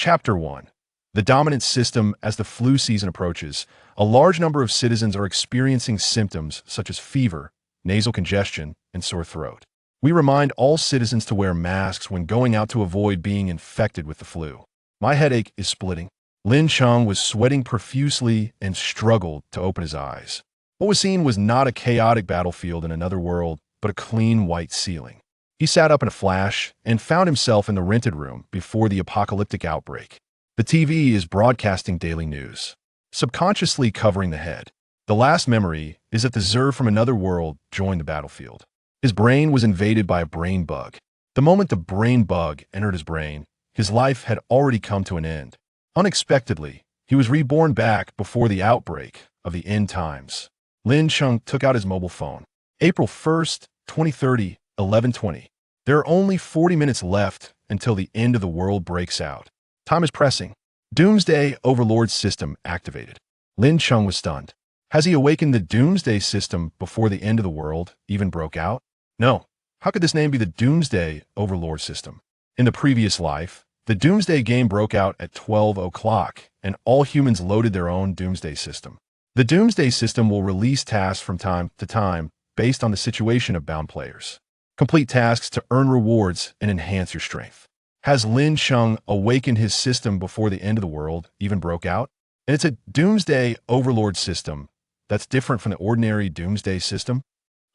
Chapter 1. The dominant system. As the flu season approaches, a large number of citizens are experiencing symptoms such as fever, nasal congestion, and sore throat. We remind all citizens to wear masks when going out to avoid being infected with the flu. My headache is splitting. Lin Cheng was sweating profusely and struggled to open his eyes. What was seen was not a chaotic battlefield in another world, but a clean white ceiling. He sat up in a flash and found himself in the rented room before the apocalyptic outbreak. The TV is broadcasting daily news, subconsciously covering the head. The last memory is that the Zer from another world joined the battlefield. His brain was invaded by a brain bug. The moment the brain bug entered his brain, his life had already come to an end. Unexpectedly, he was reborn back before the outbreak of the end times. Lin Cheng took out his mobile phone. April 1st, 2030, 11:20. There are only 40 minutes left until the end of the world breaks out. Time is pressing. Doomsday Overlord System activated. Lin Cheng was stunned. Has he awakened the Doomsday System before the end of the world even broke out? No. How could this name be the Doomsday Overlord System? In the previous life, the Doomsday game broke out at 12 o'clock, and all humans loaded their own Doomsday System. The Doomsday System will release tasks from time to time based on the situation of bound players. Complete tasks to earn rewards and enhance your strength. Has Lin Cheng awakened his system before the end of the world even broke out? And it's a Doomsday Overlord System that's different from the ordinary Doomsday System.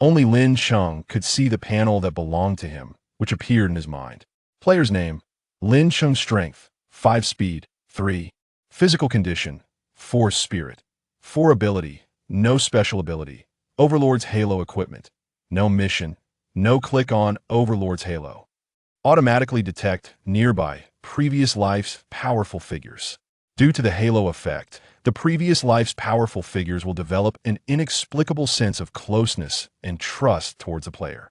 Only Lin Cheng could see the panel that belonged to him, which appeared in his mind. Player's name: Lin Cheng. Strength, 5 speed, 3. Physical condition, 4 spirit. 4 ability, no special ability. Overlord's Halo equipment, no mission, no click on Overlord's Halo. Automatically detect nearby, previous life's powerful figures. Due to the Halo effect, the previous life's powerful figures will develop an inexplicable sense of closeness and trust towards a player.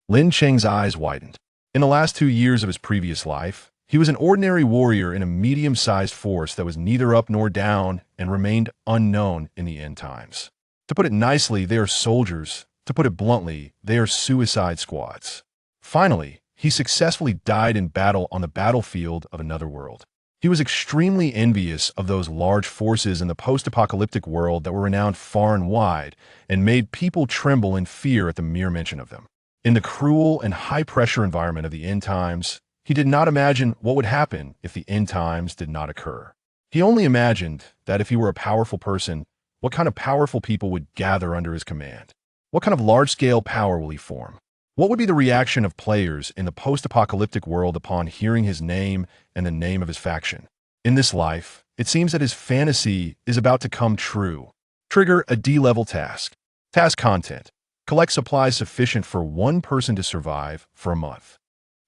Lin Cheng's eyes widened. In the last 2 years of his previous life, he was an ordinary warrior in a medium-sized force that was neither up nor down and remained unknown in the end times. To put it nicely, they are soldiers. To put it bluntly, they are suicide squads. Finally, he successfully died in battle on the battlefield of another world. He was extremely envious of those large forces in the post-apocalyptic world that were renowned far and wide and made people tremble in fear at the mere mention of them. In the cruel and high-pressure environment of the end times, he did not imagine what would happen if the end times did not occur. He only imagined that if he were a powerful person, what kind of powerful people would gather under his command? What kind of large-scale power will he form? What would be the reaction of players in the post-apocalyptic world upon hearing his name and the name of his faction? In this life, it seems that his fantasy is about to come true. Trigger a D-level task. Task content: collect supplies sufficient for 1 person to survive for a month.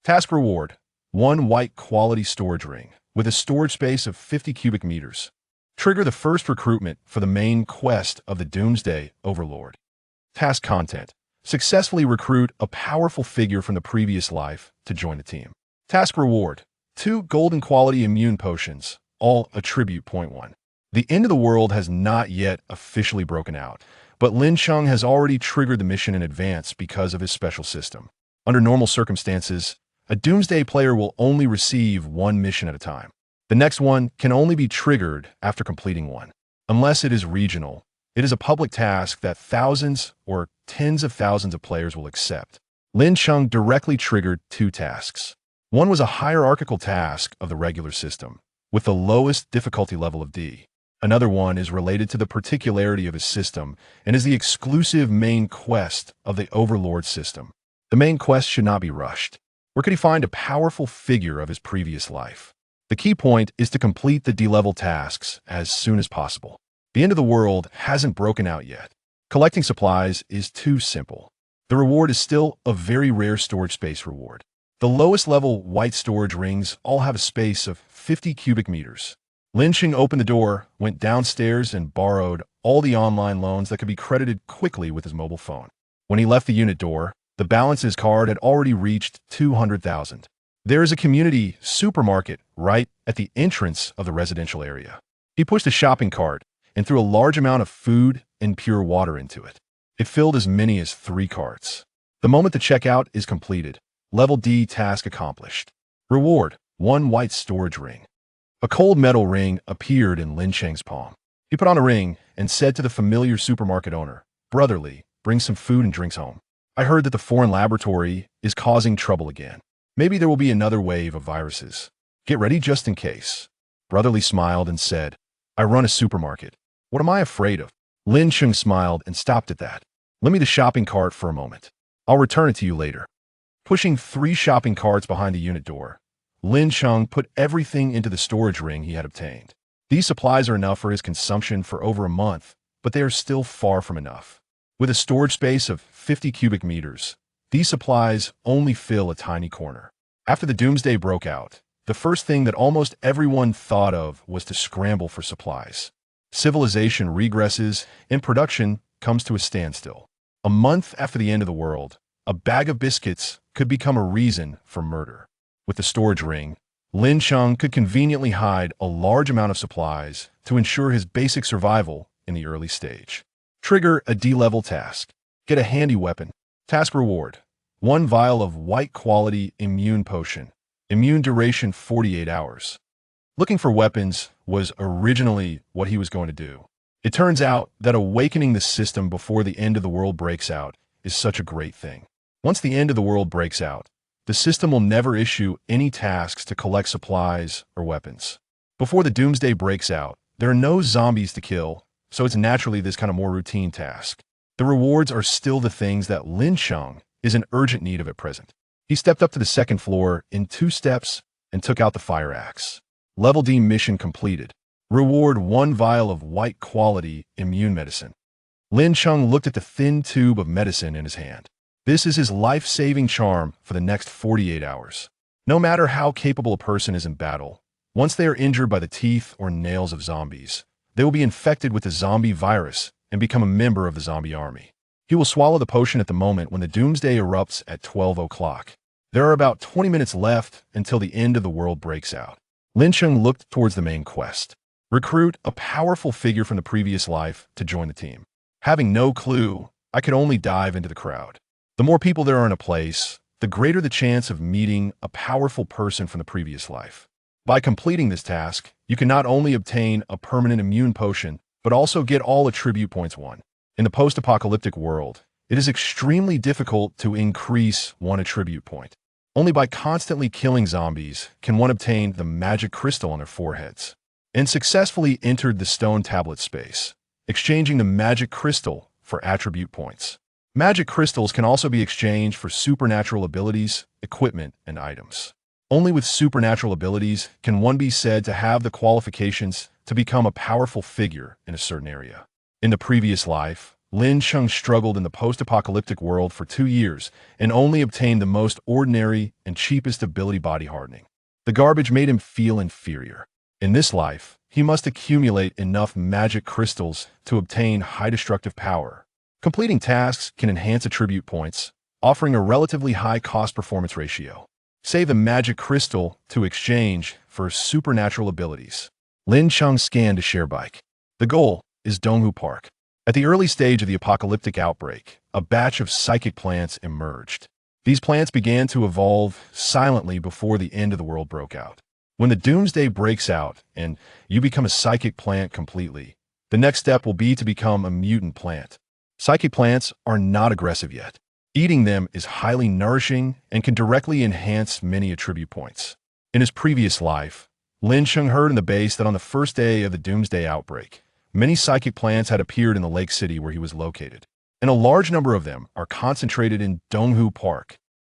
Task reward: 1 white quality storage ring with a storage space of 50 cubic meters. Trigger the first recruitment for the main quest of the Doomsday Overlord. Task content: successfully recruit a powerful figure from the previous life to join the team. Task reward: 2 golden quality immune potions, all attribute 0.1. The end of the world has not yet officially broken out, but Lin Cheng has already triggered the mission in advance because of his special system. Under normal circumstances, a Doomsday player will only receive 1 mission at a time. The next one can only be triggered after completing one. Unless it is regional, it is a public task that thousands or tens of thousands of players will accept. Lin Cheng directly triggered 2 tasks. One was a hierarchical task of the regular system, with the lowest difficulty level of D. Another one is related to the particularity of his system and is the exclusive main quest of the Overlord System. The main quest should not be rushed. Where could he find a powerful figure of his previous life? The key point is to complete the D-level tasks as soon as possible. The end of the world hasn't broken out yet. Collecting supplies is too simple. The reward is still a very rare storage space reward. The lowest level white storage rings all have a space of 50 cubic meters. Lin Cheng opened the door, went downstairs, and borrowed all the online loans that could be credited quickly with his mobile phone. When he left the unit door, the balance in his card had already reached 200,000. There is a community supermarket right at the entrance of the residential area. He pushed a shopping cart and threw a large amount of food and pure water into it. It filled as many as 3 carts. The moment the checkout is completed, level D task accomplished. Reward: 1 white storage ring. A cold metal ring appeared in Lin Cheng's palm. He put on a ring and said to the familiar supermarket owner, "Brotherly, bring some food and drinks home. I heard that the foreign laboratory is causing trouble again. Maybe there will be another wave of viruses. Get ready just in case." Brotherly smiled and said, "I run a supermarket. What am I afraid of?" Lin Cheng smiled and stopped at that. "Lend me the shopping cart for a moment. I'll return it to you later." Pushing 3 shopping carts behind the unit door, Lin Cheng put everything into the storage ring he had obtained. These supplies are enough for his consumption for over a month, but they are still far from enough. With a storage space of 50 cubic meters, these supplies only fill a tiny corner. After the Doomsday broke out, the first thing that almost everyone thought of was to scramble for supplies. Civilization regresses and production comes to a standstill. A month after the end of the world, a bag of biscuits could become a reason for murder. With the storage ring, Lin Cheng could conveniently hide a large amount of supplies to ensure his basic survival in the early stage. Trigger a D-level task. Get a handy weapon. Task reward: 1 vial of white-quality immune potion. Immune duration 48 hours. Looking for weapons was originally what he was going to do. It turns out that awakening the system before the end of the world breaks out is such a great thing. Once the end of the world breaks out, the system will never issue any tasks to collect supplies or weapons. Before the Doomsday breaks out, there are no zombies to kill, so it's naturally this kind of more routine task. The rewards are still the things that Lin Cheng is in urgent need of at present. He stepped up to the 2nd floor in 2 steps and took out the fire axe. Level D mission completed. Reward: 1 vial of white-quality immune medicine. Lin Cheng looked at the thin tube of medicine in his hand. This is his life-saving charm for the next 48 hours. No matter how capable a person is in battle, once they are injured by the teeth or nails of zombies, they will be infected with the zombie virus and become a member of the zombie army. He will swallow the potion at the moment when the Doomsday erupts at 12 o'clock. There are about 20 minutes left until the end of the world breaks out. Lin Cheng looked towards the main quest. Recruit a powerful figure from the previous life to join the team. Having no clue, I could only dive into the crowd. The more people there are in a place, the greater the chance of meeting a powerful person from the previous life. By completing this task, you can not only obtain a permanent immune potion, but also get all attribute points won. In the post-apocalyptic world, it is extremely difficult to increase 1 attribute point. Only by constantly killing zombies can one obtain the magic crystal on their foreheads. And successfully entered the stone tablet space, exchanging the magic crystal for attribute points. Magic crystals can also be exchanged for supernatural abilities, equipment, and items. Only with supernatural abilities can one be said to have the qualifications to become a powerful figure in a certain area. In the previous life, Lin Cheng struggled in the post-apocalyptic world for 2 years and only obtained the most ordinary and cheapest ability, body hardening. The garbage made him feel inferior. In this life, he must accumulate enough magic crystals to obtain high destructive power. Completing tasks can enhance attribute points, offering a relatively high cost-performance ratio. Save the magic crystal to exchange for supernatural abilities. Lin Cheng scanned a share bike. The goal is Donghu Park. At the early stage of the apocalyptic outbreak, a batch of psychic plants emerged. These plants began to evolve silently before the end of the world broke out. When the Doomsday breaks out and you become a psychic plant completely, the next step will be to become a mutant plant. Psychic plants are not aggressive yet. Eating them is highly nourishing and can directly enhance many attribute points. In his previous life, Lin Cheng heard in the base that on the first day of the Doomsday outbreak, many psychic plants had appeared in the lake city where he was located, and a large number of them are concentrated in Donghu Park.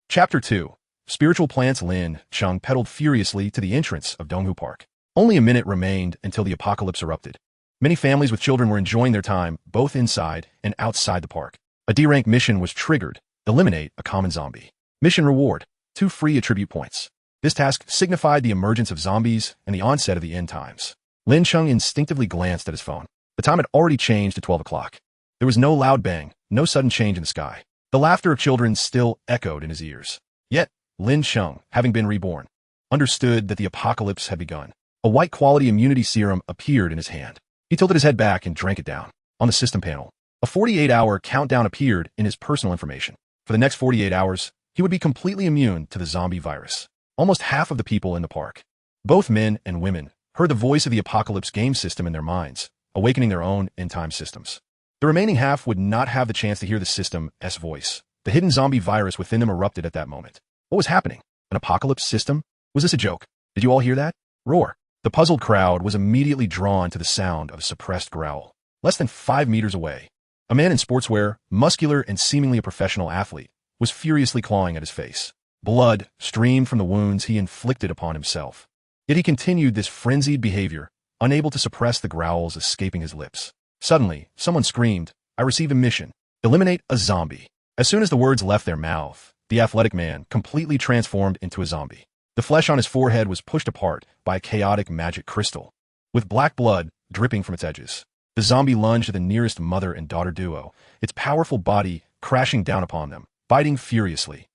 Chapter 2. Spiritual plants. Lin Cheng pedaled furiously to the entrance of Donghu Park. Only a minute remained until the apocalypse erupted. Many families with children were enjoying their time both inside and outside the park. A D-rank mission was triggered. Eliminate a common zombie. Mission reward: 2 free attribute points. This task signified the emergence of zombies and the onset of the end times. Lin Cheng instinctively glanced at his phone. The time had already changed to 12 o'clock. There was no loud bang, no sudden change in the sky. The laughter of children still echoed in his ears. Yet, Lin Cheng, having been reborn, understood that the apocalypse had begun. A white-quality immunity serum appeared in his hand. He tilted his head back and drank it down. On the system panel, a 48-hour countdown appeared in his personal information. For the next 48 hours, he would be completely immune to the zombie virus. Almost half of the people in the park, both men and women, heard the voice of the Apocalypse game system in their minds, awakening their own end-time systems. The remaining half would not have the chance to hear the system's voice. The hidden zombie virus within them erupted at that moment. What was happening? An apocalypse system? Was this a joke? Did you all hear that? Roar. The puzzled crowd was immediately drawn to the sound of a suppressed growl. Less than 5 meters away, a man in sportswear, muscular and seemingly a professional athlete, was furiously clawing at his face. Blood streamed from the wounds he inflicted upon himself. Yet he continued this frenzied behavior, unable to suppress the growls escaping his lips. Suddenly, someone screamed, "I receive a mission. Eliminate a zombie." As soon as the words left their mouth, the athletic man completely transformed into a zombie. The flesh on his forehead was pushed apart by a chaotic magic crystal, with black blood dripping from its edges. The zombie lunged at the nearest mother and daughter duo, its powerful body crashing down upon them, biting furiously.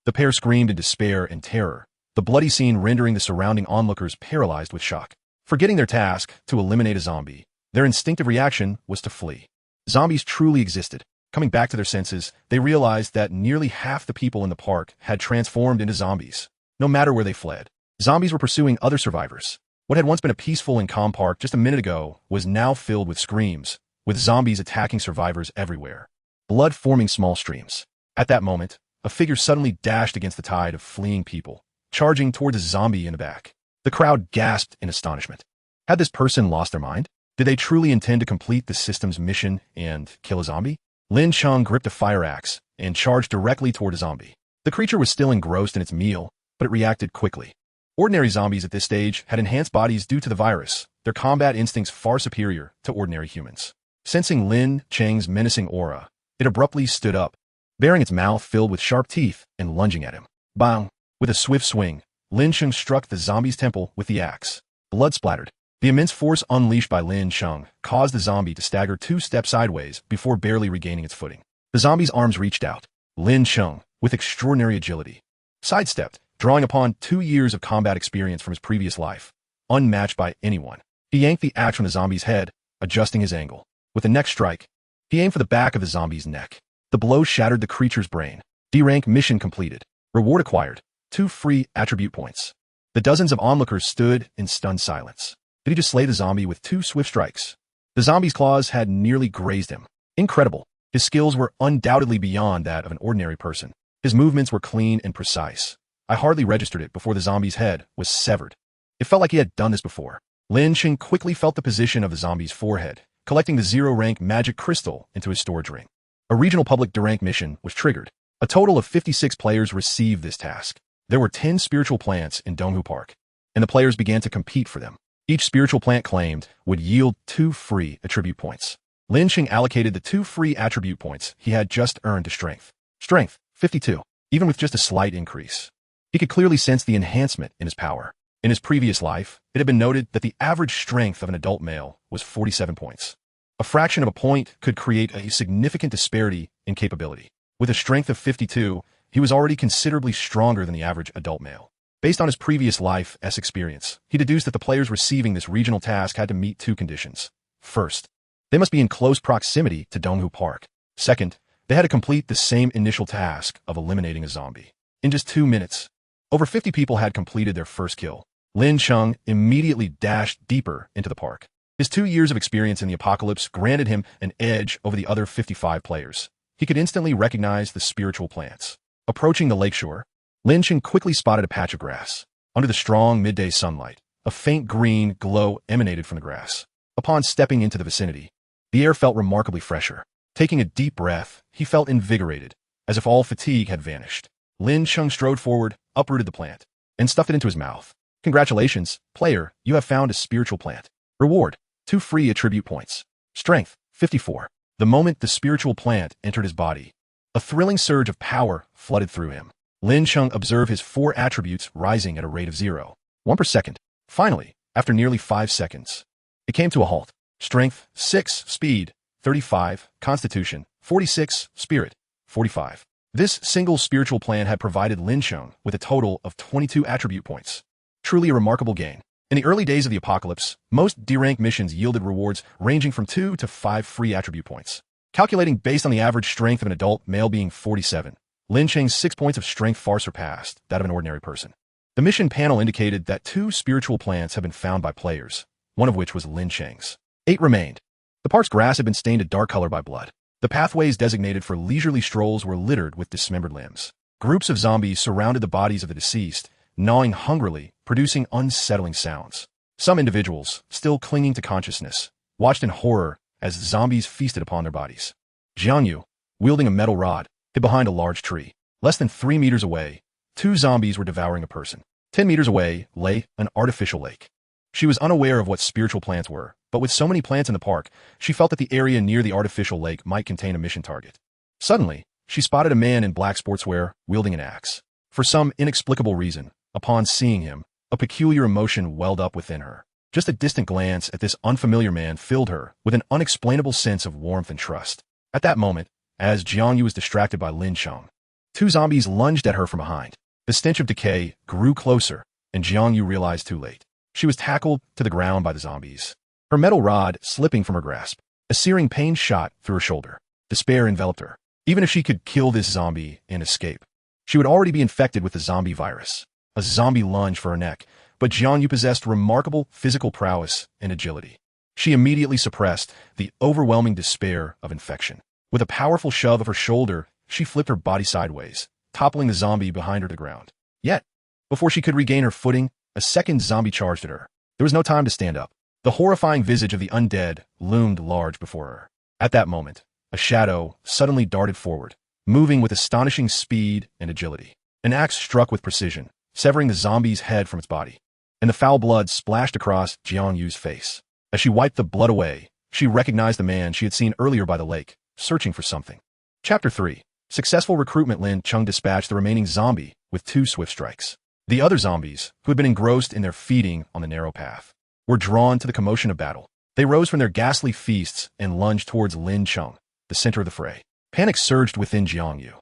The pair screamed in despair and terror, the bloody scene rendering the surrounding onlookers paralyzed with shock. Forgetting their task to eliminate a zombie, their instinctive reaction was to flee. Zombies truly existed. Coming back to their senses, they realized that nearly half the people in the park had transformed into zombies. No matter where they fled, zombies were pursuing other survivors. What had once been a peaceful and calm park just a minute ago was now filled with screams, with zombies attacking survivors everywhere, blood forming small streams. At that moment, a figure suddenly dashed against the tide of fleeing people, charging towards a zombie in the back. The crowd gasped in astonishment. Had this person lost their mind? Did they truly intend to complete the system's mission and kill a zombie? Lin Cheng gripped a fire axe and charged directly toward a zombie. The creature was still engrossed in its meal, but it reacted quickly. Ordinary zombies at this stage had enhanced bodies due to the virus, their combat instincts far superior to ordinary humans. Sensing Lin Cheng's menacing aura, it abruptly stood up, baring its mouth filled with sharp teeth and lunging at him. Bang! With a swift swing, Lin Cheng struck the zombie's temple with the axe. Blood splattered. The immense force unleashed by Lin Cheng caused the zombie to stagger 2 steps sideways before barely regaining its footing. The zombie's arms reached out. Lin Cheng, with extraordinary agility, sidestepped, drawing upon 2 years of combat experience from his previous life, unmatched by anyone. He yanked the axe from the zombie's head, adjusting his angle. With the next strike, he aimed for the back of the zombie's neck. The blow shattered the creature's brain. D-rank mission completed. Reward acquired. 2 free attribute points. The dozens of onlookers stood in stunned silence. Did he just slay the zombie with 2 swift strikes? The zombie's claws had nearly grazed him. Incredible. His skills were undoubtedly beyond that of an ordinary person. His movements were clean and precise. I hardly registered it before the zombie's head was severed. It felt like he had done this before. Lin Cheng quickly felt the position of the zombie's forehead, collecting the 0-rank magic crystal into his storage ring. A regional public D-rank mission was triggered. A total of 56 players received this task. There were 10 spiritual plants in Donghu Park, and the players began to compete for them. Each spiritual plant claimed would yield 2 free attribute points. Lin Cheng allocated the 2 free attribute points he had just earned to strength. Strength, 52, even with just a slight increase. He could clearly sense the enhancement in his power. In his previous life, it had been noted that the average strength of an adult male was 47 points. A fraction of a point could create a significant disparity in capability. With a strength of 52, he was already considerably stronger than the average adult male. Based on his previous life's experience, he deduced that the players receiving this regional task had to meet 2 conditions. First, they must be in close proximity to Donghu Park. Second, they had to complete the same initial task of eliminating a zombie. In just 2 minutes, over 50 people had completed their first kill. Lin Cheng immediately dashed deeper into the park. His 2 years of experience in the apocalypse granted him an edge over the other 55 players. He could instantly recognize the spiritual plants. Approaching the lakeshore, Lin Cheng quickly spotted a patch of grass. Under the strong midday sunlight, a faint green glow emanated from the grass. Upon stepping into the vicinity, the air felt remarkably fresher. Taking a deep breath, he felt invigorated, as if all fatigue had vanished. Lin Cheng strode forward, uprooted the plant, and stuffed it into his mouth. Congratulations, player, you have found a spiritual plant. Reward, 2 free attribute points. Strength, 54. The moment the spiritual plant entered his body, a thrilling surge of power flooded through him. Lin Cheng observed his 4 attributes rising at a rate of 0.1 per second. Finally, after nearly 5 seconds, it came to a halt. Strength, 6, speed, 35, constitution, 46, spirit, 45. This single spiritual plant had provided Lin Cheng with a total of 22 attribute points. Truly a remarkable gain. In the early days of the apocalypse, most D-rank missions yielded rewards ranging from 2 to 5 free attribute points. Calculating based on the average strength of an adult male being 47, Lin Cheng's 6 points of strength far surpassed that of an ordinary person. The mission panel indicated that 2 spiritual plants had been found by players, one of which was Lin Cheng's. 8 remained. The park's grass had been stained a dark color by blood. The pathways designated for leisurely strolls were littered with dismembered limbs. Groups of zombies surrounded the bodies of the deceased, gnawing hungrily, producing unsettling sounds. Some individuals, still clinging to consciousness, watched in horror as zombies feasted upon their bodies. Jiangyu, wielding a metal rod, hid behind a large tree. Less than 3 meters away, 2 zombies were devouring a person. 10 meters away lay an artificial lake. She was unaware of what spiritual plants were, but with so many plants in the park, she felt that the area near the artificial lake might contain a mission target. Suddenly, she spotted a man in black sportswear wielding an axe. For some inexplicable reason, upon seeing him, a peculiar emotion welled up within her. Just a distant glance at this unfamiliar man filled her with an unexplainable sense of warmth and trust. At that moment, as Jiangyu was distracted by Lin Cheng, 2 zombies lunged at her from behind. The stench of decay grew closer, and Jiangyu realized too late. She was tackled to the ground by the zombies, her metal rod slipping from her grasp. A searing pain shot through her shoulder. Despair enveloped her. Even if she could kill this zombie and escape, she would already be infected with the zombie virus. A zombie lunged for her neck, but Jiangyu possessed remarkable physical prowess and agility. She immediately suppressed the overwhelming despair of infection. With a powerful shove of her shoulder, she flipped her body sideways, toppling the zombie behind her to the ground. Yet, before she could regain her footing, a second zombie charged at her. There was no time to stand up. The horrifying visage of the undead loomed large before her. At that moment, a shadow suddenly darted forward, moving with astonishing speed and agility. An axe struck with precision, severing the zombie's head from its body, and the foul blood splashed across Jiangyu's face. As she wiped the blood away, she recognized the man she had seen earlier by the lake, searching for something. Chapter 3. Successful recruitment. Lin Cheng dispatched the remaining zombie with 2 swift strikes. The other zombies, who had been engrossed in their feeding on the narrow path, were drawn to the commotion of battle. They rose from their ghastly feasts and lunged towards Lin Cheng, the center of the fray. Panic surged within Jiangyu,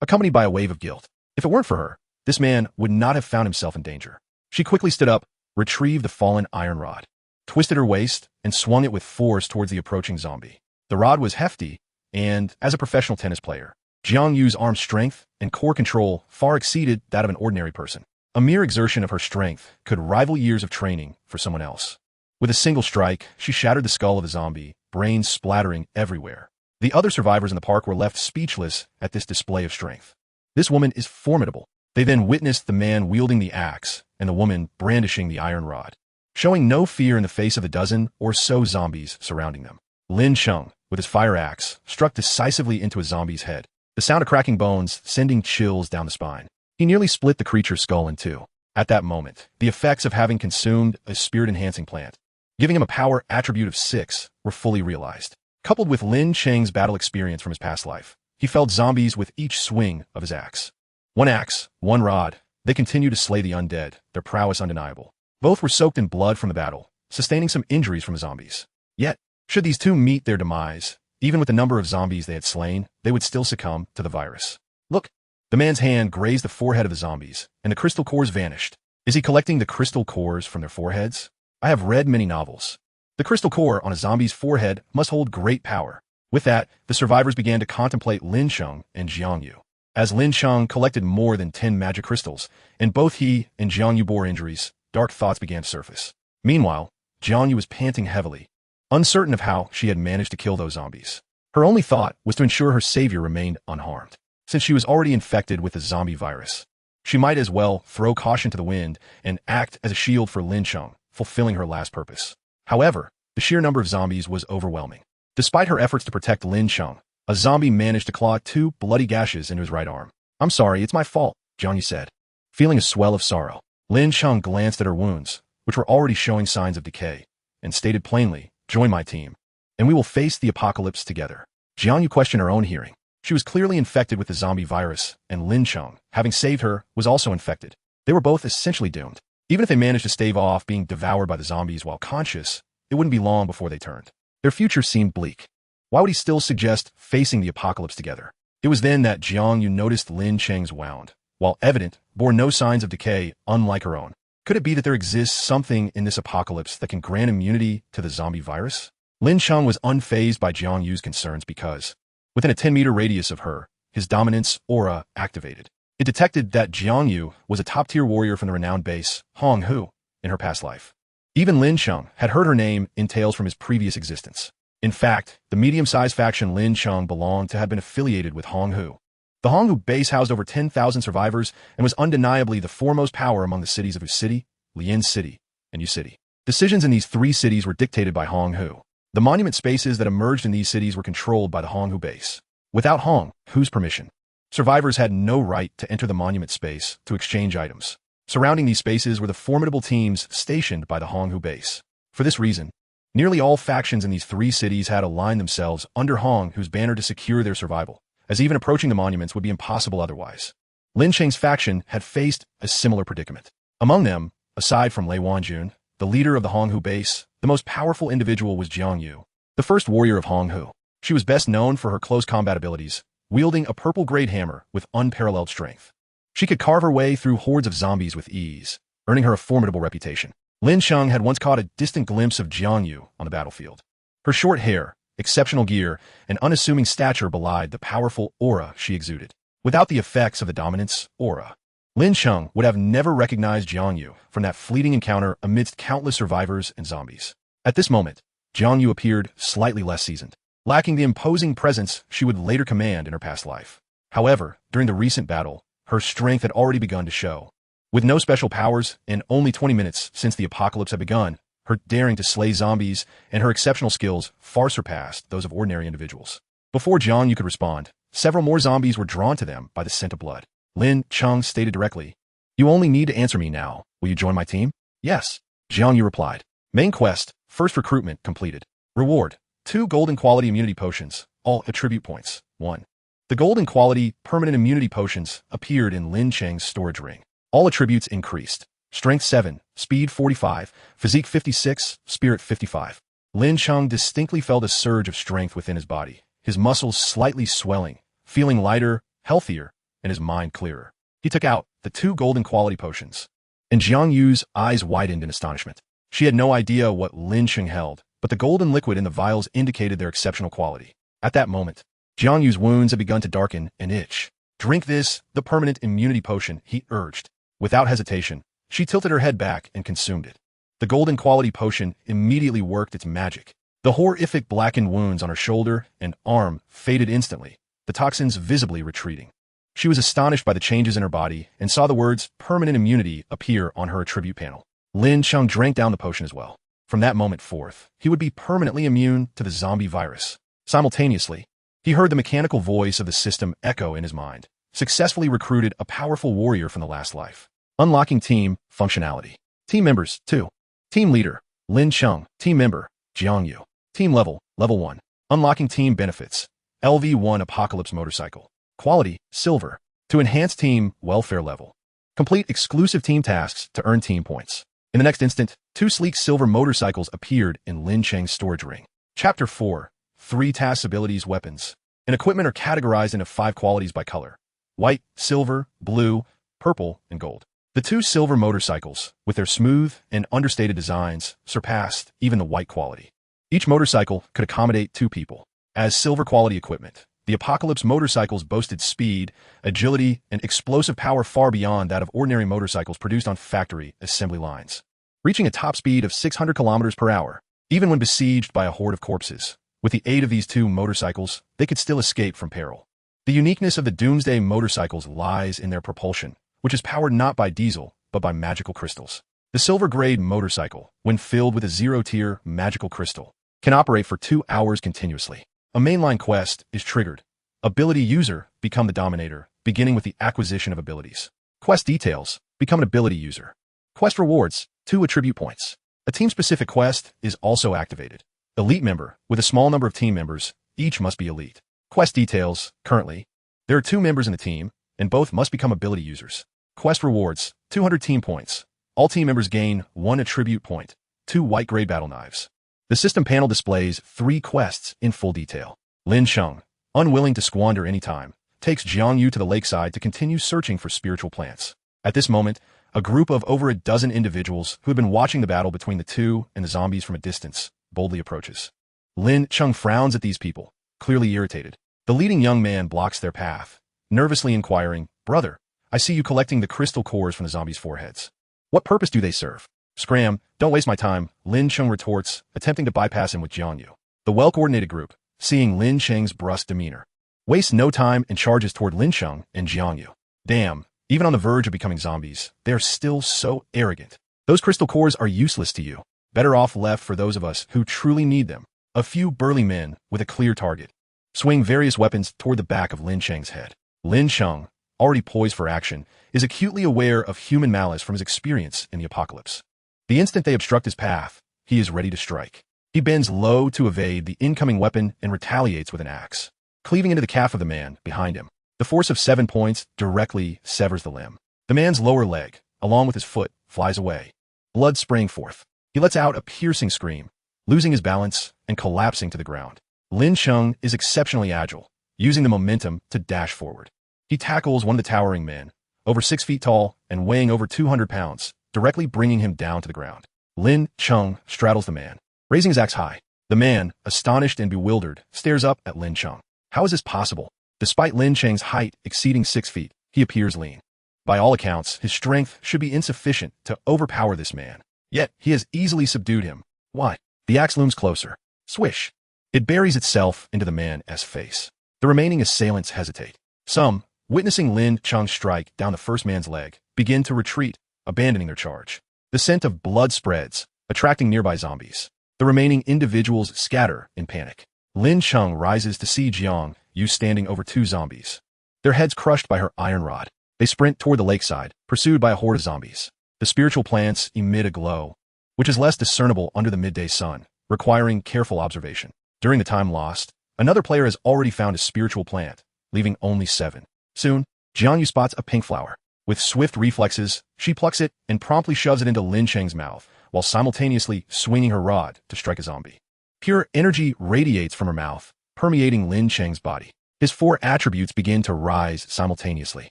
accompanied by a wave of guilt. If it weren't for her, this man would not have found himself in danger. She quickly stood up, retrieved the fallen iron rod, twisted her waist, and swung it with force towards the approaching zombie. The rod was hefty, and, as a professional tennis player, Jiangyu's arm strength and core control far exceeded that of an ordinary person. A mere exertion of her strength could rival years of training for someone else. With a single strike, she shattered the skull of the zombie, brains splattering everywhere. The other survivors in the park were left speechless at this display of strength. This woman is formidable. They then witnessed the man wielding the axe and the woman brandishing the iron rod, showing no fear in the face of the dozen or so zombies surrounding them. Lin Cheng, with his fire axe, struck decisively into a zombie's head, the sound of cracking bones sending chills down the spine. He nearly split the creature's skull in 2. At that moment, the effects of having consumed a spirit-enhancing plant, giving him a power attribute of 6, were fully realized. Coupled with Lin Cheng's battle experience from his past life, he felled zombies with each swing of his axe. 1 axe, 1 rod, they continued to slay the undead, their prowess undeniable. Both were soaked in blood from the battle, sustaining some injuries from the zombies. Yet, should these 2 meet their demise, even with the number of zombies they had slain, they would still succumb to the virus. Look! The man's hand grazed the forehead of the zombies, and the crystal cores vanished. Is he collecting the crystal cores from their foreheads? I have read many novels. The crystal core on a zombie's forehead must hold great power. With that, the survivors began to contemplate Lin Cheng and Jiangyu. As Lin Cheng collected more than 10 magic crystals, and both he and Jiangyu bore injuries, dark thoughts began to surface. Meanwhile, Jiangyu was panting heavily, uncertain of how she had managed to kill those zombies. Her only thought was to ensure her savior remained unharmed. Since she was already infected with the zombie virus, she might as well throw caution to the wind and act as a shield for Lin Cheng, fulfilling her last purpose. However, the sheer number of zombies was overwhelming. Despite her efforts to protect Lin Cheng, a zombie managed to claw 2 bloody gashes into his right arm. I'm sorry, it's my fault, Jiangyu said. Feeling a swell of sorrow, Lin Cheng glanced at her wounds, which were already showing signs of decay, and stated plainly, join my team, and we will face the apocalypse together. Jiangyu questioned her own hearing. She was clearly infected with the zombie virus, and Lin Cheng, having saved her, was also infected. They were both essentially doomed. Even if they managed to stave off being devoured by the zombies while conscious, it wouldn't be long before they turned. Their future seemed bleak. Why would he still suggest facing the apocalypse together? It was then that Jiangyu noticed Lin Cheng's wound, while evident, bore no signs of decay, unlike her own. Could it be that there exists something in this apocalypse that can grant immunity to the zombie virus? Lin Cheng was unfazed by Jiangyu's concerns because, within a 10-meter radius of her, his dominance aura activated. It detected that Jiang Yu was a top-tier warrior from the renowned base, Hong Hu, in her past life. Even Lin Cheng had heard her name in tales from his previous existence. In fact, the medium-sized faction Lin Cheng belonged to had been affiliated with Hong Hu. The Hong Hu base housed over 10,000 survivors and was undeniably the foremost power among the cities of Wu City, Lian City, and Yu City. Decisions in these three cities were dictated by Hong Hu. The monument spaces that emerged in these cities were controlled by the Hong Hu base. Without Hong Hu's permission, survivors had no right to enter the monument space to exchange items. Surrounding these spaces were the formidable teams stationed by the Hong Hu base. For this reason, nearly all factions in these three cities had aligned themselves under Hong Hu's banner to secure their survival, as even approaching the monuments would be impossible otherwise. Lin Cheng's faction had faced a similar predicament. Among them, aside from Lei Wanjun, the leader of the Hong Hu base, the most powerful individual was Jiang Yu, the first warrior of Hong Hu. She was best known for her close combat abilities, wielding a purple-grade hammer with unparalleled strength. She could carve her way through hordes of zombies with ease, earning her a formidable reputation. Lin Cheng had once caught a distant glimpse of Jiang Yu on the battlefield. Her short hair, exceptional gear, and unassuming stature belied the powerful aura she exuded. Without the effects of the dominance aura, Lin Cheng would have never recognized Jiang Yu from that fleeting encounter amidst countless survivors and zombies. At this moment, Jiang Yu appeared slightly less seasoned, lacking the imposing presence she would later command in her past life. However, during the recent battle, her strength had already begun to show. With no special powers and only 20 minutes since the apocalypse had begun, her daring to slay zombies and her exceptional skills far surpassed those of ordinary individuals. Before Jiang Yu could respond, several more zombies were drawn to them by the scent of blood. Lin Cheng stated directly, "You only need to answer me now. Will you join my team?" "Yes," Jiang Yu replied. Main quest, first recruitment completed. Reward, 2 golden quality immunity potions, all attribute points, 1. The golden quality permanent immunity potions appeared in Lin Cheng's storage ring. All attributes increased. Strength 7, Speed 45, Physique 56, Spirit 55. Lin Cheng distinctly felt a surge of strength within his body, his muscles slightly swelling, feeling lighter, healthier, and his mind clearer. He took out the 2 golden quality potions, and Jiang Yu's eyes widened in astonishment. She had no idea what Lin Cheng held, but the golden liquid in the vials indicated their exceptional quality. At that moment, Jiang Yu's wounds had begun to darken and itch. "Drink this, the permanent immunity potion," he urged. Without hesitation, she tilted her head back and consumed it. The golden quality potion immediately worked its magic. The horrific blackened wounds on her shoulder and arm faded instantly, the toxins visibly retreating. She was astonished by the changes in her body and saw the words permanent immunity appear on her attribute panel. Lin Cheng drank down the potion as well. From that moment forth, he would be permanently immune to the zombie virus. Simultaneously, he heard the mechanical voice of the system echo in his mind. Successfully recruited a powerful warrior from the last life. Unlocking team functionality. Team members, 2. Team leader, Lin Cheng. Team member, Jiang Yu. Team level, level 1. Unlocking team benefits. LV1 Apocalypse Motorcycle. Quality, silver. To enhance team welfare level. Complete exclusive team tasks to earn team points. In the next instant, 2 sleek silver motorcycles appeared in Lin Cheng's storage ring. Chapter 4. 3 tasks, abilities, weapons, and equipment are categorized into 5 qualities by color. White, silver, blue, purple, and gold. The 2 silver motorcycles, with their smooth and understated designs, surpassed even the white quality. Each motorcycle could accommodate 2 people. As silver quality equipment, the Apocalypse motorcycles boasted speed, agility, and explosive power far beyond that of ordinary motorcycles produced on factory assembly lines, reaching a top speed of 600 kilometers per hour. Even when besieged by a horde of corpses, with the aid of these 2 motorcycles, they could still escape from peril. The uniqueness of the Doomsday motorcycles lies in their propulsion, which is powered not by diesel, but by magical crystals. The silver-grade motorcycle, when filled with a 0-tier magical crystal, can operate for 2 hours continuously. A mainline quest is triggered. Ability user, become the dominator, beginning with the acquisition of abilities. Quest details, become an ability user. Quest rewards, 2 attribute points. A team-specific quest is also activated. Elite member, with a small number of team members, each must be elite. Quest details, currently, there are 2 members in the team, and both must become ability users. Quest rewards, 200 team points. All team members gain 1 attribute point, 2 white-grade battle knives. The system panel displays 3 quests in full detail. Lin Cheng, unwilling to squander any time, takes Jiang Yu to the lakeside to continue searching for spiritual plants. At this moment, a group of over a dozen individuals who had been watching the battle between the 2 and the zombies from a distance boldly approaches. Lin Cheng frowns at these people, clearly irritated. The leading young man blocks their path, nervously inquiring, "Brother, I see you collecting the crystal cores from the zombies' foreheads. What purpose do they serve? Scram, don't waste my time, Lin Cheng retorts, attempting to bypass him with Jiangyu. The well-coordinated group, seeing Lin Cheng's brusque demeanor, wastes no time and charges toward Lin Cheng and Jiangyu. Damn, even on the verge of becoming zombies, they are still so arrogant. Those crystal cores are useless to you. Better off left for those of us who truly need them. A few burly men with a clear target swing various weapons toward the back of Lin Cheng's head. Lin Cheng, already poised for action, is acutely aware of human malice from his experience in the apocalypse. The instant they obstruct his path, he is ready to strike. He bends low to evade the incoming weapon and retaliates with an axe, cleaving into the calf of the man behind him. The force of 7 points directly severs the limb. The man's lower leg, along with his foot, flies away, blood spraying forth. He lets out a piercing scream, losing his balance and collapsing to the ground. Lin Cheng is exceptionally agile, using the momentum to dash forward. He tackles one of the towering men, over 6 feet tall and weighing over 200 pounds, directly bringing him down to the ground. Lin Cheng straddles the man, raising his axe high. The man, astonished and bewildered, stares up at Lin Cheng. How is this possible? Despite Lin Cheng's height exceeding 6 feet, he appears lean. By all accounts, his strength should be insufficient to overpower this man. Yet, he has easily subdued him. Why? The axe looms closer. Swish. It buries itself into the man's face. The remaining assailants hesitate. Some, witnessing Lin Cheng strike down the first man's leg, begin to retreat, abandoning their charge. The scent of blood spreads, attracting nearby zombies. The remaining individuals scatter in panic. Lin Cheng rises to see Jiangyu standing over 2 zombies, their heads crushed by her iron rod. They sprint toward the lakeside, pursued by a horde of zombies. The spiritual plants emit a glow, which is less discernible under the midday sun, requiring careful observation. During the time lost, another player has already found a spiritual plant, leaving only 7. Soon, Jiangyu spots a pink flower. With swift reflexes, she plucks it and promptly shoves it into Lin Cheng's mouth, while simultaneously swinging her rod to strike a zombie. Pure energy radiates from her mouth, permeating Lin Cheng's body. His 4 attributes begin to rise simultaneously.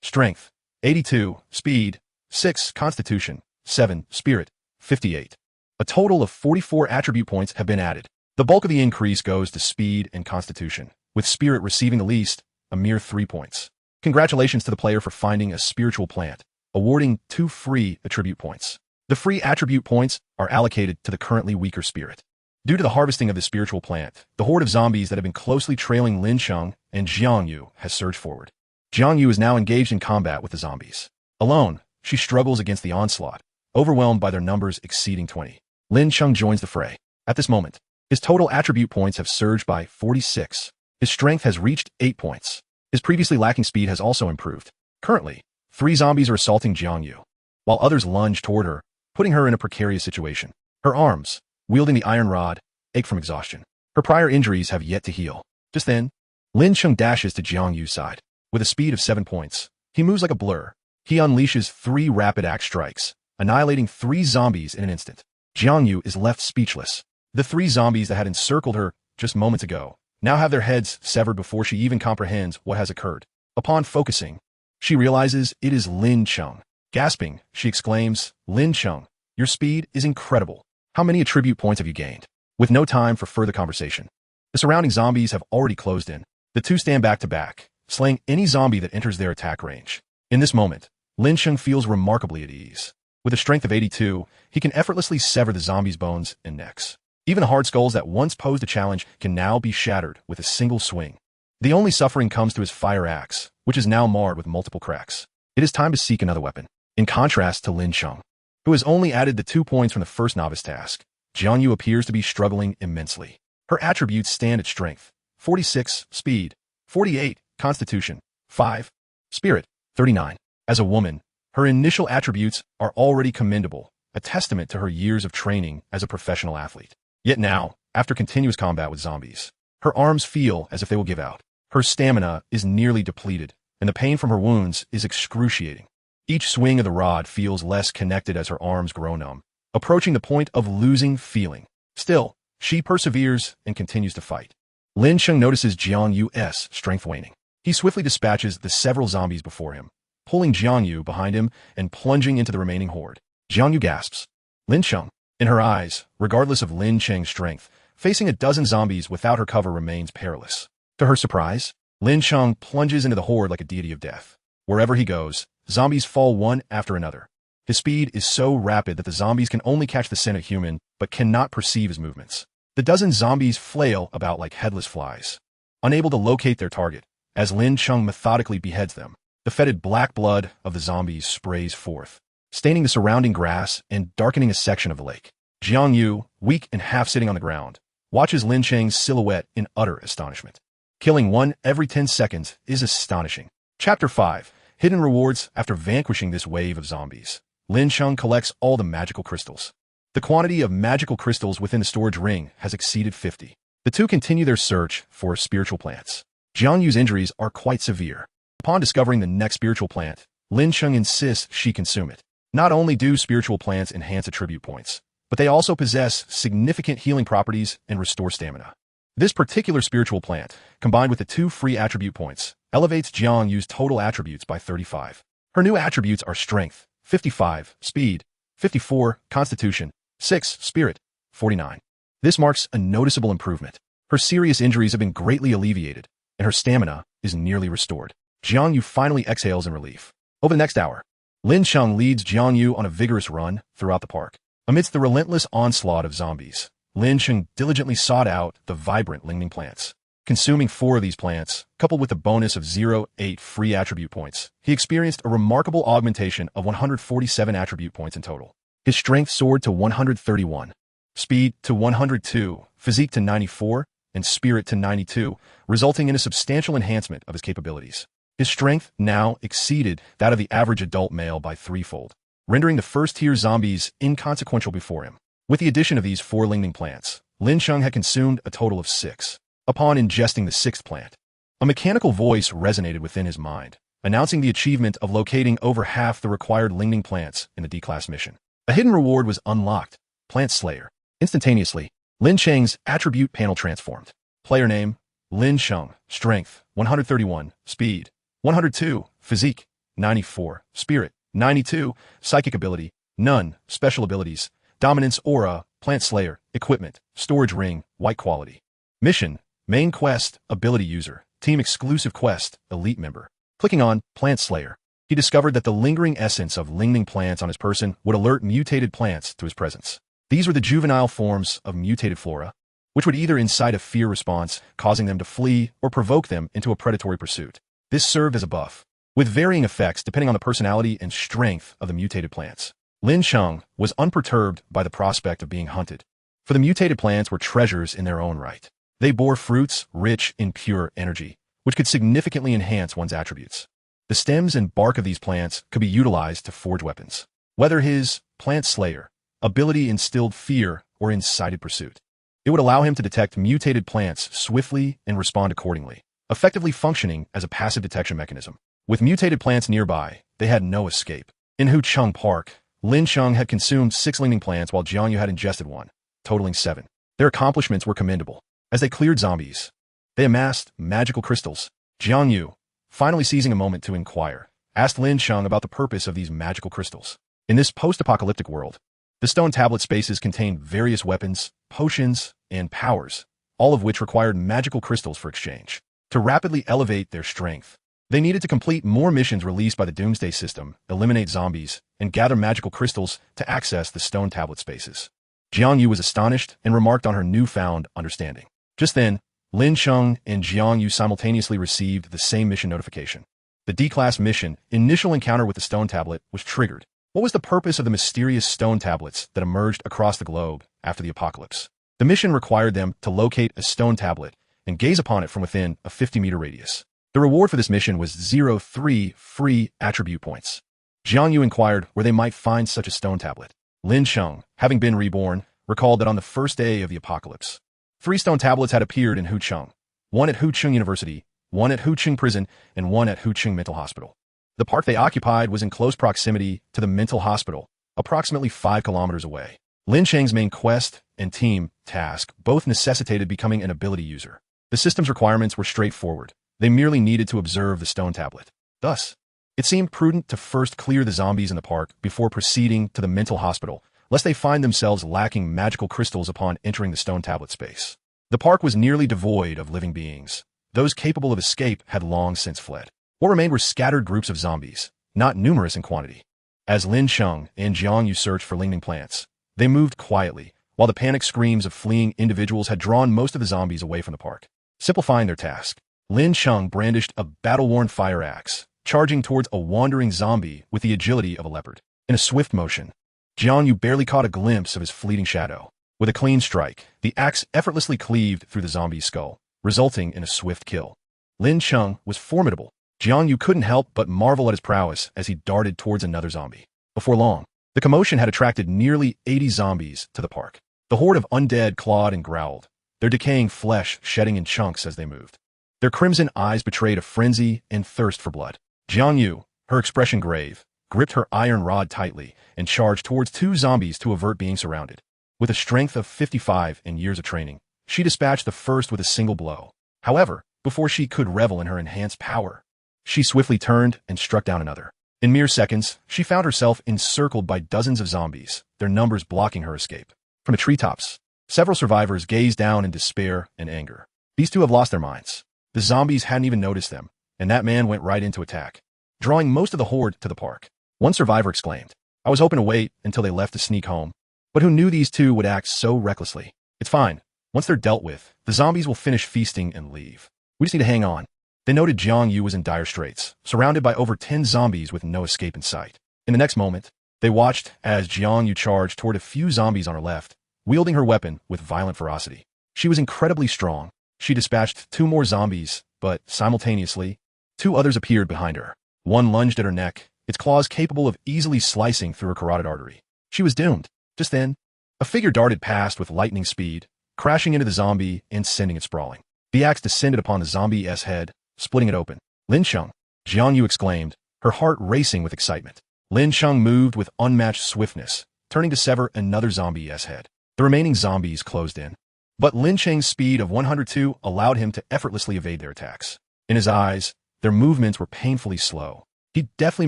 Strength, 82, Speed, 6, Constitution, 7, Spirit, 58. A total of 44 attribute points have been added. The bulk of the increase goes to Speed and Constitution, with Spirit receiving the least, a mere 3 points. Congratulations to the player for finding a spiritual plant, awarding 2 free attribute points. The free attribute points are allocated to the currently weaker spirit. Due to the harvesting of the spiritual plant, the horde of zombies that have been closely trailing Lin Cheng and Jiangyu has surged forward. Jiangyu is now engaged in combat with the zombies. Alone, she struggles against the onslaught, overwhelmed by their numbers exceeding 20. Lin Cheng joins the fray. At this moment, his total attribute points have surged by 46. His strength has reached 8 points. His previously lacking speed has also improved. Currently, 3 zombies are assaulting Jiangyu, while others lunge toward her, putting her in a precarious situation. Her arms, wielding the iron rod, ache from exhaustion. Her prior injuries have yet to heal. Just then, Lin Cheng dashes to Jiangyu's side. With a speed of 7 points, he moves like a blur. He unleashes 3 rapid axe strikes, annihilating 3 zombies in an instant. Jiangyu is left speechless. The 3 zombies that had encircled her just moments ago now have their heads severed before she even comprehends what has occurred. Upon focusing, she realizes it is Lin Cheng. Gasping, she exclaims, "Lin Cheng, your speed is incredible. How many attribute points have you gained?" With no time for further conversation, the surrounding zombies have already closed in. The 2 stand back to back, slaying any zombie that enters their attack range. In this moment, Lin Cheng feels remarkably at ease. With a strength of 82, he can effortlessly sever the zombies' bones and necks. Even the hard skulls that once posed a challenge can now be shattered with a single swing. The only suffering comes to his fire axe, which is now marred with multiple cracks. It is time to seek another weapon. In contrast to Lin Cheng, who has only added the 2 points from the first novice task, Jiangyu appears to be struggling immensely. Her attributes stand at strength, 46, speed, 48, constitution, 5, spirit, 39. As a woman, her initial attributes are already commendable, a testament to her years of training as a professional athlete. Yet now, after continuous combat with zombies, her arms feel as if they will give out. Her stamina is nearly depleted, and the pain from her wounds is excruciating. Each swing of the rod feels less connected as her arms grow numb, approaching the point of losing feeling. Still, she perseveres and continues to fight. Lin Cheng notices Jiangyu's strength waning. He swiftly dispatches the several zombies before him, pulling Jiangyu behind him and plunging into the remaining horde. Jiangyu gasps. Lin Cheng, in her eyes, regardless of Lin Cheng's strength, facing a dozen zombies without her cover remains perilous. To her surprise, Lin Cheng plunges into the horde like a deity of death. Wherever he goes, zombies fall one after another. His speed is so rapid that the zombies can only catch the scent of human, but cannot perceive his movements. The dozen zombies flail about like headless flies, unable to locate their target, as Lin Cheng methodically beheads them. The fetid black blood of the zombies sprays forth, staining the surrounding grass and darkening a section of the lake. Jiang Yu, weak and half sitting on the ground, watches Lin Cheng's silhouette in utter astonishment. Killing one every 10 seconds is astonishing. Chapter 5. Hidden Rewards. After vanquishing this wave of zombies, Lin Cheng collects all the magical crystals. The quantity of magical crystals within the storage ring has exceeded 50. The two continue their search for spiritual plants. Jiang Yu's injuries are quite severe. Upon discovering the next spiritual plant, Lin Cheng insists she consume it. Not only do spiritual plants enhance attribute points, but they also possess significant healing properties and restore stamina. This particular spiritual plant, combined with the 2 free attribute points, elevates Jiang Yu's total attributes by 35. Her new attributes are Strength, 55, Speed, 54, Constitution, 6, Spirit, 49. This marks a noticeable improvement. Her serious injuries have been greatly alleviated, and her stamina is nearly restored. Jiang Yu finally exhales in relief. Over the next hour, Lin Cheng leads Jiang Yu on a vigorous run throughout the park. Amidst the relentless onslaught of zombies, Lin Cheng diligently sought out the vibrant lingning plants. Consuming 4 of these plants, coupled with a bonus of 0.8 free attribute points, he experienced a remarkable augmentation of 147 attribute points in total. His strength soared to 131, speed to 102, physique to 94, and spirit to 92, resulting in a substantial enhancement of his capabilities. His strength now exceeded that of the average adult male by 3-fold, rendering the first-tier zombies inconsequential before him. With the addition of these 4 lingning plants, Lin Cheng had consumed a total of 6. Upon ingesting the 6th plant, a mechanical voice resonated within his mind, announcing the achievement of locating over half the required lingning plants in the D-class mission. A hidden reward was unlocked, Plant Slayer. Instantaneously, Lin Cheng's attribute panel transformed. Player name, Lin Cheng. Strength, 131. Speed, 102. Physique, 94. Spirit, 92. Psychic ability, none. Special abilities, Dominance Aura, Plant Slayer. Equipment, Storage Ring, White Quality. Mission, Main Quest, Ability User. Team Exclusive Quest, Elite Member. Clicking on Plant Slayer, he discovered that the lingering essence of lingning plants on his person would alert mutated plants to his presence. These were the juvenile forms of mutated flora, which would either incite a fear response, causing them to flee, or provoke them into a predatory pursuit. This served as a buff, with varying effects depending on the personality and strength of the mutated plants. Lin Cheng was unperturbed by the prospect of being hunted, for the mutated plants were treasures in their own right. They bore fruits rich in pure energy, which could significantly enhance one's attributes. The stems and bark of these plants could be utilized to forge weapons. Whether his Plant Slayer ability instilled fear or incited pursuit, it would allow him to detect mutated plants swiftly and respond accordingly, effectively functioning as a passive detection mechanism. With mutated plants nearby, they had no escape. In Hucheng Park, Lin Cheng had consumed 6 lingning plants while Jiang Yu had ingested 1, totaling 7. Their accomplishments were commendable. As they cleared zombies, they amassed magical crystals. Jiang Yu, finally seizing a moment to inquire, asked Lin Cheng about the purpose of these magical crystals. In this post-apocalyptic world, the stone tablet spaces contained various weapons, potions, and powers, all of which required magical crystals for exchange. To rapidly elevate their strength, they needed to complete more missions released by the Doomsday system, eliminate zombies, and gather magical crystals to access the stone tablet spaces. Jiang Yu was astonished and remarked on her newfound understanding. Just then, Lin Cheng and Jiang Yu simultaneously received the same mission notification. The D-class mission, Initial Encounter with the Stone Tablet, was triggered. What was the purpose of the mysterious stone tablets that emerged across the globe after the apocalypse? The mission required them to locate a stone tablet and gaze upon it from within a 50-meter radius. The reward for this mission was 0.3 free attribute points. Jiang Yu inquired where they might find such a stone tablet. Lin Cheng, having been reborn, recalled that on the first day of the apocalypse, 3 stone tablets had appeared in Hucheng, 1 at Hucheng University, 1 at Hucheng Prison, and 1 at Hucheng Mental Hospital. The park they occupied was in close proximity to the mental hospital, approximately 5 kilometers away. Lin Cheng's main quest and team task both necessitated becoming an ability user. The system's requirements were straightforward. They merely needed to observe the stone tablet. Thus, it seemed prudent to first clear the zombies in the park before proceeding to the mental hospital, lest they find themselves lacking magical crystals upon entering the stone tablet space. The park was nearly devoid of living beings. Those capable of escape had long since fled. What remained were scattered groups of zombies, not numerous in quantity. As Lin Cheng and Jiang Yu searched for lingering plants, they moved quietly, while the panic screams of fleeing individuals had drawn most of the zombies away from the park. Simplifying their task, Lin Cheng brandished a battle-worn fire axe, charging towards a wandering zombie with the agility of a leopard. In a swift motion, Jiang Yu barely caught a glimpse of his fleeting shadow. With a clean strike, the axe effortlessly cleaved through the zombie's skull, resulting in a swift kill. Lin Cheng was formidable. Jiang Yu couldn't help but marvel at his prowess as he darted towards another zombie. Before long, the commotion had attracted nearly 80 zombies to the park. The horde of undead clawed and growled, their decaying flesh shedding in chunks as they moved. Their crimson eyes betrayed a frenzy and thirst for blood. Jiang Yu, her expression grave, gripped her iron rod tightly and charged towards 2 zombies to avert being surrounded. With a strength of 55 and years of training, she dispatched the first with a single blow. However, before she could revel in her enhanced power, she swiftly turned and struck down another. In mere seconds, she found herself encircled by dozens of zombies, their numbers blocking her escape. From the treetops, several survivors gazed down in despair and anger. These two have lost their minds. The zombies hadn't even noticed them, and that man went right into attack, drawing most of the horde to the park. One survivor exclaimed, "I was hoping to wait until they left to sneak home, but who knew these two would act so recklessly? It's fine. Once they're dealt with, the zombies will finish feasting and leave. We just need to hang on." They noted Jiang Yu was in dire straits, surrounded by over 10 zombies with no escape in sight. In the next moment, they watched as Jiang Yu charged toward a few zombies on her left, wielding her weapon with violent ferocity. She was incredibly strong. She dispatched 2 more zombies, but simultaneously, 2 others appeared behind her. One lunged at her neck, its claws capable of easily slicing through her carotid artery. She was doomed. Just then, a figure darted past with lightning speed, crashing into the zombie and sending it sprawling. The axe descended upon the zombie's head, splitting it open. "Lin Cheng!" Jiang Yu exclaimed, her heart racing with excitement. Lin Cheng moved with unmatched swiftness, turning to sever another zombie's head. The remaining zombies closed in, but Lin Cheng's speed of 102 allowed him to effortlessly evade their attacks. In his eyes, their movements were painfully slow. He deftly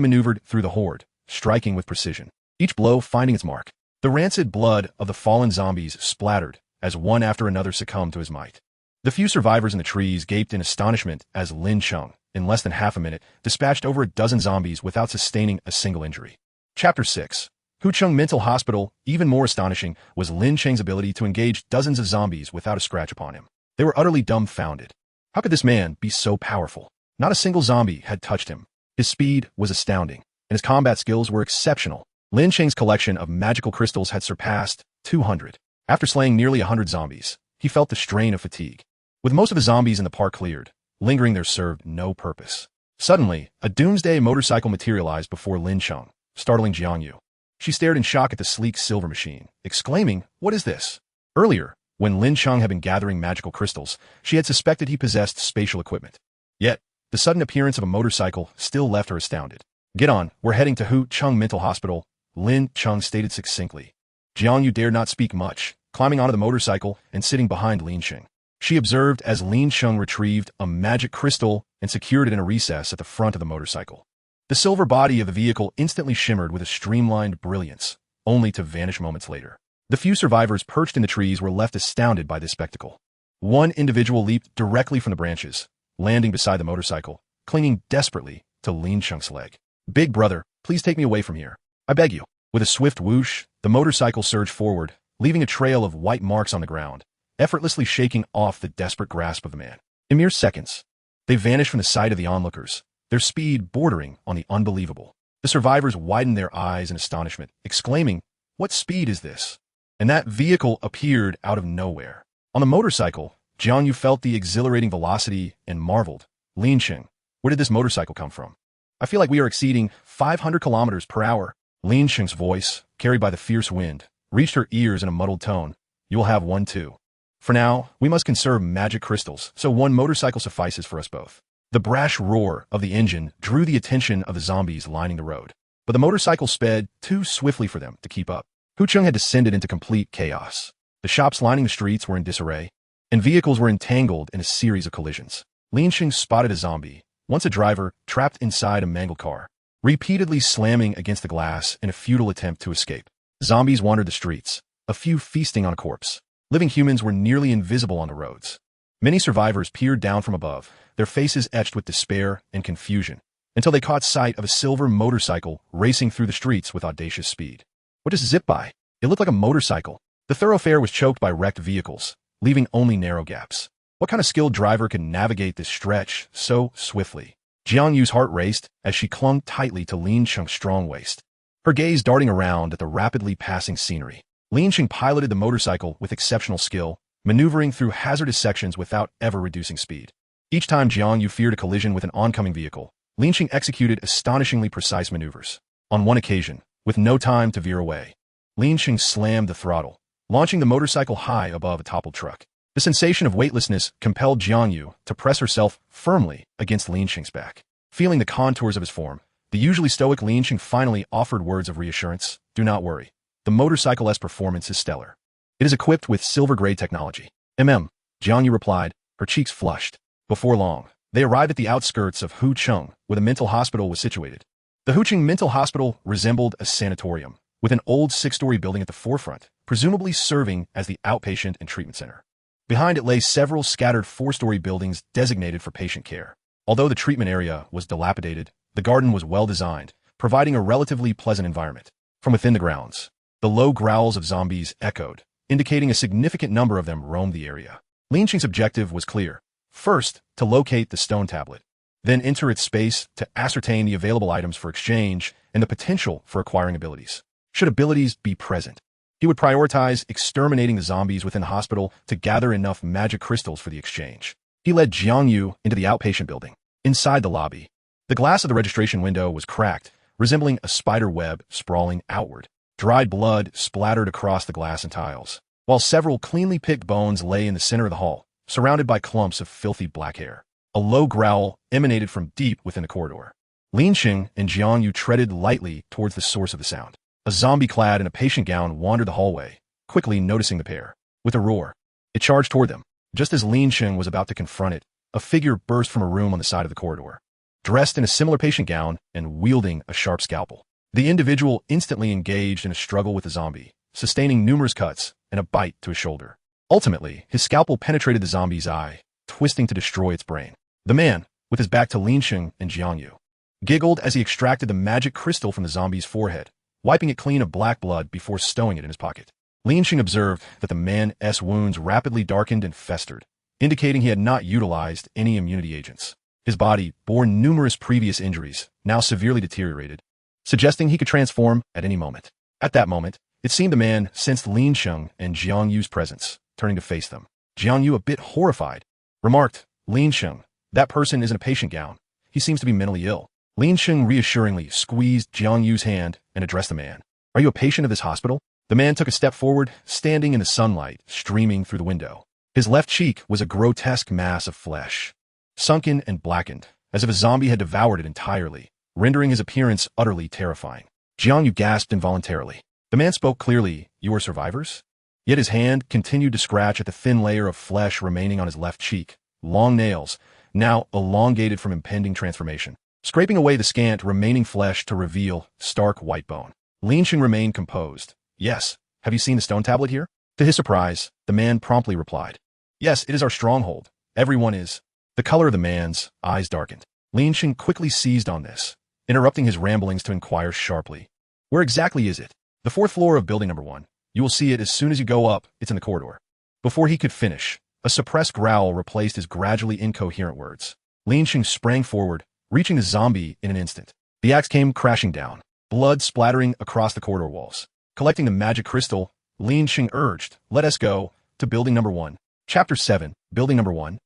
maneuvered through the horde, striking with precision, each blow finding its mark. The rancid blood of the fallen zombies splattered as one after another succumbed to his might. The few survivors in the trees gaped in astonishment as Lin Cheng, in less than half a minute, dispatched over a dozen zombies without sustaining a single injury. Chapter 6. Hucheng Mental Hospital. Even more astonishing was Lin Cheng's ability to engage dozens of zombies without a scratch upon him. They were utterly dumbfounded. How could this man be so powerful? Not a single zombie had touched him. His speed was astounding, and his combat skills were exceptional. Lin Cheng's collection of magical crystals had surpassed 200. After slaying nearly 100 zombies, he felt the strain of fatigue. With most of the zombies in the park cleared, lingering there served no purpose. Suddenly, a Doomsday motorcycle materialized before Lin Cheng, startling Jiang Yu. She stared in shock at the sleek silver machine, exclaiming, "What is this?" Earlier, when Lin Cheng had been gathering magical crystals, she had suspected he possessed spatial equipment. Yet, the sudden appearance of a motorcycle still left her astounded. "Get on, we're heading to Hucheng Mental Hospital," Lin Cheng stated succinctly. Jiang Yu dared not speak much, climbing onto the motorcycle and sitting behind Lin Cheng. She observed as Lin Cheng retrieved a magic crystal and secured it in a recess at the front of the motorcycle. The silver body of the vehicle instantly shimmered with a streamlined brilliance, only to vanish moments later. The few survivors perched in the trees were left astounded by this spectacle. One individual leaped directly from the branches, landing beside the motorcycle, clinging desperately to Lin Cheng's leg. "Big brother, please take me away from here. I beg you." With a swift whoosh, the motorcycle surged forward, leaving a trail of white marks on the ground, effortlessly shaking off the desperate grasp of the man. In mere seconds, they vanished from the sight of the onlookers, their speed bordering on the unbelievable. The survivors widened their eyes in astonishment, exclaiming, "What speed is this?" And that vehicle appeared out of nowhere. On the motorcycle, Jiang Yu felt the exhilarating velocity and marveled, "Lin Cheng, where did this motorcycle come from? I feel like we are exceeding 500 kilometers per hour." Lin Cheng's voice, carried by the fierce wind, reached her ears in a muddled tone. "You will have one too. For now, we must conserve magic crystals, so one motorcycle suffices for us both." The brash roar of the engine drew the attention of the zombies lining the road, but the motorcycle sped too swiftly for them to keep up. Hucheng had descended into complete chaos. The shops lining the streets were in disarray, and vehicles were entangled in a series of collisions. Lin Cheng spotted a zombie, once a driver, trapped inside a mangled car, repeatedly slamming against the glass in a futile attempt to escape. Zombies wandered the streets, a few feasting on a corpse. Living humans were nearly invisible on the roads. Many survivors peered down from above, their faces etched with despair and confusion, until they caught sight of a silver motorcycle racing through the streets with audacious speed. What just zipped by? It looked like a motorcycle. The thoroughfare was choked by wrecked vehicles, leaving only narrow gaps. What kind of skilled driver could navigate this stretch so swiftly? Jiang Yu's heart raced as she clung tightly to Lin Cheng's strong waist, her gaze darting around at the rapidly passing scenery. Lin Cheng piloted the motorcycle with exceptional skill, maneuvering through hazardous sections without ever reducing speed. Each time Jiang Yu feared a collision with an oncoming vehicle, Lin Cheng executed astonishingly precise maneuvers. On one occasion, with no time to veer away, Lin Cheng slammed the throttle, launching the motorcycle high above a toppled truck. The sensation of weightlessness compelled Jiang Yu to press herself firmly against Lin Cheng's back. Feeling the contours of his form, the usually stoic Lin Cheng finally offered words of reassurance. Do not worry. The motorcycle's performance is stellar. It is equipped with silver-grade technology. Jiang Yu replied, her cheeks flushed. Before long, they arrived at the outskirts of Hucheng, where the mental hospital was situated. The Hucheng Mental Hospital resembled a sanatorium, with an old 6-story building at the forefront, presumably serving as the outpatient and treatment center. Behind it lay several scattered 4-story buildings designated for patient care. Although the treatment area was dilapidated, the garden was well designed, providing a relatively pleasant environment. From within the grounds, the low growls of zombies echoed, indicating a significant number of them roamed the area. Lin Cheng's objective was clear. First, to locate the stone tablet, then enter its space to ascertain the available items for exchange and the potential for acquiring abilities. Should abilities be present, he would prioritize exterminating the zombies within the hospital to gather enough magic crystals for the exchange. He led Jiang Yu into the outpatient building. Inside the lobby, the glass of the registration window was cracked, resembling a spider web sprawling outward. Dried blood splattered across the glass and tiles, while several cleanly picked bones lay in the center of the hall, surrounded by clumps of filthy black hair. A low growl emanated from deep within the corridor. Lin Cheng and Jiang Yu treaded lightly towards the source of the sound. A zombie clad in a patient gown wandered the hallway, quickly noticing the pair. With a roar, it charged toward them. Just as Lin Cheng was about to confront it, a figure burst from a room on the side of the corridor, dressed in a similar patient gown and wielding a sharp scalpel. The individual instantly engaged in a struggle with the zombie, sustaining numerous cuts and a bite to his shoulder. Ultimately, his scalpel penetrated the zombie's eye, twisting to destroy its brain. The man, with his back to Lin Cheng and Jiang Yu, giggled as he extracted the magic crystal from the zombie's forehead, wiping it clean of black blood before stowing it in his pocket. Lin Cheng observed that the man's wounds rapidly darkened and festered, indicating he had not utilized any immunity agents. His body bore numerous previous injuries, now severely deteriorated, suggesting he could transform at any moment. At that moment, it seemed the man sensed Lin Cheng and Jiang Yu's presence, turning to face them. Jiang Yu, a bit horrified, remarked, Lin Cheng, that person is in a patient gown. He seems to be mentally ill. Lin Cheng reassuringly squeezed Jiang Yu's hand and addressed the man. Are you a patient of this hospital? The man took a step forward, standing in the sunlight streaming through the window. His left cheek was a grotesque mass of flesh, sunken and blackened, as if a zombie had devoured it entirely, rendering his appearance utterly terrifying. Jiang Yu gasped involuntarily. The man spoke clearly, you are survivors? Yet his hand continued to scratch at the thin layer of flesh remaining on his left cheek, long nails, now elongated from impending transformation, scraping away the scant remaining flesh to reveal stark white bone. Lin Cheng remained composed. Yes, have you seen the stone tablet here? To his surprise, the man promptly replied. Yes, it is our stronghold. Everyone is. The color of the man's eyes darkened. Lin Cheng quickly seized on this, interrupting his ramblings to inquire sharply. Where exactly is it? The 4th floor of building number 1. You will see it as soon as you go up, it's in the corridor. Before he could finish, a suppressed growl replaced his gradually incoherent words. Lin Cheng sprang forward, reaching the zombie in an instant. The axe came crashing down, blood splattering across the corridor walls. Collecting the magic crystal, Lin Cheng urged, let us go to building number 1. Chapter 7, building number 1.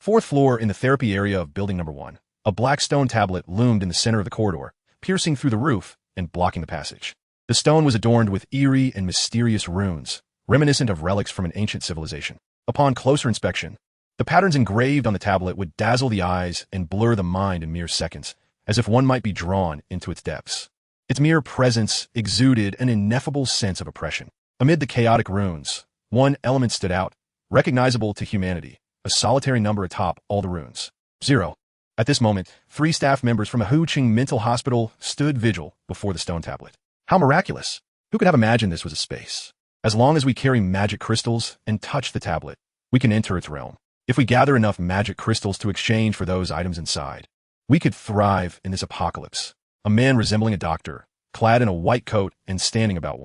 4th floor in the therapy area of building number 1. A black stone tablet loomed in the center of the corridor, piercing through the roof and blocking the passage. The stone was adorned with eerie and mysterious runes, reminiscent of relics from an ancient civilization. Upon closer inspection, the patterns engraved on the tablet would dazzle the eyes and blur the mind in mere seconds, as if one might be drawn into its depths. Its mere presence exuded an ineffable sense of oppression. Amid the chaotic runes, one element stood out, recognizable to humanity, a solitary number atop all the runes. 0. At this moment, 3 staff members from a Hucheng mental hospital stood vigil before the stone tablet. How miraculous! Who could have imagined this was a space? As long as we carry magic crystals and touch the tablet, we can enter its realm. If we gather enough magic crystals to exchange for those items inside, We could thrive in this apocalypse. A man resembling a doctor, clad in a white coat and standing about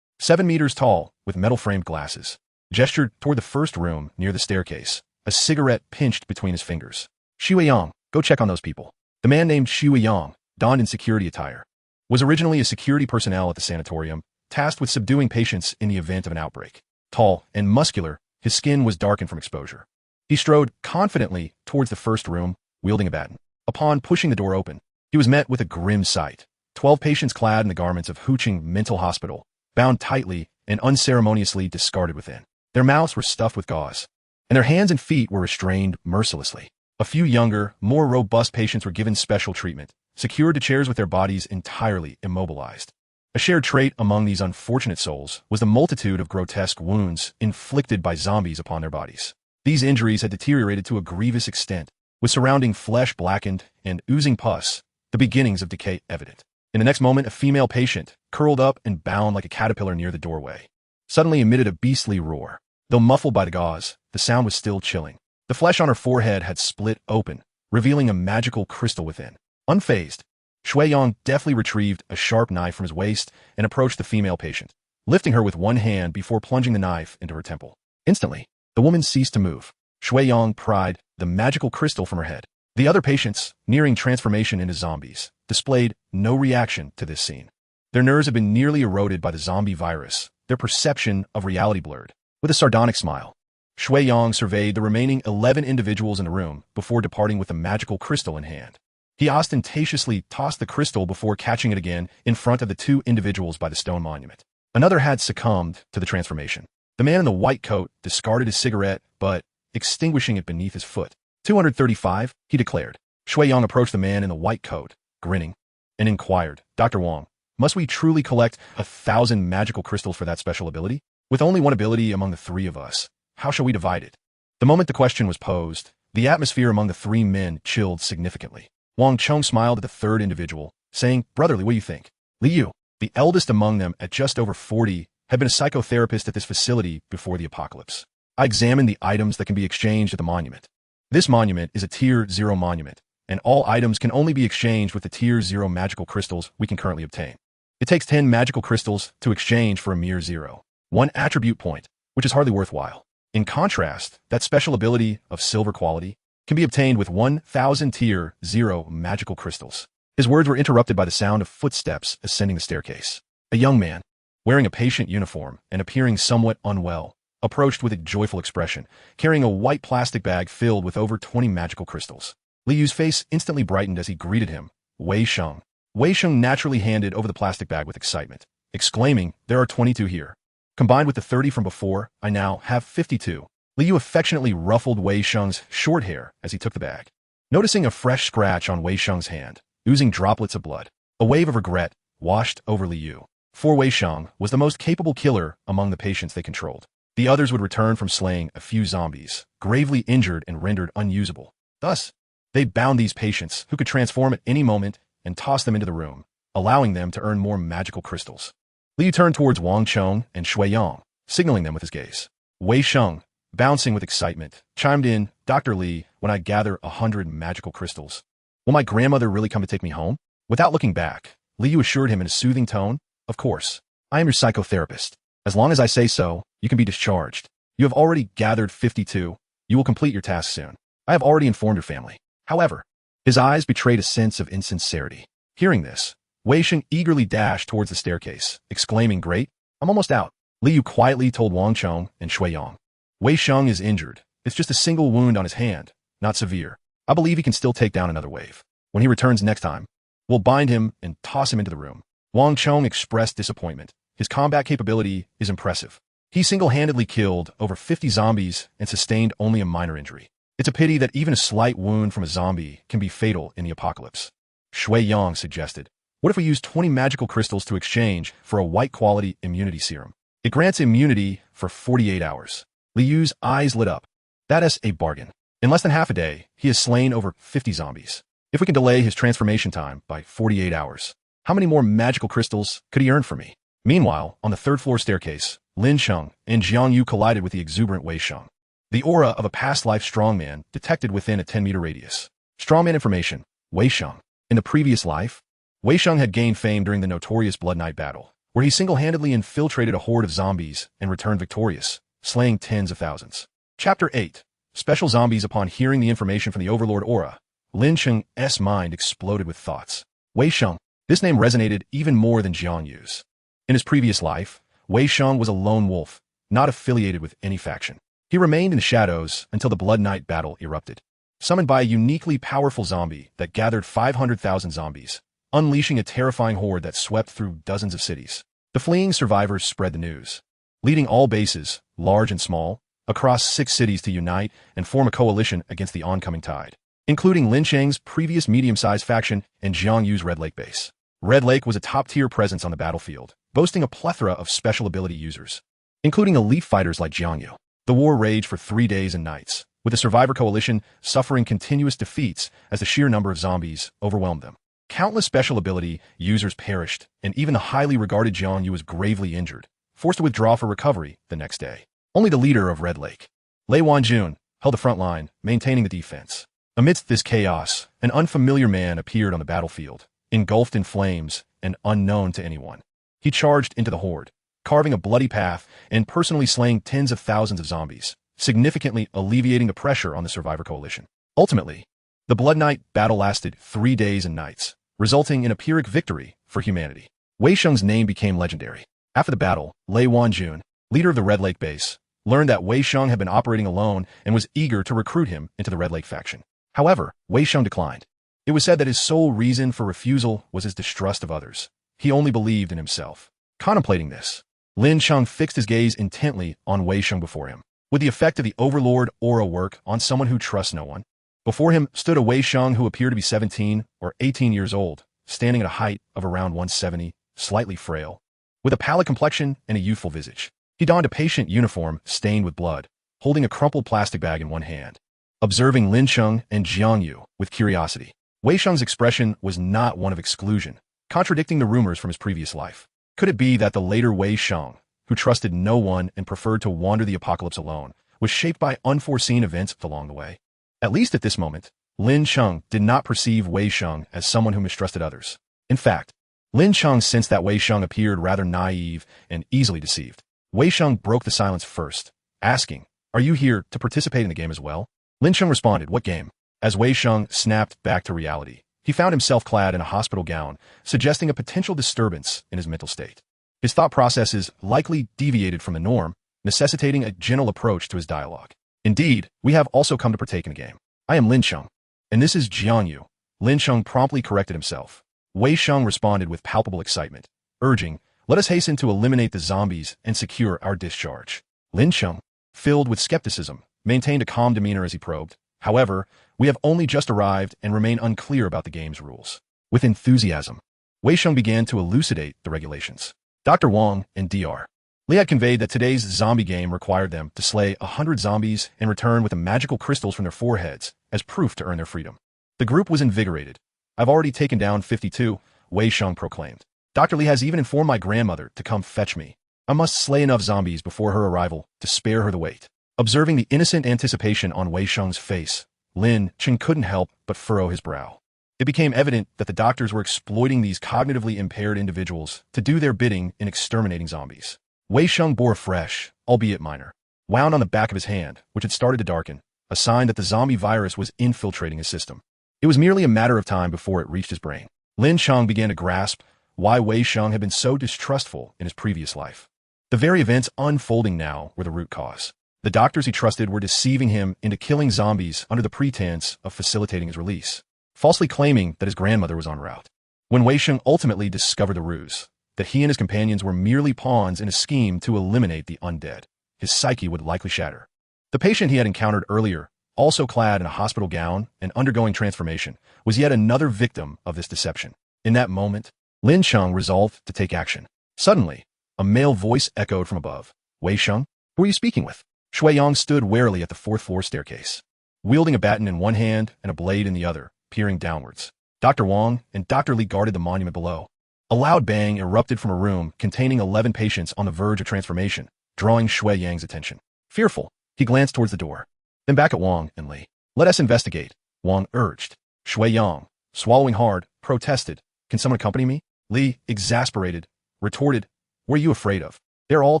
7 meters tall, with metal-framed glasses, gestured toward the first room near the staircase, a cigarette pinched between his fingers. Shuiyang, go check on those people. The man named Shuiyang, donned in security attire, was originally a security personnel at the sanatorium, tasked with subduing patients in the event of an outbreak. Tall and muscular, his skin was darkened from exposure. He strode confidently towards the first room, wielding a baton. Upon pushing the door open, he was met with a grim sight. 12 patients clad in the garments of Huqing Mental Hospital, bound tightly and unceremoniously discarded within. Their mouths were stuffed with gauze, and their hands and feet were restrained mercilessly. A few younger, more robust patients were given special treatment, secured to chairs with their bodies entirely immobilized. A shared trait among these unfortunate souls was the multitude of grotesque wounds inflicted by zombies upon their bodies. These injuries had deteriorated to a grievous extent, with surrounding flesh blackened and oozing pus, the beginnings of decay evident. In the next moment, a female patient, curled up and bound like a caterpillar near the doorway, suddenly emitted a beastly roar. Though muffled by the gauze, the sound was still chilling. The flesh on her forehead had split open, revealing a magical crystal within. Unfazed, Shuiyang deftly retrieved a sharp knife from his waist and approached the female patient, lifting her with one hand before plunging the knife into her temple. Instantly, the woman ceased to move. Shuiyang pried the magical crystal from her head. The other patients, nearing transformation into zombies, displayed no reaction to this scene. Their nerves had been nearly eroded by the zombie virus, their perception of reality blurred. With a sardonic smile, Shuiyang surveyed the remaining 11 individuals in the room before departing with the magical crystal in hand. He ostentatiously tossed the crystal before catching it again in front of the 2 individuals by the stone monument. Another had succumbed to the transformation. The man in the white coat discarded his cigarette, but extinguishing it beneath his foot. 235, he declared. Shuiyang approached the man in the white coat, grinning, and inquired, Dr. Wang, must we truly collect 1,000 magical crystals for that special ability? With only one ability among the 3 of us, how shall we divide it? The moment the question was posed, the atmosphere among the 3 men chilled significantly. Wang Cheng smiled at the 3rd individual, saying, Brotherly, what do you think? Li Yu, the eldest among them at just over 40, had been a psychotherapist at this facility before the apocalypse. I examined the items that can be exchanged at the monument. This monument is a Tier 0 monument, and all items can only be exchanged with the Tier 0 magical crystals we can currently obtain. It takes 10 magical crystals to exchange for a mere 0. 1 attribute point, which is hardly worthwhile. In contrast, that special ability of silver quality can be obtained with 1,000 Tier 0 magical crystals. His words were interrupted by the sound of footsteps ascending the staircase. A young man, wearing a patient uniform and appearing somewhat unwell, approached with a joyful expression, carrying a white plastic bag filled with over 20 magical crystals. Li Yu's face instantly brightened as he greeted him, Wei Sheng. Wei Sheng naturally handed over the plastic bag with excitement, exclaiming, There are 22 here. Combined with the 30 from before, I now have 52. Li Yu affectionately ruffled Wei Sheng's short hair as he took the bag. Noticing a fresh scratch on Wei Sheng's hand, oozing droplets of blood, a wave of regret washed over Li Yu. For Wei Sheng was the most capable killer among the patients they controlled. The others would return from slaying a few zombies, gravely injured and rendered unusable. Thus, they bound these patients who could transform at any moment and toss them into the room, allowing them to earn more magical crystals. Li Yu turned towards Wang Cheng and Shuiyang, signaling them with his gaze. Wei Sheng, bouncing with excitement, chimed in, Dr. Li, when I gather 100 magical crystals, will my grandmother really come to take me home? Without looking back, Li Yu assured him in a soothing tone, Of course, I am your psychotherapist. As long as I say so, you can be discharged. You have already gathered 52. You will complete your task soon. I have already informed your family. However, his eyes betrayed a sense of insincerity. Hearing this, Wei Sheng eagerly dashed towards the staircase, exclaiming, Great, I'm almost out. Li Yu quietly told Wang Cheng and Shuiyang. Wei Sheng is injured. It's just a single wound on his hand, not severe. I believe he can still take down another wave. When he returns next time, we'll bind him and toss him into the room. Wang Cheng expressed disappointment. His combat capability is impressive. He single-handedly killed over 50 zombies and sustained only a minor injury. It's a pity that even a slight wound from a zombie can be fatal in the apocalypse. Shuiyang suggested, What if we use 20 magical crystals to exchange for a white-quality immunity serum? It grants immunity for 48 hours. Li Yu's eyes lit up. That is a bargain. In less than half a day, he has slain over 50 zombies. If we can delay his transformation time by 48 hours, how many more magical crystals could he earn for me? Meanwhile, on the 3rd-floor staircase, Lin Cheng and Jiang Yu collided with the exuberant Wei Sheng. The aura of a past-life strongman detected within a 10-meter radius. Strongman information. Wei Sheng. In the previous life, Wei Sheng had gained fame during the notorious Blood Knight battle, where he single-handedly infiltrated a horde of zombies and returned victorious, slaying tens of thousands. Chapter 8. Special Zombies. Upon hearing the information from the Overlord aura, Lin Cheng's mind exploded with thoughts. Wei Sheng. This name resonated even more than Jiang Yu's. In his previous life, Wei Sheng was a lone wolf, not affiliated with any faction. He remained in the shadows until the Blood Knight battle erupted, summoned by a uniquely powerful zombie that gathered 500,000 zombies, unleashing a terrifying horde that swept through dozens of cities. The fleeing survivors spread the news, leading all bases, large and small, across 6 cities to unite and form a coalition against the oncoming tide, including Lin Cheng's previous medium-sized faction and Jiang Yu's Red Lake base. Red Lake was a top-tier presence on the battlefield, boasting a plethora of special ability users, including elite fighters like Jiang Yu. The war raged for 3 days and nights, with the survivor coalition suffering continuous defeats as the sheer number of zombies overwhelmed them. Countless special ability users perished, and even the highly regarded Jiang Yu was gravely injured, forced to withdraw for recovery the next day. Only the leader of Red Lake, Lei Wanjun, held the front line, maintaining the defense. Amidst this chaos, an unfamiliar man appeared on the battlefield, engulfed in flames and unknown to anyone. He charged into the horde, carving a bloody path and personally slaying tens of thousands of zombies, significantly alleviating the pressure on the survivor coalition. Ultimately, the Blood Knight battle lasted 3 days and nights, resulting in a Pyrrhic victory for humanity. Wei Sheng's name became legendary. After the battle, Lei Wanjun, leader of the Red Lake base, learned that Wei Sheng had been operating alone and was eager to recruit him into the Red Lake faction. However, Wei Sheng declined. It was said that his sole reason for refusal was his distrust of others. He only believed in himself. Contemplating this, Lin Cheng fixed his gaze intently on Wei Sheng before him. Would the effect of the Overlord aura work on someone who trusts no one? Before him stood a Wei Sheng who appeared to be 17 or 18 years old, standing at a height of around 170, slightly frail, with a pallid complexion and a youthful visage. He donned a patient uniform stained with blood, holding a crumpled plastic bag in one hand. Observing Lin Cheng and Jiang Yu with curiosity, Wei Sheng's expression was not one of exclusion, contradicting the rumors from his previous life. Could it be that the later Wei Sheng, who trusted no one and preferred to wander the apocalypse alone, was shaped by unforeseen events along the way? At least at this moment, Lin Cheng did not perceive Wei Sheng as someone who mistrusted others. In fact, Lin Cheng sensed that Wei Sheng appeared rather naive and easily deceived. Wei Sheng broke the silence first, asking, "Are you here to participate in the game as well?" Lin Cheng responded, "What game?" As Wei Sheng snapped back to reality, he found himself clad in a hospital gown, suggesting a potential disturbance in his mental state. His thought processes likely deviated from the norm, necessitating a gentle approach to his dialogue. "Indeed, we have also come to partake in a game. I am Lin Cheng, and this is Jiang Yu." Lin Cheng promptly corrected himself. Wei Sheng responded with palpable excitement, urging, "Let us hasten to eliminate the zombies and secure our discharge." Lin Cheng, filled with skepticism, maintained a calm demeanor as he probed, "However, we have only just arrived and remain unclear about the game's rules." With enthusiasm, Wei Sheng began to elucidate the regulations. Dr. Wang and Dr. Li had conveyed that today's zombie game required them to slay 100 zombies and return with the magical crystals from their foreheads as proof to earn their freedom. The group was invigorated. "I've already taken down 52, Wei Sheng proclaimed. "Dr. Li has even informed my grandmother to come fetch me. I must slay enough zombies before her arrival to spare her the wait." Observing the innocent anticipation on Wei Sheng's face, Lin Cheng couldn't help but furrow his brow. It became evident that the doctors were exploiting these cognitively impaired individuals to do their bidding in exterminating zombies. Wei Sheng bore a fresh, albeit minor, wound on the back of his hand, which had started to darken, a sign that the zombie virus was infiltrating his system. It was merely a matter of time before it reached his brain. Lin Cheng began to grasp why Wei Sheng had been so distrustful in his previous life. The very events unfolding now were the root cause. The doctors he trusted were deceiving him into killing zombies under the pretense of facilitating his release, falsely claiming that his grandmother was en route. When Wei Sheng ultimately discovered the ruse, that he and his companions were merely pawns in a scheme to eliminate the undead, his psyche would likely shatter. The patient he had encountered earlier, also clad in a hospital gown and undergoing transformation, was yet another victim of this deception. In that moment, Lin Cheng resolved to take action. Suddenly, a male voice echoed from above. "Wei Sheng, who are you speaking with?" Shui Yang stood warily at the 4th-floor staircase, wielding a baton in one hand and a blade in the other, peering downwards. Dr. Wang and Dr. Li guarded the monument below. A loud bang erupted from a room containing 11 patients on the verge of transformation, drawing Shui Yang's attention. Fearful, he glanced towards the door, then back at Wang and Li. "Let us investigate," Wang urged. Shui Yang, swallowing hard, protested. Can someone accompany me? Li, exasperated, retorted, what are you afraid of? They're all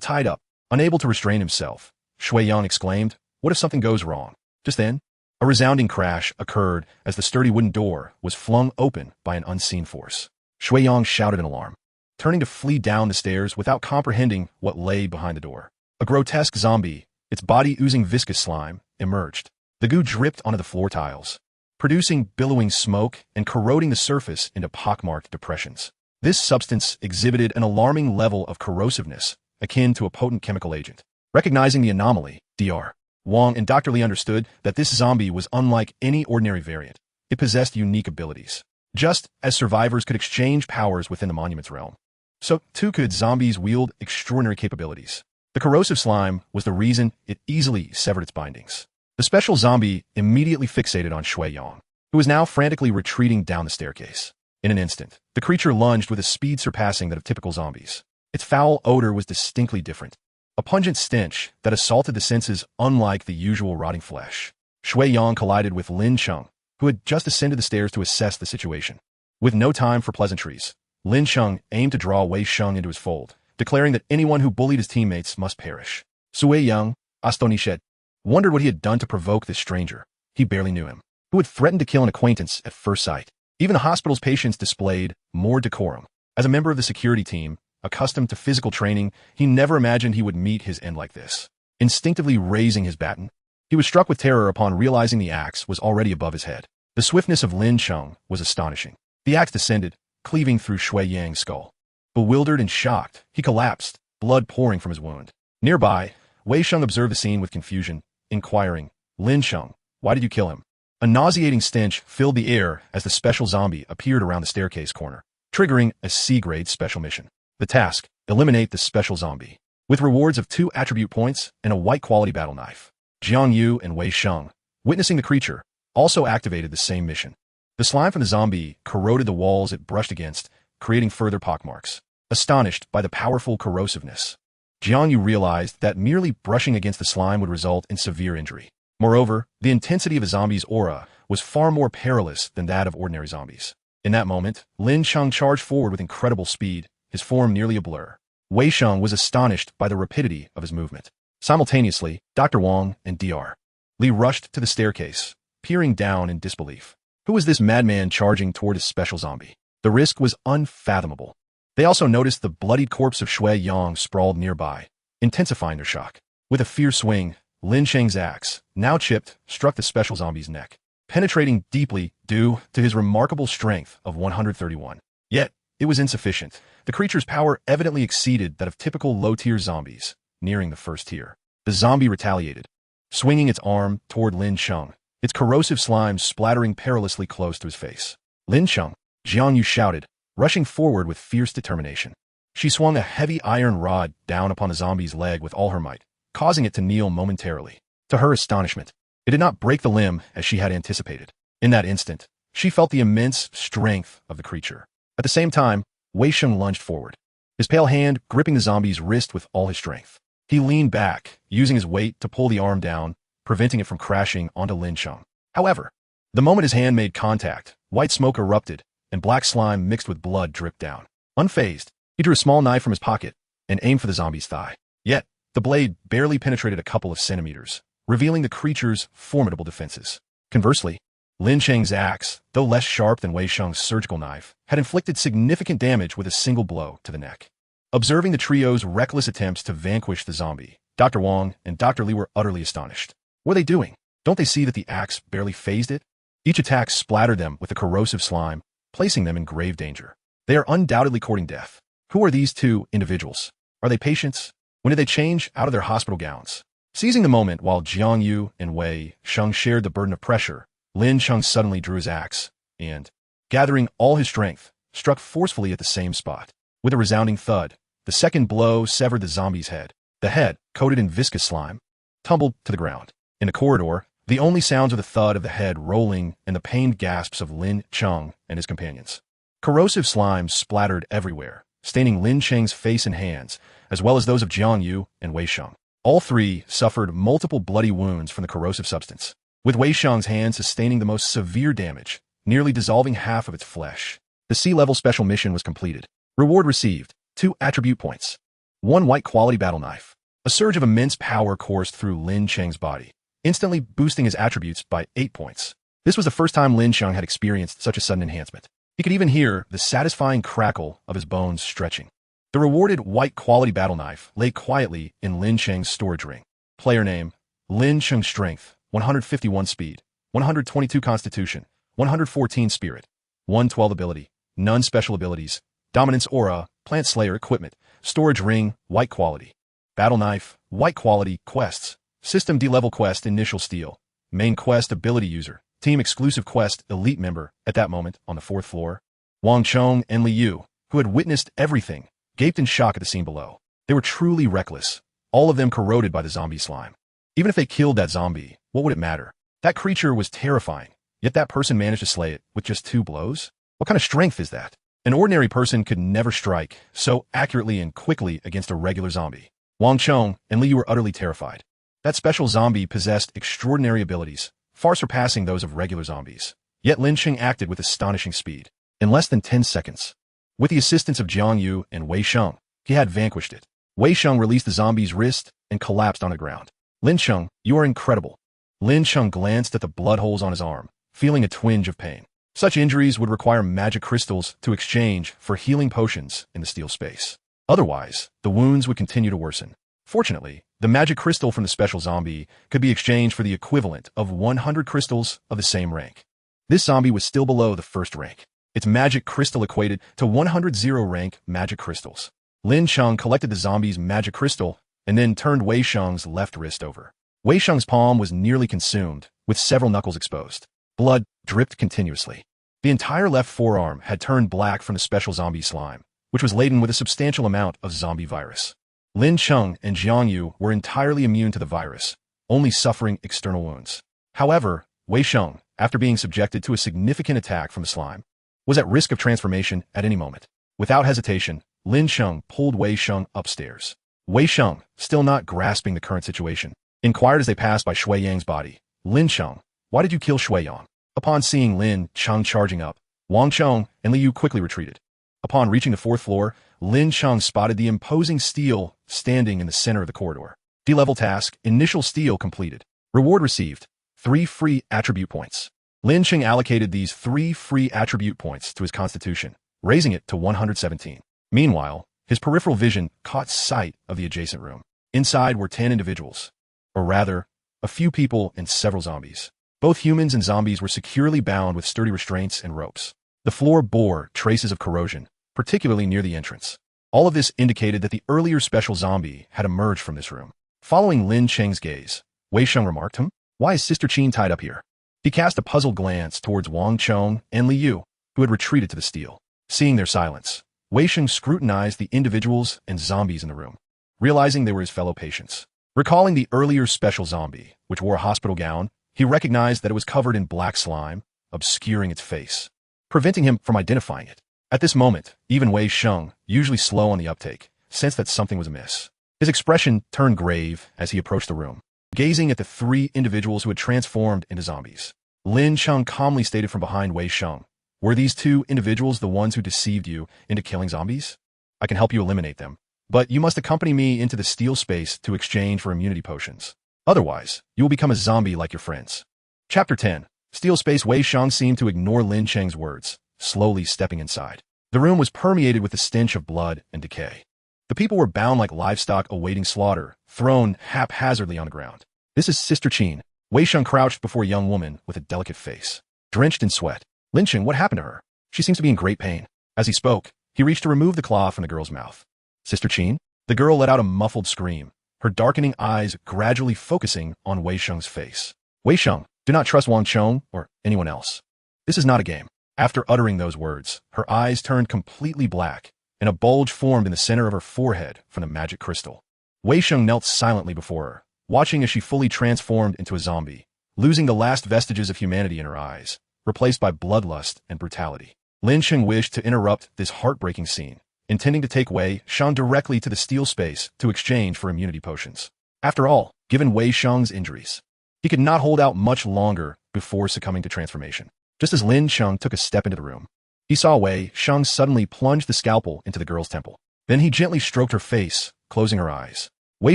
tied up. Unable to restrain himself, Shui Yang exclaimed, what if something goes wrong? Just then, a resounding crash occurred as the sturdy wooden door was flung open by an unseen force. Shui Yang shouted in alarm, turning to flee down the stairs without comprehending what lay behind the door. A grotesque zombie, its body oozing viscous slime, emerged. The goo dripped onto the floor tiles, producing billowing smoke and corroding the surface into pockmarked depressions. This substance exhibited an alarming level of corrosiveness, akin to a potent chemical agent. Recognizing the anomaly, Dr. Wong and Dr. Li understood that this zombie was unlike any ordinary variant. It possessed unique abilities. Just as survivors could exchange powers within the Monument's realm, so too could zombies wield extraordinary capabilities. The corrosive slime was the reason it easily severed its bindings. The special zombie immediately fixated on Shui Yang, who was now frantically retreating down the staircase. In an instant, the creature lunged with a speed surpassing that of typical zombies. Its foul odor was distinctly different, a pungent stench that assaulted the senses unlike the usual rotting flesh. Shui Yang collided with Lin Cheng, who had just ascended the stairs to assess the situation. With no time for pleasantries, Lin Cheng aimed to draw Wei Sheng into his fold, declaring that anyone who bullied his teammates must perish. Sui Yang, astonished, wondered what he had done to provoke this stranger. He barely knew him, who had threatened to kill an acquaintance at first sight. Even the hospital's patients displayed more decorum. As a member of the security team, accustomed to physical training, he never imagined he would meet his end like this. Instinctively raising his baton, he was struck with terror upon realizing the axe was already above his head. The swiftness of Lin Cheng was astonishing. The axe descended, cleaving through Shui Yang's skull. Bewildered and shocked, he collapsed, blood pouring from his wound. Nearby, Wei Sheng observed the scene with confusion, inquiring, Lin Cheng, why did you kill him? A nauseating stench filled the air as the special zombie appeared around the staircase corner, triggering a C-grade special mission. The task, eliminate the special zombie, with rewards of 2 attribute points and a white-quality battle knife. Jiang Yu and Wei Sheng, witnessing the creature, also activated the same mission. The slime from the zombie corroded the walls it brushed against, creating further pockmarks. Astonished by the powerful corrosiveness, Jiang Yu realized that merely brushing against the slime would result in severe injury. Moreover, the intensity of a zombie's aura was far more perilous than that of ordinary zombies. In that moment, Lin Cheng charged forward with incredible speed, his form nearly a blur. Wei Sheng was astonished by the rapidity of his movement. Simultaneously, Dr. Wong and Dr. Li rushed to the staircase, peering down in disbelief. Who was this madman charging toward his special zombie? The risk was unfathomable. They also noticed the bloodied corpse of Shui Yang sprawled nearby, intensifying their shock. With a fierce swing, Lin Cheng's axe, now chipped, struck the special zombie's neck, penetrating deeply due to his remarkable strength of 131. Yet, it was insufficient. The creature's power evidently exceeded that of typical low-tier zombies, nearing the first tier. The zombie retaliated, swinging its arm toward Lin Cheng, its corrosive slime splattering perilously close to his face. Lin Cheng, Jiang Yu shouted, rushing forward with fierce determination. She swung a heavy iron rod down upon the zombie's leg with all her might, causing it to kneel momentarily. To her astonishment, it did not break the limb as she had anticipated. In that instant, she felt the immense strength of the creature. At the same time, Wei Sheng lunged forward, his pale hand gripping the zombie's wrist with all his strength. He leaned back, using his weight to pull the arm down, preventing it from crashing onto Lin Cheng. However, the moment his hand made contact, white smoke erupted, and black slime mixed with blood dripped down. Unfazed, he drew a small knife from his pocket and aimed for the zombie's thigh. Yet, the blade barely penetrated a couple of centimeters, revealing the creature's formidable defenses. Conversely, Lin Cheng's axe, though less sharp than Wei Sheng's surgical knife, had inflicted significant damage with a single blow to the neck. Observing the trio's reckless attempts to vanquish the zombie, Dr. Wong and Dr. Li were utterly astonished. What are they doing? Don't they see that the axe barely phased it? Each attack splattered them with a corrosive slime, placing them in grave danger. They are undoubtedly courting death. Who are these two individuals? Are they patients? When did they change out of their hospital gowns? Seizing the moment while Jiang Yu and Wei Sheng shared the burden of pressure, Lin Cheng suddenly drew his axe and, gathering all his strength, struck forcefully at the same spot. With a resounding thud, the second blow severed the zombie's head. The head, coated in viscous slime, tumbled to the ground. In the corridor, the only sounds were the thud of the head rolling and the pained gasps of Lin Cheng and his companions. Corrosive slime splattered everywhere, staining Lin Cheng's face and hands, as well as those of Jiang Yu and Wei Sheng. All three suffered multiple bloody wounds from the corrosive substance, with Wei Sheng's hand sustaining the most severe damage, nearly dissolving half of its flesh. The sea-level special mission was completed. Reward received: 2 attribute points. 1 white quality battle knife. A surge of immense power coursed through Lin Cheng's body, instantly boosting his attributes by 8 points. This was the first time Lin Cheng had experienced such a sudden enhancement. He could even hear the satisfying crackle of his bones stretching. The rewarded white quality battle knife lay quietly in Lin Cheng's storage ring. Player name: Lin Cheng. Strength: 151 speed, 122 constitution, 114 spirit, 112 ability, none special abilities, dominance aura, plant slayer equipment, storage ring, white quality. Battle knife, white quality, quests, system D-level quest, initial steal, main quest, ability user, team exclusive quest, elite member. At that moment, on the 4th floor, Wang Chong and Liu, who had witnessed everything, gaped in shock at the scene below. They were truly reckless, all of them corroded by the zombie slime. Even if they killed that zombie, what would it matter? That creature was terrifying, yet that person managed to slay it with just 2 blows? What kind of strength is that? An ordinary person could never strike so accurately and quickly against a regular zombie. Wang Chong and Liu were utterly terrified. That special zombie possessed extraordinary abilities, far surpassing those of regular zombies. Yet Lin Cheng acted with astonishing speed. In less than 10 seconds, with the assistance of Jiang Yu and Wei Sheng, he had vanquished it. Wei Sheng released the zombie's wrist and collapsed on the ground. Lin Cheng, you are incredible. Lin Cheng glanced at the blood holes on his arm, feeling a twinge of pain. Such injuries would require magic crystals to exchange for healing potions in the steel space. Otherwise, the wounds would continue to worsen. Fortunately, the magic crystal from the special zombie could be exchanged for the equivalent of 100 crystals of the same rank. This zombie was still below the 1st rank. Its magic crystal equated to 100 0-rank magic crystals. Lin Cheng collected the zombie's magic crystal and then turned Wei Sheng's left wrist over. Wei Sheng's palm was nearly consumed, with several knuckles exposed. Blood dripped continuously. The entire left forearm had turned black from the special zombie slime, which was laden with a substantial amount of zombie virus. Lin Cheng and Jiang Yu were entirely immune to the virus, only suffering external wounds. However, Wei Sheng, after being subjected to a significant attack from the slime, was at risk of transformation at any moment. Without hesitation, Lin Cheng pulled Wei Sheng upstairs. Wei Sheng, still not grasping the current situation, inquired as they passed by Shui Yang's body. Lin Cheng, why did you kill Shui Yang? Upon seeing Lin Cheng charging up, Wang Chong and Liu quickly retreated. Upon reaching the 4th floor, Lin Cheng spotted the imposing steel standing in the center of the corridor. D-level task, initial steal completed. Reward received: 3 free attribute points. Lin Cheng allocated these 3 free attribute points to his constitution, raising it to 117. Meanwhile, his peripheral vision caught sight of the adjacent room. Inside were 10 individuals, or rather, a few people and several zombies. Both humans and zombies were securely bound with sturdy restraints and ropes. The floor bore traces of corrosion, particularly near the entrance. All of this indicated that the earlier special zombie had emerged from this room. Following Lin Cheng's gaze, Wei Sheng remarked, why is Sister Qin tied up here? He cast a puzzled glance towards Wang Chong and Liu, who had retreated to the steel. Seeing their silence, Wei Sheng scrutinized the individuals and zombies in the room, realizing they were his fellow patients. Recalling the earlier special zombie, which wore a hospital gown, he recognized that it was covered in black slime, obscuring its face, preventing him from identifying it. At this moment, even Wei Sheng, usually slow on the uptake, sensed that something was amiss. His expression turned grave as he approached the room, gazing at the 3 individuals who had transformed into zombies. Lin Cheng calmly stated from behind Wei Sheng, were these 2 individuals the ones who deceived you into killing zombies? I can help you eliminate them, but you must accompany me into the steel space to exchange for immunity potions. Otherwise, you will become a zombie like your friends. Chapter 10. Steel Space. Wei Sheng seemed to ignore Lin Cheng's words, slowly stepping inside. The room was permeated with the stench of blood and decay. The people were bound like livestock awaiting slaughter, thrown haphazardly on the ground. This is Sister Qin. Wei Sheng crouched before a young woman with a delicate face, drenched in sweat. Lin Cheng, what happened to her? She seems to be in great pain. As he spoke, he reached to remove the claw from the girl's mouth. Sister Qin? The girl let out a muffled scream, her darkening eyes gradually focusing on Wei Sheng's face. Wei Sheng, do not trust Wang Chong or anyone else. This is not a game. After uttering those words, her eyes turned completely black, and a bulge formed in the center of her forehead from the magic crystal. Wei Sheng knelt silently before her, watching as she fully transformed into a zombie, losing the last vestiges of humanity in her eyes, replaced by bloodlust and brutality. Lin Cheng wished to interrupt this heartbreaking scene, intending to take Wei Sheng directly to the steel space to exchange for immunity potions. After all, given Wei Sheng's injuries, he could not hold out much longer before succumbing to transformation. Just as Lin Cheng took a step into the room, he saw Wei Sheng suddenly plunge the scalpel into the girl's temple. Then he gently stroked her face, closing her eyes. Wei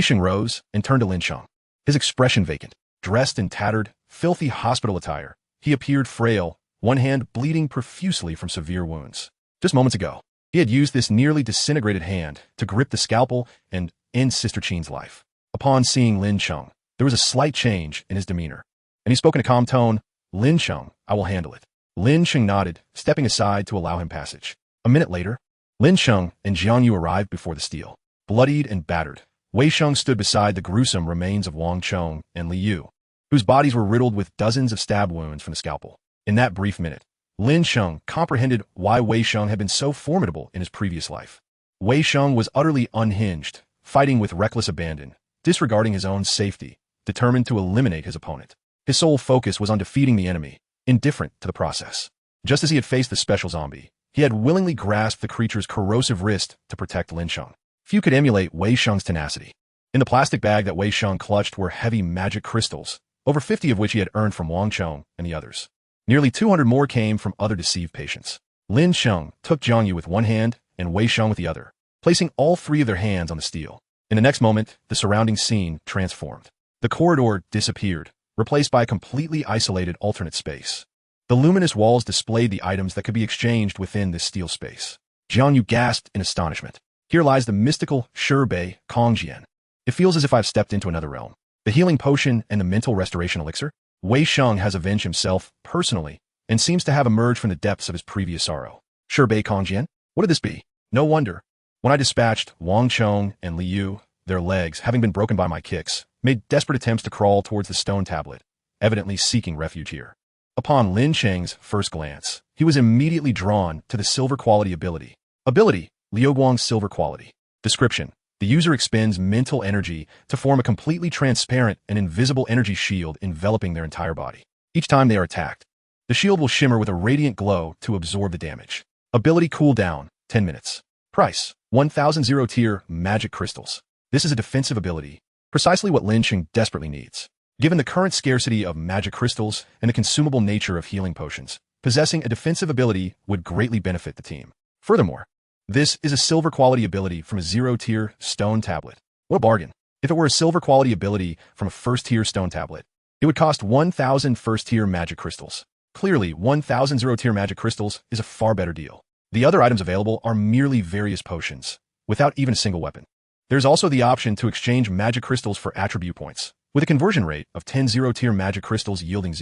Sheng rose and turned to Lin Cheng, his expression vacant. Dressed in tattered, filthy hospital attire, he appeared frail, one hand bleeding profusely from severe wounds. Just moments ago, he had used this nearly disintegrated hand to grip the scalpel and end Sister Qin's life. Upon seeing Lin Cheng, there was a slight change in his demeanor, and he spoke in a calm tone, "Lin Cheng, I will handle it." Lin Cheng nodded, stepping aside to allow him passage. A minute later, Lin Cheng and Jiang Yu arrived before the steel. Bloodied and battered, Wei Sheng stood beside the gruesome remains of Wang Chong and Li Yu, whose bodies were riddled with dozens of stab wounds from the scalpel. In that brief minute, Lin Cheng comprehended why Wei Sheng had been so formidable in his previous life. Wei Sheng was utterly unhinged, fighting with reckless abandon, disregarding his own safety, determined to eliminate his opponent. His sole focus was on defeating the enemy, indifferent to the process. Just as he had faced the special zombie, he had willingly grasped the creature's corrosive wrist to protect Lin Cheng. Few could emulate Wei Sheng's tenacity. In the plastic bag that Wei Sheng clutched were heavy magic crystals, over 50 of which he had earned from Wang Chong and the others. Nearly 200 more came from other deceived patients. Lin Cheng took Jiang Yu with one hand and Wei Sheng with the other, placing all three of their hands on the steel. In the next moment, the surrounding scene transformed. The corridor disappeared, replaced by a completely isolated alternate space. The luminous walls displayed the items that could be exchanged within this steel space. Jiang Yu gasped in astonishment. Here lies the mystical Shibei Kongjian. It feels as if I've stepped into another realm. The healing potion and the mental restoration elixir? Wei Sheng has avenged himself personally and seems to have emerged from the depths of his previous sorrow. Shibei Kongjian? What did this be? No wonder. When I dispatched Wang Chong and Li Yu, their legs, having been broken by my kicks, made desperate attempts to crawl towards the stone tablet, evidently seeking refuge here. Upon Lin Cheng's first glance, he was immediately drawn to the silver quality ability. Ability, Liu Guang's silver quality. Description: the user expends mental energy to form a completely transparent and invisible energy shield enveloping their entire body. Each time they are attacked, the shield will shimmer with a radiant glow to absorb the damage. Ability cooldown, 10 minutes. Price, 1,000 zero-tier magic crystals. This is a defensive ability, precisely what Lin Cheng desperately needs. Given the current scarcity of magic crystals and the consumable nature of healing potions, possessing a defensive ability would greatly benefit the team. Furthermore, this is a silver quality ability from a zero-tier stone tablet. What a bargain. If it were a silver quality ability from a first-tier stone tablet, it would cost 1,000 first-tier magic crystals. Clearly, 1,000 zero-tier magic crystals is a far better deal. The other items available are merely various potions, without even a single weapon. There's also the option to exchange magic crystals for attribute points, with a conversion rate of 10 zero-tier magic crystals yielding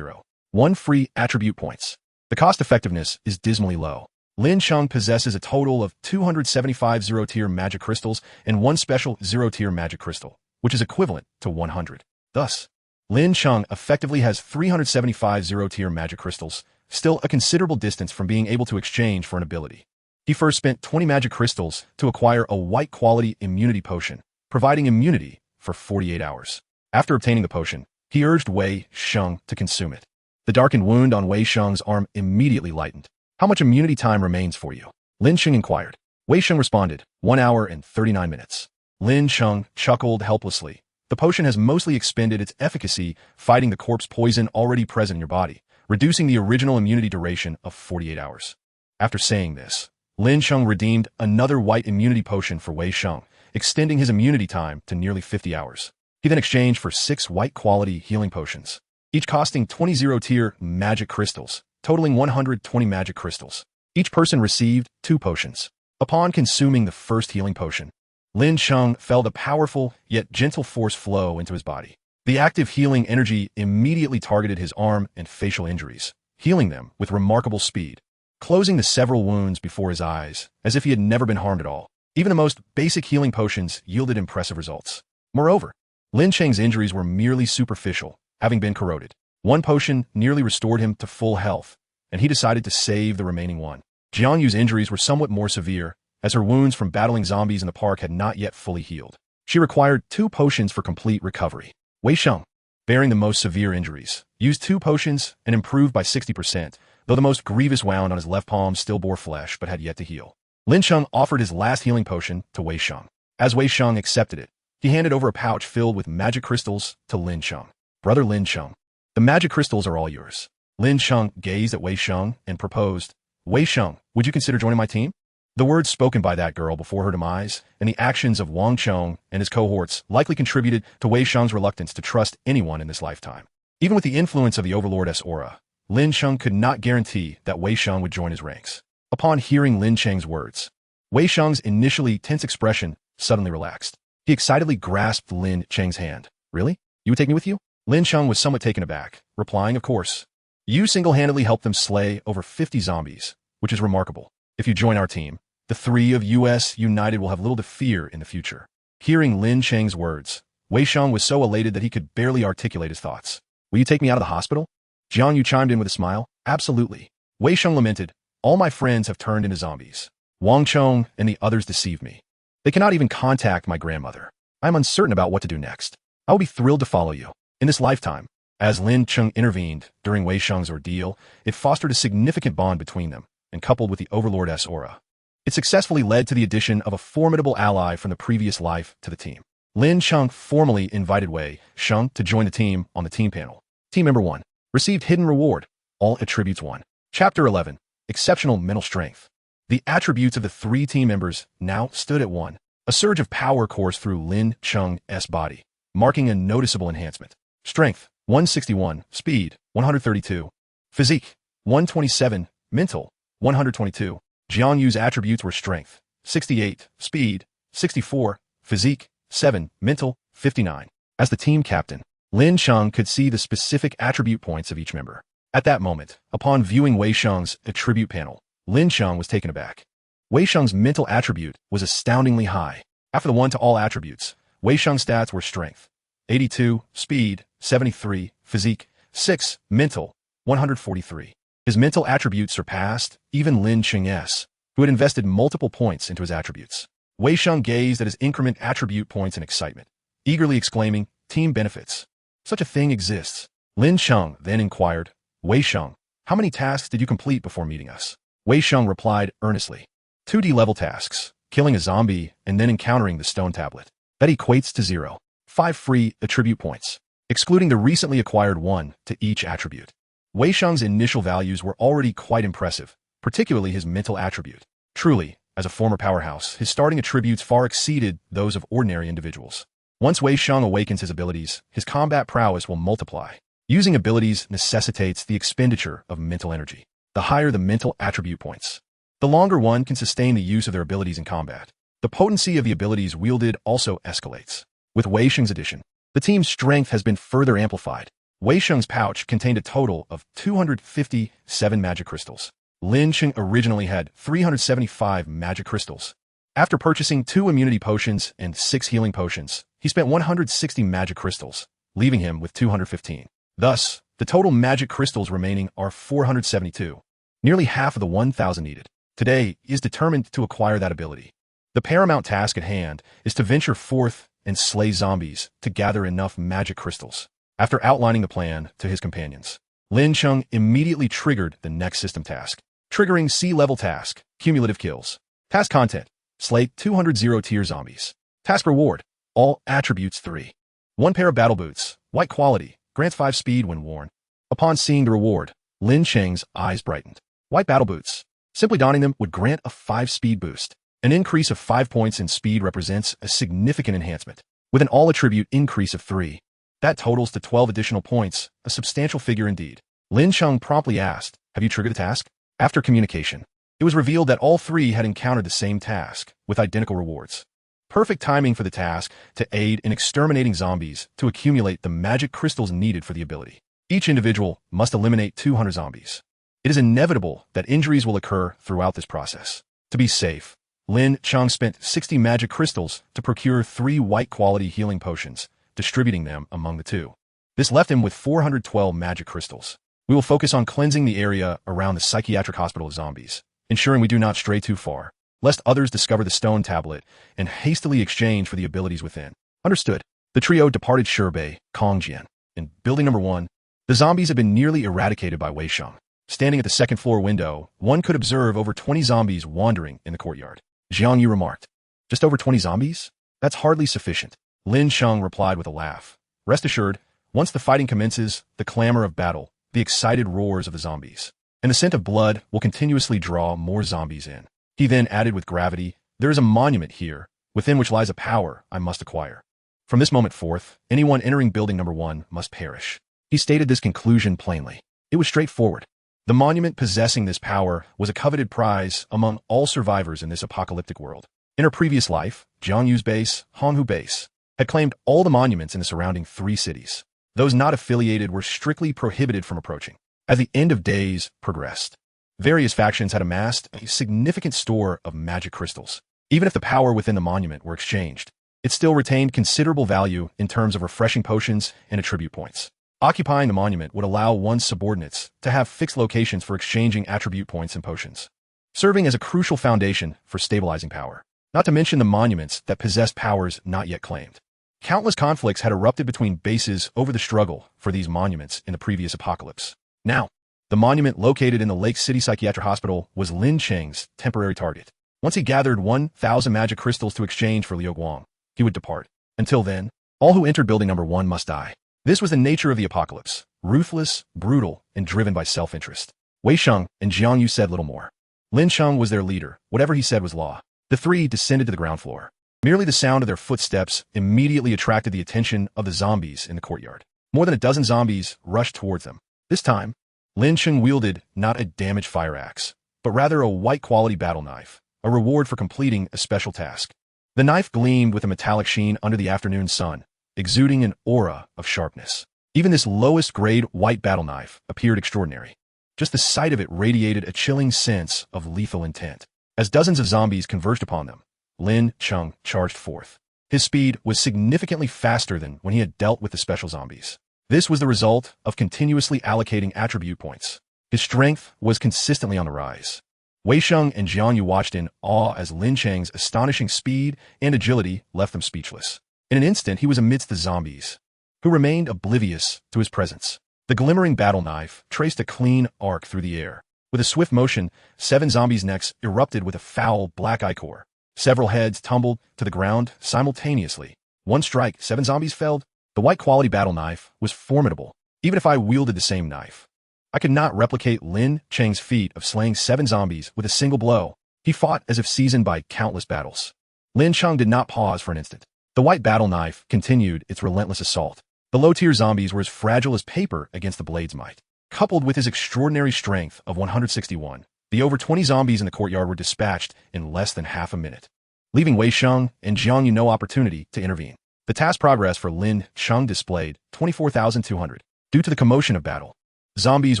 1 free attribute points. The cost-effectiveness is dismally low. Lin Cheng possesses a total of 275 zero-tier magic crystals and one special zero-tier magic crystal, which is equivalent to 100. Thus, Lin Cheng effectively has 375 zero-tier magic crystals, still a considerable distance from being able to exchange for an ability. He first spent 20 magic crystals to acquire a white-quality immunity potion, providing immunity for 48 hours. After obtaining the potion, he urged Wei Sheng to consume it. The darkened wound on Wei Sheng's arm immediately lightened. How much immunity time remains for you? Lin Cheng inquired. Wei Sheng responded, 1 hour and 39 minutes. Lin Cheng chuckled helplessly. The potion has mostly expended its efficacy fighting the corpse poison already present in your body, reducing the original immunity duration of 48 hours. After saying this, Lin Cheng redeemed another white immunity potion for Wei Sheng, extending his immunity time to nearly 50 hours. He then exchanged for 6 white-quality healing potions, each costing 20 zero-tier magic crystals, totaling 120 magic crystals. Each person received 2 potions. Upon consuming the first healing potion, Lin Cheng felt a powerful yet gentle force flow into his body. The active healing energy immediately targeted his arm and facial injuries, healing them with remarkable speed, closing the several wounds before his eyes, as if he had never been harmed at all. Even the most basic healing potions yielded impressive results. Moreover, Lin Cheng's injuries were merely superficial, having been corroded. One potion nearly restored him to full health, and he decided to save the remaining one. Jiang Yu's injuries were somewhat more severe, as her wounds from battling zombies in the park had not yet fully healed. She required 2 potions for complete recovery. Wei Sheng, bearing the most severe injuries, used 2 potions and improved by 60%, though the most grievous wound on his left palm still bore flesh but had yet to heal. Lin Cheng offered his last healing potion to Wei Sheng. As Wei Sheng accepted it, he handed over a pouch filled with magic crystals to Lin Cheng. Brother Lin Cheng, the magic crystals are all yours. Lin Cheng gazed at Wei Sheng and proposed, Wei Sheng, would you consider joining my team? The words spoken by that girl before her demise and the actions of Wang Cheng and his cohorts likely contributed to Wei Sheng's reluctance to trust anyone in this lifetime. Even with the influence of the Overlord's aura, Lin Cheng could not guarantee that Wei Sheng would join his ranks. Upon hearing Lin Cheng's words, Wei Sheng's initially tense expression suddenly relaxed. He excitedly grasped Lin Cheng's hand. Really? You would take me with you? Lin Cheng was somewhat taken aback, replying, of course. You single-handedly helped them slay over 50 zombies, which is remarkable. If you join our team, the three of US United will have little to fear in the future. Hearing Lin Cheng's words, Wei Sheng was so elated that he could barely articulate his thoughts. Will you take me out of the hospital? Jiang Yu chimed in with a smile. Absolutely. Wei Sheng lamented, all my friends have turned into zombies. Wang Cheng and the others deceived me. They cannot even contact my grandmother. I am uncertain about what to do next. I will be thrilled to follow you. In this lifetime, as Lin Cheng intervened during Wei Sheng's ordeal, it fostered a significant bond between them, and coupled with the Overlord's aura, it successfully led to the addition of a formidable ally from the previous life to the team. Lin Cheng formally invited Wei Sheng to join the team on the team panel. Team member 1. Received hidden reward. All attributes 1. Chapter 11. Exceptional mental strength. The attributes of the three team members now stood at 1. A surge of power coursed through Lin Cheng's body, marking a noticeable enhancement. Strength, 161. Speed, 132. Physique, 127. Mental, 122. Jiang Yu's attributes were strength, 68. Speed, 64. Physique, 7. Mental, 59. As the team captain, Lin Cheng could see the specific attribute points of each member. At that moment, upon viewing Wei Sheng's attribute panel, Lin Cheng was taken aback. Wei Sheng's mental attribute was astoundingly high. After the 1 to all attributes, Wei Sheng's stats were strength, 82, speed, 73, physique, 6, mental, 143. His mental attributes surpassed even Lin Cheng's, who had invested multiple points into his attributes. Wei Sheng gazed at his increment attribute points in excitement, eagerly exclaiming, team benefits. Such a thing exists. Lin Cheng then inquired, Wei Sheng, how many tasks did you complete before meeting us? Wei Sheng replied earnestly, 2D level tasks, killing a zombie and then encountering the stone tablet. That equates to 0. 5 free attribute points, excluding the recently acquired 1 to each attribute. Wei Sheng's initial values were already quite impressive, particularly his mental attribute. Truly, as a former powerhouse, his starting attributes far exceeded those of ordinary individuals. Once Wei Sheng awakens his abilities, his combat prowess will multiply. Using abilities necessitates the expenditure of mental energy. The higher the mental attribute points, the longer one can sustain the use of their abilities in combat. The potency of the abilities wielded also escalates. With Wei Sheng's addition, the team's strength has been further amplified. Wei Sheng's pouch contained a total of 257 magic crystals. Lin Cheng originally had 375 magic crystals. After purchasing 2 immunity potions and 6 healing potions, he spent 160 magic crystals, leaving him with 215. Thus, the total magic crystals remaining are 472, nearly half of the 1,000 needed. Today, he is determined to acquire that ability. The paramount task at hand is to venture forth and slay zombies to gather enough magic crystals. After outlining the plan to his companions, Lin Cheng immediately triggered the next system task. Triggering C-level task, cumulative kills. Task content, slay 200 zero-tier zombies. Task reward, all attributes 3. 1 pair of battle boots, white quality, grants 5 speed when worn. Upon seeing the reward, Lin Cheng's eyes brightened. White battle boots. Simply donning them would grant a 5 speed boost. An increase of 5 points in speed represents a significant enhancement, with an all-attribute increase of 3. That totals to 12 additional points, a substantial figure indeed. Lin Cheng promptly asked, have you triggered the task? After communication, it was revealed that all 3 had encountered the same task, with identical rewards. Perfect timing for the task to aid in exterminating zombies to accumulate the magic crystals needed for the ability. Each individual must eliminate 200 zombies. It is inevitable that injuries will occur throughout this process. To be safe, Lin Cheng spent 60 magic crystals to procure 3 white-quality healing potions, distributing them among the 2. This left him with 412 magic crystals. We will focus on cleansing the area around the psychiatric hospital of zombies, ensuring we do not stray too far, lest others discover the stone tablet and hastily exchange for the abilities within. Understood. The trio departed Shibei, Kongjian. In building number 1, the zombies had been nearly eradicated by Wei Sheng. Standing at the second-floor window, one could observe over 20 zombies wandering in the courtyard. Jiang Yu remarked, just over 20 zombies? That's hardly sufficient. Lin Cheng replied with a laugh. Rest assured, once the fighting commences, the clamor of battle the excited roars of the zombies. And the scent of blood will continuously draw more zombies in. He then added with gravity, "There is a monument here, within which lies a power I must acquire. From this moment forth, anyone entering building number 1 must perish." He stated this conclusion plainly. It was straightforward. The monument possessing this power was a coveted prize among all survivors in this apocalyptic world. In her previous life, Jiangyu's base, Honghu base, had claimed all the monuments in the surrounding 3 cities. Those not affiliated were strictly prohibited from approaching. As the end of days progressed, various factions had amassed a significant store of magic crystals. Even if the power within the monument were exchanged, it still retained considerable value in terms of refreshing potions and attribute points. Occupying the monument would allow one's subordinates to have fixed locations for exchanging attribute points and potions, serving as a crucial foundation for stabilizing power. Not to mention the monuments that possessed powers not yet claimed. Countless conflicts had erupted between bases over the struggle for these monuments in the previous apocalypse. Now, the monument located in the Lake City Psychiatric Hospital was Lin Cheng's temporary target. Once he gathered 1,000 magic crystals to exchange for Liu Guang, he would depart. Until then, all who entered building number 1 must die. This was the nature of the apocalypse, ruthless, brutal, and driven by self-interest. Wei Sheng and Jiangyu said little more. Lin Cheng was their leader. Whatever he said was law. The 3 descended to the ground floor. Merely the sound of their footsteps immediately attracted the attention of the zombies in the courtyard. More than a dozen zombies rushed towards them. This time, Lin Cheng wielded not a damaged fire axe, but rather a white-quality battle knife, a reward for completing a special task. The knife gleamed with a metallic sheen under the afternoon sun, exuding an aura of sharpness. Even this lowest-grade white battle knife appeared extraordinary. Just the sight of it radiated a chilling sense of lethal intent. As dozens of zombies converged upon them, Lin Cheng charged forth. His speed was significantly faster than when he had dealt with the special zombies. This was the result of continuously allocating attribute points. His strength was consistently on the rise. Wei Sheng and Jiangyu watched in awe as Lin Cheng's astonishing speed and agility left them speechless. In an instant, he was amidst the zombies, who remained oblivious to his presence. The glimmering battle knife traced a clean arc through the air. With a swift motion, 7 zombies' necks erupted with a foul black ichor. Several heads tumbled to the ground simultaneously. One strike, 7 zombies felled. The white-quality battle knife was formidable. Even if I wielded the same knife, I could not replicate Lin Cheng's feat of slaying 7 zombies with a single blow. He fought as if seasoned by countless battles. Lin Cheng did not pause for an instant. The white battle knife continued its relentless assault. The low-tier zombies were as fragile as paper against the blade's might. Coupled with his extraordinary strength of 161, the over 20 zombies in the courtyard were dispatched in less than half a minute, leaving Wei Sheng and Jiangyu no opportunity to intervene. The task progress for Lin Cheng displayed 24,200. Due to the commotion of battle, zombies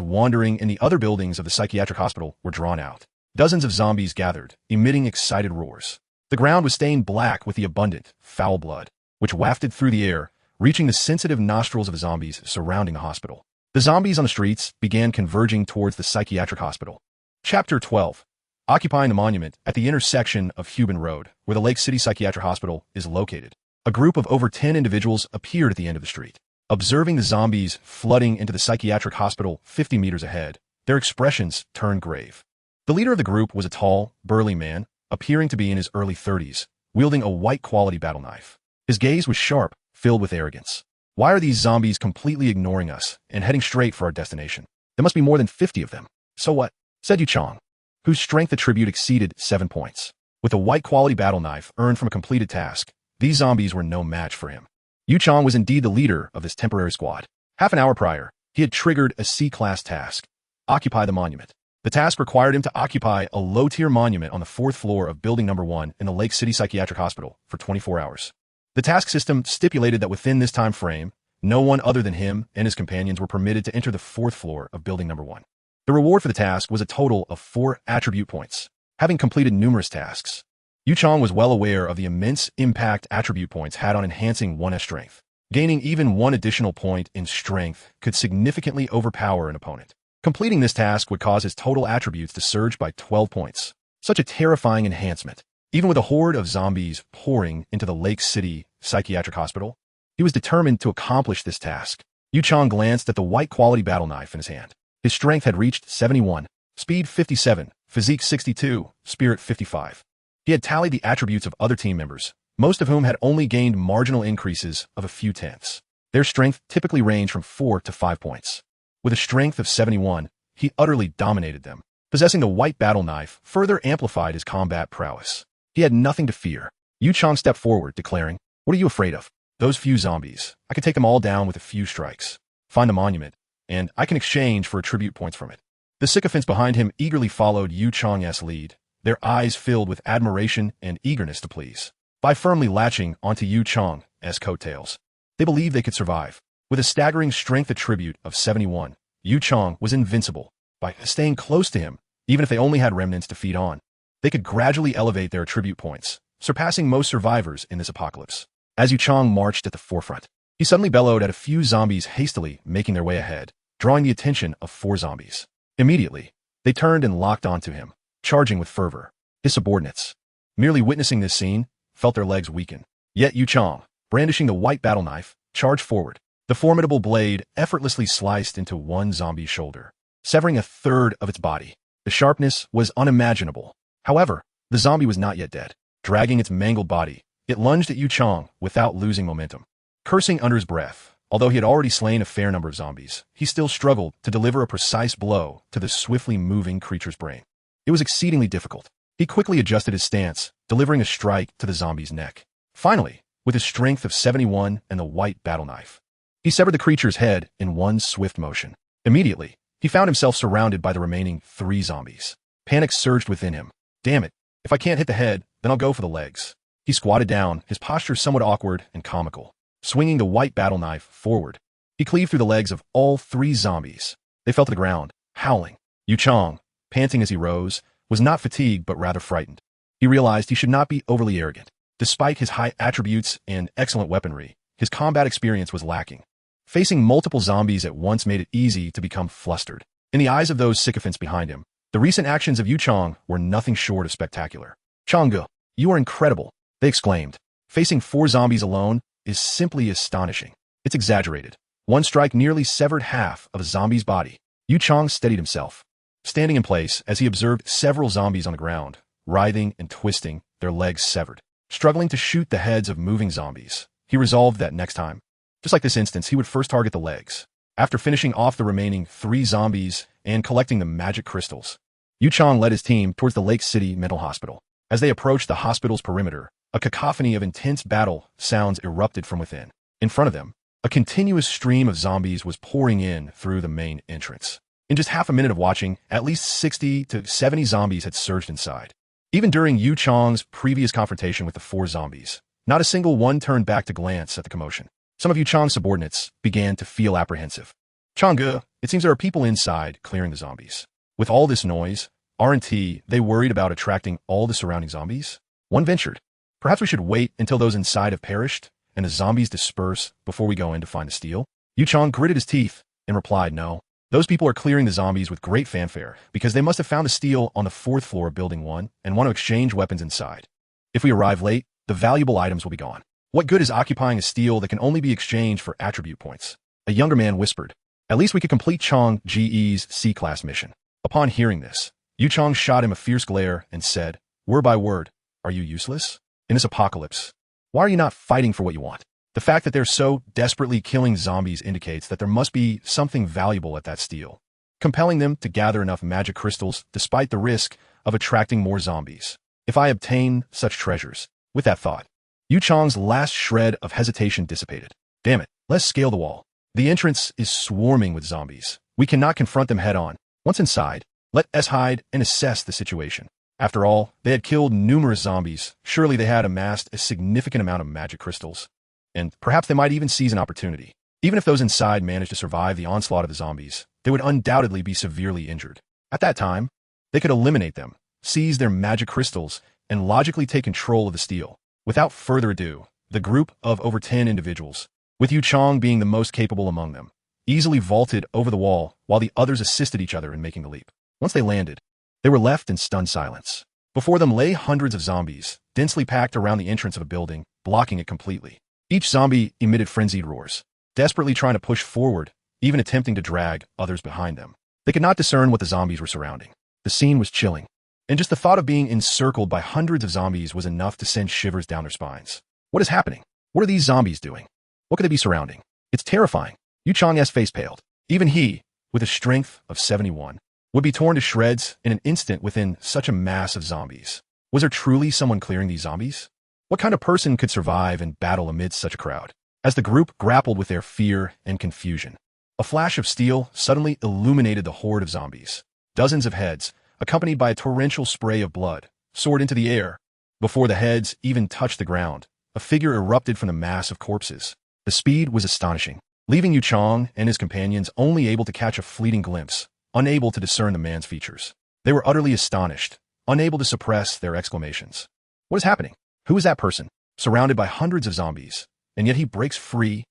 wandering in the other buildings of the psychiatric hospital were drawn out. Dozens of zombies gathered, emitting excited roars. The ground was stained black with the abundant, foul blood, which wafted through the air, reaching the sensitive nostrils of the zombies surrounding the hospital. The zombies on the streets began converging towards the psychiatric hospital. Chapter 12. Occupying the monument at the intersection of Huban Road, where the Lake City Psychiatric Hospital is located. A group of over 10 individuals appeared at the end of the street. Observing the zombies flooding into the psychiatric hospital 50 meters ahead, their expressions turned grave. The leader of the group was a tall, burly man, appearing to be in his early 30s, wielding a white-quality battle knife. His gaze was sharp, filled with arrogance. Why are these zombies completely ignoring us and heading straight for our destination? There must be more than 50 of them. So what? Said Yu Chong, whose strength attribute exceeded 7 points. With a white-quality battle knife earned from a completed task, these zombies were no match for him. Yu Chong was indeed the leader of this temporary squad. Half an hour prior, he had triggered a C-class task, occupy the monument. The task required him to occupy a low-tier monument on the 4th floor of building number 1 in the Lake City Psychiatric Hospital for 24 hours. The task system stipulated that within this time frame, no one other than him and his companions were permitted to enter the 4th floor of building number 1. The reward for the task was a total of 4 attribute points. Having completed numerous tasks, Yu Chong was well aware of the immense impact attribute points had on enhancing one's strength. Gaining even 1 additional point in strength could significantly overpower an opponent. Completing this task would cause his total attributes to surge by 12 points. Such a terrifying enhancement. Even with a horde of zombies pouring into the Lake City Psychiatric Hospital, he was determined to accomplish this task. Yu Chong glanced at the white-quality battle knife in his hand. His strength had reached 71, speed 57, physique 62, spirit 55. He had tallied the attributes of other team members, most of whom had only gained marginal increases of a few tenths. Their strength typically ranged from 4 to 5 points. With a strength of 71, he utterly dominated them. Possessing the white battle knife further amplified his combat prowess. He had nothing to fear. Yu Chang stepped forward, declaring, "What are you afraid of? Those few zombies. I can take them all down with a few strikes. Find the monument, and I can exchange for attribute points from it." The sycophants behind him eagerly followed Yu Chang's lead, their eyes filled with admiration and eagerness to please. By firmly latching onto Yu Chang's coattails, they believed they could survive. With a staggering strength attribute of 71, Yu Chang was invincible. By staying close to him, even if they only had remnants to feed on, they could gradually elevate their attribute points, surpassing most survivors in this apocalypse. As Yu Chang marched at the forefront, he suddenly bellowed at a few zombies hastily making their way ahead, drawing the attention of 4 zombies. Immediately, they turned and locked onto him, charging with fervor. His subordinates, merely witnessing this scene, felt their legs weaken. Yet Yu Chang, brandishing the white battle knife, charged forward. The formidable blade effortlessly sliced into one zombie's shoulder, severing a third of its body. The sharpness was unimaginable. However, the zombie was not yet dead. Dragging its mangled body, it lunged at Yu Chang without losing momentum. Cursing under his breath, although he had already slain a fair number of zombies, he still struggled to deliver a precise blow to the swiftly moving creature's brain. It was exceedingly difficult. He quickly adjusted his stance, delivering a strike to the zombie's neck. Finally, with his strength of 71 and the white battle knife, he severed the creature's head in one swift motion. Immediately, he found himself surrounded by the remaining 3 zombies. Panic surged within him. Damn it, if I can't hit the head, then I'll go for the legs. He squatted down, his posture somewhat awkward and comical. Swinging the white battle knife forward, he cleaved through the legs of all 3 zombies. They fell to the ground, howling. Yu Chang, panting as he rose, was not fatigued but rather frightened. He realized he should not be overly arrogant. Despite his high attributes and excellent weaponry, his combat experience was lacking. Facing multiple zombies at once made it easy to become flustered. In the eyes of those sycophants behind him, the recent actions of Yu Chang were nothing short of spectacular. "Changge, you are incredible," they exclaimed. "Facing 4 zombies alone is simply astonishing. It's exaggerated." One strike nearly severed half of a zombie's body. Yu Chang steadied himself, standing in place as he observed several zombies on the ground, writhing and twisting, their legs severed. Struggling to shoot the heads of moving zombies, he resolved that next time, just like this instance, he would first target the legs. After finishing off the remaining 3 zombies and collecting the magic crystals, Yu Chang led his team towards the Lake City Mental Hospital. As they approached the hospital's perimeter, a cacophony of intense battle sounds erupted from within. In front of them, a continuous stream of zombies was pouring in through the main entrance. In just half a minute of watching, at least 60 to 70 zombies had surged inside. Even during Yu Chang's previous confrontation with the 4 zombies, not a single one turned back to glance at the commotion. Some of Yu Chang's subordinates began to feel apprehensive. "Changge, it seems there are people inside clearing the zombies. With all this noise, aren't they worried about attracting all the surrounding zombies?" One ventured, "Perhaps we should wait until those inside have perished and the zombies disperse before we go in to find the steel." Yu Chang gritted his teeth and replied, "No. Those people are clearing the zombies with great fanfare because they must have found the steel on the 4th floor of Building 1 and want to exchange weapons inside. If we arrive late, the valuable items will be gone. What good is occupying a steel that can only be exchanged for attribute points?" A younger man whispered, "At least we could complete Chang Ge's C-class mission." Upon hearing this, Yu Chang shot him a fierce glare and said, word by word, "Are you useless? In this apocalypse, why are you not fighting for what you want?" The fact that they're so desperately killing zombies indicates that there must be something valuable at that steel, compelling them to gather enough magic crystals despite the risk of attracting more zombies. If I obtain such treasures. With that thought, Yu Chang's last shred of hesitation dissipated. "Damn it, let's scale the wall. The entrance is swarming with zombies. We cannot confront them head on. Once inside, let us hide and assess the situation." After all, they had killed numerous zombies. Surely they had amassed a significant amount of magic crystals. And perhaps they might even seize an opportunity. Even if those inside managed to survive the onslaught of the zombies, they would undoubtedly be severely injured. At that time, they could eliminate them, seize their magic crystals, and logically take control of the steel. Without further ado, the group of over 10 individuals, with Yu Chang being the most capable among them, easily vaulted over the wall while the others assisted each other in making the leap. Once they landed, they were left in stunned silence. Before them lay hundreds of zombies, densely packed around the entrance of a building, blocking it completely. Each zombie emitted frenzied roars, desperately trying to push forward, even attempting to drag others behind them. They could not discern what the zombies were surrounding. The scene was chilling, and just the thought of being encircled by hundreds of zombies was enough to send shivers down their spines. What is happening? What are these zombies doing? What could they be surrounding? It's terrifying. Yu Chang's face paled. Even he, with a strength of 71, would be torn to shreds in an instant within such a mass of zombies. Was there truly someone clearing these zombies? What kind of person could survive and battle amidst such a crowd? As the group grappled with their fear and confusion, a flash of steel suddenly illuminated the horde of zombies. Dozens of heads, accompanied by a torrential spray of blood, soared into the air. Before the heads even touched the ground, a figure erupted from the mass of corpses. The speed was astonishing, leaving Yu Chang and his companions only able to catch a fleeting glimpse, unable to discern the man's features. They were utterly astonished, unable to suppress their exclamations. What is happening? Who is that person? Surrounded by hundreds of zombies, and yet he breaks free.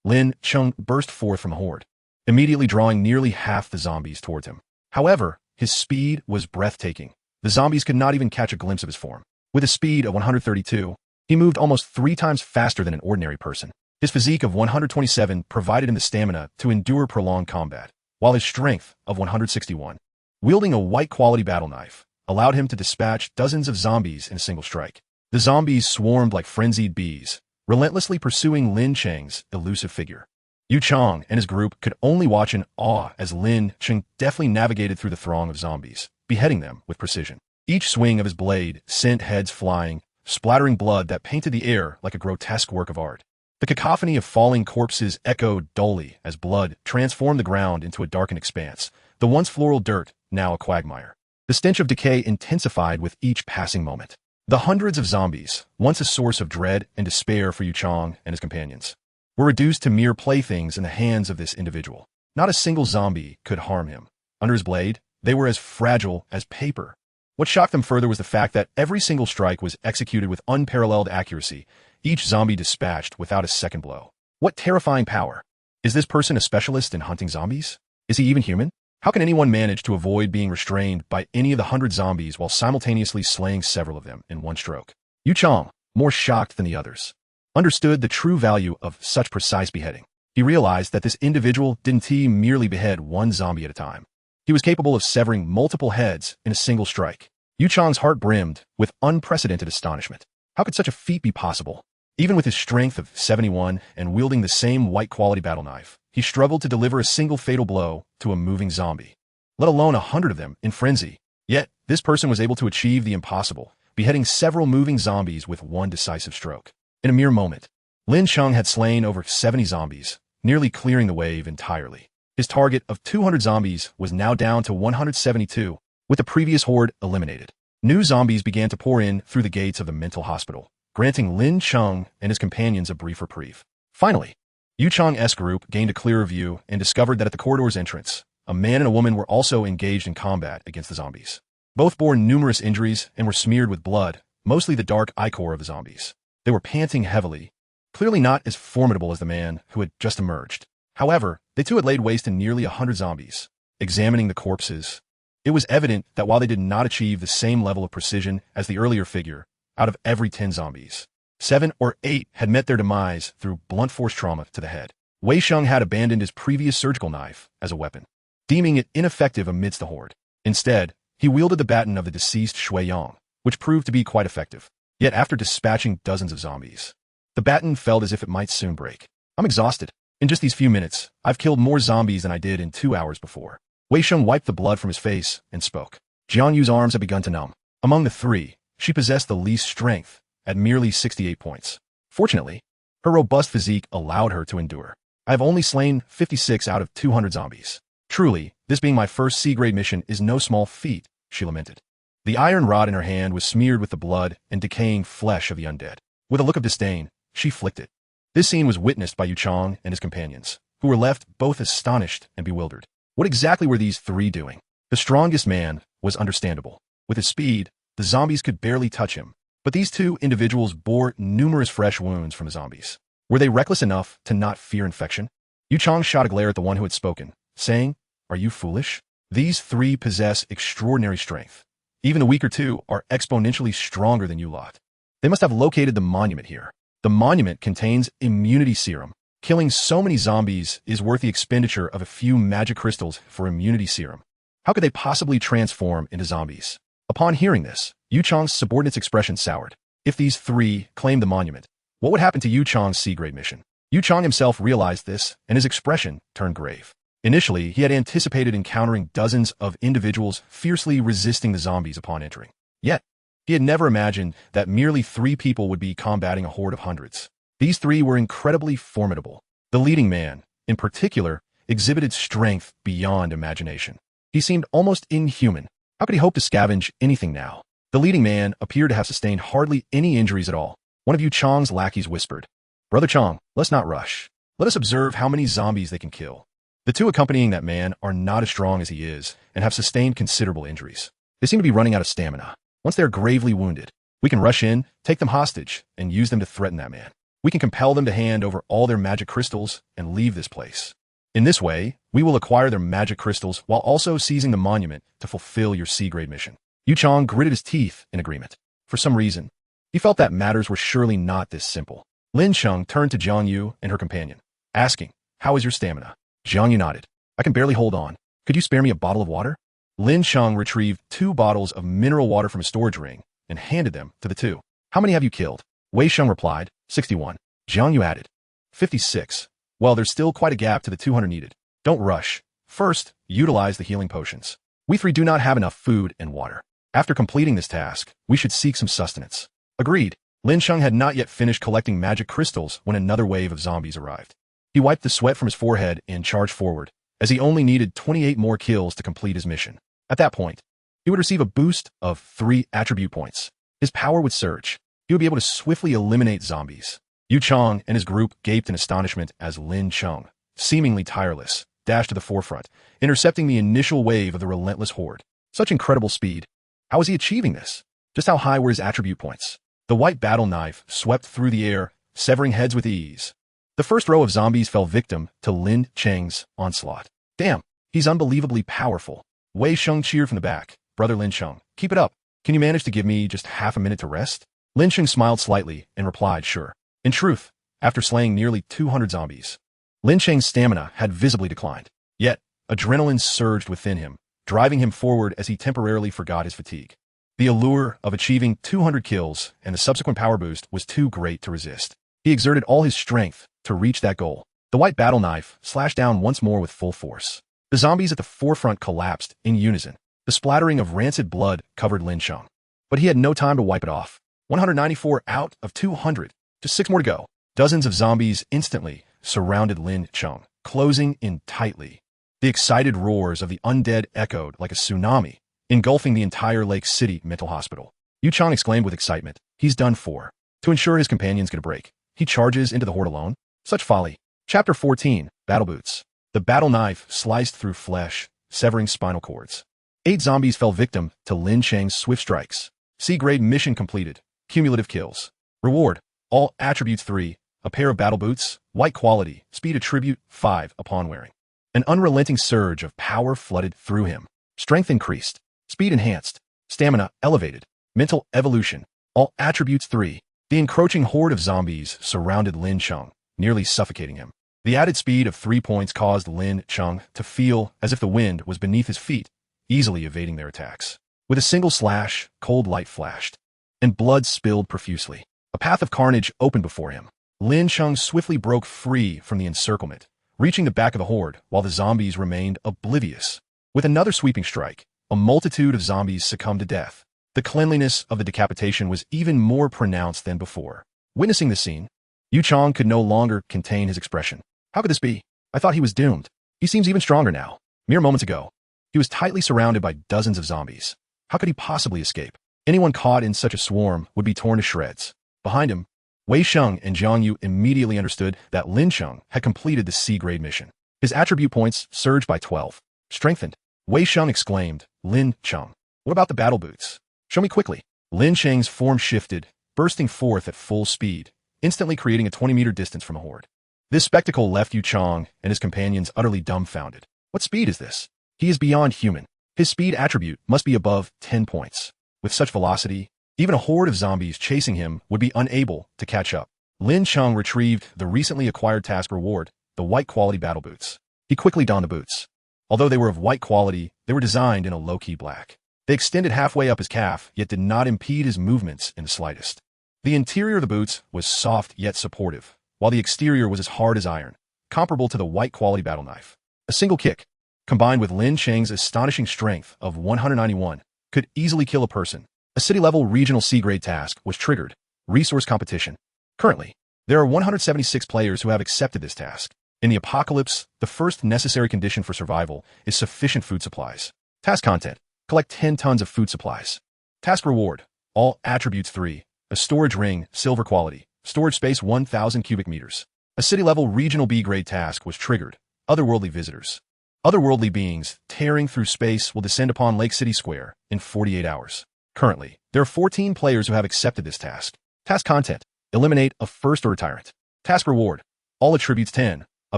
Lin Cheng burst forth from the horde, immediately drawing nearly half the zombies towards him. However, his speed was breathtaking. The zombies could not even catch a glimpse of his form. With a speed of 132, he moved almost 3 times faster than an ordinary person. His physique of 127 provided him the stamina to endure prolonged combat, while his strength of 161, wielding a white-quality battle knife, allowed him to dispatch dozens of zombies in a single strike. The zombies swarmed like frenzied bees, relentlessly pursuing Lin Cheng's elusive figure. Yu Chang and his group could only watch in awe as Lin Cheng deftly navigated through the throng of zombies, beheading them with precision. Each swing of his blade sent heads flying, splattering blood that painted the air like a grotesque work of art. The cacophony of falling corpses echoed dully as blood transformed the ground into a darkened expanse, the once floral dirt now a quagmire. The stench of decay intensified with each passing moment. The hundreds of zombies, once a source of dread and despair for Yu Chang and his companions, were reduced to mere playthings in the hands of this individual. Not a single zombie could harm him. Under his blade, they were as fragile as paper. What shocked them further was the fact that every single strike was executed with unparalleled accuracy, each zombie dispatched without a second blow. What terrifying power! Is this person a specialist in hunting zombies? Is he even human? How can anyone manage to avoid being restrained by any of the 100 zombies while simultaneously slaying several of them in one stroke? Yu Chang, more shocked than the others, understood the true value of such precise beheading. He realized that this individual didn't merely behead one zombie at a time. He was capable of severing multiple heads in a single strike. Yu Chang's heart brimmed with unprecedented astonishment. How could such a feat be possible? Even with his strength of 71 and wielding the same white-quality battle knife, he struggled to deliver a single fatal blow to a moving zombie, let alone 100 of them in frenzy. Yet, this person was able to achieve the impossible, beheading several moving zombies with one decisive stroke. In a mere moment, Lin Cheng had slain over 70 zombies, nearly clearing the wave entirely. His target of 200 zombies was now down to 172, with the previous horde eliminated. New zombies began to pour in through the gates of the mental hospital, granting Lin Cheng and his companions a brief reprieve. Finally, Yu Chang's group gained a clearer view and discovered that at the corridor's entrance, a man and a woman were also engaged in combat against the zombies. Both bore numerous injuries and were smeared with blood, mostly the dark ichor of the zombies. They were panting heavily, clearly not as formidable as the man who had just emerged. However, they too had laid waste to nearly 100 zombies. Examining the corpses, it was evident that while they did not achieve the same level of precision as the earlier figure, out of every 10 zombies, 7 or 8 had met their demise through blunt force trauma to the head. Wei Sheng had abandoned his previous surgical knife as a weapon, deeming it ineffective amidst the horde. Instead, he wielded the baton of the deceased Shui Yang, which proved to be quite effective. Yet after dispatching dozens of zombies, the baton felt as if it might soon break. I'm exhausted. In just these few minutes, I've killed more zombies than I did in 2 hours before. Wei Sheng wiped the blood from his face and spoke. Jian Yu's arms had begun to numb. Among the 3, she possessed the least strength, at merely 68 points. Fortunately, her robust physique allowed her to endure. I have only slain 56 out of 200 zombies. Truly, this being my first C-grade mission is no small feat, she lamented. The iron rod in her hand was smeared with the blood and decaying flesh of the undead. With a look of disdain, she flicked it. This scene was witnessed by Yu Chang and his companions, who were left both astonished and bewildered. What exactly were these 3 doing? The strongest man was understandable. With his speed, the zombies could barely touch him. But these 2 individuals bore numerous fresh wounds from the zombies. Were they reckless enough to not fear infection? Yu Chang shot a glare at the one who had spoken, saying, "Are you foolish? These 3 possess extraordinary strength. Even the weaker 2 are exponentially stronger than you lot. They must have located the monument here. The monument contains immunity serum. Killing so many zombies is worth the expenditure of a few magic crystals for immunity serum. How could they possibly transform into zombies?" Upon hearing this, Yu Chang's subordinate's expression soured. If these 3 claimed the monument, what would happen to Yu Chang's C-grade mission? Yu Chang himself realized this, and his expression turned grave. Initially, he had anticipated encountering dozens of individuals fiercely resisting the zombies upon entering. Yet, he had never imagined that merely 3 people would be combating a horde of hundreds. These 3 were incredibly formidable. The leading man, in particular, exhibited strength beyond imagination. He seemed almost inhuman. How could he hope to scavenge anything now? The leading man appeared to have sustained hardly any injuries at all. One of Yu Chang's lackeys whispered, "Brother Chang, let's not rush. Let us observe how many zombies they can kill." The 2 accompanying that man are not as strong as he is and have sustained considerable injuries. They seem to be running out of stamina. Once they are gravely wounded, we can rush in, take them hostage, and use them to threaten that man. We can compel them to hand over all their magic crystals and leave this place. In this way, we will acquire their magic crystals while also seizing the monument to fulfill your C-grade mission. Yu Chang gritted his teeth in agreement. For some reason, he felt that matters were surely not this simple. Lin Cheng turned to Jiang Yu and her companion, asking, "How is your stamina?" Jiang Yu nodded. "I can barely hold on. Could you spare me a bottle of water?" Lin Cheng retrieved 2 bottles of mineral water from a storage ring and handed them to the 2. "How many have you killed?" Wei Sheng replied, 61. Jiang Yu added, 56. Well, there's still quite a gap to the 200 needed. Don't rush. First, utilize the healing potions. We 3 do not have enough food and water. After completing this task, we should seek some sustenance. Agreed. Lin Cheng had not yet finished collecting magic crystals when another wave of zombies arrived. He wiped the sweat from his forehead and charged forward, as he only needed 28 more kills to complete his mission. At that point, he would receive a boost of 3 attribute points. His power would surge. He would be able to swiftly eliminate zombies. Yu Chang and his group gaped in astonishment as Lin Cheng, seemingly tireless, dashed to the forefront, intercepting the initial wave of the relentless horde. Such incredible speed. How was he achieving this? Just how high were his attribute points? The white battle knife swept through the air, severing heads with ease. The first row of zombies fell victim to Lin Cheng's onslaught. Damn, he's unbelievably powerful. Wei Sheng cheered from the back. Brother Lin Cheng, keep it up. Can you manage to give me just half a minute to rest? Lin Cheng smiled slightly and replied, sure. In truth, after slaying nearly 200 zombies, Lin Cheng's stamina had visibly declined. Yet, adrenaline surged within him, driving him forward as he temporarily forgot his fatigue. The allure of achieving 200 kills and the subsequent power boost was too great to resist. He exerted all his strength to reach that goal. The white battle knife slashed down once more with full force. The zombies at the forefront collapsed in unison. The splattering of rancid blood covered Lin Cheng. But he had no time to wipe it off. 194 out of 200. Just 6 more to go. Dozens of zombies instantly surrounded Lin Cheng, closing in tightly. The excited roars of the undead echoed like a tsunami, engulfing the entire Lake City mental hospital. Yu Chang exclaimed with excitement, he's done for. To ensure his companions get a break, he charges into the horde alone. Such folly. Chapter 14, Battle Boots. The battle knife sliced through flesh, severing spinal cords. 8 zombies fell victim to Lin Cheng's swift strikes. C-grade mission completed. Cumulative kills. Reward. All attributes 3. A pair of battle boots. White quality. Speed attribute 5 upon wearing. An unrelenting surge of power flooded through him. Strength increased. Speed enhanced. Stamina elevated. Mental evolution. All attributes 3. The encroaching horde of zombies surrounded Lin Cheng, nearly suffocating him. The added speed of 3 points caused Lin Cheng to feel as if the wind was beneath his feet, easily evading their attacks. With a single slash, cold light flashed, and blood spilled profusely. A path of carnage opened before him. Lin Cheng swiftly broke free from the encirclement, reaching the back of the horde while the zombies remained oblivious. With another sweeping strike, a multitude of zombies succumbed to death. The cleanliness of the decapitation was even more pronounced than before. Witnessing the scene, Yu Chang could no longer contain his expression. How could this be? I thought he was doomed. He seems even stronger now. Mere moments ago, he was tightly surrounded by dozens of zombies. How could he possibly escape? Anyone caught in such a swarm would be torn to shreds. Behind him, Wei Sheng and Jiang Yu immediately understood that Lin Cheng had completed the C-grade mission. His attribute points surged by 12. Strengthened. Wei Sheng exclaimed, Lin Cheng, what about the battle boots? Show me quickly. Lin Cheng's form shifted, bursting forth at full speed, instantly creating a 20-meter distance from a horde. This spectacle left Yu Chang and his companions utterly dumbfounded. What speed is this? He is beyond human. His speed attribute must be above 10 points. With such velocity, even a horde of zombies chasing him would be unable to catch up. Lin Cheng retrieved the recently acquired task reward, the white quality battle boots. He quickly donned the boots. Although they were of white quality, they were designed in a low-key black. They extended halfway up his calf, yet did not impede his movements in the slightest. The interior of the boots was soft yet supportive, while the exterior was as hard as iron, comparable to the white quality battle knife. A single kick, combined with Lin Cheng's astonishing strength of 191, could easily kill a person. A city-level regional C-grade task was triggered. Resource competition. Currently, there are 176 players who have accepted this task. In the apocalypse, the first necessary condition for survival is sufficient food supplies. Task content. Collect 10 tons of food supplies. Task reward. All attributes 3. A storage ring, silver quality. Storage space 1,000 cubic meters. A city-level regional B-grade task was triggered. Otherworldly visitors. Otherworldly beings tearing through space will descend upon Lake City Square in 48 hours. Currently, there are 14 players who have accepted this task. Task content. Eliminate a first-order tyrant. Task reward. All attributes 10. A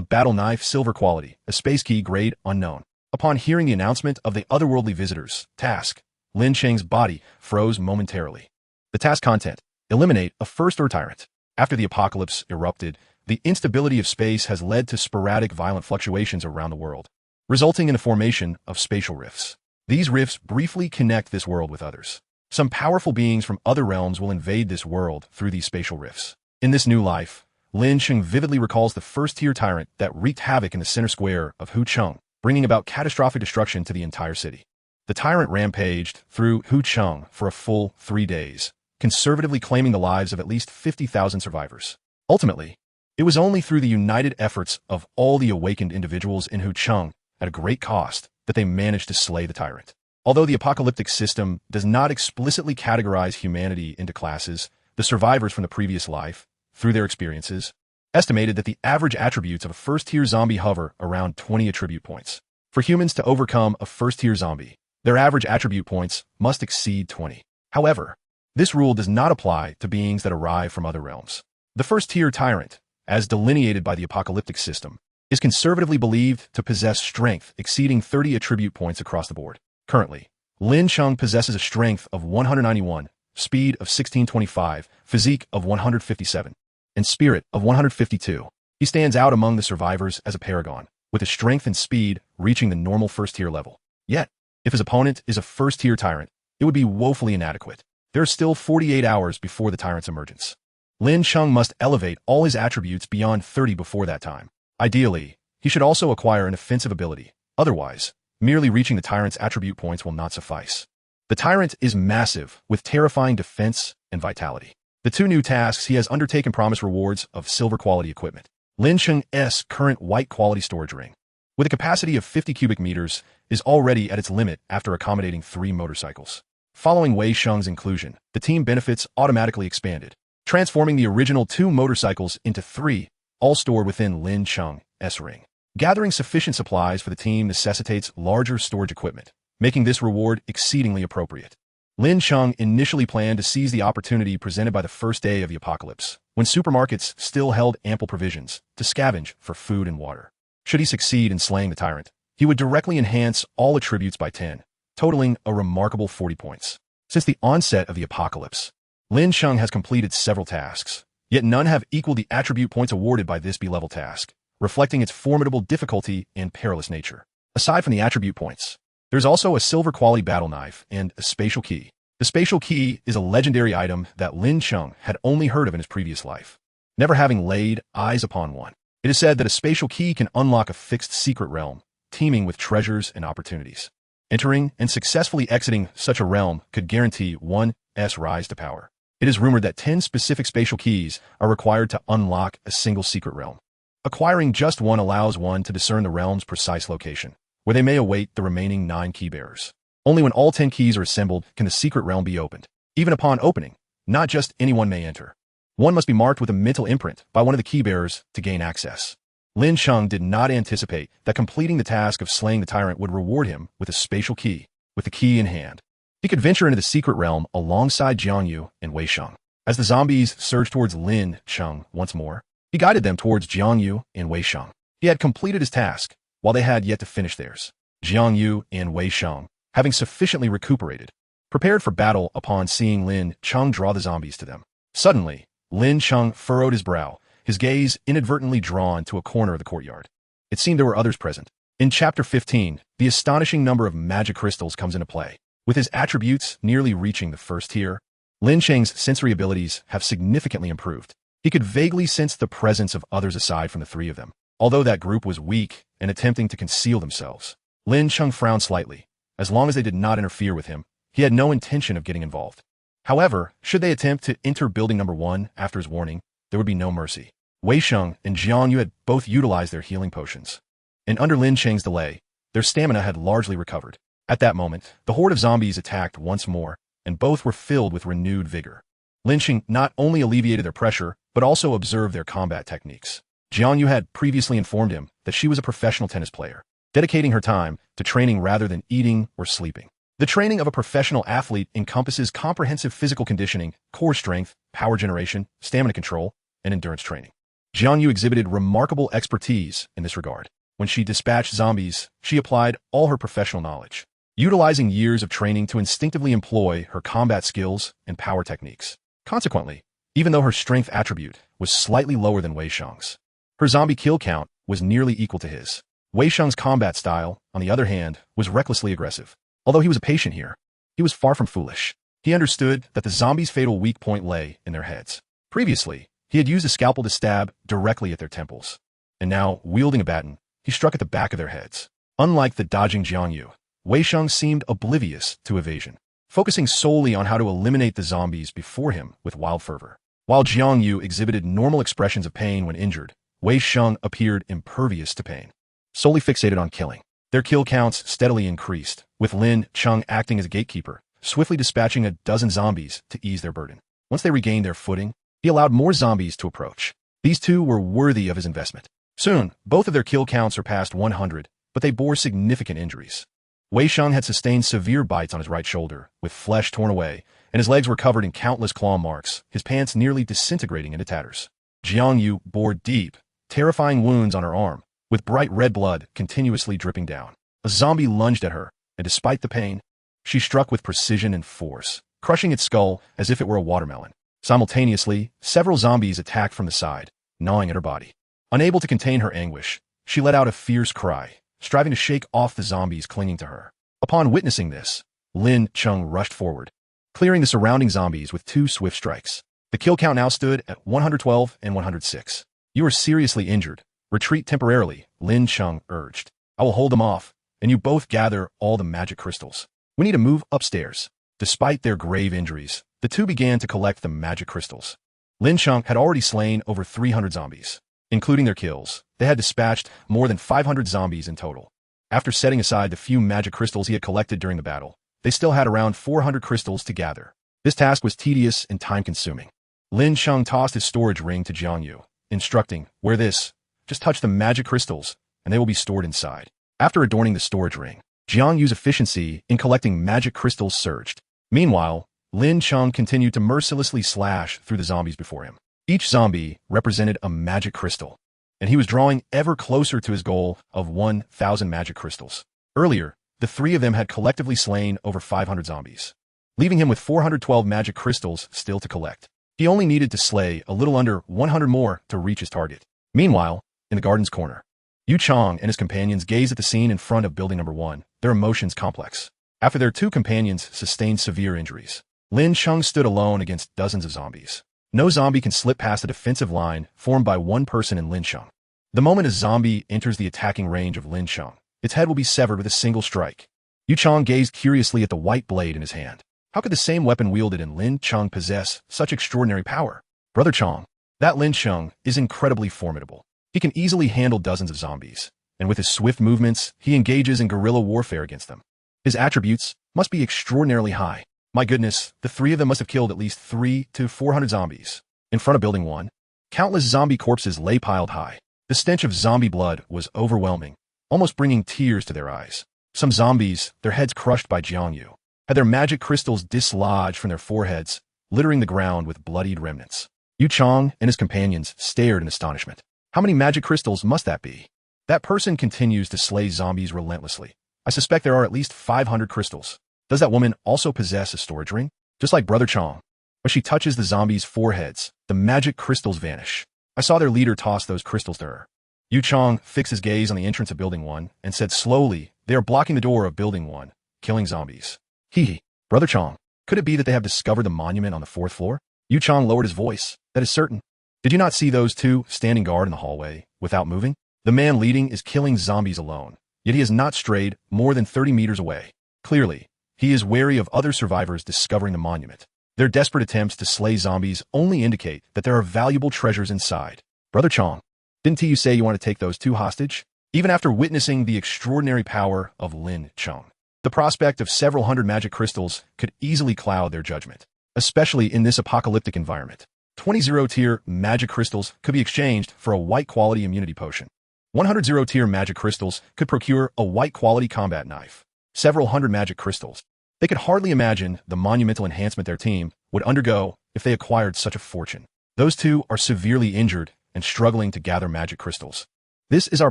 battle knife, silver quality. A space key, grade unknown. Upon hearing the announcement of the otherworldly visitors, task, Lin Cheng's body froze momentarily. The task content. Eliminate a first-order tyrant. After the apocalypse erupted, the instability of space has led to sporadic violent fluctuations around the world, resulting in the formation of spatial rifts. These rifts briefly connect this world with others. Some powerful beings from other realms will invade this world through these spatial rifts. In this new life, Lin Cheng vividly recalls the first-tier tyrant that wreaked havoc in the center square of Hucheng, bringing about catastrophic destruction to the entire city. The tyrant rampaged through Hucheng for a full 3 days, conservatively claiming the lives of at least 50,000 survivors. Ultimately, it was only through the united efforts of all the awakened individuals in Hucheng, at a great cost, that they managed to slay the tyrant. Although the apocalyptic system does not explicitly categorize humanity into classes, the survivors from the previous life, through their experiences, estimated that the average attributes of a first-tier zombie hover around 20 attribute points. For humans to overcome a first-tier zombie, their average attribute points must exceed 20. However, this rule does not apply to beings that arrive from other realms. The first-tier tyrant, as delineated by the apocalyptic system, is conservatively believed to possess strength exceeding 30 attribute points across the board. Currently, Lin Cheng possesses a strength of 191, speed of 1625, physique of 157, and spirit of 152. He stands out among the survivors as a paragon, with his strength and speed reaching the normal first-tier level. Yet, if his opponent is a first-tier tyrant, it would be woefully inadequate. There are still 48 hours before the tyrant's emergence. Lin Cheng must elevate all his attributes beyond 30 before that time. Ideally, he should also acquire an offensive ability. Otherwise, merely reaching the tyrant's attribute points will not suffice. The tyrant is massive, with terrifying defense and vitality. The 2 new tasks he has undertaken promise rewards of silver quality equipment. Lin Cheng's current white quality storage ring, with a capacity of 50 cubic meters, is already at its limit after accommodating 3 motorcycles. Following Wei Sheng's inclusion, the team benefits automatically expanded, transforming the original 2 motorcycles into 3, all stored within Lin Cheng's ring. Gathering sufficient supplies for the team necessitates larger storage equipment, making this reward exceedingly appropriate. Lin Cheng initially planned to seize the opportunity presented by the first day of the apocalypse, when supermarkets still held ample provisions, to scavenge for food and water. Should he succeed in slaying the tyrant, he would directly enhance all attributes by 10, totaling a remarkable 40 points. Since the onset of the apocalypse, Lin Cheng has completed several tasks, yet none have equaled the attribute points awarded by this B-level task, reflecting its formidable difficulty and perilous nature. Aside from the attribute points, there's also a silver quality battle knife and a spatial key. The spatial key is a legendary item that Lin Cheng had only heard of in his previous life, never having laid eyes upon one. It is said that a spatial key can unlock a fixed secret realm, teeming with treasures and opportunities. Entering and successfully exiting such a realm could guarantee one's rise to power. It is rumored that 10 specific spatial keys are required to unlock a single secret realm. Acquiring just one allows one to discern the realm's precise location, where they may await the remaining 9 key bearers. Only when all 10 keys are assembled can the secret realm be opened. Even upon opening, not just anyone may enter. One must be marked with a mental imprint by one of the key bearers to gain access. Lin Cheng did not anticipate that completing the task of slaying the tyrant would reward him with a spatial key, with the key in hand. He could venture into the secret realm alongside Jiangyu and Wei Sheng. As the zombies surged towards Lin Cheng once more, he guided them towards Jiangyu and Wei Sheng. He had completed his task, while they had yet to finish theirs. Jiangyu and Wei Sheng, having sufficiently recuperated, prepared for battle upon seeing Lin Cheng draw the zombies to them. Suddenly, Lin Cheng furrowed his brow, his gaze inadvertently drawn to a corner of the courtyard. It seemed there were others present. In Chapter 15, the astonishing number of magic crystals comes into play. With his attributes nearly reaching the first tier, Lin Cheng's sensory abilities have significantly improved. He could vaguely sense the presence of others aside from the 3 of them. although that group was weak and attempting to conceal themselves. Lin Cheng frowned slightly. As long as they did not interfere with him, he had no intention of getting involved. However, should they attempt to enter building number 1 after his warning, there would be no mercy. Wei Sheng and Jiang Yu had both utilized their healing potions. And under Lin Cheng's delay, their stamina had largely recovered. At that moment, the horde of zombies attacked once more, and both were filled with renewed vigor. Lin Cheng not only alleviated their pressure, but also observed their combat techniques. Jiang Yu had previously informed him that she was a professional tennis player, dedicating her time to training rather than eating or sleeping. The training of a professional athlete encompasses comprehensive physical conditioning, core strength, power generation, stamina control, and endurance training. Jiang Yu exhibited remarkable expertise in this regard. When she dispatched zombies, she applied all her professional knowledge, utilizing years of training to instinctively employ her combat skills and power techniques. Consequently, even though her strength attribute was slightly lower than Wei Sheng's, her zombie kill count was nearly equal to his. Wei Sheng's combat style, on the other hand, was recklessly aggressive. Although he was a patient here, he was far from foolish. He understood that the zombies' fatal weak point lay in their heads. Previously, he had used a scalpel to stab directly at their temples. And now, wielding a baton, he struck at the back of their heads. Unlike the dodging Jiang Yu, Wei Sheng seemed oblivious to evasion, focusing solely on how to eliminate the zombies before him with wild fervor. While Jiang Yu exhibited normal expressions of pain when injured, Wei Sheng appeared impervious to pain, solely fixated on killing. Their kill counts steadily increased, with Lin Cheng acting as a gatekeeper, swiftly dispatching a dozen zombies to ease their burden. Once they regained their footing, he allowed more zombies to approach. These two were worthy of his investment. Soon, both of their kill counts surpassed 100, but they bore significant injuries. Wei Sheng had sustained severe bites on his right shoulder, with flesh torn away, and his legs were covered in countless claw marks, his pants nearly disintegrating into tatters. Jiang Yu bore deep, terrifying wounds on her arm, with bright red blood continuously dripping down. A zombie lunged at her, and despite the pain, she struck with precision and force, crushing its skull as if it were a watermelon. Simultaneously, several zombies attacked from the side, gnawing at her body. Unable to contain her anguish, she let out a fierce cry, striving to shake off the zombies clinging to her. Upon witnessing this, Lin Cheng rushed forward, clearing the surrounding zombies with 2 swift strikes. The kill count now stood at 112 and 106. "You are seriously injured. Retreat temporarily," Lin Cheng urged. "I will hold them off, and you both gather all the magic crystals. We need to move upstairs." Despite their grave injuries, the two began to collect the magic crystals. Lin Cheng had already slain over 300 zombies. Including their kills, they had dispatched more than 500 zombies in total. After setting aside the few magic crystals he had collected during the battle, they still had around 400 crystals to gather. This task was tedious and time-consuming. Lin Cheng tossed his storage ring to Jiang Yu, instructing, "Wear this. Just touch the magic crystals, and they will be stored inside." After adorning the storage ring, Jiang Yu's efficiency in collecting magic crystals surged. Meanwhile, Lin Cheng continued to mercilessly slash through the zombies before him. Each zombie represented a magic crystal, and he was drawing ever closer to his goal of 1,000 magic crystals. Earlier, the 3 of them had collectively slain over 500 zombies, leaving him with 412 magic crystals still to collect. He only needed to slay a little under 100 more to reach his target. Meanwhile, in the garden's corner, Yu Chang and his companions gazed at the scene in front of building number 1, their emotions complex. After their 2 companions sustained severe injuries, Lin Cheng stood alone against dozens of zombies. No zombie can slip past the defensive line formed by one person in Lin Cheng. The moment a zombie enters the attacking range of Lin Cheng, its head will be severed with a single strike. Yu Chang gazed curiously at the white blade in his hand. How could the same weapon wielded in Lin Cheng possess such extraordinary power? "Brother Chang, that Lin Cheng is incredibly formidable. He can easily handle dozens of zombies, and with his swift movements, he engages in guerrilla warfare against them. His attributes must be extraordinarily high. My goodness, the 3 of them must have killed at least 300 to 400 zombies." In front of building 1, countless zombie corpses lay piled high. The stench of zombie blood was overwhelming, almost bringing tears to their eyes. Some zombies, their heads crushed by Jiang Yu, had their magic crystals dislodged from their foreheads, littering the ground with bloodied remnants. Yu Chang and his companions stared in astonishment. How many magic crystals must that be? That person continues to slay zombies relentlessly. I suspect there are at least 500 crystals. Does that woman also possess a storage ring? Just like Brother Chang. When she touches the zombies' foreheads, the magic crystals vanish. I saw their leader toss those crystals to her. Yu Chang fixed his gaze on the entrance of Building 1 and said slowly, "They are blocking the door of Building 1, killing zombies." Hee. Brother Chang, could it be that they have discovered the monument on the 4th floor? Yu Chang lowered his voice. "That is certain. Did you not see those 2 standing guard in the hallway, without moving? The man leading is killing zombies alone, yet he has not strayed more than 30 meters away. Clearly, he is wary of other survivors discovering the monument. Their desperate attempts to slay zombies only indicate that there are valuable treasures inside. Brother Chong, didn't you say you want to take those two hostage? Even after witnessing the extraordinary power of Lin Cheng, the prospect of several hundred magic crystals could easily cloud their judgment, especially in this apocalyptic environment. 20 zero-tier magic crystals could be exchanged for a white-quality immunity potion. 100 zero-tier magic crystals could procure a white-quality combat knife. Several hundred magic crystals. They could hardly imagine the monumental enhancement their team would undergo if they acquired such a fortune. Those two are severely injured and struggling to gather magic crystals. This is our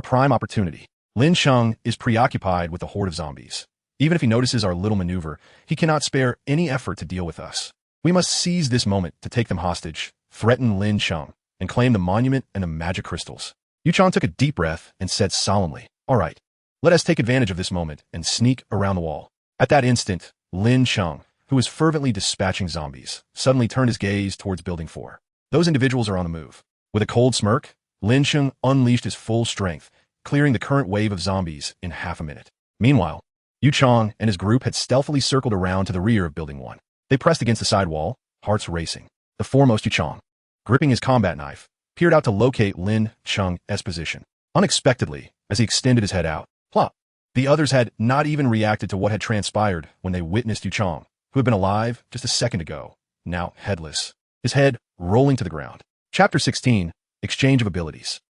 prime opportunity. Lin Cheng is preoccupied with the horde of zombies. Even if he notices our little maneuver, he cannot spare any effort to deal with us. We must seize this moment to take them hostage, threaten Lin Cheng, and claim the monument and the magic crystals. Yu Chong took a deep breath and said solemnly, "All right, let us take advantage of this moment and sneak around the wall." At that instant, Lin Cheng, who was fervently dispatching zombies, suddenly turned his gaze towards Building 4. Those individuals are on the move. With a cold smirk, Lin Cheng unleashed his full strength, clearing the current wave of zombies in half a minute. Meanwhile, Yu Chong and his group had stealthily circled around to the rear of Building 1. They pressed against the side wall, hearts racing. The foremost Yu Chong, gripping his combat knife, peered out to locate Lin Cheng's position. Unexpectedly, as he extended his head out, plop! The others had not even reacted to what had transpired when they witnessed Yu Chong, who had been alive just a second ago, now headless, his head rolling to the ground. Chapter 16, Exchange of Abilities.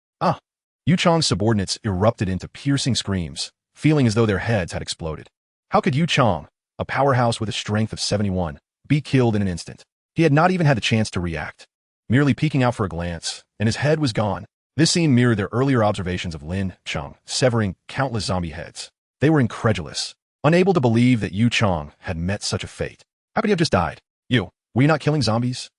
Yu Chong's subordinates erupted into piercing screams, feeling as though their heads had exploded. How could Yu Chong, a powerhouse with a strength of 71, be killed in an instant? He had not even had the chance to react, merely peeking out for a glance, and his head was gone. This scene mirrored their earlier observations of Lin Cheng severing countless zombie heads. They were incredulous, unable to believe that Yu Chong had met such a fate. How could he have just died? Were you not killing zombies?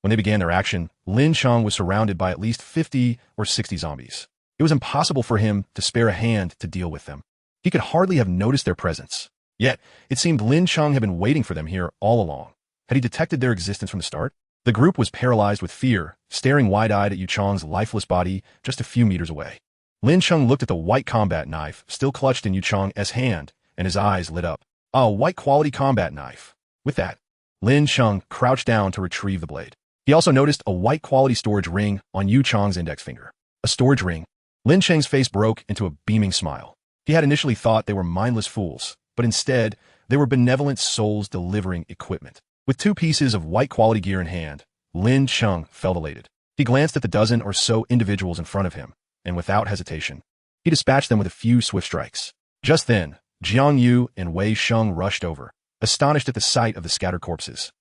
When they began their action, Lin Cheng was surrounded by at least 50 or 60 zombies. It was impossible for him to spare a hand to deal with them. He could hardly have noticed their presence. Yet, it seemed Lin Cheng had been waiting for them here all along. Had he detected their existence from the start? The group was paralyzed with fear, staring wide-eyed at Yu Chong's lifeless body just a few meters away. Lin Cheng looked at the white combat knife still clutched in Yu Chong's hand, and his eyes lit up. A white-quality combat knife. With that, Lin Cheng crouched down to retrieve the blade. He also noticed a white-quality storage ring on Yu Chong's index finger. A storage ring. Lin Cheng's face broke into a beaming smile. He had initially thought they were mindless fools, but instead, they were benevolent souls delivering equipment. With 2 pieces of white-quality gear in hand, Lin Cheng felt elated. He glanced at the dozen or so individuals in front of him, and without hesitation, he dispatched them with a few swift strikes. Just then, Jiang Yu and Wei Sheng rushed over, astonished at the sight of the scattered corpses.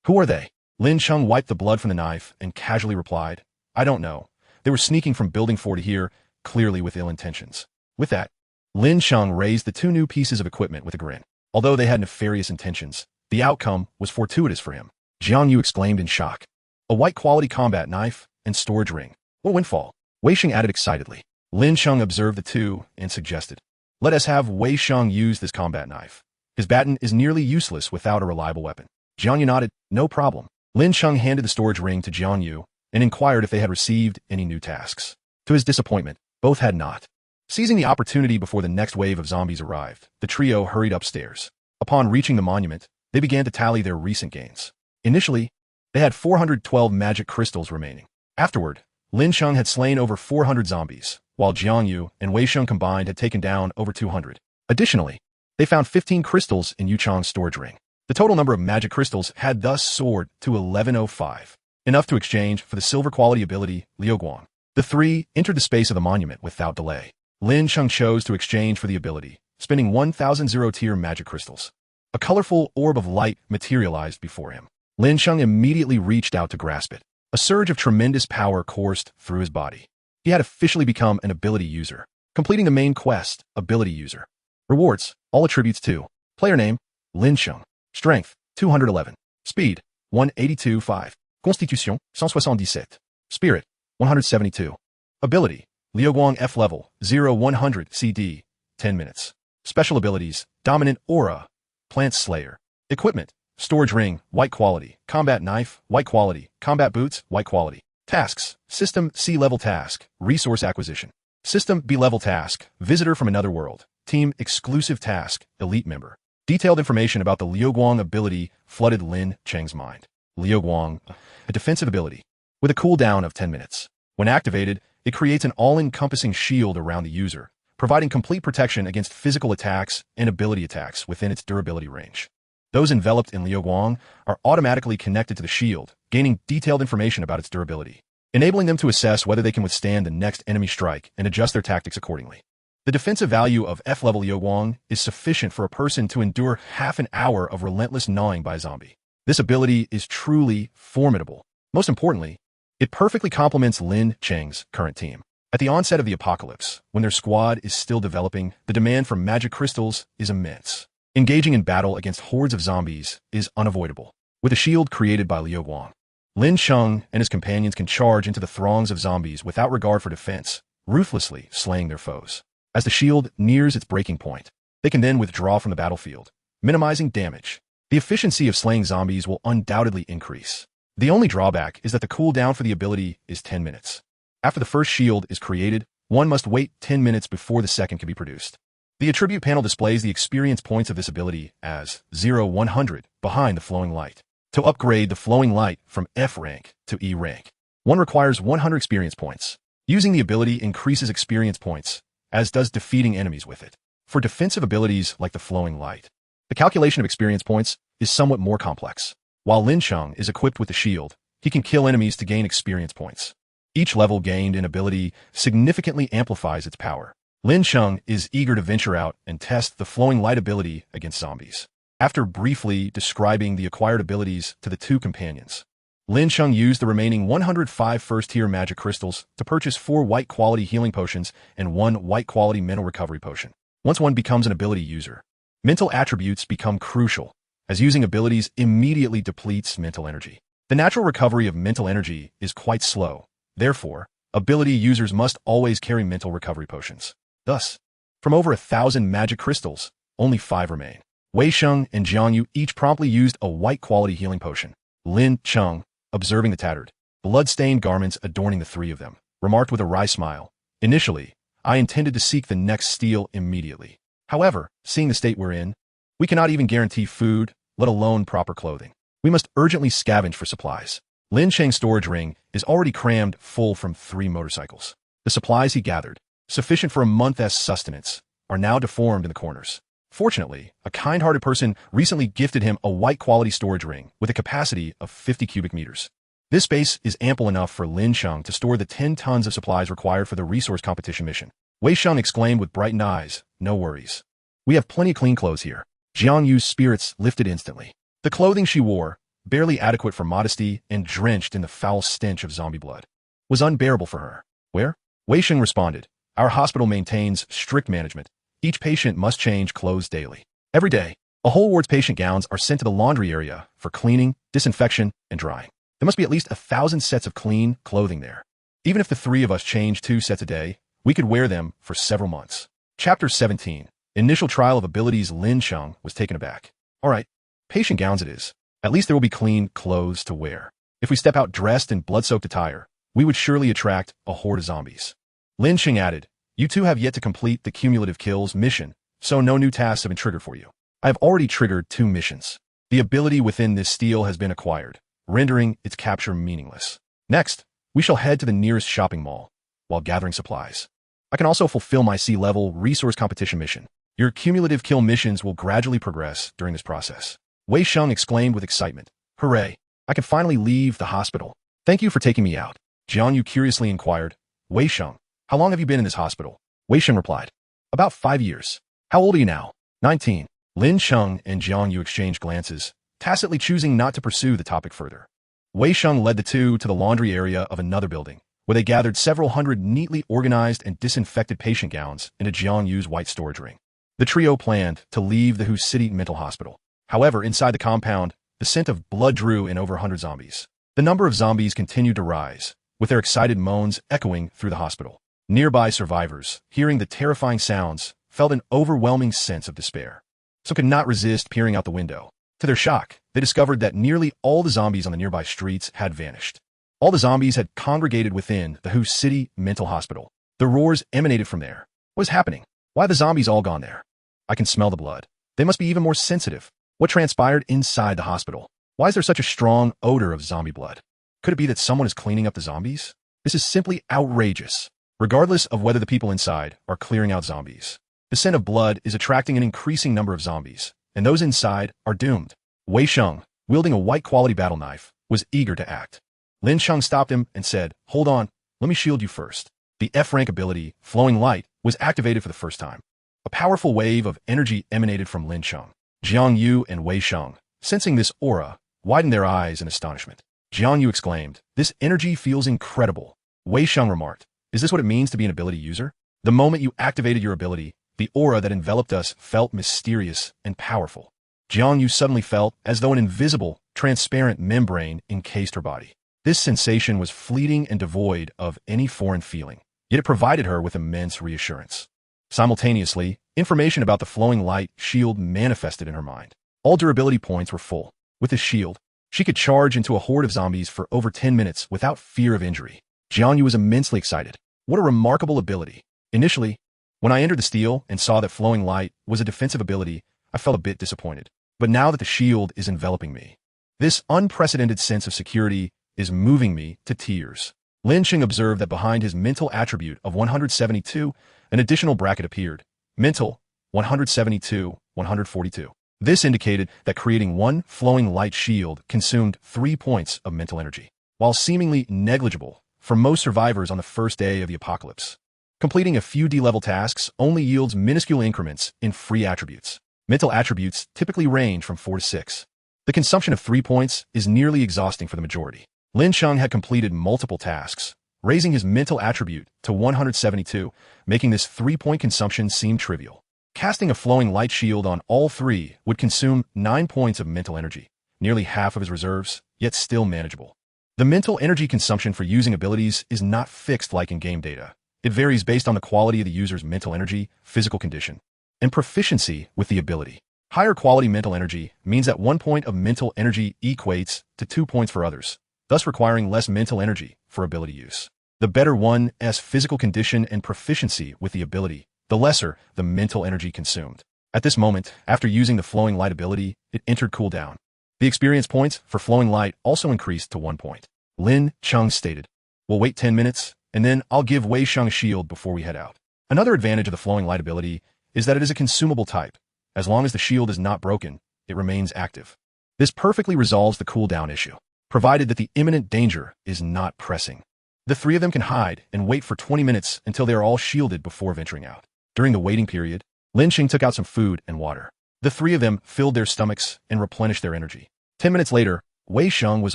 Who are they? Lin Cheng wiped the blood from the knife and casually replied, "I don't know. They were sneaking from Building 4 to here, clearly with ill intentions." With that, Lin Cheng raised the 2 new pieces of equipment with a grin. Although they had nefarious intentions, the outcome was fortuitous for him. Jiang Yu exclaimed in shock. A white-quality combat knife and storage ring. What a windfall. Wei Sheng added excitedly. Lin Cheng observed the two and suggested, "Let us have Wei Sheng use this combat knife. His baton is nearly useless without a reliable weapon." Jiang Yu nodded, "No problem." Lin Cheng handed the storage ring to Jiang Yu and inquired if they had received any new tasks. To his disappointment, both had not. Seizing the opportunity before the next wave of zombies arrived, the trio hurried upstairs. Upon reaching the monument, they began to tally their recent gains. Initially, they had 412 magic crystals remaining. Afterward, Lin Cheng had slain over 400 zombies, while Jiang Yu and Wei Sheng combined had taken down over 200. Additionally, they found 15 crystals in Yu Chong's storage ring. The total number of magic crystals had thus soared to 1105, enough to exchange for the silver quality ability Liu Guang. The 3 entered the space of the monument without delay. Lin Cheng chose to exchange for the ability, spending 1,000 zero-tier magic crystals. A colorful orb of light materialized before him. Lin Cheng immediately reached out to grasp it. A surge of tremendous power coursed through his body. He had officially become an ability user, completing the main quest, Ability User. Rewards, all attributes to player name, Lin Cheng. Strength, 211. Speed, 182.5. Constitution, 177. Spirit, 172. Ability, Liu Guang F level, 0-100 CD, 10 minutes. Special abilities, Dominant Aura, Plant Slayer. Equipment, Storage Ring, White Quality. Combat Knife, White Quality. Combat Boots, White Quality. Tasks, System C-level task, Resource Acquisition. System B-level task, visitor from another world. Team exclusive task, elite member. Detailed information about the Liuguang ability flooded Lin Cheng's mind. Liuguang, a defensive ability, with a cooldown of 10 minutes. When activated, it creates an all-encompassing shield around the user, providing complete protection against physical attacks and ability attacks within its durability range. Those enveloped in Liuguang are automatically connected to the shield, gaining detailed information about its durability, enabling them to assess whether they can withstand the next enemy strike and adjust their tactics accordingly. The defensive value of F-level Liuguang is sufficient for a person to endure half an hour of relentless gnawing by a zombie. This ability is truly formidable. Most importantly, it perfectly complements Lin Cheng's current team. At the onset of the apocalypse, when their squad is still developing, the demand for magic crystals is immense. Engaging in battle against hordes of zombies is unavoidable. With a shield created by Liuguang, Lin Cheng and his companions can charge into the throngs of zombies without regard for defense, ruthlessly slaying their foes. As the shield nears its breaking point, they can then withdraw from the battlefield, minimizing damage. The efficiency of slaying zombies will undoubtedly increase. The only drawback is that the cooldown for the ability is 10 minutes. After the first shield is created, one must wait 10 minutes before the second can be produced. The attribute panel displays the experience points of this ability as 0-100 behind the flowing light. To upgrade the flowing light from F rank to E rank, one requires 100 experience points. Using the ability increases experience points, as does defeating enemies with it. For defensive abilities like the flowing light, the calculation of experience points is somewhat more complex. While Lin Cheng is equipped with the shield, he can kill enemies to gain experience points. Each level gained in ability significantly amplifies its power. Lin Cheng is eager to venture out and test the flowing light ability against zombies. After briefly describing the acquired abilities to the two companions, Lin Cheng used the remaining 105 first-tier magic crystals to purchase 4 white-quality healing potions and 1 white-quality mental recovery potion. Once one becomes an ability user, mental attributes become crucial, as using abilities immediately depletes mental energy. The natural recovery of mental energy is quite slow. Therefore, ability users must always carry mental recovery potions. Thus, from over 1,000 magic crystals, only 5 remain. Wei Sheng and Jiang Yu each promptly used a white-quality healing potion. Lin Cheng, observing the tattered, blood-stained garments adorning the three of them, remarked with a wry smile, "Initially, I intended to seek the next steal immediately. However, seeing the state we're in, we cannot even guarantee food, let alone proper clothing. We must urgently scavenge for supplies." Lin Cheng's storage ring is already crammed full from 3 motorcycles. The supplies he gathered, sufficient for a month's sustenance, are now deformed in the corners. Fortunately, a kind-hearted person recently gifted him a white-quality storage ring with a capacity of 50 cubic meters. This space is ample enough for Lin Cheng to store the 10 tons of supplies required for the resource competition mission. Wei Sheng exclaimed with brightened eyes, "No worries. We have plenty of clean clothes here." Jiang Yu's spirits lifted instantly. The clothing she wore, barely adequate for modesty and drenched in the foul stench of zombie blood, was unbearable for her. "Where?" Wei Sheng responded, "Our hospital maintains strict management. Each patient must change clothes daily. Every day, a whole ward's patient gowns are sent to the laundry area for cleaning, disinfection, and drying. There must be at least 1,000 sets of clean clothing there. Even if the 3 of us change 2 sets a day, we could wear them for several months." Chapter 17. Initial trial of abilities. Lin Cheng was taken aback. "All right, patient gowns it is. At least there will be clean clothes to wear. If we step out dressed in blood-soaked attire, we would surely attract a horde of zombies." Lin Cheng added, "You two have yet to complete the cumulative kills mission, so no new tasks have been triggered for you. I have already triggered 2 missions. The ability within this steel has been acquired, rendering its capture meaningless. Next, we shall head to the nearest shopping mall, while gathering supplies. I can also fulfill my C-level resource competition mission. Your cumulative kill missions will gradually progress during this process." Wei Sheng exclaimed with excitement, "Hooray! I can finally leave the hospital. Thank you for taking me out." Jiang Yu curiously inquired, "Wei Sheng, how long have you been in this hospital?" Wei Sheng replied, "About 5 years. How old are you now?" 19. Lin Cheng and Jiang Yu exchanged glances, tacitly choosing not to pursue the topic further. Wei Sheng led the two to the laundry area of another building, where they gathered several hundred neatly organized and disinfected patient gowns into Jiang Yu's white storage ring. The trio planned to leave the Hu City Mental Hospital. However, inside the compound, the scent of blood drew in over 100 zombies. The number of zombies continued to rise, with their excited moans echoing through the hospital. Nearby survivors, hearing the terrifying sounds, felt an overwhelming sense of despair, so could not resist peering out the window. To their shock, they discovered that nearly all the zombies on the nearby streets had vanished. All the zombies had congregated within the Hu City Mental Hospital. The roars emanated from there. What is happening? Why are the zombies all gone there? I can smell the blood. They must be even more sensitive. What transpired inside the hospital? Why is there such a strong odor of zombie blood? Could it be that someone is cleaning up the zombies? This is simply outrageous. Regardless of whether the people inside are clearing out zombies, the scent of blood is attracting an increasing number of zombies, and those inside are doomed. Wei Sheng, wielding a white-quality battle knife, was eager to act. Lin Cheng stopped him and said, "Hold on, let me shield you first." The F-rank ability, Flowing Light, was activated for the first time. A powerful wave of energy emanated from Lin Cheng. Jiang Yu and Wei Sheng, sensing this aura, widened their eyes in astonishment. Jiang Yu exclaimed, "This energy feels incredible." Wei Sheng remarked, "Is this what it means to be an ability user?" The moment you activated your ability, the aura that enveloped us felt mysterious and powerful. Jiang Yu suddenly felt as though an invisible, transparent membrane encased her body. This sensation was fleeting and devoid of any foreign feeling, yet it provided her with immense reassurance. Simultaneously, information about the flowing light shield manifested in her mind. All durability points were full. With this shield, she could charge into a horde of zombies for over 10 minutes without fear of injury. Jiang Yu was immensely excited. What a remarkable ability. Initially, when I entered the steel and saw that flowing light was a defensive ability, I felt a bit disappointed. But now that the shield is enveloping me, this unprecedented sense of security is moving me to tears. Lin Cheng observed that behind his mental attribute of 172, an additional bracket appeared. Mental, 172, 142. This indicated that creating one flowing light shield consumed 3 points of mental energy, while seemingly negligible for most survivors on the first day of the apocalypse. Completing a few D-level tasks only yields minuscule increments in free attributes. Mental attributes typically range from 4 to 6. The consumption of 3 points is nearly exhausting for the majority. Lin Cheng had completed multiple tasks, raising his mental attribute to 172, making this 3-point consumption seem trivial. Casting a flowing light shield on all 3 would consume 9 points of mental energy, nearly half of his reserves, yet still manageable. The mental energy consumption for using abilities is not fixed like in game data. It varies based on the quality of the user's mental energy, physical condition, and proficiency with the ability. Higher quality mental energy means that 1 point of mental energy equates to 2 points for others, thus requiring less mental energy for ability use. The better one's physical condition and proficiency with the ability, the lesser the mental energy consumed. At this moment, after using the flowing light ability, it entered cooldown. The experience points for flowing light also increased to 1 point. Lin Cheng stated, "We'll wait 10 minutes, and then I'll give Wei Sheng a shield before we head out." Another advantage of the flowing light ability is that it is a consumable type. As long as the shield is not broken, it remains active. This perfectly resolves the cooldown issue, provided that the imminent danger is not pressing. The 3 of them can hide and wait for 20 minutes until they are all shielded before venturing out. During the waiting period, Lin Cheng took out some food and water. The 3 of them filled their stomachs and replenished their energy. 10 minutes later, Wei Sheng was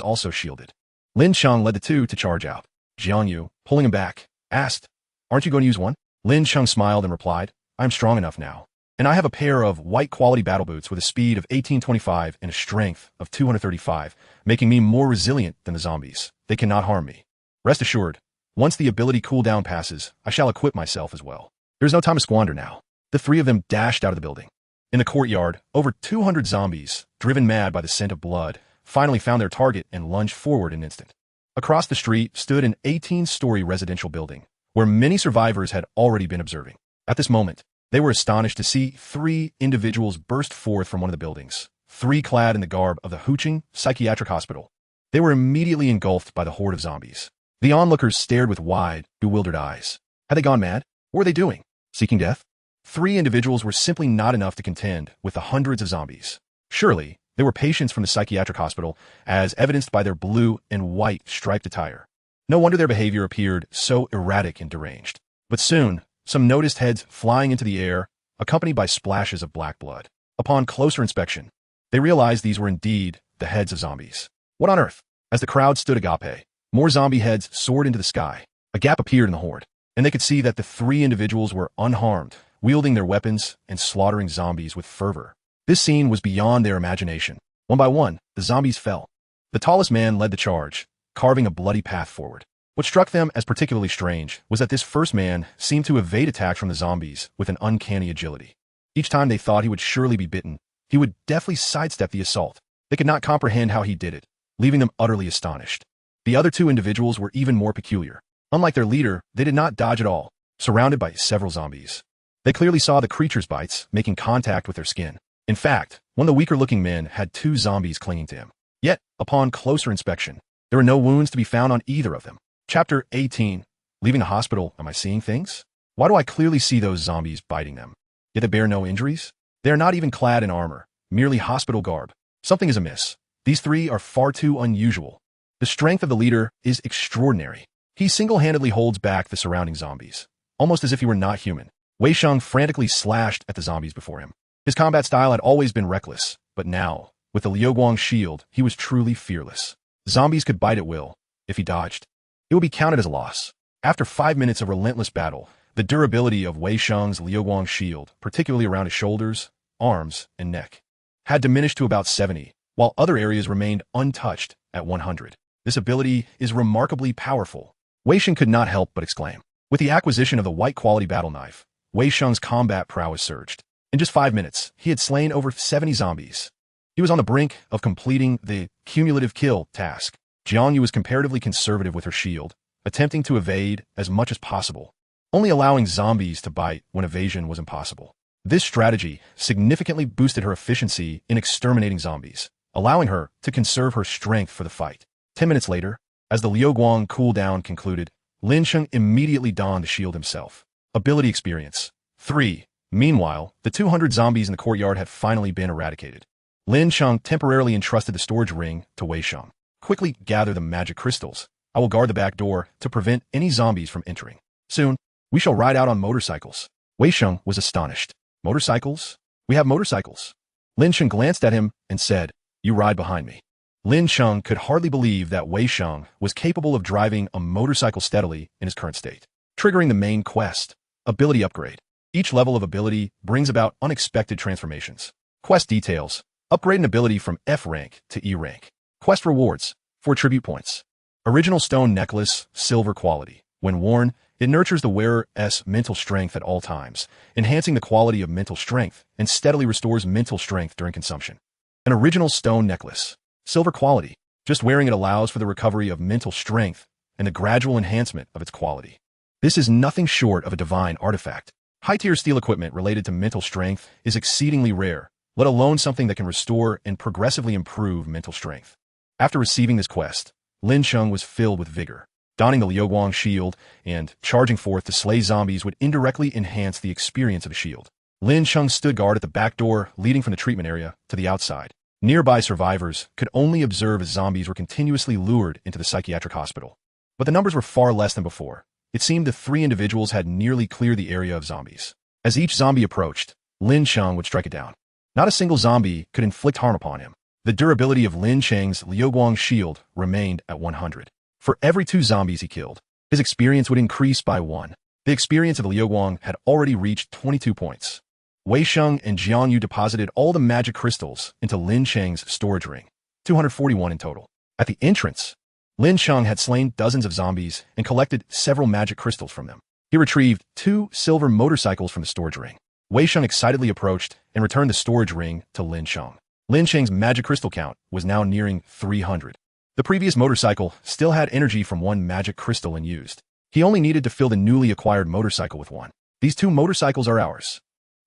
also shielded. Lin Cheng led the 2 to charge out. Jiang Yu, pulling him back, asked, "Aren't you going to use one?" Lin Cheng smiled and replied, "I'm strong enough now. And I have a pair of white-quality battle boots with a speed of 1825 and a strength of 235, making me more resilient than the zombies. They cannot harm me. Rest assured, once the ability cooldown passes, I shall equip myself as well." There's no time to squander now. The 3 of them dashed out of the building. In the courtyard, over 200 zombies, driven mad by the scent of blood, finally found their target and lunged forward in an instant. Across the street stood an 18-story residential building, where many survivors had already been observing. At this moment, they were astonished to see 3 individuals burst forth from one of the buildings, 3 clad in the garb of the Huqing Psychiatric Hospital. They were immediately engulfed by the horde of zombies. The onlookers stared with wide, bewildered eyes. Had they gone mad? What were they doing? Seeking death? 3 individuals were simply not enough to contend with the hundreds of zombies. Surely, they were patients from the psychiatric hospital, as evidenced by their blue and white striped attire. No wonder their behavior appeared so erratic and deranged. But soon, some noticed heads flying into the air, accompanied by splashes of black blood. Upon closer inspection, they realized these were indeed the heads of zombies. What on earth? As the crowd stood agape, more zombie heads soared into the sky. A gap appeared in the horde, and they could see that the 3 individuals were unharmed, wielding their weapons and slaughtering zombies with fervor. This scene was beyond their imagination. One by one, the zombies fell. The tallest man led the charge, carving a bloody path forward. What struck them as particularly strange was that this first man seemed to evade attacks from the zombies with an uncanny agility. Each time they thought he would surely be bitten, he would deftly sidestep the assault. They could not comprehend how he did it, leaving them utterly astonished. The other 2 individuals were even more peculiar. Unlike their leader, they did not dodge at all. surrounded by several zombies. They clearly saw the creature's bites making contact with their skin. In fact, one of the weaker-looking men had 2 zombies clinging to him. Yet, upon closer inspection, there were no wounds to be found on either of them. Chapter 18. Leaving the hospital, am I seeing things? Why do I clearly see those zombies biting them? Yet they bear no injuries? They are not even clad in armor, merely hospital garb. Something is amiss. These 3 are far too unusual. The strength of the leader is extraordinary. He single-handedly holds back the surrounding zombies, almost as if he were not human. Wei Sheng frantically slashed at the zombies before him. His combat style had always been reckless, but now, with the Liuguang shield, he was truly fearless. Zombies could bite at will. If he dodged, it would be counted as a loss. After 5 minutes of relentless battle, the durability of Wei Sheng's Liuguang shield, particularly around his shoulders, arms, and neck, had diminished to about 70, while other areas remained untouched at 100. This ability is remarkably powerful. Wei Sheng could not help but exclaim. With the acquisition of the white-quality battle knife, Wei Sheng's combat prowess surged. In just 5 minutes, he had slain over 70 zombies. He was on the brink of completing the cumulative kill task. Jiang Yu was comparatively conservative with her shield, attempting to evade as much as possible, only allowing zombies to bite when evasion was impossible. This strategy significantly boosted her efficiency in exterminating zombies, allowing her to conserve her strength for the fight. 10 minutes later, as the Liuguang cooldown concluded, Lin Cheng immediately donned the shield himself. Ability experience 3. Meanwhile, the 200 zombies in the courtyard had finally been eradicated. Lin Cheng temporarily entrusted the storage ring to Wei Sheng. Quickly gather the magic crystals. I will guard the back door to prevent any zombies from entering. Soon, we shall ride out on motorcycles. Wei Sheng was astonished. Motorcycles? We have motorcycles. Lin Cheng glanced at him and said, you ride behind me. Lin Cheng could hardly believe that Wei Sheng was capable of driving a motorcycle steadily in his current state. Triggering the main quest. Ability upgrade. Each level of ability brings about unexpected transformations. Quest details. Upgrade an ability from F rank to E rank. Quest rewards. 4 tribute points. Original stone necklace, silver quality. When worn, it nurtures the wearer's mental strength at all times, enhancing the quality of mental strength and steadily restores mental strength during consumption. An original stone necklace. Silver quality. Just wearing it allows for the recovery of mental strength and the gradual enhancement of its quality. This is nothing short of a divine artifact. High-tier steel equipment related to mental strength is exceedingly rare, let alone something that can restore and progressively improve mental strength. After receiving this quest, Lin Cheng was filled with vigor. Donning the Liuguang shield and charging forth to slay zombies would indirectly enhance the experience of a shield. Lin Cheng stood guard at the back door leading from the treatment area to the outside. Nearby survivors could only observe as zombies were continuously lured into the psychiatric hospital. But the numbers were far less than before. It seemed the 3 individuals had nearly cleared the area of zombies. As each zombie approached, Lin Cheng would strike it down. Not a single zombie could inflict harm upon him. The durability of Lin Cheng's Liuguang shield remained at 100. For every 2 zombies he killed, his experience would increase by 1. The experience of the Liuguang had already reached 22 points. Wei Sheng and Jiang Yu deposited all the magic crystals into Lin Cheng's storage ring, 241 in total. At the entrance, Lin Cheng had slain dozens of zombies and collected several magic crystals from them. He retrieved 2 silver motorcycles from the storage ring. Wei Sheng excitedly approached and returned the storage ring to Lin Cheng. Lin Cheng's magic crystal count was now nearing 300. The previous motorcycle still had energy from 1 magic crystal unused. He only needed to fill the newly acquired motorcycle with 1. These 2 motorcycles are ours.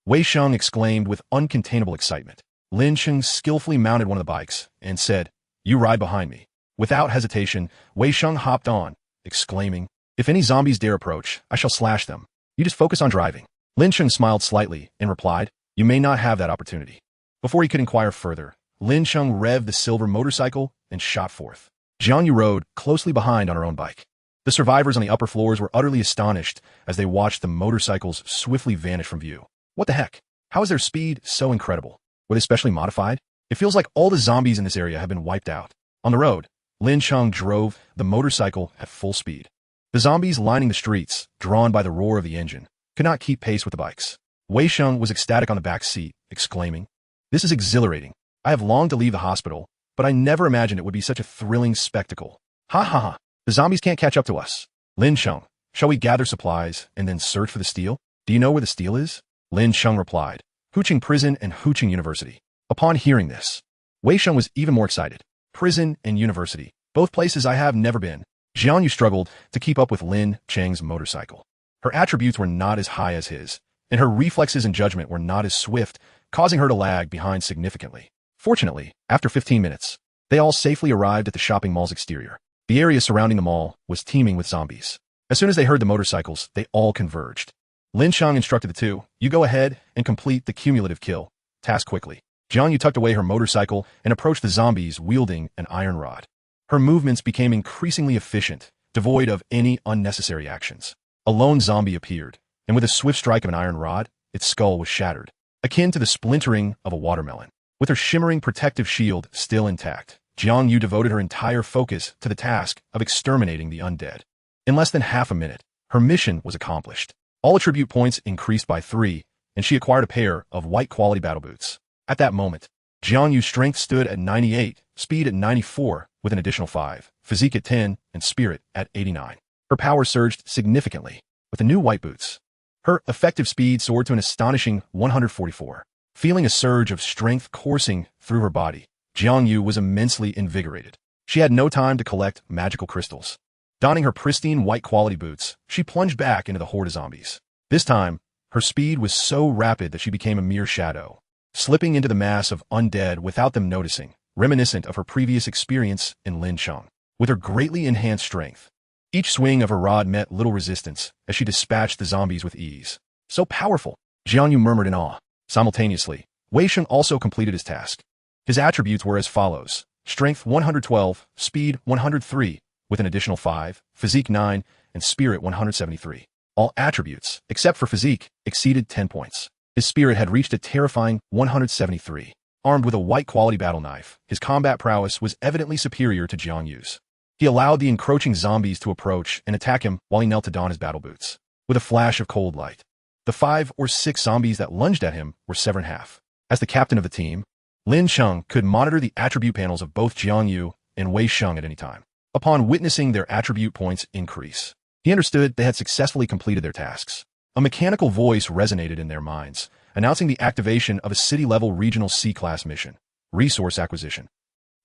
Wei Sheng exclaimed with uncontainable excitement. Lin Cheng skillfully mounted one of the bikes and said, you ride behind me. Without hesitation, Wei Sheng hopped on, exclaiming, if any zombies dare approach, I shall slash them. You just focus on driving. Lin Cheng smiled slightly and replied, you may not have that opportunity. Before he could inquire further, Lin Cheng revved the silver motorcycle and shot forth. Jiang Yu rode closely behind on her own bike. The survivors on the upper floors were utterly astonished as they watched the motorcycles swiftly vanish from view. What the heck? How is their speed so incredible? Were they specially modified? It feels like all the zombies in this area have been wiped out. On the road, Lin Cheng drove the motorcycle at full speed. The zombies lining the streets, drawn by the roar of the engine, could not keep pace with the bikes. Wei Sheng was ecstatic on the back seat, exclaiming, this is exhilarating. I have longed to leave the hospital, but I never imagined it would be such a thrilling spectacle. Ha ha ha. The zombies can't catch up to us. Lin Cheng, shall we gather supplies and then search for the steel? Do you know where the steel is? Lin Cheng replied, Huqing Prison and Huqing University. Upon hearing this, Wei Sheng was even more excited. Prison and university, both places I have never been. Jiang Yu struggled to keep up with Lin Cheng's motorcycle. Her attributes were not as high as his, and her reflexes and judgment were not as swift, causing her to lag behind significantly. Fortunately, after 15 minutes, they all safely arrived at the shopping mall's exterior. The area surrounding the mall was teeming with zombies. As soon as they heard the motorcycles, they all converged. Lin Cheng instructed the two, "You go ahead and complete the cumulative kill task quickly." Jiang Yu tucked away her motorcycle and approached the zombies wielding an iron rod. Her movements became increasingly efficient, devoid of any unnecessary actions. A lone zombie appeared, and with a swift strike of an iron rod, its skull was shattered, akin to the splintering of a watermelon. With her shimmering protective shield still intact, Jiang Yu devoted her entire focus to the task of exterminating the undead. In less than half a minute, her mission was accomplished. All attribute points increased by 3, and she acquired a pair of white-quality battle boots. At that moment, Jiang Yu's strength stood at 98, speed at 94, with an additional 5, physique at 10, and spirit at 89. Her power surged significantly with the new white boots. Her effective speed soared to an astonishing 144. Feeling a surge of strength coursing through her body, Jiang Yu was immensely invigorated. She had no time to collect magical crystals. Donning her pristine white-quality boots, she plunged back into the horde of zombies. This time, her speed was so rapid that she became a mere shadow, slipping into the mass of undead without them noticing, reminiscent of her previous experience in Lin Cheng. With her greatly enhanced strength, each swing of her rod met little resistance as she dispatched the zombies with ease. So powerful, Jiang Yu murmured in awe. Simultaneously, Wei Sheng also completed his task. His attributes were as follows: strength 112, speed 103, with an additional 5, physique 9, and spirit 173. All attributes, except for physique, exceeded 10 points. His spirit had reached a terrifying 173. Armed with a white-quality battle knife, his combat prowess was evidently superior to Jiang Yu's. He allowed the encroaching zombies to approach and attack him while he knelt to don his battle boots. With a flash of cold light, the 5 or 6 zombies that lunged at him were severed in half. As the captain of the team, Lin Cheng could monitor the attribute panels of both Jiang Yu and Wei Sheng at any time. Upon witnessing their attribute points increase, he understood they had successfully completed their tasks. A mechanical voice resonated in their minds, announcing the activation of a city-level regional C-class mission, resource acquisition.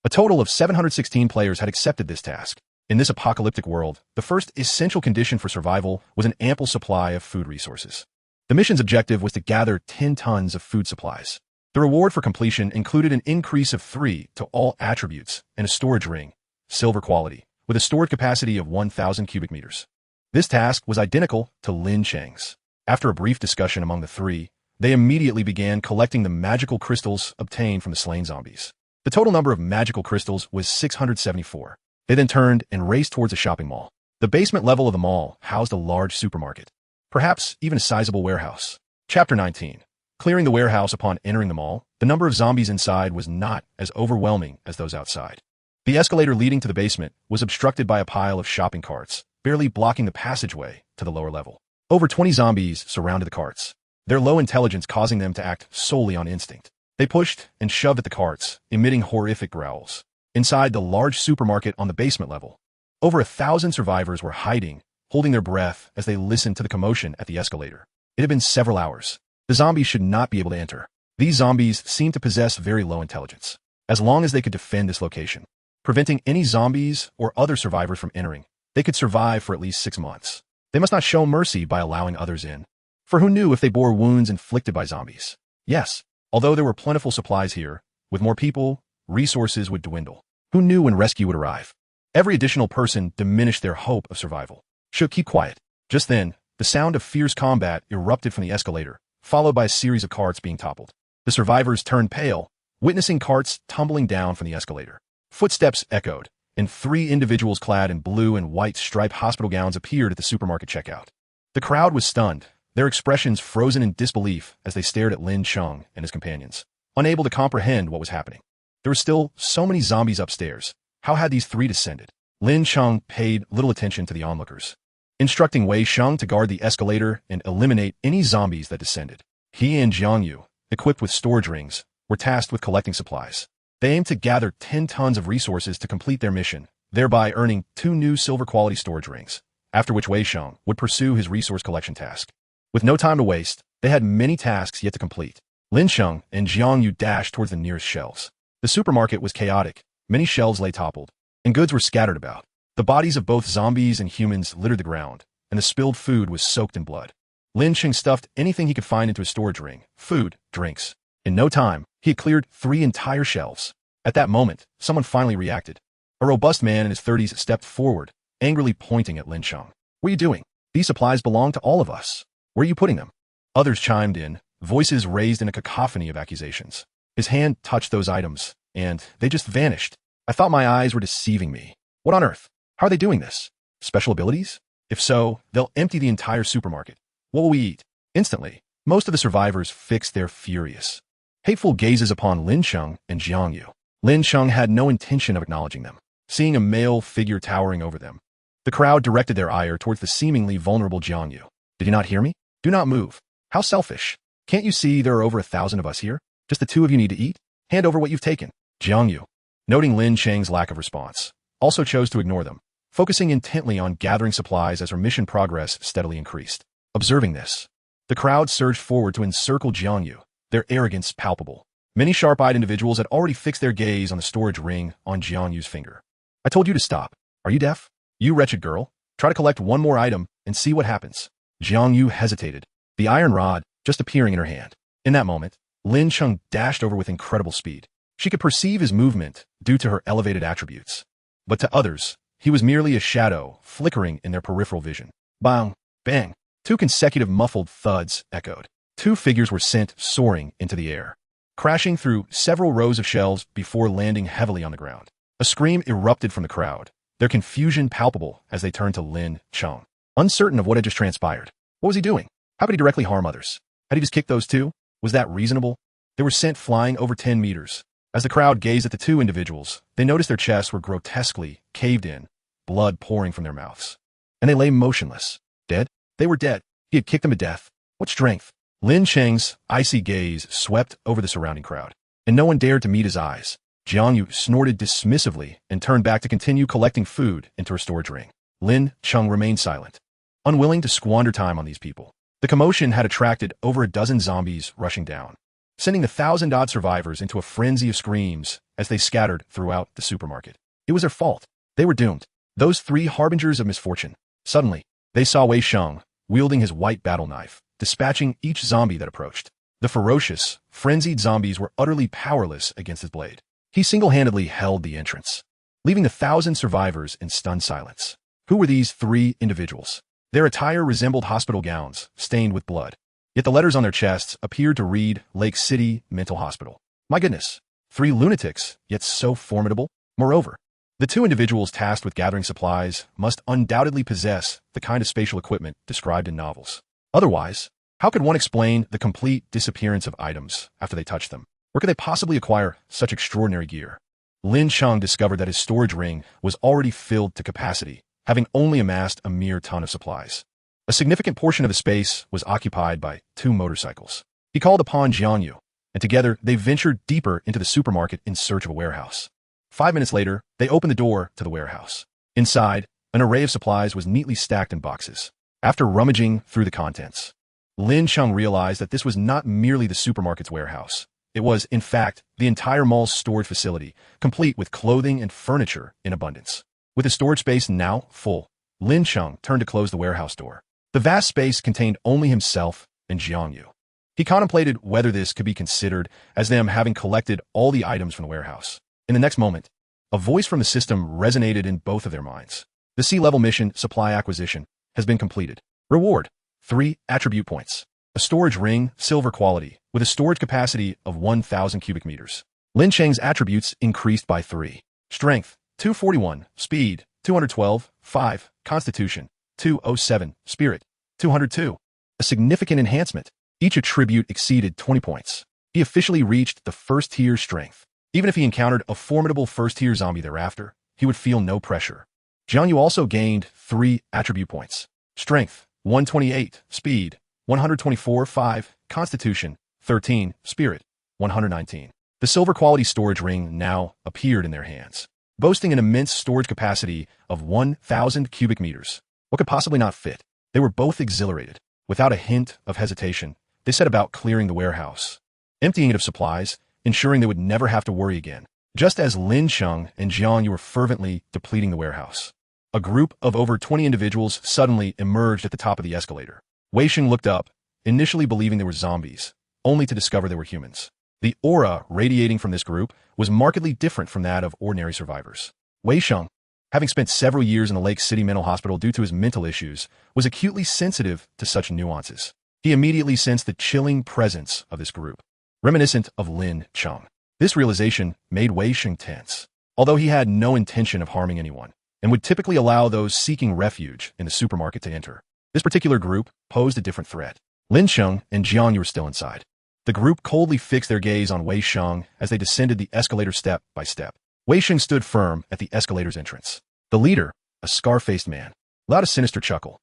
A total of 716 players had accepted this task. In this apocalyptic world, the first essential condition for survival was an ample supply of food resources. The mission's objective was to gather 10 tons of food supplies. The reward for completion included an increase of 3 to all attributes and a storage ring, silver quality, with a storage capacity of 1,000 cubic meters. This task was identical to Lin Cheng's. After a brief discussion among the three, they immediately began collecting the magical crystals obtained from the slain zombies. The total number of magical crystals was 674. They then turned and raced towards a shopping mall. The basement level of the mall housed a large supermarket, perhaps even a sizable warehouse. Chapter 19. Clearing the warehouse upon entering the mall, the number of zombies inside was not as overwhelming as those outside. The escalator leading to the basement was obstructed by a pile of shopping carts, barely blocking the passageway to the lower level. Over 20 zombies surrounded the carts, their low intelligence causing them to act solely on instinct. They pushed and shoved at the carts, emitting horrific growls. Inside the large supermarket on the basement level, over 1,000 survivors were hiding, holding their breath as they listened to the commotion at the escalator. It had been several hours. The zombies should not be able to enter. These zombies seemed to possess very low intelligence. As long as they could defend this location, preventing any zombies or other survivors from entering, they could survive for at least 6 months. They must not show mercy by allowing others in. For who knew if they bore wounds inflicted by zombies? Yes, although there were plentiful supplies here, with more people, resources would dwindle. Who knew when rescue would arrive? Every additional person diminished their hope of survival. Should keep quiet. Just then, the sound of fierce combat erupted from the escalator, followed by a series of carts being toppled. The survivors turned pale, witnessing carts tumbling down from the escalator. Footsteps echoed, and 3 individuals clad in blue and white striped hospital gowns appeared at the supermarket checkout. The crowd was stunned, their expressions frozen in disbelief as they stared at Lin Cheng and his companions, unable to comprehend what was happening. There were still so many zombies upstairs. How had these 3 descended? Lin Cheng paid little attention to the onlookers, instructing Wei Sheng to guard the escalator and eliminate any zombies that descended. He and Jiang Yu, equipped with storage rings, were tasked with collecting supplies. They aimed to gather 10 tons of resources to complete their mission, thereby earning 2 new silver-quality storage rings, after which Wei Sheng would pursue his resource collection task. With no time to waste, they had many tasks yet to complete. Lin Cheng and Jiang Yu dashed towards the nearest shelves. The supermarket was chaotic, many shelves lay toppled, and goods were scattered about. The bodies of both zombies and humans littered the ground, and the spilled food was soaked in blood. Lin Cheng stuffed anything he could find into his storage ring: food, drinks. In no time, he had cleared 3 entire shelves. At that moment, someone finally reacted. A robust man in his 30s stepped forward, angrily pointing at Lin Cheng. "What are you doing? These supplies belong to all of us. Where are you putting them?" Others chimed in, voices raised in a cacophony of accusations. His hand touched those items, and they just vanished. "I thought my eyes were deceiving me. What on earth? How are they doing this? Special abilities? If so, they'll empty the entire supermarket. What will we eat?" Instantly, most of the survivors fixed their furious, hateful gazes upon Lin Cheng and Jiang Yu. Lin Cheng had no intention of acknowledging them, seeing a male figure towering over them. The crowd directed their ire towards the seemingly vulnerable Jiang Yu. "Did you not hear me? Do not move. How selfish. Can't you see there are over 1,000 of us here? Just the 2 of you need to eat? Hand over what you've taken." Jiang Yu, noting Lin Cheng's lack of response, also chose to ignore them, focusing intently on gathering supplies as her mission progress steadily increased. Observing this, the crowd surged forward to encircle Jiang Yu, their arrogance palpable. Many sharp-eyed individuals had already fixed their gaze on the storage ring on Jiang Yu's finger. "I told you to stop. Are you deaf? You wretched girl. Try to collect one more item and see what happens." Jiang Yu hesitated, the iron rod just appearing in her hand. In that moment, Lin Cheng dashed over with incredible speed. She could perceive his movement due to her elevated attributes. But to others, he was merely a shadow flickering in their peripheral vision. Bang! Bang! 2 consecutive muffled thuds echoed. 2 figures were sent soaring into the air, crashing through several rows of shelves before landing heavily on the ground. A scream erupted from the crowd, their confusion palpable as they turned to Lin Cheng, uncertain of what had just transpired. What was he doing? How could he directly harm others? Had he just kicked those 2? Was that reasonable? They were sent flying over 10 meters. As the crowd gazed at the 2 individuals, they noticed their chests were grotesquely caved in, blood pouring from their mouths. And they lay motionless. Dead? They were dead. He had kicked them to death. What strength! Lin Cheng's icy gaze swept over the surrounding crowd, and no one dared to meet his eyes. Jiang Yu snorted dismissively and turned back to continue collecting food into her storage ring. Lin Cheng remained silent, unwilling to squander time on these people. The commotion had attracted over a dozen zombies rushing down, sending the 1,000-odd survivors into a frenzy of screams as they scattered throughout the supermarket. It was their fault. They were doomed. Those 3 harbingers of misfortune. Suddenly, they saw Wei Sheng wielding his white battle knife, dispatching each zombie that approached. The ferocious, frenzied zombies were utterly powerless against his blade. He single-handedly held the entrance, leaving the 1,000 survivors in stunned silence. Who were these 3 individuals? Their attire resembled hospital gowns, stained with blood. Yet the letters on their chests appeared to read Lake City Mental Hospital. My goodness, 3 lunatics, yet so formidable. Moreover, the 2 individuals tasked with gathering supplies must undoubtedly possess the kind of spatial equipment described in novels. Otherwise, how could one explain the complete disappearance of items after they touched them? Where could they possibly acquire such extraordinary gear? Lin Cheng discovered that his storage ring was already filled to capacity, having only amassed a mere ton of supplies. A significant portion of the space was occupied by 2 motorcycles. He called upon Jiang Yu, and together they ventured deeper into the supermarket in search of a warehouse. 5 minutes later, they opened the door to the warehouse. Inside, an array of supplies was neatly stacked in boxes. After rummaging through the contents, Lin Cheng realized that this was not merely the supermarket's warehouse. It was, in fact, the entire mall's storage facility, complete with clothing and furniture in abundance. With the storage space now full, Lin Cheng turned to close the warehouse door. The vast space contained only himself and Jiang Yu. He contemplated whether this could be considered as them having collected all the items from the warehouse. In the next moment, a voice from the system resonated in both of their minds. The sea-level mission supply acquisition has been completed. Reward: 3 attribute points. A storage ring, silver quality, with a storage capacity of 1,000 cubic meters. Lin Cheng's attributes increased by 3. Strength: 241, Speed: 212, 5, Constitution: 207, Spirit: 202. A significant enhancement. Each attribute exceeded 20 points. He officially reached the first-tier strength. Even if he encountered a formidable first-tier zombie thereafter, he would feel no pressure. Jiang Yu also gained 3 attribute points. Strength: 128, Speed: 124, 5, Constitution: 13, Spirit: 119. The silver quality storage ring now appeared in their hands, boasting an immense storage capacity of 1,000 cubic meters. What could possibly not fit? They were both exhilarated. Without a hint of hesitation, they set about clearing the warehouse, emptying it of supplies, ensuring they would never have to worry again, just as Lin Cheng and Jiang Yu were fervently depleting the warehouse. A group of over 20 individuals suddenly emerged at the top of the escalator. Wei Sheng looked up, initially believing they were zombies, only to discover they were humans. The aura radiating from this group was markedly different from that of ordinary survivors. Wei Sheng, having spent several years in the Lake City Mental Hospital due to his mental issues, was acutely sensitive to such nuances. He immediately sensed the chilling presence of this group, reminiscent of Lin Cheng. This realization made Wei Sheng tense, although he had no intention of harming anyone, and would typically allow those seeking refuge in the supermarket to enter. This particular group posed a different threat. Lin Cheng and Jiang were still inside. The group coldly fixed their gaze on Wei Sheng as they descended the escalator step by step. Wei Sheng stood firm at the escalator's entrance. The leader, a scar-faced man, allowed a sinister chuckle.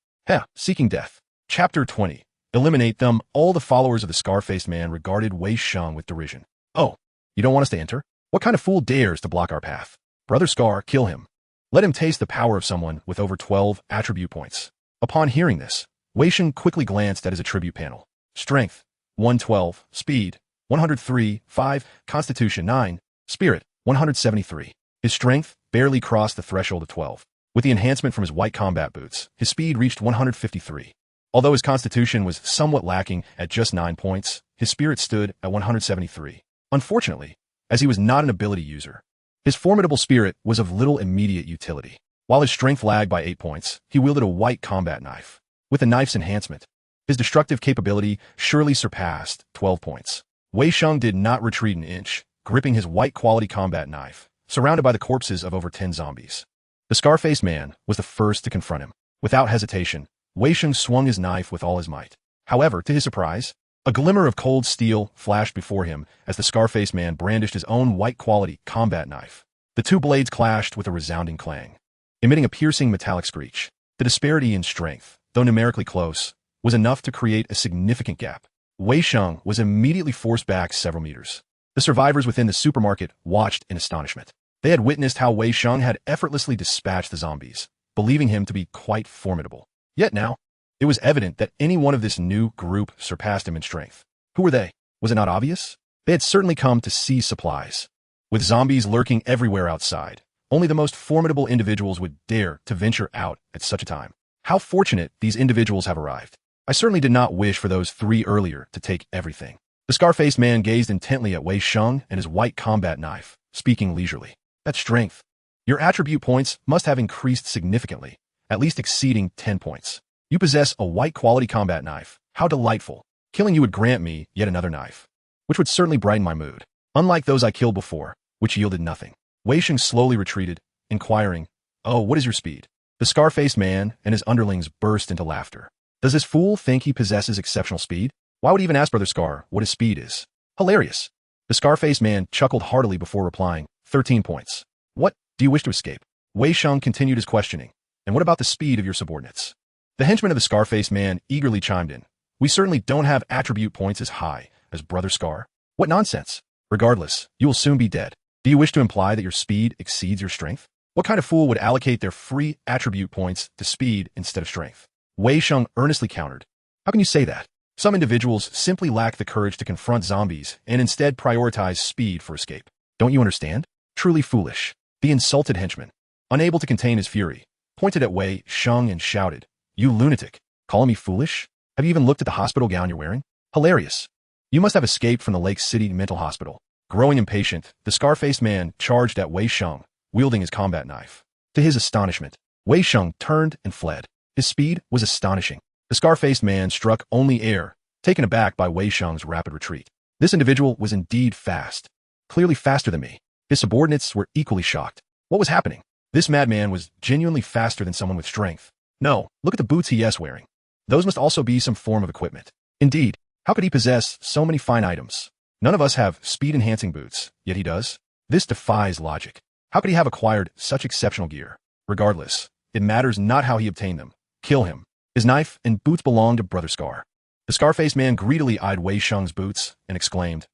Seeking death. Chapter 20. Eliminate them. All the followers of the scar-faced man regarded Wei Sheng with derision. Oh, you don't want us to enter? What kind of fool dares to block our path? Brother Scar, kill him. Let him taste the power of someone with over 12 attribute points. Upon hearing this, Wei Sheng quickly glanced at his attribute panel. Strength, 112, Speed, 103, 5, Constitution 9, Spirit, 173. His strength barely crossed the threshold of 12. With the enhancement from his white combat boots, his speed reached 153. Although his constitution was somewhat lacking at just 9 points, his spirit stood at 173. Unfortunately, as he was not an ability user, his formidable spirit was of little immediate utility. While his strength lagged by 8 points, he wielded a white combat knife. With the knife's enhancement, his destructive capability surely surpassed 12 points. Wei Sheng did not retreat an inch, gripping his white quality combat knife, surrounded by the corpses of over 10 zombies. The scar-faced man was the first to confront him. Without hesitation, Wei Sheng swung his knife with all his might. However, to his surprise, a glimmer of cold steel flashed before him as the scar-faced man brandished his own white-quality combat knife. The two blades clashed with a resounding clang, emitting a piercing metallic screech. The disparity in strength, though numerically close, was enough to create a significant gap. Wei Sheng was immediately forced back several meters. The survivors within the supermarket watched in astonishment. They had witnessed how Wei Sheng had effortlessly dispatched the zombies, believing him to be quite formidable. Yet now, it was evident that any one of this new group surpassed him in strength. Who were they? Was it not obvious? They had certainly come to seize supplies. With zombies lurking everywhere outside, only the most formidable individuals would dare to venture out at such a time. How fortunate these individuals have arrived. I certainly did not wish for those 3 earlier to take everything. The scar-faced man gazed intently at Wei Sheng and his white combat knife, speaking leisurely. That's strength. Your attribute points must have increased significantly, at least exceeding 10 points. You possess a white quality combat knife. How delightful. Killing you would grant me yet another knife, which would certainly brighten my mood. Unlike those I killed before, which yielded nothing. Wei Sheng slowly retreated, inquiring, "Oh, what is your speed?" The scar-faced man and his underlings burst into laughter. Does this fool think he possesses exceptional speed? Why would he even ask Brother Scar what his speed is? Hilarious. The scar-faced man chuckled heartily before replying, 13 points. What? Do you wish to escape? Wei Sheng continued his questioning. And what about the speed of your subordinates? The henchman of the scar-faced man eagerly chimed in. We certainly don't have attribute points as high as Brother Scar. What nonsense. Regardless, you will soon be dead. Do you wish to imply that your speed exceeds your strength? What kind of fool would allocate their free attribute points to speed instead of strength? Wei Sheng earnestly countered. How can you say that? Some individuals simply lack the courage to confront zombies and instead prioritize speed for escape. Don't you understand? Truly foolish. The insulted henchman, unable to contain his fury, pointed at Wei Sheng and shouted, You lunatic, calling me foolish? Have you even looked at the hospital gown you're wearing? Hilarious. You must have escaped from the Lake City Mental Hospital. Growing impatient, the scar-faced man charged at Wei Sheng, wielding his combat knife. To his astonishment, Wei Sheng turned and fled. His speed was astonishing. The scar-faced man struck only air, taken aback by Wei Sheng's rapid retreat. This individual was indeed fast, clearly faster than me. His subordinates were equally shocked. What was happening? This madman was genuinely faster than someone with strength. No, look at the boots he is wearing. Those must also be some form of equipment. Indeed, how could he possess so many fine items? None of us have speed-enhancing boots, yet he does. This defies logic. How could he have acquired such exceptional gear? Regardless, it matters not how he obtained them. Kill him. His knife and boots belong to Brother Scar. The scar-faced man greedily eyed Wei Sheng's boots and exclaimed,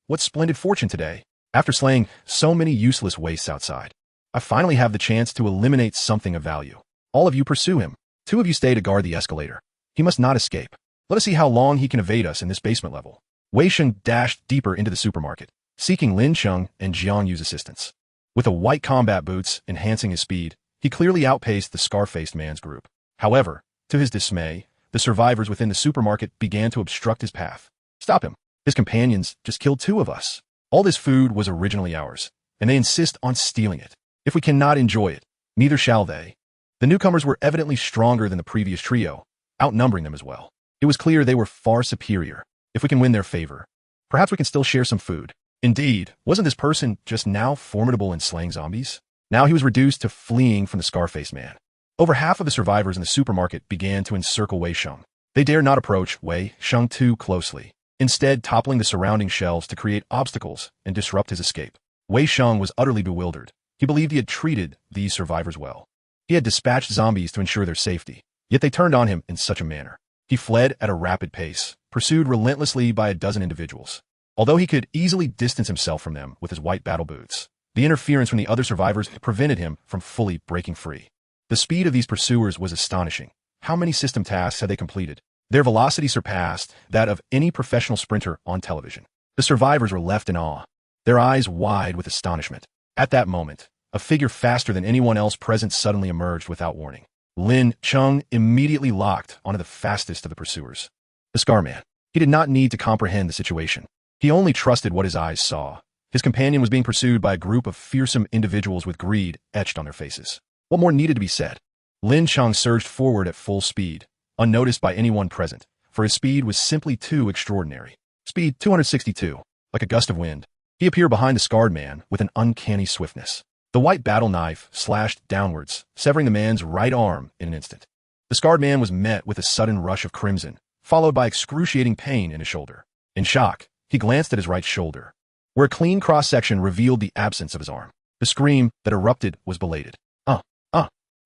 What splendid fortune today. After slaying so many useless wastes outside, I finally have the chance to eliminate something of value. All of you pursue him. 2 of you stay to guard the escalator. He must not escape. Let us see how long he can evade us in this basement level. Wei Sheng dashed deeper into the supermarket, seeking Lin Cheng and Jiang Yu's assistance. With the white combat boots enhancing his speed, He clearly outpaced the scar-faced man's group. However, to his dismay, the survivors within the supermarket began to obstruct his path. Stop him. His companions just killed 2 of us. All this food was originally ours, and they insist on stealing it. If we cannot enjoy it, neither shall they. The newcomers were evidently stronger than the previous trio, outnumbering them as well. It was clear they were far superior. If we can win their favor, perhaps we can still share some food. Indeed, wasn't this person just now formidable in slaying zombies? Now he was reduced to fleeing from the scar-faced man. Over half of the survivors in the supermarket began to encircle Wei Sheng. They dared not approach Wei Sheng too closely, instead toppling the surrounding shelves to create obstacles and disrupt his escape. Wei Sheng was utterly bewildered. He believed he had treated these survivors well. He had dispatched zombies to ensure their safety, yet they turned on him in such a manner. He fled at a rapid pace, pursued relentlessly by a dozen individuals. Although he could easily distance himself from them with his white battle boots, the interference from the other survivors prevented him from fully breaking free. The speed of these pursuers was astonishing. How many system tasks had they completed? Their velocity surpassed that of any professional sprinter on television. The survivors were left in awe, their eyes wide with astonishment. At that moment, a figure faster than anyone else present suddenly emerged without warning. Lin Cheng immediately locked onto the fastest of the pursuers. The Scarman. He did not need to comprehend the situation. He only trusted what his eyes saw. His companion was being pursued by a group of fearsome individuals with greed etched on their faces. What more needed to be said? Lin Cheng surged forward at full speed, unnoticed by anyone present, for his speed was simply too extraordinary. Speed 262, like a gust of wind. He appeared behind the scarred man with an uncanny swiftness. The white battle knife slashed downwards, severing the man's right arm in an instant. The scarred man was met with a sudden rush of crimson, followed by excruciating pain in his shoulder. In shock, he glanced at his right shoulder, where a clean cross-section revealed the absence of his arm. The scream that erupted was belated.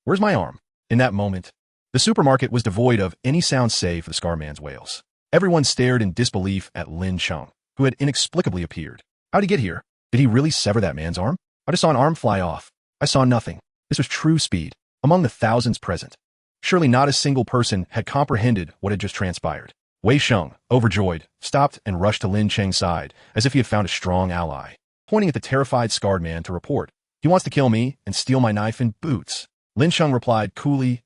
Where's my arm? In that moment, the supermarket was devoid of any sound save for the scar man's wails. Everyone stared in disbelief at Lin Cheng, who had inexplicably appeared. How'd he get here? Did he really sever that man's arm? I just saw an arm fly off. I saw nothing. This was true speed. Among the thousands present, surely not a single person had comprehended what had just transpired. Wei Sheng, overjoyed, stopped and rushed to Lin Cheng's side as if he had found a strong ally, pointing at the terrified scarred man to report. He wants to kill me and steal my knife and boots. Lin Cheng replied coolly,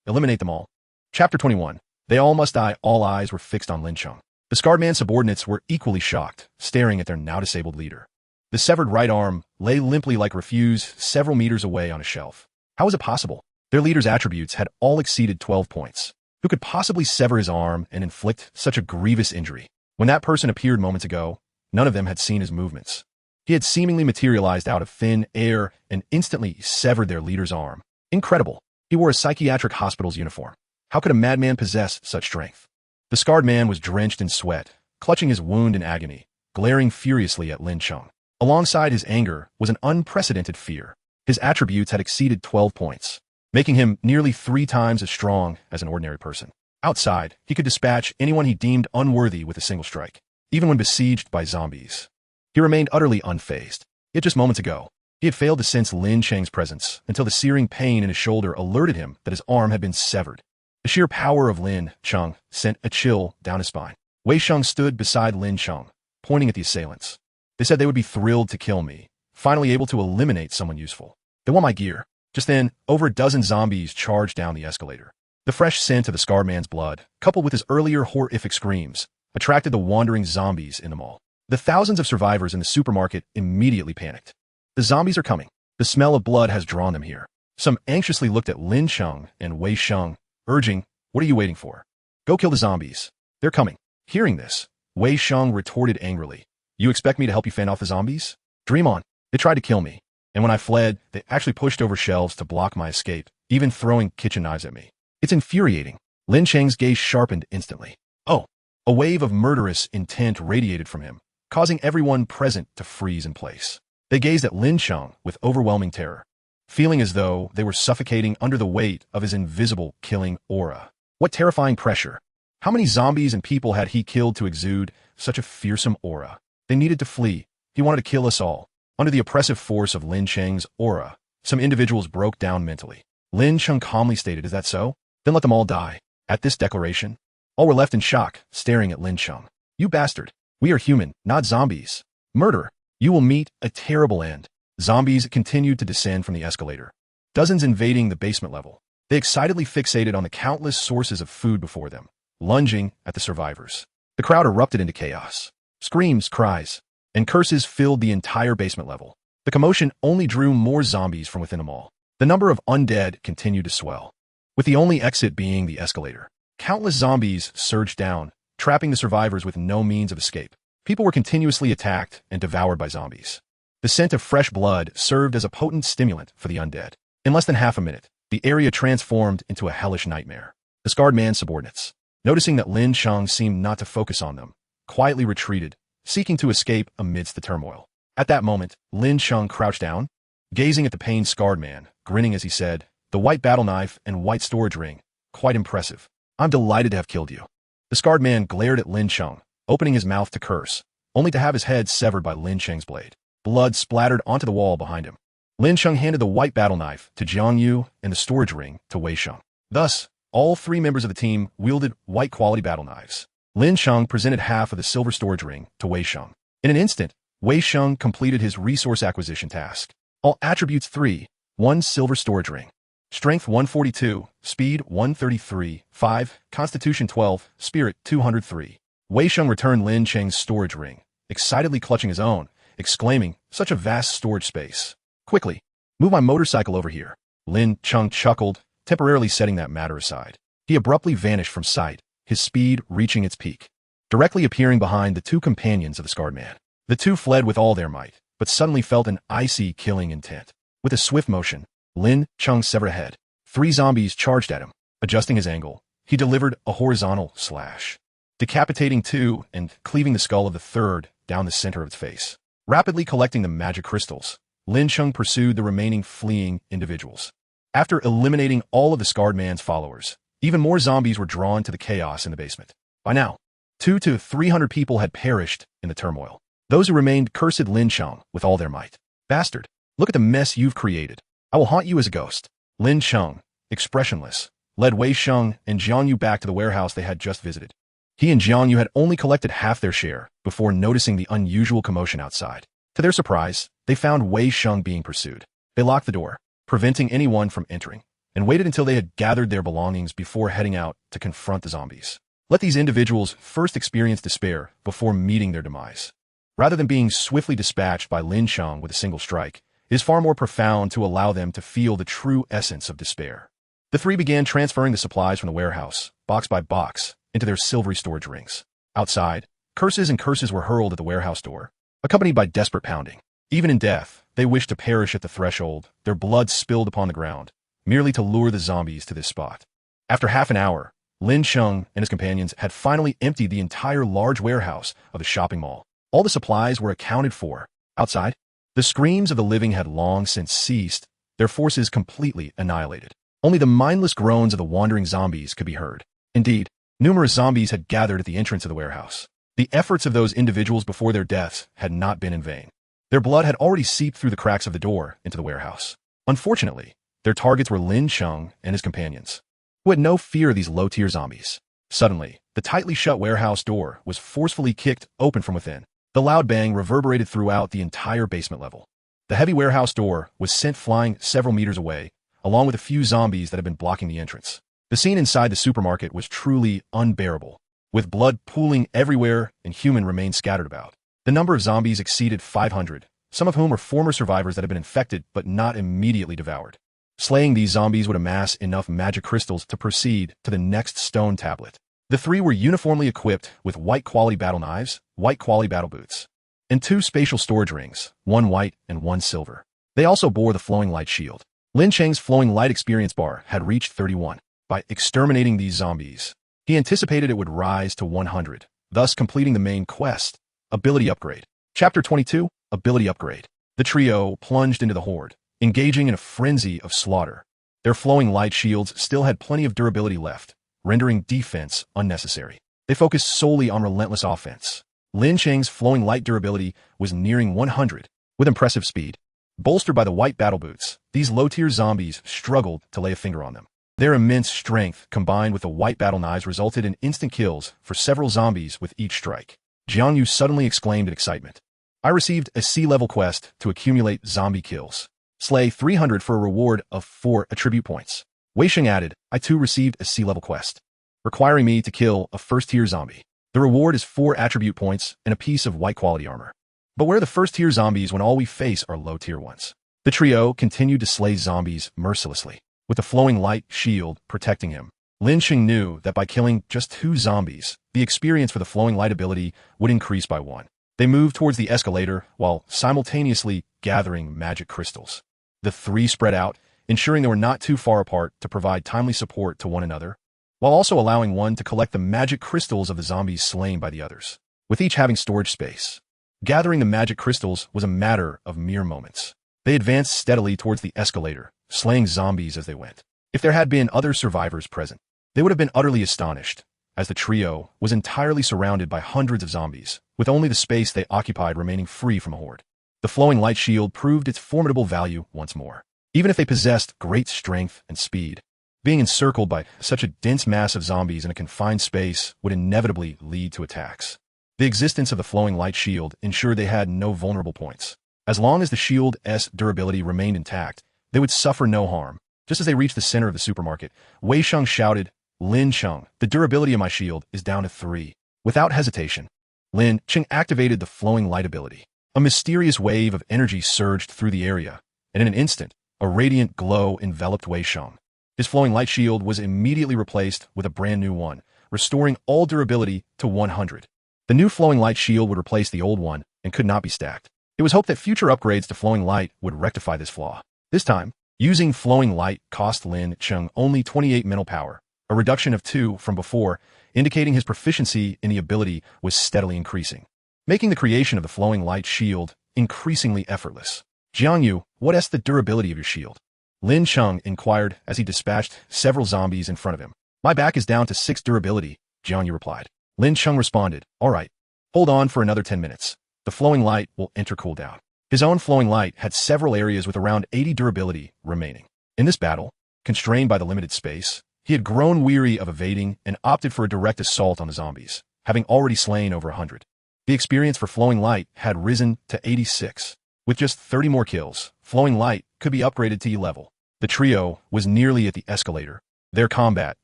eliminate them all. Chapter 21. They all must die. All eyes were fixed on Lin Cheng. The scarred man's subordinates were equally shocked, staring at their now disabled leader. The severed right arm lay limply like refuse several meters away on a shelf. How was it possible? Their leader's attributes had all exceeded 12 points. Who could possibly sever his arm and inflict such a grievous injury? When that person appeared moments ago, none of them had seen his movements. He had seemingly materialized out of thin air and instantly severed their leader's arm. Incredible. He wore a psychiatric hospital's uniform. How could a madman possess such strength? The scarred man was drenched in sweat, clutching his wound in agony, glaring furiously at Lin Cheng. Alongside his anger was an unprecedented fear. His attributes had exceeded 12 points, making him nearly 3 times as strong as an ordinary person. Outside, he could dispatch anyone he deemed unworthy with a single strike, even when besieged by zombies. He remained utterly unfazed. Yet just moments ago, he had failed to sense Lin Cheng's presence until the searing pain in his shoulder alerted him that his arm had been severed. The sheer power of Lin Cheng sent a chill down his spine. Wei Sheng stood beside Lin Cheng, pointing at the assailants. They said they would be thrilled to kill me, finally able to eliminate someone useful. They want my gear. Just then, over a dozen zombies charged down the escalator. The fresh scent of the scarred man's blood, coupled with his earlier horrific screams, attracted the wandering zombies in the mall. The thousands of survivors in the supermarket immediately panicked. The zombies are coming. The smell of blood has drawn them here. Some anxiously looked at Lin Cheng and Wei Sheng, urging, what are you waiting for? Go kill the zombies. They're coming. Hearing this, Wei Sheng retorted angrily. You expect me to help you fend off the zombies? Dream on. They tried to kill me, and when I fled, they actually pushed over shelves to block my escape, even throwing kitchen knives at me. It's infuriating. Lin Cheng's gaze sharpened instantly. Oh, a wave of murderous intent radiated from him, causing everyone present to freeze in place. They gazed at Lin Cheng with overwhelming terror, feeling as though they were suffocating under the weight of his invisible killing aura. What terrifying pressure! How many zombies and people had he killed to exude such a fearsome aura? They needed to flee. He wanted to kill us all. Under the oppressive force of Lin Cheng's aura, some individuals broke down mentally. Lin Cheng calmly stated, is that so? Then let them all die. At this declaration, all were left in shock, staring at Lin Cheng. You bastard. We are human, not zombies. Murderer. You will meet a terrible end. Zombies continued to descend from the escalator, dozens invading the basement level. They excitedly fixated on the countless sources of food before them, lunging at the survivors. The crowd erupted into chaos. Screams, cries, and curses filled the entire basement level. The commotion only drew more zombies from within them all. The number of undead continued to swell, with the only exit being the escalator. Countless zombies surged down, trapping the survivors with no means of escape. People were continuously attacked and devoured by zombies. The scent of fresh blood served as a potent stimulant for the undead. In less than half a minute, the area transformed into a hellish nightmare. The scarred man's subordinates, noticing that Lin Cheng seemed not to focus on them, quietly retreated, seeking to escape amidst the turmoil. At that moment, Lin Cheng crouched down, gazing at the pain-scarred man, grinning as he said, "The white battle knife and white storage ring. Quite impressive. I'm delighted to have killed you." The scarred man glared at Lin Cheng, opening his mouth to curse, only to have his head severed by Lin Cheng's blade. Blood splattered onto the wall behind him. Lin Cheng handed the white battle knife to Jiang Yu and the storage ring to Wei Sheng. Thus, all three members of the team wielded white-quality battle knives. Lin Cheng presented half of the silver storage ring to Wei Sheng. In an instant, Wei Sheng completed his resource acquisition task. All attributes 3, 1 silver storage ring. Strength 142, Speed 133, 5, Constitution 12, Spirit 203. Wei Sheng returned Lin Cheng's storage ring, excitedly clutching his own, exclaiming, "Such a vast storage space. Quickly, move my motorcycle over here." Lin Cheng chuckled, temporarily setting that matter aside. He abruptly vanished from sight, his speed reaching its peak, directly appearing behind the two companions of the scarred man. The two fled with all their might, but suddenly felt an icy killing intent. With a swift motion, Lin Cheng severed a head. 3 zombies charged at him. Adjusting his angle, he delivered a horizontal slash, decapitating 2 and cleaving the skull of the third down the center of its face. Rapidly collecting the magic crystals, Lin Cheng pursued the remaining fleeing individuals. After eliminating all of the scarred man's followers, even more zombies were drawn to the chaos in the basement. By now, 200 to 300 people had perished in the turmoil. Those who remained cursed Lin Cheng with all their might. "Bastard, look at the mess you've created. I will haunt you as a ghost." Lin Cheng, expressionless, led Wei Sheng and Jiang Yu back to the warehouse they had just visited. He and Jiang Yu had only collected half their share before noticing the unusual commotion outside. To their surprise, they found Wei Sheng being pursued. They locked the door, preventing anyone from entering, and waited until they had gathered their belongings before heading out to confront the zombies. Let these individuals first experience despair before meeting their demise. Rather than being swiftly dispatched by Lin Cheng with a single strike, it is far more profound to allow them to feel the true essence of despair. The three began transferring the supplies from the warehouse, box by box, into their silvery storage rings. Outside, curses and curses were hurled at the warehouse door, accompanied by desperate pounding. Even in death, they wished to perish at the threshold, their blood spilled upon the ground, merely to lure the zombies to this spot. After half an hour, Lin Cheng and his companions had finally emptied the entire large warehouse of the shopping mall. All the supplies were accounted for. Outside, the screams of the living had long since ceased, their forces completely annihilated. Only the mindless groans of the wandering zombies could be heard. Indeed, numerous zombies had gathered at the entrance of the warehouse. The efforts of those individuals before their deaths had not been in vain. Their blood had already seeped through the cracks of the door into the warehouse. Unfortunately, their targets were Lin Cheng and his companions, who had no fear of these low-tier zombies. Suddenly, the tightly shut warehouse door was forcefully kicked open from within. The loud bang reverberated throughout the entire basement level. The heavy warehouse door was sent flying several meters away, along with a few zombies that had been blocking the entrance. The scene inside the supermarket was truly unbearable, with blood pooling everywhere and human remains scattered about. The number of zombies exceeded 500, some of whom were former survivors that had been infected but not immediately devoured. Slaying these zombies would amass enough magic crystals to proceed to the next stone tablet. The three were uniformly equipped with white-quality battle knives, white-quality battle boots, and 2 spatial storage rings, 1 white and 1 silver. They also bore the flowing light shield. Lin Cheng's flowing light experience bar had reached 31. By exterminating these zombies, he anticipated it would rise to 100, thus completing the main quest. Ability upgrade. Chapter 22, Ability upgrade. The trio plunged into the horde, engaging in a frenzy of slaughter. Their flowing light shields still had plenty of durability left, rendering defense unnecessary. They focused solely on relentless offense. Lin Cheng's flowing light durability was nearing 100, with impressive speed. Bolstered by the white battle boots, these low-tier zombies struggled to lay a finger on them. Their immense strength, combined with the white battle knives, resulted in instant kills for several zombies with each strike. Jiang Yu suddenly exclaimed in excitement, "I received a C-level quest to accumulate zombie kills. Slay 300 for a reward of 4 attribute points. Wei Sheng added, I too received a C-level quest, requiring me to kill a first-tier zombie. The reward is 4 attribute points and a piece of white-quality armor. But where are the first-tier zombies when all we face are low-tier ones? The trio continued to slay zombies mercilessly, with the flowing light shield protecting him. Lin Cheng knew that by killing just 2 zombies, the experience for the flowing light ability would increase by 1. They moved towards the escalator while simultaneously gathering magic crystals. The 3 spread out, ensuring they were not too far apart to provide timely support to one another, while also allowing one to collect the magic crystals of the zombies slain by the others, with each having storage space. Gathering the magic crystals was a matter of mere moments. They advanced steadily towards the escalator, slaying zombies as they went. If there had been other survivors present, they would have been utterly astonished, as the trio was entirely surrounded by hundreds of zombies, with only the space they occupied remaining free from a horde. The flowing light shield proved its formidable value once more. Even if they possessed great strength and speed, being encircled by such a dense mass of zombies in a confined space would inevitably lead to attacks. The existence of the flowing light shield ensured they had no vulnerable points. As long as the shield's durability remained intact, they would suffer no harm. Just as they reached the center of the supermarket, Wei Sheng shouted, Lin Cheng, the durability of my shield is down to 3. Without hesitation, Lin Cheng activated the flowing light ability. A mysterious wave of energy surged through the area, and in an instant, a radiant glow enveloped Wei Sheng. His flowing light shield was immediately replaced with a brand new one, restoring all durability to 100. The new flowing light shield would replace the old one and could not be stacked. It was hoped that future upgrades to flowing light would rectify this flaw. This time, using flowing light cost Lin Cheng only 28 mental power, a reduction of 2 from before, indicating his proficiency in the ability was steadily increasing, making the creation of the flowing light shield increasingly effortless. Jiangyu, what is the durability of your shield? Lin Cheng inquired as he dispatched several zombies in front of him. My back is down to 6 durability, Jiangyu replied. Lin Cheng responded, all right, hold on for another 10 minutes. The flowing light will enter cooldown. His own flowing light had several areas with around 80 durability remaining. In this battle, constrained by the limited space, he had grown weary of evading and opted for a direct assault on the zombies, having already slain over 100. The experience for flowing light had risen to 86. With just 30 more kills, flowing light could be upgraded to E-level. The trio was nearly at the escalator, their combat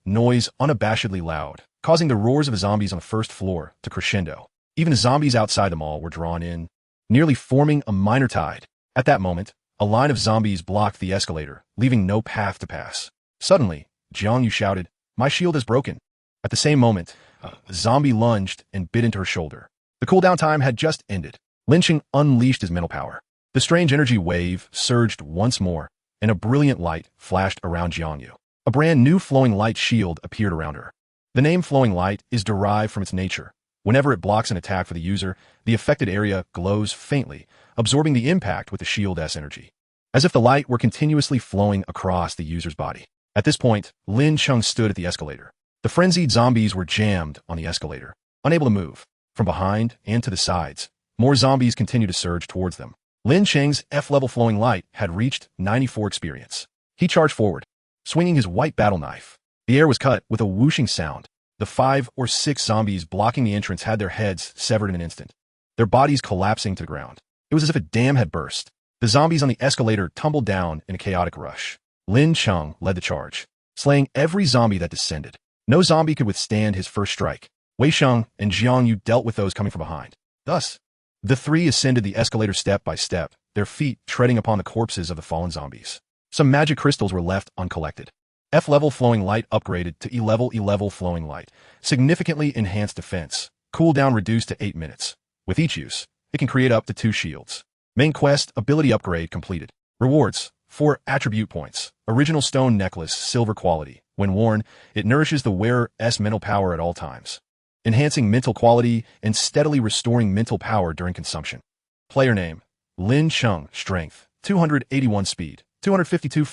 noise unabashedly loud, causing the roars of the zombies on the first floor to crescendo. Even the zombies outside the mall were drawn in, nearly forming a minor tide. At that moment, a line of zombies blocked the escalator, leaving no path to pass. Suddenly, Jiangyu shouted, my shield is broken. At the same moment, a zombie lunged and bit into her shoulder. The cooldown time had just ended. Lin Cheng unleashed his mental power. The strange energy wave surged once more, and a brilliant light flashed around Jiangyu. A brand new flowing light shield appeared around her. The name flowing light is derived from its nature. Whenever it blocks an attack for the user, the affected area glows faintly, absorbing the impact with the shield's energy, as if the light were continuously flowing across the user's body. At this point, Lin Cheng stood at the escalator. The frenzied zombies were jammed on the escalator, unable to move. From behind and to the sides, more zombies continued to surge towards them. Lin Cheng's F-level flowing light had reached 94 experience. He charged forward, swinging his white battle knife. The air was cut with a whooshing sound. The 5 or 6 zombies blocking the entrance had their heads severed in an instant, their bodies collapsing to the ground. It was as if a dam had burst. The zombies on the escalator tumbled down in a chaotic rush. Lin Cheng led the charge, slaying every zombie that descended. No zombie could withstand his first strike. Wei Sheng and Jiangyu dealt with those coming from behind. Thus, the 3 ascended the escalator step by step, their feet treading upon the corpses of the fallen zombies. Some magic crystals were left uncollected. F-level flowing light upgraded to E-level flowing light, significantly enhanced defense, cooldown reduced to 8 minutes. With each use, it can create up to 2 shields. Main quest ability upgrade completed. Rewards, 4 attribute points. Original stone necklace, silver quality. When worn, it nourishes the wearer's mental power at all times, enhancing mental quality and steadily restoring mental power during consumption. Player name, Lin Cheng, strength, 281 speed, 252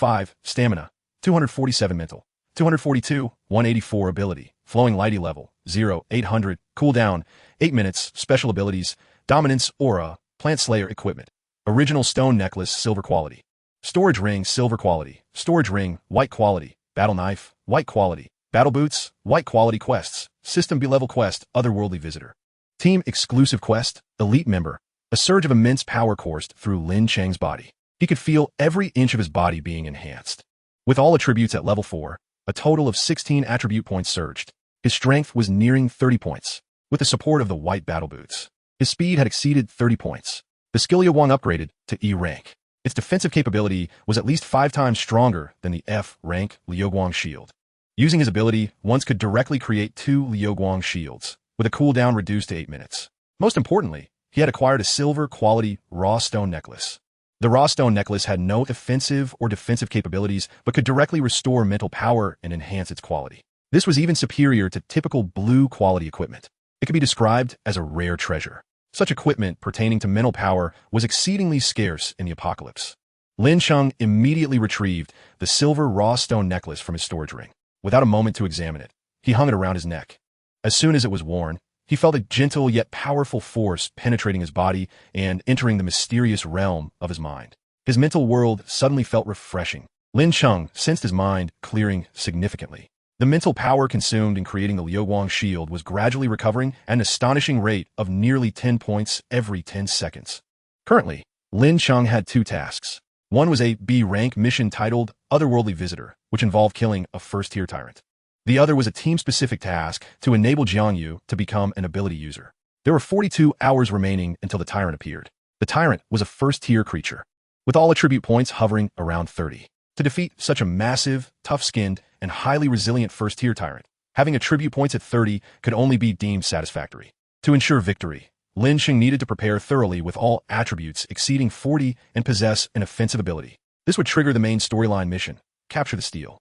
stamina, 247 mental, 242, 184 ability, flowing lighty level, 0, 800, cooldown, 8 minutes, special abilities, dominance, aura, plant slayer equipment, original stone necklace, silver quality, storage ring, silver quality, storage ring, white quality, battle knife, white quality, battle boots, white quality quests, system B-level quest, otherworldly visitor, team exclusive quest, elite member, a surge of immense power coursed through Lin Cheng's body. He could feel every inch of his body being enhanced. With all attributes at level 4, a total of 16 attribute points surged. His strength was nearing 30 points, with the support of the white battle boots. His speed had exceeded 30 points. The skill Liuguang upgraded to E rank. Its defensive capability was at least 5 times stronger than the F rank Liuguang shield. Using his ability, one could directly create 2 Liuguang shields, with a cooldown reduced to 8 minutes. Most importantly, he had acquired a silver quality raw stone necklace. The raw stone necklace had no offensive or defensive capabilities, but could directly restore mental power and enhance its quality. This was even superior to typical blue quality equipment. It could be described as a rare treasure. Such equipment pertaining to mental power was exceedingly scarce in the apocalypse. Lin Cheng immediately retrieved the silver raw stone necklace from his storage ring. Without a moment to examine it, he hung it around his neck. As soon as it was worn, he felt a gentle yet powerful force penetrating his body and entering the mysterious realm of his mind. His mental world suddenly felt refreshing. Lin Cheng sensed his mind clearing significantly. The mental power consumed in creating the Liuguang shield was gradually recovering at an astonishing rate of nearly 10 points every 10 seconds. Currently, Lin Cheng had 2 tasks. One was a B-rank mission titled Otherworldly Visitor, which involved killing a first-tier tyrant. The other was a team-specific task to enable Jiangyu to become an ability user. There were 42 hours remaining until the tyrant appeared. The tyrant was a first-tier creature, with all attribute points hovering around 30. To defeat such a massive, tough-skinned, and highly resilient first-tier tyrant, having attribute points at 30 could only be deemed satisfactory. To ensure victory, Lin Cheng needed to prepare thoroughly with all attributes exceeding 40 and possess an offensive ability. This would trigger the main storyline mission, Capture the Steel.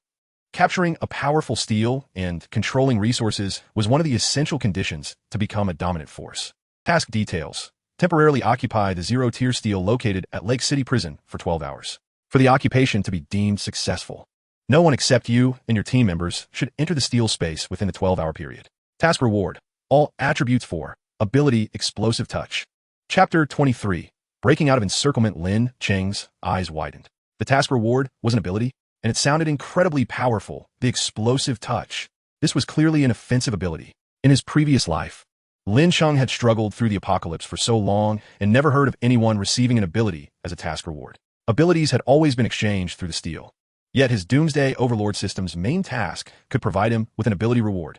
Capturing a powerful steel and controlling resources was one of the essential conditions to become a dominant force. Task details. Temporarily occupy the 0-tier steel located at Lake City Prison for 12 hours. For the occupation to be deemed successful, no one except you and your team members should enter the steel space within the 12-hour period. Task reward. All attributes for ability Explosive Touch. Chapter 23. Breaking out of encirclement. Lin Cheng's eyes widened. The task reward was an ability, and it sounded incredibly powerful, the Explosive Touch. This was clearly an offensive ability. In his previous life, Lin Cheng had struggled through the apocalypse for so long and never heard of anyone receiving an ability as a task reward. Abilities had always been exchanged through the steel. Yet his Doomsday Overlord System's main task could provide him with an ability reward.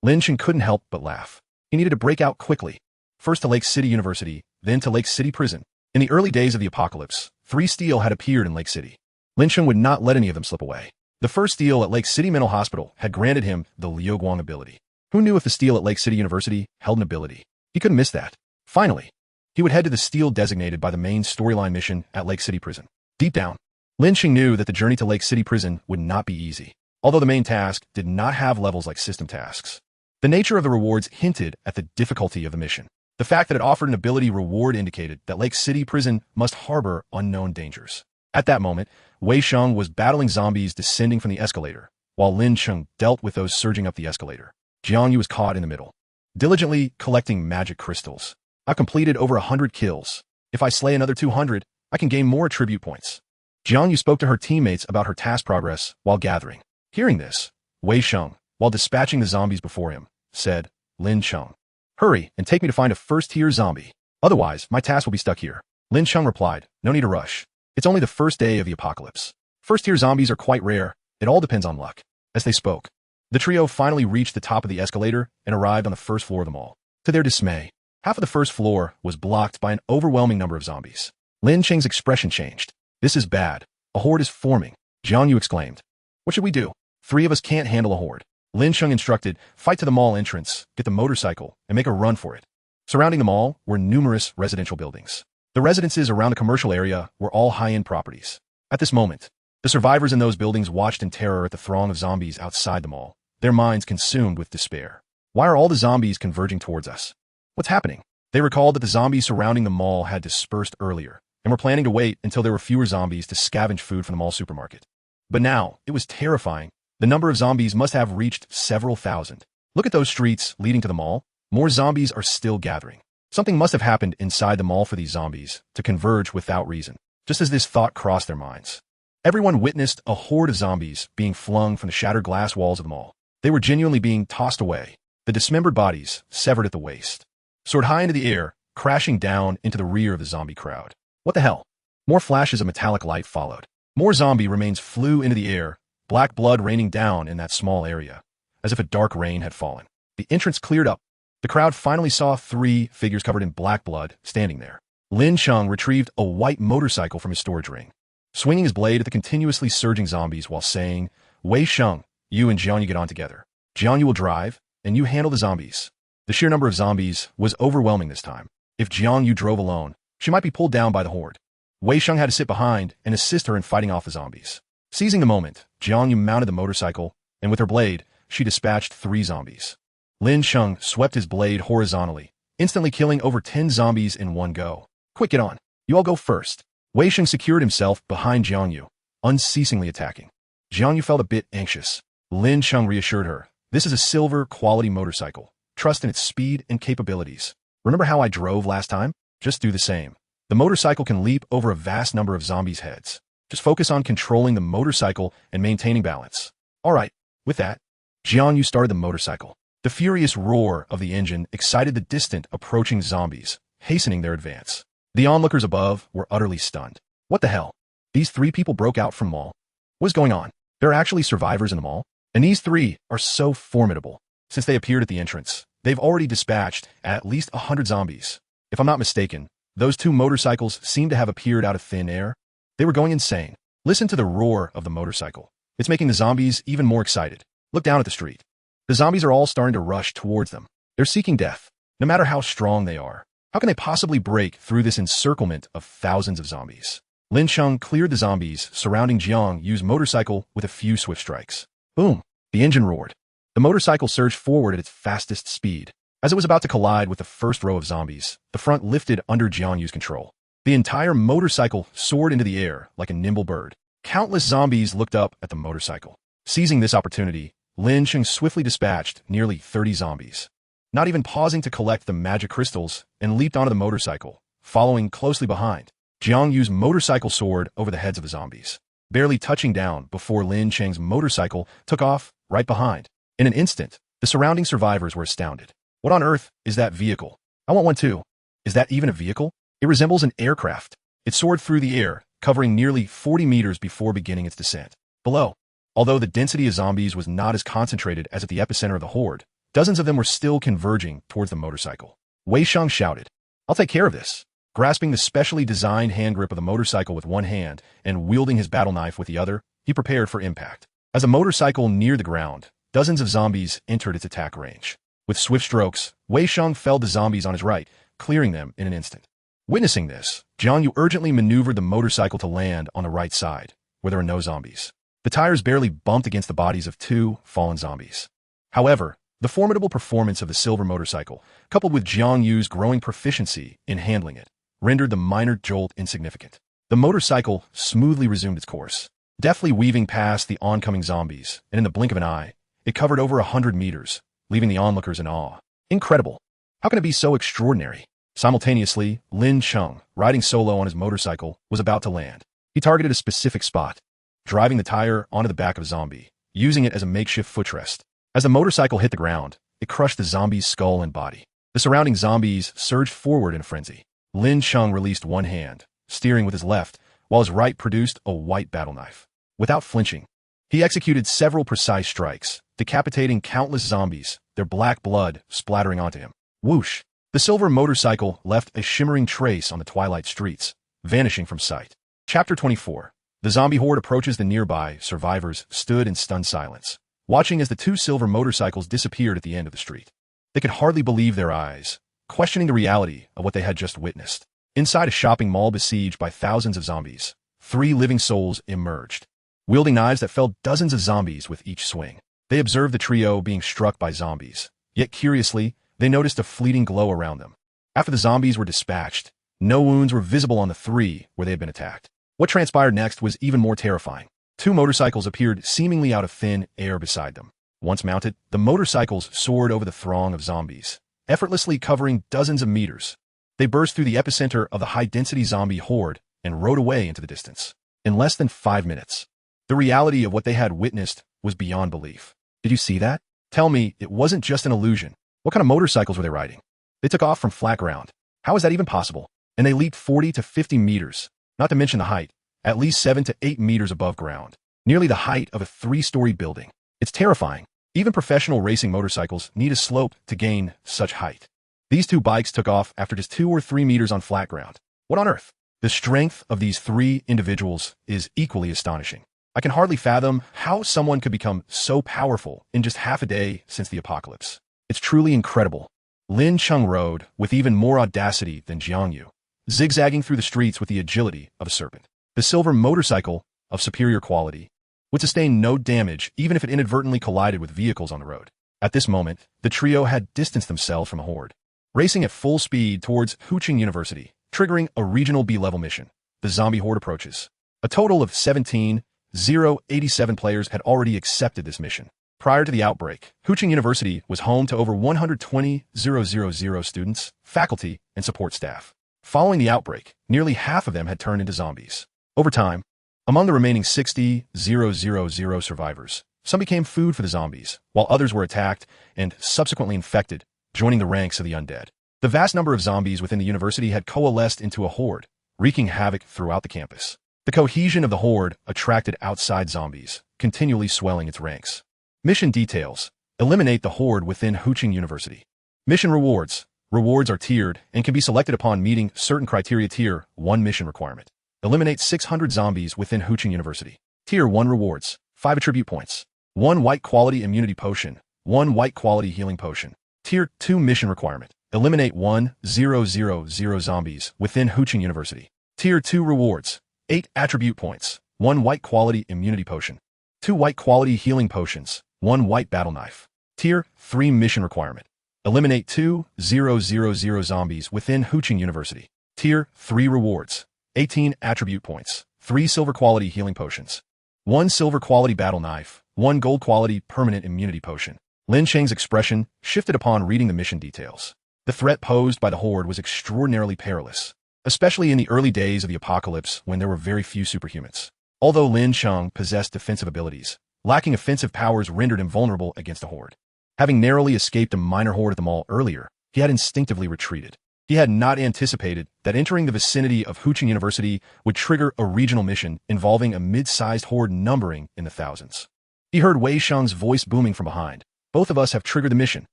Lin Cheng couldn't help but laugh. He needed to break out quickly. First to Lake City University, then to Lake City Prison. In the early days of the apocalypse, 3 steel had appeared in Lake City. Lin Cheng would not let any of them slip away. The first steel at Lake City Mental Hospital had granted him the Liuguang ability. Who knew if the steel at Lake City University held an ability? He couldn't miss that. Finally, he would head to the steel designated by the main storyline mission at Lake City Prison. Deep down, Lin Cheng knew that the journey to Lake City Prison would not be easy, although the main task did not have levels like system tasks. The nature of the rewards hinted at the difficulty of the mission. The fact that it offered an ability reward indicated that Lake City Prison must harbor unknown dangers. At that moment, Wei Sheng was battling zombies descending from the escalator, while Lin Cheng dealt with those surging up the escalator. Jiangyu was caught in the middle, diligently collecting magic crystals. I've completed over 100 kills. If I slay another 200, I can gain more attribute points. Jiangyu spoke to her teammates about her task progress while gathering. Hearing this, Wei Sheng, while dispatching the zombies before him, said, Lin Cheng, hurry and take me to find a first-tier zombie. Otherwise, my task will be stuck here. Lin Cheng replied, no need to rush. It's only the first day of the apocalypse. First-tier zombies are quite rare. It all depends on luck. As they spoke, the trio finally reached the top of the escalator and arrived on the first floor of the mall. To their dismay, half of the first floor was blocked by an overwhelming number of zombies. Lin Cheng's expression changed. This is bad. A horde is forming. Jiangyu exclaimed. What should we do? 3 of us can't handle a horde. Lin Cheng instructed, fight to the mall entrance, get the motorcycle, and make a run for it. Surrounding the mall were numerous residential buildings. The residences around the commercial area were all high-end properties. At this moment, the survivors in those buildings watched in terror at the throng of zombies outside the mall, their minds consumed with despair. Why are all the zombies converging towards us? What's happening? They recalled that the zombies surrounding the mall had dispersed earlier, and were planning to wait until there were fewer zombies to scavenge food from the mall supermarket. But now, it was terrifying. The number of zombies must have reached several thousand. Look at those streets leading to the mall. More zombies are still gathering. Something must have happened inside the mall for these zombies to converge without reason. Just as this thought crossed their minds, everyone witnessed a horde of zombies being flung from the shattered glass walls of the mall. They were genuinely being tossed away, the dismembered bodies severed at the waist, soared high into the air, crashing down into the rear of the zombie crowd. What the hell? More flashes of metallic light followed. More zombie remains flew into the air, black blood raining down in that small area, as if a dark rain had fallen. The entrance cleared up. The crowd finally saw 3 figures covered in black blood standing there. Lin Cheng retrieved a white motorcycle from his storage ring, swinging his blade at the continuously surging zombies while saying, "Wei Sheng, you and Jiangyu get on together. Jiangyu will drive, and you handle the zombies." The sheer number of zombies was overwhelming this time. If Jiangyu drove alone, she might be pulled down by the horde. Wei Sheng had to sit behind and assist her in fighting off the zombies. Seizing the moment, Jiangyu mounted the motorcycle, and with her blade, she dispatched 3 zombies. Lin Cheng swept his blade horizontally, instantly killing over 10 zombies in one go. "Quick, get on. You all go first." Wei Sheng secured himself behind Jiangyu, unceasingly attacking. Jiangyu felt a bit anxious. Lin Cheng reassured her, "This is a silver quality motorcycle. Trust in its speed and capabilities. Remember how I drove last time? Just do the same. The motorcycle can leap over a vast number of zombies' heads. Just focus on controlling the motorcycle and maintaining balance." All right. With that, Jiangyu started the motorcycle. The furious roar of the engine excited the distant, approaching zombies, hastening their advance. The onlookers above were utterly stunned. What the hell? These 3 people broke out from mall. What is going on? There are actually survivors in the mall? And these 3 are so formidable. Since they appeared at the entrance, they've already dispatched at least 100 zombies. If I'm not mistaken, those 2 motorcycles seem to have appeared out of thin air. They were going insane. Listen to the roar of the motorcycle. It's making the zombies even more excited. Look down at the street. The zombies are all starting to rush towards them. They're seeking death, no matter how strong they are. How can they possibly break through this encirclement of thousands of zombies? Lin Cheng cleared the zombies surrounding Jiangyu's motorcycle with a few swift strikes. Boom! The engine roared. The motorcycle surged forward at its fastest speed. As it was about to collide with the first row of zombies, the front lifted under Jiangyu's control. The entire motorcycle soared into the air like a nimble bird. Countless zombies looked up at the motorcycle. Seizing this opportunity, Lin Cheng swiftly dispatched nearly 30 zombies, not even pausing to collect the magic crystals, and leaped onto the motorcycle, following closely behind. Jiangyu's motorcycle soared over the heads of the zombies, barely touching down before Lin Cheng's motorcycle took off right behind. In an instant, the surrounding survivors were astounded. What on earth is that vehicle? I want one too. Is that even a vehicle? It resembles an aircraft. It soared through the air, covering nearly 40 meters before beginning its descent. Below, although the density of zombies was not as concentrated as at the epicenter of the horde, dozens of them were still converging towards the motorcycle. Wei Sheng shouted, "I'll take care of this." Grasping the specially designed hand grip of the motorcycle with one hand and wielding his battle knife with the other, he prepared for impact. As the motorcycle neared the ground, dozens of zombies entered its attack range. With swift strokes, Wei Sheng felled the zombies on his right, clearing them in an instant. Witnessing this, Jiangyu urgently maneuvered the motorcycle to land on the right side, where there were no zombies. The tires barely bumped against the bodies of 2 fallen zombies. However, the formidable performance of the silver motorcycle, coupled with Jiangyu's growing proficiency in handling it, rendered the minor jolt insignificant. The motorcycle smoothly resumed its course, deftly weaving past the oncoming zombies, and in the blink of an eye, it covered over 100 meters, leaving the onlookers in awe. Incredible! How can it be so extraordinary? Simultaneously, Lin Cheng, riding solo on his motorcycle, was about to land. He targeted a specific spot, driving the tire onto the back of a zombie, using it as a makeshift footrest. As the motorcycle hit the ground, it crushed the zombie's skull and body. The surrounding zombies surged forward in a frenzy. Lin Cheng released one hand, steering with his left, while his right produced a white battle knife. Without flinching, he executed several precise strikes, decapitating countless zombies, their black blood splattering onto him. Whoosh! The silver motorcycle left a shimmering trace on the twilight streets, vanishing from sight. Chapter 24. The zombie horde approaches. The nearby survivors stood in stunned silence, watching as the 2 silver motorcycles disappeared at the end of the street. They could hardly believe their eyes, questioning the reality of what they had just witnessed. Inside a shopping mall besieged by thousands of zombies, 3 living souls emerged, wielding knives that felled dozens of zombies with each swing. They observed the trio being struck by zombies, yet curiously, they noticed a fleeting glow around them. After the zombies were dispatched, no wounds were visible on the 3 where they had been attacked. What transpired next was even more terrifying. 2 motorcycles appeared seemingly out of thin air beside them. Once mounted, the motorcycles soared over the throng of zombies, effortlessly covering dozens of meters. They burst through the epicenter of the high-density zombie horde and rode away into the distance. In less than 5 minutes, the reality of what they had witnessed was beyond belief. Did you see that? Tell me it wasn't just an illusion. What kind of motorcycles were they riding? They took off from flat ground. How is that even possible? And they leaped 40 to 50 meters. not to mention the height, at least 7 to 8 meters above ground, nearly the height of a 3-story building. It's terrifying. Even professional racing motorcycles need a slope to gain such height. These two bikes took off after just 2 or 3 meters on flat ground. What on earth? The strength of these 3 individuals is equally astonishing. I can hardly fathom how someone could become so powerful in just half a day since the apocalypse. It's truly incredible. Lin Cheng rode with even more audacity than Jiangyu, zigzagging through the streets with the agility of a serpent. The silver motorcycle, of superior quality, would sustain no damage even if it inadvertently collided with vehicles on the road. At this moment, the trio had distanced themselves from a horde, racing at full speed towards Huqing University, triggering a regional B-level mission. The zombie horde approaches. A total of 17,087 players had already accepted this mission. Prior to the outbreak, Huqing University was home to over 120,000 students, faculty, and support staff. Following the outbreak, nearly half of them had turned into zombies. Over time, among the remaining 60,000 survivors, some became food for the zombies, while others were attacked and subsequently infected, joining the ranks of the undead. The vast number of zombies within the university had coalesced into a horde, wreaking havoc throughout the campus. The cohesion of the horde attracted outside zombies, continually swelling its ranks. Mission details. Eliminate the horde within Huqing University. Mission rewards. Rewards are tiered and can be selected upon meeting certain criteria. Tier 1 mission requirement. Eliminate 600 zombies within Huqing University. Tier 1 rewards. 5 attribute points. 1 white quality immunity potion. 1 white quality healing potion. Tier 2 mission requirement. Eliminate 1,000 zombies within Huqing University. Tier 2 rewards. 8 attribute points. 1 white quality immunity potion. 2 white quality healing potions. 1 white battle knife. Tier 3 mission requirement. Eliminate 2,000 zombies within Huqing University. Tier 3 rewards. 18 attribute points. 3 silver quality healing potions. 1 silver quality battle knife. 1 gold quality permanent immunity potion. Lin Cheng's expression shifted upon reading the mission details. The threat posed by the horde was extraordinarily perilous, especially in the early days of the apocalypse when there were very few superhumans. Although Lin Cheng possessed defensive abilities, lacking offensive powers rendered him vulnerable against a horde. Having narrowly escaped a minor horde at the mall earlier, he had instinctively retreated. He had not anticipated that entering the vicinity of Huqing University would trigger a regional mission involving a mid-sized horde numbering in the thousands. He heard Wei Sheng's voice booming from behind. Both of us have triggered the mission.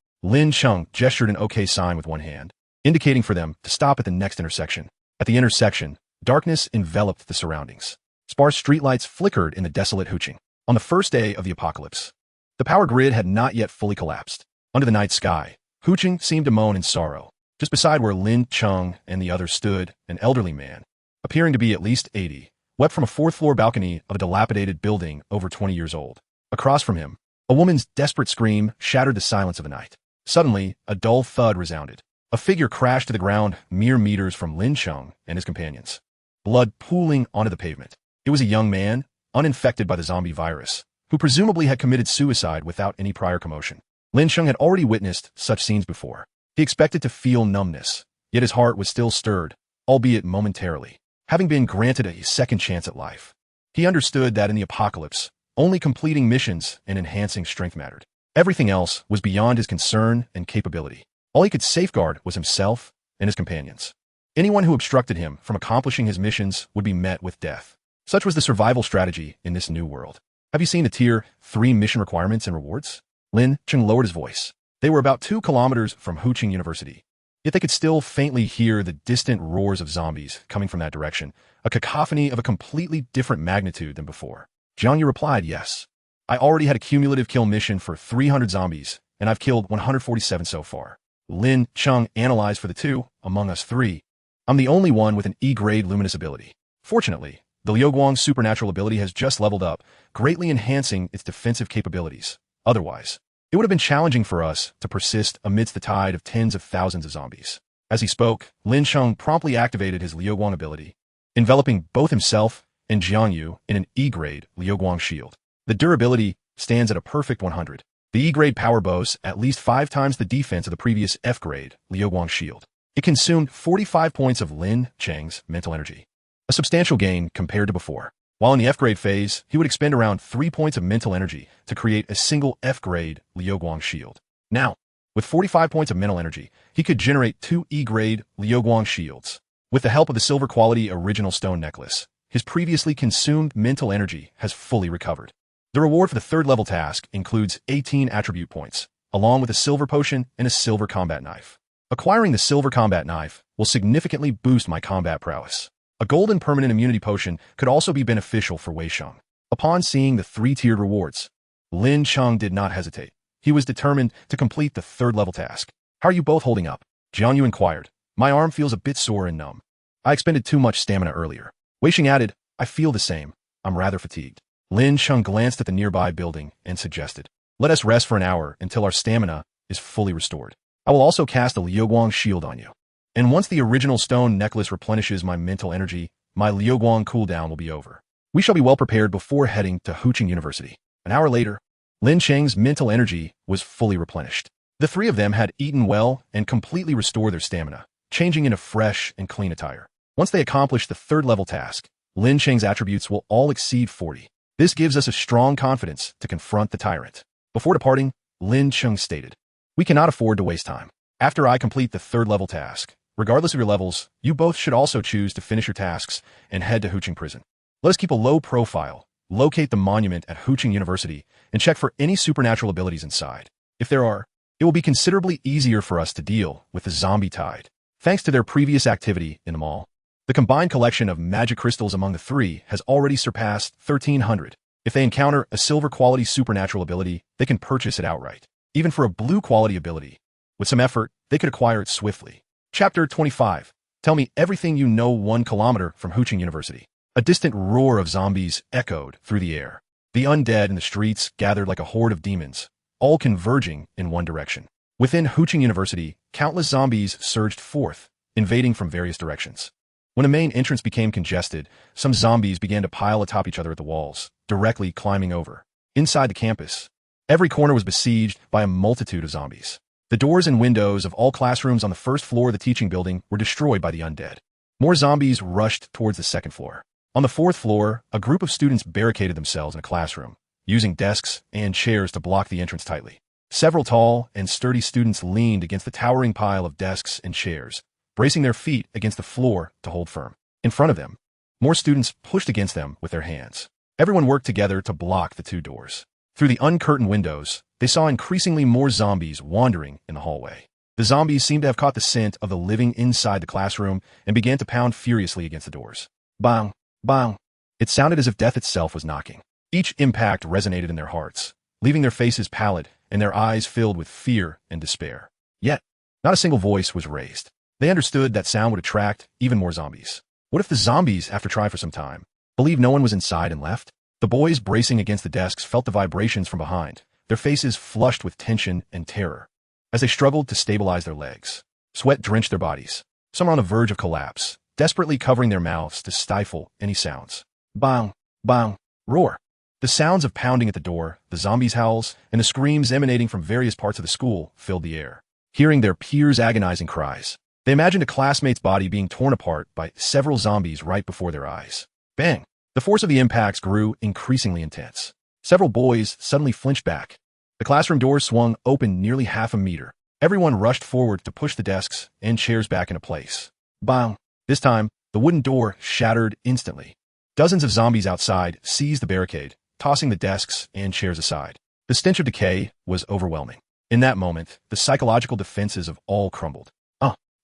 Lin Cheng gestured an OK sign with one hand, indicating for them to stop at the next intersection. At the intersection, darkness enveloped the surroundings. Sparse streetlights flickered in the desolate Huqing. On the first day of the apocalypse, the power grid had not yet fully collapsed. Under the night sky, Huqing seemed to moan in sorrow. Just beside where Lin Cheng and the others stood, an elderly man, appearing to be at least 80, wept from a 4th-floor balcony of a dilapidated building over 20 years old. Across from him, a woman's desperate scream shattered the silence of the night. Suddenly, a dull thud resounded. A figure crashed to the ground mere meters from Lin Cheng and his companions, blood pooling onto the pavement. It was a young man, uninfected by the zombie virus, who presumably had committed suicide without any prior commotion. Lin Cheng had already witnessed such scenes before. He expected to feel numbness, yet his heart was still stirred, albeit momentarily. Having been granted a second chance at life, he understood that in the apocalypse, only completing missions and enhancing strength mattered. Everything else was beyond his concern and capability. All he could safeguard was himself and his companions. Anyone who obstructed him from accomplishing his missions would be met with death. Such was the survival strategy in this new world. Have you seen the Tier 3 mission requirements and rewards? Lin Cheng lowered his voice. They were about 2 kilometers from Huqing University, yet they could still faintly hear the distant roars of zombies coming from that direction, a cacophony of a completely different magnitude than before. Jiangyu replied, yes. I already had a cumulative kill mission for 300 zombies, and I've killed 147 so far. Lin Cheng analyzed for the 2 among us 3. I'm the only one with an E-grade luminous ability. Fortunately, the Liuguang's supernatural ability has just leveled up, greatly enhancing its defensive capabilities. Otherwise, it would have been challenging for us to persist amidst the tide of tens of thousands of zombies. As he spoke, Lin Cheng promptly activated his Liuguang ability, enveloping both himself and Jiangyu in an E-grade Liuguang shield. The durability stands at a perfect 100. The E-grade power boasts at least 5 times the defense of the previous F-grade Liuguang shield. It consumed 45 points of Lin Cheng's mental energy, a substantial gain compared to before. While in the F-grade phase, he would expend around 3 points of mental energy to create a single F-grade Liuguang shield. Now, with 45 points of mental energy, he could generate 2 E-grade Liuguang shields. With the help of the silver quality original stone necklace, his previously consumed mental energy has fully recovered. The reward for the third level task includes 18 attribute points, along with a silver potion and a silver combat knife. Acquiring the silver combat knife will significantly boost my combat prowess. A golden permanent immunity potion could also be beneficial for Wei Sheng. Upon seeing the three-tiered rewards, Lin Cheng did not hesitate. He was determined to complete the third level task. How are you both holding up? Jiang Yu inquired. My arm feels a bit sore and numb. I expended too much stamina earlier. Wei Sheng added, I feel the same. I'm rather fatigued. Lin Cheng glanced at the nearby building and suggested, let us rest for an hour until our stamina is fully restored. I will also cast a Liuguang shield on you. And once the original stone necklace replenishes my mental energy, my Liuguang cooldown will be over. We shall be well prepared before heading to Huqing University. An hour later, Lin Cheng's mental energy was fully replenished. The three of them had eaten well and completely restored their stamina, changing into fresh and clean attire. Once they accomplished the third level task, Lin Cheng's attributes will all exceed 40. This gives us a strong confidence to confront the tyrant. Before departing, Lin Cheng stated, we cannot afford to waste time. After I complete the third level task, regardless of your levels, you both should also choose to finish your tasks and head to Huqing Prison. Let us keep a low profile, locate the monument at Huqing University, and check for any supernatural abilities inside. If there are, it will be considerably easier for us to deal with the zombie tide. Thanks to their previous activity in the mall, the combined collection of magic crystals among the three has already surpassed 1,300. If they encounter a silver quality supernatural ability, they can purchase it outright. Even for a blue quality ability, with some effort, they could acquire it swiftly. Chapter 25. Tell me everything you know 1 kilometer from Huqing University. A distant roar of zombies echoed through the air. The undead in the streets gathered like a horde of demons, all converging in one direction. Within Huqing University, countless zombies surged forth, invading from various directions. When a main entrance became congested, some zombies began to pile atop each other at the walls, directly climbing over. Inside the campus, every corner was besieged by a multitude of zombies. The doors and windows of all classrooms on the first floor of the teaching building were destroyed by the undead. More zombies rushed towards the second floor. On the fourth floor, a group of students barricaded themselves in a classroom, using desks and chairs to block the entrance tightly. Several tall and sturdy students leaned against the towering pile of desks and chairs, bracing their feet against the floor to hold firm. In front of them, more students pushed against them with their hands. Everyone worked together to block the two doors. Through the uncurtained windows, they saw increasingly more zombies wandering in the hallway. The zombies seemed to have caught the scent of the living inside the classroom and began to pound furiously against the doors. Bang! Bang! It sounded as if death itself was knocking. Each impact resonated in their hearts, leaving their faces pallid and their eyes filled with fear and despair. Yet, not a single voice was raised. They understood that sound would attract even more zombies. What if the zombies, after trying for some time, believed no one was inside and left? The boys bracing against the desks felt the vibrations from behind, their faces flushed with tension and terror. As they struggled to stabilize their legs, sweat drenched their bodies. Some were on the verge of collapse, desperately covering their mouths to stifle any sounds. Bang! Bang! Roar! The sounds of pounding at the door, the zombies' howls, and the screams emanating from various parts of the school filled the air. Hearing their peers' agonizing cries, they imagined a classmate's body being torn apart by several zombies right before their eyes. Bang! The force of the impacts grew increasingly intense. Several boys suddenly flinched back. The classroom doors swung open nearly half a meter. Everyone rushed forward to push the desks and chairs back into place. Bang! This time, the wooden door shattered instantly. Dozens of zombies outside seized the barricade, tossing the desks and chairs aside. The stench of decay was overwhelming. In that moment, the psychological defenses of all crumbled.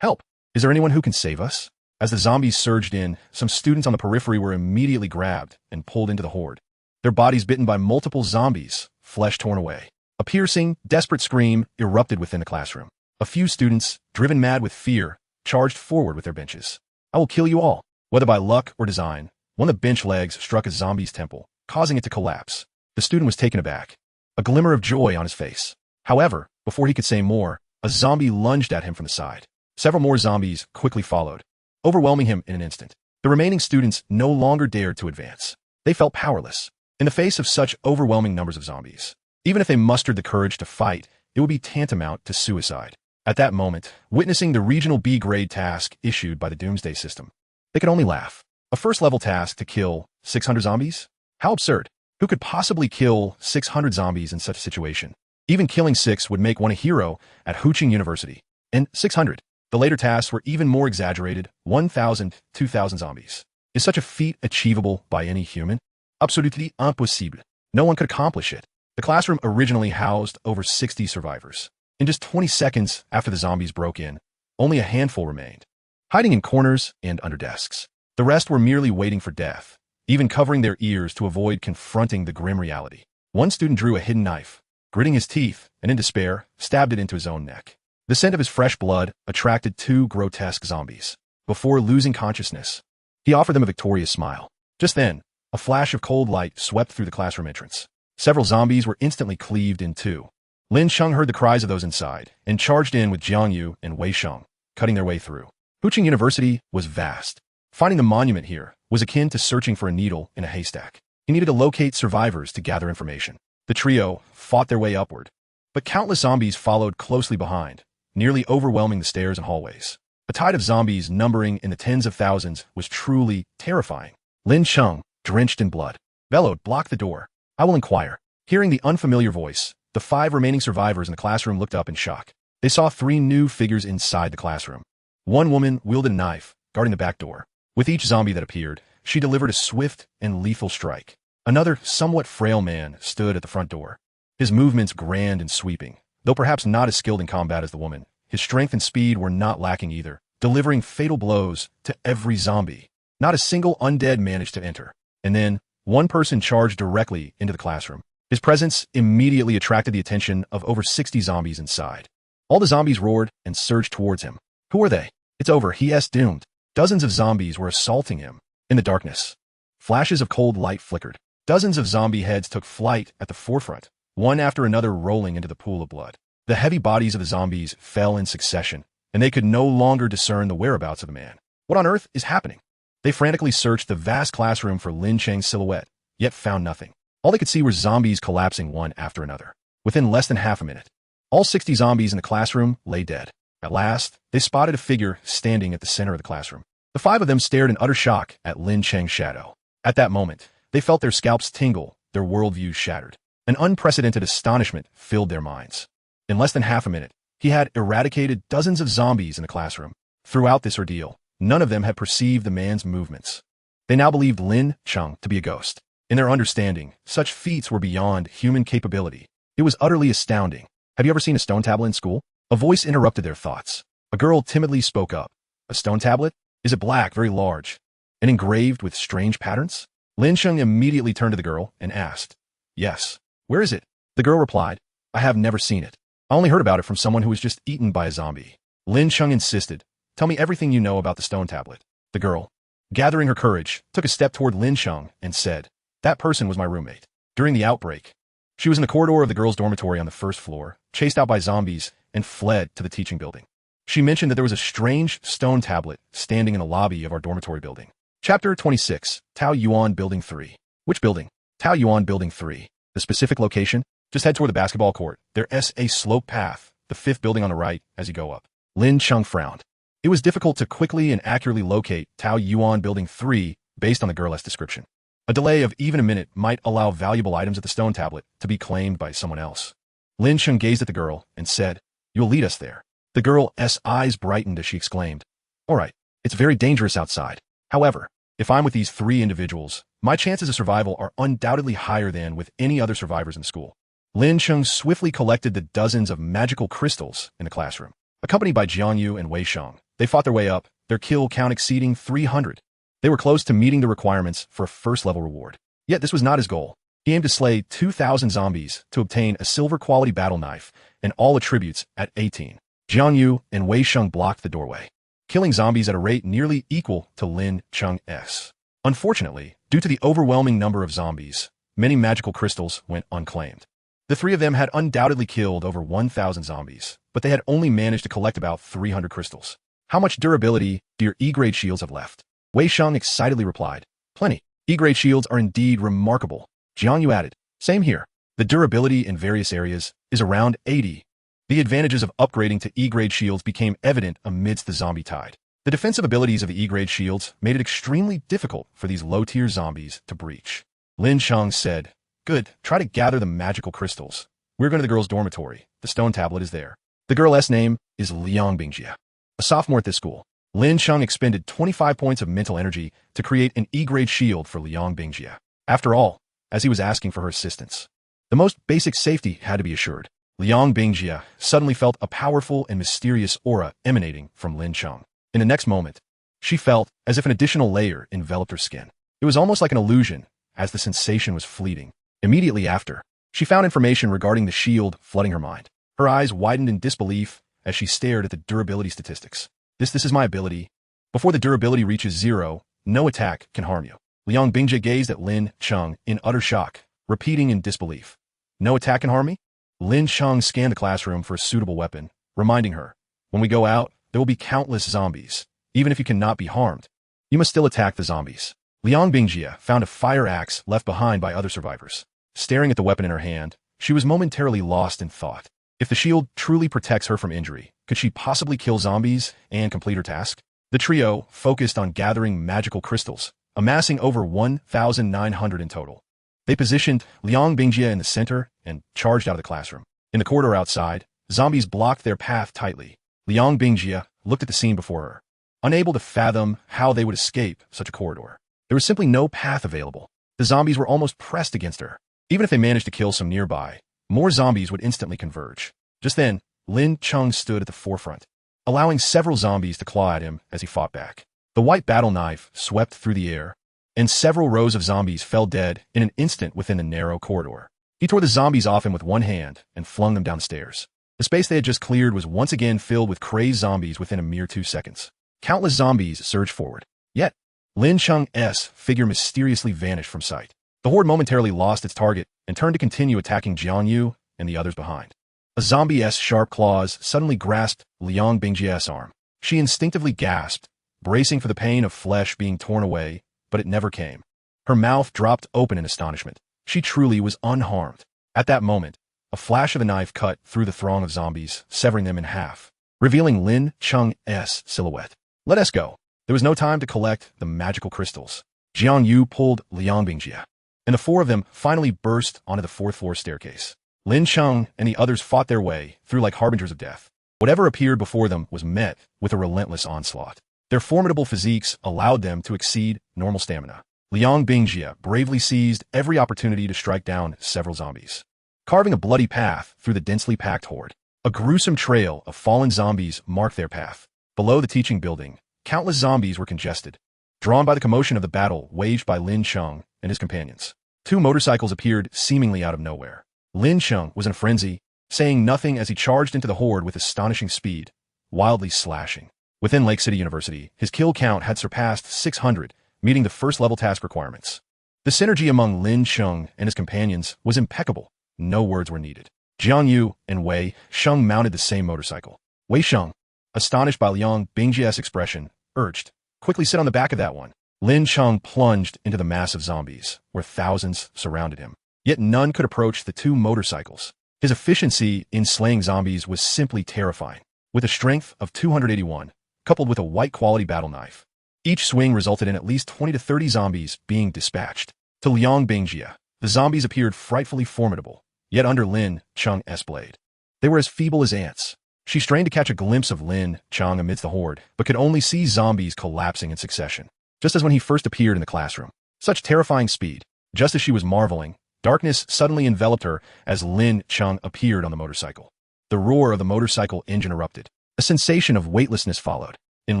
Help! Is there anyone who can save us? As the zombies surged in, some students on the periphery were immediately grabbed and pulled into the horde. Their bodies bitten by multiple zombies, flesh torn away. A piercing, desperate scream erupted within the classroom. A few students, driven mad with fear, charged forward with their benches. I will kill you all. Whether by luck or design, one of the bench legs struck a zombie's temple, causing it to collapse. The student was taken aback, a glimmer of joy on his face. However, before he could say more, a zombie lunged at him from the side. Several more zombies quickly followed, overwhelming him in an instant. The remaining students no longer dared to advance. They felt powerless in the face of such overwhelming numbers of zombies. Even if they mustered the courage to fight, it would be tantamount to suicide. At that moment, witnessing the regional B-grade task issued by the Doomsday system, they could only laugh. A first-level task to kill 600 zombies? How absurd. Who could possibly kill 600 zombies in such a situation? Even killing 6 would make one a hero at Huqing University. And 600. The later tasks were even more exaggerated: 1,000, 2,000 zombies. Is such a feat achievable by any human? Absolutely impossible. No one could accomplish it. The classroom originally housed over 60 survivors. In just 20 seconds after the zombies broke in, only a handful remained, hiding in corners and under desks. The rest were merely waiting for death, even covering their ears to avoid confronting the grim reality. One student drew a hidden knife, gritting his teeth, and in despair, stabbed it into his own neck. The scent of his fresh blood attracted two grotesque zombies. Before losing consciousness, he offered them a victorious smile. Just then, a flash of cold light swept through the classroom entrance. Several zombies were instantly cleaved in two. Lin Cheng heard the cries of those inside and charged in with Jiang Yu and Wei Sheng, cutting their way through. Huqing University was vast. Finding the monument here was akin to searching for a needle in a haystack. He needed to locate survivors to gather information. The trio fought their way upward, but countless zombies followed closely behind, nearly overwhelming the stairs and hallways. A tide of zombies numbering in the tens of thousands was truly terrifying. Lin Cheng, drenched in blood, bellowed, "Block the door. I will inquire." Hearing the unfamiliar voice, the 5 remaining survivors in the classroom looked up in shock. They saw 3 new figures inside the classroom. One woman wielded a knife, guarding the back door. With each zombie that appeared, she delivered a swift and lethal strike. Another, somewhat frail man stood at the front door. His movements grand and sweeping. Though perhaps not as skilled in combat as the woman, his strength and speed were not lacking either, delivering fatal blows to every zombie. Not a single undead managed to enter. And then, one person charged directly into the classroom. His presence immediately attracted the attention of over 60 zombies inside. All the zombies roared and surged towards him. Who are they? It's over, he is doomed. Dozens of zombies were assaulting him. In the darkness, flashes of cold light flickered. Dozens of zombie heads took flight at the forefront, one after another rolling into the pool of blood. The heavy bodies of the zombies fell in succession, and they could no longer discern the whereabouts of the man. What on earth is happening? They frantically searched the vast classroom for Lin Cheng's silhouette, yet found nothing. All they could see were zombies collapsing one after another. Within less than half a minute, all 60 zombies in the classroom lay dead. At last, they spotted a figure standing at the center of the classroom. The 5 of them stared in utter shock at Lin Cheng's shadow. At that moment, they felt their scalps tingle, their worldviews shattered. An unprecedented astonishment filled their minds. In less than half a minute, he had eradicated dozens of zombies in the classroom. Throughout this ordeal, none of them had perceived the man's movements. They now believed Lin Cheng to be a ghost. In their understanding, such feats were beyond human capability. It was utterly astounding. Have you ever seen a stone tablet in school? A voice interrupted their thoughts. A girl timidly spoke up. A stone tablet? Is it black, very large, and engraved with strange patterns? Lin Cheng immediately turned to the girl and asked, "Yes. Where is it?" The girl replied, "I have never seen it. I only heard about it from someone who was just eaten by a zombie." Lin Cheng insisted, "Tell me everything you know about the stone tablet." The girl, gathering her courage, took a step toward Lin Cheng and said, "That person was my roommate. During the outbreak, she was in the corridor of the girls' dormitory on the first floor, chased out by zombies, and fled to the teaching building. She mentioned that there was a strange stone tablet standing in the lobby of our dormitory building." Chapter 26, Tao Yuan Building 3. Which building? Tao Yuan Building 3. The specific location? Just head toward the basketball court. There's a slope path, the 5th building on the right as you go up. Lin Cheng frowned. It was difficult to quickly and accurately locate Tao Yuan Building 3 based on the girl's description. A delay of even a minute might allow valuable items at the stone tablet to be claimed by someone else. Lin Cheng gazed at the girl and said, "You'll lead us there." The girl's eyes brightened as she exclaimed, "All right, it's very dangerous outside. However, if I'm with these 3 individuals, my chances of survival are undoubtedly higher than with any other survivors in the school." Lin Cheng swiftly collected the dozens of magical crystals in the classroom. Accompanied by Jiang Yu and Wei Sheng, they fought their way up, their kill count exceeding 300. They were close to meeting the requirements for a first-level reward. Yet this was not his goal. He aimed to slay 2,000 zombies to obtain a silver-quality battle knife and all attributes at 18. Jiang Yu and Wei Sheng blocked the doorway, killing zombies at a rate nearly equal to Lin Cheng's. Unfortunately, due to the overwhelming number of zombies, many magical crystals went unclaimed. The 3 of them had undoubtedly killed over 1,000 zombies, but they had only managed to collect about 300 crystals. "How much durability do your E-grade shields have left?" Wei Sheng excitedly replied, "Plenty. E-grade shields are indeed remarkable." Jiang Yu added, "Same here. The durability in various areas is around 80. The advantages of upgrading to E-grade shields became evident amidst the zombie tide. The defensive abilities of the E-grade shields made it extremely difficult for these low-tier zombies to breach. Lin Cheng said, "Good, try to gather the magical crystals. We're going to the girls' dormitory. The stone tablet is there." The girl's name is Liang Bingjie. A sophomore at this school, Lin Cheng expended 25 points of mental energy to create an E-grade shield for Liang Bingjie. After all, as he was asking for her assistance, the most basic safety had to be assured. Liang Bingjie suddenly felt a powerful and mysterious aura emanating from Lin Cheng. In the next moment, she felt as if an additional layer enveloped her skin. It was almost like an illusion, as the sensation was fleeting. Immediately after, she found information regarding the shield flooding her mind. Her eyes widened in disbelief as she stared at the durability statistics. This is my ability. Before the durability reaches 0, no attack can harm you. Liang Bingjie gazed at Lin Cheng in utter shock, repeating in disbelief. No attack can harm me? Lin Cheng scanned the classroom for a suitable weapon, reminding her, when we go out, there will be countless zombies. Even if you cannot be harmed, you must still attack the zombies. Liang Bingjie found a fire axe left behind by other survivors. Staring at the weapon in her hand, she was momentarily lost in thought. If the shield truly protects her from injury, could she possibly kill zombies and complete her task? The trio focused on gathering magical crystals, amassing over 1,900 in total. They positioned Liang Bingjie in the center and charged out of the classroom. In the corridor outside, zombies blocked their path tightly. Liang Bingjie looked at the scene before her, unable to fathom how they would escape such a corridor. There was simply no path available. The zombies were almost pressed against her. Even if they managed to kill some nearby, more zombies would instantly converge. Just then, Lin Cheng stood at the forefront, allowing several zombies to claw at him as he fought back. The white battle knife swept through the air, and several rows of zombies fell dead in an instant within the narrow corridor. He tore the zombies off him with one hand and flung them down the stairs. The space they had just cleared was once again filled with crazed zombies within a mere 2 seconds. Countless zombies surged forward. Yet, Lin Cheng's figure mysteriously vanished from sight. The horde momentarily lost its target and turned to continue attacking Jiang Yu and the others behind. A zombie's sharp claws suddenly grasped Liang Bingjie's arm. She instinctively gasped, bracing for the pain of flesh being torn away, but it never came. Her mouth dropped open in astonishment. She truly was unharmed. At that moment, a flash of the knife cut through the throng of zombies, severing them in half, revealing Lin Cheng's silhouette. Let us go. There was no time to collect the magical crystals. Jiang Yu pulled Liang Bingjie, and the four of them finally burst onto the 4th-floor staircase. Lin Cheng and the others fought their way through like harbingers of death. Whatever appeared before them was met with a relentless onslaught. Their formidable physiques allowed them to exceed normal stamina. Liang Bingjie bravely seized every opportunity to strike down several zombies, carving a bloody path through the densely packed horde. A gruesome trail of fallen zombies marked their path. Below the teaching building, countless zombies were congested, drawn by the commotion of the battle waged by Lin Cheng and his companions. 2 motorcycles appeared seemingly out of nowhere. Lin Cheng was in a frenzy, saying nothing as he charged into the horde with astonishing speed, wildly slashing. Within Lake City University, his kill count had surpassed 600, meeting the first-level task requirements. The synergy among Lin Cheng and his companions was impeccable. No words were needed. Jiang Yu and Wei Sheng mounted the same motorcycle. Wei Sheng, astonished by Liang Bingjie's expression, urged, "Quickly sit on the back of that one." Lin Cheng plunged into the mass of zombies, where thousands surrounded him. Yet none could approach the 2 motorcycles. His efficiency in slaying zombies was simply terrifying. With a strength of 281, coupled with a white-quality battle knife, each swing resulted in at least 20 to 30 zombies being dispatched. To Liang Bingjie, the zombies appeared frightfully formidable, yet under Lin Cheng's blade, they were as feeble as ants. She strained to catch a glimpse of Lin Cheng amidst the horde, but could only see zombies collapsing in succession, just as when he first appeared in the classroom. Such terrifying speed. Just as she was marveling, darkness suddenly enveloped her as Lin Cheng appeared on the motorcycle. The roar of the motorcycle engine erupted. A sensation of weightlessness followed. In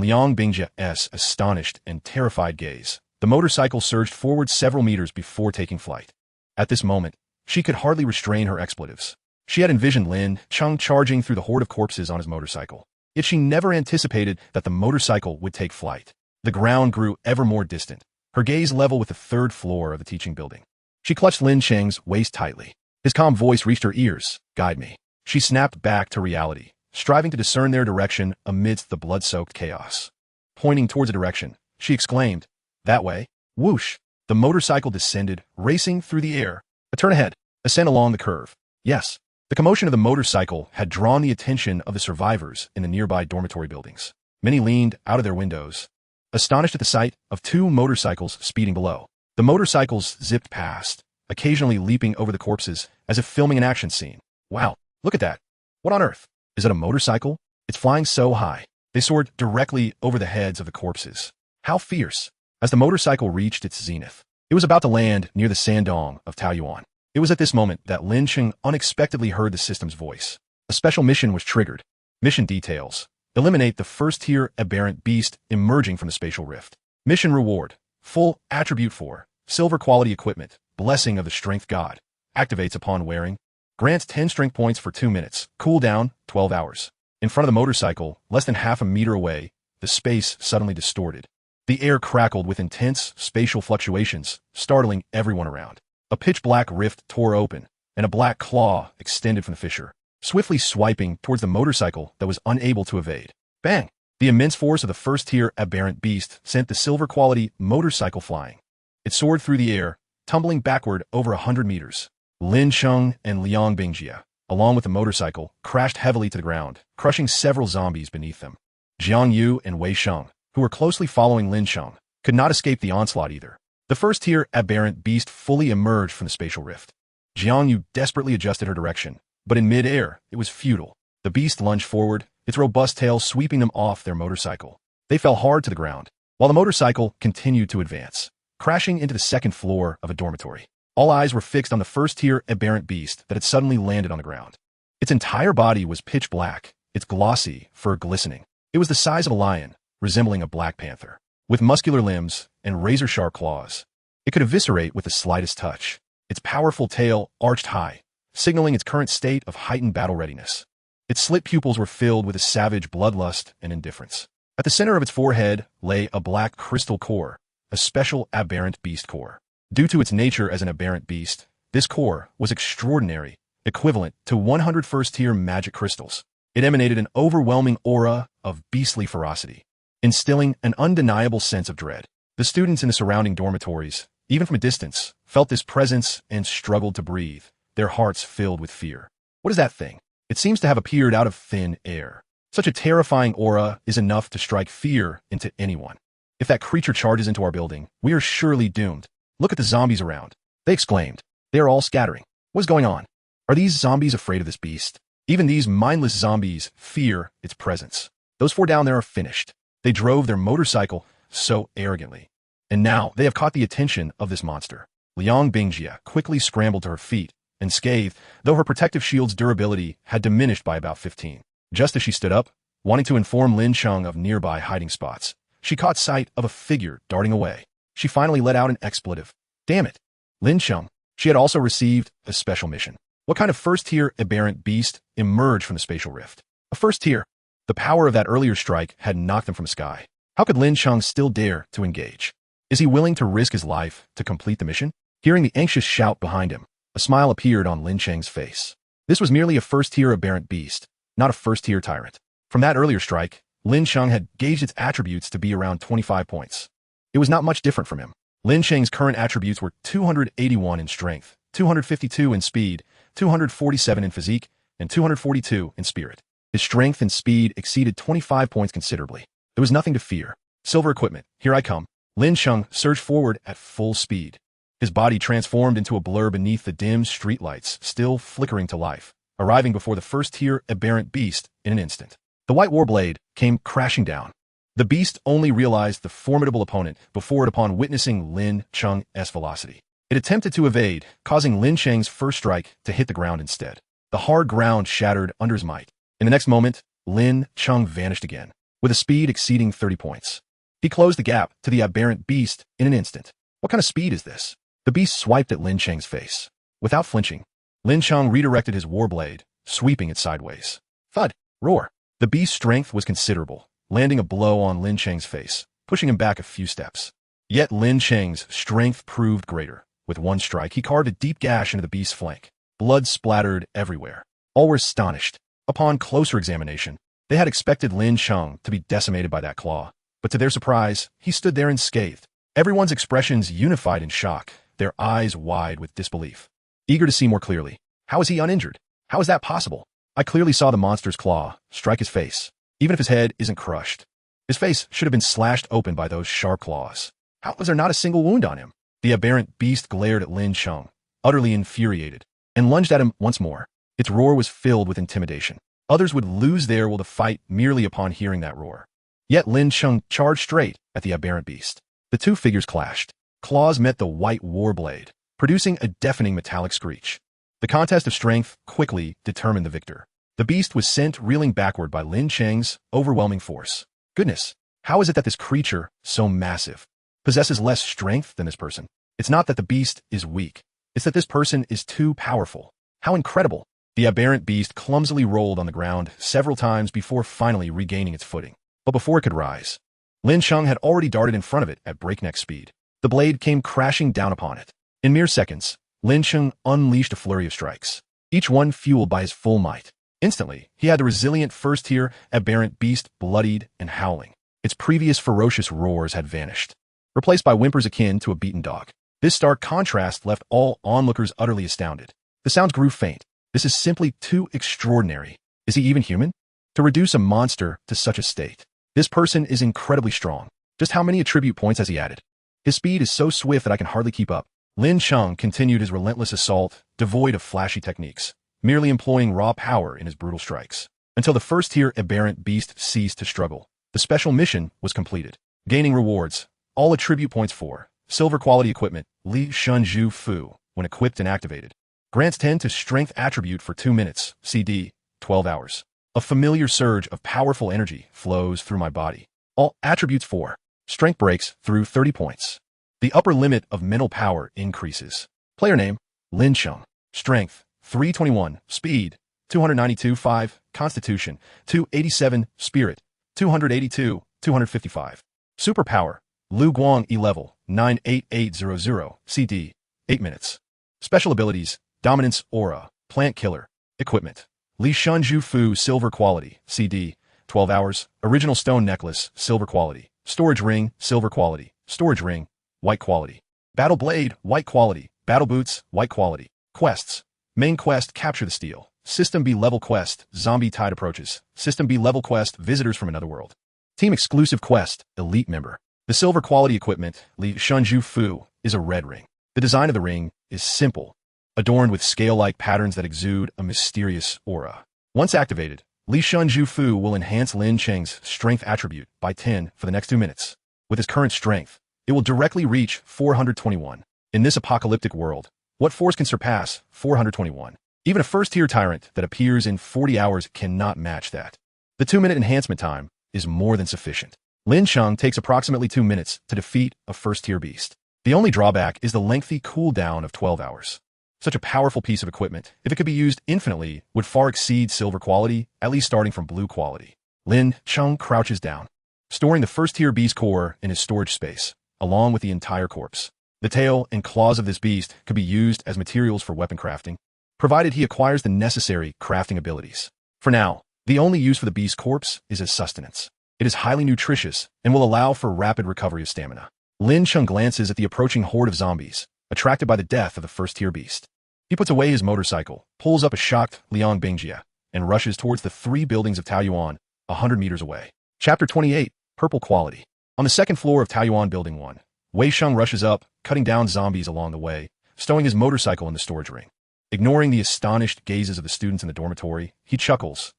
Liang Bingjie's astonished and terrified gaze, the motorcycle surged forward several meters before taking flight. At this moment, she could hardly restrain her expletives. She had envisioned Lin Cheng charging through the horde of corpses on his motorcycle. Yet she never anticipated that the motorcycle would take flight. The ground grew ever more distant, her gaze level with the 3rd floor of the teaching building. She clutched Lin Cheng's waist tightly. His calm voice reached her ears. "Guide me." She snapped back to reality, striving to discern their direction amidst the blood-soaked chaos. Pointing towards a direction, she exclaimed, "That way." Whoosh! The motorcycle descended, racing through the air. "A turn ahead. Ascend along the curve." Yes. The commotion of the motorcycle had drawn the attention of the survivors in the nearby dormitory buildings. Many leaned out of their windows, astonished at the sight of 2 motorcycles speeding below. The motorcycles zipped past, occasionally leaping over the corpses as if filming an action scene. "Wow, look at that. What on earth? Is it a motorcycle? It's flying so high." They soared directly over the heads of the corpses. How fierce! As the motorcycle reached its zenith, it was about to land near the Sandong of Taoyuan. It was at this moment that Lin Cheng unexpectedly heard the system's voice. A special mission was triggered. Mission details. Eliminate the first-tier aberrant beast emerging from the spatial rift. Mission reward. Full attribute 4. Silver quality equipment. Blessing of the strength god. Activates upon wearing. Grants 10 strength points for 2 minutes. Cooldown, 12 hours. In front of the motorcycle, less than half a meter away, the space suddenly distorted. The air crackled with intense spatial fluctuations, startling everyone around. A pitch-black rift tore open, and a black claw extended from the fissure, swiftly swiping towards the motorcycle that was unable to evade. Bang! The immense force of the first-tier aberrant beast sent the silver-quality motorcycle flying. It soared through the air, tumbling backward over 100 meters. Lin Cheng and Liang Bingjie, along with the motorcycle, crashed heavily to the ground, crushing several zombies beneath them. Jiang Yu and Wei Sheng, who were closely following Lin Cheng, could not escape the onslaught either. The first-tier aberrant beast fully emerged from the spatial rift. Jiang Yu desperately adjusted her direction, but in mid-air, it was futile. The beast lunged forward, its robust tail sweeping them off their motorcycle. They fell hard to the ground, while the motorcycle continued to advance, crashing into the second floor of a dormitory. All eyes were fixed on the first-tier aberrant beast that had suddenly landed on the ground. Its entire body was pitch black, its glossy fur glistening. It was the size of a lion, resembling a black panther, with muscular limbs and razor-sharp claws. It could eviscerate with the slightest touch. Its powerful tail arched high, signaling its current state of heightened battle readiness. Its slit pupils were filled with a savage bloodlust and indifference. At the center of its forehead lay a black crystal core, a special aberrant beast core. Due to its nature as an aberrant beast, this core was extraordinary, equivalent to 100 first-tier magic crystals. It emanated an overwhelming aura of beastly ferocity, instilling an undeniable sense of dread. The students in the surrounding dormitories, even from a distance, felt this presence and struggled to breathe, their hearts filled with fear. What is that thing? It seems to have appeared out of thin air. Such a terrifying aura is enough to strike fear into anyone. If that creature charges into our building, we are surely doomed. Look at the zombies around, they exclaimed. They are all scattering. What's going on? Are these zombies afraid of this beast? Even these mindless zombies fear its presence. Those 4 down there are finished. They drove their motorcycle so arrogantly. And now they have caught the attention of this monster. Liang Bingjie quickly scrambled to her feet, and scathed, though her protective shield's durability had diminished by about 15. Just as she stood up, wanting to inform Lin Cheng of nearby hiding spots, she caught sight of a figure darting away. She finally let out an expletive. Damn it! Lin Cheng. She had also received a special mission. What kind of first-tier aberrant beast emerged from the spatial rift? A first-tier. The power of that earlier strike had knocked them from the sky. How could Lin Cheng still dare to engage? Is he willing to risk his life to complete the mission? Hearing the anxious shout behind him, a smile appeared on Lin Cheng's face. This was merely a first-tier aberrant beast, not a first-tier tyrant. From that earlier strike, Lin Cheng had gauged its attributes to be around 25 points. It was not much different from him. Lin Cheng's current attributes were 281 in strength, 252 in speed, 247 in physique, and 242 in spirit. His strength and speed exceeded 25 points considerably. There was nothing to fear. Silver equipment, here I come. Lin Cheng surged forward at full speed. His body transformed into a blur beneath the dim streetlights, still flickering to life, arriving before the first-tier aberrant beast in an instant. The white warblade came crashing down. The beast only realized the formidable opponent before it upon witnessing Lin Cheng's velocity. It attempted to evade, causing Lin Cheng's first strike to hit the ground instead. The hard ground shattered under his might. In the next moment, Lin Cheng vanished again, with a speed exceeding 30 points. He closed the gap to the aberrant beast in an instant. What kind of speed is this? The beast swiped at Lin Cheng's face. Without flinching, Lin Cheng redirected his warblade, sweeping it sideways. Thud! Roar! The beast's strength was considerable, landing a blow on Lin Cheng's face, pushing him back a few steps. Yet Lin Cheng's strength proved greater. With one strike, he carved a deep gash into the beast's flank. Blood splattered everywhere. All were astonished. Upon closer examination, they had expected Lin Cheng to be decimated by that claw, but to their surprise, he stood there unscathed. Everyone's expressions unified in shock, their eyes wide with disbelief. Eager to see more clearly. How is he uninjured? How is that possible? I clearly saw the monster's claw strike his face, even if his head isn't crushed. His face should have been slashed open by those sharp claws. How was there not a single wound on him? The aberrant beast glared at Lin Cheng, utterly infuriated, and lunged at him once more. Its roar was filled with intimidation. Others would lose their will to fight merely upon hearing that roar. Yet Lin Cheng charged straight at the aberrant beast. The two figures clashed. Claws met the white war blade, producing a deafening metallic screech. The contest of strength quickly determined the victor. The beast was sent reeling backward by Lin Cheng's overwhelming force. Goodness, how is it that this creature, so massive, possesses less strength than this person? It's not that the beast is weak. It's that this person is too powerful. How incredible! The aberrant beast clumsily rolled on the ground several times before finally regaining its footing. But before it could rise, Lin Cheng had already darted in front of it at breakneck speed. The blade came crashing down upon it. In mere seconds, Lin Cheng unleashed a flurry of strikes, each one fueled by his full might. Instantly, he had the resilient first-tier aberrant beast bloodied and howling. Its previous ferocious roars had vanished, replaced by whimpers akin to a beaten dog. This stark contrast left all onlookers utterly astounded. The sounds grew faint. This is simply too extraordinary. Is he even human? To reduce a monster to such a state. This person is incredibly strong. Just how many attribute points has he added? His speed is so swift that I can hardly keep up. Lin Cheng continued his relentless assault, devoid of flashy techniques, merely employing raw power in his brutal strikes. Until the first-tier aberrant beast ceased to struggle. The special mission was completed. Gaining rewards. All attribute points for silver quality equipment, Li Shunju Fu, when equipped and activated. Grants 10 to strength attribute for 2 minutes, CD, 12 hours. A familiar surge of powerful energy flows through my body. All attributes for strength breaks through 30 points. The upper limit of mental power increases. Player name, Lin Cheng. Strength, 321. Speed, 292.5. Constitution, 287. Spirit, 282. 255. Superpower, Lu Guang E level, 98800. CD, 8 minutes. Special abilities, Dominance Aura, Plant Killer. Equipment, Li Shunju Fu Silver Quality, CD, 12 hours. Original Stone Necklace, Silver Quality. Storage Ring, Silver Quality. Storage Ring, White Quality. Battle Blade, White Quality. Battle Boots, White Quality. Quests. Main Quest, Capture the Steel. System B Level Quest, Zombie Tide Approaches. System B Level Quest, Visitors from Another World. Team Exclusive Quest, Elite Member. The Silver Quality Equipment, Li Shunju Fu, is a red ring. The design of the ring is simple, adorned with scale-like patterns that exude a mysterious aura. Once activated, Li Shunju Fu will enhance Lin Cheng's strength attribute by 10 for the next 2 minutes. With his current strength, it will directly reach 421. In this apocalyptic world, what force can surpass 421? Even a first-tier tyrant that appears in 40 hours cannot match that. The 2-minute enhancement time is more than sufficient. Lin Cheng takes approximately 2 minutes to defeat a first-tier beast. The only drawback is the lengthy cooldown of 12 hours. Such a powerful piece of equipment, if it could be used infinitely, would far exceed silver quality, at least starting from blue quality. Lin Cheng crouches down, storing the first-tier beast core in his storage space, along with the entire corpse. The tail and claws of this beast could be used as materials for weapon crafting, provided he acquires the necessary crafting abilities. For now, the only use for the beast corpse is as sustenance. It is highly nutritious and will allow for rapid recovery of stamina. Lin Cheng glances at the approaching horde of zombies, attracted by the death of the first-tier beast. He puts away his motorcycle, pulls up a shocked Liang Bingjia, and rushes towards the 3 buildings of Taoyuan, 100 meters away. Chapter 28, Purple Quality. On the second floor of Taoyuan Building 1, Wei Sheng rushes up, cutting down zombies along the way, stowing his motorcycle in the storage ring. Ignoring the astonished gazes of the students in the dormitory, he chuckles.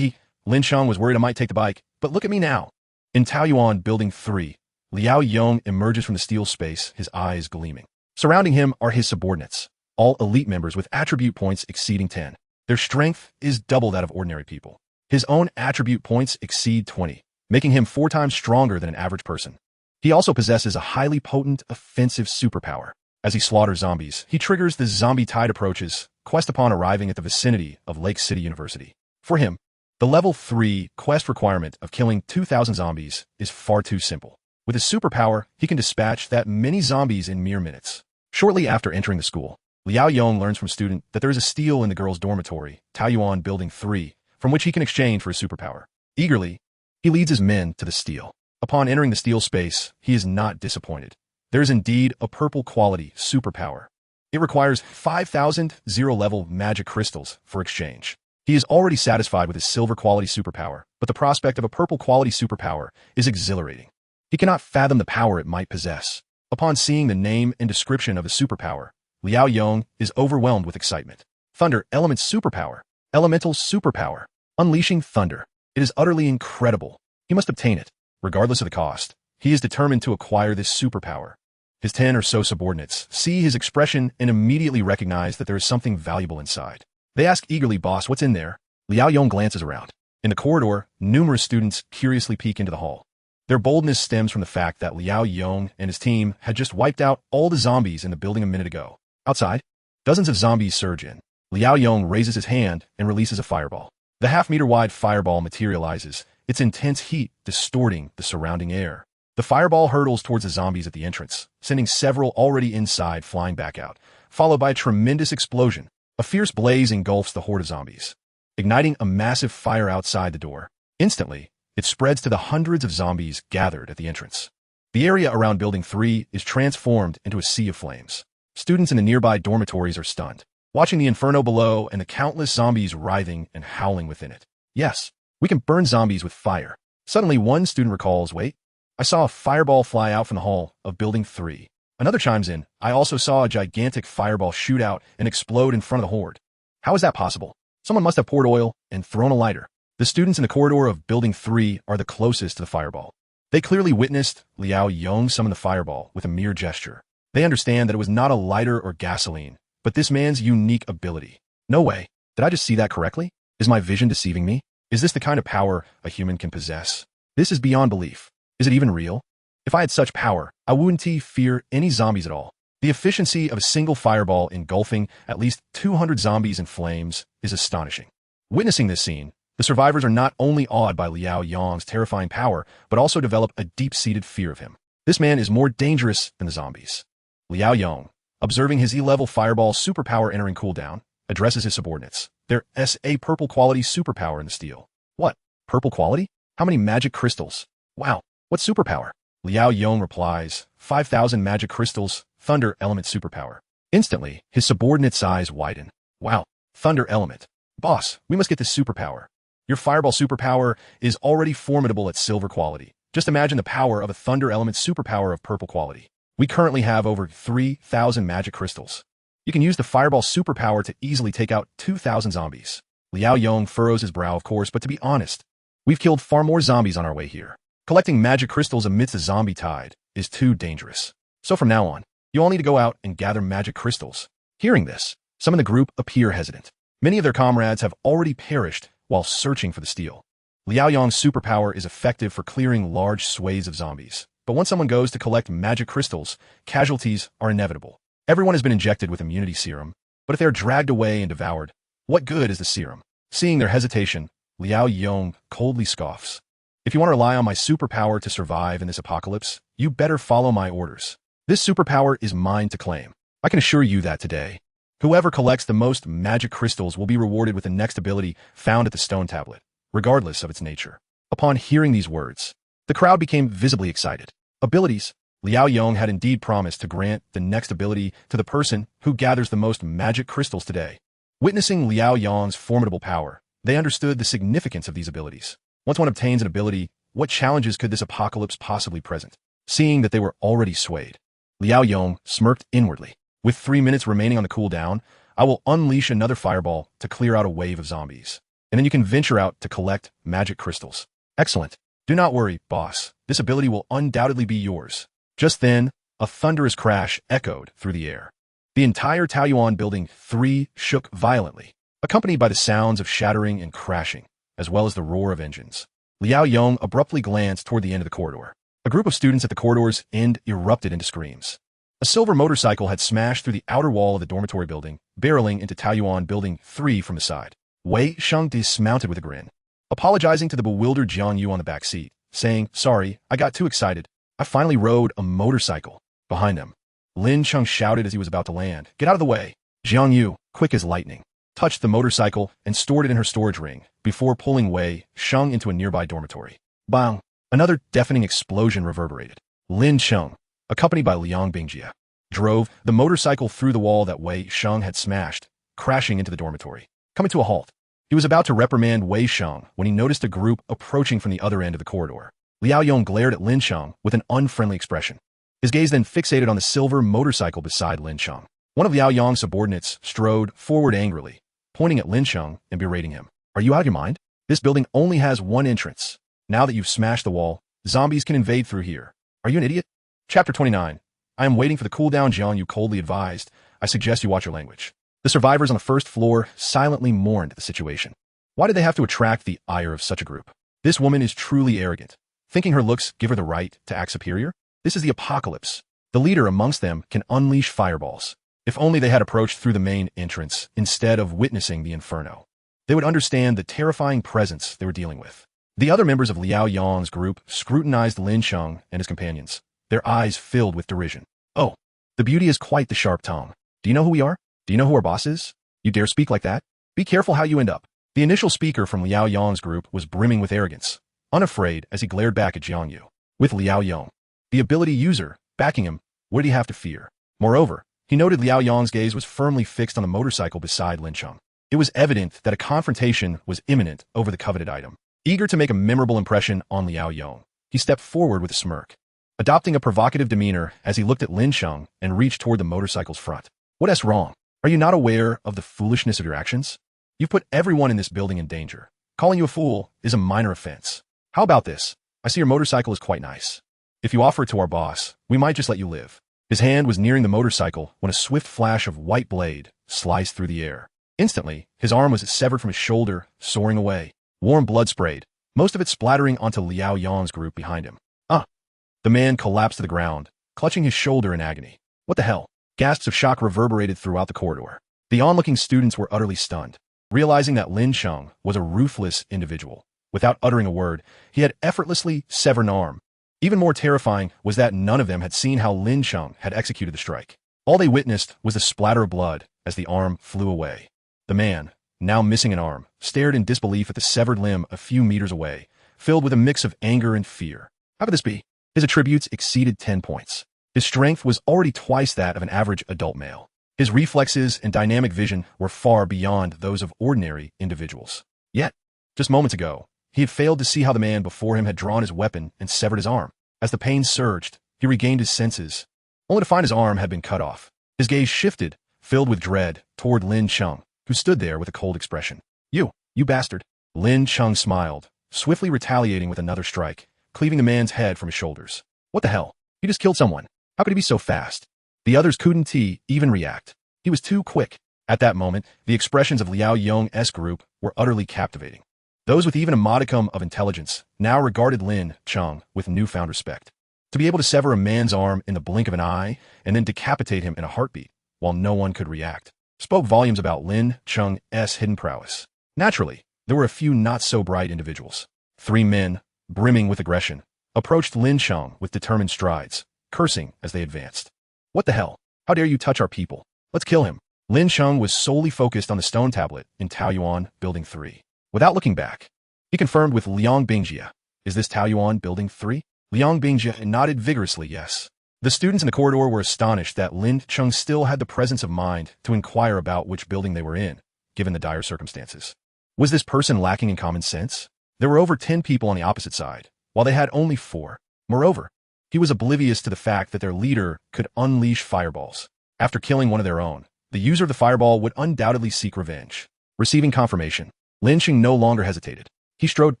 Lin Cheng was worried I might take the bike, but look at me now. In Taoyuan Building 3, Liao Yong emerges from the steel space, his eyes gleaming. Surrounding him are his subordinates, all elite members with attribute points exceeding 10. Their strength is double that of ordinary people. His own attribute points exceed 20, making him 4 times stronger than an average person. He also possesses a highly potent offensive superpower. As he slaughters zombies, he triggers the Zombie Tide Approaches quest upon arriving at the vicinity of Lake City University. For him, the level 3 quest requirement of killing 2,000 zombies is far too simple. With his superpower, he can dispatch that many zombies in mere minutes. Shortly after entering the school, Liao Yong learns from a student that there is a steal in the girls' dormitory, Taoyuan Building 3, from which he can exchange for his superpower. Eagerly, he leads his men to the steal. Upon entering the steal space, he is not disappointed. There is indeed a purple quality superpower. It requires 5,000 zero-level magic crystals for exchange. He is already satisfied with his silver quality superpower, but the prospect of a purple quality superpower is exhilarating. He cannot fathom the power it might possess. Upon seeing the name and description of the superpower, Liao Yong is overwhelmed with excitement. Thunder Element Superpower. Elemental Superpower. Unleashing thunder. It is utterly incredible. He must obtain it, regardless of the cost. He is determined to acquire this superpower. His 10 or so subordinates see his expression and immediately recognize that there is something valuable inside. They ask eagerly, "Boss, what's in there?" Liao Yong glances around. In the corridor, numerous students curiously peek into the hall. Their boldness stems from the fact that Liao Yong and his team had just wiped out all the zombies in the building a minute ago. Outside, dozens of zombies surge in. Liao Yong raises his hand and releases a fireball. The half-meter-wide fireball materializes, its intense heat distorting the surrounding air. The fireball hurtles towards the zombies at the entrance, sending several already inside flying back out, followed by a tremendous explosion. A fierce blaze engulfs the horde of zombies, igniting a massive fire outside the door. Instantly, it spreads to the hundreds of zombies gathered at the entrance. The area around Building 3 is transformed into a sea of flames. Students in the nearby dormitories are stunned, watching the inferno below and the countless zombies writhing and howling within it. Yes, we can burn zombies with fire. Suddenly, one student recalls, "Wait, I saw a fireball fly out from the hall of Building 3. Another chimes in, "I also saw a gigantic fireball shoot out and explode in front of the horde. How is that possible? Someone must have poured oil and thrown a lighter." The students in the corridor of Building 3 are the closest to the fireball. They clearly witnessed Liao Yong summon the fireball with a mere gesture. They understand that it was not a lighter or gasoline, but this man's unique ability. No way. Did I just see that correctly? Is my vision deceiving me? Is this the kind of power a human can possess? This is beyond belief. Is it even real? If I had such power, I wouldn't fear any zombies at all. The efficiency of a single fireball engulfing at least 200 zombies in flames is astonishing. Witnessing this scene, the survivors are not only awed by Liao Yong's terrifying power, but also develop a deep-seated fear of him. This man is more dangerous than the zombies. Liao Yong, observing his E-level fireball superpower entering cooldown, addresses his subordinates. There's a purple quality superpower in the steel. What? Purple quality? How many magic crystals? Wow, what superpower? Liao Yong replies, 5,000 magic crystals, thunder element superpower. Instantly, his subordinate's eyes widen. Wow, thunder element. Boss, we must get this superpower. Your fireball superpower is already formidable at silver quality. Just imagine the power of a thunder element superpower of purple quality. We currently have over 3,000 magic crystals. You can use the fireball superpower to easily take out 2,000 zombies. Liao Yong furrows his brow, of course, but to be honest, we've killed far more zombies on our way here. Collecting magic crystals amidst a zombie tide is too dangerous. So from now on, you all need to go out and gather magic crystals. Hearing this, some in the group appear hesitant. Many of their comrades have already perished while searching for the steel. Liao Yong's superpower is effective for clearing large swathes of zombies. But once someone goes to collect magic crystals, casualties are inevitable. Everyone has been injected with immunity serum, but if they are dragged away and devoured, what good is the serum? Seeing their hesitation, Liao Yong coldly scoffs. If you want to rely on my superpower to survive in this apocalypse, you better follow my orders. This superpower is mine to claim. I can assure you that today. Whoever collects the most magic crystals will be rewarded with the next ability found at the stone tablet, regardless of its nature. Upon hearing these words, the crowd became visibly excited. Abilities. Liao Yong had indeed promised to grant the next ability to the person who gathers the most magic crystals today. Witnessing Liao Yong's formidable power, they understood the significance of these abilities. Once one obtains an ability, what challenges could this apocalypse possibly present? Seeing that they were already swayed, Liao Yong smirked inwardly. With 3 minutes remaining on the cooldown, I will unleash another fireball to clear out a wave of zombies. And then you can venture out to collect magic crystals. Excellent. Do not worry, boss. This ability will undoubtedly be yours. Just then, a thunderous crash echoed through the air. The entire Taoyuan Building 3 shook violently, accompanied by the sounds of shattering and crashing, as well as the roar of engines. Liao Yong abruptly glanced toward the end of the corridor. A group of students at the corridor's end erupted into screams. A silver motorcycle had smashed through the outer wall of the dormitory building, barreling into Taoyuan Building 3 from the side. Wei Sheng dismounted with a grin, apologizing to the bewildered Jiang Yu on the back seat, saying, "Sorry, I got too excited. I finally rode a motorcycle." Behind him, Lin Cheng shouted as he was about to land, "Get out of the way." Jiang Yu, quick as lightning, touched the motorcycle and stored it in her storage ring before pulling Wei Sheng into a nearby dormitory. Bang! Another deafening explosion reverberated. Lin Cheng, accompanied by Liang Bingjie, drove the motorcycle through the wall that Wei Sheng had smashed, crashing into the dormitory. Coming to a halt, he was about to reprimand Wei Sheng when he noticed a group approaching from the other end of the corridor. Liao Yong glared at Lin Cheng with an unfriendly expression. His gaze then fixated on the silver motorcycle beside Lin Cheng. One of Liao Yong's subordinates strode forward angrily, pointing at Lin Cheng and berating him. "Are you out of your mind? This building only has one entrance. Now that you've smashed the wall, zombies can invade through here. Are you an idiot? Chapter 29. I am waiting for the cooldown, Jiang Yu coldly advised. I suggest you watch your language. The survivors on the first floor silently mourned the situation. Why did they have to attract the ire of such a group? This woman is truly arrogant. Thinking her looks give her the right to act superior? This is the apocalypse. The leader amongst them can unleash fireballs. If only they had approached through the main entrance instead of witnessing the inferno. They would understand the terrifying presence they were dealing with. The other members of Liao Yang's group scrutinized Lin Cheng and his companions, their eyes filled with derision. Oh, the beauty is quite the sharp tongue. Do you know who we are? Do you know who our boss is? You dare speak like that? Be careful how you end up. The initial speaker from Liao Yang's group was brimming with arrogance, unafraid as he glared back at Jiang Yu. With Liao Yang, the ability user, backing him, what did he have to fear? Moreover, he noted Liao Yang's gaze was firmly fixed on the motorcycle beside Lin Cheng. It was evident that a confrontation was imminent over the coveted item. Eager to make a memorable impression on Liao Yang, he stepped forward with a smirk, adopting a provocative demeanor as he looked at Lin Cheng and reached toward the motorcycle's front. What's wrong? Are you not aware of the foolishness of your actions? You've put everyone in this building in danger. Calling you a fool is a minor offense. How about this? I see your motorcycle is quite nice. If you offer it to our boss, we might just let you live. His hand was nearing the motorcycle when a swift flash of white blade sliced through the air. Instantly, his arm was severed from his shoulder, soaring away. Warm blood sprayed, most of it splattering onto Liao Yang's group behind him. The man collapsed to the ground, clutching his shoulder in agony. What the hell? Gasps of shock reverberated throughout the corridor. The onlooking students were utterly stunned, realizing that Lin Cheng was a ruthless individual. Without uttering a word, he had effortlessly severed an arm. Even more terrifying was that none of them had seen how Lin Cheng had executed the strike. All they witnessed was the splatter of blood as the arm flew away. The man, now missing an arm, stared in disbelief at the severed limb a few meters away, filled with a mix of anger and fear. How could this be? His attributes exceeded 10 points. His strength was already twice that of an average adult male. His reflexes and dynamic vision were far beyond those of ordinary individuals. Yet, just moments ago, he had failed to see how the man before him had drawn his weapon and severed his arm. As the pain surged, he regained his senses, only to find his arm had been cut off. His gaze shifted, filled with dread, toward Lin Cheng, who stood there with a cold expression. You bastard. Lin Cheng smiled, swiftly retaliating with another strike, cleaving the man's head from his shoulders. What the hell? He just killed someone. How could he be so fast? The others couldn't even react. He was too quick. At that moment, the expressions of Liao Yang's group were utterly captivating. Those with even a modicum of intelligence now regarded Lin Cheng with newfound respect. To be able to sever a man's arm in the blink of an eye and then decapitate him in a heartbeat, while no one could react, spoke volumes about Lin Cheng's hidden prowess. Naturally, there were a few not-so-bright individuals. 3 men, brimming with aggression, approached Lin Cheng with determined strides, cursing as they advanced. What the hell? How dare you touch our people? Let's kill him. Lin Cheng was solely focused on the stone tablet in Taoyuan Building 3. Without looking back, he confirmed with Liang Bingjie, "Is this Taoyuan Building 3? Liang Bingjie nodded vigorously yes. The students in the corridor were astonished that Lin Cheng still had the presence of mind to inquire about which building they were in, given the dire circumstances. Was this person lacking in common sense? There were over 10 people on the opposite side, while they had only 4. Moreover, he was oblivious to the fact that their leader could unleash fireballs. After killing one of their own, the user of the fireball would undoubtedly seek revenge. Receiving confirmation, Lin Cheng no longer hesitated. He strode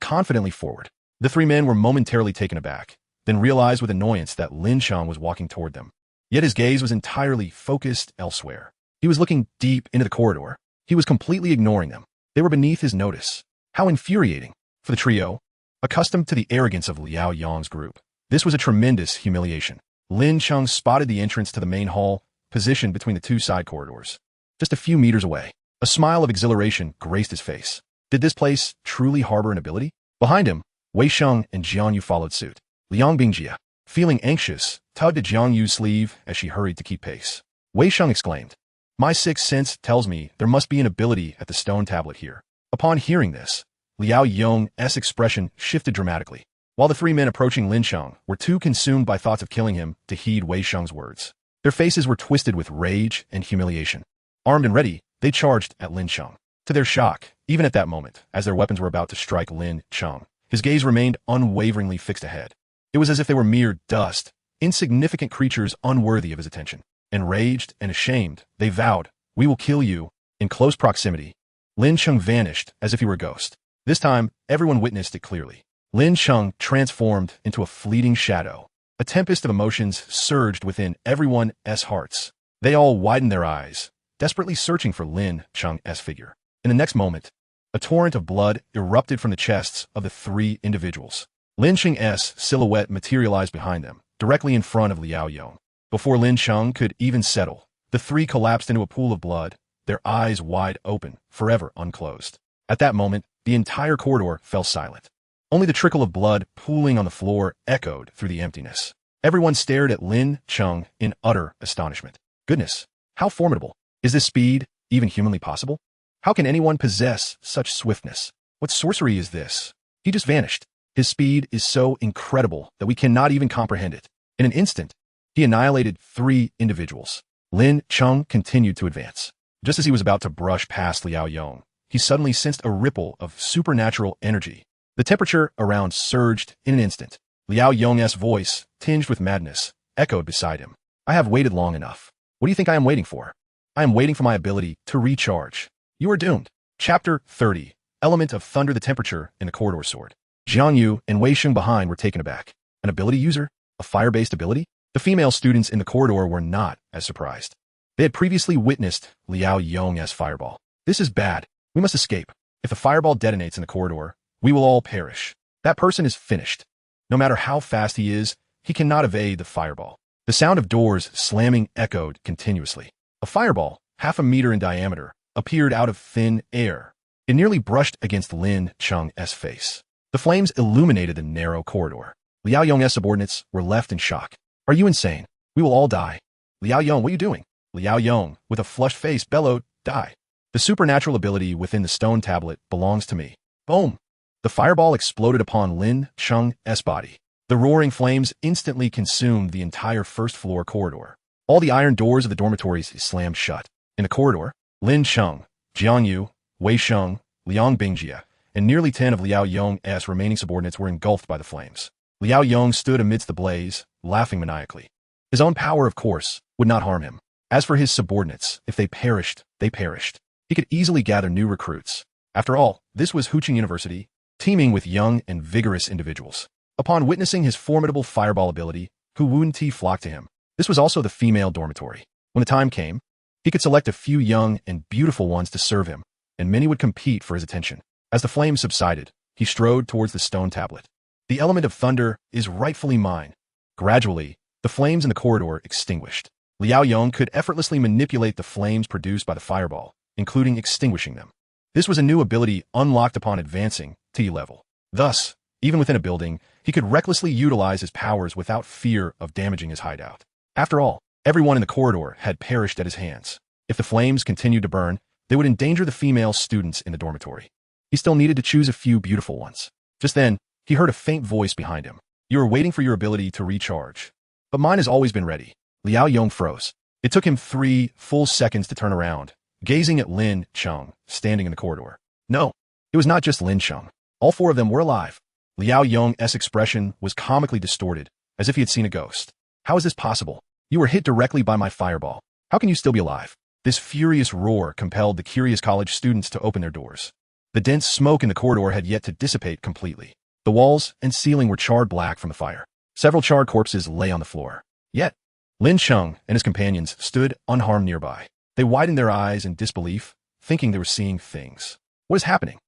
confidently forward. The 3 men were momentarily taken aback, then realized with annoyance that Lin Cheng was walking toward them. Yet his gaze was entirely focused elsewhere. He was looking deep into the corridor. He was completely ignoring them. They were beneath his notice. How infuriating. For the trio, accustomed to the arrogance of Liao Yang's group, this was a tremendous humiliation. Lin Cheng spotted the entrance to the main hall, positioned between the 2 side corridors. Just a few meters away, a smile of exhilaration graced his face. Did this place truly harbor an ability? Behind him, Wei Sheng and Jiang Yu followed suit. Liang Bingjie, feeling anxious, tugged at Jiang Yu's sleeve as she hurried to keep pace. Wei Sheng exclaimed, "My sixth sense tells me there must be an ability at the stone tablet here." Upon hearing this, Liao Yang's expression shifted dramatically, while the 3 men approaching Lin Cheng were too consumed by thoughts of killing him to heed Wei Sheng's words. Their faces were twisted with rage and humiliation. Armed and ready, they charged at Lin Cheng. To their shock, even at that moment, as their weapons were about to strike Lin Cheng, his gaze remained unwaveringly fixed ahead. It was as if they were mere dust, insignificant creatures unworthy of his attention. Enraged and ashamed, they vowed, "We will kill you." In close proximity, Lin Cheng vanished as if he were a ghost. This time, everyone witnessed it clearly. Lin Cheng transformed into a fleeting shadow. A tempest of emotions surged within everyone's hearts. They all widened their eyes, desperately searching for Lin Cheng's figure. In the next moment, a torrent of blood erupted from the chests of the three individuals. Lin Cheng's silhouette materialized behind them, directly in front of Liao Yong. Before Lin Cheng could even settle, the three collapsed into a pool of blood, their eyes wide open, forever unclosed. At that moment, the entire corridor fell silent. Only the trickle of blood pooling on the floor echoed through the emptiness. Everyone stared at Lin Cheng in utter astonishment. Goodness, how formidable! Is this speed even humanly possible? How can anyone possess such swiftness? What sorcery is this? He just vanished. His speed is so incredible that we cannot even comprehend it. In an instant, he annihilated three individuals. Lin Cheng continued to advance. Just as he was about to brush past Liao Yong, he suddenly sensed a ripple of supernatural energy. The temperature around surged in an instant. Liao Yong's voice, tinged with madness, echoed beside him. I have waited long enough. What do you think I am waiting for? I am waiting for my ability to recharge. You are doomed. Chapter 30. Element of Thunder. The temperature in the corridor soared. Jiang Yu and Wei Sheng behind were taken aback. An ability user? A fire-based ability? The female students in the corridor were not as surprised. They had previously witnessed Liao Yong's fireball. This is bad. We must escape. If the fireball detonates in the corridor, we will all perish. That person is finished. No matter how fast he is, he cannot evade the fireball. The sound of doors slamming echoed continuously. A fireball, half a meter in diameter, appeared out of thin air. It nearly brushed against Lin Cheng's face. The flames illuminated the narrow corridor. Liao Yong's subordinates were left in shock. Are you insane? We will all die. Liao Yong, what are you doing? Liao Yong, with a flushed face, bellowed, die. The supernatural ability within the stone tablet belongs to me. Boom! The fireball exploded upon Lin Cheng's body. The roaring flames instantly consumed the entire first-floor corridor. All the iron doors of the dormitories slammed shut. In the corridor, Lin Cheng, Jiang Yu, Wei Sheng, Liang Bingjie, and nearly 10 of Liao Yong's remaining subordinates were engulfed by the flames. Liao Yong stood amidst the blaze, laughing maniacally. His own power, of course, would not harm him. As for his subordinates, if they perished, they perished. He could easily gather new recruits. After all, this was Huqing University, teeming with young and vigorous individuals. Upon witnessing his formidable fireball ability, Hu Wunti flocked to him. This was also the female dormitory. When the time came, he could select a few young and beautiful ones to serve him, and many would compete for his attention. As the flames subsided, he strode towards the stone tablet. The element of thunder is rightfully mine. Gradually, the flames in the corridor extinguished. Liao Yong could effortlessly manipulate the flames produced by the fireball, including extinguishing them. This was a new ability unlocked upon advancing to E level. Thus, even within a building, he could recklessly utilize his powers without fear of damaging his hideout. After all, everyone in the corridor had perished at his hands. If the flames continued to burn, they would endanger the female students in the dormitory. He still needed to choose a few beautiful ones. Just then, he heard a faint voice behind him. You are waiting for your ability to recharge. But mine has always been ready. Liao Yong froze. It took him 3 full seconds to turn around, gazing at Lin Cheng, standing in the corridor. No, it was not just Lin Cheng. All 4 of them were alive. Liao Yong's expression was comically distorted, as if he had seen a ghost. How is this possible? You were hit directly by my fireball. How can you still be alive? This furious roar compelled the curious college students to open their doors. The dense smoke in the corridor had yet to dissipate completely. The walls and ceiling were charred black from the fire. Several charred corpses lay on the floor. Yet, Lin Cheng and his companions stood unharmed nearby. They widened their eyes in disbelief, thinking they were seeing things. What is happening?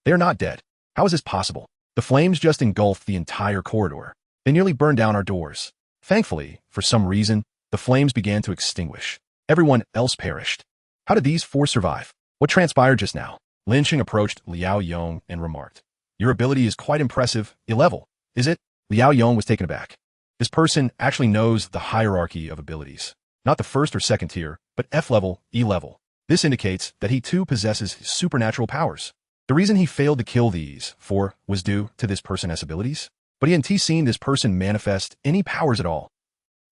They are not dead. How is this possible? The flames just engulfed the entire corridor. They nearly burned down our doors. Thankfully, for some reason, the flames began to extinguish. Everyone else perished. How did these 4 survive? What transpired just now? Lin Cheng approached Liao Yong and remarked, Your ability is quite impressive. E-level, is it? Liao Yong was taken aback. This person actually knows the hierarchy of abilities. Not the first or second tier, but F-level, E-level. This indicates that he too possesses supernatural powers. The reason he failed to kill these 4 was due to this person's abilities, but he hadn't seen this person manifest any powers at all.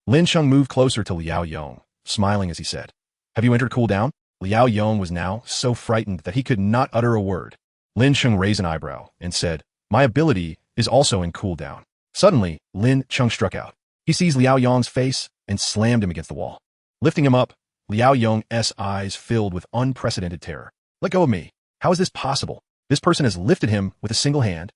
Lin Cheng moved closer to Liao Yong, smiling as he said, Have you entered cooldown? Liao Yong was now so frightened that he could not utter a word. Lin Cheng raised an eyebrow and said, My ability is also in cooldown. Suddenly, Lin Cheng struck out. He seized Liao Yong's face and slammed him against the wall. Lifting him up, Liao Yong's eyes filled with unprecedented terror. Let go of me. How is this possible? This person has lifted him with a single hand.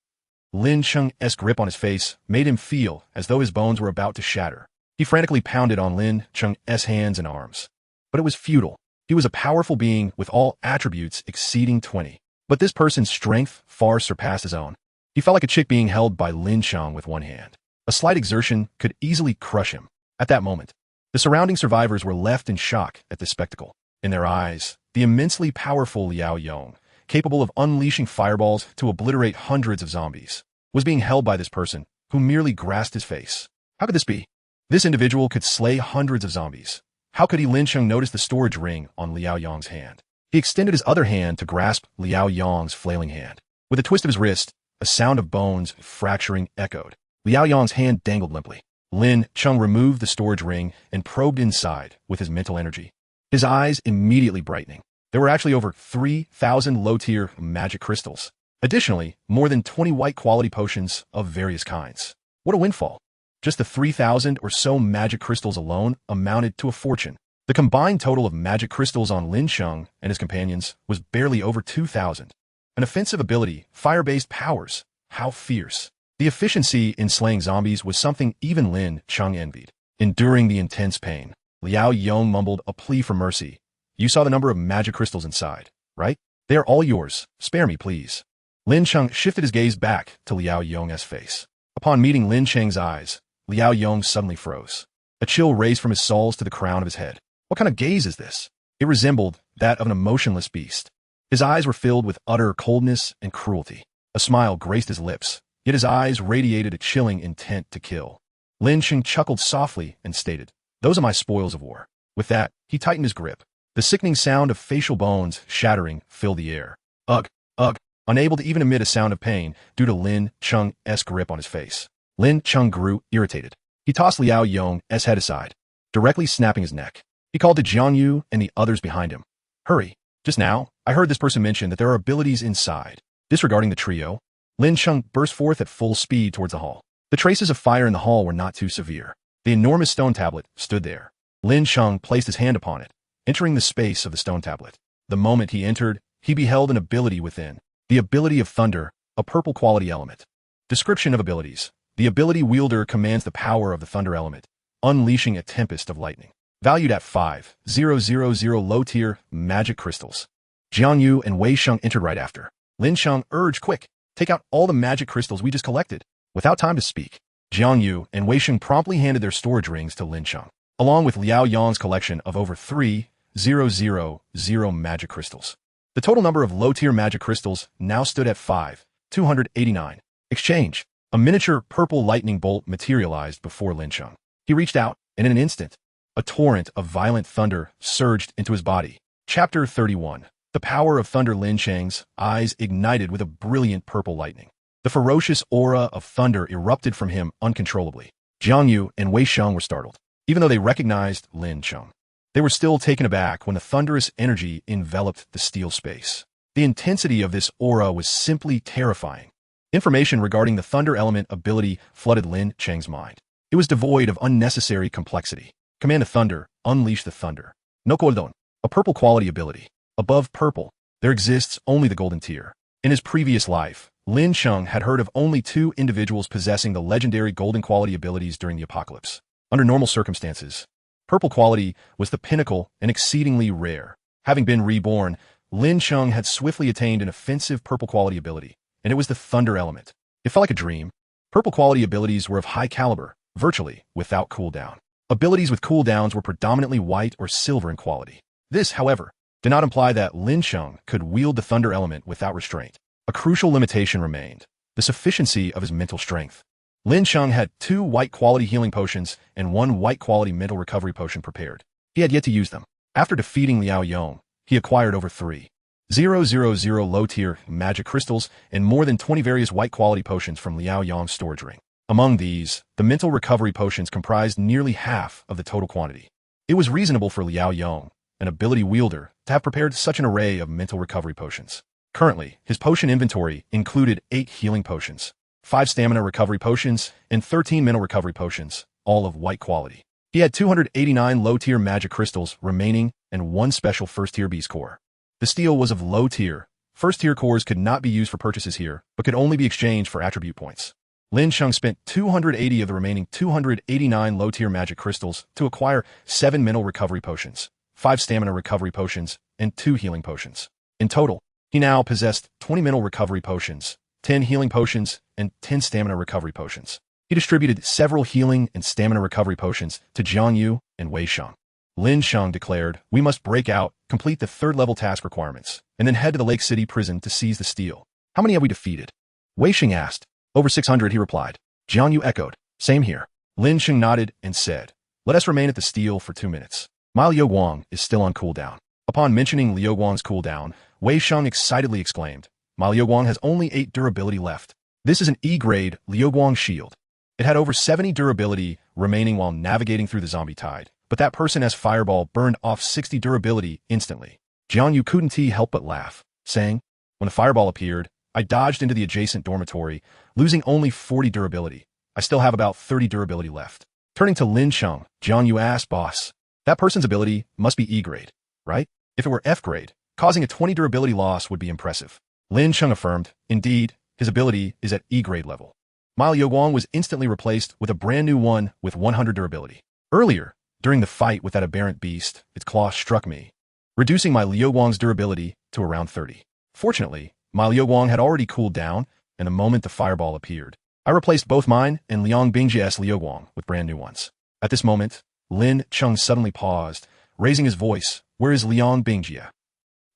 Lin Cheng's grip on his face made him feel as though his bones were about to shatter. He frantically pounded on Lin Cheng's hands and arms. But it was futile. He was a powerful being with all attributes exceeding 20. But this person's strength far surpassed his own. He felt like a chick being held by Lin Cheng with one hand. A slight exertion could easily crush him. At that moment, the surrounding survivors were left in shock at this spectacle. In their eyes, the immensely powerful Liao Yong, capable of unleashing fireballs to obliterate hundreds of zombies, was being held by this person, who merely grasped his face. How could this be? This individual could slay hundreds of zombies. How could Lin Cheng notice the storage ring on Liao Yong's hand? He extended his other hand to grasp Liao Yong's flailing hand. With a twist of his wrist, a sound of bones fracturing echoed. Liao Yong's hand dangled limply. Lin Cheng removed the storage ring and probed inside with his mental energy. His eyes immediately brightening. There were actually over 3,000 low-tier magic crystals. Additionally, more than 20 white-quality potions of various kinds. What a windfall. Just the 3,000 or so magic crystals alone amounted to a fortune. The combined total of magic crystals on Lin Cheng and his companions was barely over 2,000. An offensive ability, fire-based powers. How fierce. The efficiency in slaying zombies was something even Lin Cheng envied. Enduring the intense pain, Liao Yong mumbled a plea for mercy. You saw the number of magic crystals inside, right? They are all yours. Spare me, please. Lin Cheng shifted his gaze back to Liao Yong's face. Upon meeting Lin Cheng's eyes, Liao Yong suddenly froze. A chill raced from his soles to the crown of his head. What kind of gaze is this? It resembled that of an emotionless beast. His eyes were filled with utter coldness and cruelty. A smile graced his lips, yet his eyes radiated a chilling intent to kill. Lin Cheng chuckled softly and stated, "Those are my spoils of war." With that, he tightened his grip. The sickening sound of facial bones shattering filled the air. Ugh, ugh, unable to even emit a sound of pain due to Lin Cheng's grip on his face. Lin Cheng grew irritated. He tossed Liao Yong's head aside, directly snapping his neck. He called to Jiang Yu and the others behind him. Hurry. Just now, I heard this person mention that there are abilities inside. Disregarding the trio, Lin Cheng burst forth at full speed towards the hall. The traces of fire in the hall were not too severe. The enormous stone tablet stood there. Lin Cheng placed his hand upon it, entering the space of the stone tablet. The moment he entered, he beheld an ability within. The ability of Thunder, a purple quality element. Description of abilities. The ability wielder commands the power of the thunder element, unleashing a tempest of lightning. Valued at 5,000 low-tier magic crystals. Jiang Yu and Wei Sheng entered right after. Lin Cheng urged, "Quick, take out all the magic crystals we just collected." Without time to speak, Jiang Yu and Wei Sheng promptly handed their storage rings to Lin Cheng, along with Liao Yong's collection of over 3,000 magic crystals. The total number of low-tier magic crystals now stood at 5,289. Exchange. A miniature purple lightning bolt materialized before Lin Cheng. He reached out, and in an instant, a torrent of violent thunder surged into his body. Chapter 31. The power of thunder. Lin Cheng's eyes ignited with a brilliant purple lightning. The ferocious aura of thunder erupted from him uncontrollably. Jiang Yu and Wei Sheng were startled. Even though they recognized Lin Cheng, they were still taken aback when the thunderous energy enveloped the steel space. The intensity of this aura was simply terrifying. Information regarding the thunder element ability flooded Lin Cheng's mind. It was devoid of unnecessary complexity. Command of Thunder, unleash the thunder. No Cordon, a purple quality ability. Above purple, there exists only the golden tier. In his previous life, Lin Cheng had heard of only 2 individuals possessing the legendary golden quality abilities during the apocalypse. Under normal circumstances, purple quality was the pinnacle and exceedingly rare. Having been reborn, Lin Cheng had swiftly attained an offensive purple quality ability, and it was the thunder element. It felt like a dream. Purple quality abilities were of high caliber, virtually without cooldown. Abilities with cooldowns were predominantly white or silver in quality. This, however, did not imply that Lin Cheng could wield the thunder element without restraint. A crucial limitation remained: the sufficiency of his mental strength. Lin Cheng had 2 white quality healing potions and 1 white quality mental recovery potion prepared. He had yet to use them. After defeating Liao Yong, he acquired over 3,000 low-tier magic crystals and more than 20 various white quality potions from Liao Yong's storage ring. Among these, the mental recovery potions comprised nearly half of the total quantity. It was reasonable for Liao Yong, an ability wielder, to have prepared such an array of mental recovery potions. Currently, his potion inventory included 8 healing potions, 5 stamina recovery potions, and 13 mental recovery potions, all of white quality. He had 289 low-tier magic crystals remaining and 1 special first-tier beast core. The steel was of low tier, First-tier cores could not be used for purchases here, but could only be exchanged for attribute points. Lin Cheng spent 280 of the remaining 289 low-tier magic crystals to acquire 7 mental recovery potions, 5 stamina recovery potions, and 2 healing potions. In total, he now possessed 20 mental recovery potions, 10 healing potions, and 10 stamina recovery potions. He distributed several healing and stamina recovery potions to Jiang Yu and Wei Sheng. Lin Cheng declared, "We must break out, complete the third-level task requirements, and then head to the Lake City prison to seize the steel. How many have we defeated?" Wei Sheng asked. "Over 600, he replied. Jiang Yu echoed. "Same here." Lin Cheng nodded and said, "Let us remain at the steel for 2 minutes. My Liu Guang is still on cooldown." Upon mentioning Liu Guang's cooldown, Wei Sheng excitedly exclaimed, "My Liu Guang has only 8 durability left. This is an E-grade Liu Guang shield. It had over 70 durability remaining while navigating through the zombie tide, but that person as Fireball burned off 60 durability instantly." Jiang Yu couldn't help but laugh, saying, "When the Fireball appeared, I dodged into the adjacent dormitory, losing only 40 durability. I still have about 30 durability left." Turning to Lin Cheng, Jiang Yu asked, "Boss, that person's ability must be E-grade, right? If it were F-grade, causing a 20 durability loss would be impressive." Lin Cheng affirmed, "Indeed, his ability is at E-grade level." My Liu Guang was instantly replaced with a brand new one with 100 durability. Earlier, during the fight with that aberrant beast, its claw struck me, reducing my Liu Guang's durability to around 30. Fortunately, my Liu Guang had already cooled down, and the moment the Fireball appeared, I replaced both mine and Liang Bingjia's Liu Guang with brand new ones. At this moment, Lin Cheng suddenly paused, raising his voice, "Where is Liang Bingjia?"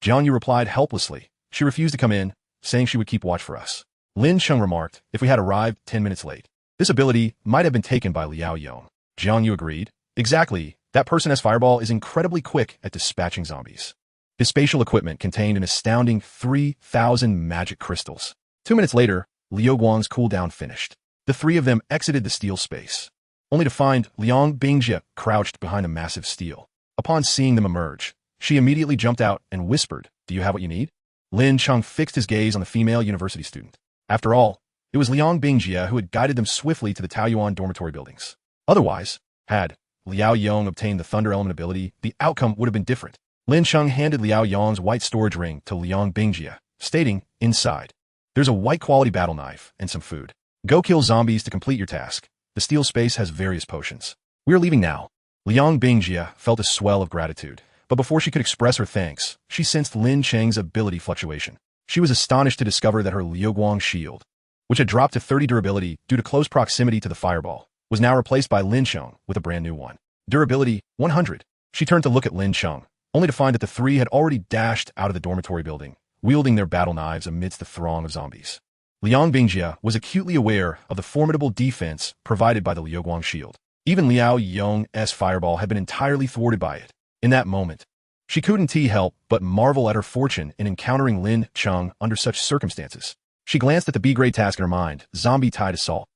Jiang Yu replied helplessly. "She refused to come in, saying she would keep watch for us." Lin Cheng remarked, "If we had arrived 10 minutes late, this ability might have been taken by Liao Yong." Jiang Yu agreed. "Exactly, that person as Fireball is incredibly quick at dispatching zombies." His spatial equipment contained an astounding 3,000 magic crystals. 2 minutes later, Liu Guang's cooldown finished. The three of them exited the steel space, only to find Liang Bingjia crouched behind a massive steel. Upon seeing them emerge, she immediately jumped out and whispered, "Do you have what you need?" Lin Cheng fixed his gaze on the female university student. After all, it was Liang Bingjia who had guided them swiftly to the Taoyuan dormitory buildings. Otherwise, had Liao Yong obtained the Thunder Element ability, the outcome would have been different. Lin Cheng handed Liao Yong's white storage ring to Liang Bingjia, stating, "Inside, there's a white quality battle knife and some food. Go kill zombies to complete your task. The steel space has various potions. We are leaving now." Liang Bingjia felt a swell of gratitude, but before she could express her thanks, she sensed Lin Cheng's ability fluctuation. She was astonished to discover that her Liu Guang shield, which had dropped to 30 durability due to close proximity to the Fireball, was now replaced by Lin Cheng with a brand new one. Durability, 100. She turned to look at Lin Cheng, only to find that the three had already dashed out of the dormitory building, wielding their battle knives amidst the throng of zombies. Liang Bingjia was acutely aware of the formidable defense provided by the Liu Guang shield. Even Liao Yong's Fireball had been entirely thwarted by it. In that moment, she couldn't help but marvel at her fortune in encountering Lin Cheng under such circumstances. She glanced at the B-grade task in her mind, zombie tide assault.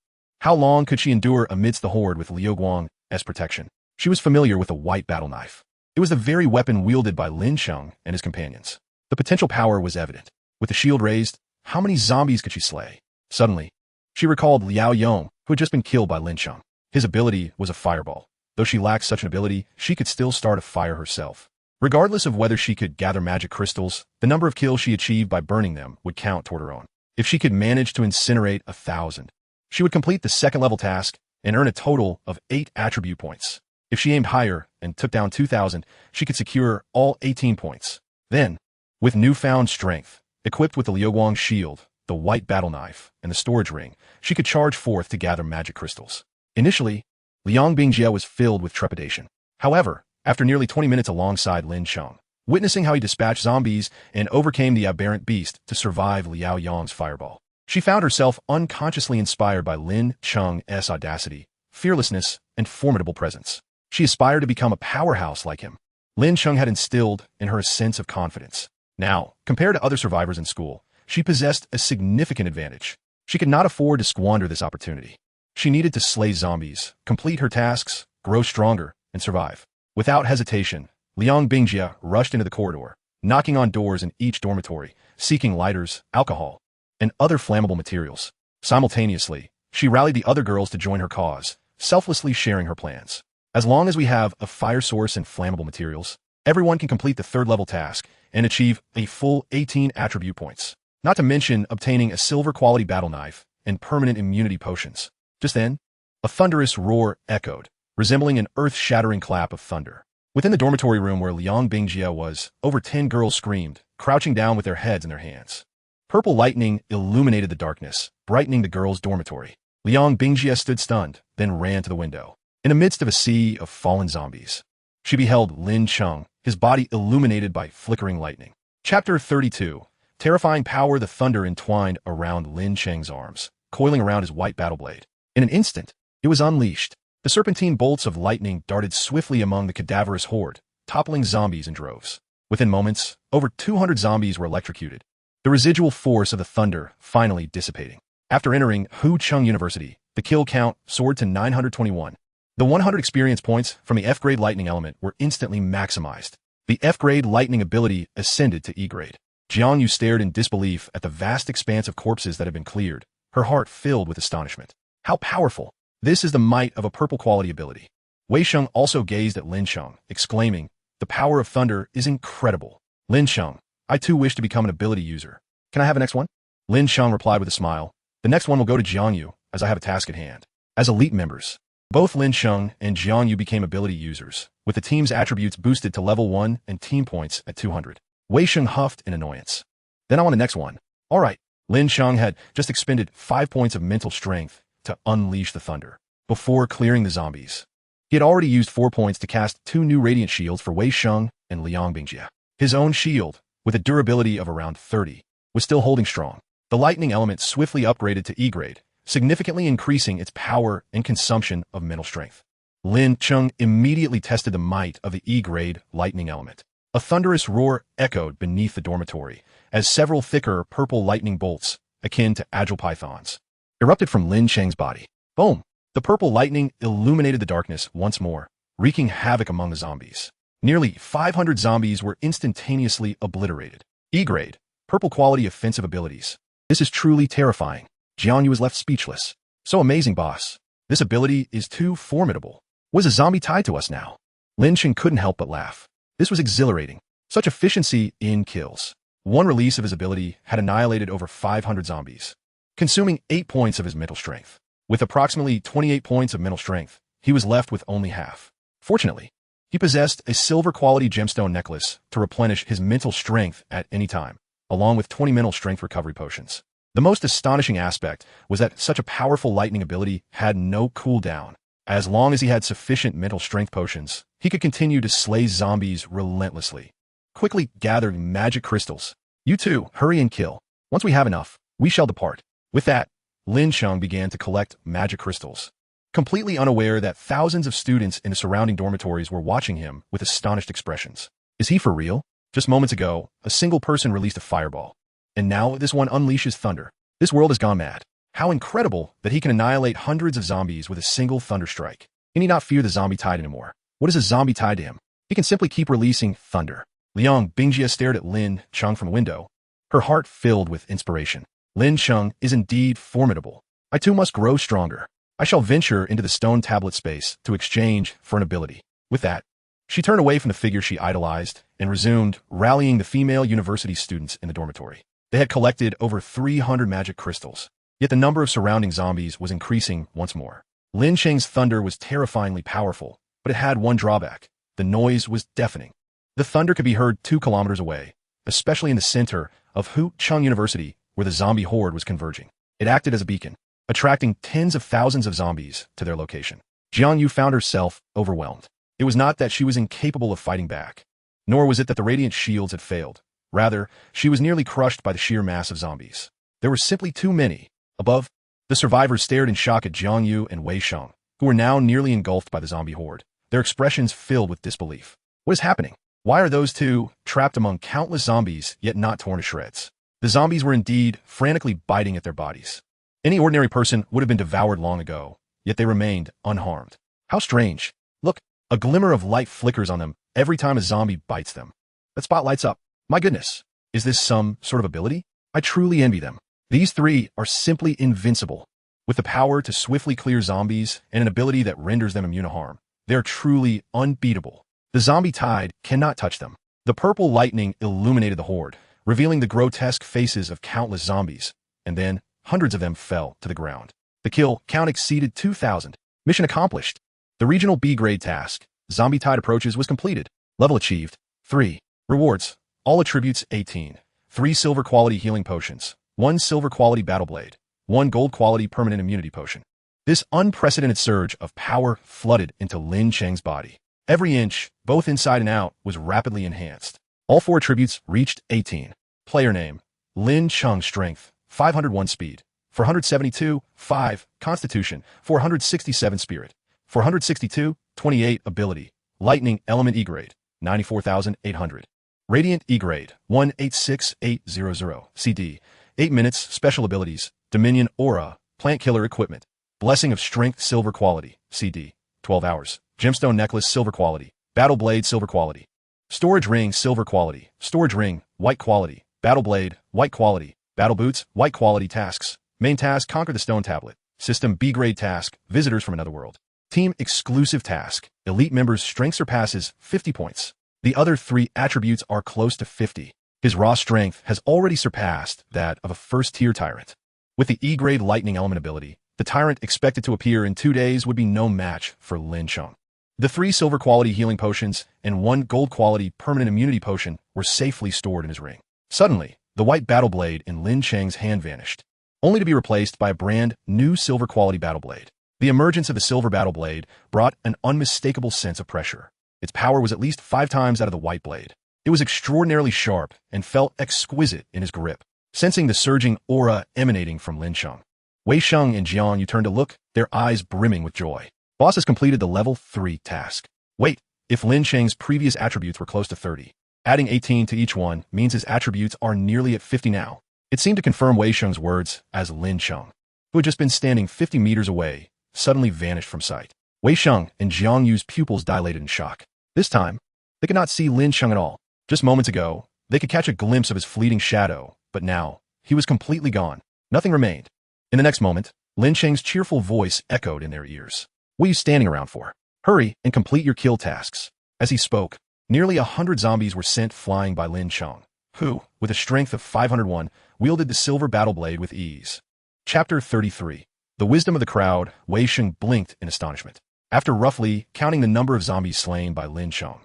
How long could she endure amidst the horde with Liu Guang as protection? She was familiar with the white battle knife. It was the very weapon wielded by Lin Cheng and his companions. The potential power was evident. With the shield raised, how many zombies could she slay? Suddenly, she recalled Liao Yong, who had just been killed by Lin Cheng. His ability was a Fireball. Though she lacked such an ability, she could still start a fire herself. Regardless of whether she could gather magic crystals, the number of kills she achieved by burning them would count toward her own. If she could manage to incinerate 1,000, she would complete the second-level task and earn a total of 8 attribute points. If she aimed higher and took down 2,000, she could secure all 18 points. Then, with newfound strength, equipped with the Liu Guang shield, the white battle knife, and the storage ring, she could charge forth to gather magic crystals. Initially, Liang Bingjia was filled with trepidation. However, after nearly 20 minutes alongside Lin Cheng, witnessing how he dispatched zombies and overcame the aberrant beast to survive Liao Yong's Fireball, she found herself unconsciously inspired by Lin Cheng's audacity, fearlessness, and formidable presence. She aspired to become a powerhouse like him. Lin Cheng had instilled in her a sense of confidence. Now, compared to other survivors in school, she possessed a significant advantage. She could not afford to squander this opportunity. She needed to slay zombies, complete her tasks, grow stronger, and survive. Without hesitation, Liang Bingjia rushed into the corridor, knocking on doors in each dormitory, seeking lighters, alcohol, and other flammable materials. Simultaneously, she rallied the other girls to join her cause, selflessly sharing her plans. "As long as we have a fire source and flammable materials, Everyone can complete the third-level task and achieve a full 18 attribute points, not to mention obtaining a silver-quality battle knife and permanent immunity potions. Just then, a thunderous roar echoed, resembling an earth-shattering clap of thunder. Within the dormitory room where Liang Bingjie was, over 10 girls screamed, crouching down with their heads in their hands. Purple lightning illuminated the darkness, brightening the girls' dormitory. Liang Bingjie stood stunned, then ran to the window. In the midst of a sea of fallen zombies, she beheld Lin Cheng, his body illuminated by flickering lightning. Chapter 32. Terrifying power. The thunder entwined around Lin Cheng's arms, coiling around his white battle blade. In an instant, it was unleashed. The serpentine bolts of lightning darted swiftly among the cadaverous horde, toppling zombies in droves. Within moments, over 200 zombies were electrocuted, the residual force of the thunder finally dissipating. After entering Hu Chung University, the kill count soared to 921. The 100 experience points from the F-grade lightning element were instantly maximized. The F-grade lightning ability ascended to E-grade. Jiang Yu stared in disbelief at the vast expanse of corpses that had been cleared, her heart filled with astonishment. How powerful! This is the might of a purple quality ability. Wei Sheng also gazed at Lin Cheng, exclaiming, "The power of thunder is incredible." Lin Cheng, I too wish to become an ability user. Can I have the next one? Lin Cheng replied with a smile. The next one will go to Jiang Yu, as I have a task at hand. As elite members, both Lin Cheng and Jiang Yu became ability users, with the team's attributes boosted to level 1 and team points at 200. Wei Sheng huffed in annoyance. Then I want the next one. All right. Lin Cheng had just expended 5 points of mental strength to unleash the thunder. Before clearing the zombies, he had already used 4 points to cast 2 new radiant shields for Wei Sheng and Liang Bingjie. His own shield, with a durability of around 30, was still holding strong. The lightning element swiftly upgraded to E-grade, significantly increasing its power and consumption of mental strength. Lin Cheng immediately tested the might of the E-grade lightning element. A thunderous roar echoed beneath the dormitory, as several thicker purple lightning bolts, akin to agile pythons, erupted from Lin Cheng's body. Boom! The purple lightning illuminated the darkness once more, wreaking havoc among the zombies. Nearly 500 zombies were instantaneously obliterated. E-grade, purple quality offensive abilities. This is truly terrifying. Jiang Yu was left speechless. So amazing, boss. This ability is too formidable. Was a zombie tied to us now? Lin Cheng couldn't help but laugh. This was exhilarating. Such efficiency in kills. One release of his ability had annihilated over 500 zombies, consuming 8 points of his mental strength. With approximately 28 points of mental strength, he was left with only half. Fortunately, he possessed a silver-quality gemstone necklace to replenish his mental strength at any time, along with 20 mental strength recovery potions. The most astonishing aspect was that such a powerful lightning ability had no cooldown. As long as he had sufficient mental strength potions, he could continue to slay zombies relentlessly. Quickly gathering magic crystals. You two, hurry and kill. Once we have enough, we shall depart. With that, Lin Cheng began to collect magic crystals, completely unaware that thousands of students in the surrounding dormitories were watching him with astonished expressions. Is he for real? Just moments ago, a single person released a fireball, and now this one unleashes thunder. This world has gone mad. How incredible that he can annihilate hundreds of zombies with a single thunder strike. He need not fear the zombie tide anymore. What is a zombie tied to him? He can simply keep releasing thunder. Liang Bingjie stared at Lin Cheng from the window, her heart filled with inspiration. Lin Cheng is indeed formidable. I too must grow stronger. I shall venture into the stone tablet space to exchange for an ability. With that, she turned away from the figure she idolized and resumed rallying the female university students in the dormitory. They had collected over 300 magic crystals, yet the number of surrounding zombies was increasing once more. Lin Cheng's thunder was terrifyingly powerful, but it had one drawback. The noise was deafening. The thunder could be heard 2 kilometers away, especially in the center of Hu Chung University, where the zombie horde was converging. It acted as a beacon, attracting tens of thousands of zombies to their location. Jiang Yu found herself overwhelmed. It was not that she was incapable of fighting back, nor was it that the radiant shields had failed. Rather, she was nearly crushed by the sheer mass of zombies. There were simply too many. Above, the survivors stared in shock at Jiang Yu and Wei Sheng, who were now nearly engulfed by the zombie horde, their expressions filled with disbelief. What is happening? Why are those two trapped among countless zombies, yet not torn to shreds? The zombies were indeed frantically biting at their bodies. Any ordinary person would have been devoured long ago, yet they remained unharmed. How strange. Look, a glimmer of light flickers on them every time a zombie bites them. That spot lights up. My goodness, is this some sort of ability? I truly envy them. These 3 are simply invincible. With the power to swiftly clear zombies and an ability that renders them immune to harm, they are truly unbeatable. The zombie tide cannot touch them. The purple lightning illuminated the horde, revealing the grotesque faces of countless zombies, and then hundreds of them fell to the ground. The kill count exceeded 2,000. Mission accomplished. The regional B-grade task, Zombie Tide Approaches, was completed. Level achieved. 3. Rewards. All attributes 18. 3 silver quality healing potions. 1 silver quality battle blade. 1 gold quality permanent immunity potion. This unprecedented surge of power flooded into Lin Cheng's body. Every inch, both inside and out, was rapidly enhanced. All 4 attributes reached 18. Player name: Lin Cheng. Strength: 501 speed, 472, 5, constitution, 467 spirit, 462, 28 ability, lightning element E-grade, 94,800. Radiant E-grade, 186800, CD, 8 minutes, special abilities, Dominion Aura, plant killer equipment, blessing of strength silver quality, CD, 12 hours, gemstone necklace silver quality, battle blade silver quality, storage ring silver quality, storage ring, white quality, battle blade, white quality, battle boots, white quality. Tasks. Main task: conquer the stone tablet. System B-grade task: visitors from another world. Team exclusive task: elite members' strength surpasses 50 points. The other 3 attributes are close to 50. His raw strength has already surpassed that of a first-tier tyrant. With the E-grade lightning element ability, the tyrant expected to appear in 2 days would be no match for Lin Cheng. The 3 silver quality healing potions and 1 gold quality permanent immunity potion were safely stored in his ring. Suddenly, the white battle blade in Lin Cheng's hand vanished, only to be replaced by a brand new silver quality battle blade. The emergence of the silver battle blade brought an unmistakable sense of pressure. Its power was at least 5 times that of the white blade. It was extraordinarily sharp and felt exquisite in his grip. Sensing the surging aura emanating from Lin Cheng, Wei Sheng and Jiang Yu turned to look, their eyes brimming with joy. Boss has completed the level 3 task. Wait, if Lin Cheng's previous attributes were close to 30, adding 18 to each one means his attributes are nearly at 50 now. It seemed to confirm Wei Sheng's words as Lin Cheng, who had just been standing 50 meters away, suddenly vanished from sight. Wei Sheng and Jiang Yu's pupils dilated in shock. This time, they could not see Lin Cheng at all. Just moments ago, they could catch a glimpse of his fleeting shadow, but now, he was completely gone. Nothing remained. In the next moment, Lin Cheng's cheerful voice echoed in their ears. What are you standing around for? Hurry and complete your kill tasks. As he spoke, nearly 100 zombies were sent flying by Lin Cheng, who, with a strength of 501, wielded the silver battle blade with ease. Chapter 33. The wisdom of the crowd. Wei Sheng blinked in astonishment. After roughly counting the number of zombies slain by Lin Cheng,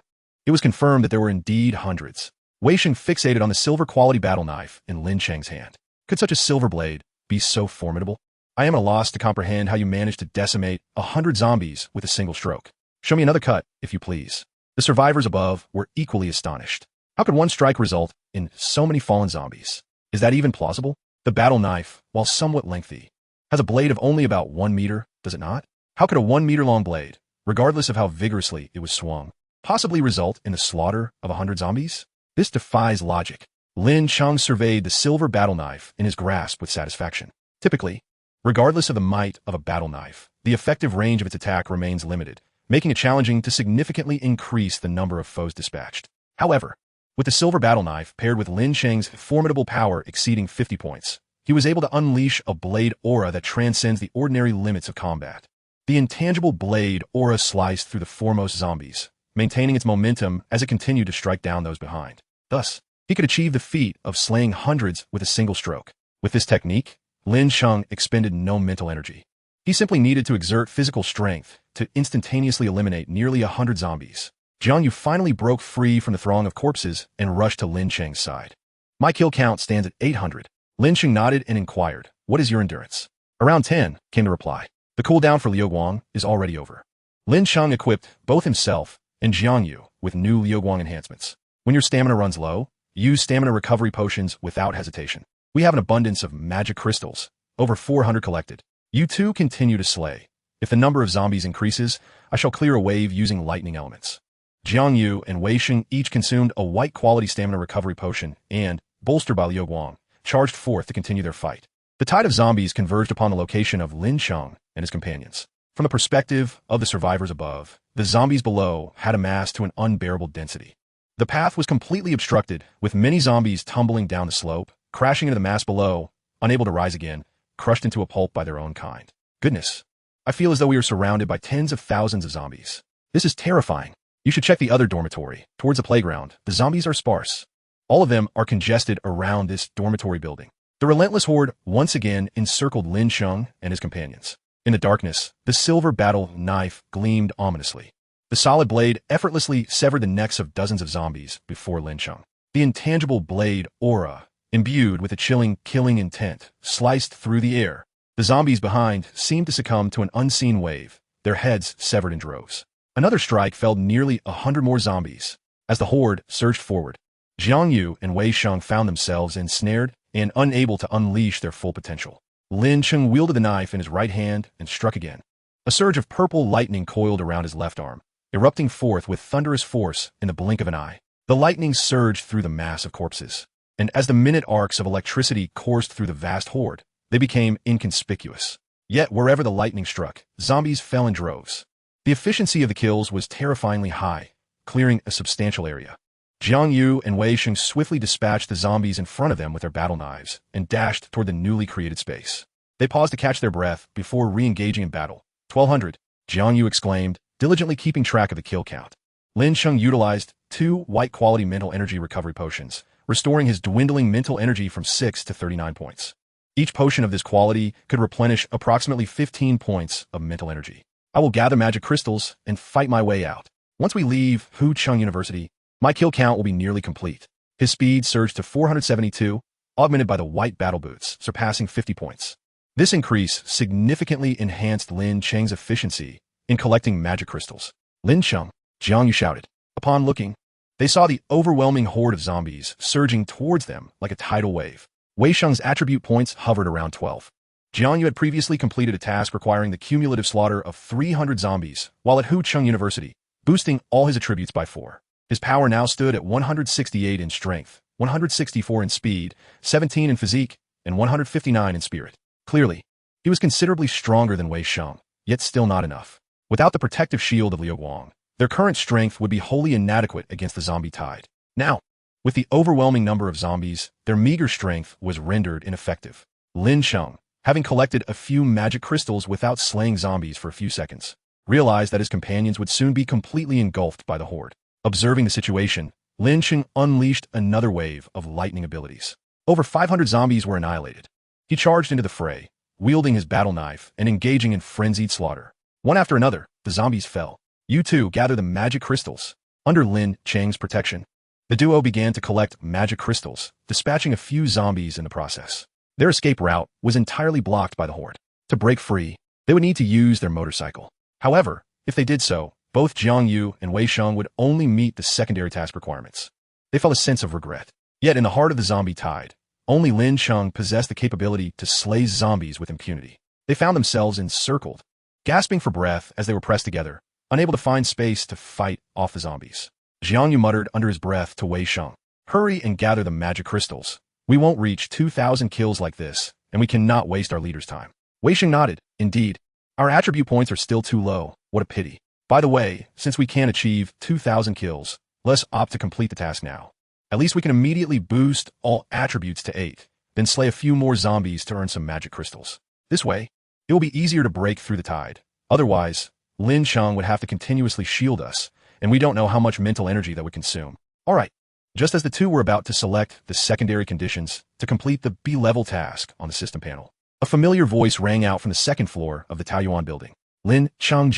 it was confirmed that there were indeed hundreds. Wei Sheng fixated on the silver quality battle knife in Lin Cheng's hand. Could such a silver blade be so formidable? I am at a loss to comprehend how you managed to decimate 100 zombies with a single stroke. Show me another cut, if you please. The survivors above were equally astonished. How could one strike result in so many fallen zombies? Is that even plausible? The battle knife, while somewhat lengthy, has a blade of only about 1 meter, does it not? How could a 1 meter long blade, regardless of how vigorously it was swung, possibly result in the slaughter of 100 zombies? This defies logic. Lin Cheng surveyed the silver battle knife in his grasp with satisfaction. Typically, regardless of the might of a battle knife, the effective range of its attack remains limited, making it challenging to significantly increase the number of foes dispatched. However, with the silver battle knife paired with Lin Cheng's formidable power exceeding 50 points, he was able to unleash a blade aura that transcends the ordinary limits of combat. The intangible blade aura sliced through the foremost zombies, maintaining its momentum as it continued to strike down those behind. Thus, he could achieve the feat of slaying hundreds with a single stroke. With this technique, Lin Cheng expended no mental energy. He simply needed to exert physical strength to instantaneously eliminate nearly 100 zombies. Jiang Yu finally broke free from the throng of corpses and rushed to Lin Cheng's side. My kill count stands at 800. Lin Cheng nodded and inquired, what is your endurance? Around 10, came the reply. The cooldown for Liu Guang is already over. Lin Cheng equipped both himself and Jiang Yu with new Liu Guang enhancements. When your stamina runs low, use stamina recovery potions without hesitation. We have an abundance of magic crystals, over 400 collected. You too continue to slay. If the number of zombies increases, I shall clear a wave using lightning elements. Jiang Yu and Wei Sheng each consumed a white quality stamina recovery potion and, bolstered by Liu Guang, charged forth to continue their fight. The tide of zombies converged upon the location of Lin Cheng and his companions. From the perspective of the survivors above, the zombies below had amassed to an unbearable density. The path was completely obstructed, with many zombies tumbling down the slope, crashing into the mass below, unable to rise again, crushed into a pulp by their own kind. Goodness, I feel as though we are surrounded by tens of thousands of zombies. This is terrifying. You should check the other dormitory. Towards the playground, the zombies are sparse. All of them are congested around this dormitory building. The relentless horde once again encircled Lin Cheng and his companions. In the darkness, the silver battle knife gleamed ominously. The solid blade effortlessly severed the necks of dozens of zombies before Lin Cheng. The intangible blade aura, imbued with a chilling, killing intent, sliced through the air. The zombies behind seemed to succumb to an unseen wave, their heads severed in droves. Another strike felled nearly 100 more zombies. As the horde surged forward, Jiang Yu and Wei Sheng found themselves ensnared and unable to unleash their full potential. Lin Cheng wielded the knife in his right hand and struck again. A surge of purple lightning coiled around his left arm, erupting forth with thunderous force in the blink of an eye. The lightning surged through the mass of corpses, and as the minute arcs of electricity coursed through the vast horde, they became inconspicuous. Yet wherever the lightning struck, zombies fell in droves. The efficiency of the kills was terrifyingly high, clearing a substantial area. Jiang Yu and Wei Sheng swiftly dispatched the zombies in front of them with their battle knives and dashed toward the newly created space. They paused to catch their breath before re-engaging in battle. 1200, Jiang Yu exclaimed, diligently keeping track of the kill count. Lin Cheng utilized 2 white-quality mental energy recovery potions, restoring his dwindling mental energy from 6 to 39 points. Each potion of this quality could replenish approximately 15 points of mental energy. I will gather magic crystals and fight my way out. Once we leave Hu Chung University, my kill count will be nearly complete. His speed surged to 472, augmented by the white battle boots, surpassing 50 points. This increase significantly enhanced Lin Cheng's efficiency in collecting magic crystals. Lin Cheng, Jiang Yu shouted. Upon looking, they saw the overwhelming horde of zombies surging towards them like a tidal wave. Wei Sheng's attribute points hovered around 12. Jiang Yu had previously completed a task requiring the cumulative slaughter of 300 zombies while at Hu Chung University, boosting all his attributes by 4. His power now stood at 168 in strength, 164 in speed, 17 in physique, and 159 in spirit. Clearly, he was considerably stronger than Wei Sheng, yet still not enough. Without the protective shield of Liu Guang, their current strength would be wholly inadequate against the zombie tide. Now, with the overwhelming number of zombies, their meager strength was rendered ineffective. Lin Cheng, having collected a few magic crystals without slaying zombies for a few seconds, realized that his companions would soon be completely engulfed by the horde. Observing the situation, Lin Cheng unleashed another wave of lightning abilities. Over 500 zombies were annihilated. He charged into the fray, wielding his battle knife and engaging in frenzied slaughter. One after another, the zombies fell. You two gather the magic crystals. Under Lin Cheng's protection, the duo began to collect magic crystals, dispatching a few zombies in the process. Their escape route was entirely blocked by the horde. To break free, they would need to use their motorcycle. However, if they did so, both Jiang Yu and Wei Sheng would only meet the secondary task requirements. They felt a sense of regret. Yet in the heart of the zombie tide, only Lin Cheng possessed the capability to slay zombies with impunity. They found themselves encircled, gasping for breath as they were pressed together, unable to find space to fight off the zombies. Jiang Yu muttered under his breath to Wei Sheng, "Hurry and gather the magic crystals. We won't reach 2,000 kills like this, and we cannot waste our leader's time." Wei Sheng nodded. "Indeed. Our attribute points are still too low. What a pity. By the way, since we can't achieve 2,000 kills, let's opt to complete the task now. At least we can immediately boost all attributes to 8, then slay a few more zombies to earn some magic crystals. This way, it will be easier to break through the tide. Otherwise, Lin Cheng would have to continuously shield us, and we don't know how much mental energy that would consume." All right. Just as the two were about to select the secondary conditions to complete the B-level task on the system panel, a familiar voice rang out from the second floor of the Taoyuan building. "Lin Cheng,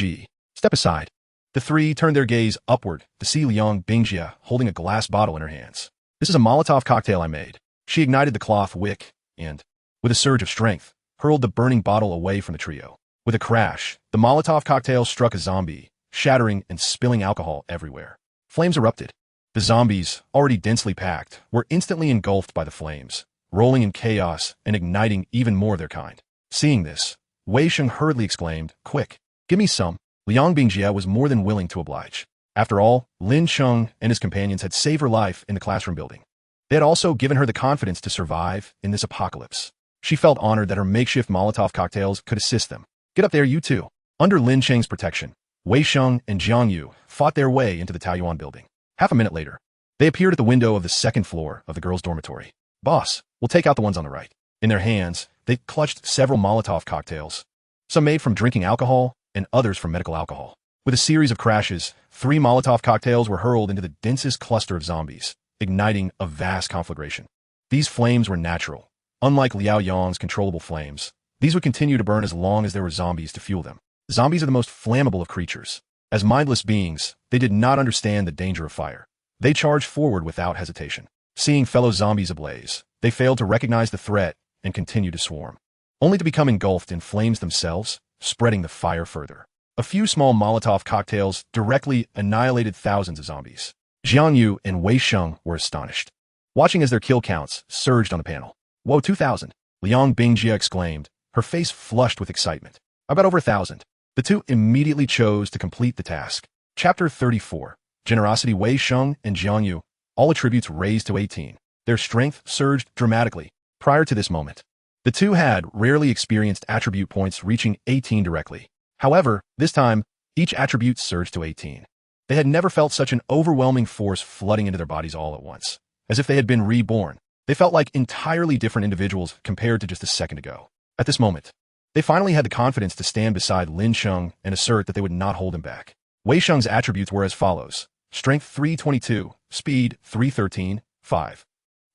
step aside." The three turned their gaze upward to see Liang Bingjie holding a glass bottle in her hands. "This is a Molotov cocktail I made." She ignited the cloth wick and, with a surge of strength, hurled the burning bottle away from the trio. With a crash, the Molotov cocktail struck a zombie, shattering and spilling alcohol everywhere. Flames erupted. The zombies, already densely packed, were instantly engulfed by the flames, rolling in chaos and igniting even more of their kind. Seeing this, Wei Sheng hurriedly exclaimed, "Quick, give me some." Liang Bingjie was more than willing to oblige. After all, Lin Cheng and his companions had saved her life in the classroom building. They had also given her the confidence to survive in this apocalypse. She felt honored that her makeshift Molotov cocktails could assist them. "Get up there, you two." Under Lin Cheng's protection, Wei Sheng and Jiang Yu fought their way into the Taoyuan building. Half a minute later, they appeared at the window of the second floor of the girls' dormitory. "Boss, we'll take out the ones on the right." In their hands, they clutched several Molotov cocktails, some made from drinking alcohol and others from medical alcohol. With a series of crashes, 3 Molotov cocktails were hurled into the densest cluster of zombies, igniting a vast conflagration. These flames were natural. Unlike Liao Yang's controllable flames, these would continue to burn as long as there were zombies to fuel them. Zombies are the most flammable of creatures. As mindless beings, they did not understand the danger of fire. They charged forward without hesitation. Seeing fellow zombies ablaze, they failed to recognize the threat and continued to swarm, only to become engulfed in flames themselves, spreading the fire further. A few small Molotov cocktails directly annihilated thousands of zombies. Jiang Yu and Wei Sheng were astonished, watching as their kill counts surged on the panel. "Whoa, 2,000! Liang Bingjie exclaimed, her face flushed with excitement. "About over 1,000. The two immediately chose to complete the task. Chapter 34. Generosity. Wei Sheng and Jiang Yu, all attributes raised to 18. Their strength surged dramatically. Prior to this moment, the two had rarely experienced attribute points reaching 18 directly. However, this time, each attribute surged to 18. They had never felt such an overwhelming force flooding into their bodies all at once. As if they had been reborn. They felt like entirely different individuals compared to just a second ago. At this moment, they finally had the confidence to stand beside Lin Cheng and assert that they would not hold him back. Wei Sheng's attributes were as follows. Strength 322, Speed 313, 5.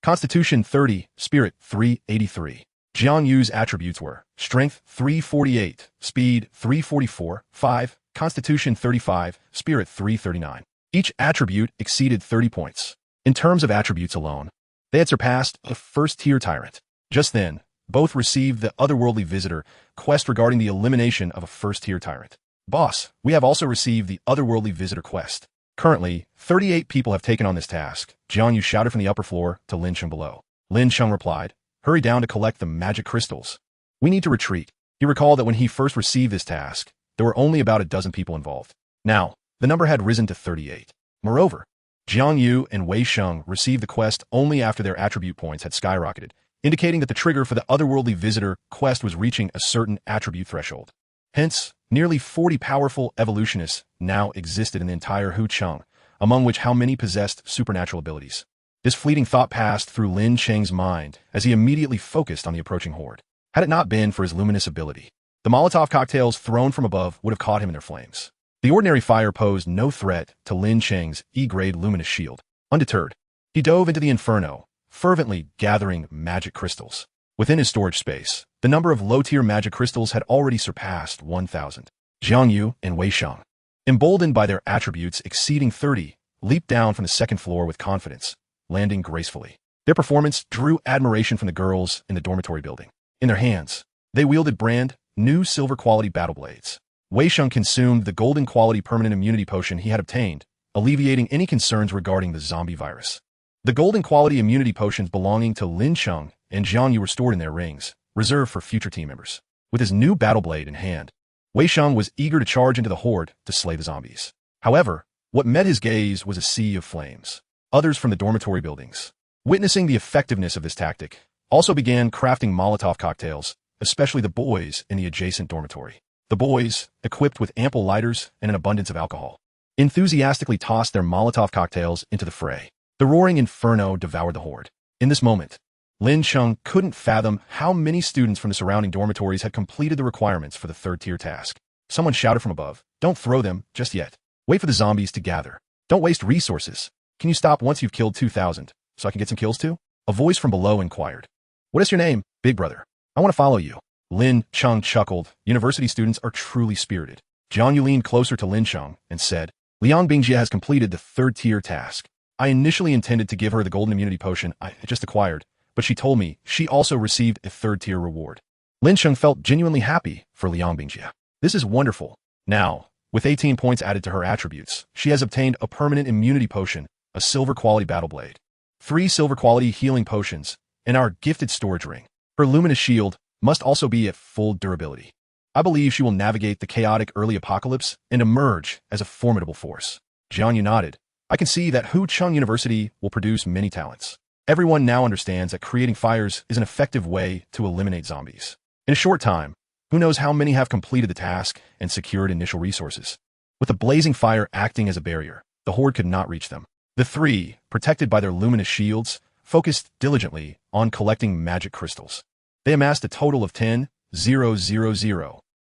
Constitution 30, Spirit 383. Jiang Yu's attributes were Strength 348, Speed 344, 5, Constitution 35, Spirit 339. Each attribute exceeded 30 points. In terms of attributes alone, they had surpassed a first-tier tyrant. Just then, both received the Otherworldly Visitor quest regarding the elimination of a first-tier tyrant. "Boss, we have also received the Otherworldly Visitor quest. Currently, 38 people have taken on this task," Jiang Yu shouted from the upper floor to Lin Cheng below. Lin Cheng replied, "Hurry down to collect the magic crystals. We need to retreat." He recalled that when he first received this task, there were only about a dozen people involved. Now, the number had risen to 38. Moreover, Jiang Yu and Wei Sheng received the quest only after their attribute points had skyrocketed, indicating that the trigger for the Otherworldly Visitor quest was reaching a certain attribute threshold. Hence, nearly 40 powerful evolutionists now existed in the entire Hucheng, among which how many possessed supernatural abilities. This fleeting thought passed through Lin Cheng's mind as he immediately focused on the approaching horde. Had it not been for his luminous ability, the Molotov cocktails thrown from above would have caught him in their flames. The ordinary fire posed no threat to Lin Cheng's E-grade luminous shield. Undeterred, he dove into the inferno, fervently gathering magic crystals. Within his storage space, the number of low-tier magic crystals had already surpassed 1,000. Jiang Yu and Wei Sheng, emboldened by their attributes exceeding 30, leaped down from the second floor with confidence, landing gracefully. Their performance drew admiration from the girls in the dormitory building. In their hands, they wielded brand new silver-quality battle blades. Wei Sheng consumed the golden-quality permanent immunity potion he had obtained, alleviating any concerns regarding the zombie virus. The golden-quality immunity potions belonging to Lin Cheng and Jiang Yu were stored in their rings, reserved for future team members. With his new battle blade in hand, Wei Sheng was eager to charge into the horde to slay the zombies. However, what met his gaze was a sea of flames. Others from the dormitory buildings, witnessing the effectiveness of this tactic, also began crafting Molotov cocktails, especially the boys in the adjacent dormitory. The boys, equipped with ample lighters and an abundance of alcohol, enthusiastically tossed their Molotov cocktails into the fray. The roaring inferno devoured the horde. In this moment, Lin Cheng couldn't fathom how many students from the surrounding dormitories had completed the requirements for the third-tier task. Someone shouted from above, "Don't throw them just yet. Wait for the zombies to gather. Don't waste resources. Can you stop once you've killed 2,000, so I can get some kills too?" A voice from below inquired. "What is your name, big brother? I want to follow you." Lin Cheng chuckled. University students are truly spirited. Jiang Yu leaned closer to Lin Cheng and said, "Liang Bingjie has completed the third-tier task. I initially intended to give her the golden immunity potion I just acquired, but she told me she also received a third-tier reward." Lin Cheng felt genuinely happy for Liang Bingjie. This is wonderful. Now, with 18 points added to her attributes, she has obtained a permanent immunity potion, a silver-quality battle blade, 3 silver-quality healing potions, and our gifted storage ring. Her luminous shield must also be at full durability. I believe she will navigate the chaotic early apocalypse and emerge as a formidable force. Jiang Yu nodded. I can see that Hucheng University will produce many talents. Everyone now understands that creating fires is an effective way to eliminate zombies. In a short time, who knows how many have completed the task and secured initial resources. With the blazing fire acting as a barrier, the horde could not reach them. The three, protected by their luminous shields, focused diligently on collecting magic crystals. They amassed a total of 10,000.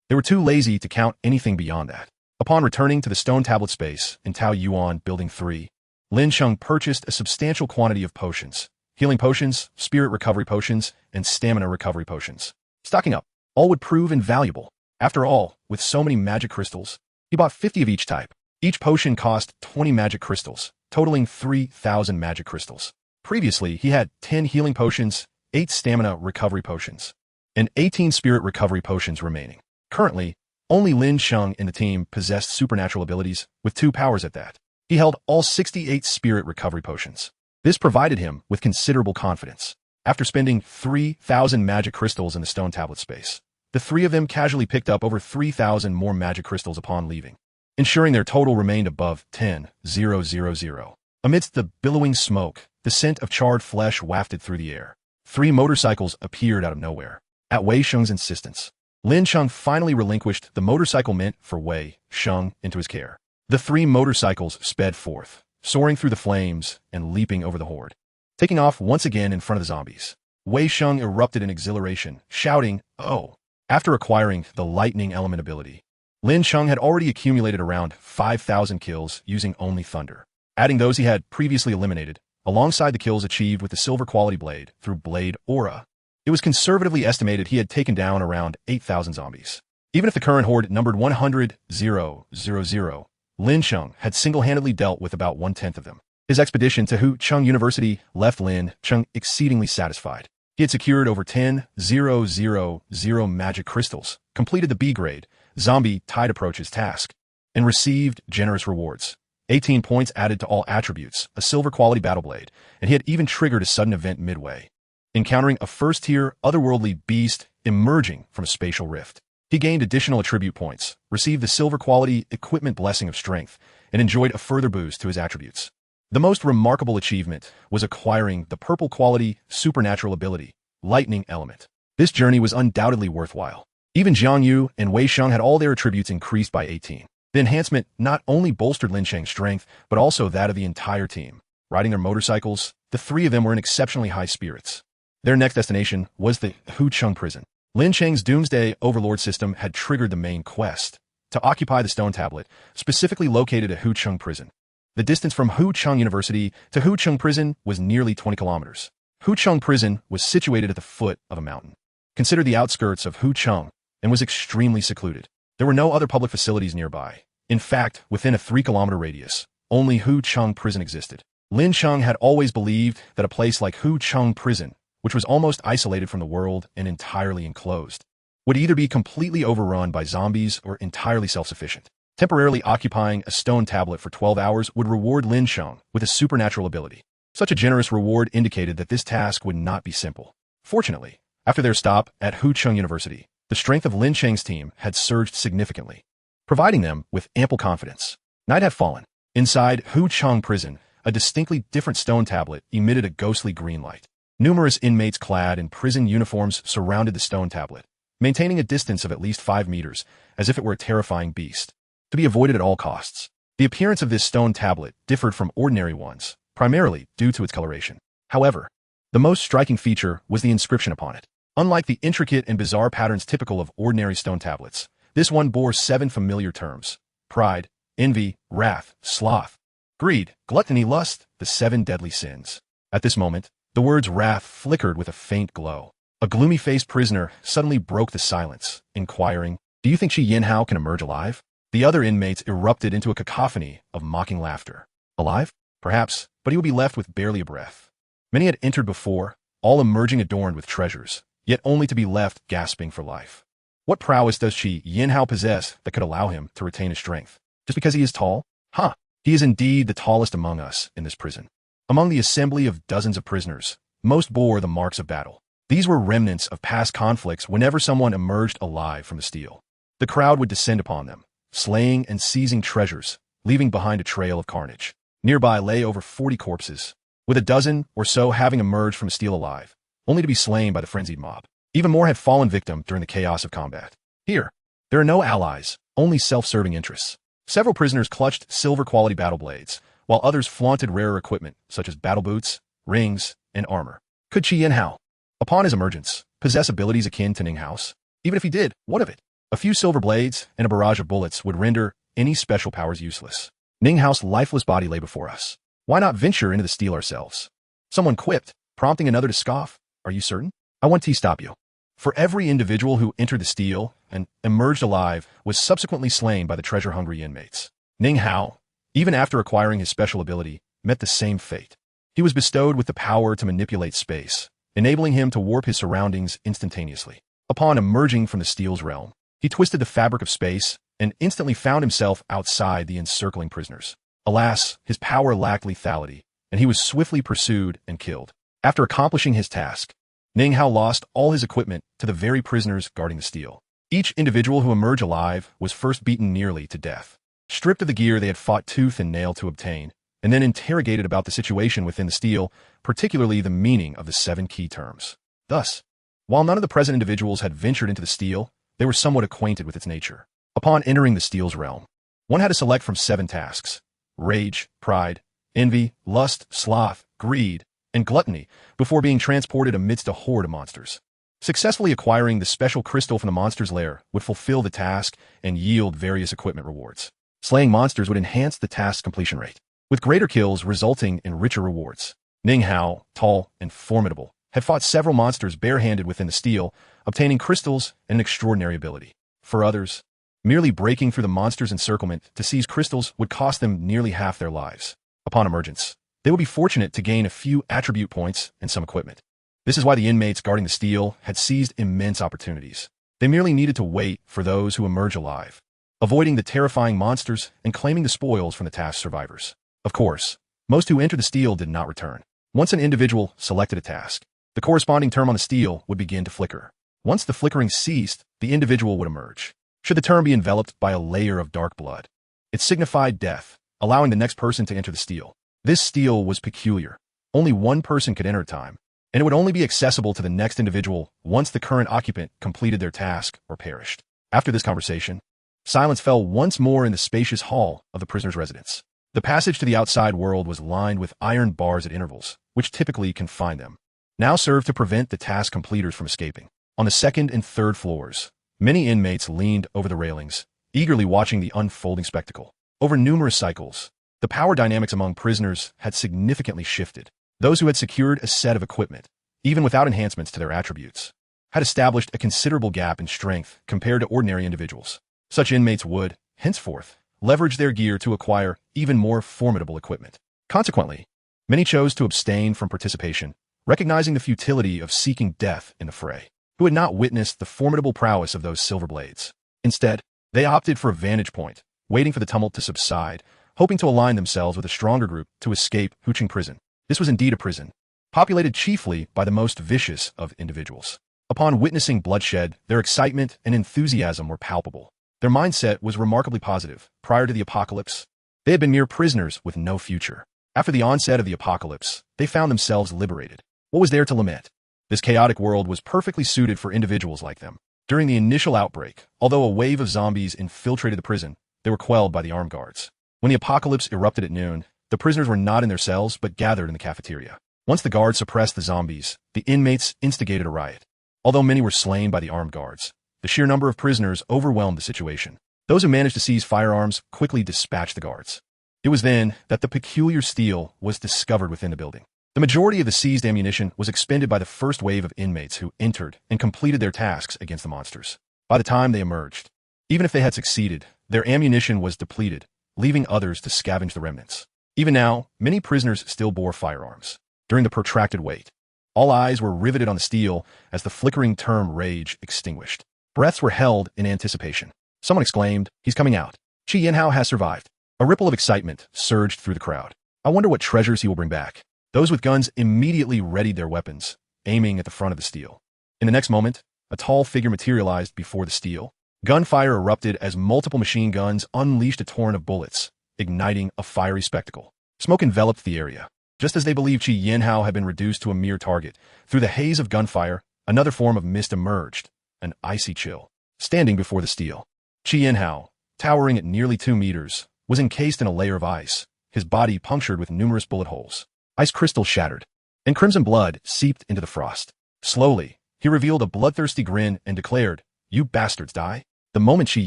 They were too lazy to count anything beyond that. Upon returning to the stone tablet space in Tao Yuan Building 3, Lin Cheng purchased a substantial quantity of potions, healing potions, spirit recovery potions, and stamina recovery potions. Stocking up, all would prove invaluable. After all, with so many magic crystals, he bought 50 of each type. Each potion cost 20 magic crystals, totaling 3,000 magic crystals. Previously, he had 10 healing potions, 8 stamina recovery potions, and 18 spirit recovery potions remaining. Currently, only Lin Cheng in the team possessed supernatural abilities, with 2 powers at that. He held all 68 spirit recovery potions. This provided him with considerable confidence. After spending 3,000 magic crystals in the stone tablet space, the 3 of them casually picked up over 3,000 more magic crystals upon leaving, ensuring their total remained above 10,000. Amidst the billowing smoke, the scent of charred flesh wafted through the air. 3 motorcycles appeared out of nowhere. At Wei Sheng's insistence, Lin Cheng finally relinquished the motorcycle meant for Wei Sheng into his care. The 3 motorcycles sped forth, soaring through the flames and leaping over the horde. Taking off once again in front of the zombies, Wei Sheng erupted in exhilaration, shouting, "Oh!" After acquiring the lightning element ability, Lin Cheng had already accumulated around 5,000 kills using only thunder, adding those he had previously eliminated, alongside the kills achieved with the silver quality blade through Blade Aura. It was conservatively estimated he had taken down around 8,000 zombies. Even if the current horde numbered 100,000, Lin Cheng had single-handedly dealt with about 1/10 of them. His expedition to Hu Chung University left Lin Cheng exceedingly satisfied. He had secured over 10,000 magic crystals, completed the B-grade zombie tide approaches task, and received generous rewards. 18 points added to all attributes, a silver quality battle blade, and he had even triggered a sudden event midway, encountering a first-tier otherworldly beast emerging from a spatial rift. He gained additional attribute points, received the silver quality equipment blessing of strength, and enjoyed a further boost to his attributes. The most remarkable achievement was acquiring the purple quality supernatural ability, lightning element. This journey was undoubtedly worthwhile. Even Jiang Yu and Wei Sheng had all their attributes increased by 18. The enhancement not only bolstered Lin Cheng's strength, but also that of the entire team. Riding their motorcycles, the 3 of them were in exceptionally high spirits. Their next destination was the Hu Chung prison. Lin Cheng's Doomsday Overlord System had triggered the main quest to occupy the stone tablet, specifically located at Hu Chung prison. The distance from Hu Chung University to Hu Chung prison was nearly 20 kilometers. Hu Chung prison was situated at the foot of a mountain, considered the outskirts of Hu Chung, and was extremely secluded. There were no other public facilities nearby. In fact, within a 3-kilometer radius, only Hu Chung prison existed. Lin Cheng had always believed that a place like Hu Chung prison, which was almost isolated from the world and entirely enclosed, would either be completely overrun by zombies or entirely self-sufficient. Temporarily occupying a stone tablet for 12 hours would reward Lin Cheng with a supernatural ability. Such a generous reward indicated that this task would not be simple. Fortunately, after their stop at Hu Chung University, the strength of Lin Cheng's team had surged significantly, providing them with ample confidence. Night had fallen. Inside Hu Chung prison, a distinctly different stone tablet emitted a ghostly green light. Numerous inmates clad in prison uniforms surrounded the stone tablet, maintaining a distance of at least 5 meters, as if it were a terrifying beast, to be avoided at all costs. The appearance of this stone tablet differed from ordinary ones, primarily due to its coloration. However, the most striking feature was the inscription upon it. Unlike the intricate and bizarre patterns typical of ordinary stone tablets, this one bore 7 familiar terms: pride, envy, wrath, sloth, greed, gluttony, lust, the 7 deadly sins. At this moment, the words wrath flickered with a faint glow. A gloomy-faced prisoner suddenly broke the silence, inquiring, "Do you think Shi Yinhao can emerge alive?" The other inmates erupted into a cacophony of mocking laughter. Alive? Perhaps, but he would be left with barely a breath. Many had entered before, all emerging adorned with treasures, yet only to be left gasping for life. What prowess does Shi Yinhao possess that could allow him to retain his strength? Just because he is tall? Huh! He is indeed the tallest among us in this prison. Among the assembly of dozens of prisoners, most bore the marks of battle. These were remnants of past conflicts whenever someone emerged alive from the steel. The crowd would descend upon them, slaying and seizing treasures, leaving behind a trail of carnage. Nearby lay over 40 corpses, with a dozen or so having emerged from steel alive, only to be slain by the frenzied mob. Even more had fallen victim during the chaos of combat. Here, there are no allies, only self-serving interests. Several prisoners clutched silver-quality battle blades, while others flaunted rarer equipment, such as battle boots, rings, and armor. Could Shi Yinhao, upon his emergence, possess abilities akin to Ning Hao's? Even if he did, what of it? A few silver blades and a barrage of bullets would render any special powers useless. Ning Hao's lifeless body lay before us. Why not venture into the steel ourselves? Someone quipped, prompting another to scoff. Are you certain? I want to stop you. For every individual who entered the steel and emerged alive was subsequently slain by the treasure-hungry inmates. Ning Hao, even after acquiring his special ability, met the same fate. He was bestowed with the power to manipulate space, enabling him to warp his surroundings instantaneously. Upon emerging from the steel's realm, he twisted the fabric of space and instantly found himself outside the encircling prisoners. Alas, his power lacked lethality, and he was swiftly pursued and killed. After accomplishing his task, Ning Hao lost all his equipment to the very prisoners guarding the steel. Each individual who emerged alive was first beaten nearly to death, stripped of the gear they had fought tooth and nail to obtain, and then interrogated about the situation within the steel, particularly the meaning of the 7 key terms. Thus, while none of the present individuals had ventured into the steel, they were somewhat acquainted with its nature. Upon entering the steel's realm, one had to select from 7 tasks: rage, pride, envy, lust, sloth, greed, and gluttony before being transported amidst a horde of monsters. Successfully acquiring the special crystal from the monster's lair would fulfill the task and yield various equipment rewards. Slaying monsters would enhance the task's completion rate, with greater kills resulting in richer rewards. Ning Hao, tall and formidable, had fought several monsters barehanded within the steel, obtaining crystals and an extraordinary ability. For others, merely breaking through the monster's encirclement to seize crystals would cost them nearly half their lives. Upon emergence, they would be fortunate to gain a few attribute points and some equipment. This is why the inmates guarding the steel had seized immense opportunities. They merely needed to wait for those who emerge alive, avoiding the terrifying monsters and claiming the spoils from the task survivors. Of course, most who entered the steel did not return. Once an individual selected a task, the corresponding term on the steel would begin to flicker. Once the flickering ceased, the individual would emerge. Should the term be enveloped by a layer of dark blood, it signified death, allowing the next person to enter the steel. This steel was peculiar. Only one person could enter at a time, and it would only be accessible to the next individual once the current occupant completed their task or perished. After this conversation, silence fell once more in the spacious hall of the prisoner's residence. The passage to the outside world was lined with iron bars at intervals, which typically confined them, now served to prevent the task completers from escaping. On the 2nd and 3rd floors, many inmates leaned over the railings, eagerly watching the unfolding spectacle. Over numerous cycles, the power dynamics among prisoners had significantly shifted. Those who had secured a set of equipment, even without enhancements to their attributes, had established a considerable gap in strength compared to ordinary individuals. Such inmates would, henceforth, leverage their gear to acquire even more formidable equipment. Consequently, many chose to abstain from participation, recognizing the futility of seeking death in the fray, who had not witnessed the formidable prowess of those silver blades. Instead, they opted for a vantage point, waiting for the tumult to subside, hoping to align themselves with a stronger group to escape Huqing Prison. This was indeed a prison, populated chiefly by the most vicious of individuals. Upon witnessing bloodshed, their excitement and enthusiasm were palpable. Their mindset was remarkably positive. Prior to the apocalypse, they had been mere prisoners with no future. After the onset of the apocalypse, they found themselves liberated. What was there to lament? This chaotic world was perfectly suited for individuals like them. During the initial outbreak, although a wave of zombies infiltrated the prison, they were quelled by the armed guards. When the apocalypse erupted at noon, the prisoners were not in their cells but gathered in the cafeteria. Once the guards suppressed the zombies, the inmates instigated a riot. Although many were slain by the armed guards, the sheer number of prisoners overwhelmed the situation. Those who managed to seize firearms quickly dispatched the guards. It was then that the peculiar steel was discovered within the building. The majority of the seized ammunition was expended by the first wave of inmates who entered and completed their tasks against the monsters. By the time they emerged, even if they had succeeded, their ammunition was depleted, leaving others to scavenge the remnants. Even now, many prisoners still bore firearms. During the protracted wait, all eyes were riveted on the steel as the flickering term rage extinguished. Breaths were held in anticipation. Someone exclaimed, "He's coming out. Qi Yanhao has survived." A ripple of excitement surged through the crowd. I wonder what treasures he will bring back. Those with guns immediately readied their weapons, aiming at the front of the steel. In the next moment, a tall figure materialized before the steel. Gunfire erupted as multiple machine guns unleashed a torrent of bullets, igniting a fiery spectacle. Smoke enveloped the area. Just as they believed Qi Yanhao had been reduced to a mere target, through the haze of gunfire, another form of mist emerged, an icy chill. Standing before the steel, Qi Yanhao, towering at nearly 2 meters, was encased in a layer of ice, his body punctured with numerous bullet holes. Ice crystals shattered, and crimson blood seeped into the frost. Slowly, he revealed a bloodthirsty grin and declared, "You bastards die." The moment Qi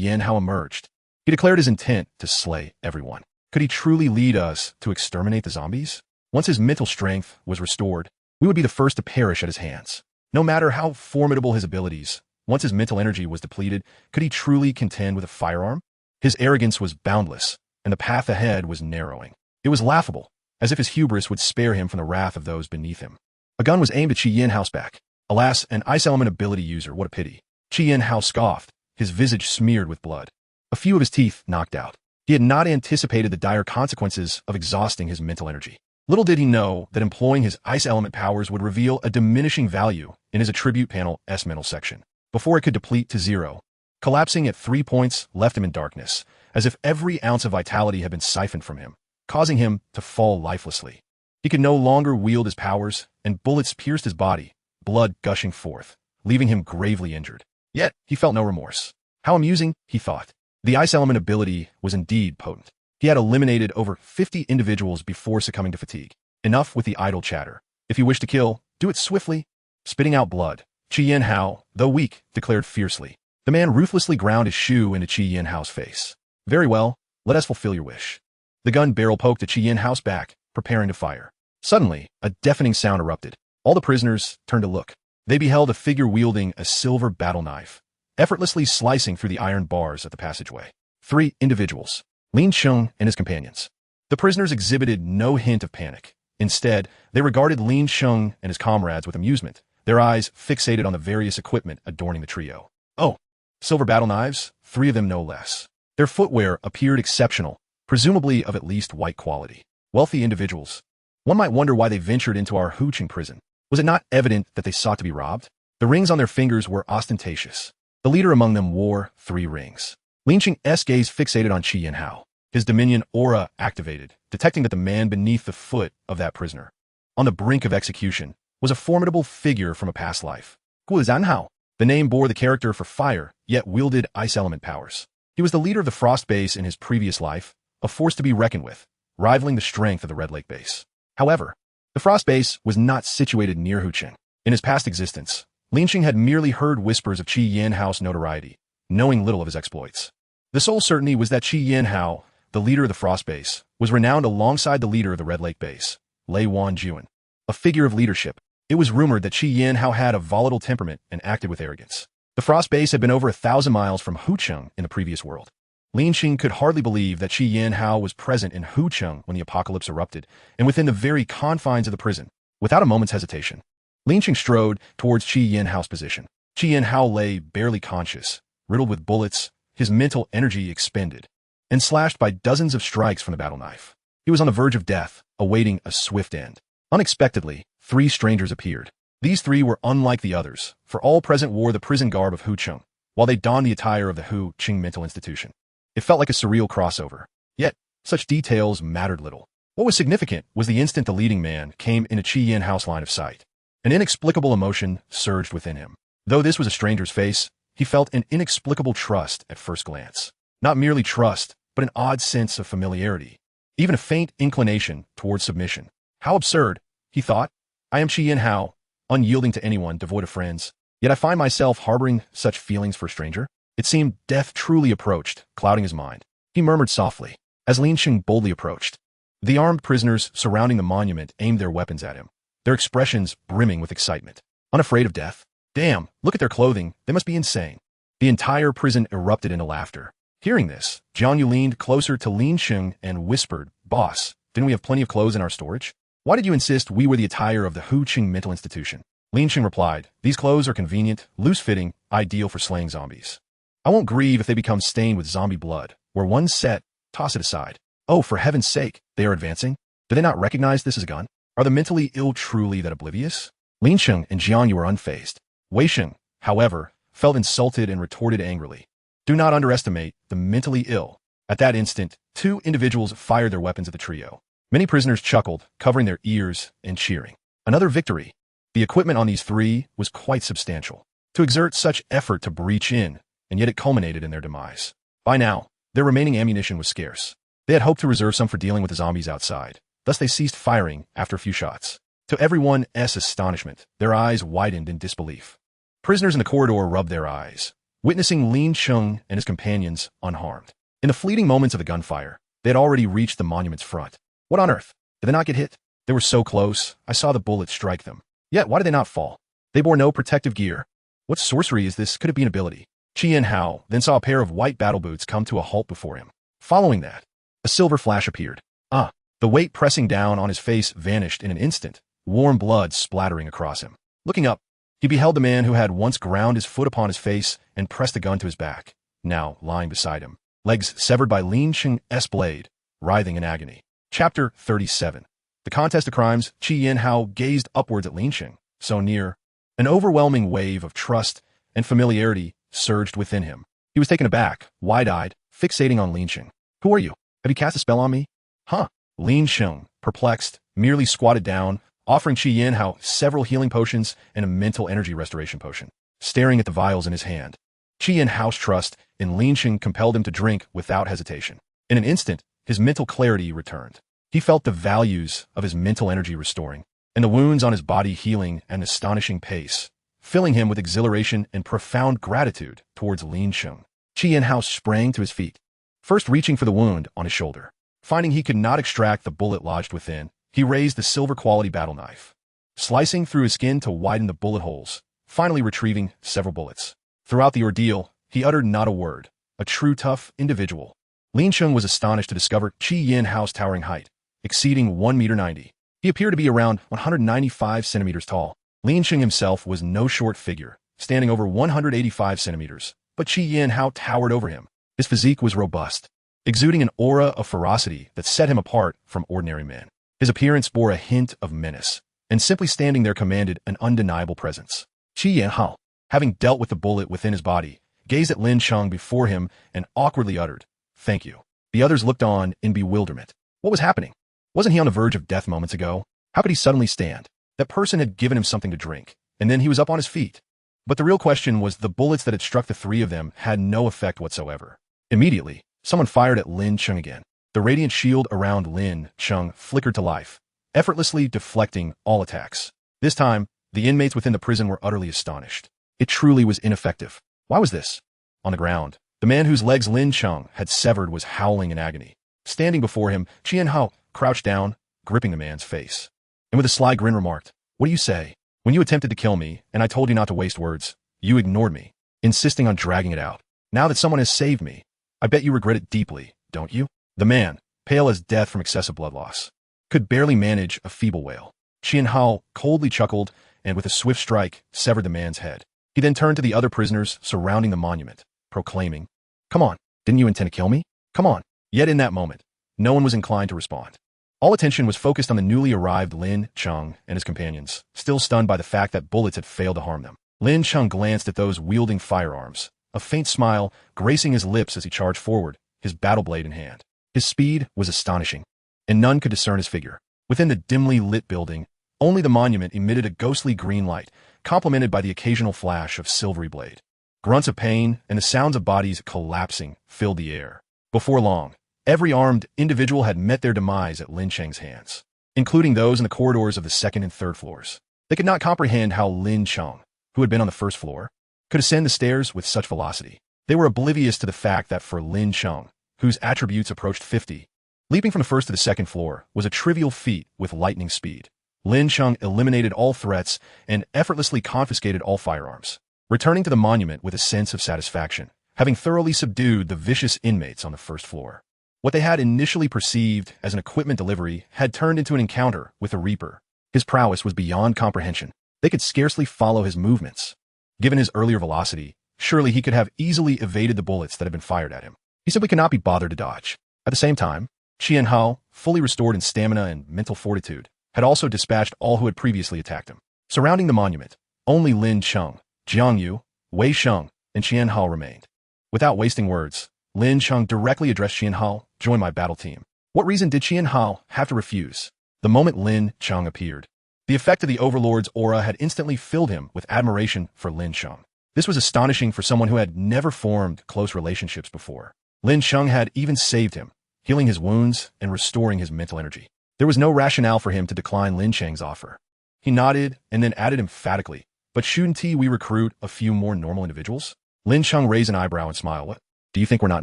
Yanhao emerged, He declared his intent to slay everyone. Could he truly lead us to exterminate the zombies? Once his mental strength was restored, we would be the first to perish at his hands. No matter how formidable his abilities, once his mental energy was depleted, could he truly contend with a firearm? His arrogance was boundless, and the path ahead was narrowing. It was laughable, as if his hubris would spare him from the wrath of those beneath him. A gun was aimed at Qi Yanhao's back. Alas, an ice element ability user, what a pity. Qi Yanhao scoffed, his visage smeared with blood. A few of his teeth knocked out. He had not anticipated the dire consequences of exhausting his mental energy. Little did he know that employing his ice element powers would reveal a diminishing value in his attribute panel S mental section, before it could deplete to 0. Collapsing at 3 points left him in darkness, as if every ounce of vitality had been siphoned from him, causing him to fall lifelessly. He could no longer wield his powers, and bullets pierced his body, blood gushing forth, leaving him gravely injured. Yet, he felt no remorse. How amusing, he thought. The ice element ability was indeed potent. He had eliminated over 50 individuals before succumbing to fatigue. Enough with the idle chatter. If you wish to kill, do it swiftly. Spitting out blood, Qi Yanhao, though weak, declared fiercely. The man ruthlessly ground his shoe into Qi Yanhao's face. Very well, let us fulfill your wish. The gun barrel poked at Qi Yanhao's back, preparing to fire. Suddenly, a deafening sound erupted. All the prisoners turned to look. They beheld a figure wielding a silver battle knife, effortlessly slicing through the iron bars at the passageway. 3 individuals, Lin Cheng and his companions. The prisoners exhibited no hint of panic. Instead, they regarded Lin Cheng and his comrades with amusement, their eyes fixated on the various equipment adorning the trio. Oh, silver battle knives, 3 of them no less. Their footwear appeared exceptional, presumably of at least white quality. Wealthy individuals. One might wonder why they ventured into our Huqing prison. Was it not evident that they sought to be robbed? The rings on their fingers were ostentatious. The leader among them wore 3 rings. Lin Cheng's gaze fixated on Qi Yanhao, his dominion aura activated, detecting that the man beneath the foot of that prisoner, on the brink of execution, was a formidable figure from a past life. Gu Zanhao. The name bore the character for fire, yet wielded ice element powers. He was the leader of the Frost Base in his previous life, a force to be reckoned with, rivaling the strength of the Red Lake Base. However, the Frost Base was not situated near Huqing. In his past existence, Lin Cheng had merely heard whispers of Qi Yanhao's notoriety, knowing little of his exploits. The sole certainty was that Qi Yanhao, the leader of the Frost Base, was renowned alongside the leader of the Red Lake Base, Lei Wanjuan, a figure of leadership. It was rumored that Qi Yanhao had a volatile temperament and acted with arrogance. The Frost Base had been over 1,000 miles from Huqing in the previous world. Lin Cheng could hardly believe that Qi Yanhao was present in Huqing when the apocalypse erupted, and within the very confines of the prison. Without a moment's hesitation, Lin Cheng strode towards Qi Yanhao's position. Qi Yanhao lay barely conscious, riddled with bullets, his mental energy expended, and slashed by dozens of strikes from the battle knife. He was on the verge of death, awaiting a swift end. Unexpectedly, 3 strangers appeared. These 3 were unlike the others, for all present wore the prison garb of Huqing, while they donned the attire of the Huqing mental institution. It felt like a surreal crossover. Yet, such details mattered little. What was significant was the instant the leading man came into Qi Yanhao's line of sight. An inexplicable emotion surged within him. Though this was a stranger's face, he felt an inexplicable trust at first glance. Not merely trust, but an odd sense of familiarity. Even a faint inclination towards submission. How absurd, he thought. I am Qi Yanhao, unyielding to anyone, devoid of friends. Yet I find myself harboring such feelings for a stranger. It seemed death truly approached, clouding his mind. He murmured softly, as Lin Cheng boldly approached. The armed prisoners surrounding the monument aimed their weapons at him, their expressions brimming with excitement. Unafraid of death? Damn, look at their clothing, they must be insane. The entire prison erupted into laughter. Hearing this, Jiang Yu leaned closer to Lin Cheng and whispered, Boss, didn't we have plenty of clothes in our storage? Why did you insist we were the attire of the Huqing mental institution? Lin Cheng replied, These clothes are convenient, loose-fitting, ideal for slaying zombies. I won't grieve if they become stained with zombie blood. Where one's set, toss it aside. Oh, for heaven's sake, they are advancing? Do they not recognize this as a gun? Are the mentally ill truly that oblivious? Lin Cheng and Jiang Yu were unfazed. Wei Sheng, however, felt insulted and retorted angrily. Do not underestimate the mentally ill. At that instant, 2 individuals fired their weapons at the trio. Many prisoners chuckled, covering their ears and cheering. Another victory. The equipment on these 3 was quite substantial. To exert such effort to breach in, and yet it culminated in their demise. By now, their remaining ammunition was scarce. They had hoped to reserve some for dealing with the zombies outside. Thus they ceased firing after a few shots. To everyone's astonishment, their eyes widened in disbelief. Prisoners in the corridor rubbed their eyes, witnessing Lin Cheng and his companions unharmed. In the fleeting moments of the gunfire, they had already reached the monument's front. What on earth? Did they not get hit? They were so close, I saw the bullet strike them. Yet, why did they not fall? They bore no protective gear. What sorcery is this? Could it be an ability? Qian Hao then saw a pair of white battle boots come to a halt before him. Following that, a silver flash appeared. The weight pressing down on his face vanished in an instant, warm blood splattering across him. Looking up, he beheld the man who had once ground his foot upon his face and pressed the gun to his back, now lying beside him, legs severed by Lin Cheng's blade, writhing in agony. Chapter 37. The Contest of Crimes. Qian Hao gazed upwards at Lin Cheng, so near. An overwhelming wave of trust and familiarity surged within him. He was taken aback, wide-eyed, fixating on Lin Cheng. Who are you? Have you cast a spell on me? Huh? Lin Cheng, perplexed, merely squatted down, offering Qian Hao several healing potions and a mental energy restoration potion, staring at the vials in his hand. Qian Hao's trust in Lin Cheng compelled him to drink without hesitation. In an instant, his mental clarity returned. He felt the values of his mental energy restoring, and the wounds on his body healing at an astonishing pace, filling him with exhilaration and profound gratitude towards Lin Cheng. Qian Hao sprang to his feet, first reaching for the wound on his shoulder. Finding he could not extract the bullet lodged within, he raised the silver-quality battle knife, slicing through his skin to widen the bullet holes, finally retrieving several bullets. Throughout the ordeal, he uttered not a word, a true tough individual. Lin Cheng was astonished to discover Qian Hao's towering height, exceeding 1.90 meters. He appeared to be around 195 centimeters tall. Lin Cheng himself was no short figure, standing over 185 centimeters, but Qian Hao towered over him. His physique was robust, exuding an aura of ferocity that set him apart from ordinary men. His appearance bore a hint of menace, and simply standing there commanded an undeniable presence. Qian Hao, having dealt with the bullet within his body, gazed at Lin Cheng before him and awkwardly uttered, "Thank you." The others looked on in bewilderment. What was happening? Wasn't he on the verge of death moments ago? How could he suddenly stand? That person had given him something to drink, and then he was up on his feet. But the real question was the bullets that had struck the three of them had no effect whatsoever. Immediately, someone fired at Lin Cheng again. The radiant shield around Lin Cheng flickered to life, effortlessly deflecting all attacks. This time, the inmates within the prison were utterly astonished. It truly was ineffective. Why was this? On the ground, the man whose legs Lin Cheng had severed was howling in agony. Standing before him, Qian Hao crouched down, gripping the man's face, and with a sly grin remarked, "What do you say? When you attempted to kill me, and I told you not to waste words, you ignored me, insisting on dragging it out. Now that someone has saved me, I bet you regret it deeply, don't you?" The man, pale as death from excessive blood loss, could barely manage a feeble wail. Qian Hao coldly chuckled and with a swift strike severed the man's head. He then turned to the other prisoners surrounding the monument, proclaiming, "Come on, didn't you intend to kill me? Come on." Yet in that moment, no one was inclined to respond. All attention was focused on the newly arrived Lin Cheng and his companions, still stunned by the fact that bullets had failed to harm them. Lin Cheng glanced at those wielding firearms, a faint smile gracing his lips as he charged forward, his battle blade in hand. His speed was astonishing, and none could discern his figure. Within the dimly lit building, only the monument emitted a ghostly green light, complemented by the occasional flash of silvery blade. Grunts of pain and the sounds of bodies collapsing filled the air. Before long, every armed individual had met their demise at Lin Cheng's hands, including those in the corridors of the second and third floors. They could not comprehend how Lin Cheng, who had been on the first floor, could ascend the stairs with such velocity. They were oblivious to the fact that for Lin Cheng, whose attributes approached 50, leaping from the first to the second floor was a trivial feat with lightning speed. Lin Cheng eliminated all threats and effortlessly confiscated all firearms, returning to the monument with a sense of satisfaction, having thoroughly subdued the vicious inmates on the first floor. What they had initially perceived as an equipment delivery had turned into an encounter with a Reaper. His prowess was beyond comprehension. They could scarcely follow his movements. Given his earlier velocity, surely he could have easily evaded the bullets that had been fired at him. He simply could not be bothered to dodge. At the same time, Qian Hao, fully restored in stamina and mental fortitude, had also dispatched all who had previously attacked him. Surrounding the monument, only Lin Cheng, Jiang Yu, Wei Sheng, and Qian Hao remained. Without wasting words, Lin Cheng directly addressed Qian Hao, "Join my battle team." What reason did Qian Hao have to refuse? The moment Lin Cheng appeared, the effect of the Overlord's aura had instantly filled him with admiration for Lin Cheng. This was astonishing for someone who had never formed close relationships before. Lin Cheng had even saved him, healing his wounds and restoring his mental energy. There was no rationale for him to decline Lin Cheng's offer. He nodded and then added emphatically, "But shouldn't we recruit a few more normal individuals?" Lin Cheng raised an eyebrow and smiled. "What? Do you think we're not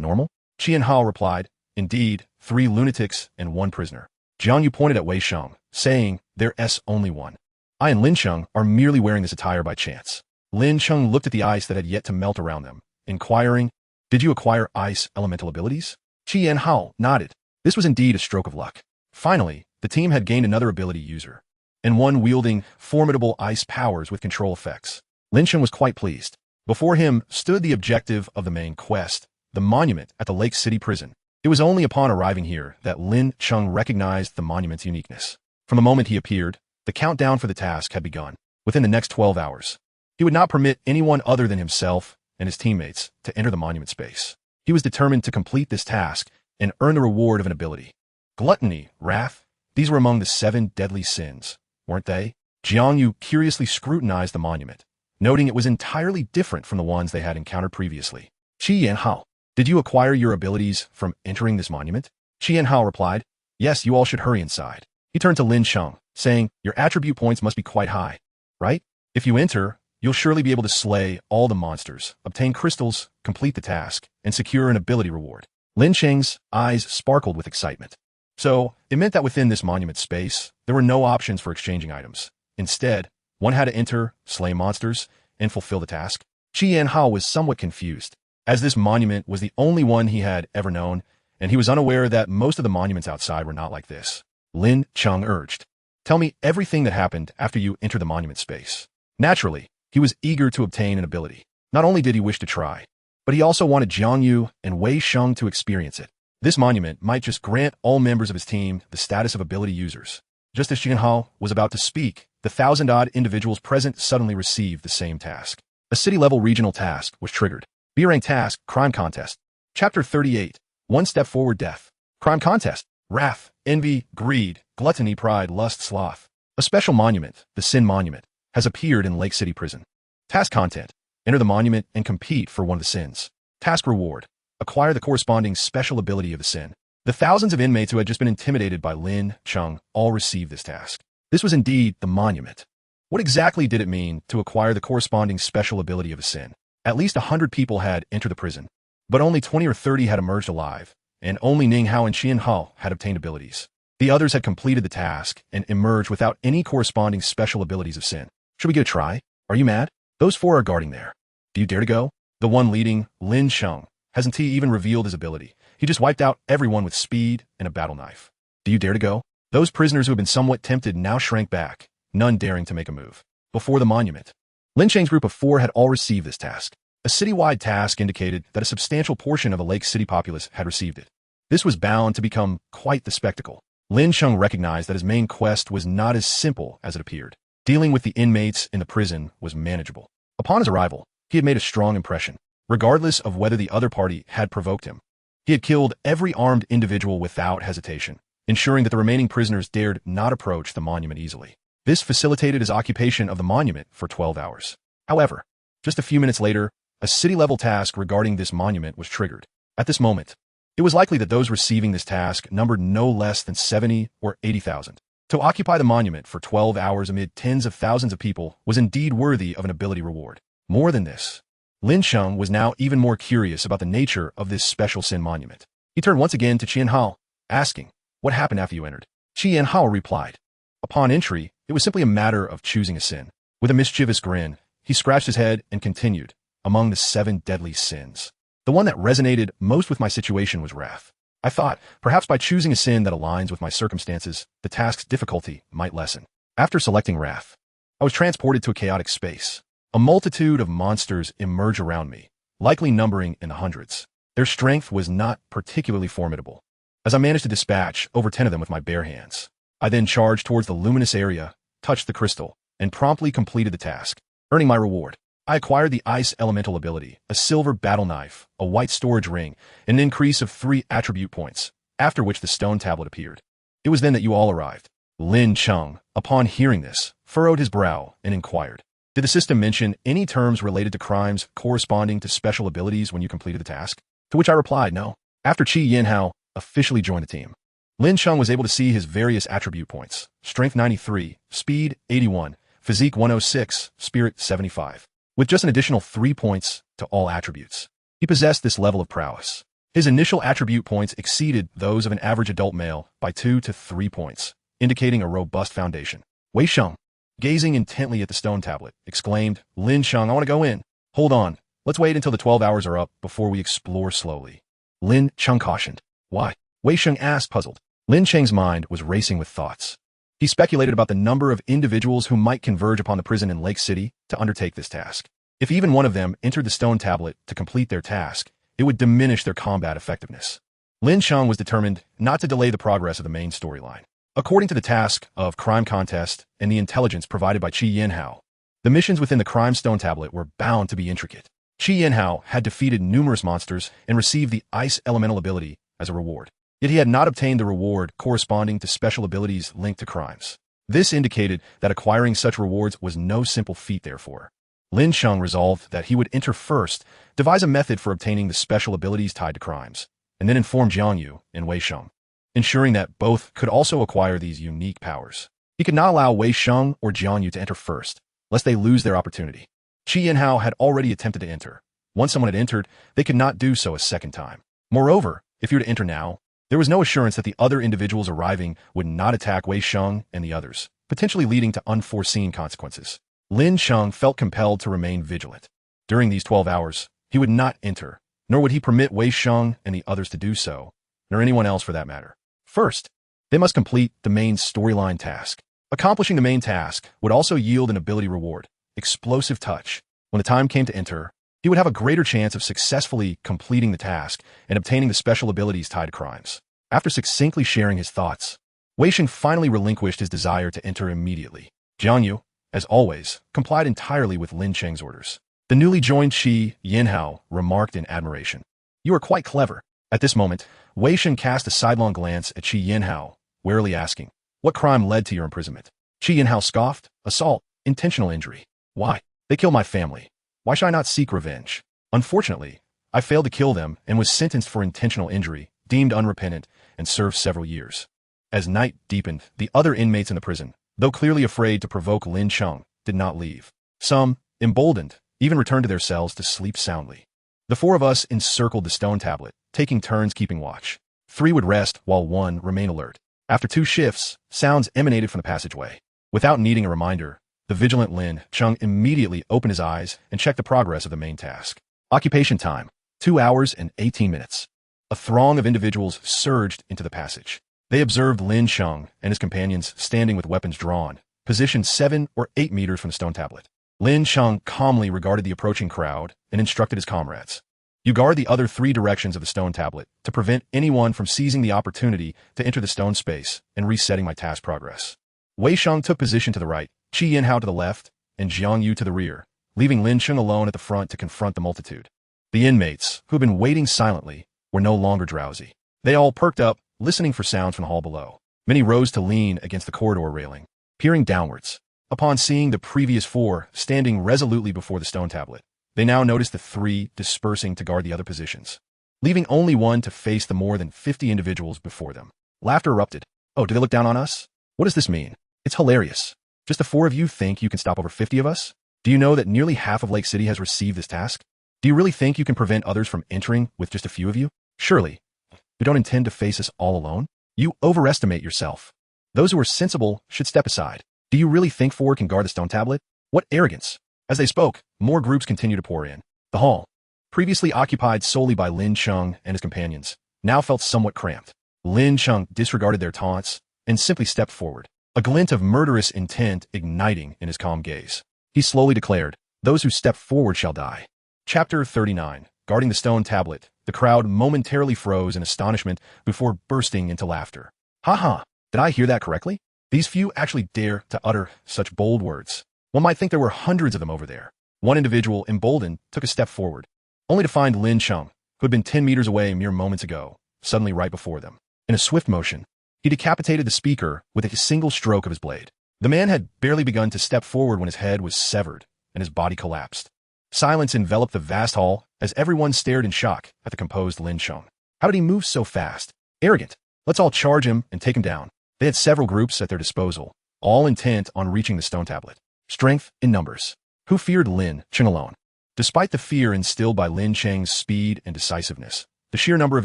normal?" Qian Hao replied, indeed, 3 lunatics and 1 prisoner. Jiang Yu pointed at Wei Sheng, saying, there's only one. I and Lin Cheng are merely wearing this attire by chance. Lin Cheng looked at the ice that had yet to melt around them, inquiring, did you acquire ice elemental abilities? Qian Hao nodded. This was indeed a stroke of luck. Finally, the team had gained another ability user, and one wielding formidable ice powers with control effects. Lin Cheng was quite pleased. Before him stood the objective of the main quest, the monument at the Lake City prison. It was only upon arriving here that Lin Cheng recognized the monument's uniqueness. From the moment he appeared, the countdown for the task had begun. Within the next 12 hours, he would not permit anyone other than himself and his teammates to enter the monument space. He was determined to complete this task and earn the reward of an ability. Gluttony, wrath, these were among the 7 deadly sins, weren't they? Jiang Yu curiously scrutinized the monument, noting it was entirely different from the ones they had encountered previously. Qian Hao, did you acquire your abilities from entering this monument? Qian Hao replied, yes, you all should hurry inside. He turned to Lin Cheng, saying, your attribute points must be quite high, right? If you enter, you'll surely be able to slay all the monsters, obtain crystals, complete the task, and secure an ability reward. Lin Cheng's eyes sparkled with excitement. So, it meant that within this monument space, there were no options for exchanging items. Instead, one had to enter, slay monsters, and fulfill the task. Qian Hao was somewhat confused, as this monument was the only one he had ever known, and he was unaware that most of the monuments outside were not like this. Lin Cheng urged, tell me everything that happened after you entered the monument space. Naturally, he was eager to obtain an ability. Not only did he wish to try, but he also wanted Jiang Yu and Wei Sheng to experience it. This monument might just grant all members of his team the status of ability users. Just as Qian Hao was about to speak, the 1,000-odd individuals present suddenly received the same task. A city-level regional task was triggered. B-rank task, crime contest. Chapter 38, 1 step forward death. Crime contest, wrath, envy, greed, gluttony, pride, lust, sloth. A special monument, the Sin Monument, has appeared in Lake City Prison. Task content, enter the monument and compete for one of the sins. Task reward, acquire the corresponding special ability of the sin. The thousands of inmates who had just been intimidated by Lin Cheng all received this task. This was indeed the monument. What exactly did it mean to acquire the corresponding special ability of a sin? At least 100 people had entered the prison, but only 20 or 30 had emerged alive, and only Ning Hao and Qian Hao had obtained abilities. The others had completed the task and emerged without any corresponding special abilities of sin. Should we give it a try? Are you mad? Those 4 are guarding there. Do you dare to go? The one leading, Lin Cheng, hasn't he even revealed his ability? He just wiped out everyone with speed and a battle knife. Do you dare to go? Those prisoners who had been somewhat tempted now shrank back, none daring to make a move. Before the monument, Lin Cheng's group of 4 had all received this task. A citywide task indicated that a substantial portion of the Lake City populace had received it. This was bound to become quite the spectacle. Lin Cheng recognized that his main quest was not as simple as it appeared. Dealing with the inmates in the prison was manageable. Upon his arrival, he had made a strong impression, regardless of whether the other party had provoked him. He had killed every armed individual without hesitation, ensuring that the remaining prisoners dared not approach the monument easily. This facilitated his occupation of the monument for 12 hours. However, just a few minutes later, a city-level task regarding this monument was triggered. At this moment, it was likely that those receiving this task numbered no less than 70 or 80,000. To occupy the monument for 12 hours amid tens of thousands of people was indeed worthy of an ability reward. More than this, Lin Cheng was now even more curious about the nature of this special sin monument. He turned once again to Qian Hao, asking, what happened after you entered? Qian Hao replied, upon entry, it was simply a matter of choosing a sin. With a mischievous grin, he scratched his head and continued, among the 7 deadly sins, the one that resonated most with my situation was wrath. I thought, perhaps by choosing a sin that aligns with my circumstances, the task's difficulty might lessen. After selecting wrath, I was transported to a chaotic space. A multitude of monsters emerged around me, likely numbering in the hundreds. Their strength was not particularly formidable, as I managed to dispatch over 10 of them with my bare hands. I then charged towards the luminous area, touched the crystal, and promptly completed the task, earning my reward. I acquired the Ice Elemental ability, a silver battle knife, a white storage ring, and an increase of 3 attribute points, after which the stone tablet appeared. It was then that you all arrived. Lin Cheng, upon hearing this, furrowed his brow and inquired, did the system mention any terms related to crimes corresponding to special abilities when you completed the task? To which I replied, no. After Qian Hao officially joined the team, Lin Cheng was able to see his various attribute points, strength 93, speed 81, physique 106, spirit 75. With just an additional 3 points to all attributes. He possessed this level of prowess. His initial attribute points exceeded those of an average adult male by 2 to 3 points, indicating a robust foundation. Wei Sheng, gazing intently at the stone tablet, exclaimed, Lin Cheng, I want to go in. Hold on. Let's wait until the 12 hours are up before we explore slowly. Lin Cheng cautioned. Why? Wei Sheng asked, puzzled. Lin Cheng's mind was racing with thoughts. He speculated about the number of individuals who might converge upon the prison in Lake City to undertake this task. If even one of them entered the stone tablet to complete their task, it would diminish their combat effectiveness. Lin Cheng was determined not to delay the progress of the main storyline. According to the task of crime contest and the intelligence provided by Qi Yinhao, the missions within the crime stone tablet were bound to be intricate. Qi Yinhao had defeated numerous monsters and received the ice elemental ability as a reward. Yet he had not obtained the reward corresponding to special abilities linked to crimes. This indicated that acquiring such rewards was no simple feat therefore. Lin Cheng resolved that he would enter first, devise a method for obtaining the special abilities tied to crimes, and then inform Jiang Yu and Wei Sheng, ensuring that both could also acquire these unique powers. He could not allow Wei Sheng or Jiang Yu to enter first, lest they lose their opportunity. Qi Yinhao had already attempted to enter. Once someone had entered, they could not do so a second time. Moreover, if he were to enter now, there was no assurance that the other individuals arriving would not attack Wei Sheng and the others, potentially leading to unforeseen consequences. Lin Cheng felt compelled to remain vigilant. During these 12 hours, he would not enter, nor would he permit Wei Sheng and the others to do so, nor anyone else for that matter. First, they must complete the main storyline task. Accomplishing the main task would also yield an ability reward, Explosive Touch. When the time came to enter, he would have a greater chance of successfully completing the task and obtaining the special abilities tied to crimes. After succinctly sharing his thoughts, Wei Sheng finally relinquished his desire to enter immediately. Jiang Yu, as always, complied entirely with Lin Cheng's orders. The newly joined Qi Yinhao remarked in admiration. You are quite clever. At this moment, Wei Sheng cast a sidelong glance at Qi Yinhao, warily asking, what crime led to your imprisonment? Qi Yinhao scoffed, assault, intentional injury. Why? They killed my family. Why should I not seek revenge? Unfortunately, I failed to kill them and was sentenced for intentional injury, deemed unrepentant, and served several years. As night deepened, the other inmates in the prison, though clearly afraid to provoke Lin Cheng, did not leave. Some, emboldened, even returned to their cells to sleep soundly. The four of us encircled the stone tablet, taking turns keeping watch. 3 would rest while 1 remained alert. After 2 shifts, sounds emanated from the passageway. Without needing a reminder, the vigilant Lin Cheng immediately opened his eyes and checked the progress of the main task. Occupation time, 2 hours and 18 minutes. A throng of individuals surged into the passage. They observed Lin Cheng and his companions standing with weapons drawn, positioned 7 or 8 meters from the stone tablet. Lin Cheng calmly regarded the approaching crowd and instructed his comrades. You guard the other 3 directions of the stone tablet to prevent anyone from seizing the opportunity to enter the stone space and resetting my task progress. Wei Sheng took position to the right, Qi Yinhao to the left, and Jiang Yu to the rear, leaving Lin Cheng alone at the front to confront the multitude. The inmates, who had been waiting silently, were no longer drowsy. They all perked up, listening for sounds from the hall below. Many rose to lean against the corridor railing, peering downwards. Upon seeing the previous 4 standing resolutely before the stone tablet, they now noticed the 3 dispersing to guard the other positions, leaving only 1 to face the more than 50 individuals before them. Laughter erupted. Oh, do they look down on us? What does this mean? It's hilarious. Just the 4 of you think you can stop over 50 of us? Do you know that nearly half of Lake City has received this task? Do you really think you can prevent others from entering with just a few of you? Surely, you don't intend to face us all alone? You overestimate yourself. Those who are sensible should step aside. Do you really think 4 can guard the stone tablet? What arrogance! As they spoke, more groups continued to pour in. The hall, previously occupied solely by Lin Cheng and his companions, now felt somewhat cramped. Lin Cheng disregarded their taunts and simply stepped forward, a glint of murderous intent igniting in his calm gaze. He slowly declared, those who step forward shall die. Chapter 39. Guarding the stone tablet, the crowd momentarily froze in astonishment before bursting into laughter. Ha ha, did I hear that correctly? These few actually dare to utter such bold words. One might think there were hundreds of them over there. One individual, emboldened, took a step forward, only to find Lin Cheng, who had been 10 meters away mere moments ago, suddenly right before them. In a swift motion, he decapitated the speaker with a single stroke of his blade. The man had barely begun to step forward when his head was severed and his body collapsed. Silence enveloped the vast hall as everyone stared in shock at the composed Lin Cheng. How did he move so fast? Arrogant. Let's all charge him and take him down. They had several groups at their disposal, all intent on reaching the stone tablet. Strength in numbers. Who feared Lin Cheng alone? Despite the fear instilled by Lin Cheng's speed and decisiveness, The sheer number of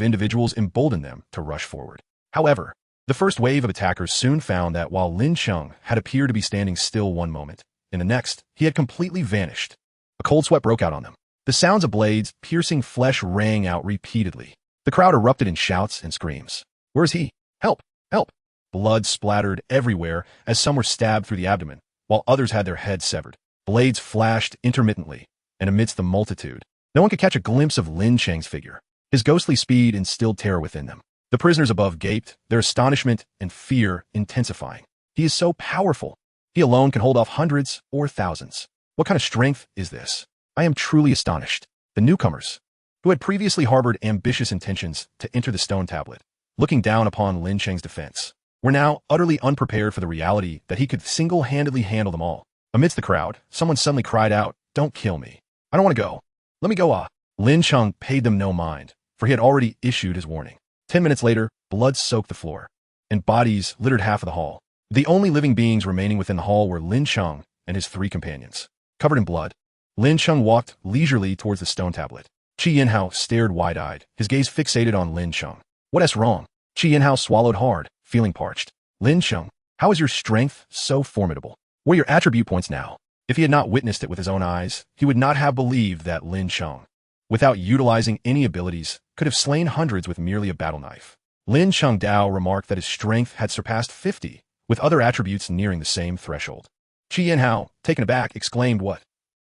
individuals emboldened them to rush forward. However, the first wave of attackers soon found that while Lin Cheng had appeared to be standing still one moment, in the next, he had completely vanished. A cold sweat broke out on them. The sounds of blades piercing flesh rang out repeatedly. The crowd erupted in shouts and screams. "Where is he? Help! Help!" Blood splattered everywhere as some were stabbed through the abdomen, while others had their heads severed. Blades flashed intermittently, and amidst the multitude, no one could catch a glimpse of Lin Cheng's figure. His ghostly speed instilled terror within them. The prisoners above gaped, their astonishment and fear intensifying. He is so powerful. He alone can hold off hundreds or thousands. What kind of strength is this? I am truly astonished. The newcomers, who had previously harbored ambitious intentions to enter the stone tablet, looking down upon Lin Cheng's defense, were now utterly unprepared for the reality that he could single-handedly handle them all. Amidst the crowd, someone suddenly cried out, "Don't kill me. I don't want to go. Let me go, ah." Lin Cheng paid them no mind, for he had already issued his warning. 10 minutes later, blood soaked the floor, and bodies littered half of the hall. The only living beings remaining within the hall were Lin Cheng and his 3 companions. Covered in blood, Lin Cheng walked leisurely towards the stone tablet. Qi Yinhao stared wide-eyed, his gaze fixated on Lin Cheng. "What is wrong?" Qi Yinhao swallowed hard, feeling parched. "Lin Cheng, how is your strength so formidable? What are your attribute points now?" If he had not witnessed it with his own eyes, he would not have believed that Lin Cheng, without utilizing any abilities, could have slain hundreds with merely a battle knife. Lin Cheng Dao remarked that his strength had surpassed 50, with other attributes nearing the same threshold. Qi Yinhao, taken aback, exclaimed, "What?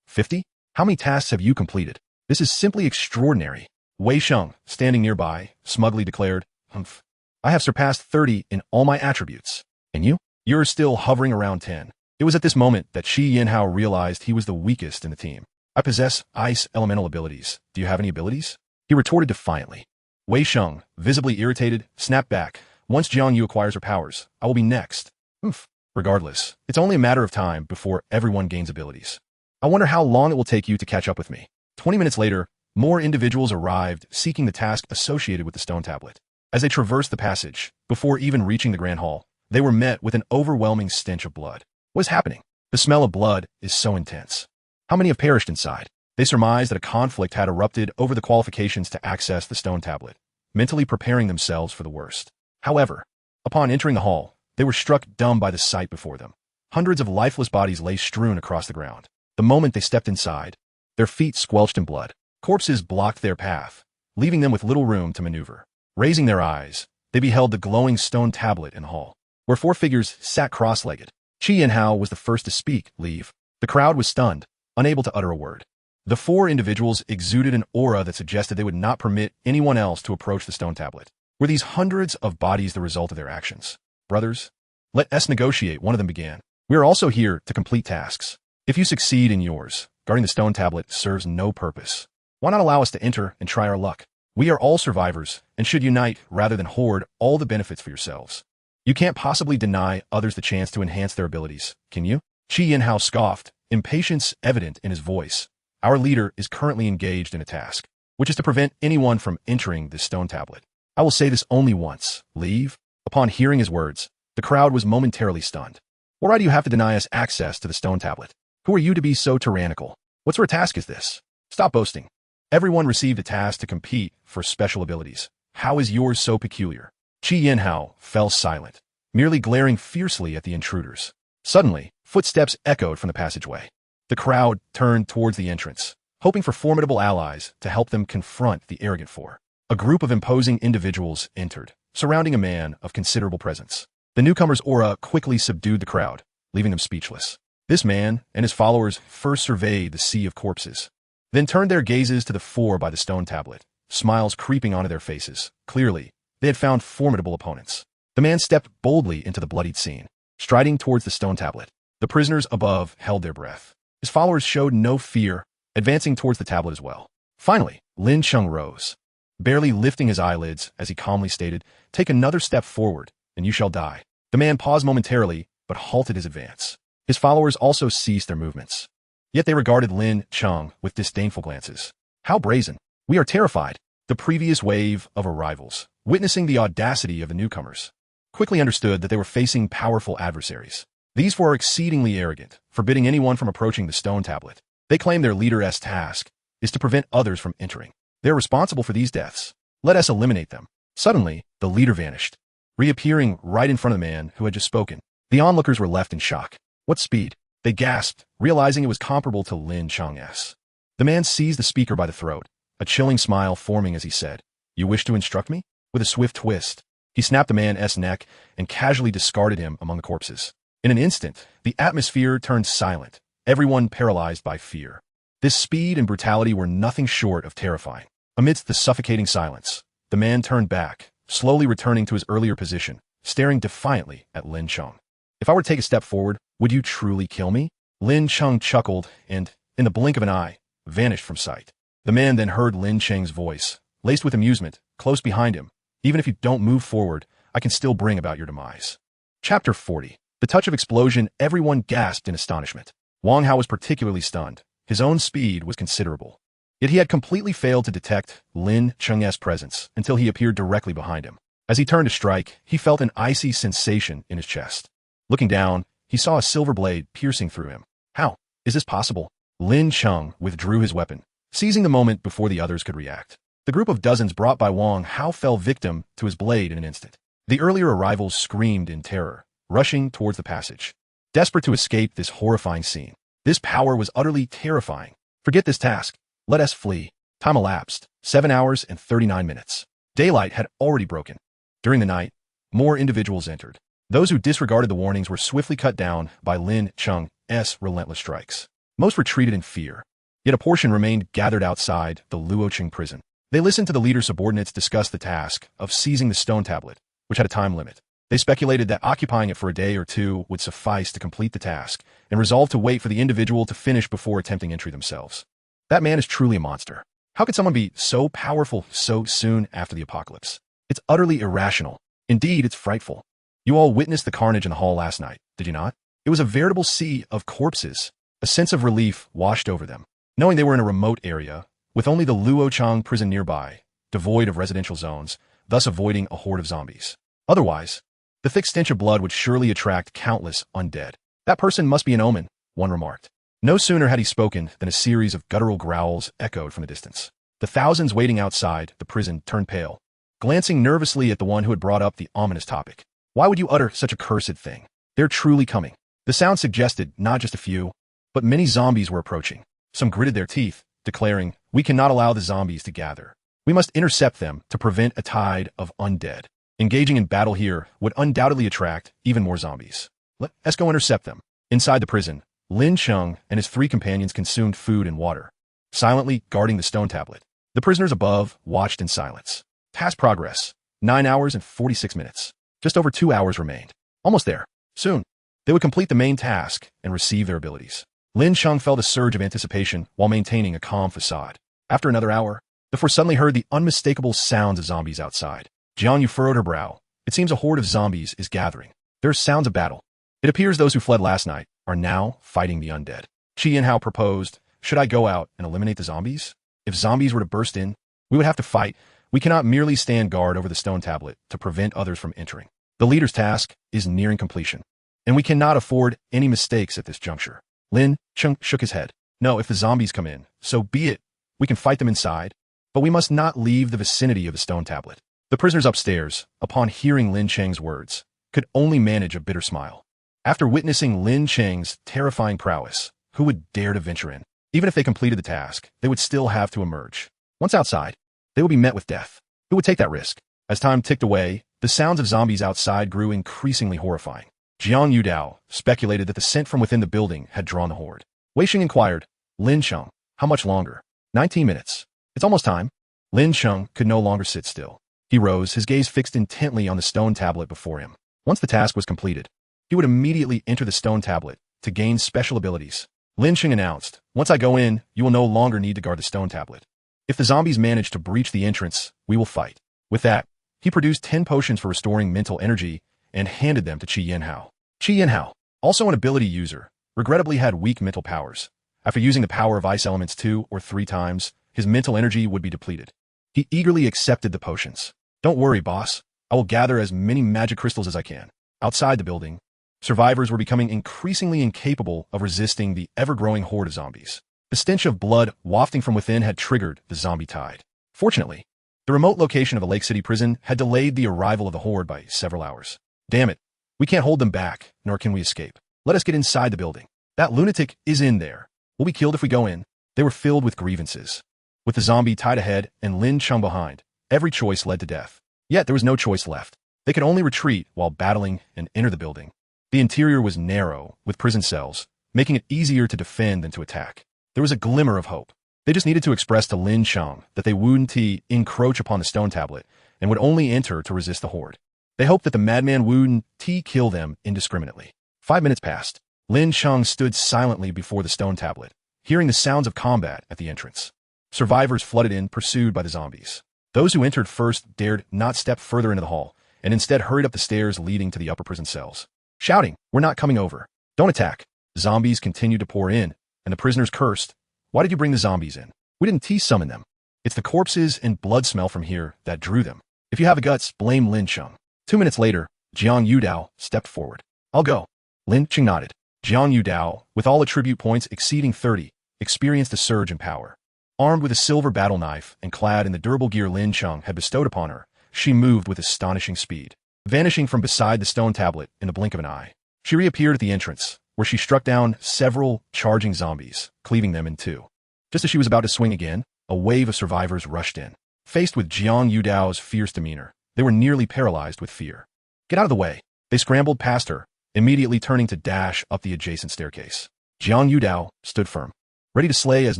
50? How many tasks have you completed? This is simply extraordinary." Wei Sheng, standing nearby, smugly declared, "Humph. I have surpassed 30 in all my attributes. And you? You're still hovering around 10. It was at this moment that Qi Yinhao realized he was the weakest in the team. "I possess ice elemental abilities. Do you have any abilities?" He retorted defiantly. Wei Sheng, visibly irritated, snapped back. "Once Jiang Yu acquires her powers, I will be next." "Humph. Regardless, it's only a matter of time before everyone gains abilities. I wonder how long it will take you to catch up with me." 20 minutes later, more individuals arrived seeking the task associated with the stone tablet. As they traversed the passage, before even reaching the Grand Hall, they were met with an overwhelming stench of blood. What is happening? The smell of blood is so intense. How many have perished inside? They surmised that a conflict had erupted over the qualifications to access the stone tablet, mentally preparing themselves for the worst. However, upon entering the hall, they were struck dumb by the sight before them. Hundreds of lifeless bodies lay strewn across the ground. The moment they stepped inside, their feet squelched in blood. Corpses blocked their path, leaving them with little room to maneuver. Raising their eyes, they beheld the glowing stone tablet in the hall, where 4 figures sat cross-legged. Qi Yinhao was the first to speak, "Leave." The crowd was stunned, unable to utter a word. The 4 individuals exuded an aura that suggested they would not permit anyone else to approach the stone tablet. Were these hundreds of bodies the result of their actions? "Brothers, let us negotiate," one of them began. "We are also here to complete tasks. If you succeed in yours, guarding the stone tablet serves no purpose. Why not allow us to enter and try our luck? We are all survivors and should unite rather than hoard all the benefits for yourselves. You can't possibly deny others the chance to enhance their abilities, can you?" Qi Yinhao scoffed, impatience evident in his voice. "Our leader is currently engaged in a task, which is to prevent anyone from entering this stone tablet. I will say this only once. Leave." Upon hearing his words, the crowd was momentarily stunned. "What right do you have to deny us access to the stone tablet? Who are you to be so tyrannical? What sort of task is this? Stop boasting. Everyone received a task to compete for special abilities. How is yours so peculiar?" Qi Yinhao fell silent, merely glaring fiercely at the intruders. Suddenly, footsteps echoed from the passageway. The crowd turned towards the entrance, hoping for formidable allies to help them confront the arrogant 4. A group of imposing individuals entered, surrounding a man of considerable presence. The newcomer's aura quickly subdued the crowd, leaving them speechless. This man and his followers first surveyed the sea of corpses, then turned their gazes to the 4 by the stone tablet, smiles creeping onto their faces. Clearly, they had found formidable opponents. The man stepped boldly into the bloodied scene, striding towards the stone tablet. The prisoners above held their breath. His followers showed no fear, advancing towards the tablet as well. Finally, Lin Cheng rose, barely lifting his eyelids as he calmly stated, "Take another step forward, and you shall die." The man paused momentarily, but halted his advance. His followers also ceased their movements. Yet they regarded Lin Cheng with disdainful glances. "How brazen! We are terrified." The previous wave of arrivals, witnessing the audacity of the newcomers, quickly understood that they were facing powerful adversaries. These 4 are exceedingly arrogant, forbidding anyone from approaching the stone tablet. They claim their leader's task is to prevent others from entering. They are responsible for these deaths. Let us eliminate them. Suddenly, the leader vanished, reappearing right in front of the man who had just spoken. The onlookers were left in shock. What speed? They gasped, realizing it was comparable to Lin Cheng's. The man seized the speaker by the throat, a chilling smile forming as he said, "You wish to instruct me?" With a swift twist, he snapped the man's neck and casually discarded him among the corpses. In an instant, the atmosphere turned silent, everyone paralyzed by fear. This speed and brutality were nothing short of terrifying. Amidst the suffocating silence, the man turned back, slowly returning to his earlier position, staring defiantly at Lin Cheng. "If I were to take a step forward, would you truly kill me?" Lin Cheng chuckled and, in the blink of an eye, vanished from sight. The man then heard Lin Cheng's voice, laced with amusement, close behind him. "Even if you don't move forward, I can still bring about your demise." Chapter 40. The touch of explosion, everyone gasped in astonishment. Wang Hao was particularly stunned. His own speed was considerable. Yet he had completely failed to detect Lin Cheng's presence until he appeared directly behind him. As he turned to strike, he felt an icy sensation in his chest. Looking down, he saw a silver blade piercing through him. How is this possible? Lin Cheng withdrew his weapon, seizing the moment before the others could react. The group of dozens brought by Wang Hao fell victim to his blade in an instant. The earlier arrivals screamed in terror, rushing towards the passage, desperate to escape this horrifying scene. This power was utterly terrifying. "Forget this task. Let us flee." Time elapsed, 7 hours and 39 minutes. Daylight had already broken. During the night, more individuals entered. Those who disregarded the warnings were swiftly cut down by Lin Cheng's relentless strikes. Most retreated in fear, yet a portion remained gathered outside the Luoqing prison. They listened to the leader's subordinates discuss the task of seizing the stone tablet, which had a time limit. They speculated that occupying it for a day or two would suffice to complete the task, and resolved to wait for the individual to finish before attempting entry themselves. That man is truly a monster. How could someone be so powerful so soon after the apocalypse? It's utterly irrational. Indeed, it's frightful. You all witnessed the carnage in the hall last night, did you not? It was a veritable sea of corpses. A sense of relief washed over them, knowing they were in a remote area, with only the Luochang prison nearby, devoid of residential zones, thus avoiding a horde of zombies. Otherwise, the thick stench of blood would surely attract countless undead. "That person must be an omen," one remarked. No sooner had he spoken than a series of guttural growls echoed from the distance. The thousands waiting outside the prison turned pale, glancing nervously at the one who had brought up the ominous topic. "Why would you utter such a cursed thing? They're truly coming." The sound suggested not just a few, but many zombies were approaching. Some gritted their teeth, declaring, "We cannot allow the zombies to gather. We must intercept them to prevent a tide of undead. Engaging in battle here would undoubtedly attract even more zombies. Let us go intercept them." Inside the prison, Lin Cheng and his 3 companions consumed food and water, silently guarding the stone tablet. The prisoners above watched in silence. Task progress, 9 hours and 46 minutes. Just over 2 hours remained. Almost there. Soon, they would complete the main task and receive their abilities. Lin Cheng felt a surge of anticipation while maintaining a calm facade. After another hour, the four suddenly heard the unmistakable sounds of zombies outside. Jiang Yu furrowed her brow. It seems a horde of zombies is gathering. There are sounds of battle. It appears those who fled last night are now fighting the undead. Qi Yanhao proposed, "Should I go out and eliminate the zombies? If zombies were to burst in, we would have to fight. We cannot merely stand guard over the stone tablet to prevent others from entering. The leader's task is nearing completion, and we cannot afford any mistakes at this juncture." Lin Cheng shook his head. "No, if the zombies come in, so be it. We can fight them inside, but we must not leave the vicinity of the stone tablet." The prisoners upstairs, upon hearing Lin Cheng's words, could only manage a bitter smile. After witnessing Lin Cheng's terrifying prowess, who would dare to venture in? Even if they completed the task, they would still have to emerge. Once outside, they would be met with death. Who would take that risk? As time ticked away, the sounds of zombies outside grew increasingly horrifying. Jiang Yudao speculated that the scent from within the building had drawn the horde. Wei Xing inquired, "Lin Cheng, how much longer?" 19 minutes. It's almost time." Lin Cheng could no longer sit still. He rose, his gaze fixed intently on the stone tablet before him. Once the task was completed, he would immediately enter the stone tablet to gain special abilities. Lin Cheng announced, "Once I go in, you will no longer need to guard the stone tablet. If the zombies manage to breach the entrance, we will fight." With that, he produced 10 potions for restoring mental energy and handed them to Qi Yanhao. Qi Yanhao, also an ability user, regrettably had weak mental powers. After using the power of ice elements 2 or 3 times, his mental energy would be depleted. He eagerly accepted the potions. "Don't worry, boss. I will gather as many magic crystals as I can." Outside the building, survivors were becoming increasingly incapable of resisting the ever-growing horde of zombies. The stench of blood wafting from within had triggered the zombie tide. Fortunately, The remote location of a Lake City prison had delayed the arrival of the horde by several hours. Damn it. We can't hold them back, nor can we escape. Let us get inside the building. That lunatic is in there. We'll be killed if we go in. They were filled with grievances. With the zombie tied ahead and Lin Cheng behind, every choice led to death. Yet there was no choice left. They could only retreat while battling and enter the building. The interior was narrow, with prison cells, making it easier to defend than to attack. There was a glimmer of hope. They just needed to express to Lin Cheng that they wouldn't encroach upon the stone tablet and would only enter to resist the horde. They hoped that the madman wouldn't kill them indiscriminately. 5 minutes passed. Lin Cheng stood silently before the stone tablet, hearing the sounds of combat at the entrance. Survivors flooded in, pursued by the zombies. Those who entered first dared not step further into the hall, and instead hurried up the stairs leading to the upper prison cells, shouting, "We're not coming over. Don't attack." Zombies continued to pour in, and the prisoners cursed. "Why did you bring the zombies in? We didn't summon them. It's the corpses and blood smell from here that drew them. If you have the guts, blame Lin Cheng." 2 minutes later, Jiang Yudao stepped forward. "I'll go." Lin Cheng nodded. Jiang Yudao, with all attribute points exceeding 30, experienced a surge in power. Armed with a silver battle knife and clad in the durable gear Lin Cheng had bestowed upon her, she moved with astonishing speed, vanishing from beside the stone tablet in the blink of an eye. She reappeared at the entrance, where she struck down several charging zombies, cleaving them in two. Just as she was about to swing again, a wave of survivors rushed in. Faced with Jiang Yudao's fierce demeanor, they were nearly paralyzed with fear. "Get out of the way." They scrambled past her, immediately turning to dash up the adjacent staircase. Jiang Yudao stood firm, ready to slay as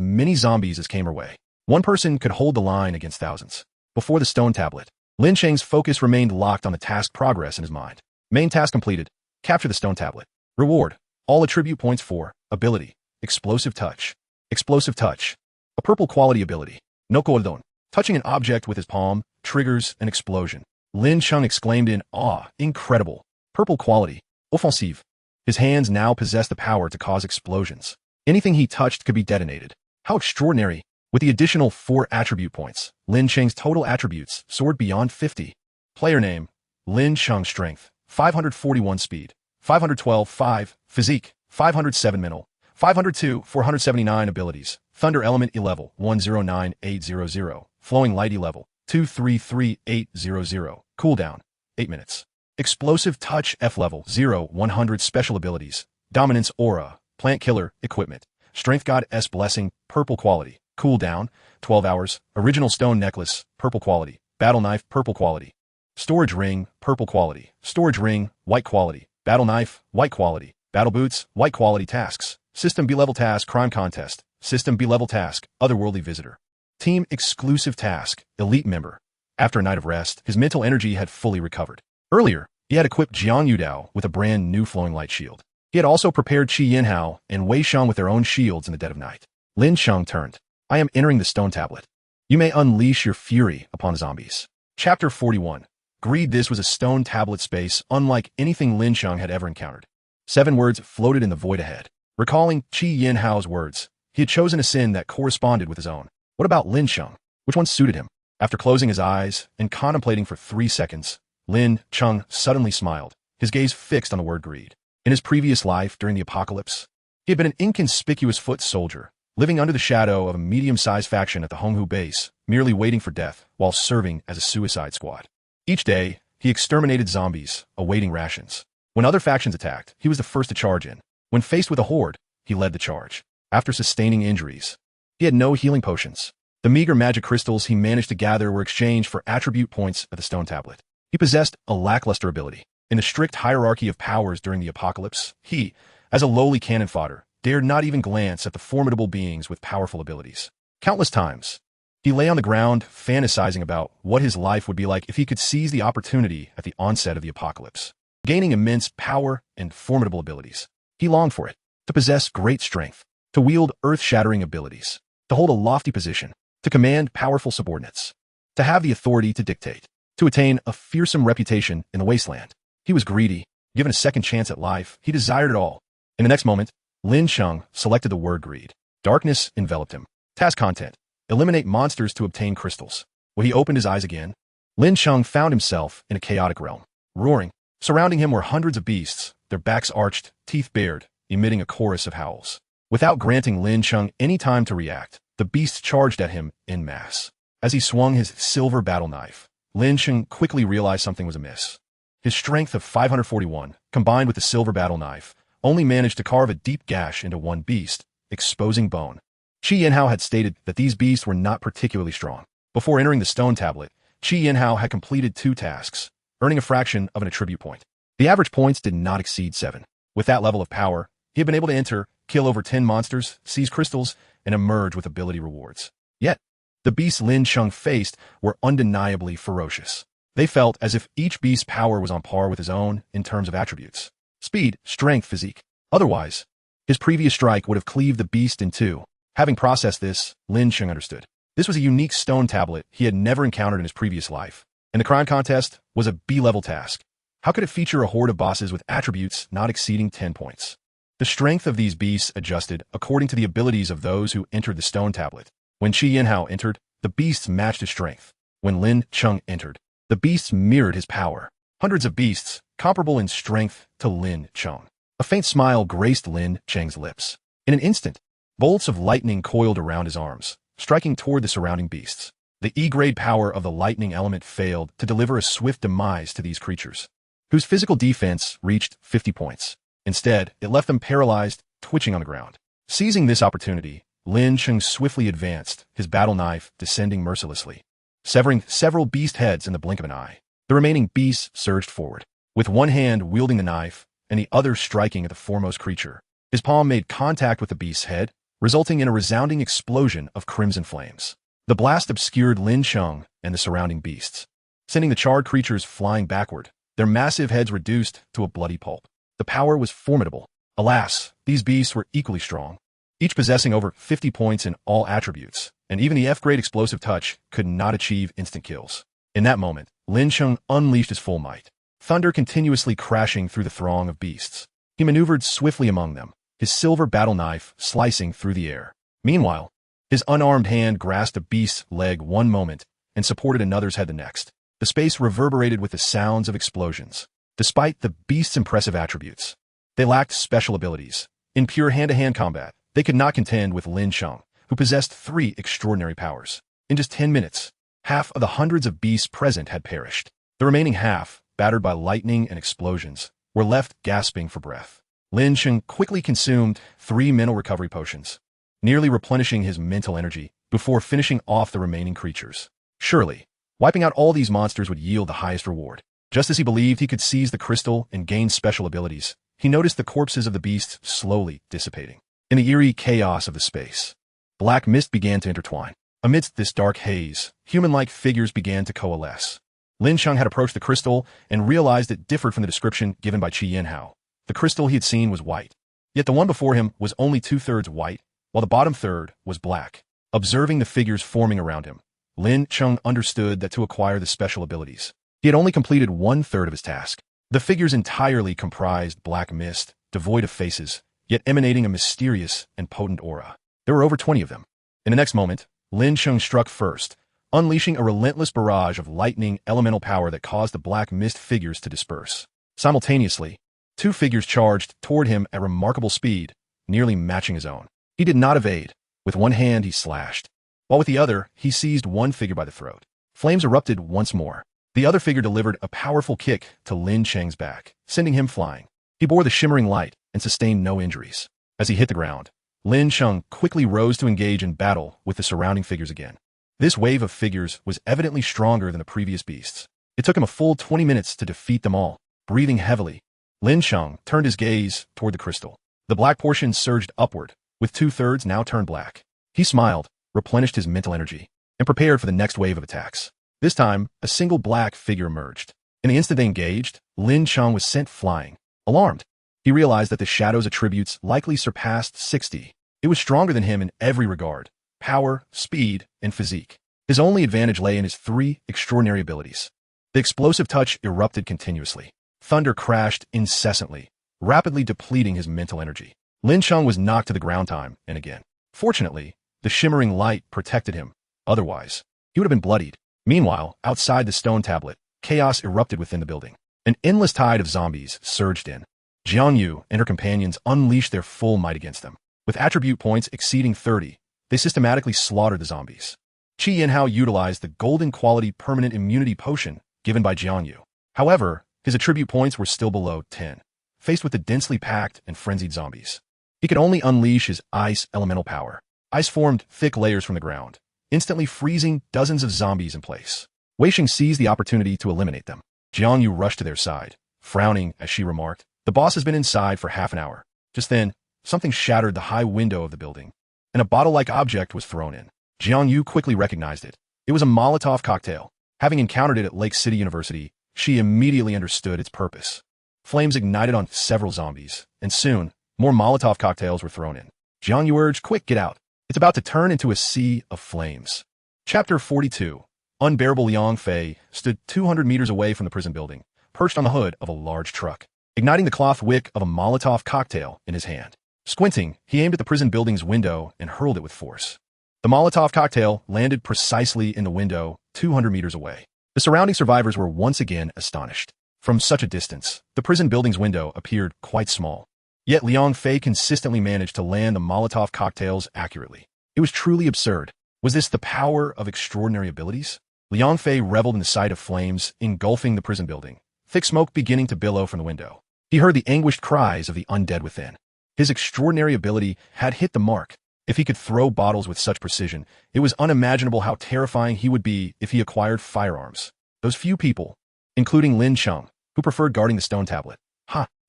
many zombies as came her way. One person could hold the line against thousands. Before the stone tablet, Lin Cheng's focus remained locked on the task progress in his mind. Main task completed. Capture the stone tablet. Reward. All attribute points for ability. Explosive touch. Explosive touch. A purple quality ability. No cordon. Touching an object with his palm triggers an explosion. Lin Cheng exclaimed in awe. Incredible. Purple quality. Offensive. His hands now possessed the power to cause explosions. Anything he touched could be detonated. How extraordinary. With the additional 4 attribute points, Lin Cheng's total attributes soared beyond 50. Player name, Lin Cheng. Strength, 541. Speed, 512. 5. Physique, 507. Mental, 502. 479. Abilities, Thunder Element E-Level, 109800. Flowing Light E-Level, 233800. Cooldown, 8 minutes. Explosive Touch F-Level, 0-100. Special Abilities, Dominance Aura, Plant Killer, Equipment, Strength God S Blessing, Purple Quality. Cooldown, 12 hours. Original Stone Necklace, Purple Quality. Battle Knife, Purple Quality. Storage Ring, Purple Quality. Storage Ring, White Quality. Battle Knife, White Quality. Battle Boots, White Quality. Tasks, System B-Level Task, Crime Contest. System B-Level Task, Otherworldly Visitor. Team Exclusive Task, Elite Member. After a night of rest, his mental energy had fully recovered. Earlier, he had equipped Jiang Yudao with a brand new Flowing Light Shield. He had also prepared Qi Yinhao and Wei Shang with their own shields in the dead of night. Lin Cheng turned. "I am entering the stone tablet. You may unleash your fury upon zombies." Chapter 41. Greed. This was a stone tablet space unlike anything Lin Cheng had ever encountered. 7 words floated in the void ahead. Recalling Qi Yinhao's words, he had chosen a sin that corresponded with his own. What about Lin Cheng? Which one suited him? After closing his eyes and contemplating for 3 seconds, Lin Cheng suddenly smiled, his gaze fixed on the word greed. In his previous life during the apocalypse, he had been an inconspicuous foot soldier, living under the shadow of a medium-sized faction at the Honghu base, merely waiting for death while serving as a suicide squad. Each day, he exterminated zombies, awaiting rations. When other factions attacked, he was the first to charge in. When faced with a horde, he led the charge. After sustaining injuries, he had no healing potions. The meager magic crystals he managed to gather were exchanged for attribute points at the stone tablet. He possessed a lackluster ability. In the strict hierarchy of powers during the apocalypse, he, as a lowly cannon fodder, dared not even glance at the formidable beings with powerful abilities. Countless times, he lay on the ground fantasizing about what his life would be like if he could seize the opportunity at the onset of the apocalypse. Gaining immense power and formidable abilities, he longed for it, to possess great strength, to wield earth-shattering abilities, to hold a lofty position, to command powerful subordinates, to have the authority to dictate, to attain a fearsome reputation in the wasteland. He was greedy. Given a second chance at life, he desired it all. In the next moment, Lin Cheng selected the word greed. Darkness enveloped him. Task content: eliminate monsters to obtain crystals. When he opened his eyes again, Lin Cheng found himself in a chaotic realm. Roaring, surrounding him were hundreds of beasts, their backs arched, teeth bared, emitting a chorus of howls. Without granting Lin Cheng any time to react, the beasts charged at him en masse. As he swung his silver battle knife, Lin Cheng quickly realized something was amiss. His strength of 541, combined with the silver battle knife, only managed to carve a deep gash into one beast, exposing bone. Qi Yinhao had stated that these beasts were not particularly strong. Before entering the stone tablet, Qi Yinhao had completed 2 tasks, earning a fraction of an attribute point. The average points did not exceed 7. With that level of power, he had been able to enter, kill over 10 monsters, seize crystals, and emerge with ability rewards. Yet, the beasts Lin Cheng faced were undeniably ferocious. They felt as if each beast's power was on par with his own in terms of attributes. Speed, strength, physique. Otherwise, his previous strike would have cleaved the beast in 2. Having processed this, Lin Cheng understood. This was a unique stone tablet he had never encountered in his previous life, and the crime contest was a B-level task. How could it feature a horde of bosses with attributes not exceeding 10 points? The strength of these beasts adjusted according to the abilities of those who entered the stone tablet. When Qi Yinhao entered, the beasts matched his strength. When Lin Cheng entered, the beasts mirrored his power. Hundreds of beasts, comparable in strength to Lin Cheng. A faint smile graced Lin Cheng's lips. In an instant, bolts of lightning coiled around his arms, striking toward the surrounding beasts. The E-grade power of the lightning element failed to deliver a swift demise to these creatures, whose physical defense reached 50 points. Instead, it left them paralyzed, twitching on the ground. Seizing this opportunity, Lin Cheng swiftly advanced, his battle knife descending mercilessly, severing several beast heads in the blink of an eye. The remaining beasts surged forward, with one hand wielding the knife and the other striking at the foremost creature. His palm made contact with the beast's head, resulting in a resounding explosion of crimson flames. The blast obscured Lin Cheng and the surrounding beasts, sending the charred creatures flying backward, their massive heads reduced to a bloody pulp. The power was formidable. Alas, these beasts were equally strong, each possessing over 50 points in all attributes, and even the F-grade explosive touch could not achieve instant kills. In that moment, Lin Cheng unleashed his full might, thunder continuously crashing through the throng of beasts. He maneuvered swiftly among them, his silver battle knife slicing through the air. Meanwhile, his unarmed hand grasped a beast's leg one moment and supported another's head the next. The space reverberated with the sounds of explosions. Despite the beast's impressive attributes, they lacked special abilities. In pure hand-to-hand combat, they could not contend with Lin Cheng, who possessed 3 extraordinary powers. In just 10 minutes, half of the hundreds of beasts present had perished. The remaining half, battered by lightning and explosions, were left gasping for breath. Lin Cheng quickly consumed 3 mental recovery potions, nearly replenishing his mental energy before finishing off the remaining creatures. Surely, wiping out all these monsters would yield the highest reward. Just as he believed he could seize the crystal and gain special abilities, he noticed the corpses of the beasts slowly dissipating. In the eerie chaos of the space, black mist began to intertwine. Amidst this dark haze, human-like figures began to coalesce. Lin Cheng had approached the crystal and realized it differed from the description given by Qi Yinhao. The crystal he had seen was white, yet the one before him was only 2/3 white, while the bottom third was black. Observing the figures forming around him, Lin Cheng understood that to acquire the special abilities, he had only completed 1/3 of his task. The figures entirely comprised black mist, devoid of faces, yet emanating a mysterious and potent aura. There were over 20 of them. In the next moment, Lin Cheng struck first, unleashing a relentless barrage of lightning elemental power that caused the black mist figures to disperse. Simultaneously, 2 figures charged toward him at remarkable speed, nearly matching his own. He did not evade. With one hand he slashed, while with the other he seized one figure by the throat. Flames erupted once more. The other figure delivered a powerful kick to Lin Cheng's back, sending him flying. He bore the shimmering light and sustained no injuries. As he hit the ground, Lin Cheng quickly rose to engage in battle with the surrounding figures again. This wave of figures was evidently stronger than the previous beasts. It took him a full 20 minutes to defeat them all. Breathing heavily, Lin Cheng turned his gaze toward the crystal. The black portion surged upward, with 2/3 now turned black. He smiled, replenished his mental energy, and prepared for the next wave of attacks. This time, a single black figure emerged. In the instant they engaged, Lin Cheng was sent flying. Alarmed, he realized that the shadow's attributes likely surpassed 60. It was stronger than him in every regard: power, speed, and physique. His only advantage lay in his 3 extraordinary abilities. The explosive touch erupted continuously. Thunder crashed incessantly, rapidly depleting his mental energy. Lin Cheng was knocked to the ground time and again. Fortunately, the shimmering light protected him. Otherwise, he would have been bloodied. Meanwhile, outside the stone tablet, chaos erupted within the building. An endless tide of zombies surged in. Jiang Yu and her companions unleashed their full might against them. With attribute points exceeding 30, they systematically slaughtered the zombies. Qi Yanhao utilized the golden quality permanent immunity potion given by Jiang Yu. However, his attribute points were still below 10. Faced with the densely packed and frenzied zombies, he could only unleash his ice elemental power. Ice formed thick layers from the ground, instantly freezing dozens of zombies in place. Wei Sheng seized the opportunity to eliminate them. Jiang Yu rushed to their side, frowning as she remarked, "The boss has been inside for half an hour." Just then, something shattered the high window of the building, and a bottle-like object was thrown in. Jiang Yu quickly recognized it. It was a Molotov cocktail. Having encountered it at Lake City University, she immediately understood its purpose. Flames ignited on several zombies, and soon, more Molotov cocktails were thrown in. Jiang Yu urged, "Quick, get out. It's about to turn into a sea of flames." Chapter 42. Unbearable Liang Fei stood 200 meters away from the prison building, perched on the hood of a large truck, igniting the cloth wick of a Molotov cocktail in his hand. Squinting, he aimed at the prison building's window and hurled it with force. The Molotov cocktail landed precisely in the window 200 meters away. The surrounding survivors were once again astonished. From such a distance, the prison building's window appeared quite small. Yet Liang Fei consistently managed to land the Molotov cocktails accurately. It was truly absurd. Was this the power of extraordinary abilities? Liang Fei reveled in the sight of flames engulfing the prison building, thick smoke beginning to billow from the window. He heard the anguished cries of the undead within. His extraordinary ability had hit the mark. If he could throw bottles with such precision, it was unimaginable how terrifying he would be if he acquired firearms. Those few people, including Lin Cheng, who preferred guarding the stone tablet.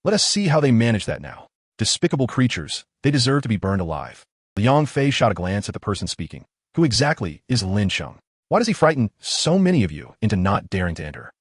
Let us see how they manage that now. Despicable creatures, they deserve to be burned alive. Liang Fei shot a glance at the person speaking. Who exactly is Lin Cheng? Why does he frighten so many of you into not daring to enter?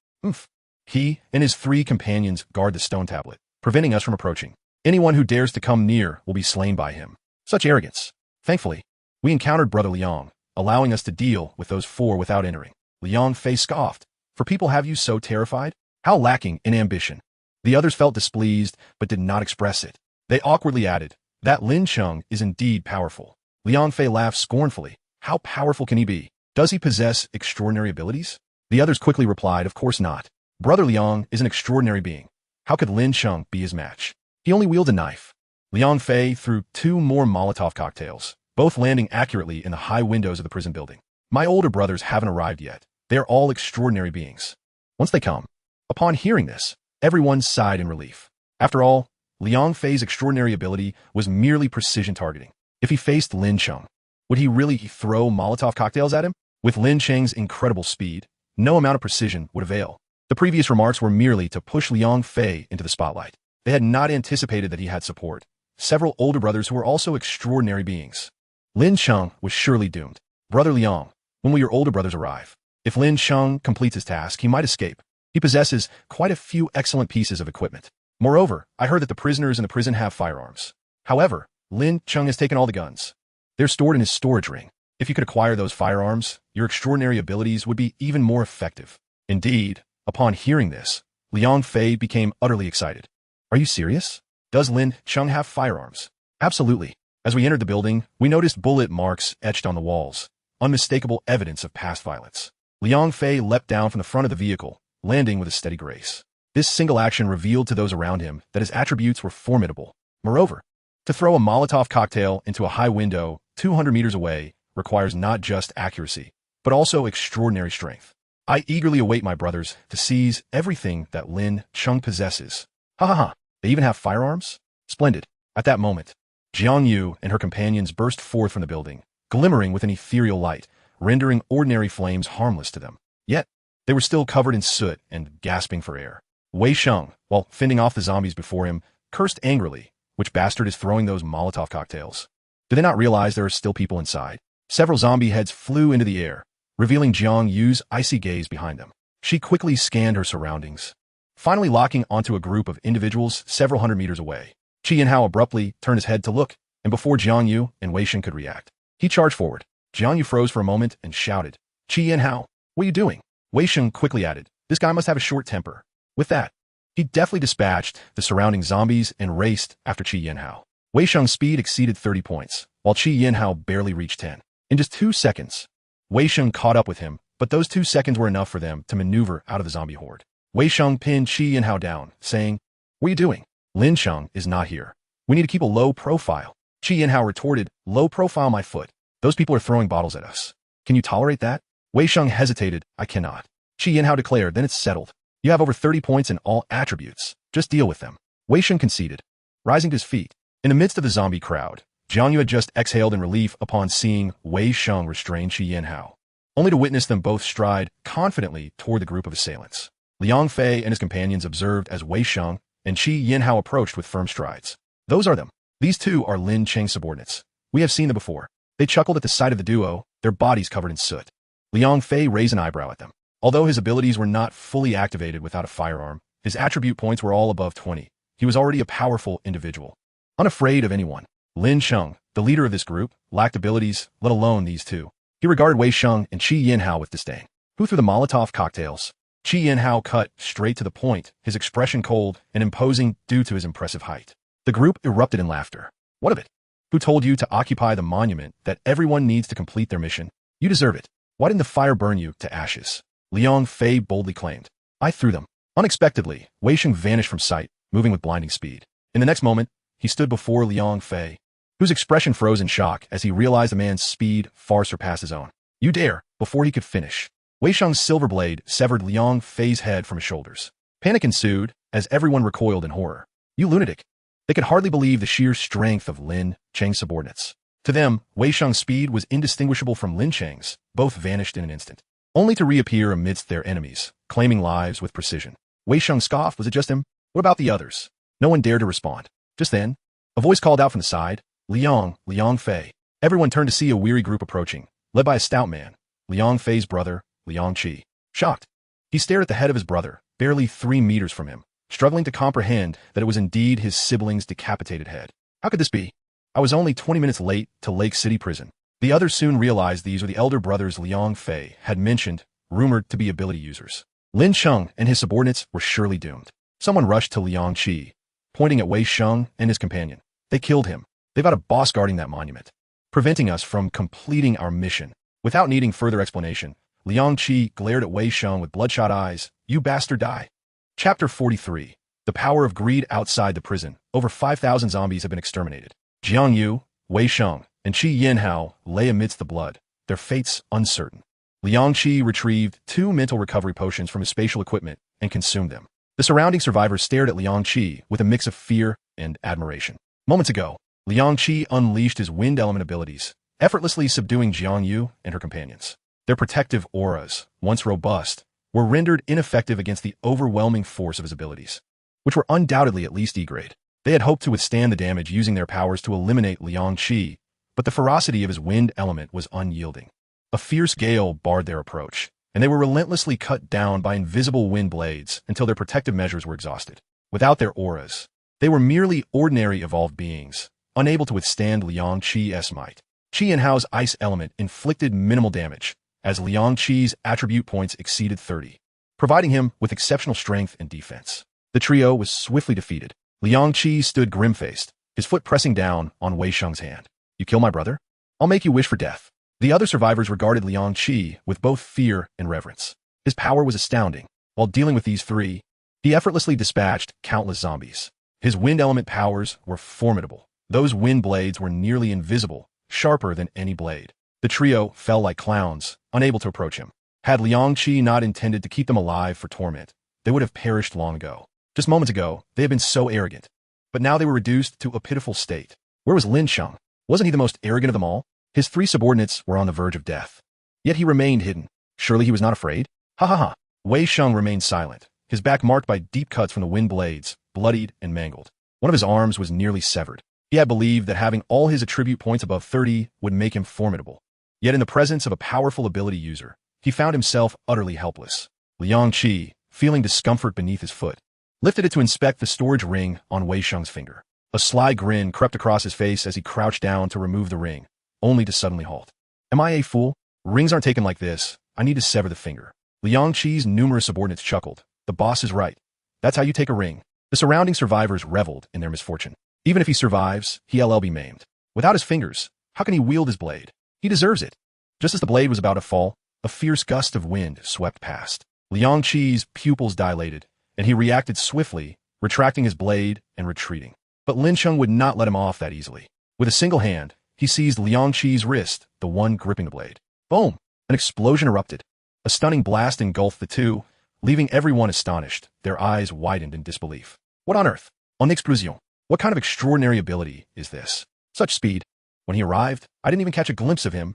He and his 3 companions guard the stone tablet, preventing us from approaching. Anyone who dares to come near will be slain by him. Such arrogance. Thankfully, we encountered Brother Liang, allowing us to deal with those 4 without entering. Liang Fei scoffed. For people have you so terrified? How lacking in ambition. The others felt displeased, but did not express it. They awkwardly added, that Lin Cheng is indeed powerful. Liang Fei laughed scornfully. How powerful can he be? Does he possess extraordinary abilities? The others quickly replied, of course not. Brother Liang is an extraordinary being. How could Lin Cheng be his match? He only wields a knife. Liang Fei threw 2 more Molotov cocktails, both landing accurately in the high windows of the prison building. My older brothers haven't arrived yet. They are all extraordinary beings. Once they come. Upon hearing this, everyone sighed in relief. After all, Liang Fei's extraordinary ability was merely precision targeting. If he faced Lin Cheng, would he really throw Molotov cocktails at him? With Lin Cheng's incredible speed, no amount of precision would avail. The previous remarks were merely to push Liang Fei into the spotlight. They had not anticipated that he had support. Several older brothers who were also extraordinary beings. Lin Cheng was surely doomed. Brother Liang, when will your older brothers arrive? If Lin Cheng completes his task, he might escape. He possesses quite a few excellent pieces of equipment. Moreover, I heard that the prisoners in the prison have firearms. However, Lin Cheng has taken all the guns. They're stored in his storage ring. If you could acquire those firearms, your extraordinary abilities would be even more effective. Indeed, upon hearing this, Liang Fei became utterly excited. Are you serious? Does Lin Cheng have firearms? Absolutely. As we entered the building, we noticed bullet marks etched on the walls, unmistakable evidence of past violence. Liang Fei leapt down from the front of the vehicle, landing with a steady grace. This single action revealed to those around him that his attributes were formidable. Moreover, to throw a Molotov cocktail into a high window 200 meters away requires not just accuracy, but also extraordinary strength. I eagerly await my brothers to seize everything that Lin Cheng possesses. They even have firearms? Splendid. At that moment, Jiang Yu and her companions burst forth from the building, glimmering with an ethereal light, rendering ordinary flames harmless to them. Yet, they were still covered in soot and gasping for air. Wei Sheng, while fending off the zombies before him, cursed angrily, which bastard is throwing those Molotov cocktails? Do they not realize there are still people inside? Several zombie heads flew into the air, revealing Jiang Yu's icy gaze behind them. She quickly scanned her surroundings, finally locking onto a group of individuals several hundred meters away. Qi Yanhao abruptly turned his head to look, and before Jiang Yu and Wei Sheng could react, he charged forward. Jiang Yu froze for a moment and shouted, Qi Yanhao, what are you doing? Wei Sheng quickly added, this guy must have a short temper. With that, he deftly dispatched the surrounding zombies and raced after Qi Yanhao. Wei Sheng's speed exceeded 30 points, while Qi Yanhao barely reached 10. In just 2 seconds, Wei Sheng caught up with him, but those 2 seconds were enough for them to maneuver out of the zombie horde. Wei Sheng pinned Qi Yanhao down, saying, what are you doing? Lin Cheng is not here. We need to keep a low profile. Qi Yanhao retorted, low profile my foot. Those people are throwing bottles at us. Can you tolerate that? Wei Sheng hesitated. I cannot. Qi Yinhao declared, then it's settled. You have over 30 points in all attributes. Just deal with them. Wei Sheng conceded, rising to his feet. In the midst of the zombie crowd, Jiang Yu had just exhaled in relief upon seeing Wei Sheng restrain Qi Yinhao, only to witness them both stride confidently toward the group of assailants. Liang Fei and his companions observed as Wei Sheng and Qi Yinhao approached with firm strides. Those are them. These two are Lin Cheng subordinates. We have seen them before. They chuckled at the sight of the duo, their bodies covered in soot. Liang Fei raised an eyebrow at them. Although his abilities were not fully activated without a firearm, his attribute points were all above 20. He was already a powerful individual, unafraid of anyone. Lin Cheng, the leader of this group, lacked abilities, let alone these two. He regarded Wei Sheng and Qi Yinhao with disdain. Who threw the Molotov cocktails? Qi Yinhao cut straight to the point, his expression cold and imposing due to his impressive height. The group erupted in laughter. What of it? Who told you to occupy the monument that everyone needs to complete their mission? You deserve it. Why didn't the fire burn you to ashes? Liang Fei boldly claimed. I threw them. Unexpectedly, Wei Sheng vanished from sight, moving with blinding speed. In the next moment, he stood before Liang Fei, whose expression froze in shock as he realized the man's speed far surpassed his own. You dare! Before he could finish, Wei Sheng's silver blade severed Liang Fei's head from his shoulders. Panic ensued as everyone recoiled in horror. You lunatic! They could hardly believe the sheer strength of Lin Cheng's subordinates. To them, Wei Sheng's speed was indistinguishable from Lin Cheng's. Both vanished in an instant, only to reappear amidst their enemies, claiming lives with precision. Wei Sheng scoffed. Was it just him? What about the others? No one dared to respond. Just then, a voice called out from the side. Liang Fei. Everyone turned to see a weary group approaching, led by a stout man, Liang Fei's brother, Liang Qi. Shocked, he stared at the head of his brother, barely 3 meters from him, struggling to comprehend that it was indeed his sibling's decapitated head. How could this be? I was only 20 minutes late to Lake City Prison. The others soon realized these were the elder brothers Liang Fei had mentioned, rumored to be ability users. Lin Cheng and his subordinates were surely doomed. Someone rushed to Liang Qi, pointing at Wei Sheng and his companion. They killed him. They've got a boss guarding that monument, preventing us from completing our mission. Without needing further explanation, Liang Qi glared at Wei Sheng with bloodshot eyes. You bastard, die. Chapter 43. The power of greed outside the prison. Over 5,000 zombies have been exterminated. Jiang Yu, Wei Sheng, and Qi Yinhao lay amidst the blood, their fates uncertain. Liang Qi retrieved 2 mental recovery potions from his spatial equipment and consumed them. The surrounding survivors stared at Liang Qi with a mix of fear and admiration. Moments ago, Liang Qi unleashed his wind element abilities, effortlessly subduing Jiang Yu and her companions. Their protective auras, once robust, were rendered ineffective against the overwhelming force of his abilities, which were undoubtedly at least E-grade. They had hoped to withstand the damage using their powers to eliminate Liang Qi, but the ferocity of his wind element was unyielding. A fierce gale barred their approach, and they were relentlessly cut down by invisible wind blades until their protective measures were exhausted. Without their auras, they were merely ordinary evolved beings, unable to withstand Liang Qi's might. Qi Yinhao's ice element inflicted minimal damage, as Liang Qi's attribute points exceeded 30, providing him with exceptional strength and defense. The trio was swiftly defeated. Liang Qi stood grim-faced, his foot pressing down on Wei Sheng's hand. You kill my brother? I'll make you wish for death. The other survivors regarded Liang Qi with both fear and reverence. His power was astounding. While dealing with these 3, he effortlessly dispatched countless zombies. His wind element powers were formidable. Those wind blades were nearly invisible, sharper than any blade. The trio fell like clowns, unable to approach him. Had Liang Qi not intended to keep them alive for torment, they would have perished long ago. Just moments ago, they had been so arrogant, but now they were reduced to a pitiful state. Where was Lin Cheng? Wasn't he the most arrogant of them all? His 3 subordinates were on the verge of death. Yet he remained hidden. Surely he was not afraid? Ha ha ha. Wei Sheng remained silent, his back marked by deep cuts from the wind blades, bloodied and mangled. One of his arms was nearly severed. He had believed that having all his attribute points above 30 would make him formidable. Yet in the presence of a powerful ability user, he found himself utterly helpless. Liang Qi, feeling discomfort beneath his foot, lifted it to inspect the storage ring on Wei Sheng's finger. A sly grin crept across his face as he crouched down to remove the ring, only to suddenly halt. Am I a fool? Rings aren't taken like this. I need to sever the finger. Liang Qi's numerous subordinates chuckled. The boss is right. That's how you take a ring. The surrounding survivors reveled in their misfortune. Even if he survives, he'll be maimed. Without his fingers, how can he wield his blade? He deserves it. Just as the blade was about to fall, a fierce gust of wind swept past. Liang Qi's pupils dilated, and he reacted swiftly, retracting his blade and retreating. But Lin Cheng would not let him off that easily. With a single hand, he seized Liang Qi's wrist, the one gripping the blade. Boom! An explosion erupted. A stunning blast engulfed the two, leaving everyone astonished, their eyes widened in disbelief. What on earth? En explosion. What kind of extraordinary ability is this? Such speed. When he arrived, I didn't even catch a glimpse of him.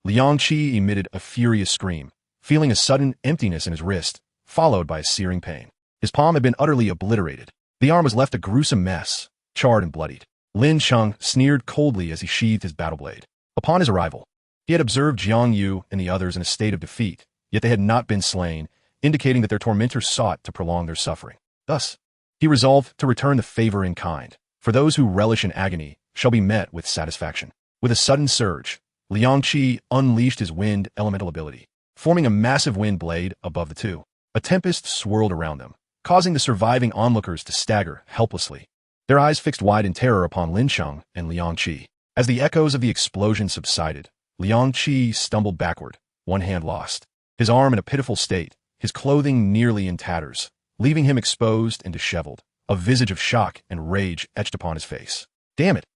Liang Qi emitted a furious scream, feeling a sudden emptiness in his wrist, followed by a searing pain. His palm had been utterly obliterated. The arm was left a gruesome mess, charred and bloodied. Lin Cheng sneered coldly as he sheathed his battle blade. Upon his arrival, he had observed Jiang Yu and the others in a state of defeat, yet they had not been slain, indicating that their tormentors sought to prolong their suffering. Thus, he resolved to return the favor in kind. For those who relish in agony shall be met with satisfaction. With a sudden surge, Liang Qi unleashed his wind elemental ability, forming a massive wind blade above the two. A tempest swirled around them, causing the surviving onlookers to stagger helplessly, their eyes fixed wide in terror upon Lin Cheng and Liang Qi. As the echoes of the explosion subsided, Liang Qi stumbled backward, one hand lost, his arm in a pitiful state, his clothing nearly in tatters, leaving him exposed and disheveled, a visage of shock and rage etched upon his face. Damn it,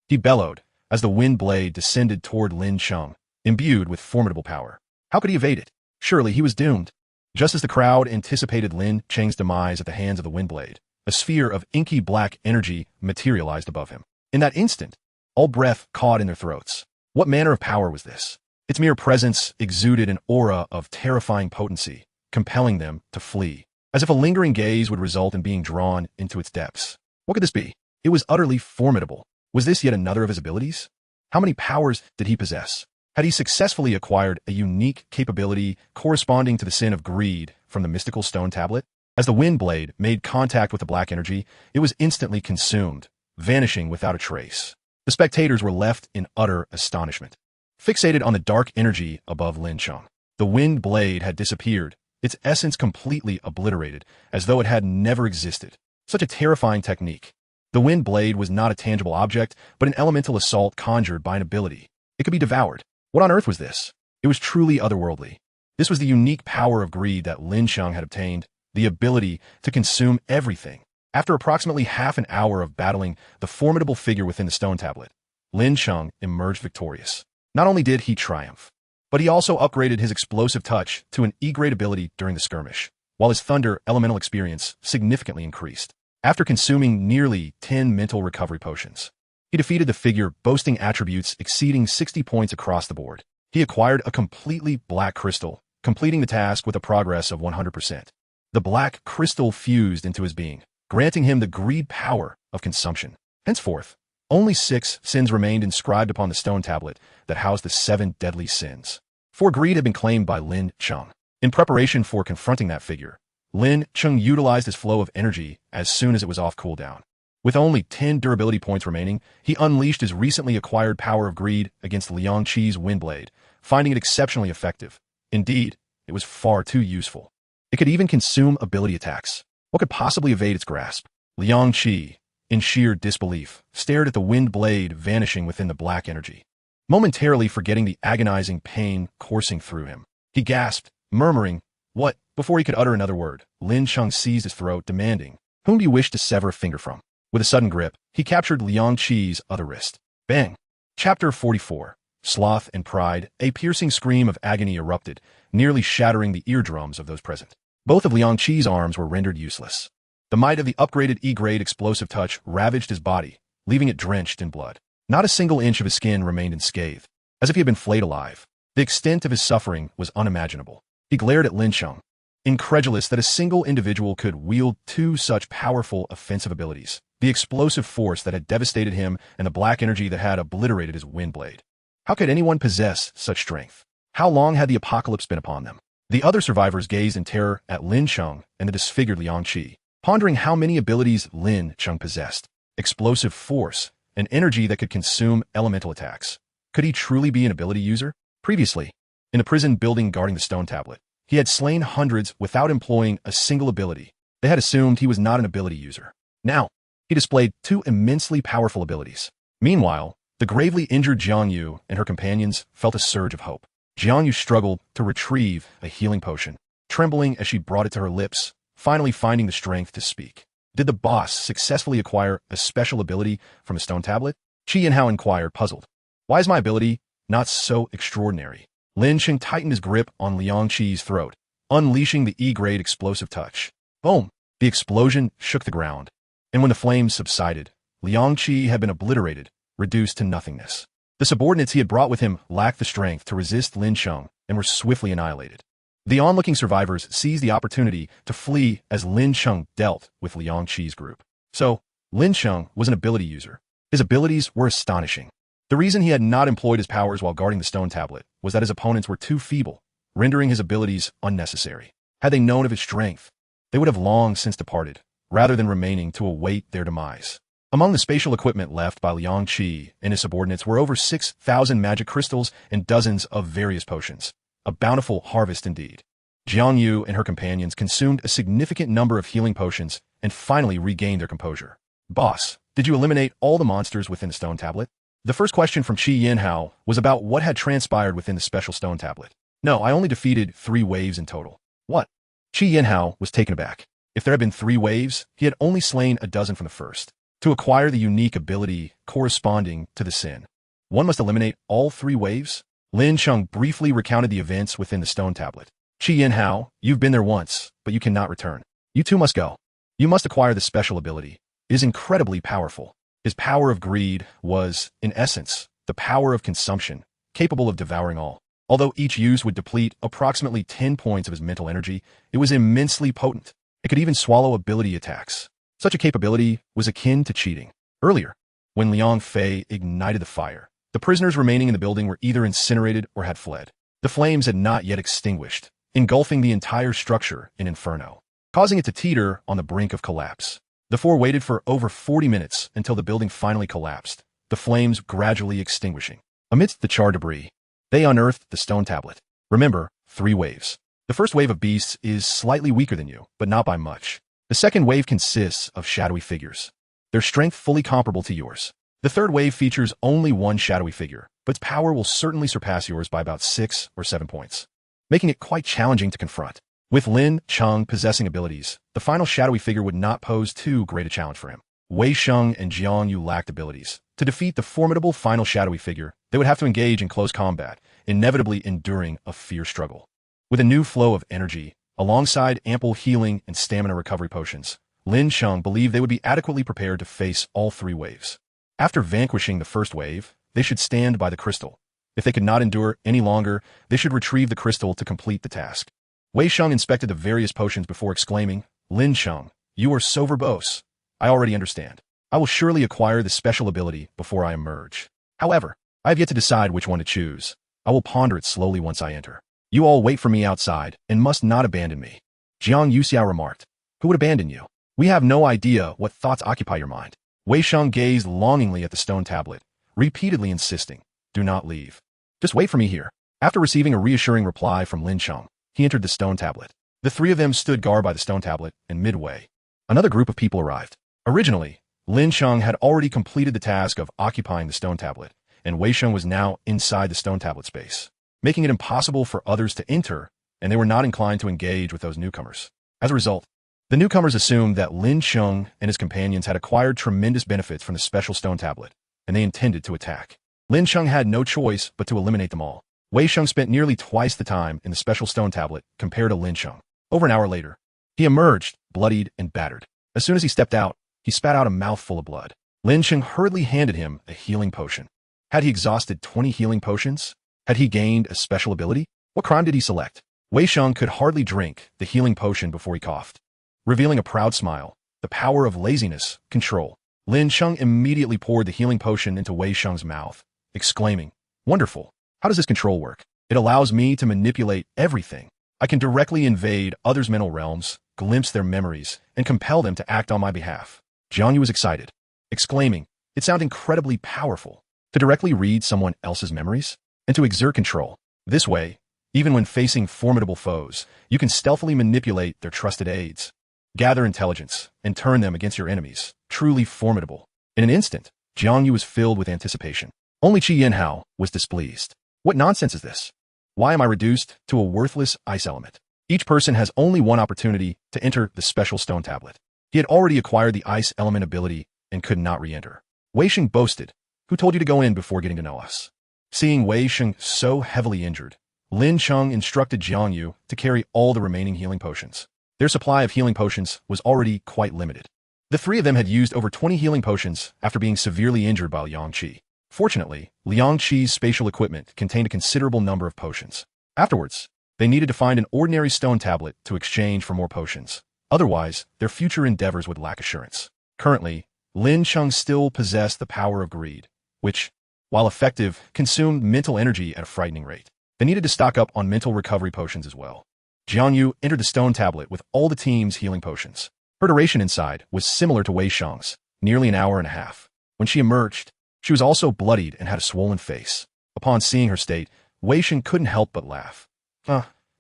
he bellowed, as the wind blade descended toward Lin Cheng, imbued with formidable power. How could he evade it? Surely he was doomed. Just as the crowd anticipated Lin Cheng's demise at the hands of the wind blade, a sphere of inky black energy materialized above him. In that instant, all breath caught in their throats. What manner of power was this? Its mere presence exuded an aura of terrifying potency, compelling them to flee, as if a lingering gaze would result in being drawn into its depths. What could this be? It was utterly formidable. Was this yet another of his abilities? How many powers did he possess? Had he successfully acquired a unique capability corresponding to the sin of greed from the mystical stone tablet? As the wind blade made contact with the black energy, it was instantly consumed, vanishing without a trace. The spectators were left in utter astonishment, fixated on the dark energy above Lin Cheng. The wind blade had disappeared, its essence completely obliterated, as though it had never existed. Such a terrifying technique. The wind blade was not a tangible object, but an elemental assault conjured by an ability. It could be devoured. What on earth was this? It was truly otherworldly. This was the unique power of greed that Lin Cheng had obtained, the ability to consume everything. After approximately half an hour of battling the formidable figure within the stone tablet, Lin Cheng emerged victorious. Not only did he triumph, but he also upgraded his explosive touch to an E-grade ability during the skirmish, while his thunder elemental experience significantly increased. After consuming nearly 10 mental recovery potions, he defeated the figure boasting attributes exceeding 60 points across the board. He acquired a completely black crystal, completing the task with a progress of 100%. The black crystal fused into his being, granting him the greed power of consumption. Henceforth, only 6 sins remained inscribed upon the stone tablet that housed the 7 deadly sins. 4 greed had been claimed by Lin Cheng. In preparation for confronting that figure, Lin Cheng utilized his flow of energy as soon as it was off cooldown. With only 10 durability points remaining, he unleashed his recently acquired power of greed against Liang Qi's windblade, finding it exceptionally effective. Indeed, it was far too useful. It could even consume ability attacks. What could possibly evade its grasp? Liang Qi, in sheer disbelief, stared at the wind blade vanishing within the black energy, momentarily forgetting the agonizing pain coursing through him. He gasped, murmuring, "What?" Before he could utter another word, Lin Cheng seized his throat, demanding, "Whom do you wish to sever a finger from?" With a sudden grip, he captured Liang Qi's other wrist. Bang! Chapter 44. Sloth and Pride. A piercing scream of agony erupted, nearly shattering the eardrums of those present. Both of Liang Qi's arms were rendered useless. The might of the upgraded E-grade explosive touch ravaged his body, leaving it drenched in blood. Not a single inch of his skin remained unscathed, as if he had been flayed alive. The extent of his suffering was unimaginable. He glared at Lin Cheng, incredulous that a single individual could wield 2 such powerful offensive abilities, the explosive force that had devastated him and the black energy that had obliterated his windblade. How could anyone possess such strength? How long had the apocalypse been upon them? The other survivors gazed in terror at Lin Cheng and the disfigured Liang Qi, pondering how many abilities Lin Cheng possessed. Explosive force, an energy that could consume elemental attacks. Could he truly be an ability user? Previously, in the prison building guarding the stone tablet, he had slain hundreds without employing a single ability. They had assumed he was not an ability user. Now, he displayed 2 immensely powerful abilities. Meanwhile, the gravely injured Jiang Yu and her companions felt a surge of hope. Jiang Yu struggled to retrieve a healing potion, trembling as she brought it to her lips, finally finding the strength to speak. Did the boss successfully acquire a special ability from the stone tablet? Qi Yanhao inquired, puzzled. Why is my ability not so extraordinary? Lin Cheng tightened his grip on Liang Qi's throat, unleashing the E-grade explosive touch. Boom! The explosion shook the ground. And when the flames subsided, Liang Qi had been obliterated, reduced to nothingness. The subordinates he had brought with him lacked the strength to resist Lin Cheng and were swiftly annihilated. The onlooking survivors seized the opportunity to flee as Lin Cheng dealt with Liang Qi's group. So, Lin Cheng was an ability user. His abilities were astonishing. The reason he had not employed his powers while guarding the stone tablet was that his opponents were too feeble, rendering his abilities unnecessary. Had they known of his strength, they would have long since departed, rather than remaining to await their demise. Among the spatial equipment left by Liang Qi and his subordinates were over 6,000 magic crystals and dozens of various potions. A bountiful harvest indeed. Jiang Yu and her companions consumed a significant number of healing potions and finally regained their composure. Boss, did you eliminate all the monsters within the stone tablet? The first question from Qi Yinhao was about what had transpired within the special stone tablet. No, I only defeated 3 waves in total. What? Qi Yinhao was taken aback. If there had been 3 waves, he had only slain a dozen from the first. To acquire the unique ability corresponding to the sin, one must eliminate all 3 waves? Lin Cheng briefly recounted the events within the stone tablet. Qi Yinhao, you've been there once, but you cannot return. You too must go. You must acquire the special ability. It is incredibly powerful. His power of greed was, in essence, the power of consumption, capable of devouring all. Although each use would deplete approximately 10 points of his mental energy, it was immensely potent. It could even swallow ability attacks. Such a capability was akin to cheating. Earlier, when Liang Fei ignited the fire, the prisoners remaining in the building were either incinerated or had fled. The flames had not yet extinguished, engulfing the entire structure in inferno, causing it to teeter on the brink of collapse. The 4 waited for over 40 minutes until the building finally collapsed, the flames gradually extinguishing. Amidst the charred debris, they unearthed the stone tablet. Remember, 3 waves. The first wave of beasts is slightly weaker than you, but not by much. The second wave consists of shadowy figures, their strength fully comparable to yours. The third wave features only 1 shadowy figure, but its power will certainly surpass yours by about 6 or 7 points, making it quite challenging to confront. With Lin Cheng possessing abilities, the final shadowy figure would not pose too great a challenge for him. Wei Sheng and Jiang Yu lacked abilities. To defeat the formidable final shadowy figure, they would have to engage in close combat, inevitably enduring a fierce struggle. With a new flow of energy, alongside ample healing and stamina recovery potions, Lin Cheng believed they would be adequately prepared to face all 3 waves. After vanquishing the first wave, they should stand by the crystal. If they could not endure any longer, they should retrieve the crystal to complete the task. Wei Sheng inspected the various potions before exclaiming, Lin Cheng, you are so verbose. I already understand. I will surely acquire the special ability before I emerge. However, I have yet to decide which one to choose. I will ponder it slowly once I enter. You all wait for me outside and must not abandon me. Jiang Yuxiao remarked. Who would abandon you? We have no idea what thoughts occupy your mind. Wei Sheng gazed longingly at the stone tablet, repeatedly insisting, do not leave. Just wait for me here. After receiving a reassuring reply from Lin Cheng, he entered the stone tablet. The 3 of them stood guard by the stone tablet, and midway, another group of people arrived. Originally, Lin Cheng had already completed the task of occupying the stone tablet, and Wei Sheng was now inside the stone tablet space, making it impossible for others to enter, and they were not inclined to engage with those newcomers. As a result, the newcomers assumed that Lin Cheng and his companions had acquired tremendous benefits from the special stone tablet, and they intended to attack. Lin Cheng had no choice but to eliminate them all. Wei Sheng spent nearly twice the time in the special stone tablet compared to Lin Cheng. Over an hour later, he emerged, bloodied and battered. As soon as he stepped out, he spat out a mouthful of blood. Lin Cheng hurriedly handed him a healing potion. Had he exhausted 20 healing potions? Had he gained a special ability? What crime did he select? Wei Sheng could hardly drink the healing potion before he coughed, revealing a proud smile. The power of laziness, control. Lin Cheng immediately poured the healing potion into Wei Sheng's mouth, exclaiming, wonderful. How does this control work? It allows me to manipulate everything. I can directly invade others' mental realms, glimpse their memories, and compel them to act on my behalf. Jiang Yu was excited, exclaiming, it sounds incredibly powerful. To directly read someone else's memories, and to exert control. This way, even when facing formidable foes, you can stealthily manipulate their trusted aides, gather intelligence, and turn them against your enemies. Truly formidable. In an instant, Jiang Yu was filled with anticipation. Only Qi Yinhao was displeased. What nonsense is this? Why am I reduced to a worthless ice element? Each person has only one opportunity to enter the special stone tablet. He had already acquired the ice element ability and could not re-enter. Wei Sheng boasted, who told you to go in before getting to know us? Seeing Wei Sheng so heavily injured, Lin Cheng instructed Jiang Yu to carry all the remaining healing potions. Their supply of healing potions was already quite limited. The three of them had used over 20 healing potions after being severely injured by Liang Qi. Fortunately, Liang Qi's spatial equipment contained a considerable number of potions. Afterwards, they needed to find an ordinary stone tablet to exchange for more potions. Otherwise, their future endeavors would lack assurance. Currently, Lin Cheng still possessed the power of greed, which, while effective, consumed mental energy at a frightening rate. They needed to stock up on mental recovery potions as well. Jiang Yu entered the stone tablet with all the team's healing potions. Her duration inside was similar to Wei Sheng's, nearly an hour and a half. When she emerged, she was also bloodied and had a swollen face. Upon seeing her state, Wei Sheng couldn't help but laugh.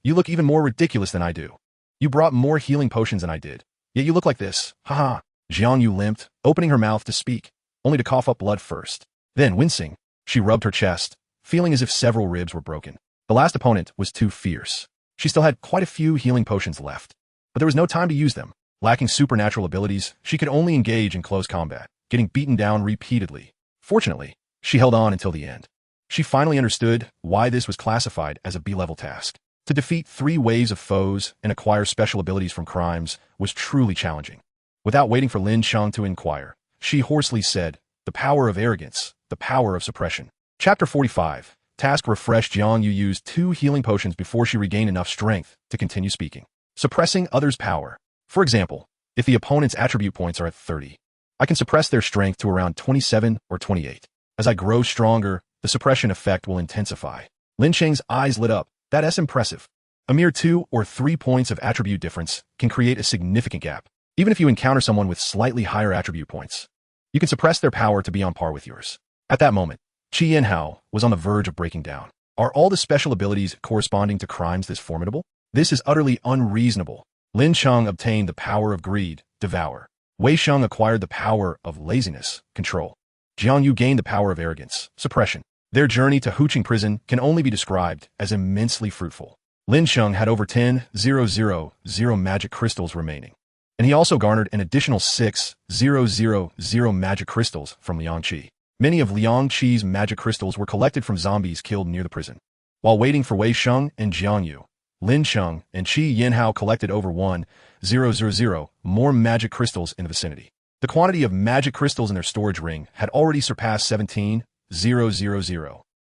You look even more ridiculous than I do. You brought more healing potions than I did, yet you look like this. Haha. Jiang Yu limped, opening her mouth to speak, only to cough up blood first. Then, wincing, she rubbed her chest, feeling as if several ribs were broken. The last opponent was too fierce. She still had quite a few healing potions left, but there was no time to use them. Lacking supernatural abilities, she could only engage in close combat, getting beaten down repeatedly. Fortunately, she held on until the end. She finally understood why this was classified as a B-level task. To defeat 3 waves of foes and acquire special abilities from crimes was truly challenging. Without waiting for Lin Cheng to inquire, she hoarsely said, "The power of arrogance, the power of suppression." Chapter 45. Task refreshed. Jiang Yu used 2 healing potions before she regained enough strength to continue speaking. Suppressing others' power. For example, if the opponent's attribute points are at 30, I can suppress their strength to around 27 or 28. As I grow stronger, the suppression effect will intensify. Lin Cheng's eyes lit up. That's impressive. A mere 2 or 3 points of attribute difference can create a significant gap. Even if you encounter someone with slightly higher attribute points, you can suppress their power to be on par with yours. At that moment, Qi Yanhao was on the verge of breaking down. Are all the special abilities corresponding to crimes this formidable? This is utterly unreasonable. Lin Cheng obtained the power of greed, devour. Wei Sheng acquired the power of laziness, control. Jiang Yu gained the power of arrogance, suppression. Their journey to Huqing prison can only be described as immensely fruitful. Lin Cheng had over 10,000 magic crystals remaining, and he also garnered an additional 6,000 magic crystals from Liang Qi. Many of Liang Qi's magic crystals were collected from zombies killed near the prison. While waiting for Wei Sheng and Jiang Yu, Lin Cheng and Qi Yanhao collected over 1,000 more magic crystals in the vicinity. The quantity of magic crystals in their storage ring had already surpassed 17,000.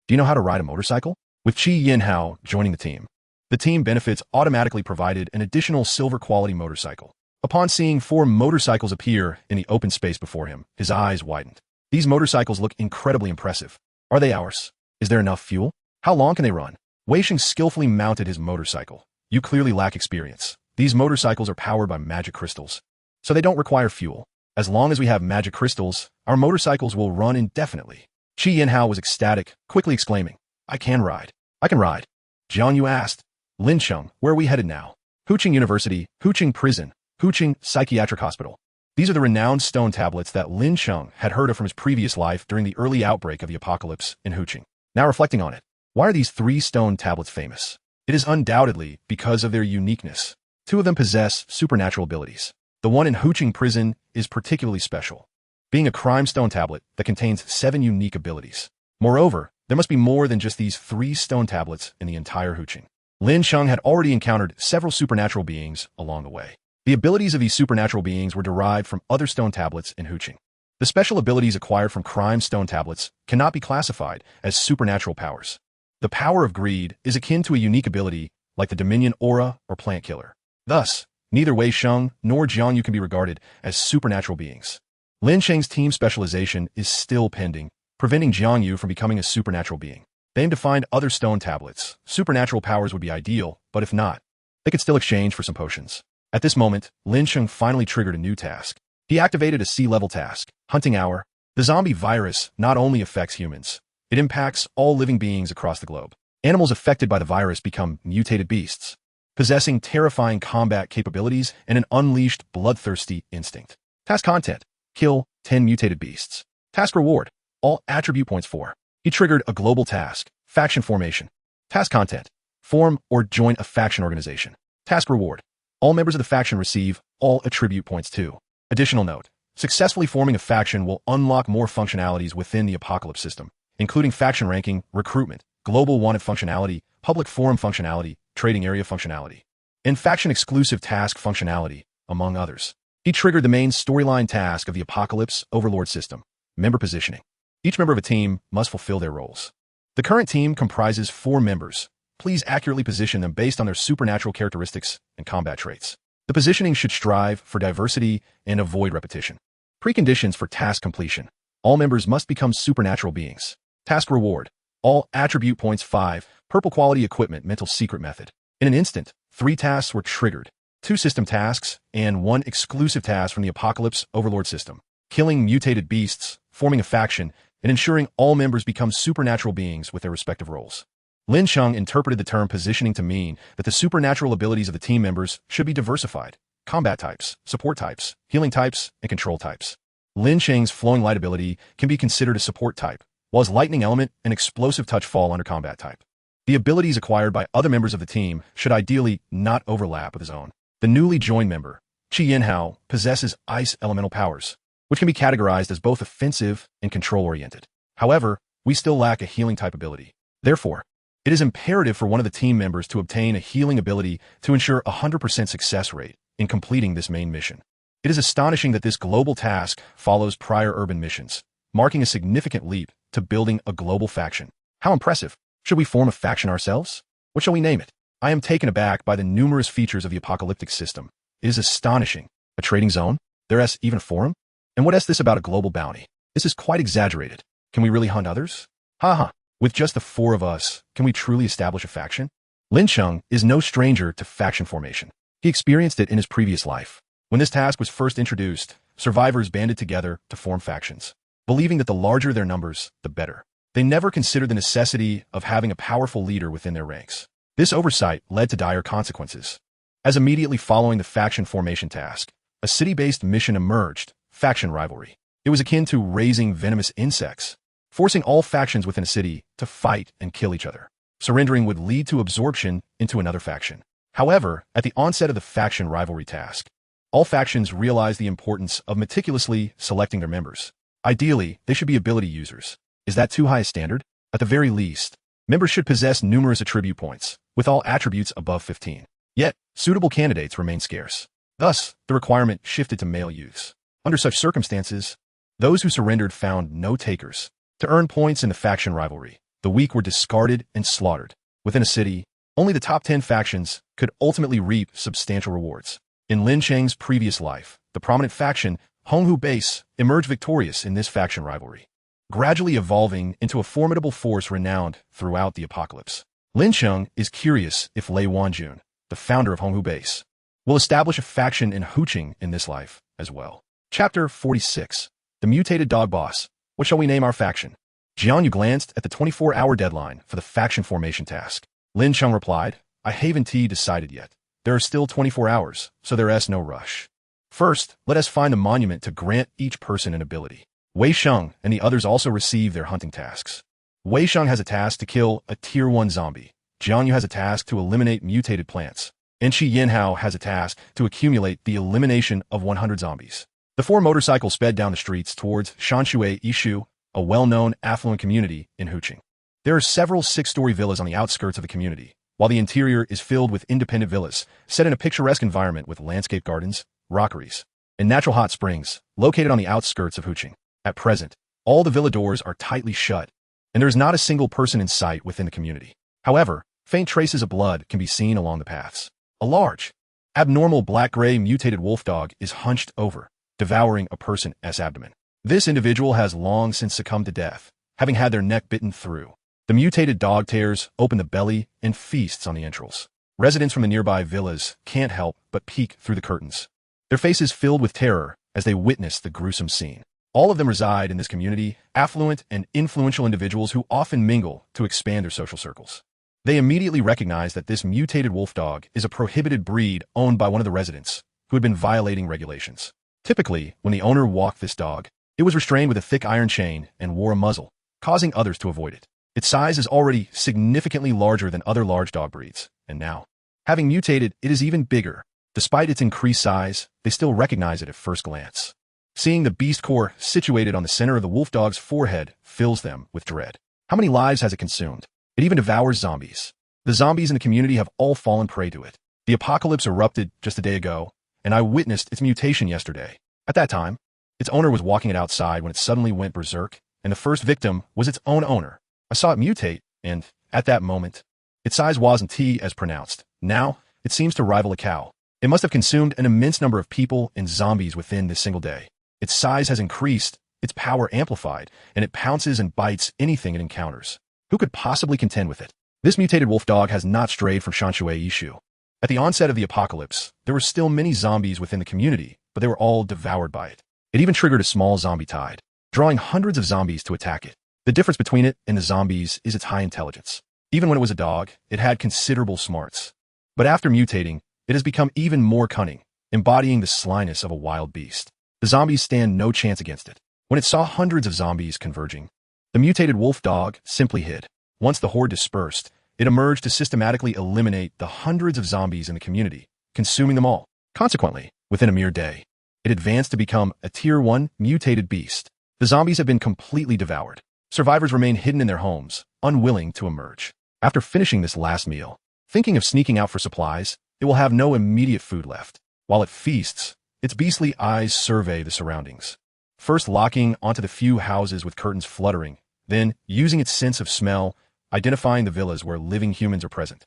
Do you know how to ride a motorcycle? With Qi Yanhao joining the team benefits automatically provided an additional silver quality motorcycle. Upon seeing 4 motorcycles appear in the open space before him, his eyes widened. These motorcycles look incredibly impressive. Are they ours? Is there enough fuel? How long can they run? Wei Sheng skillfully mounted his motorcycle. You clearly lack experience. These motorcycles are powered by magic crystals, so they don't require fuel. As long as we have magic crystals, our motorcycles will run indefinitely. Qi Yanhao was ecstatic, quickly exclaiming, I can ride. Jiang Yu asked, Lin Cheng, where are we headed now? Huqing University, Huqing Prison, Huqing Psychiatric Hospital. These are the renowned stone tablets that Lin Cheng had heard of from his previous life during the early outbreak of the apocalypse in Huqing. Now reflecting on it, why are these 3 stone tablets famous? It is undoubtedly because of their uniqueness. 2 of them possess supernatural abilities. The one in Huqing Prison is particularly special, being a crime stone tablet that contains 7 unique abilities. Moreover, there must be more than just these 3 stone tablets in the entire Huqing. Lin Cheng had already encountered several supernatural beings along the way. The abilities of these supernatural beings were derived from other stone tablets in Huqing. The special abilities acquired from crime stone tablets cannot be classified as supernatural powers. The power of greed is akin to a unique ability like the Dominion Aura or Plant Killer. Thus, neither Wei Sheng nor Jiang Yu can be regarded as supernatural beings. Lin Cheng's team specialization is still pending, preventing Jiang Yu from becoming a supernatural being. They aim to find other stone tablets. Supernatural powers would be ideal, but if not, they could still exchange for some potions. At this moment, Lin Cheng finally triggered a new task. He activated a C-level task, Hunting Hour. The zombie virus not only affects humans, it impacts all living beings across the globe. Animals affected by the virus become mutated beasts, possessing terrifying combat capabilities and an unleashed bloodthirsty instinct. Task content: kill 10 mutated beasts. Task reward: all attribute points 4. He triggered a global task, faction formation. Task content: form or join a faction organization. Task reward: all members of the faction receive all attribute points 2. Additional note: successfully forming a faction will unlock more functionalities within the Apocalypse system, including faction ranking, recruitment, global wanted functionality, public forum functionality, trading area functionality, and faction-exclusive task functionality, among others. He triggered the main storyline task of the Apocalypse Overlord System, member positioning. Each member of a team must fulfill their roles. The current team comprises 4 members. Please accurately position them based on their supernatural characteristics and combat traits. The positioning should strive for diversity and avoid repetition. Preconditions for task completion. All members must become supernatural beings. Task reward. All attribute points 5, purple quality equipment mental secret method. In an instant, 3 tasks were triggered. 2 system tasks and 1 exclusive task from the Apocalypse Overlord System. Killing mutated beasts, forming a faction, and ensuring all members become supernatural beings with their respective roles. Lin Cheng interpreted the term positioning to mean that the supernatural abilities of the team members should be diversified. Combat types, support types, healing types, and control types. Lin Cheng's flowing light ability can be considered a support type, while his lightning element and explosive touch fall under combat type. The abilities acquired by other members of the team should ideally not overlap with his own. The newly joined member, Qi Yinhao, possesses ice elemental powers, which can be categorized as both offensive and control-oriented. However, we still lack a healing type ability. Therefore, it is imperative for one of the team members to obtain a healing ability to ensure a 100% success rate in completing this main mission. It is astonishing that this global task follows prior urban missions, marking a significant leap to building a global faction. How impressive! Should we form a faction ourselves? What shall we name it? I am taken aback by the numerous features of the apocalyptic system. It is astonishing. A trading zone? There's even a forum? And what is this about a global bounty? This is quite exaggerated. Can we really hunt others? Haha. With just the 4 of us, can we truly establish a faction? Lin Cheng is no stranger to faction formation. He experienced it in his previous life. When this task was first introduced, survivors banded together to form factions, believing that the larger their numbers, the better. They never considered the necessity of having a powerful leader within their ranks. This oversight led to dire consequences. As immediately following the faction formation task, a city-based mission emerged, faction rivalry. It was akin to raising venomous insects, forcing all factions within a city to fight and kill each other. Surrendering would lead to absorption into another faction. However, at the onset of the faction rivalry task, all factions realized the importance of meticulously selecting their members. Ideally, they should be ability users. Is that too high a standard? At the very least, members should possess numerous attribute points, with all attributes above 15. Yet, suitable candidates remain scarce. Thus, the requirement shifted to male youths. Under such circumstances, those who surrendered found no takers. To earn points in the faction rivalry, the weak were discarded and slaughtered. Within a city, only the top 10 factions could ultimately reap substantial rewards. In Lin Cheng's previous life, the prominent faction, Honghu Base, emerged victorious in this faction rivalry, gradually evolving into a formidable force renowned throughout the apocalypse. Lin Cheng is curious if Lei Wanjun, the founder of Honghu Base, will establish a faction in Huqing in this life as well. Chapter 46. The Mutated Dog Boss. What shall we name our faction? Jianyu glanced at the 24-hour deadline for the faction formation task. Lin Cheng replied, I haven't decided yet. There are still 24 hours, so there is no rush. First, let us find the monument to grant each person an ability. Wei Sheng and the others also receive their hunting tasks. Wei Sheng has a task to kill a Tier 1 zombie. Jianyu has a task to eliminate mutated plants. And Qi Yinhao has a task to accumulate the elimination of 100 zombies. The 4 motorcycles sped down the streets towards Shanshui Yishu, a well-known affluent community in Huqing. There are several 6-story villas on the outskirts of the community, while the interior is filled with independent villas, set in a picturesque environment with landscape gardens, rockeries, and natural hot springs, located on the outskirts of Huqing. At present, all the villa doors are tightly shut, and there is not a single person in sight within the community. However, faint traces of blood can be seen along the paths. A large, abnormal black-gray mutated wolf dog is hunched over, devouring a person's abdomen. This individual has long since succumbed to death, having had their neck bitten through. The mutated dog tears open the belly and feasts on the entrails. Residents from the nearby villas can't help but peek through the curtains, their faces filled with terror as they witness the gruesome scene. All of them reside in this community, affluent and influential individuals who often mingle to expand their social circles. They immediately recognize that this mutated wolf dog is a prohibited breed owned by one of the residents who had been violating regulations. Typically, when the owner walked this dog, it was restrained with a thick iron chain and wore a muzzle, causing others to avoid it. Its size is already significantly larger than other large dog breeds, and now, having mutated, it is even bigger. Despite its increased size, they still recognize it at first glance. Seeing the beast core situated on the center of the wolf dog's forehead fills them with dread. How many lives has it consumed? It even devours zombies. The zombies in the community have all fallen prey to it. The apocalypse erupted just a day ago, and I witnessed its mutation yesterday. At that time, its owner was walking it outside when it suddenly went berserk, and the first victim was its own owner. I saw it mutate, and, at that moment, its size wasn't as pronounced. Now, it seems to rival a cow. It must have consumed an immense number of people and zombies within this single day. Its size has increased, its power amplified, and it pounces and bites anything it encounters. Who could possibly contend with it? This mutated wolf dog has not strayed from Shanshui Yishu. At the onset of the apocalypse, there were still many zombies within the community, but they were all devoured by it. It even triggered a small zombie tide, drawing hundreds of zombies to attack it. The difference between it and the zombies is its high intelligence. Even when it was a dog, it had considerable smarts. But after mutating, it has become even more cunning, embodying the slyness of a wild beast. The zombies stand no chance against it. When it saw hundreds of zombies converging, the mutated wolf dog simply hid. Once the horde dispersed, it emerged to systematically eliminate the hundreds of zombies in the community, consuming them all. Consequently, within a mere day, it advanced to become a Tier 1 mutated beast. The zombies have been completely devoured. Survivors remain hidden in their homes, unwilling to emerge. After finishing this last meal, thinking of sneaking out for supplies, it will have no immediate food left. While it feasts, its beastly eyes survey the surroundings. First locking onto the few houses with curtains fluttering, then, using its sense of smell, identifying the villas where living humans are present.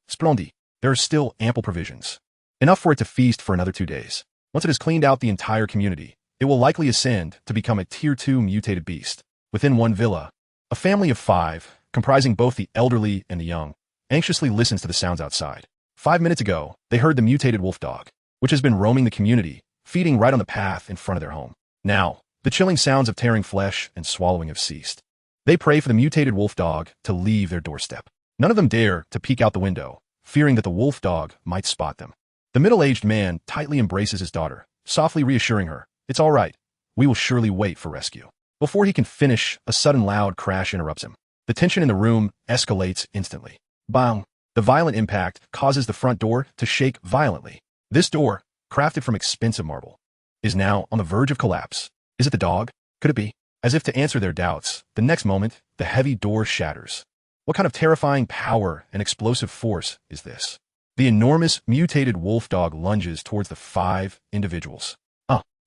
Splendid. There are still ample provisions. Enough for it to feast for another 2 days. Once it has cleaned out the entire community, it will likely ascend to become a Tier 2 mutated beast. Within one villa, a family of 5, comprising both the elderly and the young, anxiously listens to the sounds outside. 5 minutes ago, they heard the mutated wolf dog, which has been roaming the community, feeding right on the path in front of their home. Now, the chilling sounds of tearing flesh and swallowing have ceased. They pray for the mutated wolf dog to leave their doorstep. None of them dare to peek out the window, fearing that the wolf dog might spot them. The middle-aged man tightly embraces his daughter, softly reassuring her, "It's all right. We will surely wait for rescue." Before he can finish, a sudden loud crash interrupts him. The tension in the room escalates instantly. Bang! The violent impact causes the front door to shake violently. This door, crafted from expensive marble, is now on the verge of collapse. Is it the dog? Could it be? As if to answer their doubts, the next moment, the heavy door shatters. What kind of terrifying power and explosive force is this? The enormous mutated wolf dog lunges towards the 5 individuals.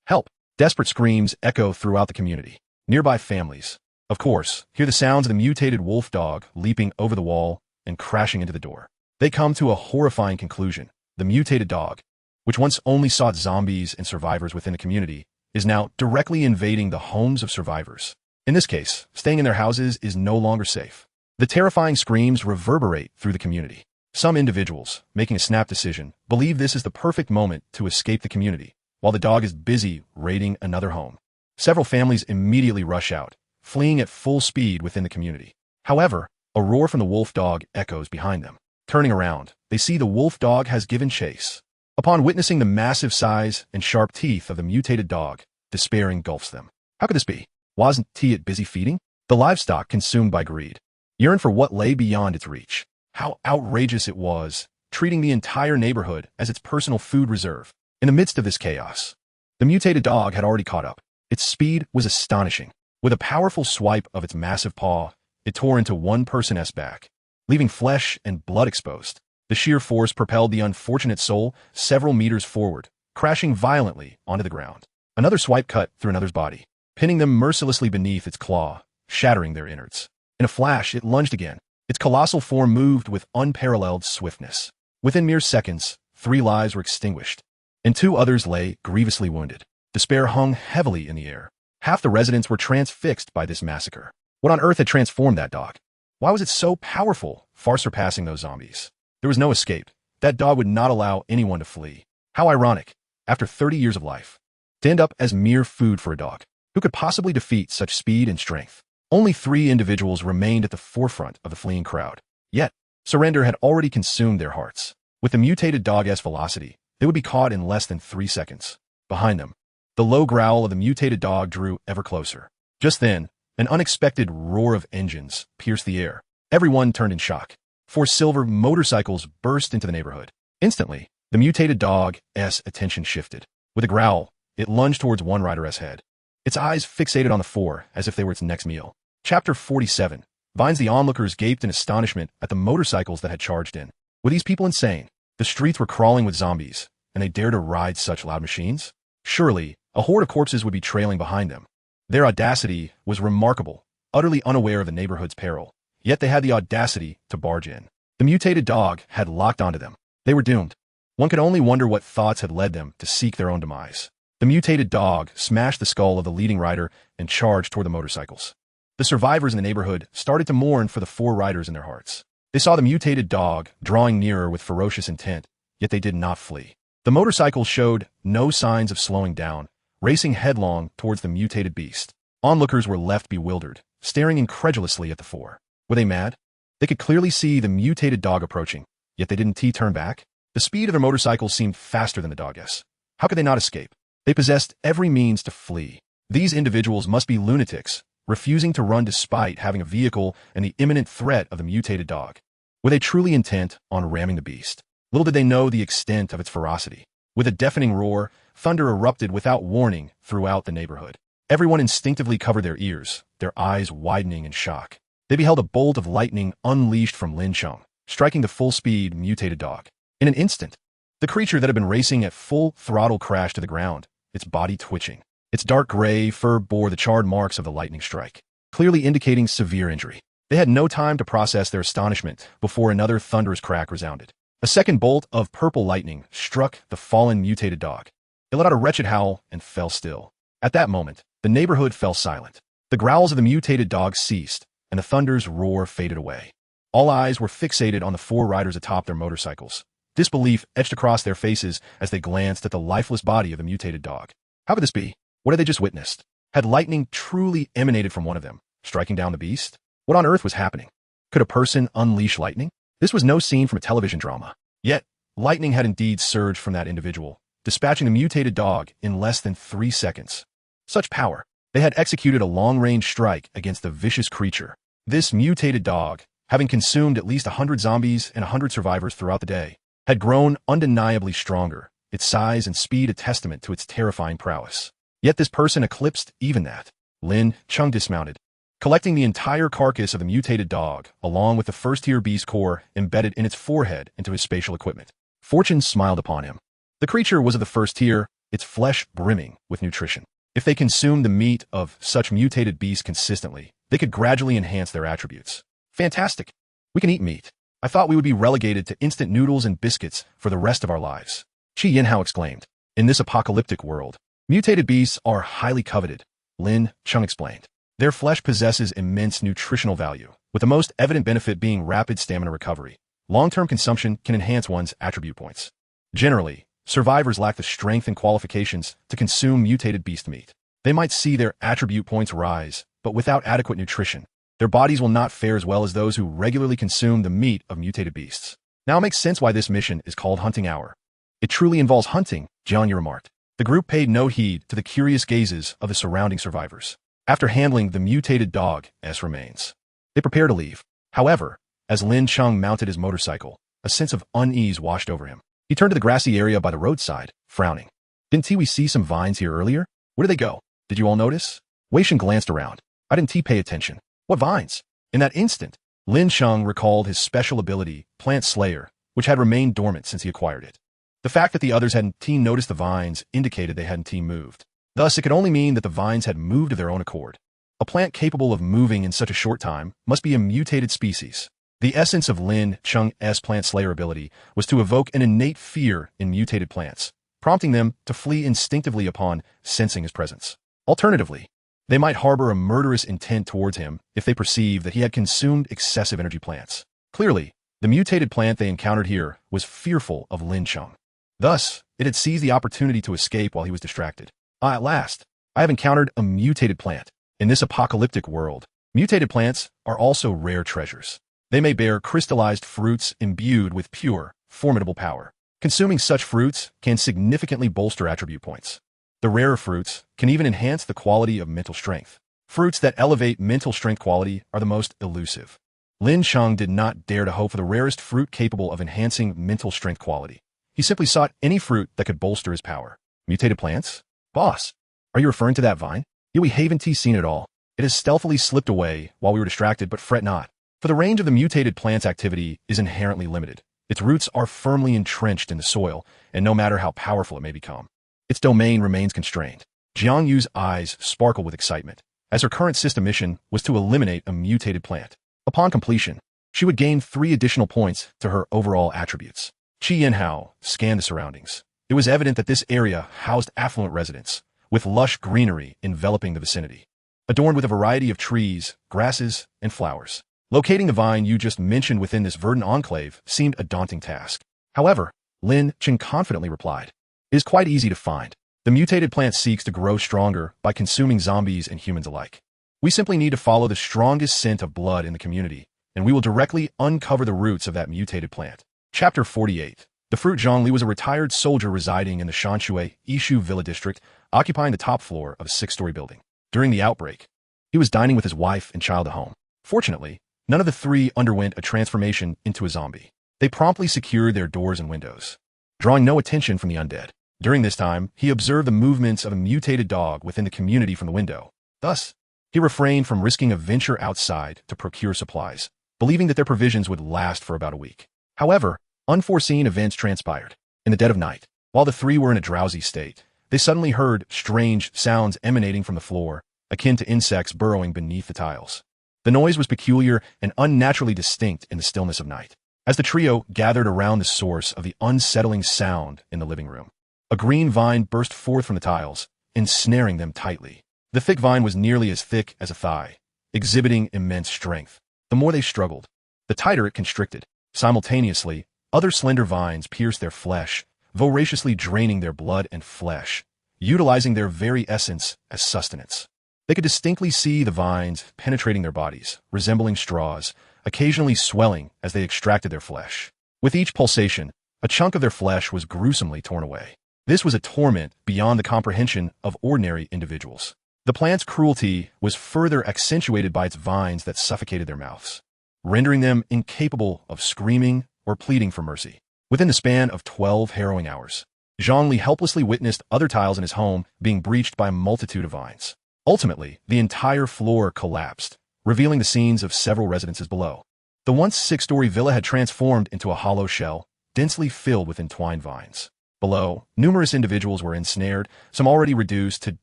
Help! Desperate screams echo throughout the community. Nearby families, of course, hear the sounds of the mutated wolf dog leaping over the wall and crashing into the door. They come to a horrifying conclusion. The mutated dog, which once only sought zombies and survivors within the community, is now directly invading the homes of survivors. In this case, staying in their houses is no longer safe. The terrifying screams reverberate through the community. Some individuals, making a snap decision, believe this is the perfect moment to escape the community, while the dog is busy raiding another home. Several families immediately rush out, fleeing at full speed within the community. However, a roar from the wolf dog echoes behind them. Turning around, they see the wolf dog has given chase. Upon witnessing the massive size and sharp teeth of the mutated dog, despair engulfs them. How could this be? Wasn't it busy feeding? The livestock, consumed by greed, yearned for what lay beyond its reach. How outrageous it was, treating the entire neighborhood as its personal food reserve. In the midst of this chaos, the mutated dog had already caught up. Its speed was astonishing. With a powerful swipe of its massive paw, it tore into one person's back, leaving flesh and blood exposed. The sheer force propelled the unfortunate soul several meters forward, crashing violently onto the ground. Another swipe cut through another's body, pinning them mercilessly beneath its claw, shattering their innards. In a flash, it lunged again. Its colossal form moved with unparalleled swiftness. Within mere seconds, 3 lives were extinguished, and 2 others lay grievously wounded. Despair hung heavily in the air. Half the residents were transfixed by this massacre. What on earth had transformed that dog? Why was it so powerful, far surpassing those zombies? There was no escape. That dog would not allow anyone to flee. How ironic, after 30 years of life, to end up as mere food for a dog. Who could possibly defeat such speed and strength? Only 3 individuals remained at the forefront of the fleeing crowd. Yet, surrender had already consumed their hearts. With the mutated dog's velocity, they would be caught in less than 3 seconds. Behind them, the low growl of the mutated dog drew ever closer. Just then, an unexpected roar of engines pierced the air. Everyone turned in shock. 4 silver motorcycles burst into the neighborhood. Instantly, the mutated dog's attention shifted. With a growl, it lunged towards one rider's head. Its eyes fixated on the 4 as if they were its next meal. Chapter 47. Vines. The onlookers gaped in astonishment at the motorcycles that had charged in. Were these people insane? The streets were crawling with zombies, and they dared to ride such loud machines? Surely, a horde of corpses would be trailing behind them. Their audacity was remarkable, utterly unaware of the neighborhood's peril. Yet they had the audacity to barge in. The mutated dog had locked onto them. They were doomed. One could only wonder what thoughts had led them to seek their own demise. The mutated dog smashed the skull of the leading rider and charged toward the motorcycles. The survivors in the neighborhood started to mourn for the 4 riders in their hearts. They saw the mutated dog drawing nearer with ferocious intent, yet they did not flee. The motorcycles showed no signs of slowing down, racing headlong towards the mutated beast. Onlookers were left bewildered, staring incredulously at the 4. Were they mad? They could clearly see the mutated dog approaching, yet they didn't turn back. The speed of their motorcycles seemed faster than the dog's. How could they not escape? They possessed every means to flee. These individuals must be lunatics, refusing to run despite having a vehicle and the imminent threat of the mutated dog. Were they truly intent on ramming the beast? Little did they know the extent of its ferocity. With a deafening roar, thunder erupted without warning throughout the neighborhood. Everyone instinctively covered their ears, their eyes widening in shock. They beheld a bolt of lightning unleashed from Lin Cheng, striking the full-speed mutated dog. In an instant, the creature that had been racing at full throttle crashed to the ground, its body twitching. Its dark gray fur bore the charred marks of the lightning strike, clearly indicating severe injury. They had no time to process their astonishment before another thunderous crack resounded. A second bolt of purple lightning struck the fallen mutated dog. It let out a wretched howl and fell still. At that moment, the neighborhood fell silent. The growls of the mutated dog ceased, and the thunder's roar faded away. All eyes were fixated on the 4 riders atop their motorcycles. Disbelief etched across their faces as they glanced at the lifeless body of the mutated dog. How could this be? What had they just witnessed? Had lightning truly emanated from one of them, striking down the beast? What on earth was happening? Could a person unleash lightning? This was no scene from a television drama. Yet, lightning had indeed surged from that individual, dispatching the mutated dog in less than 3 seconds. Such power! They had executed a long-range strike against the vicious creature. This mutated dog, having consumed at least 100 zombies and 100 survivors throughout the day, had grown undeniably stronger, its size and speed a testament to its terrifying prowess. Yet this person eclipsed even that. Lin Cheng dismounted, collecting the entire carcass of the mutated dog, along with the first-tier beast core embedded in its forehead into his spatial equipment. Fortune smiled upon him. The creature was of the first tier, its flesh brimming with nutrition. If they consumed the meat of such mutated beasts consistently, they could gradually enhance their attributes. Fantastic! We can eat meat. I thought we would be relegated to instant noodles and biscuits for the rest of our lives. Qi Yinhao exclaimed. In this apocalyptic world, mutated beasts are highly coveted, Lin Cheng explained. Their flesh possesses immense nutritional value, with the most evident benefit being rapid stamina recovery. Long-term consumption can enhance one's attribute points. Generally, survivors lack the strength and qualifications to consume mutated beast meat. They might see their attribute points rise, but without adequate nutrition, their bodies will not fare as well as those who regularly consume the meat of mutated beasts. Now it makes sense why this mission is called Hunting Hour. It truly involves hunting, Jianya remarked. The group paid no heed to the curious gazes of the surrounding survivors. After handling the mutated dog's remains, they prepared to leave. However, as Lin Cheng mounted his motorcycle, a sense of unease washed over him. He turned to the grassy area by the roadside, frowning. Didn't we see some vines here earlier? Where did they go? Did you all notice? Wei Shen glanced around. I didn't pay attention. What vines? In that instant, Lin Cheng recalled his special ability, Plant Slayer, which had remained dormant since he acquired it. The fact that the others hadn't noticed the vines indicated they hadn't moved. Thus, it could only mean that the vines had moved of their own accord. A plant capable of moving in such a short time must be a mutated species. The essence of Lin Cheng's Plant Slayer ability was to evoke an innate fear in mutated plants, prompting them to flee instinctively upon sensing his presence. Alternatively, they might harbor a murderous intent towards him if they perceived that he had consumed excessive energy plants. Clearly, the mutated plant they encountered here was fearful of Lin Cheng. Thus, it had seized the opportunity to escape while he was distracted. At last, I have encountered a mutated plant. In this apocalyptic world, mutated plants are also rare treasures. They may bear crystallized fruits imbued with pure, formidable power. Consuming such fruits can significantly bolster attribute points. The rarer fruits can even enhance the quality of mental strength. Fruits that elevate mental strength quality are the most elusive. Lin Cheng did not dare to hope for the rarest fruit capable of enhancing mental strength quality. He simply sought any fruit that could bolster his power. Mutated plants? Boss, are you referring to that vine? Yeah, we haven't seen it all. It has stealthily slipped away while we were distracted, but fret not. For the range of the mutated plant's activity is inherently limited. Its roots are firmly entrenched in the soil, and no matter how powerful it may become, its domain remains constrained. Jiang Yu's eyes sparkle with excitement, as her current system mission was to eliminate a mutated plant. Upon completion, she would gain 3 additional points to her overall attributes. Qi Yanhao scanned the surroundings. It was evident that this area housed affluent residents, with lush greenery enveloping the vicinity, adorned with a variety of trees, grasses, and flowers. Locating the vine you just mentioned within this verdant enclave seemed a daunting task. However, Lin Cheng confidently replied, "It is quite easy to find. The mutated plant seeks to grow stronger by consuming zombies and humans alike. We simply need to follow the strongest scent of blood in the community, and we will directly uncover the roots of that mutated plant." Chapter 48. The Fruit. Zhongli was a retired soldier residing in the Shanshui Yishu Villa district, occupying the top floor of a 6-story building. During the outbreak, he was dining with his wife and child at home. Fortunately, none of the 3 underwent a transformation into a zombie. They promptly secured their doors and windows, drawing no attention from the undead. During this time, he observed the movements of a mutated dog within the community from the window. Thus, he refrained from risking a venture outside to procure supplies, believing that their provisions would last for about a week. However, unforeseen events transpired. In the dead of night, while the 3 were in a drowsy state, they suddenly heard strange sounds emanating from the floor, akin to insects burrowing beneath the tiles. The noise was peculiar and unnaturally distinct in the stillness of night. As the trio gathered around the source of the unsettling sound in the living room, a green vine burst forth from the tiles, ensnaring them tightly. The thick vine was nearly as thick as a thigh, exhibiting immense strength. The more they struggled, the tighter it constricted. Simultaneously, other slender vines pierced their flesh, voraciously draining their blood and flesh, utilizing their very essence as sustenance. They could distinctly see the vines penetrating their bodies, resembling straws, occasionally swelling as they extracted their flesh. With each pulsation, a chunk of their flesh was gruesomely torn away. This was a torment beyond the comprehension of ordinary individuals. The plant's cruelty was further accentuated by its vines that suffocated their mouths, rendering them incapable of screaming or pleading for mercy. Within the span of 12 harrowing hours, Zhongli helplessly witnessed other tiles in his home being breached by a multitude of vines. Ultimately, the entire floor collapsed, revealing the scenes of several residences below. The once 6-story villa had transformed into a hollow shell, densely filled with entwined vines. Below, numerous individuals were ensnared, some already reduced to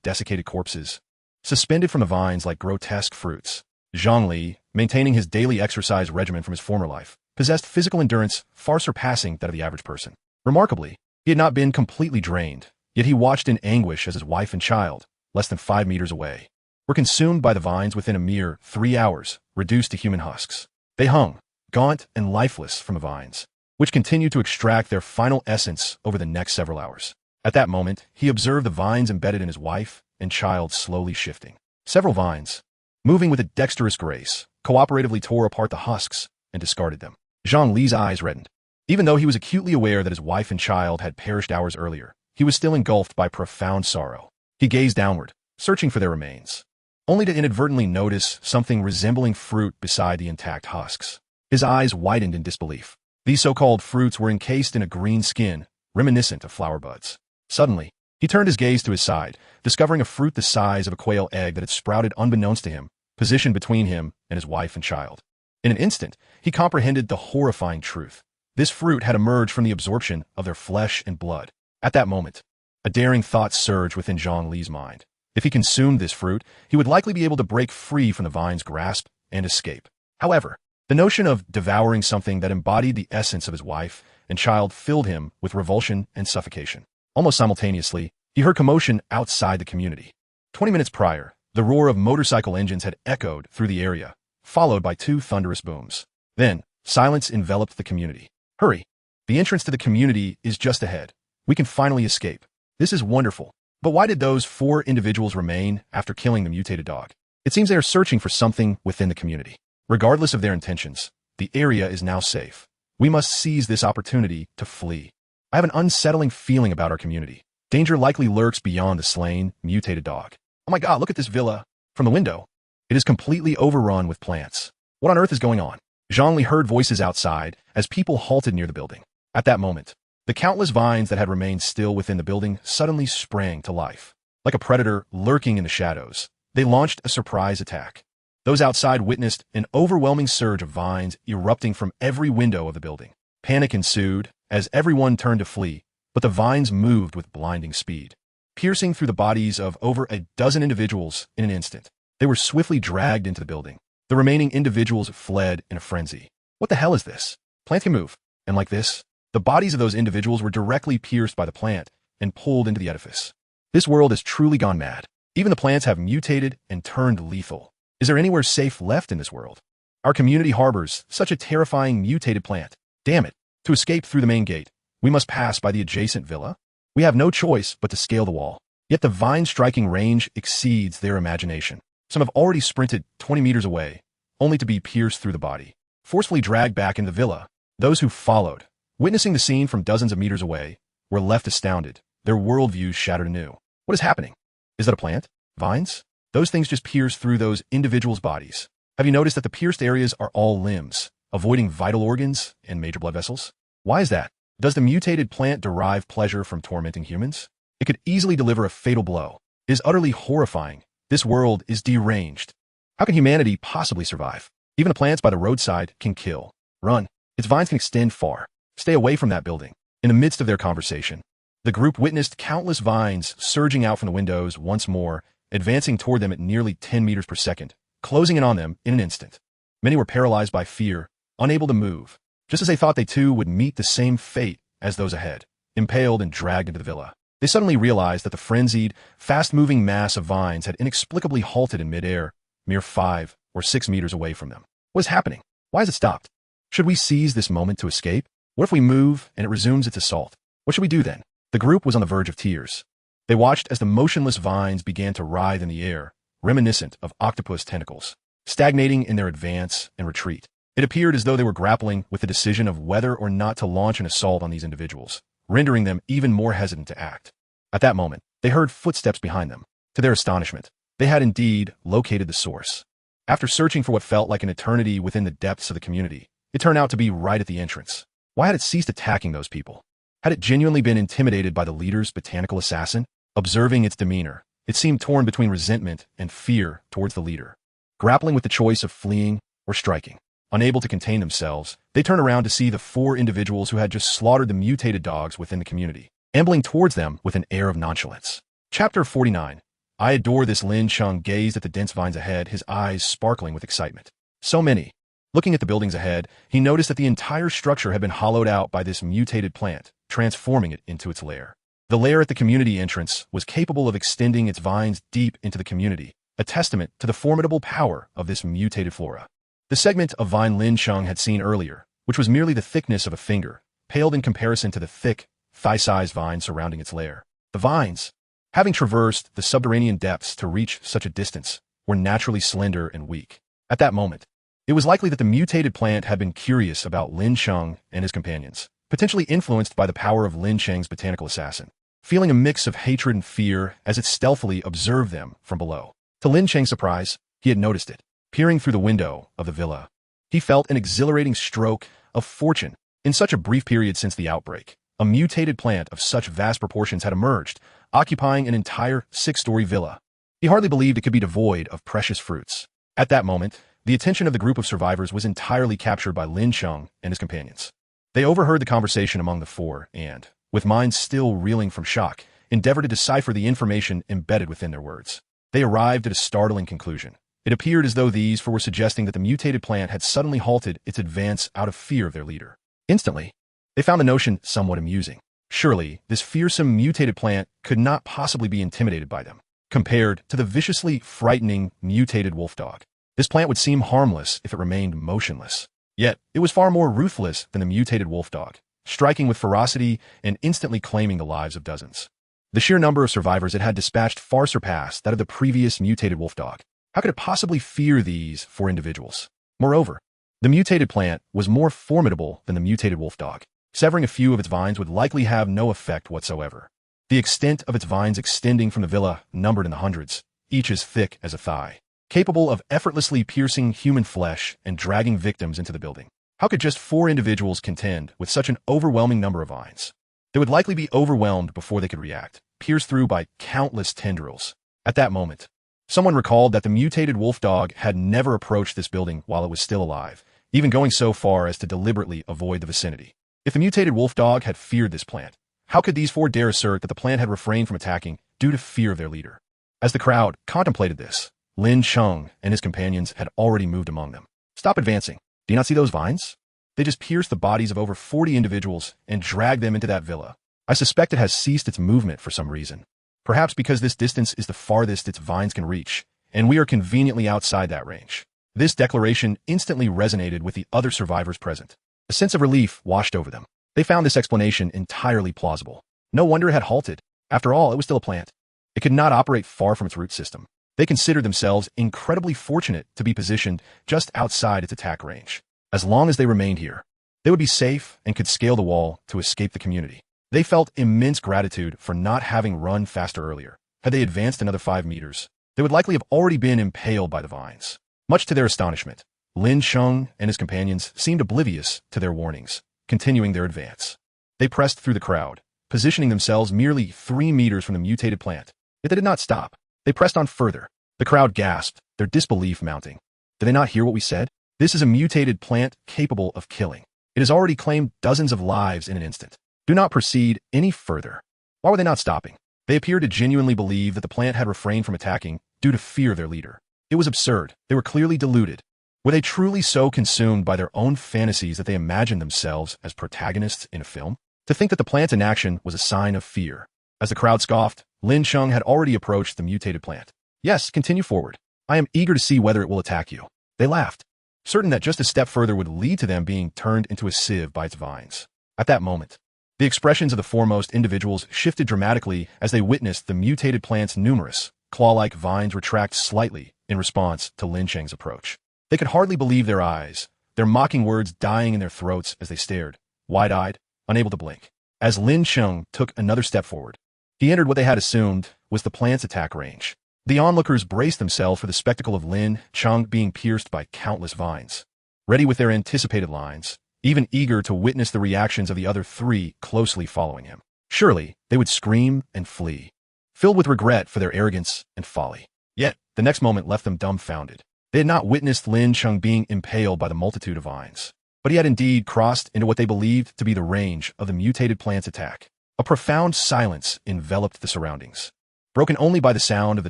desiccated corpses, suspended from the vines like grotesque fruits. Zhongli, maintaining his daily exercise regimen from his former life, possessed physical endurance far surpassing that of the average person. Remarkably, he had not been completely drained, yet he watched in anguish as his wife and child, less than 5 meters away, were consumed by the vines within a mere 3 hours, reduced to human husks. They hung, gaunt and lifeless from the vines, which continued to extract their final essence over the next several hours. At that moment, he observed the vines embedded in his wife and child slowly shifting. Several vines, moving with a dexterous grace, cooperatively tore apart the husks and discarded them. Zhang Li's eyes reddened. Even though he was acutely aware that his wife and child had perished hours earlier, he was still engulfed by profound sorrow. He gazed downward, searching for their remains, only to inadvertently notice something resembling fruit beside the intact husks. His eyes widened in disbelief. These so-called fruits were encased in a green skin, reminiscent of flower buds. Suddenly, he turned his gaze to his side, discovering a fruit the size of a quail egg that had sprouted unbeknownst to him, positioned between him and his wife and child. In an instant, he comprehended the horrifying truth. This fruit had emerged from the absorption of their flesh and blood. At that moment, a daring thought surged within Zhang Li's mind. If he consumed this fruit, he would likely be able to break free from the vine's grasp and escape. However, the notion of devouring something that embodied the essence of his wife and child filled him with revulsion and suffocation. Almost simultaneously, he heard commotion outside the community. 20 minutes prior, the roar of motorcycle engines had echoed through the area, followed by 2 thunderous booms. Then, silence enveloped the community. Hurry! The entrance to the community is just ahead. We can finally escape. This is wonderful. But why did those 4 individuals remain after killing the mutated dog? It seems they are searching for something within the community. Regardless of their intentions, the area is now safe. We must seize this opportunity to flee. I have an unsettling feeling about our community. Danger likely lurks beyond the slain, mutated dog. Oh my god, look at this villa. From the window, it is completely overrun with plants. What on earth is going on? Zhongli heard voices outside as people halted near the building. At that moment, the countless vines that had remained still within the building suddenly sprang to life. Like a predator lurking in the shadows, They launched a surprise attack. Those outside witnessed an overwhelming surge of vines erupting from every window of the building. Panic ensued as everyone turned to flee, but the vines moved with blinding speed, piercing through the bodies of over a dozen individuals in an instant. They were swiftly dragged into the building. The remaining individuals fled in a frenzy. What the hell is this? Plant can move. And like this, the bodies of those individuals were directly pierced by the plant and pulled into the edifice. This world has truly gone mad. Even the plants have mutated and turned lethal. Is there anywhere safe left in this world? Our community harbors such a terrifying mutated plant. Damn it. To escape through the main gate, we must pass by the adjacent villa. We have no choice but to scale the wall. Yet the vine-striking range exceeds their imagination. Some have already sprinted 20 meters away, only to be pierced through the body, forcefully dragged back into the villa. Those who followed, witnessing the scene from dozens of meters away, were left astounded, their worldviews shattered anew. What is happening? Is that a plant? Vines? Those things just pierce through those individuals' bodies. Have you noticed that the pierced areas are all limbs, avoiding vital organs and major blood vessels? Why is that? Does the mutated plant derive pleasure from tormenting humans? It could easily deliver a fatal blow. It is utterly horrifying. This world is deranged. How can humanity possibly survive? Even the plants by the roadside can kill. Run. Its vines can extend far. Stay away from that building. In the midst of their conversation, the group witnessed countless vines surging out from the windows once more, advancing toward them at nearly 10 meters per second, closing in on them in an instant. Many were paralyzed by fear, unable to move, just as they thought they too would meet the same fate as those ahead, impaled and dragged into the villa. They suddenly realized that the frenzied, fast-moving mass of vines had inexplicably halted in midair, mere 5 or 6 meters away from them. What is happening? Why has it stopped? Should we seize this moment to escape? What if we move and it resumes its assault? What should we do then? The group was on the verge of tears. They watched as the motionless vines began to writhe in the air, reminiscent of octopus tentacles, stagnating in their advance and retreat. It appeared as though they were grappling with the decision of whether or not to launch an assault on these individuals, rendering them even more hesitant to act. At that moment, they heard footsteps behind them. To their astonishment, they had indeed located the source. After searching for what felt like an eternity within the depths of the community, it turned out to be right at the entrance. Why had it ceased attacking those people? Had it genuinely been intimidated by the leader's botanical assassin? Observing its demeanor, it seemed torn between resentment and fear towards the leader, grappling with the choice of fleeing or striking. Unable to contain themselves, they turned around to see the 4 individuals who had just slaughtered the mutated dogs within the community, ambling towards them with an air of nonchalance. Chapter 49. I adore this. Lin Cheng gazed at the dense vines ahead, his eyes sparkling with excitement. So many. Looking at the buildings ahead, he noticed that the entire structure had been hollowed out by this mutated plant, transforming it into its lair. The lair at the community entrance was capable of extending its vines deep into the community, a testament to the formidable power of this mutated flora. The segment of vine Lin Cheng had seen earlier, which was merely the thickness of a finger, paled in comparison to the thick, thigh-sized vines surrounding its lair. The vines, having traversed the subterranean depths to reach such a distance, were naturally slender and weak. At that moment, it was likely that the mutated plant had been curious about Lin Cheng and his companions, potentially influenced by the power of Lin Cheng's botanical assassin, feeling a mix of hatred and fear as it stealthily observed them from below. To Lin Cheng's surprise, he had noticed it. Peering through the window of the villa, he felt an exhilarating stroke of fortune. In such a brief period since the outbreak, a mutated plant of such vast proportions had emerged, occupying an entire 6-story villa. He hardly believed it could be devoid of precious fruits. At that moment, the attention of the group of survivors was entirely captured by Lin Cheng and his companions. They overheard the conversation among the 4 and, with minds still reeling from shock, endeavored to decipher the information embedded within their words. They arrived at a startling conclusion. It appeared as though these 4 were suggesting that the mutated plant had suddenly halted its advance out of fear of their leader. Instantly, they found the notion somewhat amusing. Surely, this fearsome mutated plant could not possibly be intimidated by them, compared to the viciously frightening mutated wolf dog. This plant would seem harmless if it remained motionless. Yet, it was far more ruthless than the mutated wolf dog, striking with ferocity and instantly claiming the lives of dozens. The sheer number of survivors it had dispatched far surpassed that of the previous mutated wolf dog. How could it possibly fear these 4 individuals? Moreover, the mutated plant was more formidable than the mutated wolf dog. Severing a few of its vines would likely have no effect whatsoever. The extent of its vines extending from the villa numbered in the hundreds, each as thick as a thigh, capable of effortlessly piercing human flesh and dragging victims into the building. How could just 4 individuals contend with such an overwhelming number of vines? They would likely be overwhelmed before they could react, pierced through by countless tendrils. At that moment, Someone recalled that the mutated wolf dog had never approached this building while it was still alive, even going so far as to deliberately avoid the vicinity. If the mutated wolf dog had feared this plant, how could these four dare assert that the plant had refrained from attacking due to fear of their leader? As the crowd contemplated this, Lin Cheng and his companions had already moved among them. Stop advancing. Do you not see those vines? They just pierced the bodies of over 40 individuals and dragged them into that villa. I suspect it has ceased its movement for some reason. Perhaps because this distance is the farthest its vines can reach, and we are conveniently outside that range. This declaration instantly resonated with the other survivors present. A sense of relief washed over them. They found this explanation entirely plausible. No wonder it had halted. After all, it was still a plant. It could not operate far from its root system. They considered themselves incredibly fortunate to be positioned just outside its attack range. As long as they remained here, they would be safe and could scale the wall to escape the community. They felt immense gratitude for not having run faster earlier. Had they advanced another 5 meters, they would likely have already been impaled by the vines. Much to their astonishment, Lin Cheng and his companions seemed oblivious to their warnings, continuing their advance. They pressed through the crowd, positioning themselves merely 3 meters from the mutated plant. Yet they did not stop. They pressed on further. The crowd gasped, their disbelief mounting. Did they not hear what we said? This is a mutated plant capable of killing. It has already claimed dozens of lives in an instant. Do not proceed any further. Why were they not stopping? They appeared to genuinely believe that the plant had refrained from attacking due to fear of their leader. It was absurd. They were clearly deluded. Were they truly so consumed by their own fantasies that they imagined themselves as protagonists in a film? To think that the plant in action was a sign of fear. As the crowd scoffed, Lin Cheng had already approached the mutated plant. Yes, continue forward. I am eager to see whether it will attack you. They laughed, certain that just a step further would lead to them being turned into a sieve by its vines. At that moment, the expressions of the foremost individuals shifted dramatically as they witnessed the mutated plant's numerous, claw-like vines retract slightly in response to Lin Cheng's approach. They could hardly believe their eyes, their mocking words dying in their throats as they stared, wide-eyed, unable to blink. As Lin Cheng took another step forward, he entered what they had assumed was the plant's attack range. The onlookers braced themselves for the spectacle of Lin Cheng being pierced by countless vines, ready with their anticipated lines, even eager to witness the reactions of the other 3 closely following him. Surely, they would scream and flee, filled with regret for their arrogance and folly. Yet, the next moment left them dumbfounded. They had not witnessed Lin Cheng being impaled by the multitude of vines, but he had indeed crossed into what they believed to be the range of the mutated plant's attack. A profound silence enveloped the surroundings, broken only by the sound of the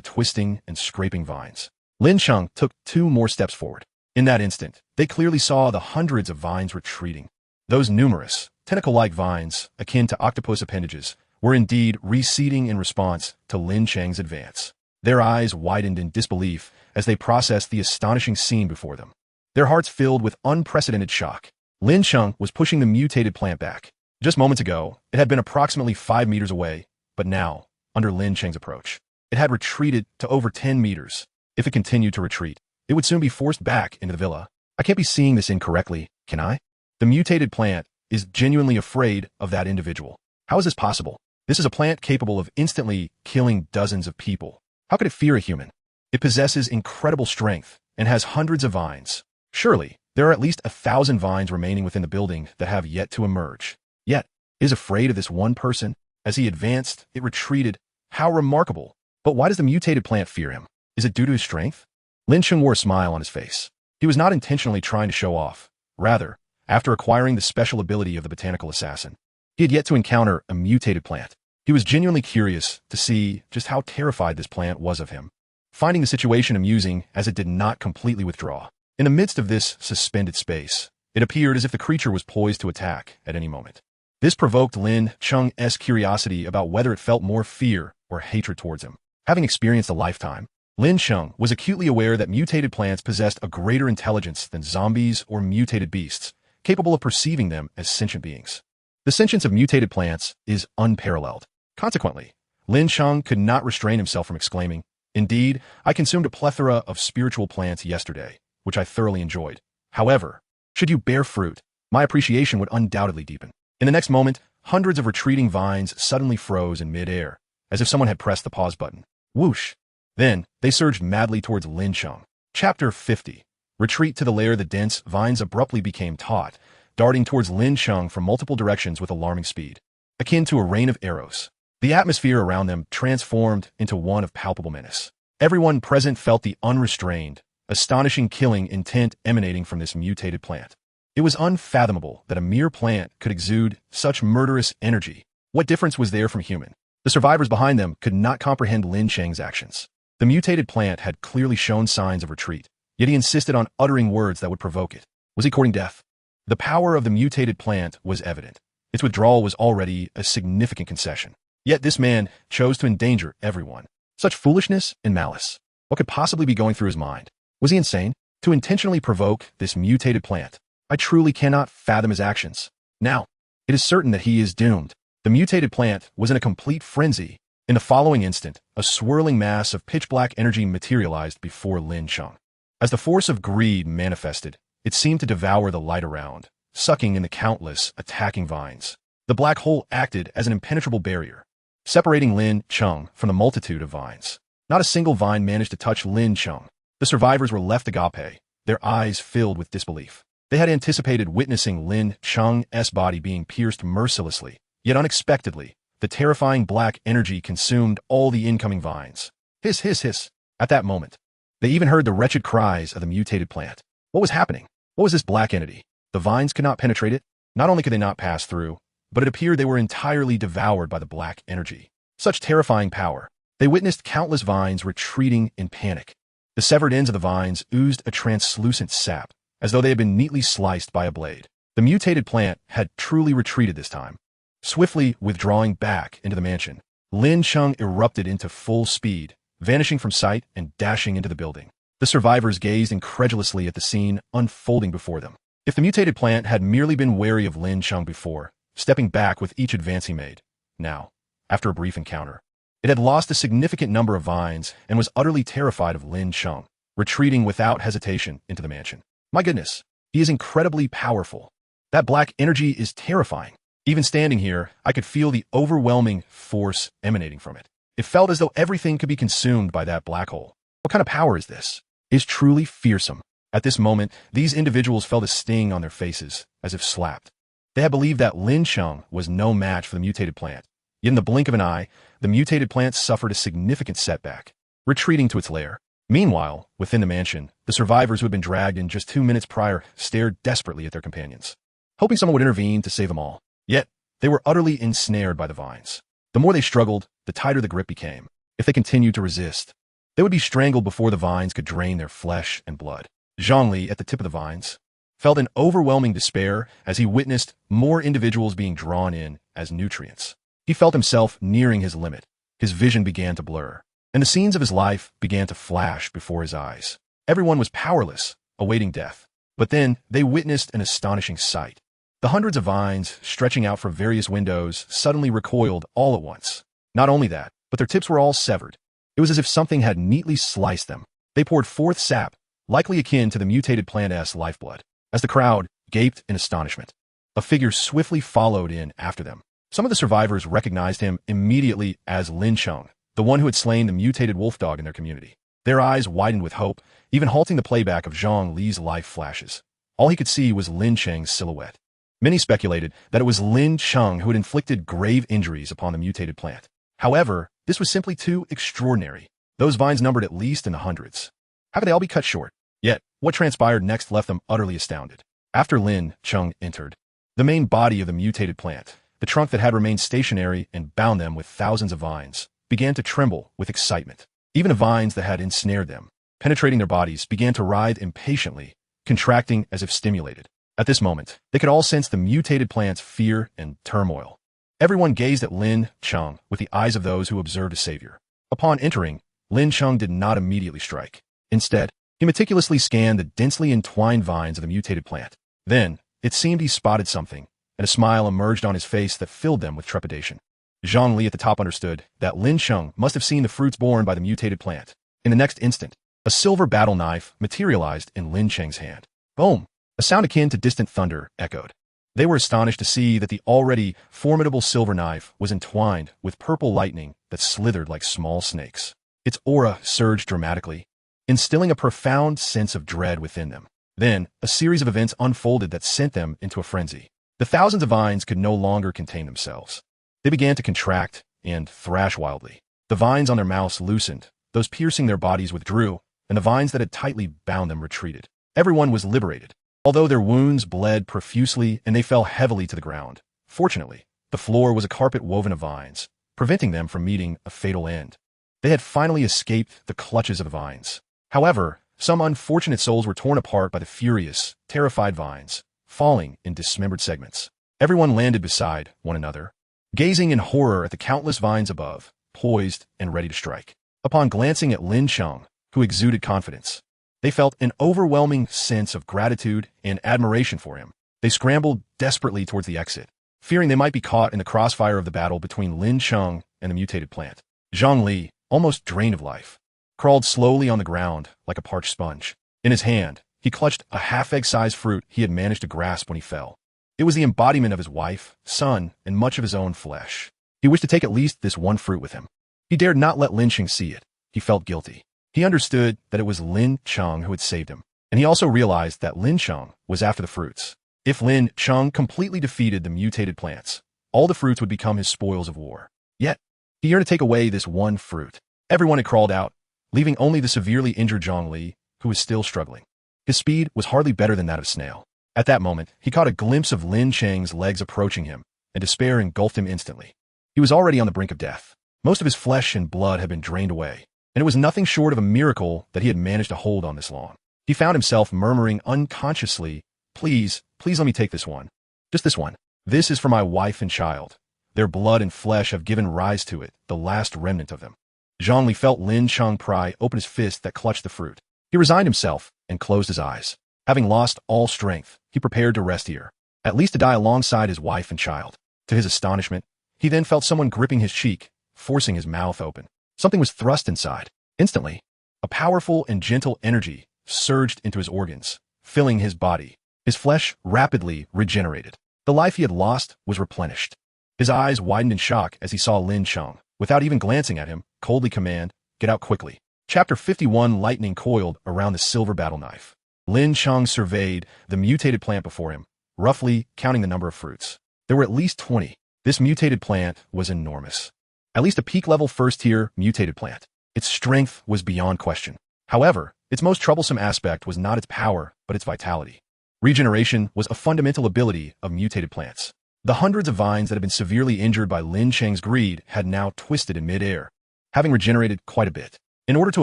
twisting and scraping vines. Lin Cheng took 2 more steps forward. In that instant, they clearly saw the hundreds of vines retreating. Those numerous, tentacle-like vines, akin to octopus appendages, were indeed receding in response to Lin Cheng's advance. Their eyes widened in disbelief as they processed the astonishing scene before them. Their hearts filled with unprecedented shock. Lin Cheng was pushing the mutated plant back. Just moments ago, it had been approximately 5 meters away, but now, under Lin Cheng's approach, it had retreated to over 10 meters. If it continued to retreat, it would soon be forced back into the villa. I can't be seeing this incorrectly, can I? The mutated plant is genuinely afraid of that individual. How is this possible? This is a plant capable of instantly killing dozens of people. How could it fear a human? It possesses incredible strength and has hundreds of vines. Surely, there are at least 1,000 vines remaining within the building that have yet to emerge. Yet, it is afraid of this one person. As he advanced, it retreated. How remarkable. But why does the mutated plant fear him? Is it due to his strength? Lin Cheng wore a smile on his face. He was not intentionally trying to show off. Rather, after acquiring the special ability of the botanical assassin, he had yet to encounter a mutated plant. He was genuinely curious to see just how terrified this plant was of him, finding the situation amusing as it did not completely withdraw. In the midst of this suspended space, it appeared as if the creature was poised to attack at any moment. This provoked Lin Cheng's curiosity about whether it felt more fear or hatred towards him. Having experienced a lifetime, Lin Cheng was acutely aware that mutated plants possessed a greater intelligence than zombies or mutated beasts, capable of perceiving them as sentient beings. The sentience of mutated plants is unparalleled. Consequently, Lin Cheng could not restrain himself from exclaiming, "Indeed, I consumed a plethora of spiritual plants yesterday, which I thoroughly enjoyed. However, should you bear fruit, my appreciation would undoubtedly deepen." In the next moment, hundreds of retreating vines suddenly froze in mid-air, as if someone had pressed the pause button. Whoosh! Then, they surged madly towards Lin Cheng. Chapter 50. Retreat to the lair. The dense vines abruptly became taut, darting towards Lin Cheng from multiple directions with alarming speed, akin to a rain of arrows. The atmosphere around them transformed into one of palpable menace. Everyone present felt the unrestrained, astonishing killing intent emanating from this mutated plant. It was unfathomable that a mere plant could exude such murderous energy. What difference was there from human? The survivors behind them could not comprehend Lin Cheng's actions. The mutated plant had clearly shown signs of retreat, yet he insisted on uttering words that would provoke it. Was he courting death? The power of the mutated plant was evident. Its withdrawal was already a significant concession. Yet this man chose to endanger everyone. Such foolishness and malice. What could possibly be going through his mind? Was he insane? To intentionally provoke this mutated plant? I truly cannot fathom his actions. Now, it is certain that he is doomed. The mutated plant was in a complete frenzy. In the following instant, a swirling mass of pitch-black energy materialized before Lin Cheng. As the force of greed manifested, it seemed to devour the light around, sucking in the countless, attacking vines. The black hole acted as an impenetrable barrier, separating Lin Cheng from the multitude of vines. Not a single vine managed to touch Lin Cheng. The survivors were left agape, their eyes filled with disbelief. They had anticipated witnessing Lin Cheng's body being pierced mercilessly, yet unexpectedly, the terrifying black energy consumed all the incoming vines. Hiss, hiss, hiss. At that moment, they even heard the wretched cries of the mutated plant. What was happening? What was this black entity? The vines could not penetrate it. Not only could they not pass through, but it appeared they were entirely devoured by the black energy. Such terrifying power. They witnessed countless vines retreating in panic. The severed ends of the vines oozed a translucent sap, as though they had been neatly sliced by a blade. The mutated plant had truly retreated this time. Swiftly withdrawing back into the mansion, Lin Cheng erupted into full speed, vanishing from sight and dashing into the building. The survivors gazed incredulously at the scene unfolding before them. If the mutated plant had merely been wary of Lin Cheng before, stepping back with each advance he made, now, after a brief encounter, it had lost a significant number of vines and was utterly terrified of Lin Cheng, retreating without hesitation into the mansion. My goodness, he is incredibly powerful. That black energy is terrifying. Even standing here, I could feel the overwhelming force emanating from it. It felt as though everything could be consumed by that black hole. What kind of power is this? It is truly fearsome. At this moment, these individuals felt a sting on their faces, as if slapped. They had believed that Lin Cheng was no match for the mutated plant. Yet in the blink of an eye, the mutated plant suffered a significant setback, retreating to its lair. Meanwhile, within the mansion, the survivors who had been dragged in just 2 minutes prior stared desperately at their companions, hoping someone would intervene to save them all. Yet, they were utterly ensnared by the vines. The more they struggled, the tighter the grip became. If they continued to resist, they would be strangled before the vines could drain their flesh and blood. Zhongli, at the tip of the vines, felt an overwhelming despair as he witnessed more individuals being drawn in as nutrients. He felt himself nearing his limit. His vision began to blur, and the scenes of his life began to flash before his eyes. Everyone was powerless, awaiting death. But then they witnessed an astonishing sight. The hundreds of vines stretching out from various windows suddenly recoiled all at once. Not only that, but their tips were all severed. It was as if something had neatly sliced them. They poured forth sap, likely akin to the mutated plant's lifeblood. As the crowd gaped in astonishment, a figure swiftly followed in after them. Some of the survivors recognized him immediately as Lin Cheng, the one who had slain the mutated wolf dog in their community. Their eyes widened with hope, even halting the playback of Zhang Li's life flashes. All he could see was Lin Cheng's silhouette. Many speculated that it was Lin Cheng who had inflicted grave injuries upon the mutated plant. However, this was simply too extraordinary. Those vines numbered at least in the hundreds. How could they all be cut short? Yet, what transpired next left them utterly astounded. After Lin Cheng entered, the main body of the mutated plant, the trunk that had remained stationary and bound them with thousands of vines, began to tremble with excitement. Even the vines that had ensnared them, penetrating their bodies, began to writhe impatiently, contracting as if stimulated. At this moment, they could all sense the mutated plant's fear and turmoil. Everyone gazed at Lin Cheng with the eyes of those who observed a savior. Upon entering, Lin Cheng did not immediately strike. Instead, he meticulously scanned the densely entwined vines of the mutated plant. Then, it seemed he spotted something, and a smile emerged on his face that filled them with trepidation. Zhang Li at the top understood that Lin Cheng must have seen the fruits borne by the mutated plant. In the next instant, a silver battle knife materialized in Lin Cheng's hand. Boom! A sound akin to distant thunder echoed. They were astonished to see that the already formidable silver knife was entwined with purple lightning that slithered like small snakes. Its aura surged dramatically, instilling a profound sense of dread within them. Then, a series of events unfolded that sent them into a frenzy. The thousands of vines could no longer contain themselves. They began to contract and thrash wildly. The vines on their mouths loosened, those piercing their bodies withdrew, and the vines that had tightly bound them retreated. Everyone was liberated, although their wounds bled profusely and they fell heavily to the ground. Fortunately, the floor was a carpet woven of vines, preventing them from meeting a fatal end. They had finally escaped the clutches of the vines. However, some unfortunate souls were torn apart by the furious, terrified vines, falling in dismembered segments. Everyone landed beside one another, gazing in horror at the countless vines above, poised and ready to strike. Upon glancing at Lin Cheng, who exuded confidence, they felt an overwhelming sense of gratitude and admiration for him. They scrambled desperately towards the exit, fearing they might be caught in the crossfire of the battle between Lin Cheng and the mutated plant. Zhang Li, almost drained of life, crawled slowly on the ground like a parched sponge. In his hand, he clutched a half-egg-sized fruit he had managed to grasp when he fell. It was the embodiment of his wife, son, and much of his own flesh. He wished to take at least this one fruit with him. He dared not let Lin Cheng see it. He felt guilty. He understood that it was Lin Cheng who had saved him, and he also realized that Lin Cheng was after the fruits. If Lin Cheng completely defeated the mutated plants, all the fruits would become his spoils of war. Yet, he yearned to take away this one fruit. Everyone had crawled out, leaving only the severely injured Zhang Li, who was still struggling. His speed was hardly better than that of a snail. At that moment, he caught a glimpse of Lin Cheng's legs approaching him, and despair engulfed him instantly. He was already on the brink of death. Most of his flesh and blood had been drained away, and it was nothing short of a miracle that he had managed to hold on this long. He found himself murmuring unconsciously, please let me take this one. Just this one. This is for my wife and child. Their blood and flesh have given rise to it, the last remnant of them. Zhang Li felt Lin Cheng pry open his fist that clutched the fruit. He resigned himself and closed his eyes. Having lost all strength, he prepared to rest here, at least to die alongside his wife and child. To his astonishment, he then felt someone gripping his cheek, forcing his mouth open. Something was thrust inside. Instantly, a powerful and gentle energy surged into his organs, filling his body. His flesh rapidly regenerated. The life he had lost was replenished. His eyes widened in shock as he saw Lin Cheng, without even glancing at him, coldly command, "Get out quickly." Chapter 51. Lightning coiled around the silver battle knife. Lin Cheng surveyed the mutated plant before him, roughly counting the number of fruits. There were at least 20. This mutated plant was enormous. At least a peak-level first-tier mutated plant. Its strength was beyond question. However, its most troublesome aspect was not its power, but its vitality. Regeneration was a fundamental ability of mutated plants. The hundreds of vines that had been severely injured by Lin Cheng's greed had now twisted in mid-air, having regenerated quite a bit. In order to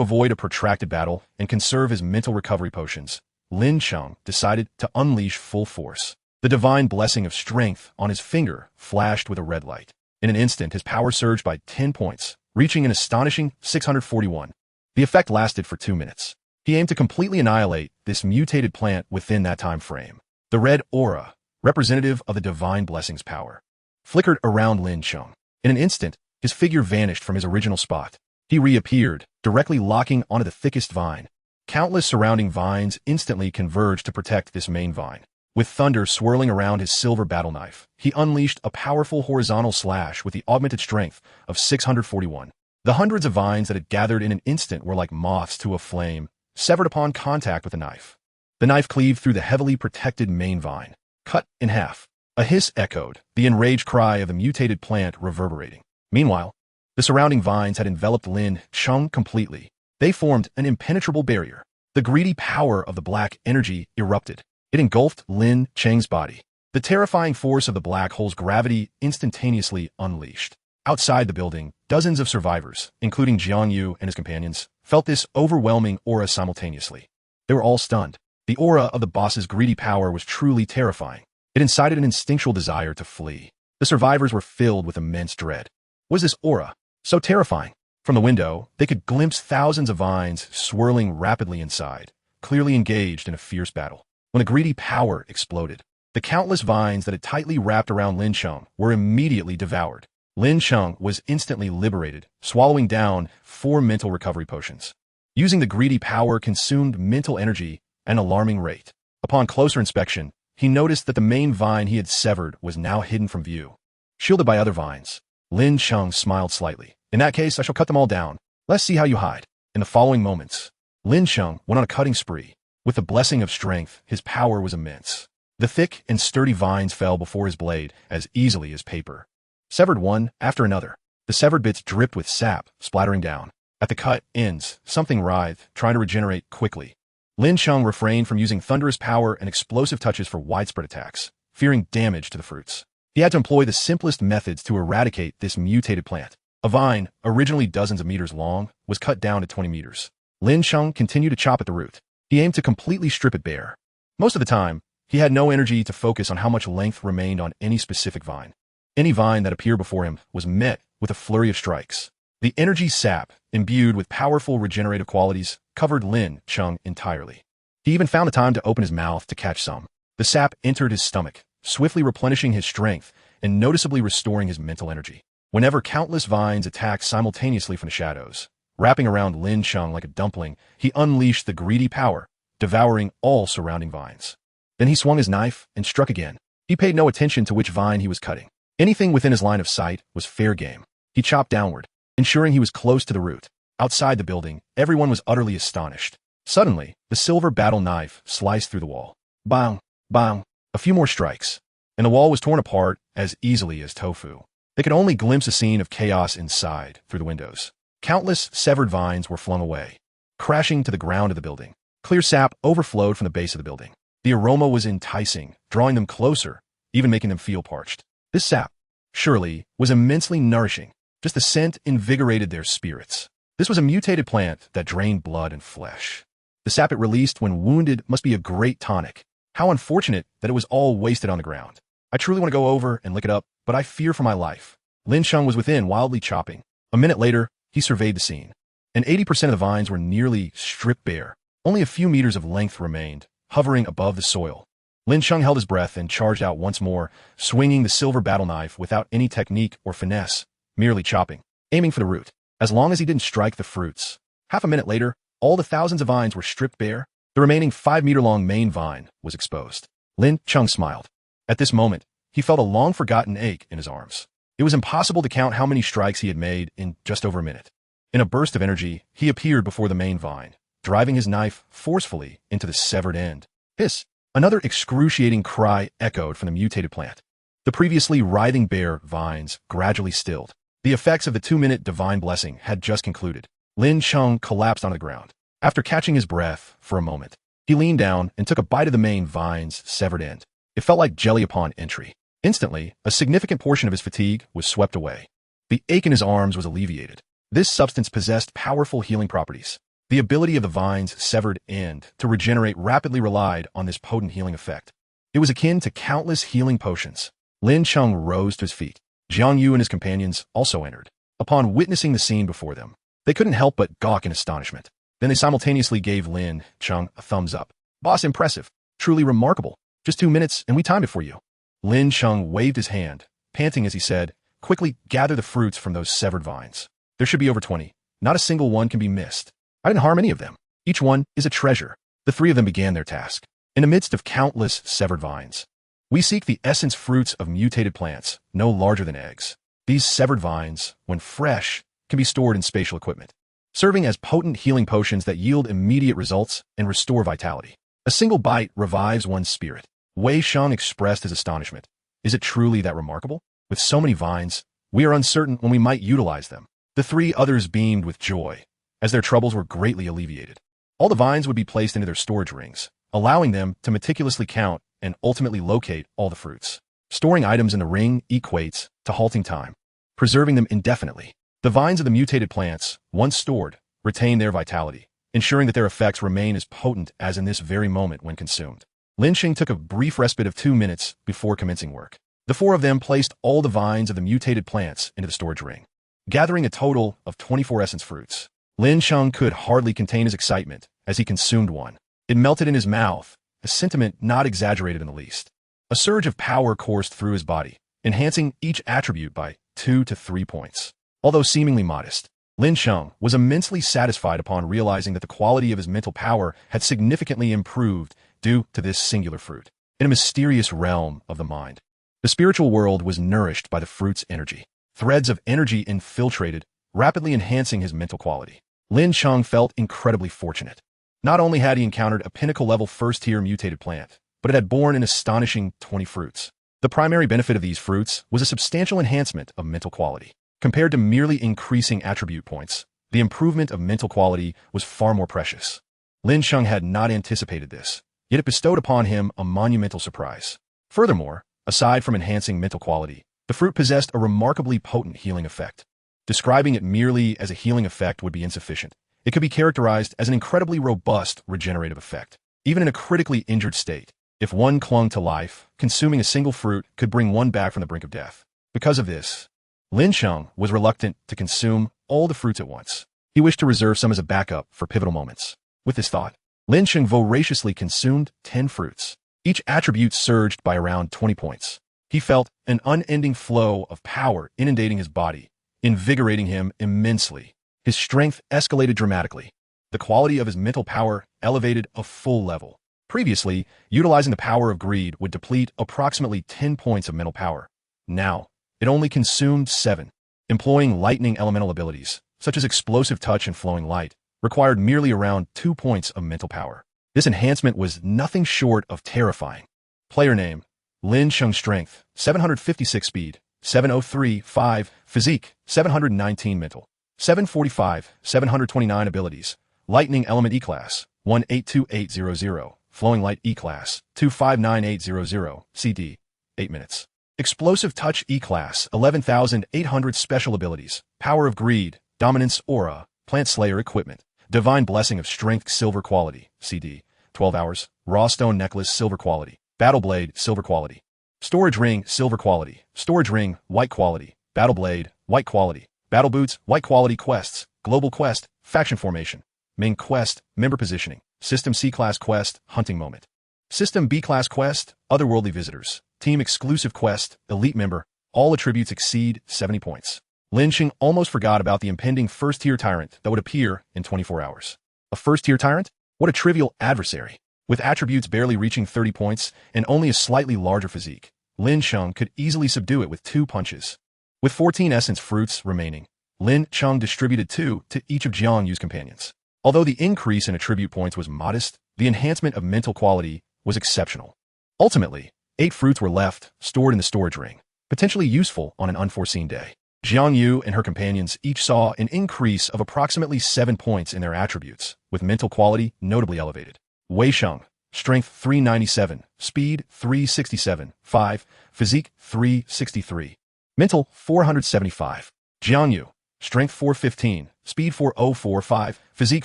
avoid a protracted battle and conserve his mental recovery potions, Lin Cheng decided to unleash full force. The divine blessing of strength on his finger flashed with a red light. In an instant, his power surged by 10 points, reaching an astonishing 641. The effect lasted for 2 minutes. He aimed to completely annihilate this mutated plant within that time frame. The red aura, representative of the divine blessing's power, flickered around Lin Cheng. In an instant, his figure vanished from his original spot. He reappeared, directly locking onto the thickest vine. Countless surrounding vines instantly converged to protect this main vine. With thunder swirling around his silver battle knife, he unleashed a powerful horizontal slash with the augmented strength of 641. The hundreds of vines that had gathered in an instant were like moths to a flame, severed upon contact with the knife. The knife cleaved through the heavily protected main vine, cut in half. A hiss echoed, the enraged cry of the mutated plant reverberating. Meanwhile, the surrounding vines had enveloped Lin Cheng completely. They formed an impenetrable barrier. The greedy power of the black energy erupted. It engulfed Lin Cheng's body. The terrifying force of the black hole's gravity instantaneously unleashed. Outside the building, dozens of survivors, including Jiang Yu and his companions, felt this overwhelming aura simultaneously. They were all stunned. The aura of the boss's greedy power was truly terrifying. It incited an instinctual desire to flee. The survivors were filled with immense dread. Was this aura so terrifying? From the window, they could glimpse thousands of vines swirling rapidly inside, clearly engaged in a fierce battle. When the greedy power exploded, the countless vines that had tightly wrapped around Lin Cheng were immediately devoured. Lin Cheng was instantly liberated, swallowing down 4 mental recovery potions. Using the greedy power consumed mental energy at an alarming rate. Upon closer inspection, he noticed that the main vine he had severed was now hidden from view, shielded by other vines. Lin Cheng smiled slightly. "In that case, I shall cut them all down. Let's see how you hide." In the following moments, Lin Cheng went on a cutting spree. With the blessing of strength, his power was immense. The thick and sturdy vines fell before his blade as easily as paper. Severed one after another, the severed bits dripped with sap, splattering down. At the cut ends, something writhed, trying to regenerate quickly. Lin Cheng refrained from using thunderous power and explosive touches for widespread attacks, fearing damage to the fruits. He had to employ the simplest methods to eradicate this mutated plant. A vine, originally dozens of meters long, was cut down to 20 meters. Lin Cheng continued to chop at the root. He aimed to completely strip it bare. Most of the time, he had no energy to focus on how much length remained on any specific vine. Any vine that appeared before him was met with a flurry of strikes. The energy sap, imbued with powerful regenerative qualities, covered Lin Cheng entirely. He even found the time to open his mouth to catch some. The sap entered his stomach, swiftly replenishing his strength and noticeably restoring his mental energy. Whenever countless vines attacked simultaneously from the shadows, wrapping around Lin Cheng like a dumpling, he unleashed the greedy power, devouring all surrounding vines. Then he swung his knife and struck again. He paid no attention to which vine he was cutting. Anything within his line of sight was fair game. He chopped downward, ensuring he was close to the root. Outside the building, everyone was utterly astonished. Suddenly, the silver battle knife sliced through the wall. Bang! Bang! A few more strikes, and the wall was torn apart as easily as tofu. They could only glimpse a scene of chaos inside through the windows. Countless severed vines were flung away, crashing to the ground of the building. Clear sap overflowed from the base of the building. The aroma was enticing, drawing them closer, even making them feel parched. This sap, surely, was immensely nourishing. Just the scent invigorated their spirits. This was a mutated plant that drained blood and flesh. The sap it released when wounded must be a great tonic. How unfortunate that it was all wasted on the ground. I truly want to go over and lick it up, but I fear for my life. Lin Cheng was within, wildly chopping. A minute later, he surveyed the scene. And 80% of the vines were nearly stripped bare. Only a few meters of length remained, hovering above the soil. Lin Cheng held his breath and charged out once more, swinging the silver battle knife without any technique or finesse, merely chopping, aiming for the root. As long as he didn't strike the fruits. Half a minute later, all the thousands of vines were stripped bare. The remaining 5-meter-long main vine was exposed. Lin Cheng smiled. At this moment, he felt a long-forgotten ache in his arms. It was impossible to count how many strikes he had made in just over a minute. In a burst of energy, he appeared before the main vine, driving his knife forcefully into the severed end. Hiss! Another excruciating cry echoed from the mutated plant. The previously writhing bare vines gradually stilled. The effects of the 2-minute divine blessing had just concluded. Lin Cheng collapsed on the ground. After catching his breath for a moment, he leaned down and took a bite of the main vine's severed end. It felt like jelly upon entry. Instantly, a significant portion of his fatigue was swept away. The ache in his arms was alleviated. This substance possessed powerful healing properties. The ability of the vine's severed end to regenerate rapidly relied on this potent healing effect. It was akin to countless healing potions. Lin Cheng rose to his feet. Jiang Yu and his companions also entered. Upon witnessing the scene before them, they couldn't help but gawk in astonishment. Then they simultaneously gave Lin Cheng a thumbs up. Boss, impressive. Truly remarkable. Just 2 minutes, and we timed it for you. Lin Cheng waved his hand, panting as he said, quickly gather the fruits from those severed vines. There should be over 20. Not a single one can be missed. I didn't harm any of them. Each one is a treasure. The 3 of them began their task. In the midst of countless severed vines, we seek the essence fruits of mutated plants, no larger than eggs. These severed vines, when fresh, can be stored in spatial equipment, serving as potent healing potions that yield immediate results and restore vitality. A single bite revives one's spirit. Wei Sheng expressed his astonishment. Is it truly that remarkable? With so many vines, we are uncertain when we might utilize them. The 3 others beamed with joy, as their troubles were greatly alleviated. All the vines would be placed into their storage rings, allowing them to meticulously count and ultimately locate all the fruits. Storing items in the ring equates to halting time, preserving them indefinitely. The vines of the mutated plants, once stored, retain their vitality, ensuring that their effects remain as potent as in this very moment when consumed. Lin Cheng took a brief respite of 2 minutes before commencing work. The 4 of them placed all the vines of the mutated plants into the storage ring, gathering a total of 24 essence fruits. Lin Cheng could hardly contain his excitement as he consumed one. It melted in his mouth, a sentiment not exaggerated in the least. A surge of power coursed through his body, enhancing each attribute by 2 to 3 points. Although seemingly modest, Lin Cheng was immensely satisfied upon realizing that the quality of his mental power had significantly improved due to this singular fruit. In a mysterious realm of the mind, the spiritual world was nourished by the fruit's energy. Threads of energy infiltrated, rapidly enhancing his mental quality. Lin Cheng felt incredibly fortunate. Not only had he encountered a pinnacle-level first-tier mutated plant, but it had borne an astonishing 20 fruits. The primary benefit of these fruits was a substantial enhancement of mental quality. Compared to merely increasing attribute points, The improvement of mental quality was far more precious. Lin Cheng had not anticipated this, yet it bestowed upon him a monumental surprise. Furthermore, aside from enhancing mental quality, the fruit possessed a remarkably potent healing effect. Describing it merely as a healing effect would be insufficient. It could be characterized as an incredibly robust regenerative effect. Even in a critically injured state, if one clung to life, consuming a single fruit could bring one back from the brink of death. Because of this, Lin Cheng was reluctant to consume all the fruits at once. He wished to reserve some as a backup for pivotal moments. With this thought, Lin Cheng voraciously consumed 10 fruits. Each attribute surged by around 20 points. He felt an unending flow of power inundating his body, invigorating him immensely. His strength escalated dramatically. The quality of his mental power elevated a full level. Previously, utilizing the power of greed would deplete approximately 10 points of mental power. Now, it only consumed 7. Employing lightning elemental abilities, such as explosive touch and flowing light, required merely around 2 points of mental power. This enhancement was nothing short of terrifying. Player name: Lin Cheng. Strength 756, speed 703, 5, physique 719, mental 745, 729. Abilities: lightning element E-class 182800, flowing light E-class 259800, CD 8 minutes. Explosive touch E-class 11,800. Special abilities: power of greed, dominance aura, plant slayer equipment, divine blessing of strength silver quality, CD 12 hours, raw stone necklace silver quality, battle blade silver quality, storage ring silver quality, storage ring white quality, battle blade white quality, battle boots white quality. Quests: global quest, faction formation, main quest, member positioning, system C-class quest, hunting moment, system B-class quest, otherworldly visitors, team exclusive quest, elite member. All attributes exceed 70 points. Lin Cheng almost forgot about the impending first-tier tyrant that would appear in 24 hours. A first-tier tyrant? What a trivial adversary. With attributes barely reaching 30 points and only a slightly larger physique, Lin Cheng could easily subdue it with 2 punches. With 14 essence fruits remaining, Lin Cheng distributed 2 to each of Jiang Yu's companions. Although the increase in attribute points was modest, the enhancement of mental quality was exceptional. Ultimately, 8 fruits were left, stored in the storage ring, potentially useful on an unforeseen day. Jiang Yu and her companions each saw an increase of approximately 7 points in their attributes, with mental quality notably elevated. Wei Sheng, strength 397, speed 367, 5, physique 363, mental 475. Jiang Yu, strength 415, speed 4045, physique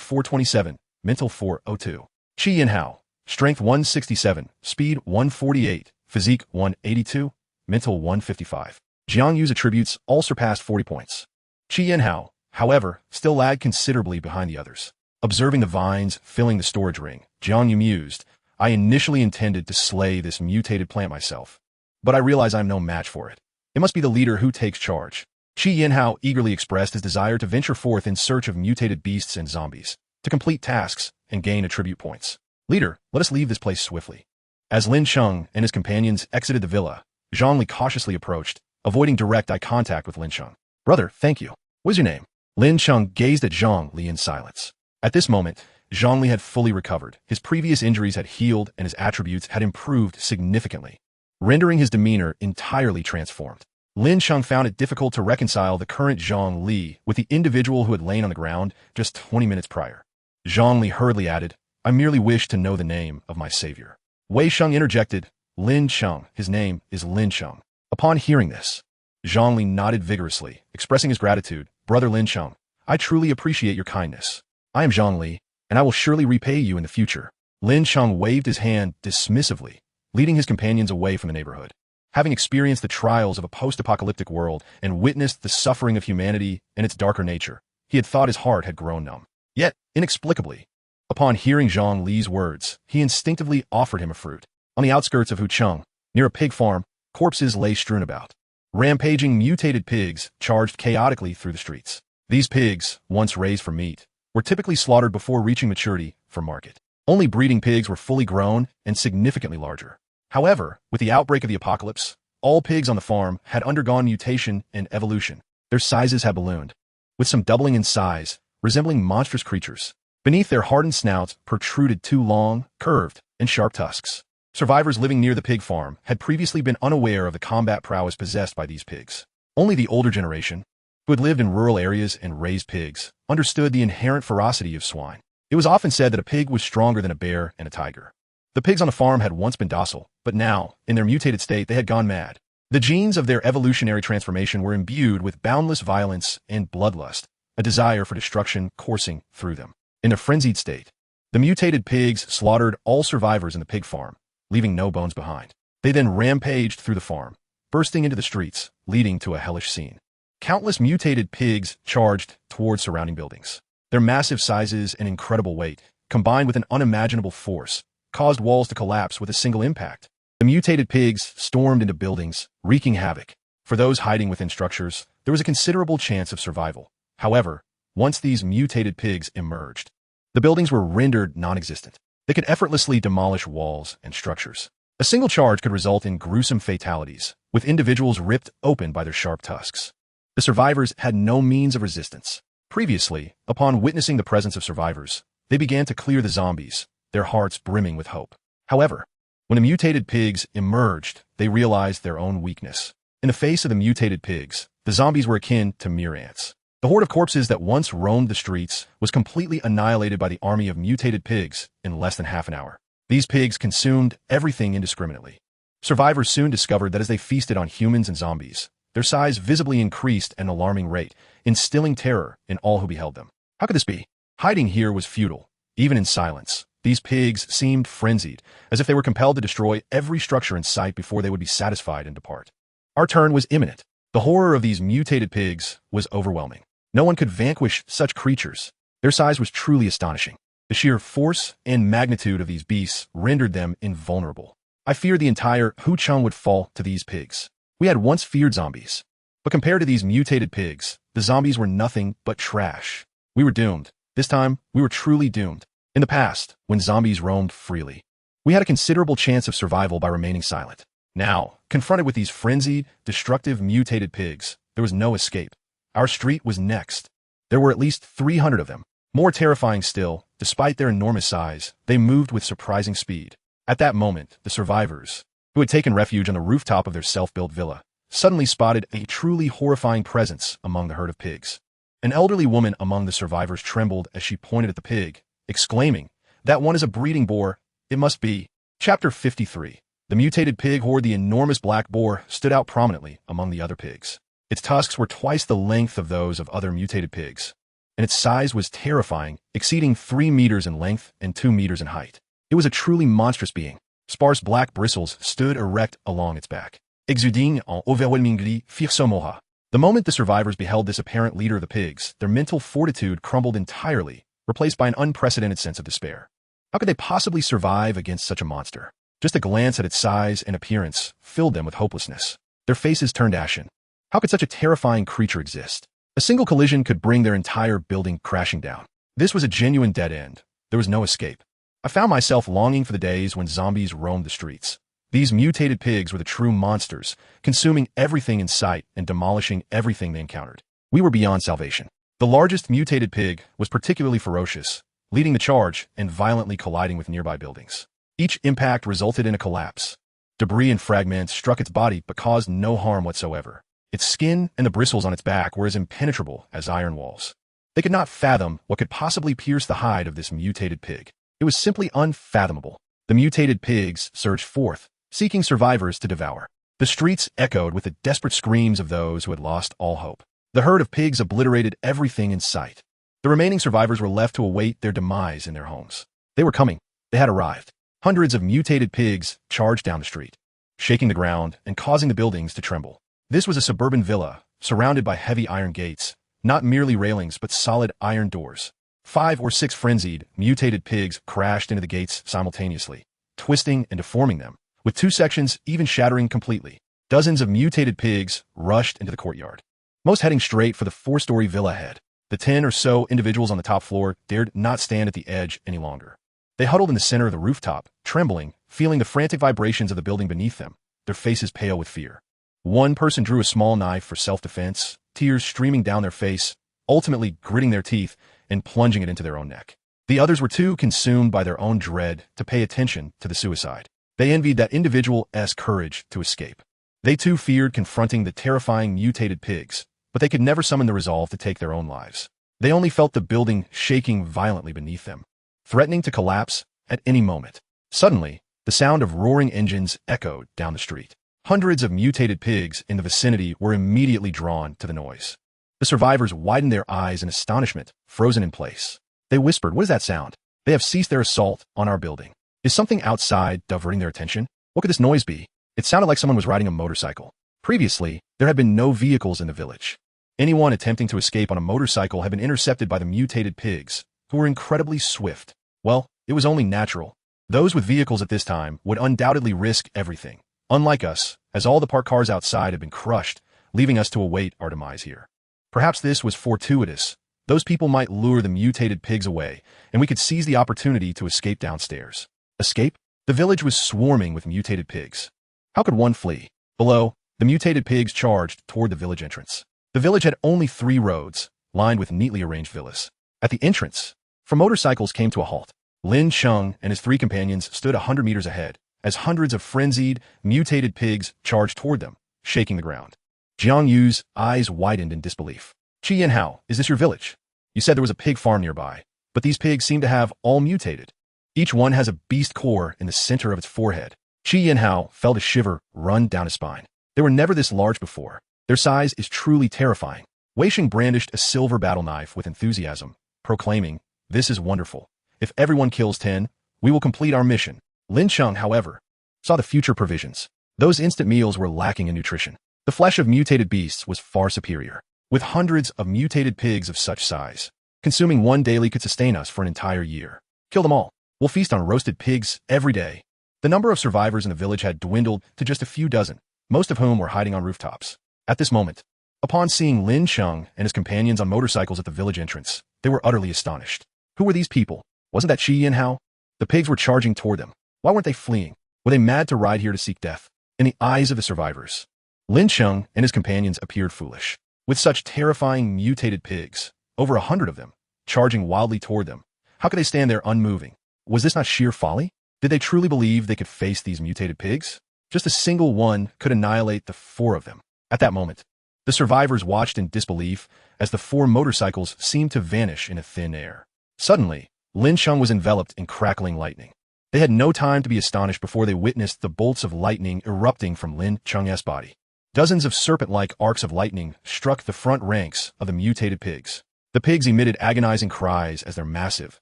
427, mental 402. Qi Yinhao, strength 167, speed 148, physique 182, mental 155. Jiang Yu's attributes all surpassed 40 points. Qi Yinhao, however, still lagged considerably behind the others. Observing the vines filling the storage ring, Jiang Yu mused, I initially intended to slay this mutated plant myself, but I realize I'm no match for it. It must be the leader who takes charge. Qi Yinhao eagerly expressed his desire to venture forth in search of mutated beasts and zombies, to complete tasks and gain attribute points. Leader, let us leave this place swiftly. As Lin Cheng and his companions exited the villa, Zhongli cautiously approached, avoiding direct eye contact with Lin Cheng. Brother, thank you. What is your name? Lin Cheng gazed at Zhongli in silence. At this moment, Zhongli had fully recovered. His previous injuries had healed and his attributes had improved significantly, rendering his demeanor entirely transformed. Lin Cheng found it difficult to reconcile the current Zhongli with the individual who had lain on the ground just 20 minutes prior. Zhongli hurriedly added, I merely wish to know the name of my savior. Wei Sheng interjected, Lin Cheng, his name is Lin Cheng. Upon hearing this, Zhongli nodded vigorously, expressing his gratitude. Brother Lin Cheng, I truly appreciate your kindness. I am Zhongli, and I will surely repay you in the future. Lin Cheng waved his hand dismissively, leading his companions away from the neighborhood. Having experienced the trials of a post-apocalyptic world and witnessed the suffering of humanity and its darker nature, he had thought his heart had grown numb. Yet, inexplicably, upon hearing Zhang Li's words, he instinctively offered him a fruit. On the outskirts of Hucheng, near a pig farm, corpses lay strewn about. Rampaging mutated pigs charged chaotically through the streets. These pigs, once raised for meat, were typically slaughtered before reaching maturity for market. Only breeding pigs were fully grown and significantly larger. However, with the outbreak of the apocalypse, all pigs on the farm had undergone mutation and evolution. Their sizes had ballooned, with some doubling in size, resembling monstrous creatures. Beneath their hardened snouts protruded 2 long, curved, and sharp tusks. Survivors living near the pig farm had previously been unaware of the combat prowess possessed by these pigs. Only the older generation, who had lived in rural areas and raised pigs, understood the inherent ferocity of swine. It was often said that a pig was stronger than a bear and a tiger. The pigs on the farm had once been docile, but now, in their mutated state, they had gone mad. The genes of their evolutionary transformation were imbued with boundless violence and bloodlust, a desire for destruction coursing through them. In their frenzied state, the mutated pigs slaughtered all survivors in the pig farm, leaving no bones behind. They then rampaged through the farm, bursting into the streets, leading to a hellish scene. Countless mutated pigs charged toward surrounding buildings. Their massive sizes and incredible weight, combined with an unimaginable force, caused walls to collapse with a single impact. The mutated pigs stormed into buildings, wreaking havoc. For those hiding within structures, there was a considerable chance of survival. However, once these mutated pigs emerged, the buildings were rendered non-existent. They could effortlessly demolish walls and structures. A single charge could result in gruesome fatalities, with individuals ripped open by their sharp tusks. The survivors had no means of resistance. Previously, upon witnessing the presence of survivors, they began to clear the zombies, their hearts brimming with hope. However, when the mutated pigs emerged, they realized their own weakness. In the face of the mutated pigs, the zombies were akin to mere ants. The horde of corpses that once roamed the streets was completely annihilated by the army of mutated pigs in less than half an hour. These pigs consumed everything indiscriminately. Survivors soon discovered that as they feasted on humans and zombies, their size visibly increased at an alarming rate, instilling terror in all who beheld them. How could this be? Hiding here was futile. Even in silence, these pigs seemed frenzied, as if they were compelled to destroy every structure in sight before they would be satisfied and depart. Our turn was imminent. The horror of these mutated pigs was overwhelming. No one could vanquish such creatures. Their size was truly astonishing. The sheer force and magnitude of these beasts rendered them invulnerable. I feared the entire Hucheng would fall to these pigs. We had once feared zombies, but compared to these mutated pigs, the zombies were nothing but trash. We were doomed. This time, we were truly doomed. In the past, when zombies roamed freely, we had a considerable chance of survival by remaining silent. Now, confronted with these frenzied, destructive mutated pigs, there was no escape. Our street was next. There were at least 300 of them. More terrifying still, despite their enormous size, they moved with surprising speed. At that moment, the survivors, who had taken refuge on the rooftop of their self-built villa, suddenly spotted a truly horrifying presence among the herd of pigs. An elderly woman among the survivors trembled as she pointed at the pig, exclaiming, "That one is a breeding boar. It must be." Chapter 53. The mutated pig horde, the enormous black boar, stood out prominently among the other pigs. Its tusks were twice the length of those of other mutated pigs, and its size was terrifying, exceeding 3 meters in length and 2 meters in height. It was a truly monstrous being. Sparse black bristles stood erect along its back. Exuding en overwhelmingly fearsome aura. The moment the survivors beheld this apparent leader of the pigs, their mental fortitude crumbled entirely, replaced by an unprecedented sense of despair. How could they possibly survive against such a monster? Just a glance at its size and appearance filled them with hopelessness. Their faces turned ashen. How could such a terrifying creature exist? A single collision could bring their entire building crashing down. This was a genuine dead end. There was no escape. I found myself longing for the days when zombies roamed the streets. These mutated pigs were the true monsters, consuming everything in sight and demolishing everything they encountered. We were beyond salvation. The largest mutated pig was particularly ferocious, leading the charge and violently colliding with nearby buildings. Each impact resulted in a collapse. Debris and fragments struck its body but caused no harm whatsoever. Its skin and the bristles on its back were as impenetrable as iron walls. They could not fathom what could possibly pierce the hide of this mutated pig. It was simply unfathomable. The mutated pigs surged forth, seeking survivors to devour. The streets echoed with the desperate screams of those who had lost all hope. The herd of pigs obliterated everything in sight. The remaining survivors were left to await their demise in their homes. They were coming. They had arrived. Hundreds of mutated pigs charged down the street, shaking the ground and causing the buildings to tremble. This was a suburban villa, surrounded by heavy iron gates, not merely railings but solid iron doors. 5 or 6 frenzied, mutated pigs crashed into the gates simultaneously, twisting and deforming them, with 2 sections even shattering completely. Dozens of mutated pigs rushed into the courtyard, most heading straight for the 4-story villa ahead. The 10 or so individuals on the top floor dared not stand at the edge any longer. They huddled in the center of the rooftop, trembling, feeling the frantic vibrations of the building beneath them, their faces pale with fear. One person drew a small knife for self-defense, tears streaming down their face, ultimately gritting their teeth and plunging it into their own neck. The others were too consumed by their own dread to pay attention to the suicide. They envied that individual's courage to escape. They too feared confronting the terrifying mutated pigs, but they could never summon the resolve to take their own lives. They only felt the building shaking violently beneath them, threatening to collapse at any moment. Suddenly, the sound of roaring engines echoed down the street. Hundreds of mutated pigs in the vicinity were immediately drawn to the noise. The survivors widened their eyes in astonishment, frozen in place. They whispered, "What is that sound? They have ceased their assault on our building. Is something outside diverting their attention? What could this noise be?" It sounded like someone was riding a motorcycle. Previously, there had been no vehicles in the village. Anyone attempting to escape on a motorcycle had been intercepted by the mutated pigs, who were incredibly swift. Well, it was only natural. Those with vehicles at this time would undoubtedly risk everything, unlike us, as all the parked cars outside had been crushed, leaving us to await our demise here. Perhaps this was fortuitous. Those people might lure the mutated pigs away, and we could seize the opportunity to escape downstairs. Escape? The village was swarming with mutated pigs. How could one flee? Below, the mutated pigs charged toward the village entrance. The village had only 3 roads, lined with neatly arranged villas. At the entrance, 4 motorcycles came to a halt. Lin Cheng and his 3 companions stood 100 meters ahead, as hundreds of frenzied, mutated pigs charged toward them, shaking the ground. Jiang Yu's eyes widened in disbelief. "Qi Yanhao, is this your village? You said there was a pig farm nearby, but these pigs seem to have all mutated. Each one has a beast core in the center of its forehead." Qi Yanhao felt a shiver run down his spine. They were never this large before. Their size is truly terrifying. Wei Sheng brandished a silver battle knife with enthusiasm, proclaiming, "This is wonderful. If everyone kills 10, we will complete our mission." Lin Cheng, however, saw the future provisions. Those instant meals were lacking in nutrition. The flesh of mutated beasts was far superior. With hundreds of mutated pigs of such size, consuming one daily could sustain us for an entire year. Kill them all. We'll feast on roasted pigs every day. The number of survivors in the village had dwindled to just a few dozen, most of whom were hiding on rooftops. At this moment, upon seeing Lin Cheng and his companions on motorcycles at the village entrance, they were utterly astonished. Who were these people? Wasn't that Qi Yanhao? The pigs were charging toward them. Why weren't they fleeing? Were they mad to ride here to seek death? In the eyes of the survivors, Lin Cheng and his companions appeared foolish. With such terrifying mutated pigs, over 100 of them, charging wildly toward them, how could they stand there unmoving? Was this not sheer folly? Did they truly believe they could face these mutated pigs? Just a single one could annihilate the 4 of them. At that moment, the survivors watched in disbelief as the 4 motorcycles seemed to vanish in a thin air. Suddenly, Lin Cheng was enveloped in crackling lightning. They had no time to be astonished before they witnessed the bolts of lightning erupting from Lin Cheng's body. Dozens of serpent-like arcs of lightning struck the front ranks of the mutated pigs. The pigs emitted agonizing cries as their massive,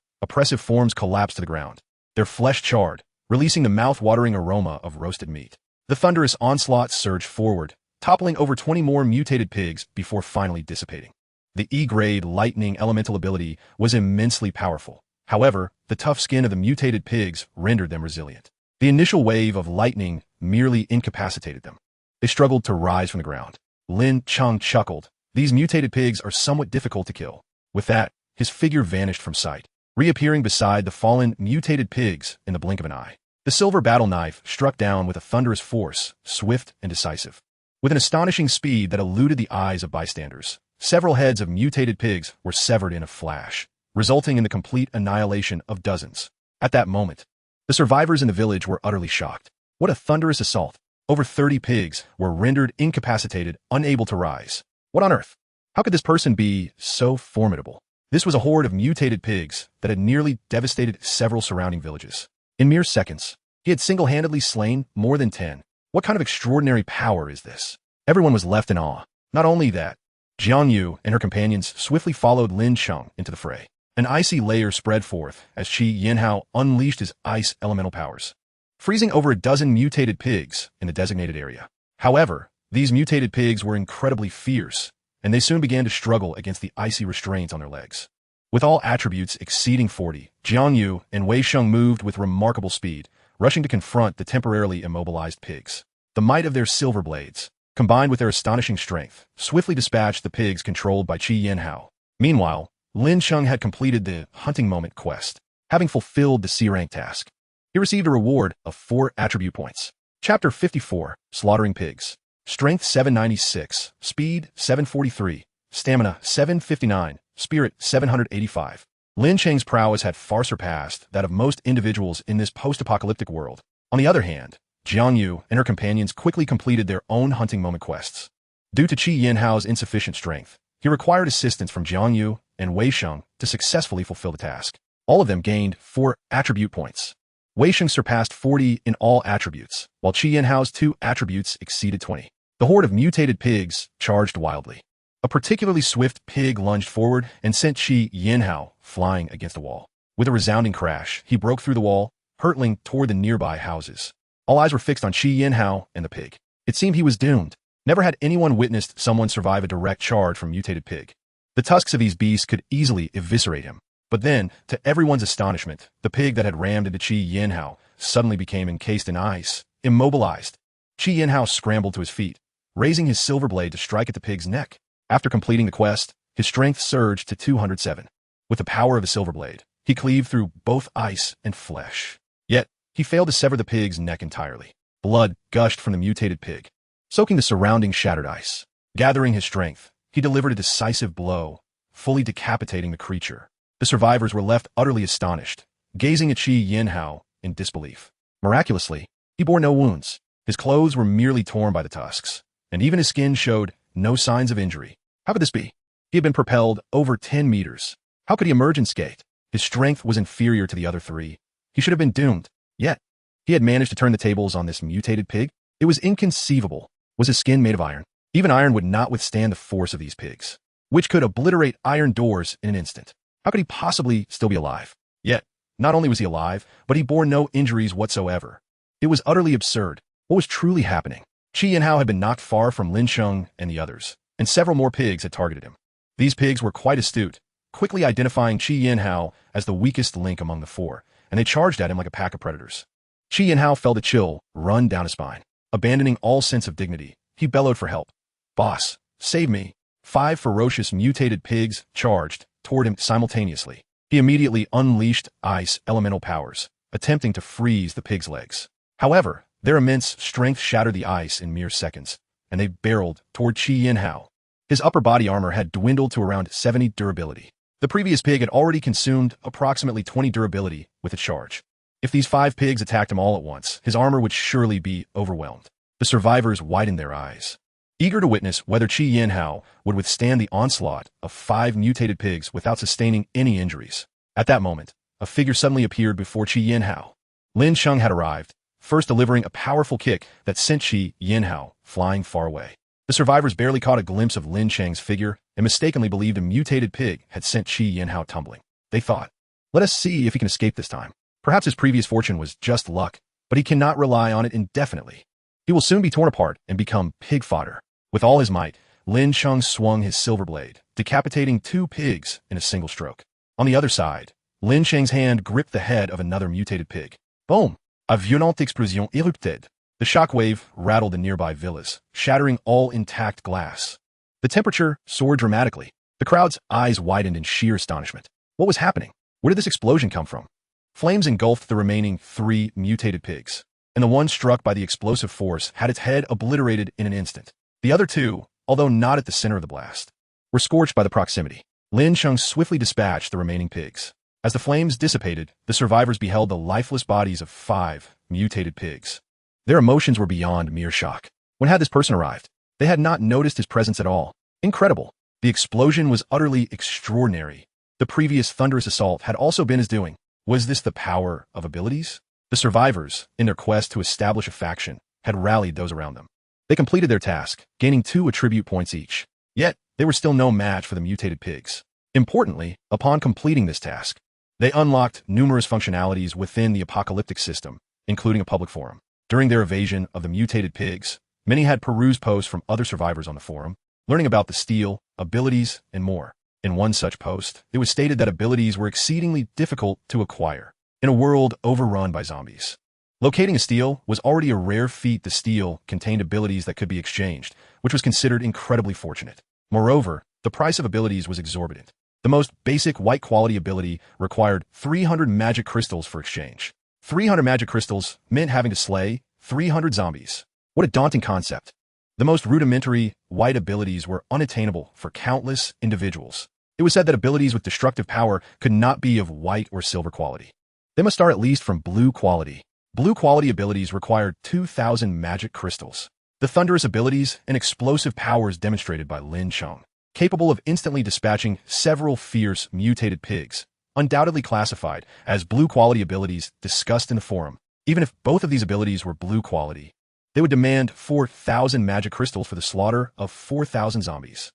oppressive forms collapsed to the ground. Their flesh charred, releasing the mouth-watering aroma of roasted meat. The thunderous onslaught surged forward, toppling over 20 more mutated pigs before finally dissipating. The E-grade lightning elemental ability was immensely powerful. However, the tough skin of the mutated pigs rendered them resilient. The initial wave of lightning merely incapacitated them. They struggled to rise from the ground. Lin Cheng chuckled. These mutated pigs are somewhat difficult to kill. With that, his figure vanished from sight, reappearing beside the fallen mutated pigs in the blink of an eye. The silver battle knife struck down with a thunderous force, swift and decisive. With an astonishing speed that eluded the eyes of bystanders, several heads of mutated pigs were severed in a flash, resulting in the complete annihilation of dozens. At that moment, the survivors in the village were utterly shocked. What a thunderous assault! Over 30 pigs were rendered incapacitated, unable to rise. What on earth? How could this person be so formidable? This was a horde of mutated pigs that had nearly devastated several surrounding villages. In mere seconds, he had single-handedly slain more than 10. What kind of extraordinary power is this? Everyone was left in awe. Not only that, Jiang Yu and her companions swiftly followed Lin Cheng into the fray. An icy layer spread forth as Qi Yanhao unleashed his ice elemental powers, freezing over a dozen mutated pigs in the designated area. However, these mutated pigs were incredibly fierce, and they soon began to struggle against the icy restraints on their legs. With all attributes exceeding 40, Jiang Yu and Wei Sheng moved with remarkable speed, rushing to confront the temporarily immobilized pigs. The might of their silver blades, combined with their astonishing strength, swiftly dispatched the pigs controlled by Qi Yanhao. Meanwhile, Lin Cheng had completed the hunting moment quest, having fulfilled the C-rank task. He received a reward of 4 attribute points. Chapter 54, Slaughtering Pigs. Strength 796, Speed 743, Stamina 759, Spirit 785. Lin Cheng's prowess had far surpassed that of most individuals in this post-apocalyptic world. On the other hand, Jiang Yu and her companions quickly completed their own hunting moment quests. Due to Qi Yinhao's insufficient strength, he required assistance from Jiang Yu and Wei Sheng to successfully fulfill the task. All of them gained 4 attribute points. Wei Sheng surpassed 40 in all attributes, while Qi Yinhao's 2 attributes exceeded 20. The horde of mutated pigs charged wildly. A particularly swift pig lunged forward and sent Qi Yinhao flying against the wall. With a resounding crash, he broke through the wall, hurtling toward the nearby houses. All eyes were fixed on Qi Yinhao and the pig. It seemed he was doomed. Never had anyone witnessed someone survive a direct charge from mutated pig. The tusks of these beasts could easily eviscerate him. But then, to everyone's astonishment, the pig that had rammed into Qi Yinhao suddenly became encased in ice, immobilized. Qi Yinhao scrambled to his feet, raising his silver blade to strike at the pig's neck. After completing the quest, his strength surged to 207. With the power of the silver blade, he cleaved through both ice and flesh. Yet, he failed to sever the pig's neck entirely. Blood gushed from the mutated pig, soaking the surrounding shattered ice. Gathering his strength, he delivered a decisive blow, fully decapitating the creature. The survivors were left utterly astonished, gazing at Qi Yinhao in disbelief. Miraculously, he bore no wounds. His clothes were merely torn by the tusks, and even his skin showed no signs of injury. How could this be? He had been propelled over 10 meters. How could he emerge unscathed? His strength was inferior to the other 3. He should have been doomed. Yet, he had managed to turn the tables on this mutated pig. It was inconceivable. Was his skin made of iron? Even iron would not withstand the force of these pigs, which could obliterate iron doors in an instant. How could he possibly still be alive? Yet, not only was he alive, but he bore no injuries whatsoever. It was utterly absurd. What was truly happening? Qi Yinhao had been knocked far from Lin Cheng and the others, and several more pigs had targeted him. These pigs were quite astute, quickly identifying Qi Yinhao as the weakest link among the 4, and they charged at him like a pack of predators. Qi Yinhao felt a chill run down his spine. Abandoning all sense of dignity, he bellowed for help. "Boss, save me." 5 ferocious mutated pigs charged toward him simultaneously. He immediately unleashed ice elemental powers, attempting to freeze the pig's legs. However, their immense strength shattered the ice in mere seconds, and they barreled toward Qi Yinhao. His upper body armor had dwindled to around 70 durability. The previous pig had already consumed approximately 20 durability with a charge. If these 5 pigs attacked him all at once, his armor would surely be overwhelmed. The survivors widened their eyes, eager to witness whether Qi Yinhao would withstand the onslaught of 5 mutated pigs without sustaining any injuries. At that moment, a figure suddenly appeared before Qi Yinhao. Lin Cheng had arrived, first delivering a powerful kick that sent Qi Yinhao flying far away. The survivors barely caught a glimpse of Lin Cheng's figure and mistakenly believed a mutated pig had sent Qi Yinhao tumbling. They thought, "Let us see if he can escape this time. Perhaps his previous fortune was just luck, but he cannot rely on it indefinitely. He will soon be torn apart and become pig fodder." With all his might, Lin Cheng swung his silver blade, decapitating 2 pigs in a single stroke. On the other side, Lin Cheng's hand gripped the head of another mutated pig. Boom! A violente explosion erupted. The shockwave rattled the nearby villas, shattering all intact glass. The temperature soared dramatically. The crowd's eyes widened in sheer astonishment. What was happening? Where did this explosion come from? Flames engulfed the remaining 3 mutated pigs, and the one struck by the explosive force had its head obliterated in an instant. The other 2, although not at the center of the blast, were scorched by the proximity. Lin Cheng swiftly dispatched the remaining pigs. As the flames dissipated, the survivors beheld the lifeless bodies of 5 mutated pigs. Their emotions were beyond mere shock. When had this person arrived? They had not noticed his presence at all. Incredible. The explosion was utterly extraordinary. The previous thunderous assault had also been his doing. Was this the power of abilities? The survivors, in their quest to establish a faction, had rallied those around them. They completed their task, gaining 2 attribute points each. Yet, they were still no match for the mutated pigs. Importantly, upon completing this task, they unlocked numerous functionalities within the apocalyptic system, including a public forum. During their evasion of the mutated pigs, many had perused posts from other survivors on the forum, learning about the steel, abilities, and more. In one such post, it was stated that abilities were exceedingly difficult to acquire in a world overrun by zombies. Locating a steel was already a rare feat. The steel contained abilities that could be exchanged, which was considered incredibly fortunate. Moreover, the price of abilities was exorbitant. The most basic white-quality ability required 300 magic crystals for exchange. 300 magic crystals meant having to slay 300 zombies. What a daunting concept. The most rudimentary white abilities were unattainable for countless individuals. It was said that abilities with destructive power could not be of white or silver quality. They must start at least from blue quality. Blue quality abilities required 2,000 magic crystals. The thunderous abilities and explosive powers demonstrated by Lin Cheng, capable of instantly dispatching several fierce, mutated pigs, undoubtedly classified as blue-quality abilities discussed in the forum. Even if both of these abilities were blue quality, they would demand 4,000 magic crystals for the slaughter of 4,000 zombies.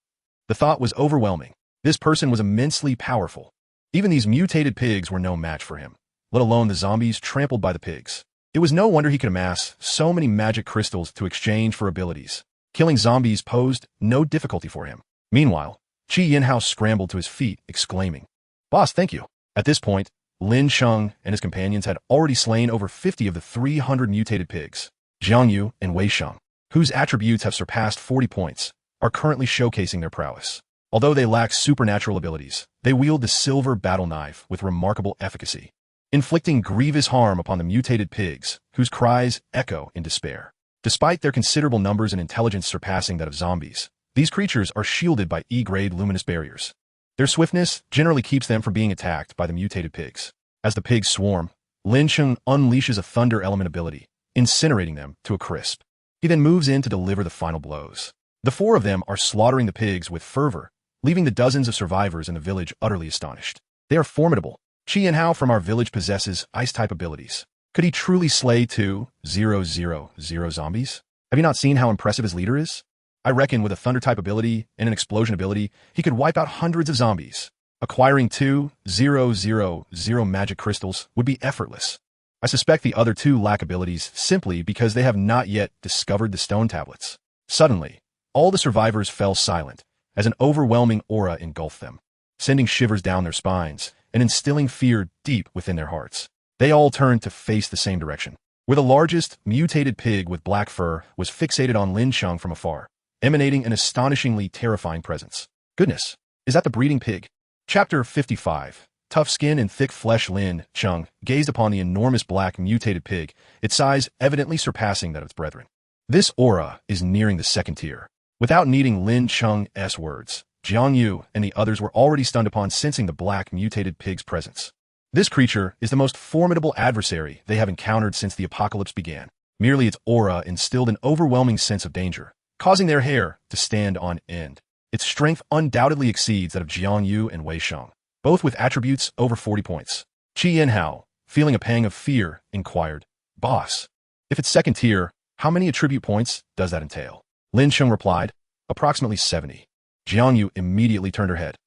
The thought was overwhelming. This person was immensely powerful. Even these mutated pigs were no match for him, let alone the zombies trampled by the pigs. It was no wonder he could amass so many magic crystals to exchange for abilities. Killing zombies posed no difficulty for him. Meanwhile, Qi Yinhao scrambled to his feet, exclaiming, "Boss, thank you." At this point, Lin Cheng and his companions had already slain over 50 of the 300 mutated pigs. Jiang Yu and Wei Sheng, whose attributes have surpassed 40 points, are currently showcasing their prowess. Although they lack supernatural abilities, they wield the silver battle knife with remarkable efficacy, inflicting grievous harm upon the mutated pigs, whose cries echo in despair. Despite their considerable numbers and intelligence surpassing that of zombies, these creatures are shielded by E-grade luminous barriers. Their swiftness generally keeps them from being attacked by the mutated pigs. As the pigs swarm, Lin Cheng unleashes a thunder element ability, incinerating them to a crisp. He then moves in to deliver the final blows. The four of them are slaughtering the pigs with fervor, leaving the dozens of survivors in the village utterly astonished. They are formidable. Qi Yinhao from our village possesses ice-type abilities. Could he truly slay 2,000 zombies? Have you not seen how impressive his leader is? I reckon with a thunder-type ability and an explosion ability, he could wipe out hundreds of zombies. Acquiring 2,000 magic crystals would be effortless. I suspect the other two lack abilities simply because they have not yet discovered the stone tablets. Suddenly, all the survivors fell silent as an overwhelming aura engulfed them, sending shivers down their spines and instilling fear deep within their hearts. They all turned to face the same direction, where the largest mutated pig with black fur was fixated on Lin Cheng from afar, emanating an astonishingly terrifying presence. Goodness, is that the breeding pig? Chapter 55. Tough skin and thick flesh. Lin Cheng gazed upon the enormous black mutated pig, its size evidently surpassing that of its brethren. This aura is nearing the second tier. Without needing Lin Cheng's words, Jiang Yu and the others were already stunned upon sensing the black mutated pig's presence. This creature is the most formidable adversary they have encountered since the apocalypse began. Merely its aura instilled an overwhelming sense of danger, causing their hair to stand on end. Its strength undoubtedly exceeds that of Jiang Yu and Wei Sheng, both with attributes over 40 points. Qi Yinhao, feeling a pang of fear, inquired, "Boss, if it's second tier, how many attribute points does that entail?" Lin Cheng replied, "Approximately 70. Jiang Yu immediately turned her head.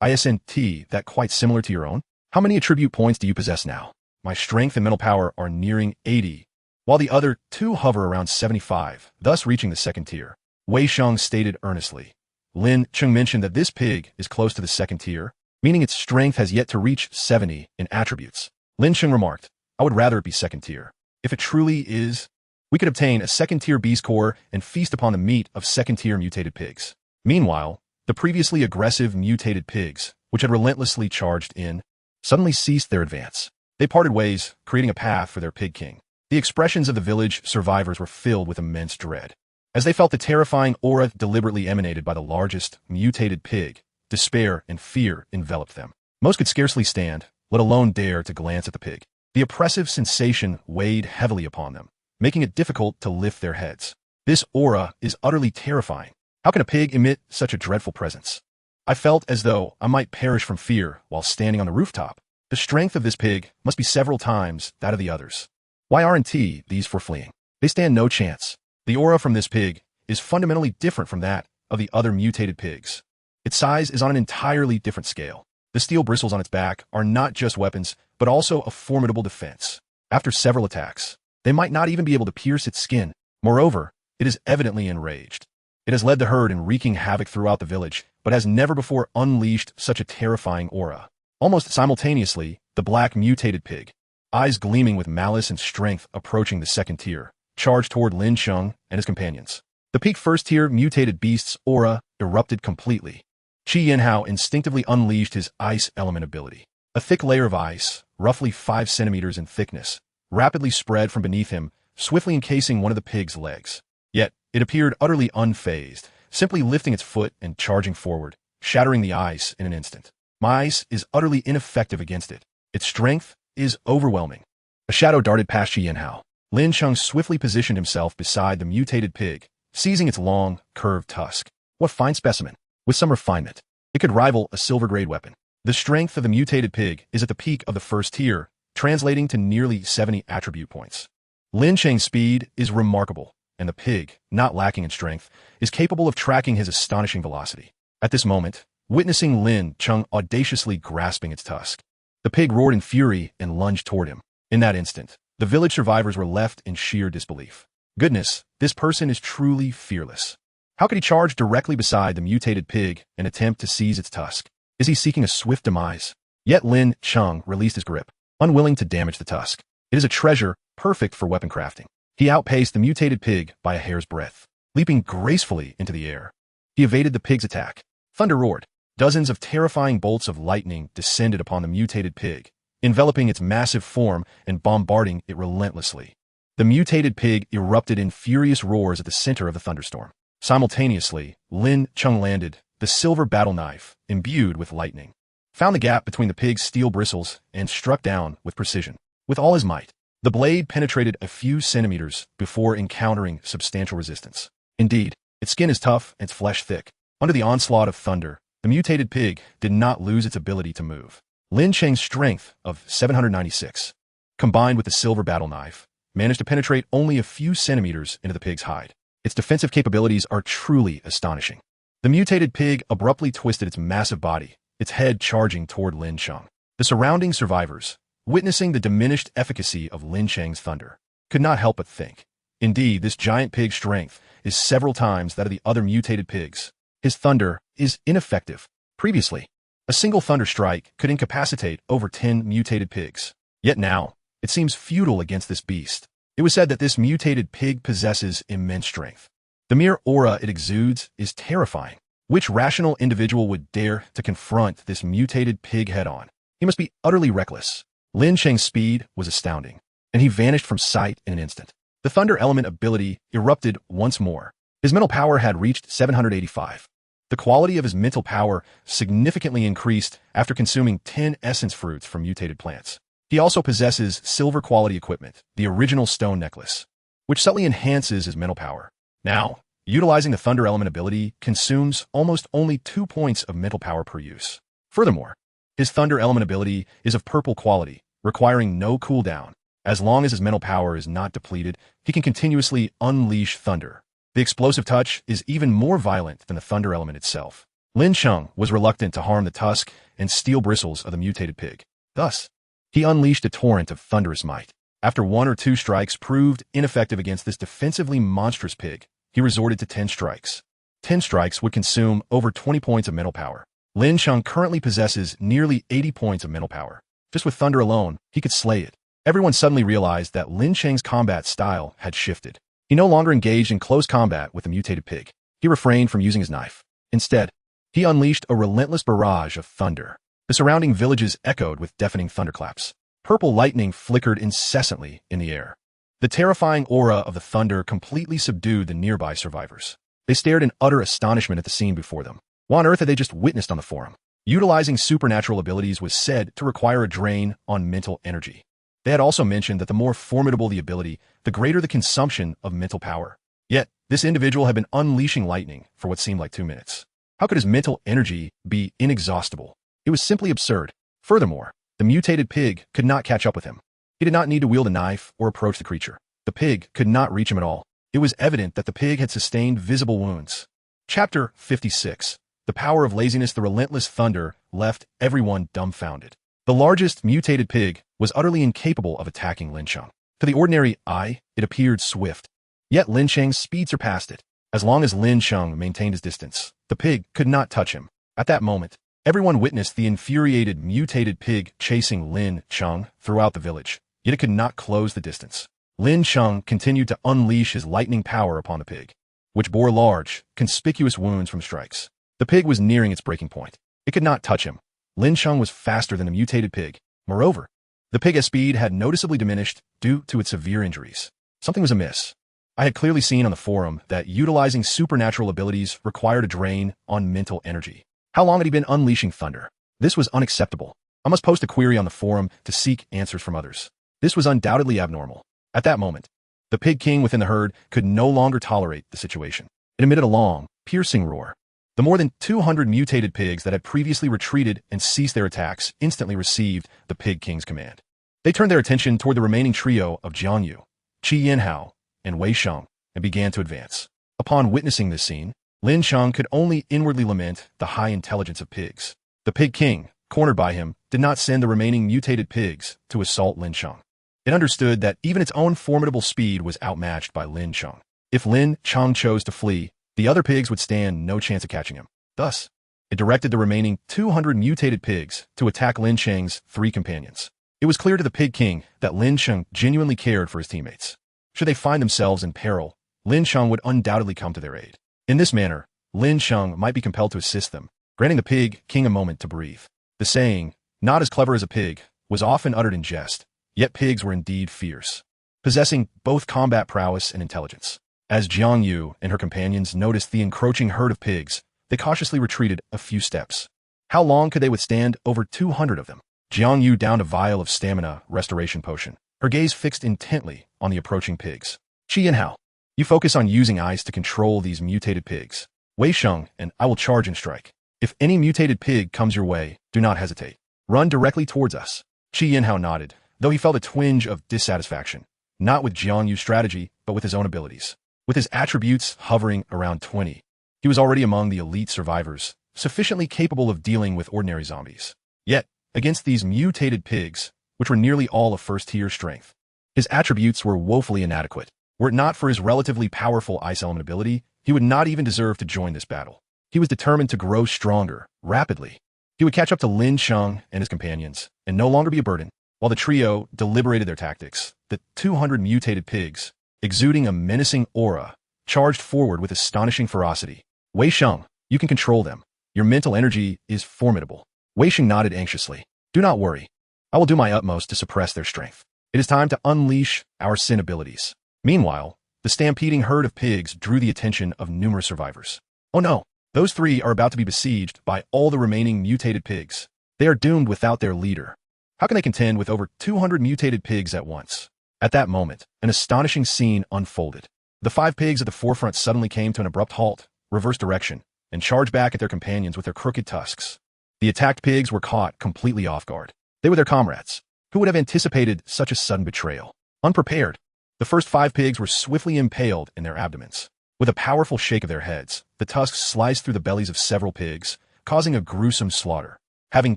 "Isn't that quite similar to your own? How many attribute points do you possess now?" "My strength and mental power are nearing 80, while the other two hover around 75, thus reaching the second tier," Wei Sheng stated earnestly. Lin Cheng mentioned that this pig is close to the second tier, meaning its strength has yet to reach 70 in attributes. Lin Cheng remarked, "I would rather it be second tier. If it truly is, we could obtain a second-tier beast core and feast upon the meat of second-tier mutated pigs." Meanwhile, the previously aggressive mutated pigs, which had relentlessly charged in, suddenly ceased their advance. They parted ways, creating a path for their pig king. The expressions of the village survivors were filled with immense dread. As they felt the terrifying aura deliberately emanated by the largest mutated pig, despair and fear enveloped them. Most could scarcely stand, let alone dare to glance at the pig. The oppressive sensation weighed heavily upon them, making it difficult to lift their heads. This aura is utterly terrifying. How can a pig emit such a dreadful presence? I felt as though I might perish from fear while standing on the rooftop. The strength of this pig must be several times that of the others. Why aren't these for fleeing? They stand no chance. The aura from this pig is fundamentally different from that of the other mutated pigs. Its size is on an entirely different scale. The steel bristles on its back are not just weapons, but also a formidable defense. After several attacks, they might not even be able to pierce its skin. Moreover, it is evidently enraged. It has led the herd in wreaking havoc throughout the village, but has never before unleashed such a terrifying aura. Almost simultaneously, the black mutated pig, eyes gleaming with malice and strength approaching the second tier, charged toward Lin Cheng and his companions. The peak first-tier mutated beast's aura erupted completely. Qi Yinhao instinctively unleashed his ice element ability. A thick layer of ice, roughly 5 centimeters in thickness, rapidly spread from beneath him, swiftly encasing one of the pig's legs. Yet, it appeared utterly unfazed, simply lifting its foot and charging forward, shattering the ice in an instant. My ice is utterly ineffective against it. Its strength is overwhelming. A shadow darted past Qi Yinhao. Lin Cheng swiftly positioned himself beside the mutated pig, seizing its long, curved tusk. What fine specimen! With some refinement, it could rival a silver-grade weapon. The strength of the mutated pig is at the peak of the first tier, translating to nearly 70 attribute points. Lin Cheng's speed is remarkable, and the pig, not lacking in strength, is capable of tracking his astonishing velocity. At this moment, witnessing Lin Cheng audaciously grasping its tusk, the pig roared in fury and lunged toward him. In that instant, the village survivors were left in sheer disbelief. Goodness, this person is truly fearless. How could he charge directly beside the mutated pig and attempt to seize its tusk? Is he seeking a swift demise? Yet Lin Cheng released his grip, unwilling to damage the tusk. It is a treasure, perfect for weapon crafting. He outpaced the mutated pig by a hair's breadth, leaping gracefully into the air. He evaded the pig's attack. Thunder roared. Dozens of terrifying bolts of lightning descended upon the mutated pig, enveloping its massive form and bombarding it relentlessly. The mutated pig erupted in furious roars at the center of the thunderstorm. Simultaneously, Lin Cheng landed, the silver battle knife, imbued with lightning, found the gap between the pig's steel bristles and struck down with precision. With all his might, the blade penetrated a few centimeters before encountering substantial resistance. Indeed, its skin is tough and its flesh thick. Under the onslaught of thunder, the mutated pig did not lose its ability to move. Lin Cheng's strength of 796, combined with the silver battle knife, managed to penetrate only a few centimeters into the pig's hide. Its defensive capabilities are truly astonishing. The mutated pig abruptly twisted its massive body, its head charging toward Lin Cheng. The surrounding survivors, witnessing the diminished efficacy of Lin Cheng's thunder, could not help but think. Indeed, this giant pig's strength is several times that of the other mutated pigs. His thunder is ineffective. Previously, a single thunder strike could incapacitate over 10 mutated pigs. Yet now, it seems futile against this beast. It was said that this mutated pig possesses immense strength. The mere aura it exudes is terrifying. Which rational individual would dare to confront this mutated pig head-on? He must be utterly reckless. Lin Cheng's speed was astounding, and he vanished from sight in an instant. The thunder element ability erupted once more. His mental power had reached 785. The quality of his mental power significantly increased after consuming 10 essence fruits from mutated plants. He also possesses silver quality equipment, the original stone necklace, which subtly enhances his mental power. Now, utilizing the thunder element ability consumes almost only 2 points of mental power per use. Furthermore, his thunder element ability is of purple quality, requiring no cooldown. As long as his mental power is not depleted, he can continuously unleash thunder. The explosive touch is even more violent than the thunder element itself. Lin Cheng was reluctant to harm the tusk and steel bristles of the mutated pig. Thus, he unleashed a torrent of thunderous might. After 1 or 2 strikes proved ineffective against this defensively monstrous pig, he resorted to 10 strikes. 10 strikes would consume over 20 points of mental power. Lin Cheng currently possesses nearly 80 points of mental power. Just with thunder alone, he could slay it. Everyone suddenly realized that Lin Cheng's combat style had shifted. He no longer engaged in close combat with the mutated pig. He refrained from using his knife. Instead, he unleashed a relentless barrage of thunder. The surrounding villages echoed with deafening thunderclaps. Purple lightning flickered incessantly in the air. The terrifying aura of the thunder completely subdued the nearby survivors. They stared in utter astonishment at the scene before them. What on earth had they just witnessed on the forum? Utilizing supernatural abilities was said to require a drain on mental energy. They had also mentioned that the more formidable the ability, the greater the consumption of mental power. Yet, this individual had been unleashing lightning for what seemed like 2 minutes. How could his mental energy be inexhaustible? It was simply absurd. Furthermore, the mutated pig could not catch up with him. He did not need to wield a knife or approach the creature. The pig could not reach him at all. It was evident that the pig had sustained visible wounds. Chapter 56. The power of laziness. The relentless thunder left everyone dumbfounded. The largest mutated pig was utterly incapable of attacking Lin Cheng. To the ordinary eye, it appeared swift. Yet Lin Cheng's speed surpassed it. As long as Lin Cheng maintained his distance, the pig could not touch him. At that moment, everyone witnessed the infuriated mutated pig chasing Lin Cheng throughout the village, yet it could not close the distance. Lin Cheng continued to unleash his lightning power upon the pig, which bore large, conspicuous wounds from strikes. The pig was nearing its breaking point. It could not touch him. Lin Cheng was faster than the mutated pig. Moreover, the pig's speed had noticeably diminished due to its severe injuries. Something was amiss. I had clearly seen on the forum that utilizing supernatural abilities required a drain on mental energy. How long had he been unleashing thunder? This was unacceptable. I must post a query on the forum to seek answers from others. This was undoubtedly abnormal. At that moment, The pig king within the herd could no longer tolerate the situation. It emitted a long, piercing roar. The more than 200 mutated pigs that had previously retreated and ceased their attacks instantly received the pig king's command. They turned their attention toward the remaining trio of Jiang Yu, Qi Yinhao, and Wei Sheng and began to advance. Upon witnessing this scene, Lin Cheng could only inwardly lament the high intelligence of pigs. The pig king, cornered by him, did not send the remaining mutated pigs to assault Lin Cheng. It understood that even its own formidable speed was outmatched by Lin Cheng. If Lin Cheng chose to flee, the other pigs would stand no chance of catching him. Thus, it directed the remaining 200 mutated pigs to attack Lin Cheng's 3 companions. It was clear to the pig king that Lin Cheng genuinely cared for his teammates. Should they find themselves in peril, Lin Cheng would undoubtedly come to their aid. In this manner, Lin Cheng might be compelled to assist them, granting the pig king a moment to breathe. The saying, "not as clever as a pig," was often uttered in jest, yet pigs were indeed fierce, possessing both combat prowess and intelligence. As Jiang Yu and her companions noticed the encroaching herd of pigs, they cautiously retreated a few steps. How long could they withstand over 200 of them? Jiang Yu downed a vial of stamina restoration potion, her gaze fixed intently on the approaching pigs. Qi Yinhao, you focus on using eyes to control these mutated pigs. Wei Sheng and I will charge and strike. If any mutated pig comes your way, do not hesitate. Run directly towards us. Qi Yinhao nodded, though he felt a twinge of dissatisfaction, not with Jiang Yu's strategy, but with his own abilities. With his attributes hovering around 20, he was already among the elite survivors, sufficiently capable of dealing with ordinary zombies. Yet, against these mutated pigs, which were nearly all of first-tier strength, his attributes were woefully inadequate. Were it not for his relatively powerful ice element ability, he would not even deserve to join this battle. He was determined to grow stronger, rapidly. He would catch up to Lin Cheng and his companions, and no longer be a burden. While the trio deliberated their tactics, the 200 mutated pigs, exuding a menacing aura, charged forward with astonishing ferocity. Wei Sheng, you can control them. Your mental energy is formidable. Wei Sheng nodded anxiously. Do not worry. I will do my utmost to suppress their strength. It is time to unleash our sin abilities. Meanwhile, the stampeding herd of pigs drew the attention of numerous survivors. Oh no, those 3 are about to be besieged by all the remaining mutated pigs. They are doomed without their leader. How can they contend with over 200 mutated pigs at once? At that moment, an astonishing scene unfolded. The 5 pigs at the forefront suddenly came to an abrupt halt, reversed direction, and charged back at their companions with their crooked tusks. The attacked pigs were caught completely off guard. They were their comrades. Who would have anticipated such a sudden betrayal? Unprepared, the first 5 pigs were swiftly impaled in their abdomens. With a powerful shake of their heads, the tusks sliced through the bellies of several pigs, causing a gruesome slaughter. Having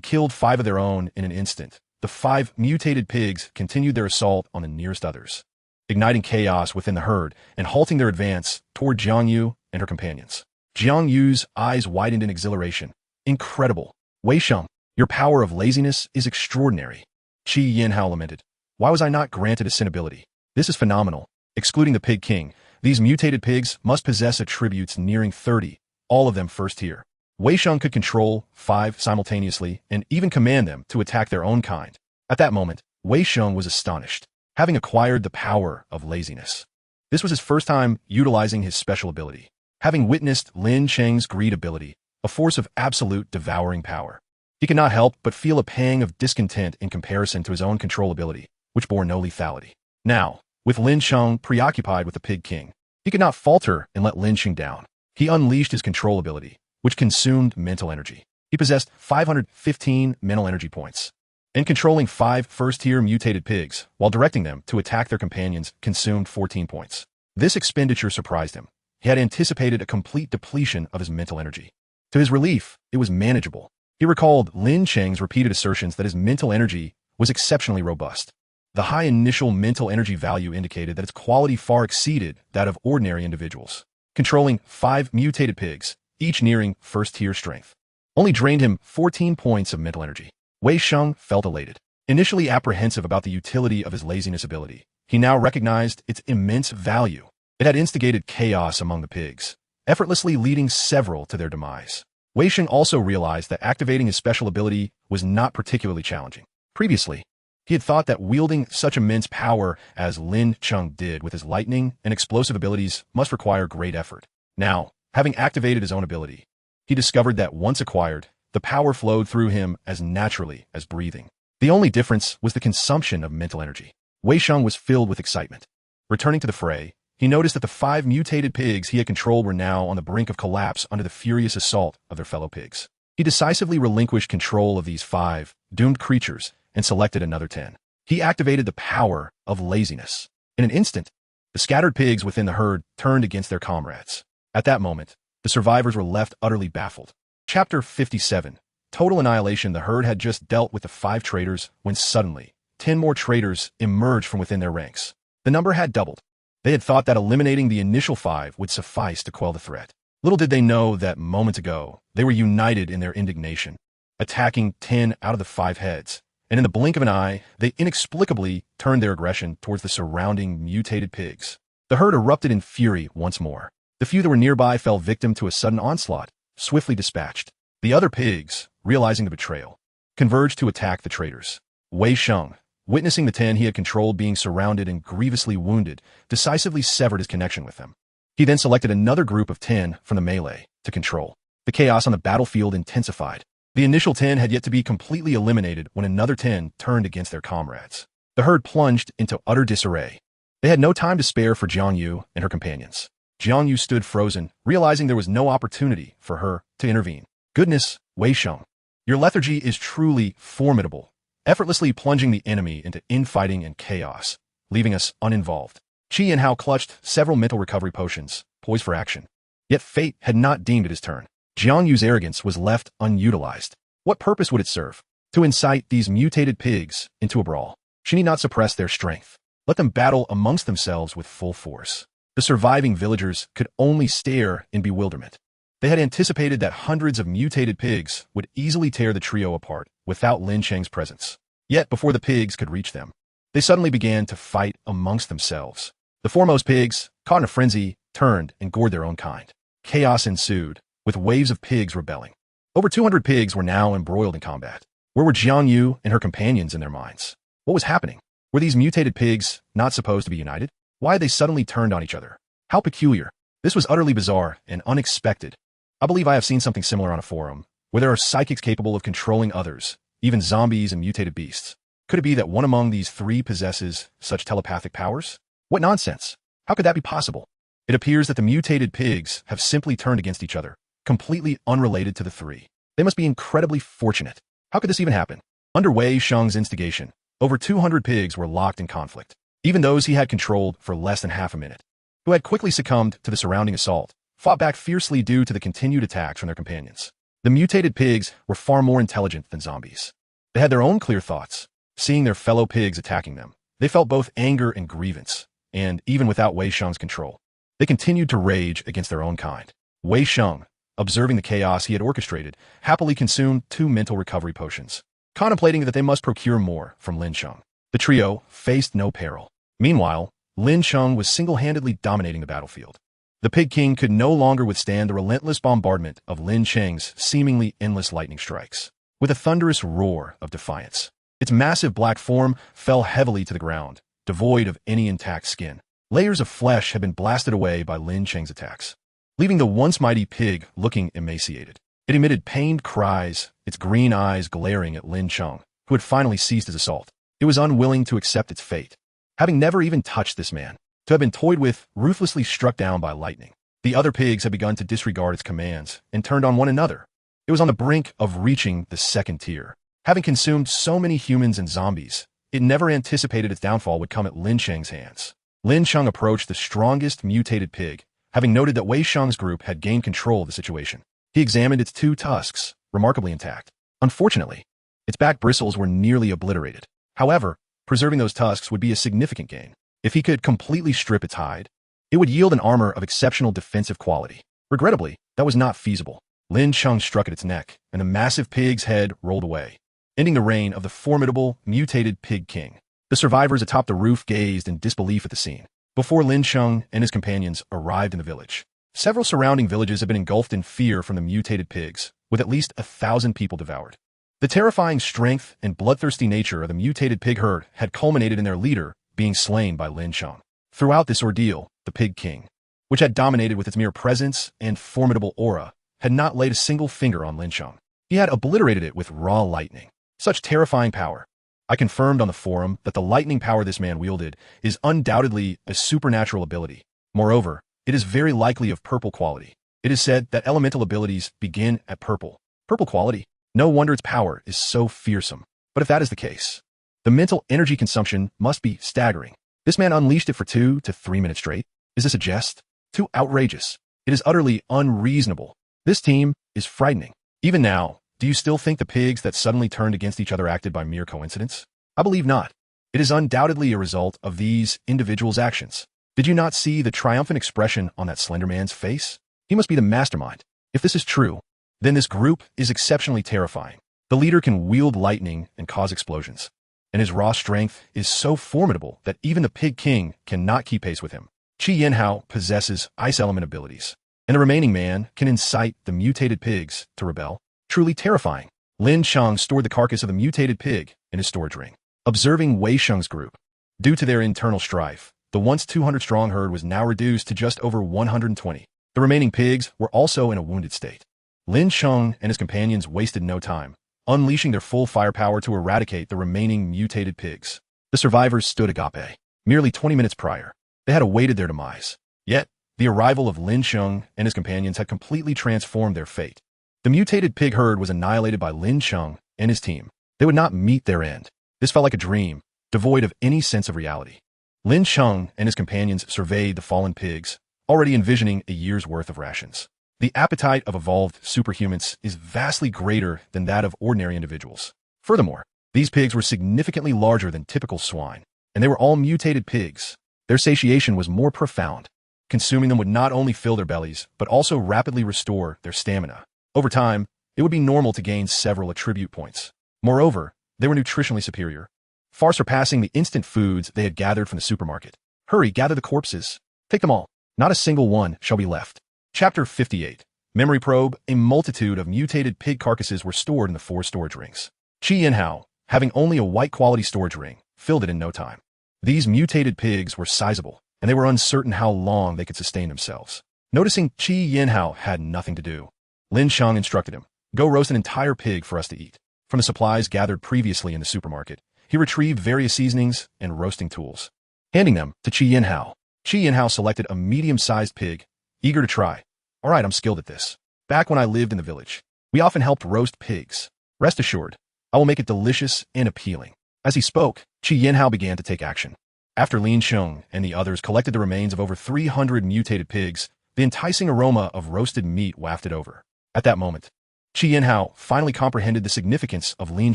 killed 5 of their own in an instant, the 5 mutated pigs continued their assault on the nearest others, igniting chaos within the herd and halting their advance toward Jiang Yu and her companions. Jiang Yu's eyes widened in exhilaration. Incredible. Wei Sheng, your power of laziness is extraordinary. Qi Yinhao lamented. Why was I not granted a sin ability? This is phenomenal. Excluding the pig king, these mutated pigs must possess attributes nearing 30, all of them first tier. Wei Sheng could control 5 simultaneously and even command them to attack their own kind. At that moment, Wei Sheng was astonished, having acquired the power of laziness. This was his first time utilizing his special ability, having witnessed Lin Cheng's greed ability, a force of absolute devouring power. He could not help but feel a pang of discontent in comparison to his own control ability, which bore no lethality. Now, with Lin Cheng preoccupied with the pig king, he could not falter and let Lin Cheng down. He unleashed his control ability, which consumed mental energy. He possessed 515 mental energy points, and controlling 5 first-tier mutated pigs while directing them to attack their companions consumed 14 points. This expenditure surprised him. He had anticipated a complete depletion of his mental energy. To his relief, it was manageable. He recalled Lin Cheng's repeated assertions that his mental energy was exceptionally robust. The high initial mental energy value indicated that its quality far exceeded that of ordinary individuals. Controlling 5 mutated pigs, each nearing first-tier strength, only drained him 14 points of mental energy. Wei Sheng felt elated. Initially apprehensive about the utility of his laziness ability, he now recognized its immense value. It had instigated chaos among the pigs, effortlessly leading several to their demise. Wei Sheng also realized that activating his special ability was not particularly challenging. Previously, he had thought that wielding such immense power as Lin Cheng did with his lightning and explosive abilities must require great effort. Now, having activated his own ability, he discovered that once acquired, the power flowed through him as naturally as breathing. The only difference was the consumption of mental energy. Wei Sheng was filled with excitement. Returning to the fray, he noticed that the 5 mutated pigs he had controlled were now on the brink of collapse under the furious assault of their fellow pigs. He decisively relinquished control of these 5 doomed creatures and selected another 10. He activated the power of laziness. In an instant, the scattered pigs within the herd turned against their comrades. At that moment, the survivors were left utterly baffled. Chapter 57. Total annihilation. The herd had just dealt with the 5 traitors when suddenly, 10 more traitors emerged from within their ranks. The number had doubled. They had thought that eliminating the initial 5 would suffice to quell the threat. Little did they know that moments ago, they were united in their indignation, attacking 10 out of the 5 heads, and in the blink of an eye, they inexplicably turned their aggression towards the surrounding mutated pigs. The herd erupted in fury once more. The few that were nearby fell victim to a sudden onslaught, swiftly dispatched. The other pigs, realizing the betrayal, converged to attack the traitors. Wei Sheng, witnessing the 10 he had controlled being surrounded and grievously wounded, decisively severed his connection with them. He then selected another group of 10 from the melee to control. The chaos on the battlefield intensified. The initial 10 had yet to be completely eliminated when another 10 turned against their comrades. The herd plunged into utter disarray. They had no time to spare for Jiang Yu and her companions. Jiang Yu stood frozen, realizing there was no opportunity for her to intervene. Goodness, Wei Sheng, your lethargy is truly formidable, effortlessly plunging the enemy into infighting and chaos, leaving us uninvolved. Qi and Hao clutched several mental recovery potions, poised for action. Yet fate had not deemed it his turn. Jiang Yu's arrogance was left unutilized. What purpose would it serve? To incite these mutated pigs into a brawl. She need not suppress their strength. Let them battle amongst themselves with full force. The surviving villagers could only stare in bewilderment. They had anticipated that hundreds of mutated pigs would easily tear the trio apart without Lin Cheng's presence. Yet before the pigs could reach them, they suddenly began to fight amongst themselves. The foremost pigs, caught in a frenzy, turned and gored their own kind. Chaos ensued, with waves of pigs rebelling. Over 200 pigs were now embroiled in combat. Where were Jiang Yu and her companions in their minds? What was happening? Were these mutated pigs not supposed to be united? Why had they suddenly turned on each other? How peculiar. This was utterly bizarre and unexpected. I believe I have seen something similar on a forum, where there are psychics capable of controlling others, even zombies and mutated beasts. Could it be that one among these 3 possesses such telepathic powers? What nonsense! How could that be possible? It appears that the mutated pigs have simply turned against each other, completely unrelated to the 3. They must be incredibly fortunate. How could this even happen? Under Wei Sheng's instigation, over 200 pigs were locked in conflict. Even those he had controlled for less than half a minute, who had quickly succumbed to the surrounding assault, fought back fiercely due to the continued attacks from their companions. The mutated pigs were far more intelligent than zombies. They had their own clear thoughts. Seeing their fellow pigs attacking them, they felt both anger and grievance, and even without Wei Sheng's control, they continued to rage against their own kind. Wei Sheng, observing the chaos he had orchestrated, happily consumed 2 mental recovery potions, contemplating that they must procure more from Lin Cheng. The trio faced no peril. Meanwhile, Lin Cheng was single-handedly dominating the battlefield. The Pig King could no longer withstand the relentless bombardment of Lin Cheng's seemingly endless lightning strikes. With a thunderous roar of defiance, its massive black form fell heavily to the ground, devoid of any intact skin. Layers of flesh had been blasted away by Lin Cheng's attacks, leaving the once mighty pig looking emaciated. It emitted pained cries, its green eyes glaring at Lin Cheng, who had finally ceased his assault. It was unwilling to accept its fate. Having never even touched this man, to have been toyed with, ruthlessly struck down by lightning. The other pigs had begun to disregard its commands and turned on one another. It was on the brink of reaching the 2nd tier. Having consumed so many humans and zombies, it never anticipated its downfall would come at Lin Cheng's hands. Lin Cheng approached the strongest mutated pig, having noted that Wei Sheng's group had gained control of the situation. He examined its 2 tusks, remarkably intact. Unfortunately, its back bristles were nearly obliterated. However, preserving those tusks would be a significant gain. If he could completely strip its hide, it would yield an armor of exceptional defensive quality. Regrettably, that was not feasible. Lin Cheng struck at its neck, and the massive pig's head rolled away, ending the reign of the formidable, mutated Pig King. The survivors atop the roof gazed in disbelief at the scene. Before Lin Cheng and his companions arrived in the village, several surrounding villages had been engulfed in fear from the mutated pigs, with at least 1,000 people devoured. The terrifying strength and bloodthirsty nature of the mutated pig herd had culminated in their leader being slain by Lin Cheng. Throughout this ordeal, the Pig King, which had dominated with its mere presence and formidable aura, had not laid a single finger on Lin Cheng. He had obliterated it with raw lightning. Such terrifying power. I confirmed on the forum that the lightning power this man wielded is undoubtedly a supernatural ability. Moreover, it is very likely of purple quality. It is said that elemental abilities begin at purple. Purple quality? No wonder its power is so fearsome. But if that is the case, the mental energy consumption must be staggering. This man unleashed it for 2 to 3 minutes straight. Is this a jest? Too outrageous. It is utterly unreasonable. This team is frightening. Even now, do you still think the pigs that suddenly turned against each other acted by mere coincidence? I believe not. It is undoubtedly a result of these individuals' actions. Did you not see the triumphant expression on that slender man's face? He must be the mastermind. If this is true, then this group is exceptionally terrifying. The leader can wield lightning and cause explosions, and his raw strength is so formidable that even the Pig King cannot keep pace with him. Qi Yanhao possesses ice element abilities, and the remaining man can incite the mutated pigs to rebel. Truly terrifying. Lin Cheng stored the carcass of the mutated pig in his storage ring. Observing Wei Sheng's group, due to their internal strife, the once 200-strong herd was now reduced to just over 120. The remaining pigs were also in a wounded state. Lin Cheng and his companions wasted no time, unleashing their full firepower to eradicate the remaining mutated pigs. The survivors stood agape. Merely 20 minutes prior, they had awaited their demise. Yet, the arrival of Lin Cheng and his companions had completely transformed their fate. The mutated pig herd was annihilated by Lin Cheng and his team. They would not meet their end. This felt like a dream, devoid of any sense of reality. Lin Cheng and his companions surveyed the fallen pigs, already envisioning a year's worth of rations. The appetite of evolved superhumans is vastly greater than that of ordinary individuals. Furthermore, these pigs were significantly larger than typical swine, and they were all mutated pigs. Their satiation was more profound. Consuming them would not only fill their bellies, but also rapidly restore their stamina. Over time, it would be normal to gain several attribute points. Moreover, they were nutritionally superior, far surpassing the instant foods they had gathered from the supermarket. Hurry, gather the corpses. Take them all. Not a single one shall be left. Chapter 58. Memory Probe. A multitude of mutated pig carcasses were stored in the 4 storage rings. Qi Yanhao, having only a white quality storage ring, filled it in no time. These mutated pigs were sizable, and they were uncertain how long they could sustain themselves. Noticing Qi Yanhao had nothing to do, Lin Cheng instructed him, "Go roast an entire pig for us to eat." From the supplies gathered previously in the supermarket, he retrieved various seasonings and roasting tools. Handing them to Qi Yanhao selected a medium-sized pig, eager to try. "All right, I'm skilled at this. Back when I lived in the village, we often helped roast pigs. Rest assured, I will make it delicious and appealing." As he spoke, Qi Yanhao began to take action. After Lin Cheng and the others collected the remains of over 300 mutated pigs, the enticing aroma of roasted meat wafted over. At that moment, Qi Yanhao finally comprehended the significance of Lin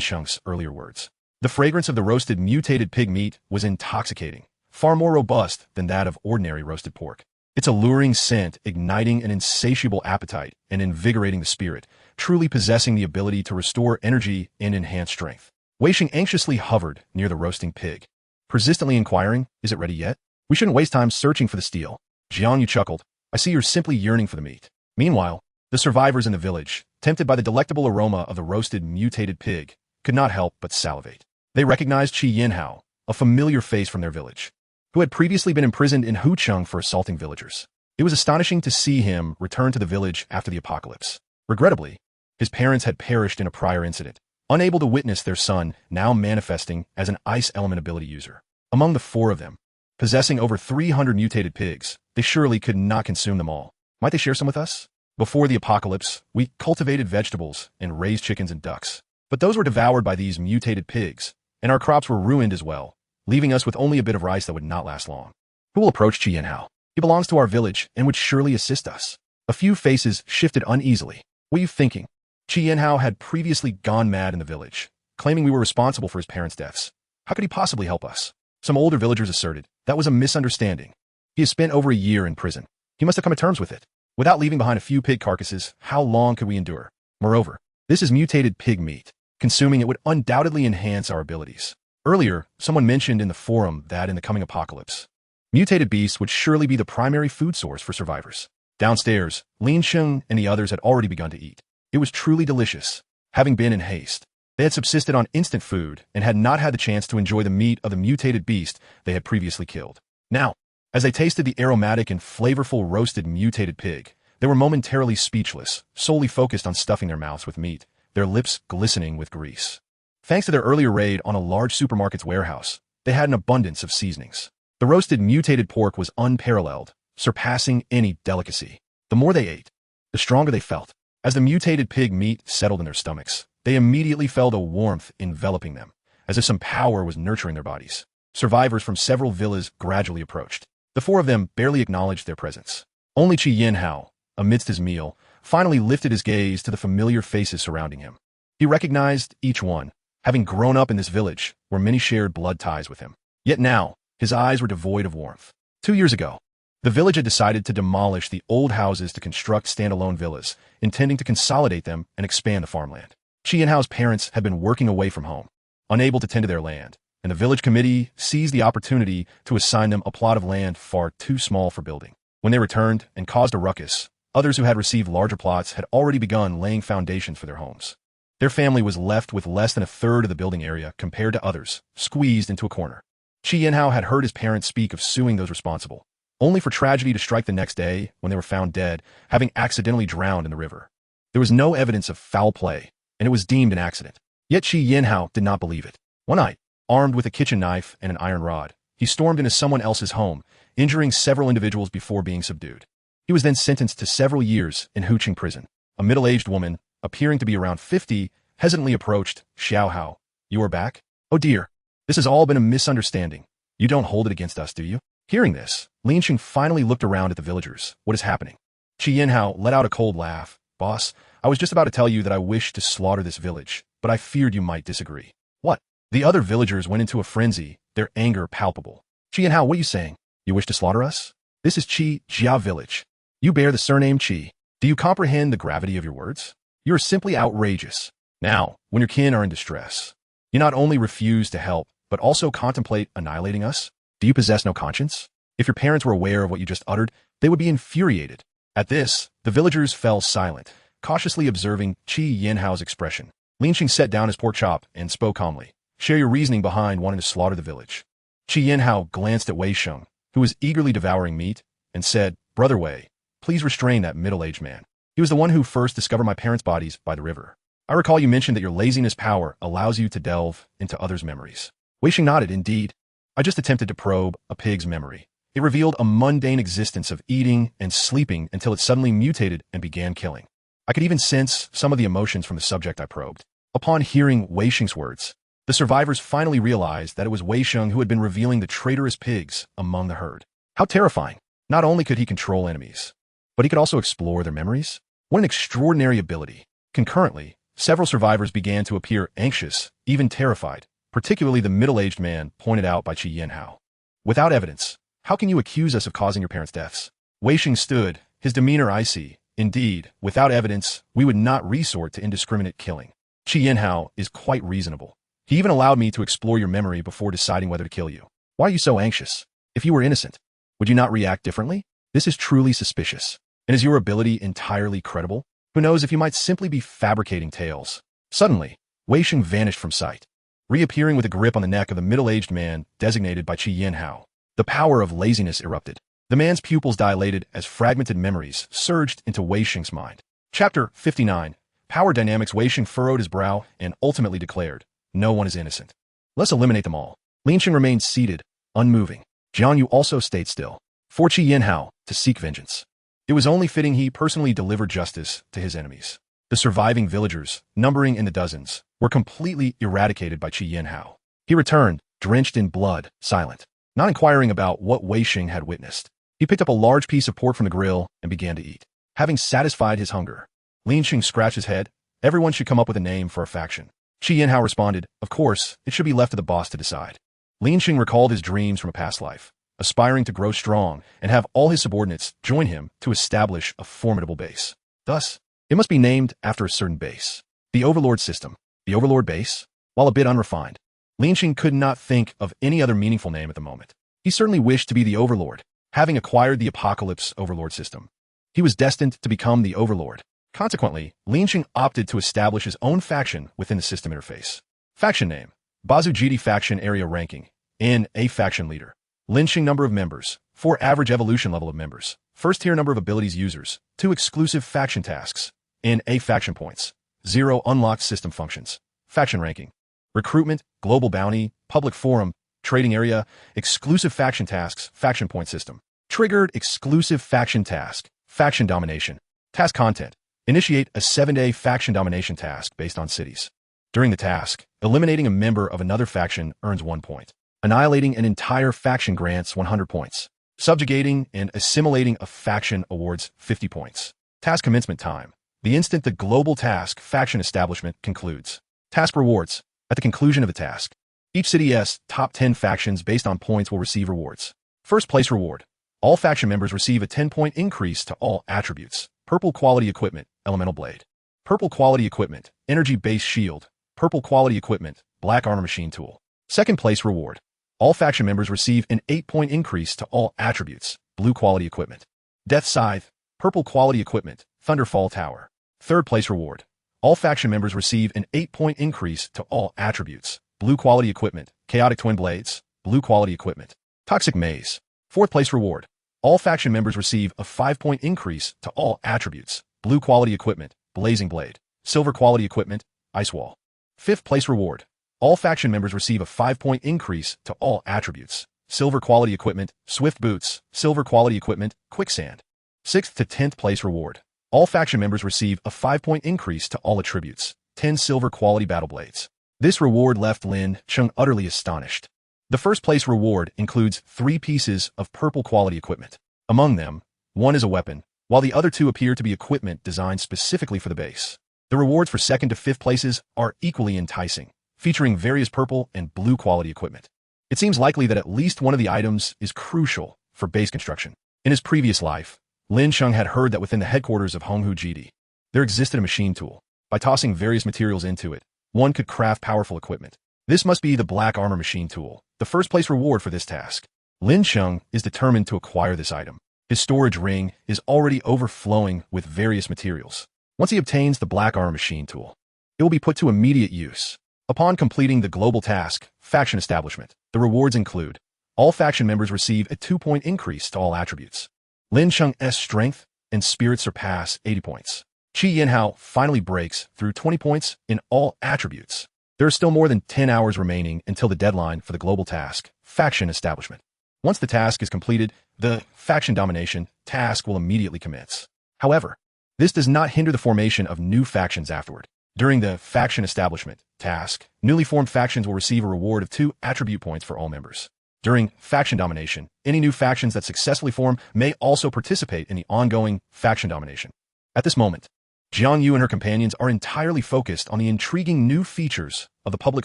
Cheng's earlier words. The fragrance of the roasted mutated pig meat was intoxicating, far more robust than that of ordinary roasted pork. Its alluring scent igniting an insatiable appetite and invigorating the spirit, truly possessing the ability to restore energy and enhance strength. Wei Sheng anxiously hovered near the roasting pig, persistently inquiring, "Is it ready yet? We shouldn't waste time searching for the steel." Jiang Yu chuckled. "I see you're simply yearning for the meat." Meanwhile, the survivors in the village, tempted by the delectable aroma of the roasted mutated pig, could not help but salivate. They recognized Qi Yanhao, a familiar face from their village, who had previously been imprisoned in Hucheng for assaulting villagers. It was astonishing to see him return to the village after the apocalypse. Regrettably, his parents had perished in a prior incident, unable to witness their son now manifesting as an ice element ability user. Among the 4 of them, possessing over 300 mutated pigs, they surely could not consume them all. Might they share some with us? Before the apocalypse, we cultivated vegetables and raised chickens and ducks. But those were devoured by these mutated pigs, and our crops were ruined as well, leaving us with only a bit of rice that would not last long. Who will approach Qi Yanhao? He belongs to our village and would surely assist us. A few faces shifted uneasily. What are you thinking? Qi Yanhao had previously gone mad in the village, claiming we were responsible for his parents' deaths. How could he possibly help us? Some older villagers asserted that was a misunderstanding. He has spent over a year in prison. He must have come to terms with it. Without leaving behind a few pig carcasses, how long could we endure? Moreover, this is mutated pig meat. Consuming it would undoubtedly enhance our abilities. Earlier, someone mentioned in the forum that in the coming apocalypse, mutated beasts would surely be the primary food source for survivors. Downstairs, Lin Cheng and the others had already begun to eat. It was truly delicious. Having been in haste, they had subsisted on instant food and had not had the chance to enjoy the meat of the mutated beast they had previously killed. Now, as they tasted the aromatic and flavorful roasted mutated pig, they were momentarily speechless, solely focused on stuffing their mouths with meat, their lips glistening with grease. Thanks to their earlier raid on a large supermarket's warehouse, they had an abundance of seasonings. The roasted mutated pork was unparalleled, surpassing any delicacy. The more they ate, the stronger they felt. As the mutated pig meat settled in their stomachs, they immediately felt a warmth enveloping them, as if some power was nurturing their bodies. Survivors from several villas gradually approached. The four of them barely acknowledged their presence. Only Qi Yinhao, amidst his meal, finally lifted his gaze to the familiar faces surrounding him. He recognized each one, having grown up in this village where many shared blood ties with him. Yet now, his eyes were devoid of warmth. 2 years ago, the village had decided to demolish the old houses to construct standalone villas, intending to consolidate them and expand the farmland. Qi Yinhao's parents had been working away from home, unable to tend to their land, and the village committee seized the opportunity to assign them a plot of land far too small for building. When they returned and caused a ruckus, others who had received larger plots had already begun laying foundations for their homes. Their family was left with less than a third of the building area compared to others, squeezed into a corner. Qi Yinhao had heard his parents speak of suing those responsible, only for tragedy to strike the next day when they were found dead, having accidentally drowned in the river. There was no evidence of foul play, and it was deemed an accident. Yet Qi Yinhao did not believe it. One night, armed with a kitchen knife and an iron rod, he stormed into someone else's home, injuring several individuals before being subdued. He was then sentenced to several years in Huqing prison. A middle-aged woman, appearing to be around 50, hesitantly approached. Xiao Hao, you are back? Oh dear, this has all been a misunderstanding. You don't hold it against us, do you? Hearing this, Lin Cheng finally looked around at the villagers. What is happening? Qi Yinhao let out a cold laugh. Boss, I was just about to tell you that I wished to slaughter this village, but I feared you might disagree. What? The other villagers went into a frenzy, their anger palpable. Qi Yinhao, what are you saying? You wish to slaughter us? This is Qi Jia village. You bear the surname Qi. Do you comprehend the gravity of your words? You are simply outrageous. Now, when your kin are in distress, you not only refuse to help, but also contemplate annihilating us? Do you possess no conscience? If your parents were aware of what you just uttered, they would be infuriated. At this, the villagers fell silent, cautiously observing Qi Yinhao's expression. Lin Cheng set down his pork chop and spoke calmly. Share your reasoning behind wanting to slaughter the village. Qi Yinhao glanced at Wei Sheng, who was eagerly devouring meat, and said, Brother Wei, please restrain that middle-aged man. He was the one who first discovered my parents' bodies by the river. I recall you mentioned that your laziness power allows you to delve into others' memories. Wei Sheng nodded. Indeed. I just attempted to probe a pig's memory. It revealed a mundane existence of eating and sleeping until it suddenly mutated and began killing. I could even sense some of the emotions from the subject I probed. Upon hearing Wei Sheng's words, the survivors finally realized that it was Wei Sheng who had been revealing the traitorous pigs among the herd. How terrifying! Not only could he control enemies, but he could also explore their memories. What an extraordinary ability. Concurrently, several survivors began to appear anxious, even terrified, particularly the middle-aged man pointed out by Qi Yinhao. Without evidence, how can you accuse us of causing your parents' deaths? Wei Sheng stood, his demeanor icy. Indeed, without evidence, we would not resort to indiscriminate killing. Qi Yinhao is quite reasonable. He even allowed me to explore your memory before deciding whether to kill you. Why are you so anxious? If you were innocent, would you not react differently? This is truly suspicious. And is your ability entirely credible? Who knows if you might simply be fabricating tales? Suddenly, Wei Sheng vanished from sight, reappearing with a grip on the neck of the middle-aged man designated by Qi Yinhao. The power of laziness erupted. The man's pupils dilated as fragmented memories surged into Wei Sheng's mind. Chapter 59. Power Dynamics. Wei Sheng furrowed his brow and ultimately declared, no one is innocent. Let's eliminate them all. Lin Cheng remained seated, unmoving. Jiang Yu also stayed still. For Qi Yinhao to seek vengeance. It was only fitting he personally deliver justice to his enemies. The surviving villagers, numbering in the dozens, were completely eradicated by Qi Yinhao. He returned, drenched in blood, silent, not inquiring about what Wei Sheng had witnessed. He picked up a large piece of pork from the grill and began to eat. Having satisfied his hunger, Lin Cheng scratched his head. Everyone should come up with a name for a faction. Qi Yinhao responded, of course, it should be left to the boss to decide. Lin Cheng recalled his dreams from a past life, aspiring to grow strong and have all his subordinates join him to establish a formidable base. Thus, it must be named after a certain base. The Overlord System. The Overlord base? While a bit unrefined, Lin Cheng could not think of any other meaningful name at the moment. He certainly wished to be the Overlord, having acquired the Apocalypse Overlord System. He was destined to become the Overlord. Consequently, Lin Cheng opted to establish his own faction within the system interface. Faction name: Bazu GD Faction Area Ranking. N. A Faction Leader. Lin Cheng number of members. 4 average evolution level of members. First tier number of abilities users. 2 exclusive faction tasks. N. A Faction Points. 0 unlocked system functions. Faction ranking. recruitment, global bounty, public forum, trading area, exclusive faction tasks, faction point system. Triggered exclusive faction task, faction domination. Task content. Initiate a 7-day faction domination task based on cities. During the task, eliminating a member of another faction earns 1 point. Annihilating an entire faction grants 100 points. Subjugating and assimilating a faction awards 50 points. Task commencement time. The instant the global task faction establishment concludes. Task rewards. At the conclusion of the task, each city's top 10 factions based on points will receive rewards. First place reward. All faction members receive a 10-point increase to all attributes. Purple quality equipment, elemental blade. Purple quality equipment, energy-based shield. Purple quality equipment, black armor machine tool. Second place reward. All faction members receive an 8-point increase to all attributes. Blue quality equipment. Death scythe, purple quality equipment, thunderfall tower. Third place reward. All faction members receive an 8-point increase to all attributes. Blue quality equipment, chaotic twin blades. Blue quality equipment. Toxic maze. Fourth place reward. All faction members receive a 5-point increase to all attributes. Blue quality equipment, blazing blade. Silver quality equipment, ice wall. Fifth place reward. All faction members receive a 5-point increase to all attributes. Silver quality equipment, swift boots. Silver quality equipment, quicksand. Sixth to 10th place reward. All faction members receive a 5-point increase to all attributes. 10 silver quality battle blades. This reward left Lin Cheng utterly astonished. The first place reward includes 3 pieces of purple quality equipment. Among them, 1 is a weapon, while the other 2 appear to be equipment designed specifically for the base. The rewards for 2nd to 5th places are equally enticing, featuring various purple and blue quality equipment. It seems likely that at least one of the items is crucial for base construction. In his previous life, Lin Cheng had heard that within the headquarters of Honghu GD, there existed a machine tool. By tossing various materials into it, one could craft powerful equipment. This must be the black armor machine tool, the first place reward for this task. Lin Cheng is determined to acquire this item. His storage ring is already overflowing with various materials. Once he obtains the black armor machine tool, it will be put to immediate use. Upon completing the global task, faction establishment, the rewards include all faction members receive a 2-point increase to all attributes. Lin Cheng's strength and spirit surpass 80 points. Qi Yanhao finally breaks through 20 points in all attributes. There are still more than 10 hours remaining until the deadline for the global task, faction establishment. Once the task is completed, the faction domination task will immediately commence. However, this does not hinder the formation of new factions afterward. During the faction establishment task, newly formed factions will receive a reward of 2 attribute points for all members. During faction domination, any new factions that successfully form may also participate in the ongoing faction domination. At this moment, Jiang Yu and her companions are entirely focused on the intriguing new features of the public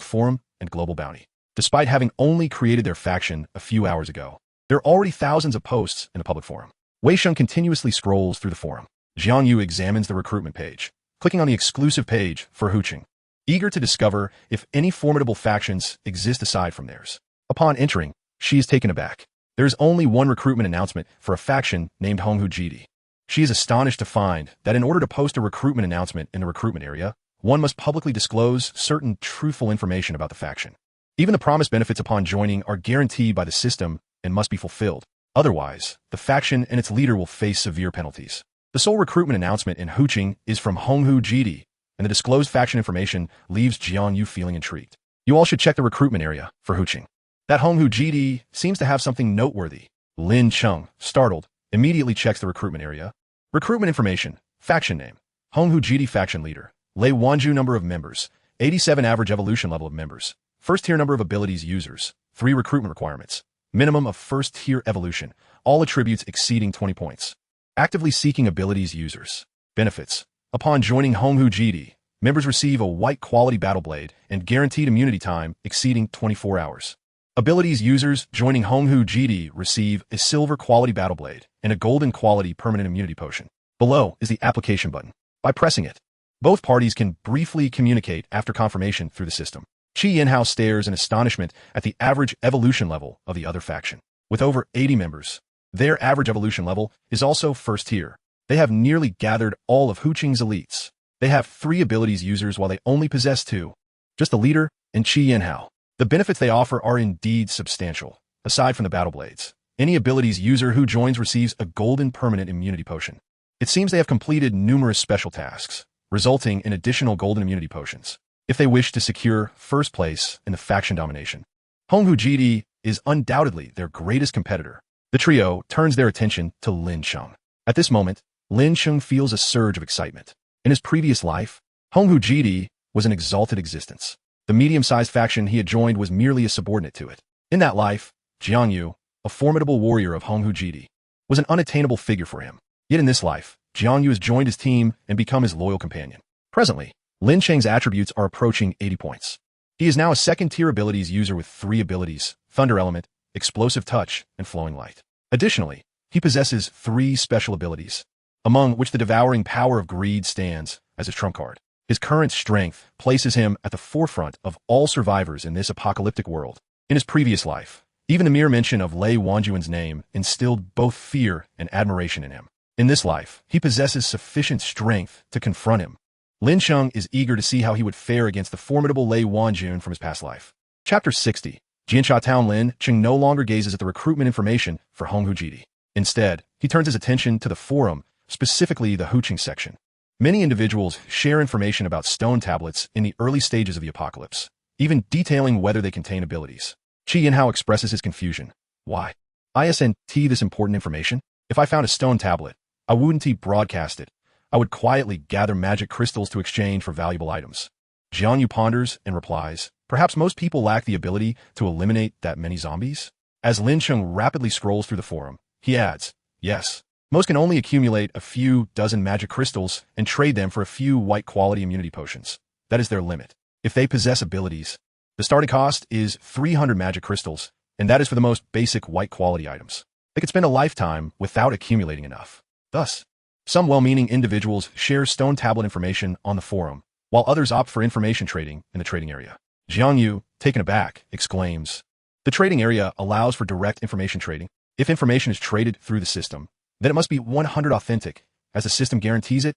forum and global bounty. Despite having only created their faction a few hours ago, there are already thousands of posts in the public forum. Wei Sheng continuously scrolls through the forum. Jiang Yu examines the recruitment page, clicking on the exclusive page for Huqing, eager to discover if any formidable factions exist aside from theirs. Upon entering, she is taken aback. There is only one recruitment announcement for a faction named Honghu GD. She is astonished to find that in order to post a recruitment announcement in the recruitment area, one must publicly disclose certain truthful information about the faction. Even the promised benefits upon joining are guaranteed by the system and must be fulfilled. Otherwise, the faction and its leader will face severe penalties. The sole recruitment announcement in Huqing is from Honghu GD, and the disclosed faction information leaves Jiang Yu feeling intrigued. You all should check the recruitment area for Huqing. That Honghu GD seems to have something noteworthy. Lin Cheng, startled, immediately checks the recruitment area. Recruitment information, faction name, Honghu GD faction leader, Lei Wanju number of members, 87 average evolution level of members, first tier number of abilities users, 3 recruitment requirements, minimum of first tier evolution, all attributes exceeding 20 points. Actively seeking abilities users. Benefits. Upon joining Honghu GD, members receive a white quality battle blade and guaranteed immunity time exceeding 24 hours. Abilities users joining Honghu GD receive a silver quality battle blade and a golden quality permanent immunity potion. Below is the application button. By pressing it, both parties can briefly communicate after confirmation through the system. Qi Yanhao stares in astonishment at the average evolution level of the other faction. With over 80 members, their average evolution level is also first tier. They have nearly gathered all of Huqing's elites. They have 3 abilities users while they only possess 2. Just the leader and Qi Yanhao. The benefits they offer are indeed substantial. Aside from the battle blades, any abilities user who joins receives a golden permanent immunity potion. It seems they have completed numerous special tasks, resulting in additional golden immunity potions. if they wish to secure first place in the faction domination. Honghu Jidi is undoubtedly their greatest competitor. The trio turns their attention to Lin Cheng. At this moment, Lin Cheng feels a surge of excitement. In his previous life, Honghu Jidi was an exalted existence. The medium-sized faction he had joined was merely a subordinate to it. In that life, Jiang Yu, a formidable warrior of Honghu Jidi, was an unattainable figure for him. Yet in this life, Jiang Yu has joined his team and become his loyal companion. Presently, Lin Cheng's attributes are approaching 80 points. He is now a second-tier abilities user with 3 abilities: Thunder Element, Explosive Touch, and Flowing Light. Additionally, he possesses 3 special abilities, among which the Devouring Power of Greed stands as his trump card. His current strength places him at the forefront of all survivors in this apocalyptic world. In his previous life, even the mere mention of Lei Wanjuan's name instilled both fear and admiration in him. In this life, he possesses sufficient strength to confront him. Lin Cheng is eager to see how he would fare against the formidable Lei Wanjun from his past life. Chapter 60. Jiansha Town. Lin Cheng no longer gazes at the recruitment information for Honghu Jidi. Instead, he turns his attention to the forum, specifically the Huqing section. Many individuals share information about stone tablets in the early stages of the apocalypse, even detailing whether they contain abilities. Qi Yinhao expresses his confusion. Why? Isn't this important information? If I found a stone tablet, I wouldn't broadcast it. I would quietly gather magic crystals to exchange for valuable items. Jiang Yu ponders and replies, perhaps most people lack the ability to eliminate that many zombies? As Lin Cheng rapidly scrolls through the forum, he adds, yes, most can only accumulate a few dozen magic crystals and trade them for a few white-quality immunity potions. That is their limit. If they possess abilities, the starting cost is 300 magic crystals, and that is for the most basic white-quality items. They could spend a lifetime without accumulating enough. Thus, some well-meaning individuals share stone tablet information on the forum, while others opt for information trading in the trading area. Jiang Yu, taken aback, exclaims, the trading area allows for direct information trading. If information is traded through the system, then it must be 100% authentic, as the system guarantees it.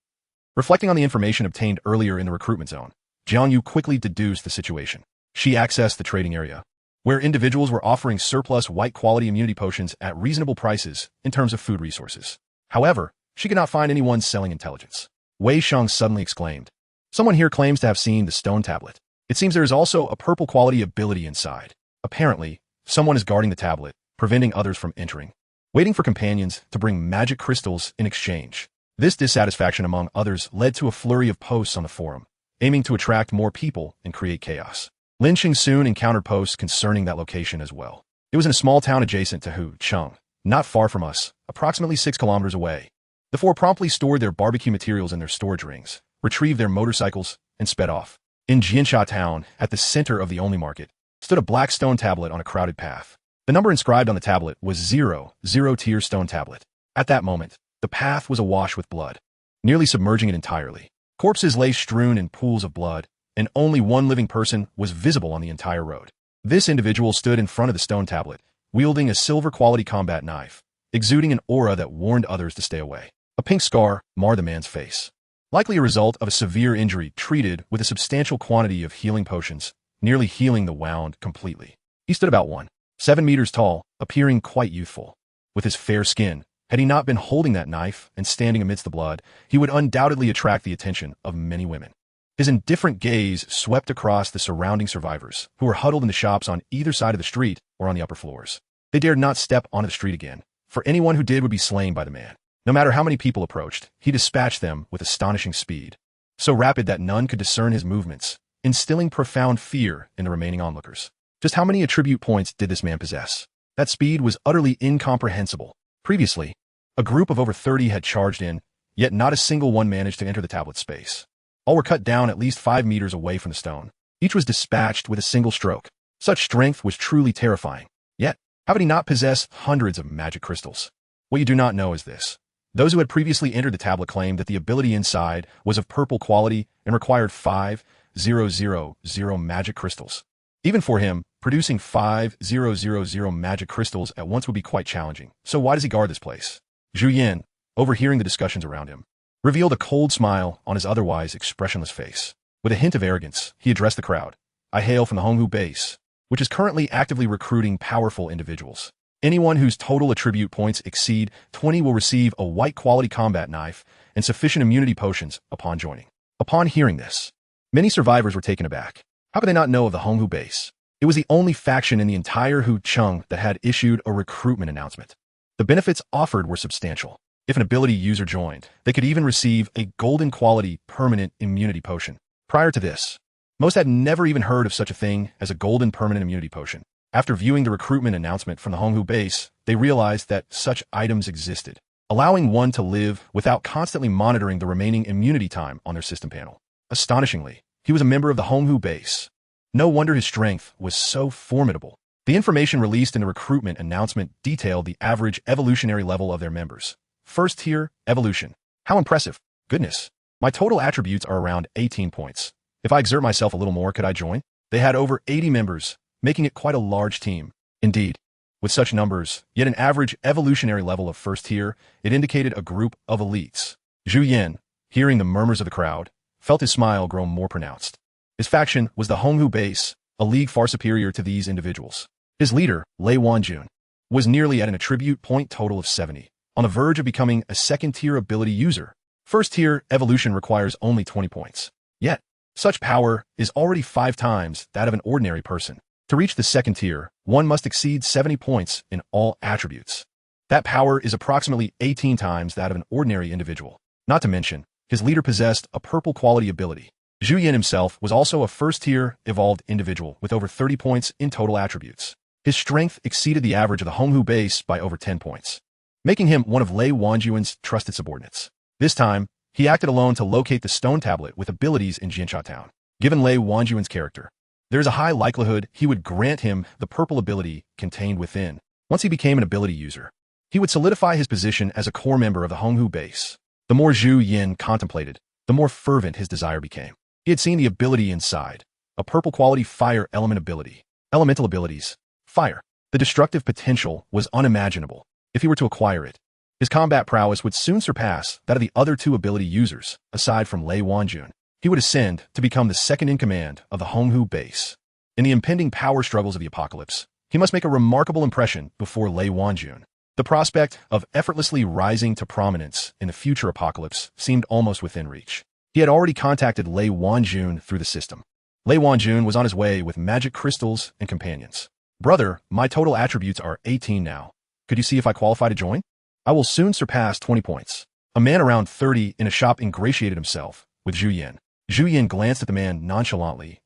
Reflecting on the information obtained earlier in the recruitment zone, Jiang Yu quickly deduced the situation. She accessed the trading area, where individuals were offering surplus white-quality immunity potions at reasonable prices in terms of food resources. However, she could not find anyone selling intelligence. Wei Sheng suddenly exclaimed, someone here claims to have seen the stone tablet. It seems there is also a purple-quality ability inside. Apparently, someone is guarding the tablet, preventing others from entering, waiting for companions to bring magic crystals in exchange. This dissatisfaction among others led to a flurry of posts on the forum, aiming to attract more people and create chaos. Lin Cheng soon encountered posts concerning that location as well. It was in a small town adjacent to Huqing, not far from us, approximately 6 kilometers away. The 4 promptly stored their barbecue materials in their storage rings, retrieved their motorcycles, and sped off. In Jiansha Town, at the center of the only market, stood a black stone tablet on a crowded path. The number inscribed on the tablet was 0, tier stone tablet. At that moment, the path was awash with blood, nearly submerging it entirely. Corpses lay strewn in pools of blood, and only one living person was visible on the entire road. This individual stood in front of the stone tablet, wielding a silver-quality combat knife, exuding an aura that warned others to stay away. A pink scar marred the man's face, likely a result of a severe injury treated with a substantial quantity of healing potions, nearly healing the wound completely. He stood about 1.7 meters tall, appearing quite youthful. With his fair skin, had he not been holding that knife and standing amidst the blood, he would undoubtedly attract the attention of many women. His indifferent gaze swept across the surrounding survivors, who were huddled in the shops on either side of the street or on the upper floors. They dared not step onto the street again, for anyone who did would be slain by the man. No matter how many people approached, he dispatched them with astonishing speed, so rapid that none could discern his movements, instilling profound fear in the remaining onlookers. Just how many attribute points did this man possess? That speed was utterly incomprehensible. Previously, a group of over 30 had charged in, yet not a single one managed to enter the tablet space. All were cut down at least 5 meters away from the stone. Each was dispatched with a single stroke. Such strength was truly terrifying. Yet, how could he not possess hundreds of magic crystals? What you do not know is this. Those who had previously entered the tablet claimed that the ability inside was of purple quality and required 5,000 magic crystals. Even for him, producing 5,000 magic crystals at once would be quite challenging. So why does he guard this place? Zhu Yin, overhearing the discussions around him, revealed a cold smile on his otherwise expressionless face. With a hint of arrogance, he addressed the crowd. I hail from the Honghu base, which is currently actively recruiting powerful individuals. Anyone whose total attribute points exceed 20 will receive a white-quality combat knife and sufficient immunity potions upon joining. Upon hearing this, Many survivors were taken aback. How could they not know of the Honghu base? It was the only faction in the entire Hu Cheng that had issued a recruitment announcement. The benefits offered were substantial. If an ability user joined, they could even receive a golden quality permanent immunity potion. Prior to this, most had never even heard of such a thing as a golden permanent immunity potion. After viewing the recruitment announcement from the Honghu base, they realized that such items existed, allowing one to live without constantly monitoring the remaining immunity time on their system panel. Astonishingly, he was a member of the Honghu base. No wonder his strength was so formidable. The information released in the recruitment announcement detailed the average evolutionary level of their members. First tier, evolution. How impressive. Goodness. My total attributes are around 18 points. If I exert myself a little more, could I join? They had over 80 members, making it quite a large team. Indeed, with such numbers, yet an average evolutionary level of first tier, it indicated a group of elites. Zhu Yan, hearing the murmurs of the crowd, felt his smile grow more pronounced. His faction was the Honghu base, a league far superior to these individuals. His leader, Lei Wanjun, was nearly at an attribute point total of 70, on the verge of becoming a second-tier ability user. First-tier evolution requires only 20 points. Yet, such power is already 5 times that of an ordinary person. To reach the second tier, one must exceed 70 points in all attributes. That power is approximately 18 times that of an ordinary individual. Not to mention, his leader possessed a purple quality ability. Zhu Yan himself was also a first-tier evolved individual with over 30 points in total attributes. His strength exceeded the average of the Honghu base by over 10 points, making him one of Lei Wanjun's trusted subordinates. This time, he acted alone to locate the stone tablet with abilities in Jinsha Town. Given Lei Wanjun's character, there is a high likelihood he would grant him the purple ability contained within. Once he became an ability user, he would solidify his position as a core member of the Honghu base. The more Zhu Yan contemplated, the more fervent his desire became. He had seen the ability inside, a purple quality fire element ability. Elemental abilities. Fire. The destructive potential was unimaginable. If he were to acquire it, his combat prowess would soon surpass that of the other 2 ability users, aside from Lei Wanjun. He would ascend to become the second-in-command of the Honghu base. In the impending power struggles of the apocalypse, he must make a remarkable impression before Lei Wanjun. The prospect of effortlessly rising to prominence in the future apocalypse seemed almost within reach. He had already contacted Lei Wanjun through the system. Lei Wanjun was on his way with magic crystals and companions. Brother, my total attributes are 18 now. Could you see if I qualify to join? I will soon surpass 20 points. A man around 30 in a shop ingratiated himself with Zhu Yan. Zhu Yan glanced at the man nonchalantly.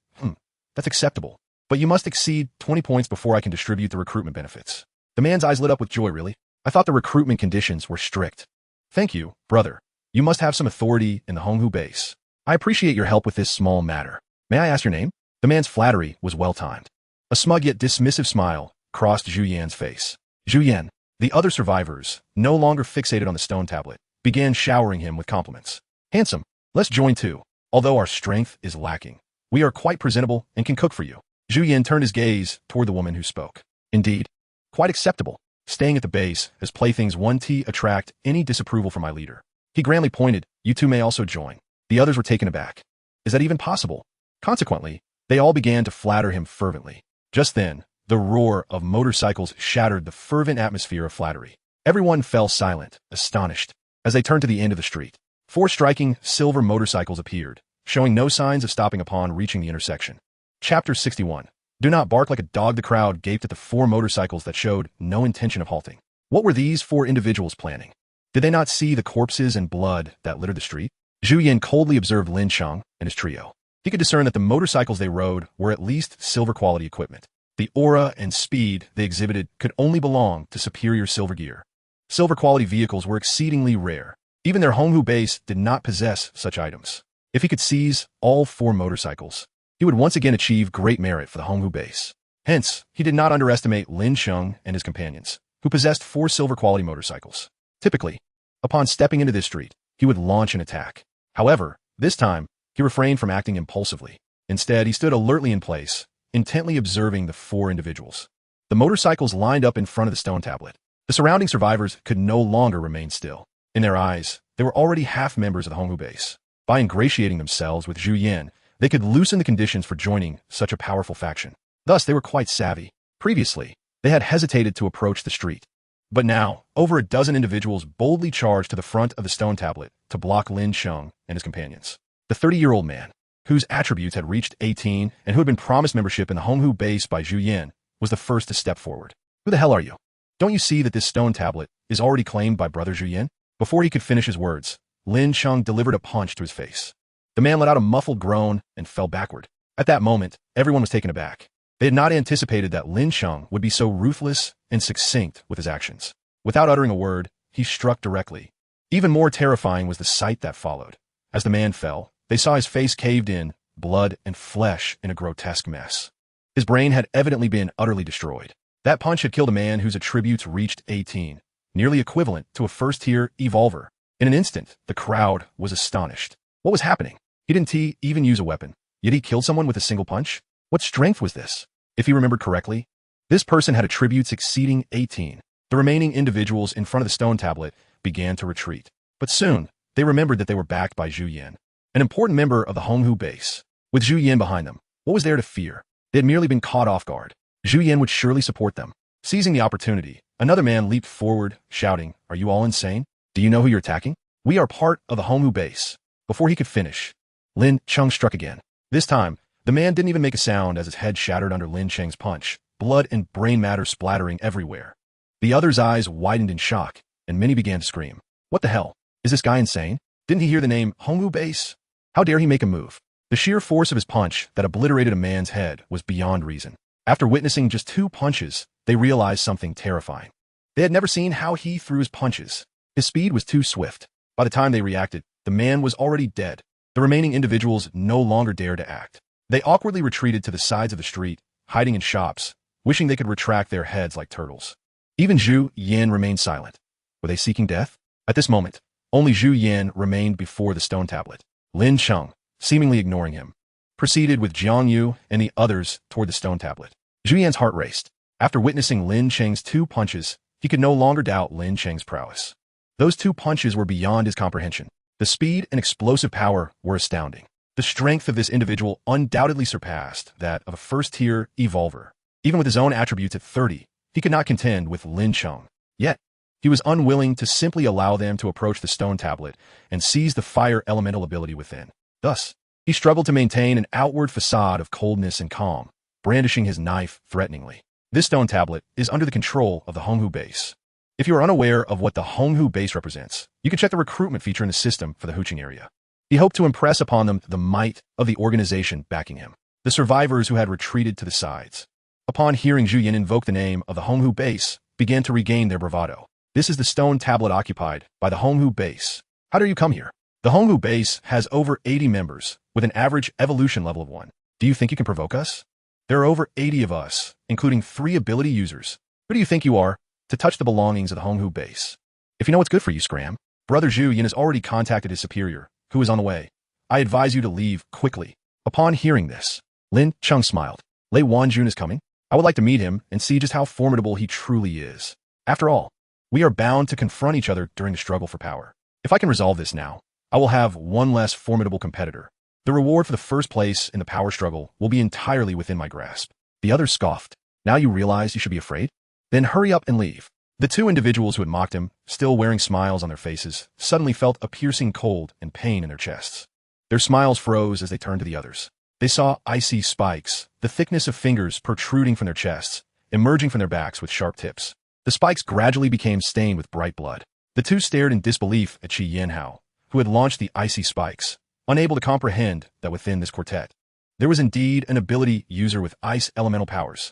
That's acceptable. But you must exceed 20 points before I can distribute the recruitment benefits. The man's eyes lit up with joy, really. I thought the recruitment conditions were strict. Thank you, brother. You must have some authority in the Honghu base. I appreciate your help with this small matter. May I ask your name? The man's flattery was well-timed. A smug yet dismissive smile crossed Zhu Yan's face. Zhu Yan, the other survivors, no longer fixated on the stone tablet, began showering him with compliments. Handsome, let's join too. Although our strength is lacking, we are quite presentable and can cook for you. Zhu Yan turned his gaze toward the woman who spoke. Indeed, quite acceptable. Staying at the base as playthings 1T attract any disapproval from my leader. He grandly pointed, you two may also join. The others were taken aback. Is that even possible? Consequently, they all began to flatter him fervently. Just then, the roar of motorcycles shattered the fervent atmosphere of flattery. Everyone fell silent, astonished. As they turned to the end of the street, 4 striking silver motorcycles appeared, showing no signs of stopping upon reaching the intersection. Chapter 61. Do not bark like a dog. The crowd gaped at the 4 motorcycles that showed no intention of halting. What were these 4 individuals planning? Did they not see the corpses and blood that littered the street? Zhu Yan coldly observed Lin Cheng and his trio. He could discern that the motorcycles they rode were at least silver-quality equipment. The aura and speed they exhibited could only belong to superior silver gear. Silver-quality vehicles were exceedingly rare. Even their Honghu base did not possess such items. If he could seize all 4 motorcycles, he would once again achieve great merit for the Honghu base. Hence, he did not underestimate Lin Cheng and his companions, who possessed 4 silver-quality motorcycles. Typically, upon stepping into this street, he would launch an attack. However, this time, he refrained from acting impulsively. Instead, he stood alertly in place, intently observing the 4 individuals. The motorcycles lined up in front of the stone tablet. The surrounding survivors could no longer remain still. In their eyes, they were already half members of the Honghu base. By ingratiating themselves with Zhu Yan, they could loosen the conditions for joining such a powerful faction. Thus, they were quite savvy. Previously, they had hesitated to approach the street. But now, over a dozen individuals boldly charged to the front of the stone tablet to block Lin Cheng and his companions. The 30-year-old man, whose attributes had reached 18 and who had been promised membership in the Honghu base by Zhu Yin, was the first to step forward. Who the hell are you? Don't you see that this stone tablet is already claimed by Brother Zhu Yin? Before he could finish his words, Lin Cheng delivered a punch to his face. The man let out a muffled groan and fell backward. At that moment, everyone was taken aback. They had not anticipated that Lin Cheng would be so ruthless and succinct with his actions. Without uttering a word, he struck directly. Even more terrifying was the sight that followed. As the man fell, they saw his face caved in, blood and flesh in a grotesque mess. His brain had evidently been utterly destroyed. That punch had killed a man whose attributes reached 18, nearly equivalent to a first-tier evolver. In an instant, the crowd was astonished. What was happening? He didn't even use a weapon, yet he killed someone with a single punch? What strength was this? If he remembered correctly, this person had attributes exceeding 18. The remaining individuals in front of the stone tablet began to retreat. But soon, they remembered that they were backed by Zhu Yin, an important member of the Honghu base. With Zhu Yin behind them, what was there to fear? They had merely been caught off guard. Zhu Yin would surely support them. Seizing the opportunity, another man leaped forward, shouting, "Are you all insane? Do you know who you're attacking? We are part of the Honghu base." Before he could finish, Lin Cheng struck again. This time, the man didn't even make a sound as his head shattered under Lin Cheng's punch, blood and brain matter splattering everywhere. The other's eyes widened in shock, and many began to scream. What the hell? Is this guy insane? Didn't he hear the name Honghu base? How dare he make a move? The sheer force of his punch that obliterated a man's head was beyond reason. After witnessing just 2 punches, they realized something terrifying. They had never seen how he threw his punches. His speed was too swift. By the time they reacted, the man was already dead. The remaining individuals no longer dared to act. They awkwardly retreated to the sides of the street, hiding in shops, wishing they could retract their heads like turtles. Even Zhu Yin remained silent. Were they seeking death? At this moment, only Zhu Yin remained before the stone tablet. Lin Cheng, seemingly ignoring him, proceeded with Jiang Yu and the others toward the stone tablet. Zhu Yan's heart raced. After witnessing Lin Cheng's 2 punches, he could no longer doubt Lin Cheng's prowess. Those 2 punches were beyond his comprehension. The speed and explosive power were astounding. The strength of this individual undoubtedly surpassed that of a first-tier evolver. Even with his own attributes at 30, he could not contend with Lin Cheng. Yet, he was unwilling to simply allow them to approach the stone tablet and seize the fire elemental ability within. Thus, he struggled to maintain an outward facade of coldness and calm, brandishing his knife threateningly. This stone tablet is under the control of the Honghu base. If you are unaware of what the Honghu base represents, you can check the recruitment feature in the system for the Huqing area. He hoped to impress upon them the might of the organization backing him, the survivors who had retreated to the sides. Upon hearing Zhu Yin invoke the name of the Honghu base, began to regain their bravado. This is the stone tablet occupied by the Honghu base. How dare you come here? The Honghu base has over 80 members, with an average evolution level of 1. Do you think you can provoke us? There are over 80 of us, including 3 ability users. Who do you think you are to touch the belongings of the Honghu base? If you know what's good for you, scram. Brother Zhu Yin has already contacted his superior, who is on the way. I advise you to leave quickly. Upon hearing this, Lin Cheng smiled. Lei Wanjun is coming? I would like to meet him and see just how formidable he truly is. After all, we are bound to confront each other during the struggle for power. If I can resolve this now, I will have one less formidable competitor. The reward for the first place in the power struggle will be entirely within my grasp. The others scoffed. Now you realize you should be afraid? Then hurry up and leave. The 2 individuals who had mocked him, still wearing smiles on their faces, suddenly felt a piercing cold and pain in their chests. Their smiles froze as they turned to the others. They saw icy spikes, the thickness of fingers protruding from their chests, emerging from their backs with sharp tips. The spikes gradually became stained with bright blood. The 2 stared in disbelief at Qi Yanhao, who had launched the icy spikes, unable to comprehend that within this quartet, there was indeed an ability user with ice elemental powers.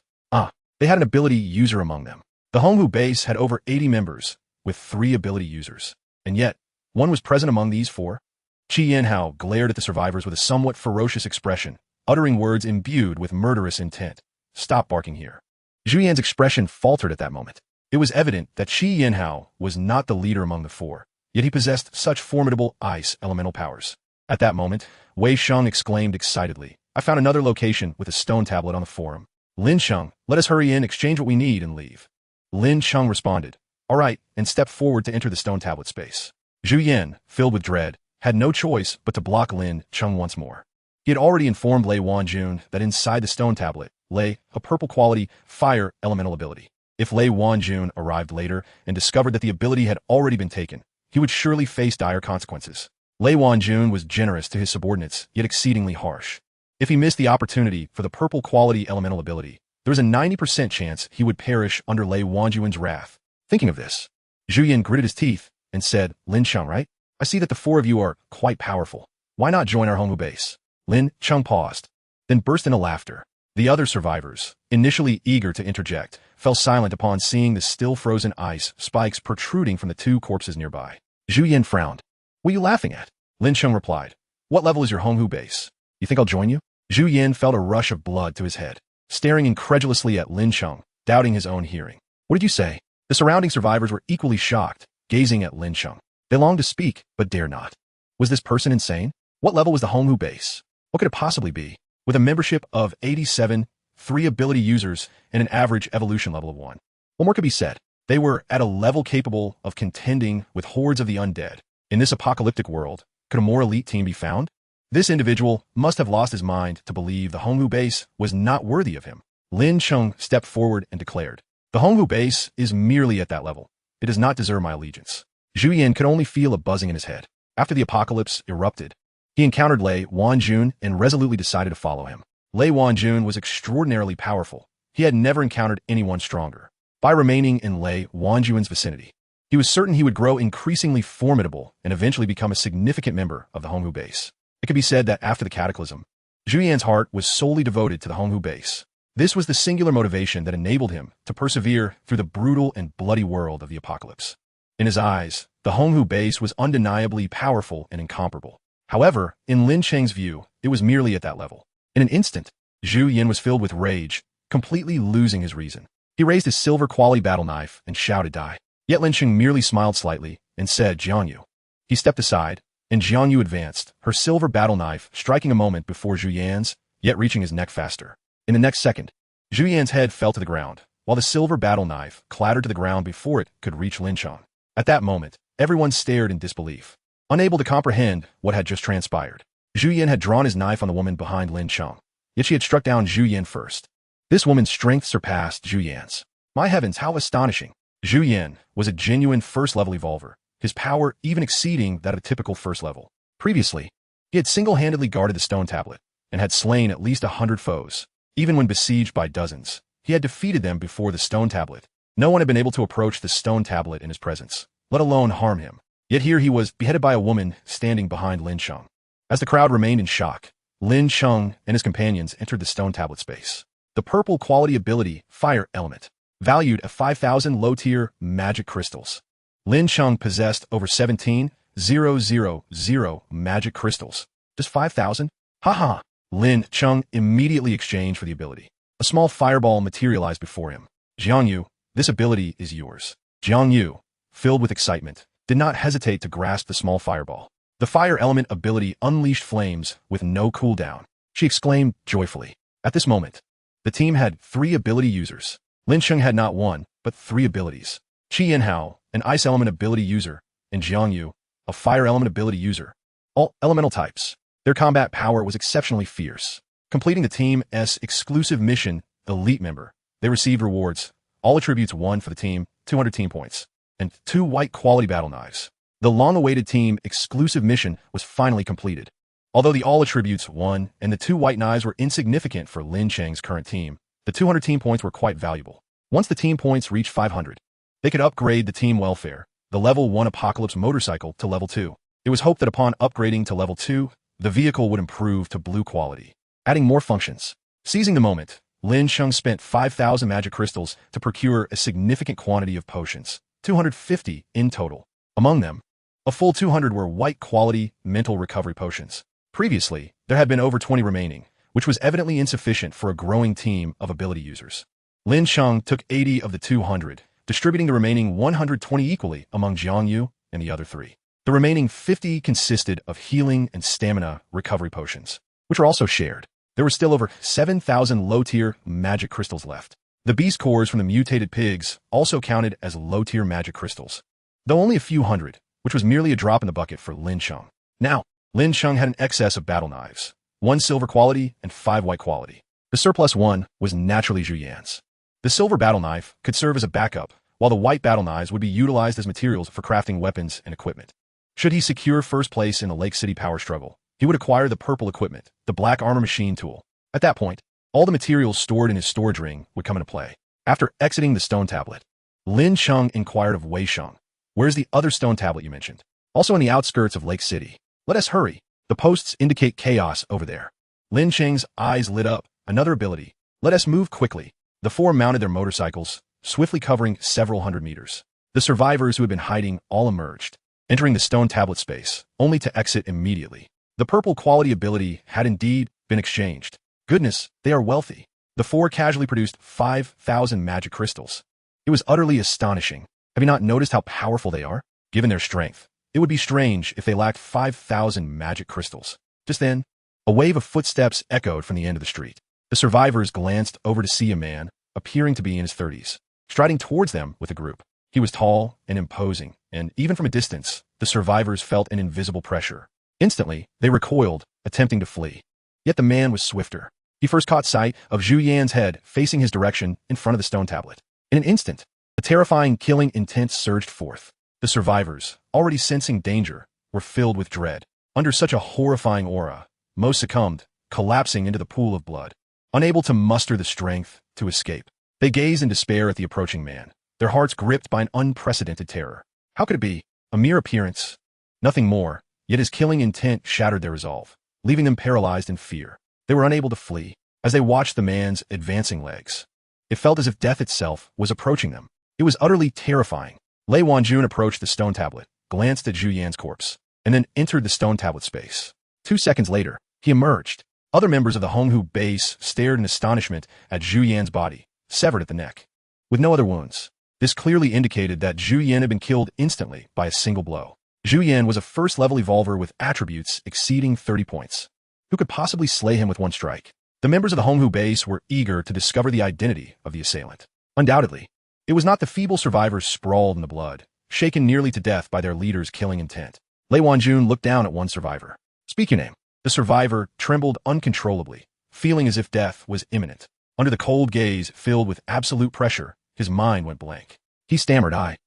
They had an ability user among them. The Honghu base had over 80 members, with 3 ability users. And yet, one was present among these 4. Qi Yanhao glared at the survivors with a somewhat ferocious expression, uttering words imbued with murderous intent. Stop barking here. Zhu Yan's expression faltered at that moment. It was evident that Qi Yanhao was not the leader among the 4, yet he possessed such formidable ice elemental powers. At that moment, Wei Sheng exclaimed excitedly, I found another location with a stone tablet on the forum. Lin Cheng, let us hurry in, exchange what we need, and leave. Lin Cheng responded, all right, and stepped forward to enter the stone tablet space. Zhu Yin, filled with dread, had no choice but to block Lin Cheng once more. He had already informed Lei Wanjun that inside the stone tablet lay a purple quality fire elemental ability. If Lei Wanjun arrived later and discovered that the ability had already been taken, he would surely face dire consequences. Lei Wanjun was generous to his subordinates, yet exceedingly harsh. If he missed the opportunity for the purple quality elemental ability, there was a 90% chance he would perish under Lei Wanjun's wrath. Thinking of this, Zhu Yin gritted his teeth and said, Lin Cheng, right? I see that the four of you are quite powerful. Why not join our Hongwu base? Lin Cheng paused, then burst into laughter. The other survivors, initially eager to interject, fell silent upon seeing the still frozen ice spikes protruding from the two corpses nearby. Zhu Yin frowned. What are you laughing at? Lin Cheng replied. What level is your Hongwu base? You think I'll join you? Zhu Yin felt a rush of blood to his head, staring incredulously at Lin Cheng, doubting his own hearing. What did you say? The surrounding survivors were equally shocked, gazing at Lin Cheng. They longed to speak, but dare not. Was this person insane? What level was the Hongwu base? What could it possibly be? With a membership of 87, 3 ability users, and an average evolution level of 1. What more could be said? They were at a level capable of contending with hordes of the undead. In this apocalyptic world, could a more elite team be found? This individual must have lost his mind to believe the Hongwu base was not worthy of him. Lin Cheng stepped forward and declared, The Hongwu base is merely at that level. It does not deserve my allegiance. Zhu Yin could only feel a buzzing in his head. After the apocalypse erupted, he encountered Lei Wanjun and resolutely decided to follow him. Lei Wanjun was extraordinarily powerful. He had never encountered anyone stronger. By remaining in Lei Wanjun's vicinity, he was certain he would grow increasingly formidable and eventually become a significant member of the Hongwu base. It could be said that after the cataclysm, Zhu Yan's heart was solely devoted to the Hongwu base. This was the singular motivation that enabled him to persevere through the brutal and bloody world of the apocalypse. In his eyes, the Hongwu base was undeniably powerful and incomparable. However, in Lin Cheng's view, it was merely at that level. In an instant, Zhu Yin was filled with rage, completely losing his reason. He raised his silver quality battle knife and shouted, Die. Yet Lin Cheng merely smiled slightly and said, Jiangyu. He stepped aside, and Jiangyu advanced, her silver battle knife striking a moment before Zhu Yan's, yet reaching his neck faster. In the next second, Zhu Yan's head fell to the ground, while the silver battle knife clattered to the ground before it could reach Lin Cheng. At that moment, everyone stared in disbelief, unable to comprehend what had just transpired. Zhu Yan had drawn his knife on the woman behind Lin Cheng, yet she had struck down Zhu Yan first. This woman's strength surpassed Zhu Yan's. My heavens, how astonishing! Zhu Yan was a genuine first-level evolver, his power even exceeding that of a typical first level. Previously, he had single-handedly guarded the stone tablet and had slain at least 100 foes. Even when besieged by dozens, he had defeated them before the stone tablet. No one had been able to approach the stone tablet in his presence, let alone harm him. Yet here he was, beheaded by a woman standing behind Lin Cheng. As the crowd remained in shock, Lin Cheng and his companions entered the stone tablet space. The purple quality ability, Fire Element, valued at 5,000 low-tier magic crystals. Lin Cheng possessed over 17,000 magic crystals. Just 5,000? Haha! Lin Cheng immediately exchanged for the ability. A small fireball materialized before him. Jiangyu, this ability is yours. Jiangyu, filled with excitement, did not hesitate to grasp the small fireball. The fire element ability unleashed flames with no cooldown. She exclaimed joyfully. At this moment, the team had 3 ability users. Lin Cheng had not 1, but 3 abilities. Qi Yanhao, an ice element ability user, and Jiangyu, a fire element ability user. All elemental types. Their combat power was exceptionally fierce. Completing the team's exclusive mission, Elite Member, they received rewards. All attributes 1 for the team, 200 team points, and 2 white quality battle knives. The long-awaited team exclusive mission was finally completed. Although the all attributes 1 and the 2 white knives were insignificant for Lin Cheng's current team, the 200 team points were quite valuable. Once the team points reached 500, they could upgrade the team welfare, the level 1 Apocalypse motorcycle, to level 2. It was hoped that upon upgrading to level 2, the vehicle would improve to blue quality, adding more functions. Seizing the moment, Lin Cheng spent 5,000 magic crystals to procure a significant quantity of potions, 250 in total. Among them, a full 200 were white-quality mental recovery potions. Previously, there had been over 20 remaining, which was evidently insufficient for a growing team of ability users. Lin Cheng took 80 of the 200, distributing the remaining 120 equally among Jiangyu and the other 3. The remaining 50 consisted of healing and stamina recovery potions, which were also shared. There were still over 7,000 low-tier magic crystals left. The beast cores from the mutated pigs also counted as low-tier magic crystals, though only a few hundred, which was merely a drop in the bucket for Lin Cheng. Now, Lin Cheng had an excess of battle knives, 1 silver quality and 5 white quality. The surplus 1 was naturally Zhu Yan's. The silver battle knife could serve as a backup, while the white battle knives would be utilized as materials for crafting weapons and equipment. Should he secure first place in the Lake City power struggle, he would acquire the purple equipment, the black armor machine tool. At that point, all the materials stored in his storage ring would come into play. After exiting the stone tablet, Lin Cheng inquired of Wei Sheng, "Where's the other stone tablet you mentioned?" "Also in the outskirts of Lake City." "Let us hurry. The posts indicate chaos over there." Lin Cheng's eyes lit up. "Another ability. Let us move quickly." The four mounted their motorcycles, swiftly covering several hundred meters. The survivors who had been hiding all emerged, entering the stone tablet space, only to exit immediately. The purple quality ability had indeed been exchanged. Goodness, they are wealthy. The four casually produced 5,000 magic crystals. It was utterly astonishing. Have you not noticed how powerful they are? Given their strength, it would be strange if they lacked 5,000 magic crystals. Just then, a wave of footsteps echoed from the end of the street. The survivors glanced over to see a man, appearing to be in his 30s, striding towards them with a group. He was tall and imposing, and even from a distance, the survivors felt an invisible pressure. Instantly, they recoiled, attempting to flee. Yet the man was swifter. He first caught sight of Zhu Yan's head facing his direction in front of the stone tablet. In an instant, a terrifying killing intent surged forth. The survivors, already sensing danger, were filled with dread. Under such a horrifying aura, most succumbed, collapsing into the pool of blood. Unable to muster the strength to escape, they gazed in despair at the approaching man, their hearts gripped by an unprecedented terror. How could it be? A mere appearance? Nothing more, yet his killing intent shattered their resolve, leaving them paralyzed in fear. They were unable to flee, as they watched the man's advancing legs. It felt as if death itself was approaching them. It was utterly terrifying. Lei Wanjun approached the stone tablet, glanced at Zhu Yan's corpse, and then entered the stone tablet space. 2 seconds later, he emerged. Other members of the Honghu base stared in astonishment at Zhu Yan's body, severed at the neck, with no other wounds. This clearly indicated that Zhu Yan had been killed instantly by a single blow. Zhu Yan was a first-level evolver with attributes exceeding 30 points. Who could possibly slay him with one strike? The members of the Honghu base were eager to discover the identity of the assailant. Undoubtedly, it was not the feeble survivors sprawled in the blood, shaken nearly to death by their leader's killing intent. Lei Wanjun looked down at one survivor. "Speak your name." The survivor trembled uncontrollably, feeling as if death was imminent. Under the cold gaze filled with absolute pressure, his mind went blank. He stammered, I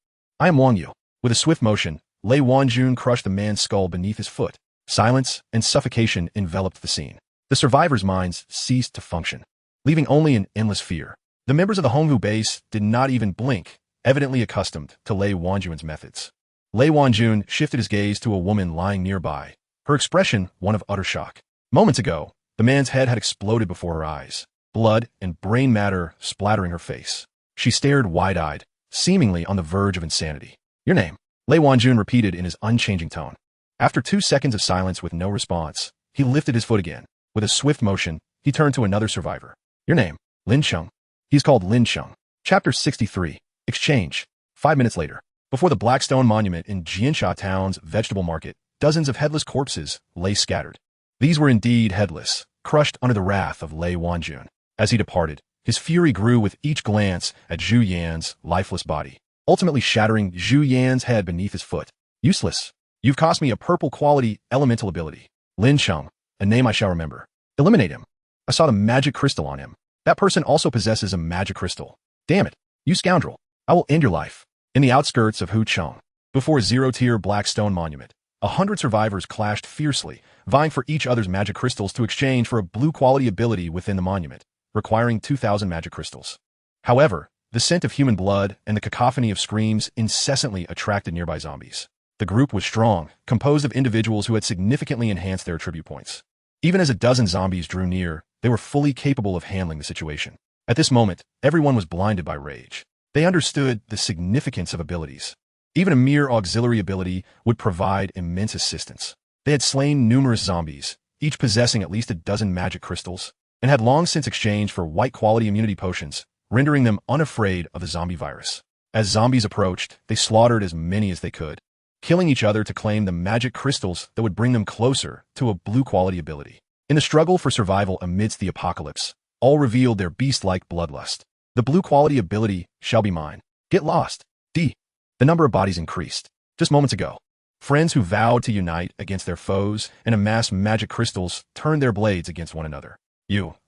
am Wang Yu." With a swift motion, Lei Wanjun crushed the man's skull beneath his foot. Silence and suffocation enveloped the scene. The survivors' minds ceased to function, leaving only an endless fear. The members of the Honghu base did not even blink, evidently accustomed to Lei Wanjun's methods. Lei Wanjun shifted his gaze to a woman lying nearby, her expression one of utter shock. Moments ago, the man's head had exploded before her eyes, blood and brain matter splattering her face. She stared wide-eyed, seemingly on the verge of insanity. "Your name?" Lei Wanjun repeated in his unchanging tone. After 2 seconds of silence with no response, he lifted his foot again. With a swift motion, he turned to another survivor. "Your name?" "Lin Cheng." "He's called Lin Cheng." Chapter 63. Exchange. 5 minutes later, before the Blackstone Monument in Jiansha Town's vegetable market, dozens of headless corpses lay scattered. These were indeed headless, crushed under the wrath of Lei Wanjun. As he departed, his fury grew with each glance at Zhu Yan's lifeless body, ultimately shattering Zhu Yan's head beneath his foot. "Useless. You've cost me a purple quality elemental ability. Lin Cheng, a name I shall remember. Eliminate him. I saw the magic crystal on him. That person also possesses a magic crystal. Damn it, you scoundrel. I will end your life." In the outskirts of Hucheng, before a zero-tier Blackstone Monument, 100 survivors clashed fiercely, vying for each other's magic crystals to exchange for a blue-quality ability within the monument, requiring 2,000 magic crystals. However, the scent of human blood and the cacophony of screams incessantly attracted nearby zombies. The group was strong, composed of individuals who had significantly enhanced their attribute points. Even as a dozen zombies drew near, they were fully capable of handling the situation. At this moment, everyone was blinded by rage. They understood the significance of abilities. Even a mere auxiliary ability would provide immense assistance. They had slain numerous zombies, each possessing at least a dozen magic crystals, and had long since exchanged for white-quality immunity potions, rendering them unafraid of the zombie virus. As zombies approached, they slaughtered as many as they could, killing each other to claim the magic crystals that would bring them closer to a blue-quality ability. In the struggle for survival amidst the apocalypse, all revealed their beast-like bloodlust. "The blue-quality ability shall be mine. Get lost. D." The number of bodies increased. Just moments ago, friends who vowed to unite against their foes and amass magic crystals turned their blades against one another.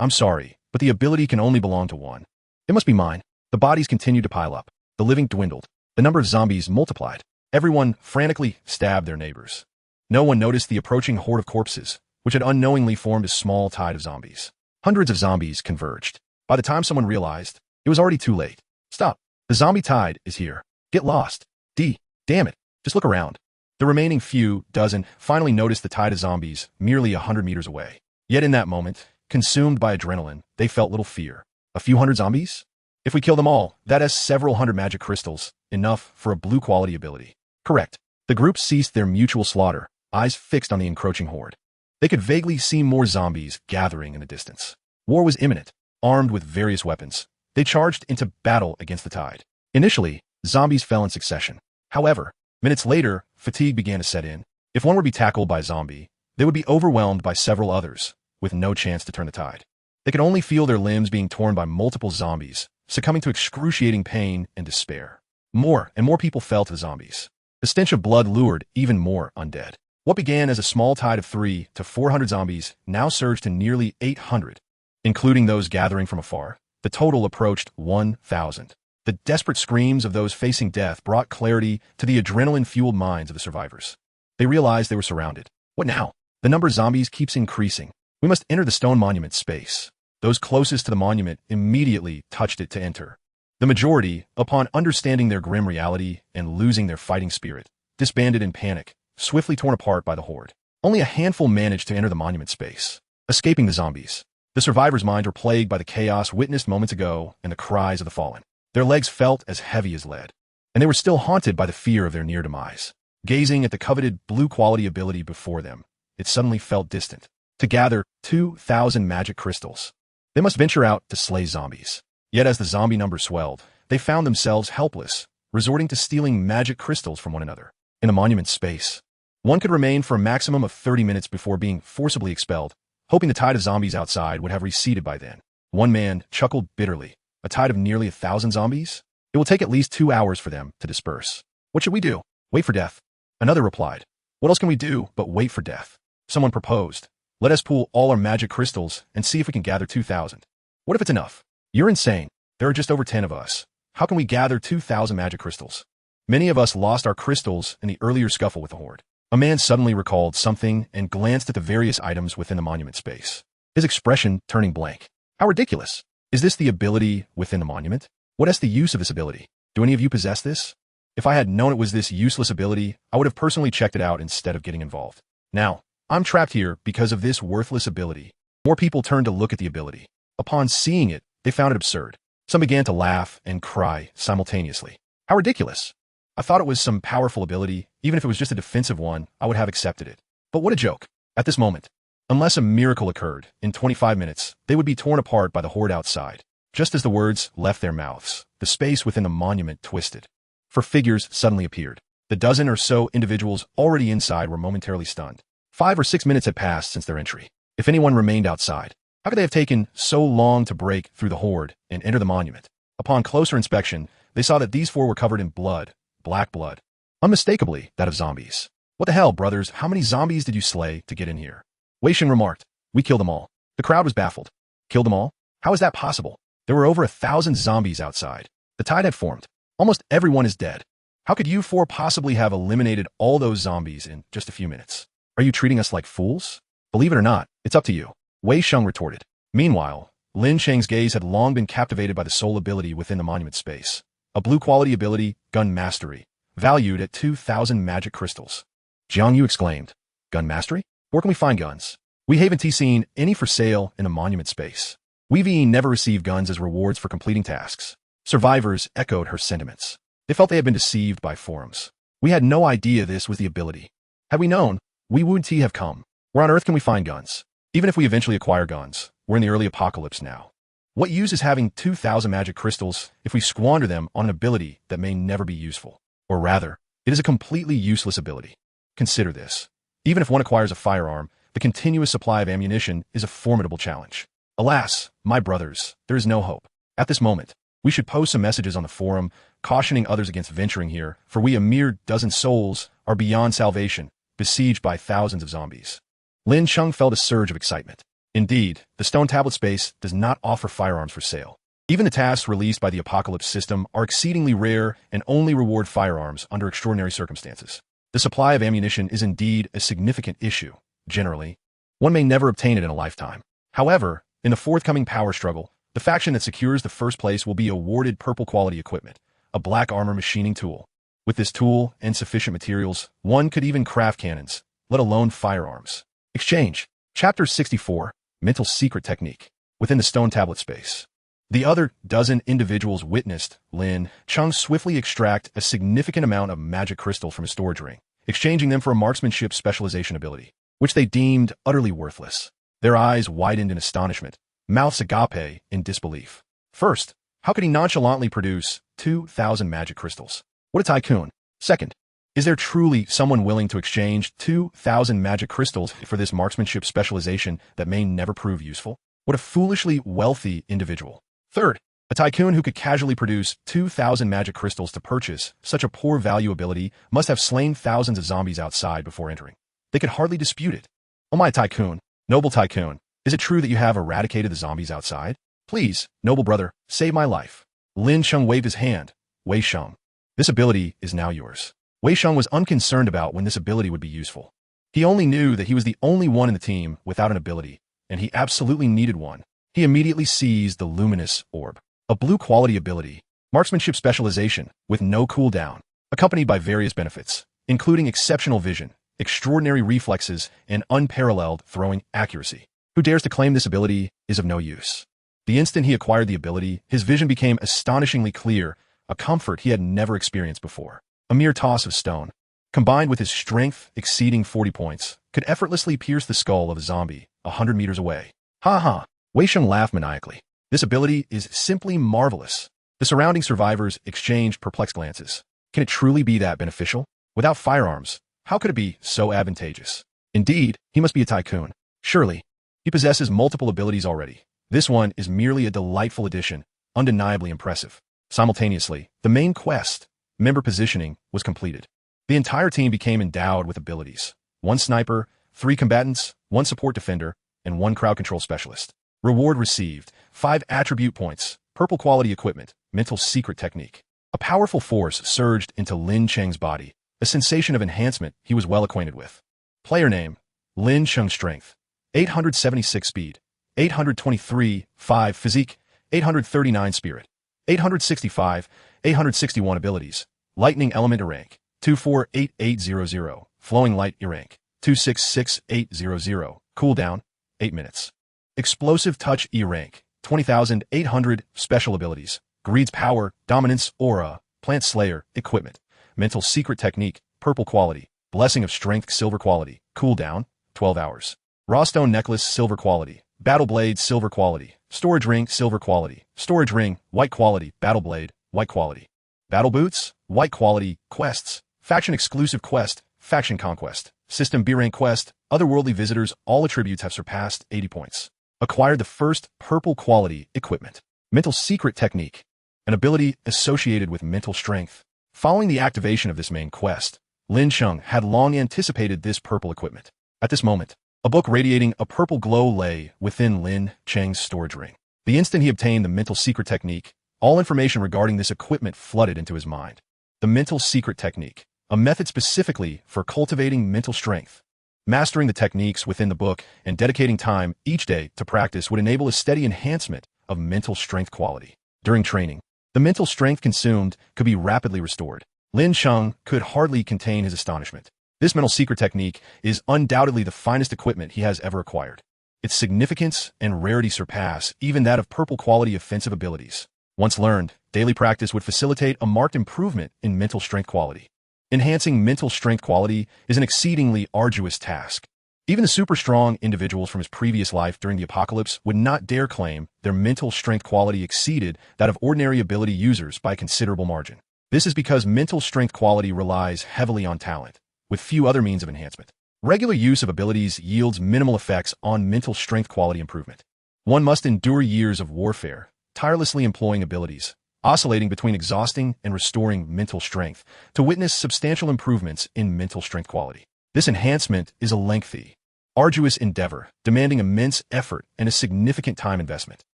I'm sorry, but the ability can only belong to one. It must be mine." The bodies continued to pile up. The living dwindled. The number of zombies multiplied. Everyone frantically stabbed their neighbors. No one noticed the approaching horde of corpses, which had unknowingly formed a small tide of zombies. Hundreds of zombies converged. By the time someone realized, it was already too late. Stop. The zombie tide is here. Get lost. Damn it. Just look around. The remaining few dozen finally noticed the tide of zombies merely 100 meters away. Yet in that moment, consumed by adrenaline, they felt little fear. A few hundred zombies? If we kill them all, that has several hundred magic crystals, enough for a blue quality ability. Correct. The group ceased their mutual slaughter, eyes fixed on the encroaching horde. They could vaguely see more zombies gathering in the distance. War was imminent. Armed with various weapons, they charged into battle against the tide. Initially, zombies fell in succession. However, minutes later, fatigue began to set in. If one were to be tackled by a zombie, they would be overwhelmed by several others, with no chance to turn the tide. They could only feel their limbs being torn by multiple zombies, succumbing to excruciating pain and despair. More and more people fell to the zombies. The stench of blood lured even more undead. What began as a small tide of 300 to 400 zombies now surged to nearly 800, including those gathering from afar. The total approached 1,000. The desperate screams of those facing death brought clarity to the adrenaline-fueled minds of the survivors. They realized they were surrounded. What now? The number of zombies keeps increasing. We must enter the stone monument space. Those closest to the monument immediately touched it to enter. The majority, upon understanding their grim reality and losing their fighting spirit, disbanded in panic, swiftly torn apart by the horde. Only a handful managed to enter the monument space, escaping the zombies. The survivors' minds were plagued by the chaos witnessed moments ago and the cries of the fallen. Their legs felt as heavy as lead, and they were still haunted by the fear of their near demise. Gazing at the coveted blue-quality ability before them, it suddenly felt distant. To gather 2,000 magic crystals, they must venture out to slay zombies. Yet as the zombie numbers swelled, they found themselves helpless, resorting to stealing magic crystals from one another. In a monument space, one could remain for a maximum of 30 minutes before being forcibly expelled, hoping the tide of zombies outside would have receded by then. One man chuckled bitterly. A tide of nearly 1,000 zombies? It will take at least 2 hours for them to disperse. What should we do? Wait for death. Another replied. What else can we do but wait for death? Someone proposed. Let us pool all our magic crystals and see if we can gather 2,000. What if it's enough? You're insane. There are just over 10 of us. How can we gather 2,000 magic crystals? Many of us lost our crystals in the earlier scuffle with the horde. A man suddenly recalled something and glanced at the various items within the monument space. His expression turning blank. How ridiculous. Is this the ability within the monument? What is the use of this ability? Do any of you possess this? If I had known it was this useless ability, I would have personally checked it out instead of getting involved. Now, I'm trapped here because of this worthless ability. More people turned to look at the ability. Upon seeing it, they found it absurd. Some began to laugh and cry simultaneously. How ridiculous. I thought it was some powerful ability. Even if it was just a defensive one, I would have accepted it. But what a joke. At this moment, unless a miracle occurred, in 25 minutes, they would be torn apart by the horde outside. Just as the words left their mouths, the space within the monument twisted. For figures suddenly appeared. The dozen or so individuals already inside were momentarily stunned. 5 or 6 minutes had passed since their entry. If anyone remained outside, how could they have taken so long to break through the horde and enter the monument? Upon closer inspection, they saw that these 4 were covered in blood, black blood, unmistakably that of zombies. What the hell, brothers? How many zombies did you slay to get in here? Wei Sheng remarked. We killed them all. The crowd was baffled. Killed them all? How is that possible? There were over 1,000 zombies outside. The tide had formed. Almost everyone is dead. How could you 4 possibly have eliminated all those zombies in just a few minutes? Are you treating us like fools? Believe it or not, it's up to you, Wei Sheng retorted. Meanwhile, Lin Cheng's gaze had long been captivated by the sole ability within the monument space. A blue-quality ability, Gun Mastery, valued at 2,000 magic crystals. Jiang Yu exclaimed. Gun Mastery? Where can we find guns? We haven't seen any for sale in the monument space. We've never received guns as rewards for completing tasks. Survivors echoed her sentiments. They felt they had been deceived by forums. We had no idea this was the ability. Had we known, we wouldn't have come. Where on earth can we find guns? Even if we eventually acquire guns, we're in the early apocalypse now. What use is having 2,000 magic crystals if we squander them on an ability that may never be useful? Or rather, it is a completely useless ability. Consider this. Even if one acquires a firearm, the continuous supply of ammunition is a formidable challenge. Alas, my brothers, there is no hope. At this moment, we should post some messages on the forum, cautioning others against venturing here, for we a mere dozen souls are beyond salvation, besieged by thousands of zombies. Lin Cheng felt a surge of excitement. Indeed, the stone tablet space does not offer firearms for sale. Even the tasks released by the Apocalypse system are exceedingly rare and only reward firearms under extraordinary circumstances. The supply of ammunition is indeed a significant issue. Generally, one may never obtain it in a lifetime. However, in the forthcoming power struggle, the faction that secures the first place will be awarded purple quality equipment, a black armor machining tool. With this tool and sufficient materials, one could even craft cannons, let alone firearms. Exchange. Chapter 64, Mental Secret Technique. Within the stone tablet space, the other dozen individuals witnessed Lin Cheng swiftly extract a significant amount of magic crystal from his storage ring, exchanging them for a marksmanship specialization ability, which they deemed utterly worthless. Their eyes widened in astonishment, mouths agape in disbelief. First, how could he nonchalantly produce 2,000 magic crystals? What a tycoon. Second, is there truly someone willing to exchange 2,000 magic crystals for this marksmanship specialization that may never prove useful? What a foolishly wealthy individual. Third, a tycoon who could casually produce 2,000 magic crystals to purchase such a poor value ability must have slain thousands of zombies outside before entering. They could hardly dispute it. Oh my tycoon, noble tycoon, is it true that you have eradicated the zombies outside? Please, noble brother, save my life. Lin Cheng waved his hand. Wei Sheng, this ability is now yours. Wei Sheng was unconcerned about when this ability would be useful. He only knew that he was the only one in the team without an ability, and he absolutely needed one. He immediately seized the luminous orb, a blue quality ability, marksmanship specialization with no cooldown, accompanied by various benefits, including exceptional vision, extraordinary reflexes, and unparalleled throwing accuracy. Who dares to claim this ability is of no use? The instant he acquired the ability, his vision became astonishingly clear, a comfort he had never experienced before. A mere toss of stone, combined with his strength exceeding 40 points, could effortlessly pierce the skull of a zombie 100 meters away. Ha ha! Wei Sheng laughed maniacally. This ability is simply marvelous. The surrounding survivors exchanged perplexed glances. Can it truly be that beneficial? Without firearms, how could it be so advantageous? Indeed, he must be a tycoon. Surely, he possesses multiple abilities already. This one is merely a delightful addition, undeniably impressive. Simultaneously, the main quest, member positioning, was completed. The entire team became endowed with abilities. 1 sniper, 3 combatants, 1 support defender, and 1 crowd control specialist. Reward received, 5 attribute points, purple quality equipment, mental secret technique. A powerful force surged into Lin Cheng's body, a sensation of enhancement he was well acquainted with. Player name, Lin Cheng strength, 876 speed, 823, 5 physique, 839 spirit, 865, 861 abilities, lightning element rank, 248800, flowing light rank, 266800, cooldown, 8 minutes. Explosive touch rank, 20,800, special abilities, greed's power, dominance, aura, plant slayer, equipment, mental secret technique, purple quality, blessing of strength, silver quality, cooldown, 12 hours. Raw stone necklace, silver quality, battle blade, silver quality, storage ring, silver quality, storage ring, white quality, battle blade, white quality. Battle boots, white quality, quests, faction exclusive quest, faction conquest, system B rank quest, otherworldly visitors, all attributes have surpassed 80 points. Acquired the first purple quality equipment, mental secret technique, an ability associated with mental strength. Following the activation of this main quest, Lin Cheng had long anticipated this purple equipment. At this moment, a book radiating a purple glow lay within Lin Cheng's storage ring. The instant he obtained the mental secret technique, all information regarding this equipment flooded into his mind. The mental secret technique, a method specifically for cultivating mental strength. Mastering the techniques within the book and dedicating time each day to practice would enable a steady enhancement of mental strength quality. During training, the mental strength consumed could be rapidly restored. Lin Cheng could hardly contain his astonishment. This mental secret technique is undoubtedly the finest equipment he has ever acquired. Its significance and rarity surpass even that of purple quality offensive abilities. Once learned, daily practice would facilitate a marked improvement in mental strength quality. Enhancing mental strength quality is an exceedingly arduous task. Even the super strong individuals from his previous life during the apocalypse would not dare claim their mental strength quality exceeded that of ordinary ability users by a considerable margin. This is because mental strength quality relies heavily on talent, with few other means of enhancement. Regular use of abilities yields minimal effects on mental strength quality improvement. One must endure years of warfare, tirelessly employing abilities, oscillating between exhausting and restoring mental strength, to witness substantial improvements in mental strength quality. This enhancement is a lengthy, arduous endeavor, demanding immense effort and a significant time investment.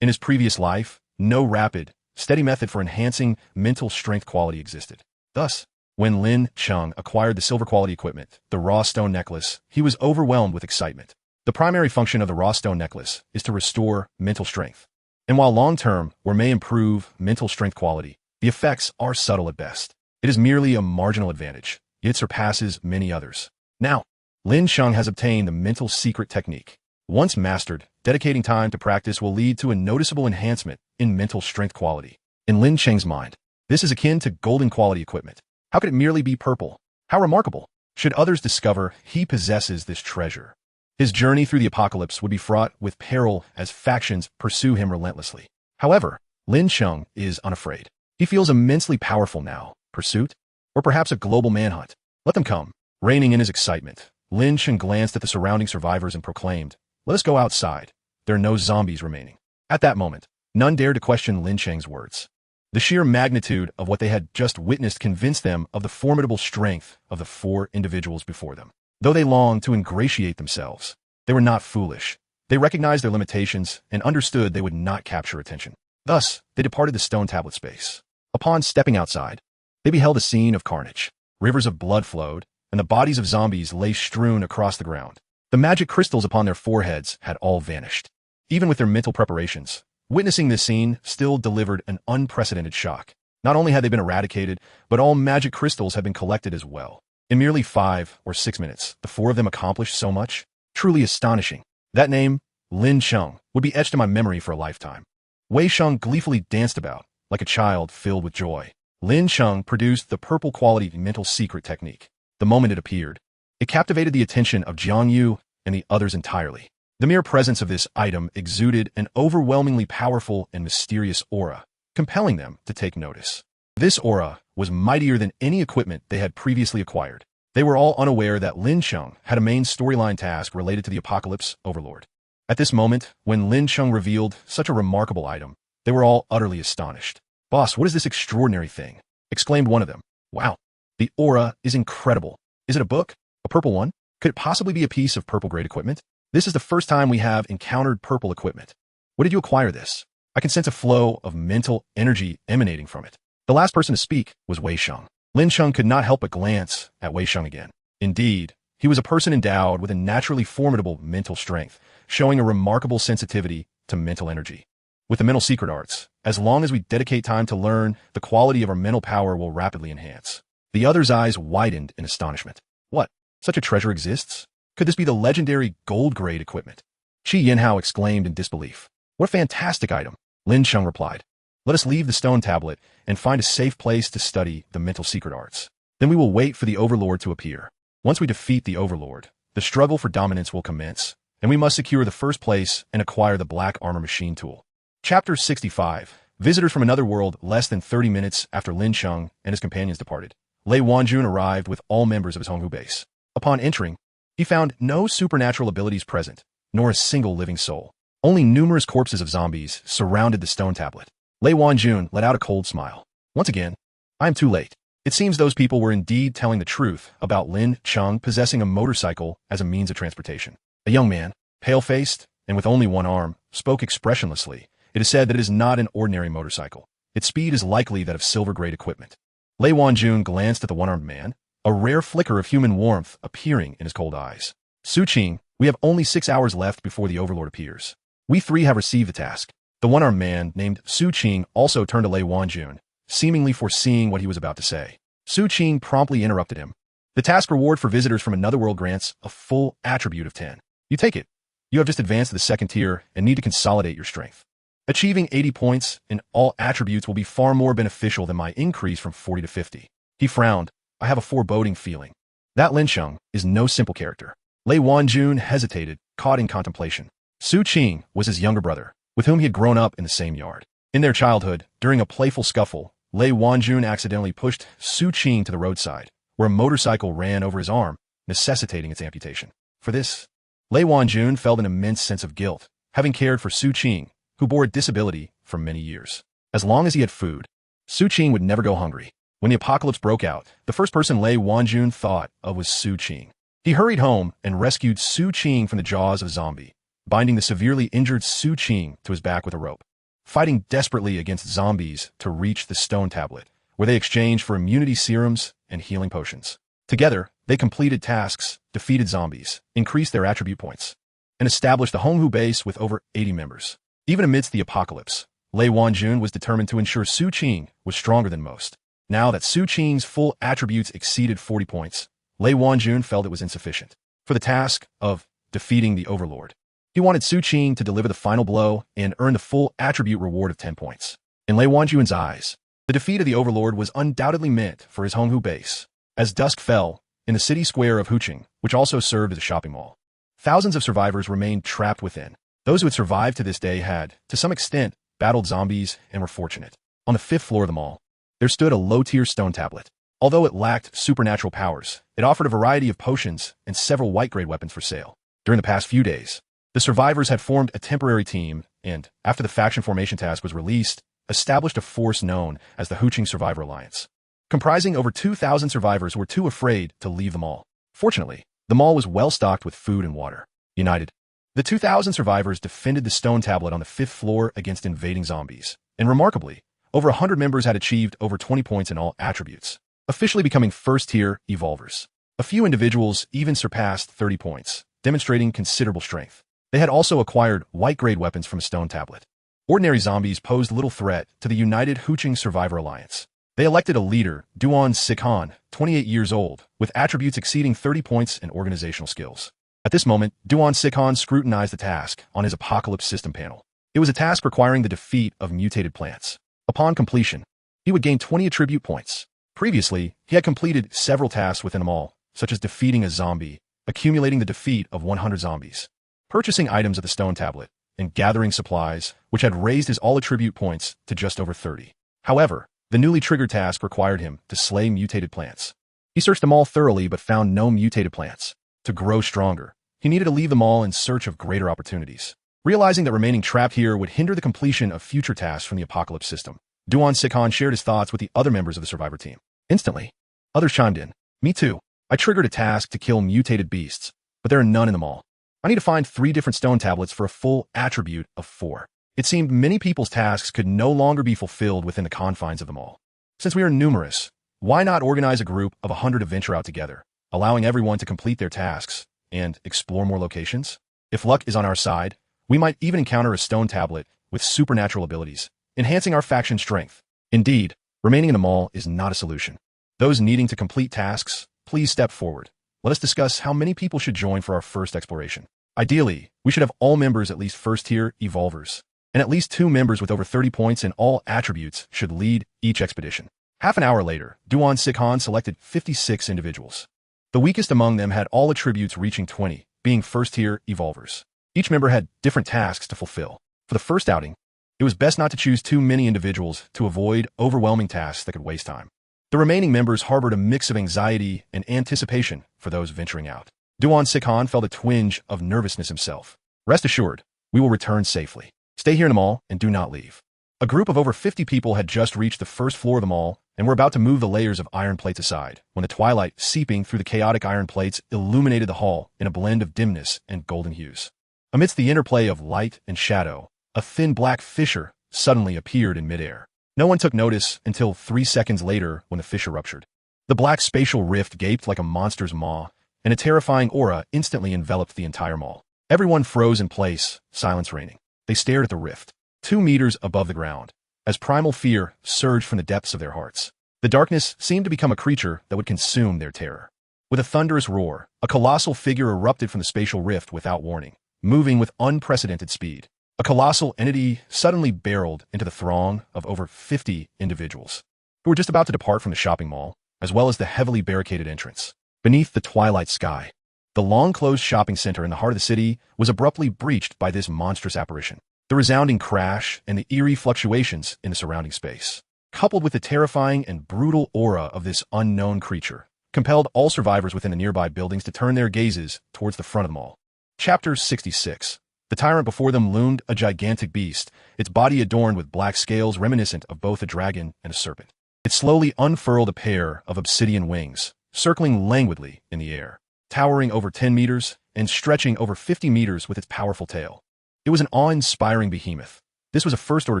In his previous life, no rapid, steady method for enhancing mental strength quality existed. Thus, when Lin Cheng acquired the silver quality equipment, the raw stone necklace, he was overwhelmed with excitement. The primary function of the raw stone necklace is to restore mental strength. And while long-term, or may improve mental strength quality, the effects are subtle at best. It is merely a marginal advantage, yet surpasses many others. Now, Lin Cheng has obtained the mental secret technique. Once mastered, dedicating time to practice will lead to a noticeable enhancement in mental strength quality. In Lin Cheng's mind, this is akin to golden quality equipment. How could it merely be purple? How remarkable! Should others discover he possesses this treasure? His journey through the apocalypse would be fraught with peril as factions pursue him relentlessly. However, Lin Cheng is unafraid. He feels immensely powerful now. Pursuit? Or perhaps a global manhunt? Let them come. Reining in his excitement, Lin Cheng glanced at the surrounding survivors and proclaimed, "Let us go outside. There are no zombies remaining." At that moment, none dared to question Lin Cheng's words. The sheer magnitude of what they had just witnessed convinced them of the formidable strength of the four individuals before them. Though they longed to ingratiate themselves, they were not foolish. They recognized their limitations and understood they would not capture attention. Thus, they departed the stone tablet space. Upon stepping outside, they beheld a scene of carnage. Rivers of blood flowed, and the bodies of zombies lay strewn across the ground. The magic crystals upon their foreheads had all vanished. Even with their mental preparations, witnessing this scene still delivered an unprecedented shock. Not only had they been eradicated, but all magic crystals had been collected as well. In merely 5 or 6 minutes, the four of them accomplished so much. Truly astonishing. That name, Lin Cheng, would be etched in my memory for a lifetime. Wei Sheng gleefully danced about, like a child filled with joy. Lin Cheng produced the purple quality mental secret technique. The moment it appeared, it captivated the attention of Jiang Yu and the others entirely. The mere presence of this item exuded an overwhelmingly powerful and mysterious aura, compelling them to take notice. This aura was mightier than any equipment they had previously acquired. They were all unaware that Lin Cheng had a main storyline task related to the Apocalypse Overlord. At this moment, when Lin Cheng revealed such a remarkable item, they were all utterly astonished. "Boss, what is this extraordinary thing?" exclaimed one of them. "Wow, the aura is incredible. Is it a book? A purple one? Could it possibly be a piece of purple-grade equipment? This is the first time we have encountered purple equipment. Where did you acquire this? I can sense a flow of mental energy emanating from it." The last person to speak was Wei Sheng. Lin Cheng could not help but glance at Wei Sheng again. Indeed, he was a person endowed with a naturally formidable mental strength, showing a remarkable sensitivity to mental energy. With the mental secret arts, as long as we dedicate time to learn, the quality of our mental power will rapidly enhance. The other's eyes widened in astonishment. What? Such a treasure exists? Could this be the legendary gold-grade equipment? Qi Yinhao exclaimed in disbelief. "What a fantastic item!" Lin Cheng replied. "Let us leave the stone tablet and find a safe place to study the mental secret arts. Then we will wait for the Overlord to appear. Once we defeat the Overlord, the struggle for dominance will commence, and we must secure the first place and acquire the black armor machine tool." Chapter 65. Visitors from another world. Less than 30 minutes after Lin Cheng and his companions departed, Lei Wanjun arrived with all members of his Honghu base. Upon entering, he found no supernatural abilities present, nor a single living soul. Only numerous corpses of zombies surrounded the stone tablet. Lei Wanjun let out a cold smile. "Once again, I am too late. It seems those people were indeed telling the truth about Lin Cheng possessing a motorcycle as a means of transportation." A young man, pale-faced and with only one arm, spoke expressionlessly. "It is said that it is not an ordinary motorcycle. Its speed is likely that of silver-grade equipment." Lei Wanjun glanced at the one-armed man, a rare flicker of human warmth appearing in his cold eyes. "Su Qing, we have only 6 hours left before the Overlord appears. We 3 have received the task." The one-armed man named Su Qing also turned to Lei Wanjun, seemingly foreseeing what he was about to say. Su Qing promptly interrupted him. "The task reward for visitors from another world grants a full attribute of 10. You take it. You have just advanced to the second tier and need to consolidate your strength. Achieving 80 points in all attributes will be far more beneficial than my increase from 40 to 50. He frowned. "I have a foreboding feeling. That Lin Cheng is no simple character." Lei Wanjun hesitated, caught in contemplation. Su Qing was his younger brother, with whom he had grown up in the same yard. In their childhood, during a playful scuffle, Lei Wanjun accidentally pushed Su Qing to the roadside, where a motorcycle ran over his arm, necessitating its amputation. For this, Lei Wanjun felt an immense sense of guilt, having cared for Su Qing, who bore a disability for many years. As long as he had food, Su Qing would never go hungry. When the apocalypse broke out, the first person Lei Wanjun thought of was Su Qing. He hurried home and rescued Su Qing from the jaws of a zombie, binding the severely injured Su Qing to his back with a rope. fighting desperately against zombies to reach the stone tablet, where they exchanged for immunity serums and healing potions. Together, they completed tasks, defeated zombies, increased their attribute points, and established a Honghu base with over 80 members. Even amidst the apocalypse, Lei Wanjun was determined to ensure Su Qing was stronger than most. Now that Su Qing's full attributes exceeded 40 points, Lei Wanjun felt it was insufficient for the task of defeating the Overlord. He wanted Su Qing to deliver the final blow and earn the full attribute reward of 10 points. In Lei Wanjun's eyes, the defeat of the Overlord was undoubtedly meant for his Honghu base. As dusk fell, in the city square of Huqing, which also served as a shopping mall, thousands of survivors remained trapped within. Those who had survived to this day had, to some extent, battled zombies and were fortunate. On the 5th floor of the mall, there stood a low-tier stone tablet. Although it lacked supernatural powers, it offered a variety of potions and several white-grade weapons for sale. During the past few days, the survivors had formed a temporary team and, after the faction formation task was released, established a force known as the Huqing Survivor Alliance. Comprising over 2,000 survivors who were too afraid to leave the mall. Fortunately, the mall was well-stocked with food and water. United, the 2,000 survivors defended the stone tablet on the 5th floor against invading zombies, and remarkably, over 100 members had achieved over 20 points in all attributes, officially becoming first-tier evolvers. A few individuals even surpassed 30 points, demonstrating considerable strength. They had also acquired white-grade weapons from a stone tablet. Ordinary zombies posed little threat to the United Huqing Survivor Alliance. They elected a leader, Duan Sikan, 28 years old, with attributes exceeding 30 points in organizational skills. At this moment, Duan Sikan scrutinized the task on his Apocalypse System panel. It was a task requiring the defeat of mutated plants. Upon completion, he would gain 20 attribute points. Previously, he had completed several tasks within them all, such as defeating a zombie, accumulating the defeat of 100 zombies, purchasing items at the stone tablet, and gathering supplies, which had raised his all attribute points to just over 30. However, the newly triggered task required him to slay mutated plants. He searched them all thoroughly but found no mutated plants. To grow stronger, he needed to leave them all in search of greater opportunities. Realizing that remaining trapped here would hinder the completion of future tasks from the Apocalypse System, Duan Sikan shared his thoughts with the other members of the survivor team. Instantly, others chimed in. Me too. I triggered a task to kill mutated beasts, but there are none in the mall. I need to find 3 different stone tablets for a full attribute of 4. It seemed many people's tasks could no longer be fulfilled within the confines of the mall. Since we are numerous, why not organize a group of 100 to venture out together, allowing everyone to complete their tasks and explore more locations? If luck is on our side, we might even encounter a stone tablet with supernatural abilities, enhancing our faction strength. Indeed, remaining in the mall is not a solution. Those needing to complete tasks, please step forward. Let us discuss how many people should join for our first exploration. Ideally, we should have all members at least first-tier evolvers, and at least 2 members with over 30 points in all attributes should lead each expedition. Half an hour later, Duan Sikan selected 56 individuals. The weakest among them had all attributes reaching 20, being first-tier evolvers. Each member had different tasks to fulfill. For the first outing, it was best not to choose too many individuals to avoid overwhelming tasks that could waste time. The remaining members harbored a mix of anxiety and anticipation for those venturing out. Duan Sikan felt a twinge of nervousness himself. Rest assured, we will return safely. Stay here in the mall and do not leave. A group of over 50 people had just reached the first floor of the mall and were about to move the layers of iron plates aside when the twilight seeping through the chaotic iron plates illuminated the hall in a blend of dimness and golden hues. Amidst the interplay of light and shadow, a thin black fissure suddenly appeared in midair. No one took notice until 3 seconds later when the fissure ruptured. The black spatial rift gaped like a monster's maw, and a terrifying aura instantly enveloped the entire mall. Everyone froze in place, silence reigning. They stared at the rift, 2 meters above the ground, as primal fear surged from the depths of their hearts. The darkness seemed to become a creature that would consume their terror. With a thunderous roar, a colossal figure erupted from the spatial rift without warning, moving with unprecedented speed. A colossal entity suddenly barreled into the throng of over 50 individuals who were just about to depart from the shopping mall, as well as the heavily barricaded entrance. Beneath the twilight sky, the long-closed shopping center in the heart of the city was abruptly breached by this monstrous apparition. The resounding crash and the eerie fluctuations in the surrounding space, coupled with the terrifying and brutal aura of this unknown creature, compelled all survivors within the nearby buildings to turn their gazes towards the front of the mall. Chapter 66. The tyrant before them loomed a gigantic beast, its body adorned with black scales reminiscent of both a dragon and a serpent. It slowly unfurled a pair of obsidian wings, circling languidly in the air, towering over 10 meters and stretching over 50 meters with its powerful tail. It was an awe-inspiring behemoth, This was a first-order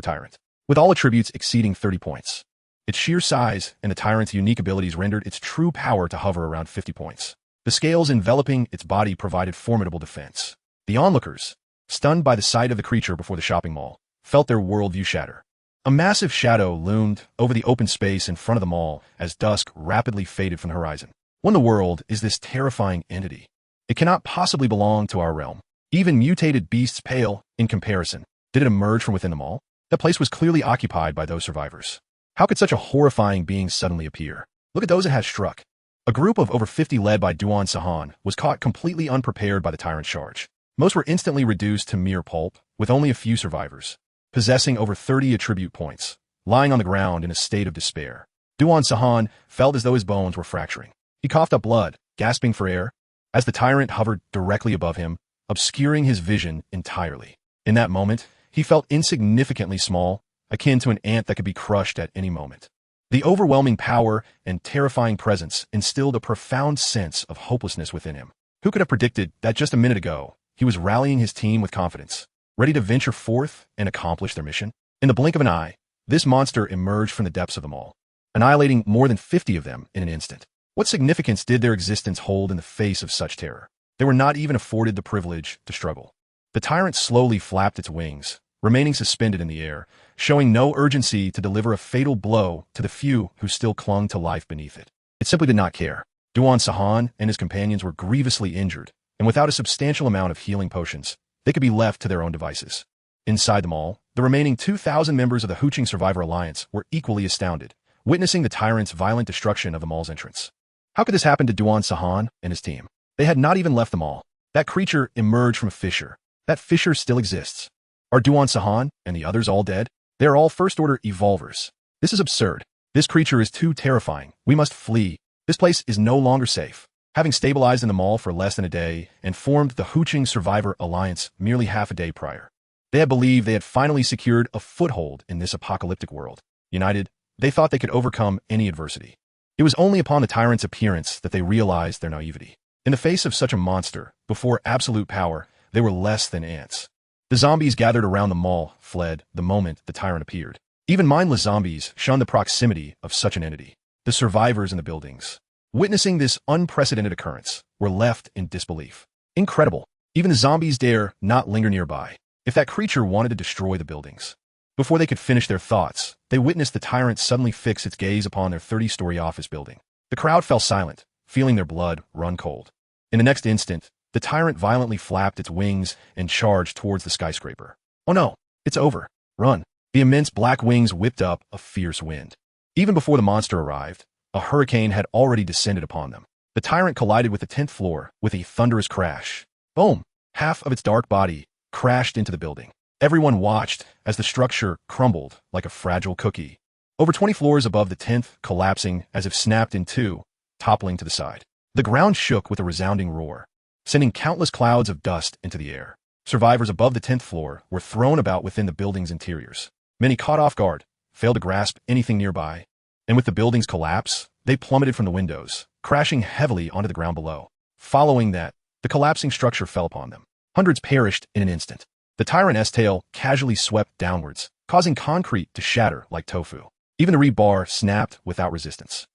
tyrant, with all attributes exceeding 30 points. Its sheer size and the tyrant's unique abilities rendered its true power to hover around 50 points. The scales enveloping its body provided formidable defense. The onlookers, stunned by the sight of the creature before the shopping mall, felt their worldview shatter. A massive shadow loomed over the open space in front of the mall as dusk rapidly faded from the horizon. What in the world is this terrifying entity? It cannot possibly belong to our realm. Even mutated beasts pale in comparison. Did it emerge from within the mall? That place was clearly occupied by those survivors. How could such a horrifying being suddenly appear? Look at those it has struck. A group of over 50 led by Duan Sahan was caught completely unprepared by the tyrant's charge. Most were instantly reduced to mere pulp, with only a few survivors, possessing over 30 attribute points, lying on the ground in a state of despair. Duan Sahan felt as though his bones were fracturing. He coughed up blood, gasping for air, as the tyrant hovered directly above him, obscuring his vision entirely. In that moment, he felt insignificantly small, akin to an ant that could be crushed at any moment. The overwhelming power and terrifying presence instilled a profound sense of hopelessness within him. Who could have predicted that just a minute ago, he was rallying his team with confidence, ready to venture forth and accomplish their mission? In the blink of an eye, this monster emerged from the depths of the mall, annihilating more than 50 of them in an instant. What significance did their existence hold in the face of such terror? They were not even afforded the privilege to struggle. The tyrant slowly flapped its wings, remaining suspended in the air, showing no urgency to deliver a fatal blow to the few who still clung to life beneath it. It simply did not care. Duan Sahan and his companions were grievously injured, and without a substantial amount of healing potions, they could be left to their own devices. Inside the mall, the remaining 2,000 members of the Huqing Survivor Alliance were equally astounded, witnessing the tyrant's violent destruction of the mall's entrance. How could this happen to Duan Sahan and his team? They had not even left the mall. That creature emerged from a fissure. That fissure still exists. Are Duan Sahan and the others all dead? They are all first-order evolvers. This is absurd. This creature is too terrifying. We must flee. This place is no longer safe. Having stabilized in the mall for less than a day and formed the Huqing Survivor Alliance merely half a day prior, they had believed they had finally secured a foothold in this apocalyptic world. United, they thought they could overcome any adversity. It was only upon the tyrant's appearance that they realized their naivety. In the face of such a monster, before absolute power, they were less than ants. The zombies gathered around the mall fled the moment the tyrant appeared. Even mindless zombies shunned the proximity of such an entity. The survivors in the buildings, witnessing this unprecedented occurrence, were left in disbelief. Incredible. Even the zombies dare not linger nearby. If that creature wanted to destroy the buildings. Before they could finish their thoughts, they witnessed the tyrant suddenly fix its gaze upon their 30-story office building. The crowd fell silent, feeling their blood run cold. In the next instant, the tyrant violently flapped its wings and charged towards the skyscraper. Oh no, it's over. Run. The immense black wings whipped up a fierce wind. Even before the monster arrived, a hurricane had already descended upon them. The tyrant collided with the 10th floor with a thunderous crash. Boom! Half of its dark body crashed into the building. Everyone watched as the structure crumbled like a fragile cookie. Over 20 floors above the 10th, collapsing as if snapped in two, toppling to the side. The ground shook with a resounding roar, sending countless clouds of dust into the air. Survivors above the 10th floor were thrown about within the building's interiors. Many caught off guard, failed to grasp anything nearby, and with the building's collapse, they plummeted from the windows, crashing heavily onto the ground below. Following that, the collapsing structure fell upon them. Hundreds perished in an instant. The tyrant's tail casually swept downwards, causing concrete to shatter like tofu. Even the rebar snapped without resistance.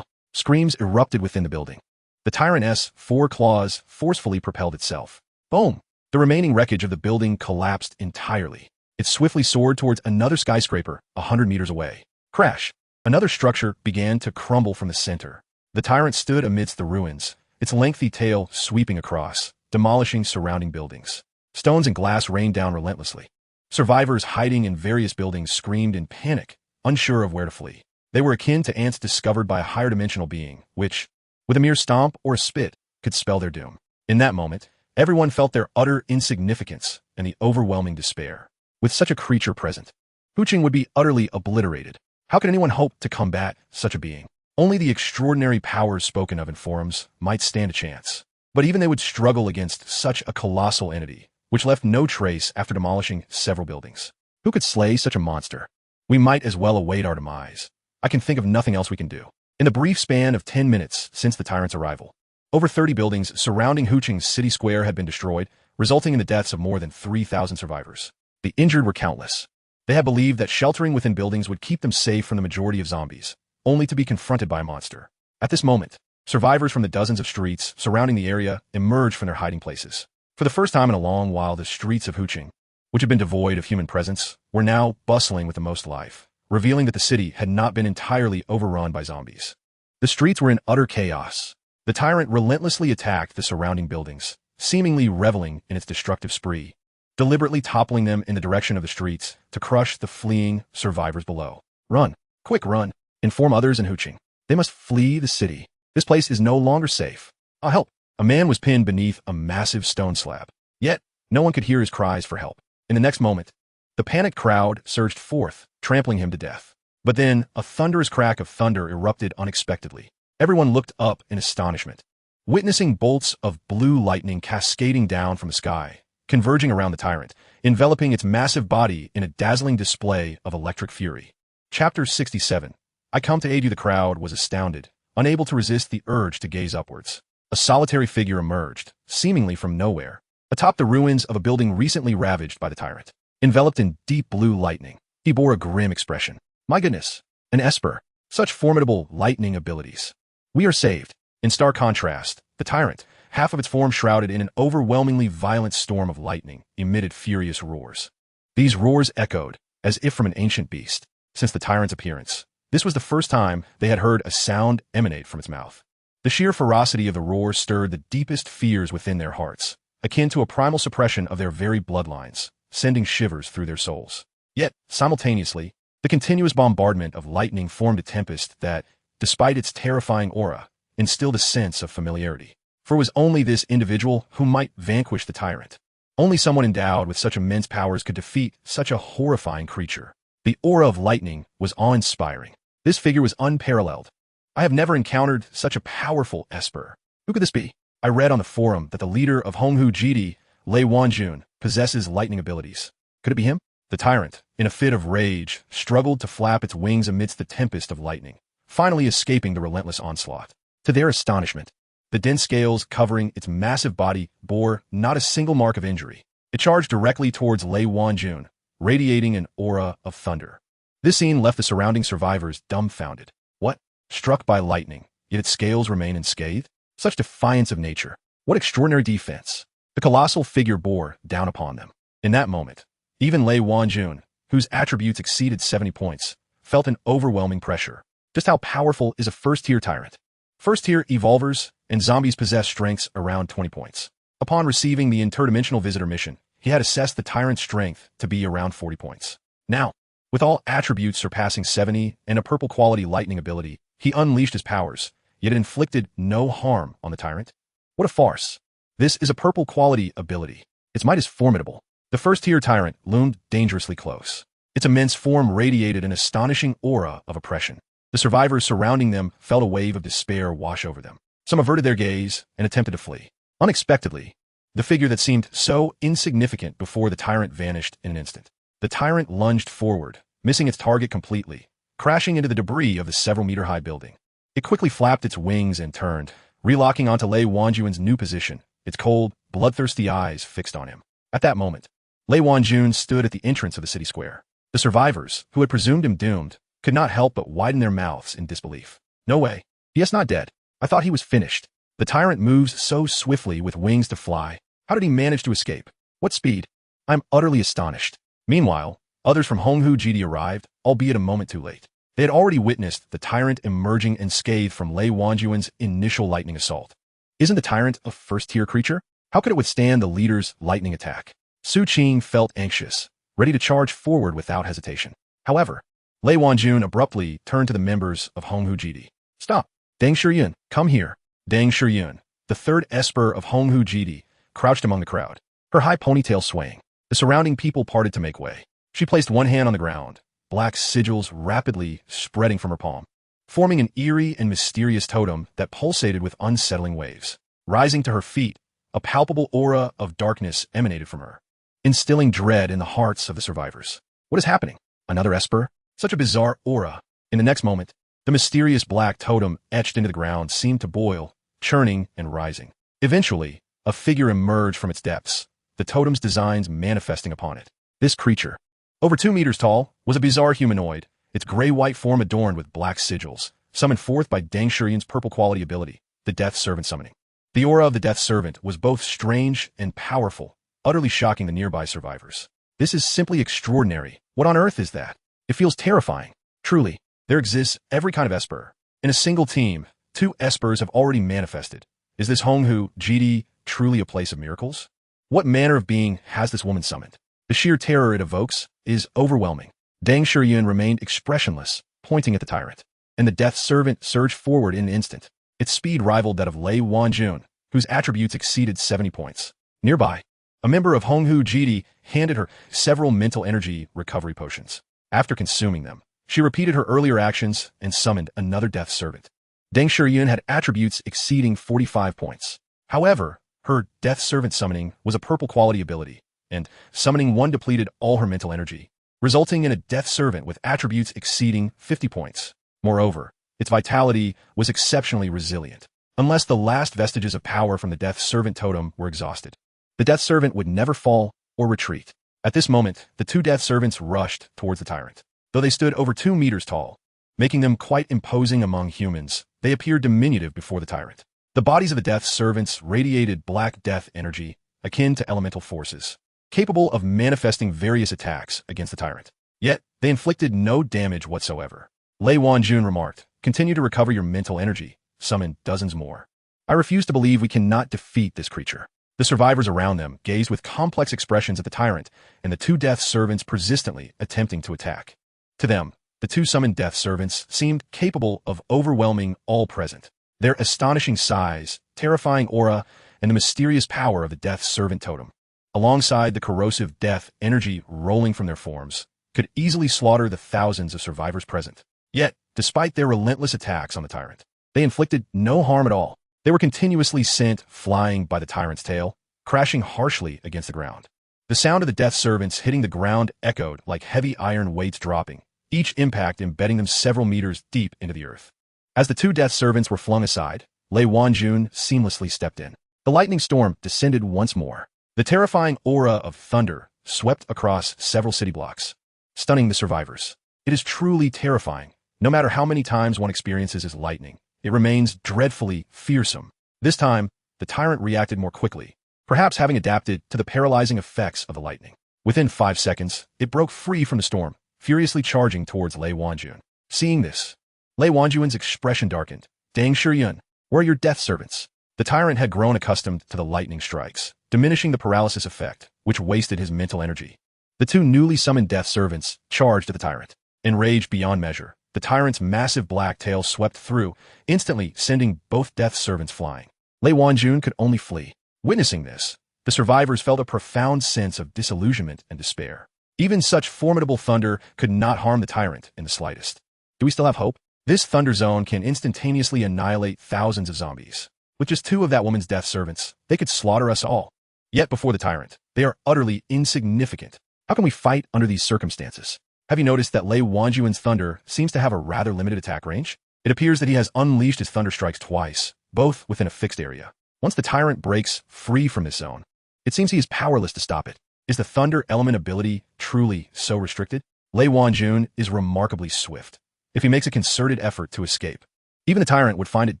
Screams erupted within the building. The tyrant's 4 claws forcefully propelled itself. Boom! The remaining wreckage of the building collapsed entirely. It swiftly soared towards another skyscraper 100 meters away. Crash! Another structure began to crumble from the center. The tyrant stood amidst the ruins, its lengthy tail sweeping across, demolishing surrounding buildings. Stones and glass rained down relentlessly. Survivors hiding in various buildings screamed in panic, unsure of where to flee. They were akin to ants discovered by a higher dimensional being, which, with a mere stomp or a spit, could spell their doom. In that moment, everyone felt their utter insignificance and the overwhelming despair. With such a creature present, Huqing would be utterly obliterated. How could anyone hope to combat such a being? Only the extraordinary powers spoken of in forums might stand a chance. But even they would struggle against such a colossal entity, which left no trace after demolishing several buildings. Who could slay such a monster? We might as well await our demise. I can think of nothing else we can do. In the brief span of 10 minutes since the tyrant's arrival, over 30 buildings surrounding Huqing's city square had been destroyed, resulting in the deaths of more than 3,000 survivors. The injured were countless. They had believed that sheltering within buildings would keep them safe from the majority of zombies, only to be confronted by a monster. At this moment, survivors from the dozens of streets surrounding the area emerged from their hiding places. For the first time in a long while, the streets of Huqing, which had been devoid of human presence, were now bustling with the most life, revealing that the city had not been entirely overrun by zombies. The streets were in utter chaos. The tyrant relentlessly attacked the surrounding buildings, seemingly reveling in its destructive spree, deliberately toppling them in the direction of the streets to crush the fleeing survivors below. Run! Quick, run! Inform others in Huqing. They must flee the city. This place is no longer safe. I'll help. A man was pinned beneath a massive stone slab. Yet, no one could hear his cries for help. In the next moment, the panicked crowd surged forth, trampling him to death. But then, a thunderous crack of thunder erupted unexpectedly. Everyone looked up in astonishment, witnessing bolts of blue lightning cascading down from the sky, converging around the tyrant, enveloping its massive body in a dazzling display of electric fury. Chapter 67. I come to aid you. The crowd was astounded, unable to resist the urge to gaze upwards. A solitary figure emerged, seemingly from nowhere, atop the ruins of a building recently ravaged by the tyrant. Enveloped in deep blue lightning, he bore a grim expression. My goodness, an Esper! Such formidable lightning abilities. We are saved. In stark contrast, the tyrant, half of its form shrouded in an overwhelmingly violent storm of lightning, emitted furious roars. These roars echoed, as if from an ancient beast. Since the tyrant's appearance, this was the first time they had heard a sound emanate from its mouth. The sheer ferocity of the roar stirred the deepest fears within their hearts, akin to a primal suppression of their very bloodlines, sending shivers through their souls. Yet, simultaneously, the continuous bombardment of lightning formed a tempest that, despite its terrifying aura, instilled a sense of familiarity. For it was only this individual who might vanquish the tyrant. Only someone endowed with such immense powers could defeat such a horrifying creature. The aura of lightning was awe-inspiring. This figure was unparalleled. I have never encountered such a powerful Esper. Who could this be? I read on the forum that the leader of Honghu Jidi, Lei Wanjun, possesses lightning abilities. Could it be him? The tyrant, in a fit of rage, struggled to flap its wings amidst the tempest of lightning, finally escaping the relentless onslaught. To their astonishment, the dense scales covering its massive body bore not a single mark of injury. It charged directly towards Lei Wanjun, radiating an aura of thunder. This scene left the surrounding survivors dumbfounded. What? Struck by lightning, yet its scales remain unscathed? Such defiance of nature. What extraordinary defense. The colossal figure bore down upon them. In that moment, even Lei Wanjun, whose attributes exceeded 70 points, felt an overwhelming pressure. Just how powerful is a first-tier tyrant? First-tier evolvers and zombies possess strengths around 20 points. Upon receiving the interdimensional visitor mission, he had assessed the tyrant's strength to be around 40 points. Now, with all attributes surpassing 70 and a purple quality lightning ability, he unleashed his powers, yet it inflicted no harm on the tyrant. What a farce. This is a purple quality ability. Its might is formidable. The first-tier tyrant loomed dangerously close. Its immense form radiated an astonishing aura of oppression. The survivors surrounding them felt a wave of despair wash over them. Some averted their gaze and attempted to flee. Unexpectedly, the figure that seemed so insignificant before the tyrant vanished in an instant. The tyrant lunged forward, missing its target completely, crashing into the debris of the several-meter-high building. It quickly flapped its wings and turned, relocking onto Lei Wanjun's new position, its cold, bloodthirsty eyes fixed on him. At that moment, Lei Wanjun stood at the entrance of the city square. The survivors, who had presumed him doomed, could not help but widen their mouths in disbelief. No way. He is not dead. I thought he was finished. The tyrant moves so swiftly with wings to fly. How did he manage to escape? What speed? I'm utterly astonished. Meanwhile, others from Honghu Jidi arrived, albeit a moment too late. They had already witnessed the tyrant emerging unscathed from Lei Wanjun's initial lightning assault. Isn't the tyrant a first-tier creature? How could it withstand the leader's lightning attack? Su Qing felt anxious, ready to charge forward without hesitation. However, Lei Wanjun abruptly turned to the members of Honghu Jidi. Stop! Deng Shiyun, come here. Deng Shiyun, the third Esper of Honghu Jidi, crouched among the crowd, her high ponytail swaying. The surrounding people parted to make way. She placed one hand on the ground, black sigils rapidly spreading from her palm, forming an eerie and mysterious totem that pulsated with unsettling waves. Rising to her feet, a palpable aura of darkness emanated from her, instilling dread in the hearts of the survivors. What is happening? Another Esper? Such a bizarre aura. In the next moment, the mysterious black totem etched into the ground seemed to boil, churning and rising. Eventually, a figure emerged from its depths, the totem's designs manifesting upon it. This creature, Over 2 meters tall, was a bizarre humanoid, its gray-white form adorned with black sigils, summoned forth by Deng Shiyun's purple quality ability, the Death Servant Summoning. The aura of the Death Servant was both strange and powerful, utterly shocking the nearby survivors. This is simply extraordinary. What on earth is that? It feels terrifying. Truly, there exists every kind of Esper. In a single team, 2 Espers have already manifested. Is this Honghu GD truly a place of miracles? What manner of being has this woman summoned? The sheer terror it evokes is overwhelming. Deng Shiyun remained expressionless, pointing at the tyrant, and the Death Servant surged forward in an instant. Its speed rivaled that of Lei Wanjun, whose attributes exceeded 70 points. Nearby, a member of Honghu GD handed her several mental energy recovery potions. After consuming them, she repeated her earlier actions and summoned another Death Servant. Deng Shiyun had attributes exceeding 45 points. However, her Death Servant summoning was a purple quality ability, and summoning one depleted all her mental energy, resulting in a Death Servant with attributes exceeding 50 points. Moreover, its vitality was exceptionally resilient. Unless the last vestiges of power from the Death Servant totem were exhausted, the Death Servant would never fall or retreat. At this moment, the 2 Death Servants rushed towards the tyrant. Though they stood over 2 meters tall, making them quite imposing among humans, they appeared diminutive before the tyrant. The bodies of the Death Servants radiated black death energy, akin to elemental forces, capable of manifesting various attacks against the tyrant. Yet, they inflicted no damage whatsoever. Lei Wanjun remarked, "Continue to recover your mental energy. Summon dozens more." I refuse to believe we cannot defeat this creature. The survivors around them gazed with complex expressions at the tyrant and the 2 Death Servants persistently attempting to attack. To them, the 2 summoned Death Servants seemed capable of overwhelming all present. Their astonishing size, terrifying aura, and the mysterious power of the Death Servant totem, alongside the corrosive death energy rolling from their forms, could easily slaughter the thousands of survivors present. Yet, despite their relentless attacks on the tyrant, they inflicted no harm at all. They were continuously sent flying by the tyrant's tail, crashing harshly against the ground. The sound of the Death Servants hitting the ground echoed like heavy iron weights dropping, each impact embedding them several meters deep into the earth. As the 2 Death Servants were flung aside, Lei Wanjun seamlessly stepped in. The lightning storm descended once more. The terrifying aura of thunder swept across several city blocks, stunning the survivors. It is truly terrifying. No matter how many times one experiences its lightning, it remains dreadfully fearsome. This time, the tyrant reacted more quickly, perhaps having adapted to the paralyzing effects of the lightning. Within 5 seconds, it broke free from the storm, furiously charging towards Lei Wanjun. Seeing this, Lei Wanjun's expression darkened. "Deng Shiyun, where are your Death Servants?" The tyrant had grown accustomed to the lightning strikes, diminishing the paralysis effect, which wasted his mental energy. The 2 newly summoned Death Servants charged at the tyrant. Enraged beyond measure, the tyrant's massive black tail swept through, instantly sending both Death Servants flying. Lei Wanjun could only flee. Witnessing this, the survivors felt a profound sense of disillusionment and despair. Even such formidable thunder could not harm the tyrant in the slightest. Do we still have hope? This thunder zone can instantaneously annihilate thousands of zombies. With just 2 of that woman's Death Servants, they could slaughter us all. Yet before the tyrant, they are utterly insignificant. How can we fight under these circumstances? Have you noticed that Lei Wanjun's thunder seems to have a rather limited attack range? It appears that he has unleashed his thunder strikes twice, both within a fixed area. Once the tyrant breaks free from this zone, it seems he is powerless to stop it. Is the thunder element ability truly so restricted? Lei Wanjun is remarkably swift. If he makes a concerted effort to escape, even the tyrant would find it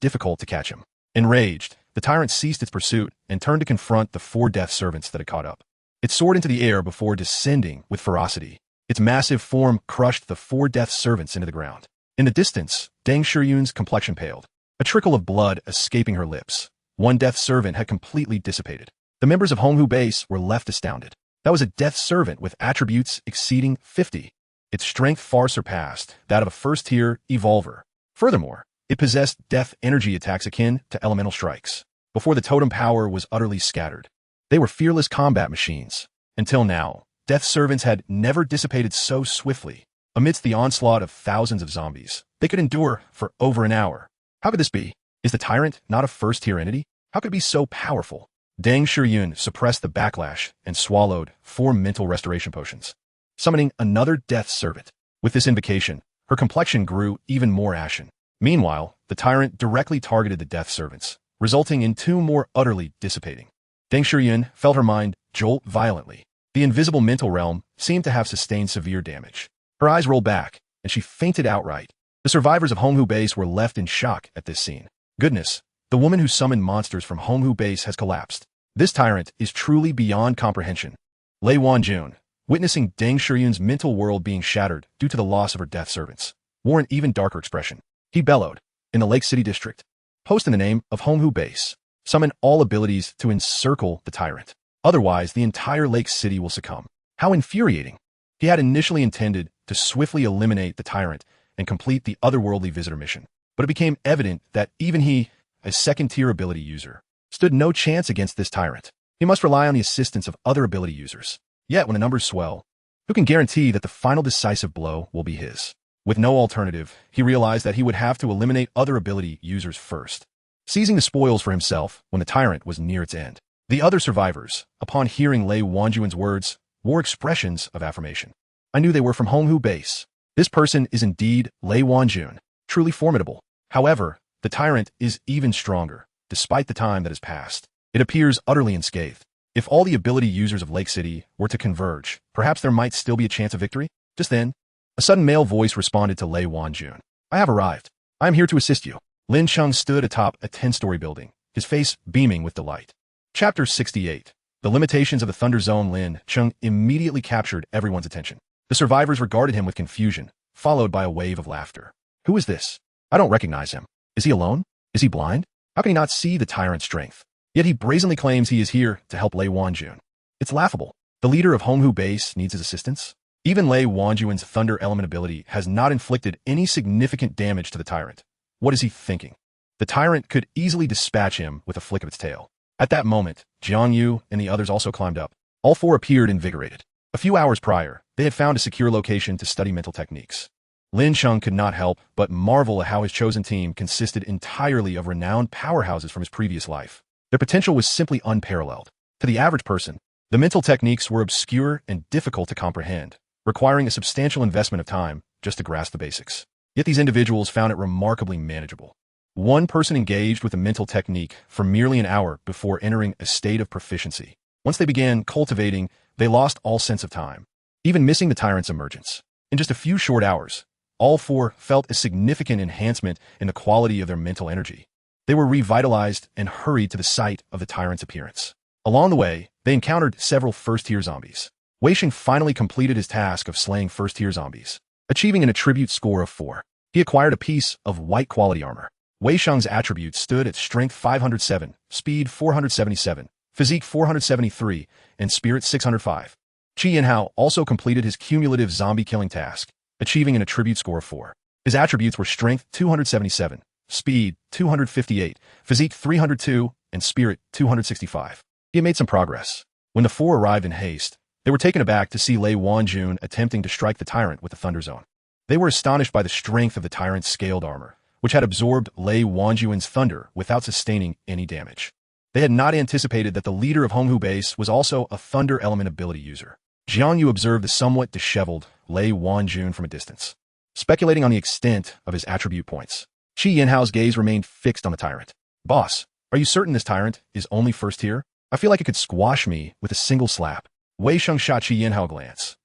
difficult to catch him. Enraged, the tyrant ceased its pursuit and turned to confront the 4 Death Servants that had caught up. It soared into the air before descending with ferocity. Its massive form crushed the 4 Death Servants into the ground. In the distance, Deng Shiyun's complexion paled, a trickle of blood escaping her lips. 1 Death Servant had completely dissipated. The members of Honghu Base were left astounded. That was a Death Servant with attributes exceeding 50. Its strength far surpassed that of a first-tier Evolver. Furthermore, it possessed death energy attacks akin to elemental strikes. Before the totem power was utterly scattered, they were fearless combat machines. Until now, Death Servants had never dissipated so swiftly. Amidst the onslaught of thousands of zombies, they could endure for over an hour. How could this be? Is the tyrant not a first-tier entity? How could it be so powerful? Deng Shiyun suppressed the backlash and swallowed 4 mental restoration potions, summoning another Death Servant. With this invocation, her complexion grew even more ashen. Meanwhile, the tyrant directly targeted the Death Servants, resulting in 2 more utterly dissipating. Deng Shiyun felt her mind jolt violently. The invisible mental realm seemed to have sustained severe damage. Her eyes rolled back, and she fainted outright. The survivors of Honghu Base were left in shock at this scene. Goodness, the woman who summoned monsters from Honghu Base has collapsed. This tyrant is truly beyond comprehension. Lei Wanjun, witnessing Deng Shiyun's mental world being shattered due to the loss of her death servants, wore an even darker expression. He bellowed, in the Lake City district, post in the name of Honghu Base. Summon all abilities to encircle the tyrant. Otherwise, the entire Lake City will succumb. How infuriating. He had initially intended to swiftly eliminate the tyrant and complete the otherworldly visitor mission, but it became evident that even he, a second-tier ability user, stood no chance against this tyrant. He must rely on the assistance of other ability users. Yet, when the numbers swell, who can guarantee that the final decisive blow will be his? With no alternative, he realized that he would have to eliminate other ability users first, seizing the spoils for himself when the tyrant was near its end. The other survivors, upon hearing Lei Wanjun's words, wore expressions of affirmation. I knew they were from Honghu Base. This person is indeed Lei Wanjun, truly formidable. However, the tyrant is even stronger, despite the time that has passed. It appears utterly unscathed. If all the ability users of Lake City were to converge, perhaps there might still be a chance of victory? Just then, a sudden male voice responded to Lei Wanjun. I have arrived. I am here to assist you. Lin Cheng stood atop a 10-story building, his face beaming with delight. Chapter 68. The limitations of the Thunder Zone. Lin Cheng immediately captured everyone's attention. The survivors regarded him with confusion, followed by a wave of laughter. Who is this? I don't recognize him. Is he alone? Is he blind? How can he not see the tyrant's strength? Yet he brazenly claims he is here to help Lei Wanjun. It's laughable. The leader of Honghu Base needs his assistance? Even Lei Wanjun's Thunder Element ability has not inflicted any significant damage to the tyrant. What is he thinking? The tyrant could easily dispatch him with a flick of its tail. At that moment, Jiang Yu and the others also climbed up. All four appeared invigorated. A few hours prior, they had found a secure location to study mental techniques. Lin Cheng could not help but marvel at how his chosen team consisted entirely of renowned powerhouses from his previous life. Their potential was simply unparalleled. To the average person, the mental techniques were obscure and difficult to comprehend, requiring a substantial investment of time just to grasp the basics. Yet these individuals found it remarkably manageable. One person engaged with a mental technique for merely an hour before entering a state of proficiency. Once they began cultivating, they lost all sense of time, even missing the tyrant's emergence. In just a few short hours, all four felt a significant enhancement in the quality of their mental energy. They were revitalized and hurried to the site of the tyrant's appearance. Along the way, they encountered several first-tier zombies. Wei Sheng finally completed his task of slaying first-tier zombies, achieving an attribute score of 4. He acquired a piece of white quality armor. Wei Sheng's attributes stood at Strength 507, Speed 477, Physique 473, and Spirit 605. Qi Yanhao also completed his cumulative zombie-killing task, achieving an attribute score of 4. His attributes were Strength 277, Speed 258, Physique 302, and Spirit 265. He had made some progress. When the four arrived in haste, they were taken aback to see Lei Wanjun attempting to strike the tyrant with the Thunder Zone. They were astonished by the strength of the tyrant's scaled armor, which had absorbed Lei Wanjun's thunder without sustaining any damage. They had not anticipated that the leader of Honghu Base was also a Thunder Element ability user. Jiang Yu observed the somewhat disheveled Lei Wanjun from a distance, speculating on the extent of his attribute points. Qi Yanhao's gaze remained fixed on the tyrant. Boss, are you certain this tyrant is only first tier? I feel like it could squash me with a single slap. Wei Sheng shot Qi Yanhao a glance.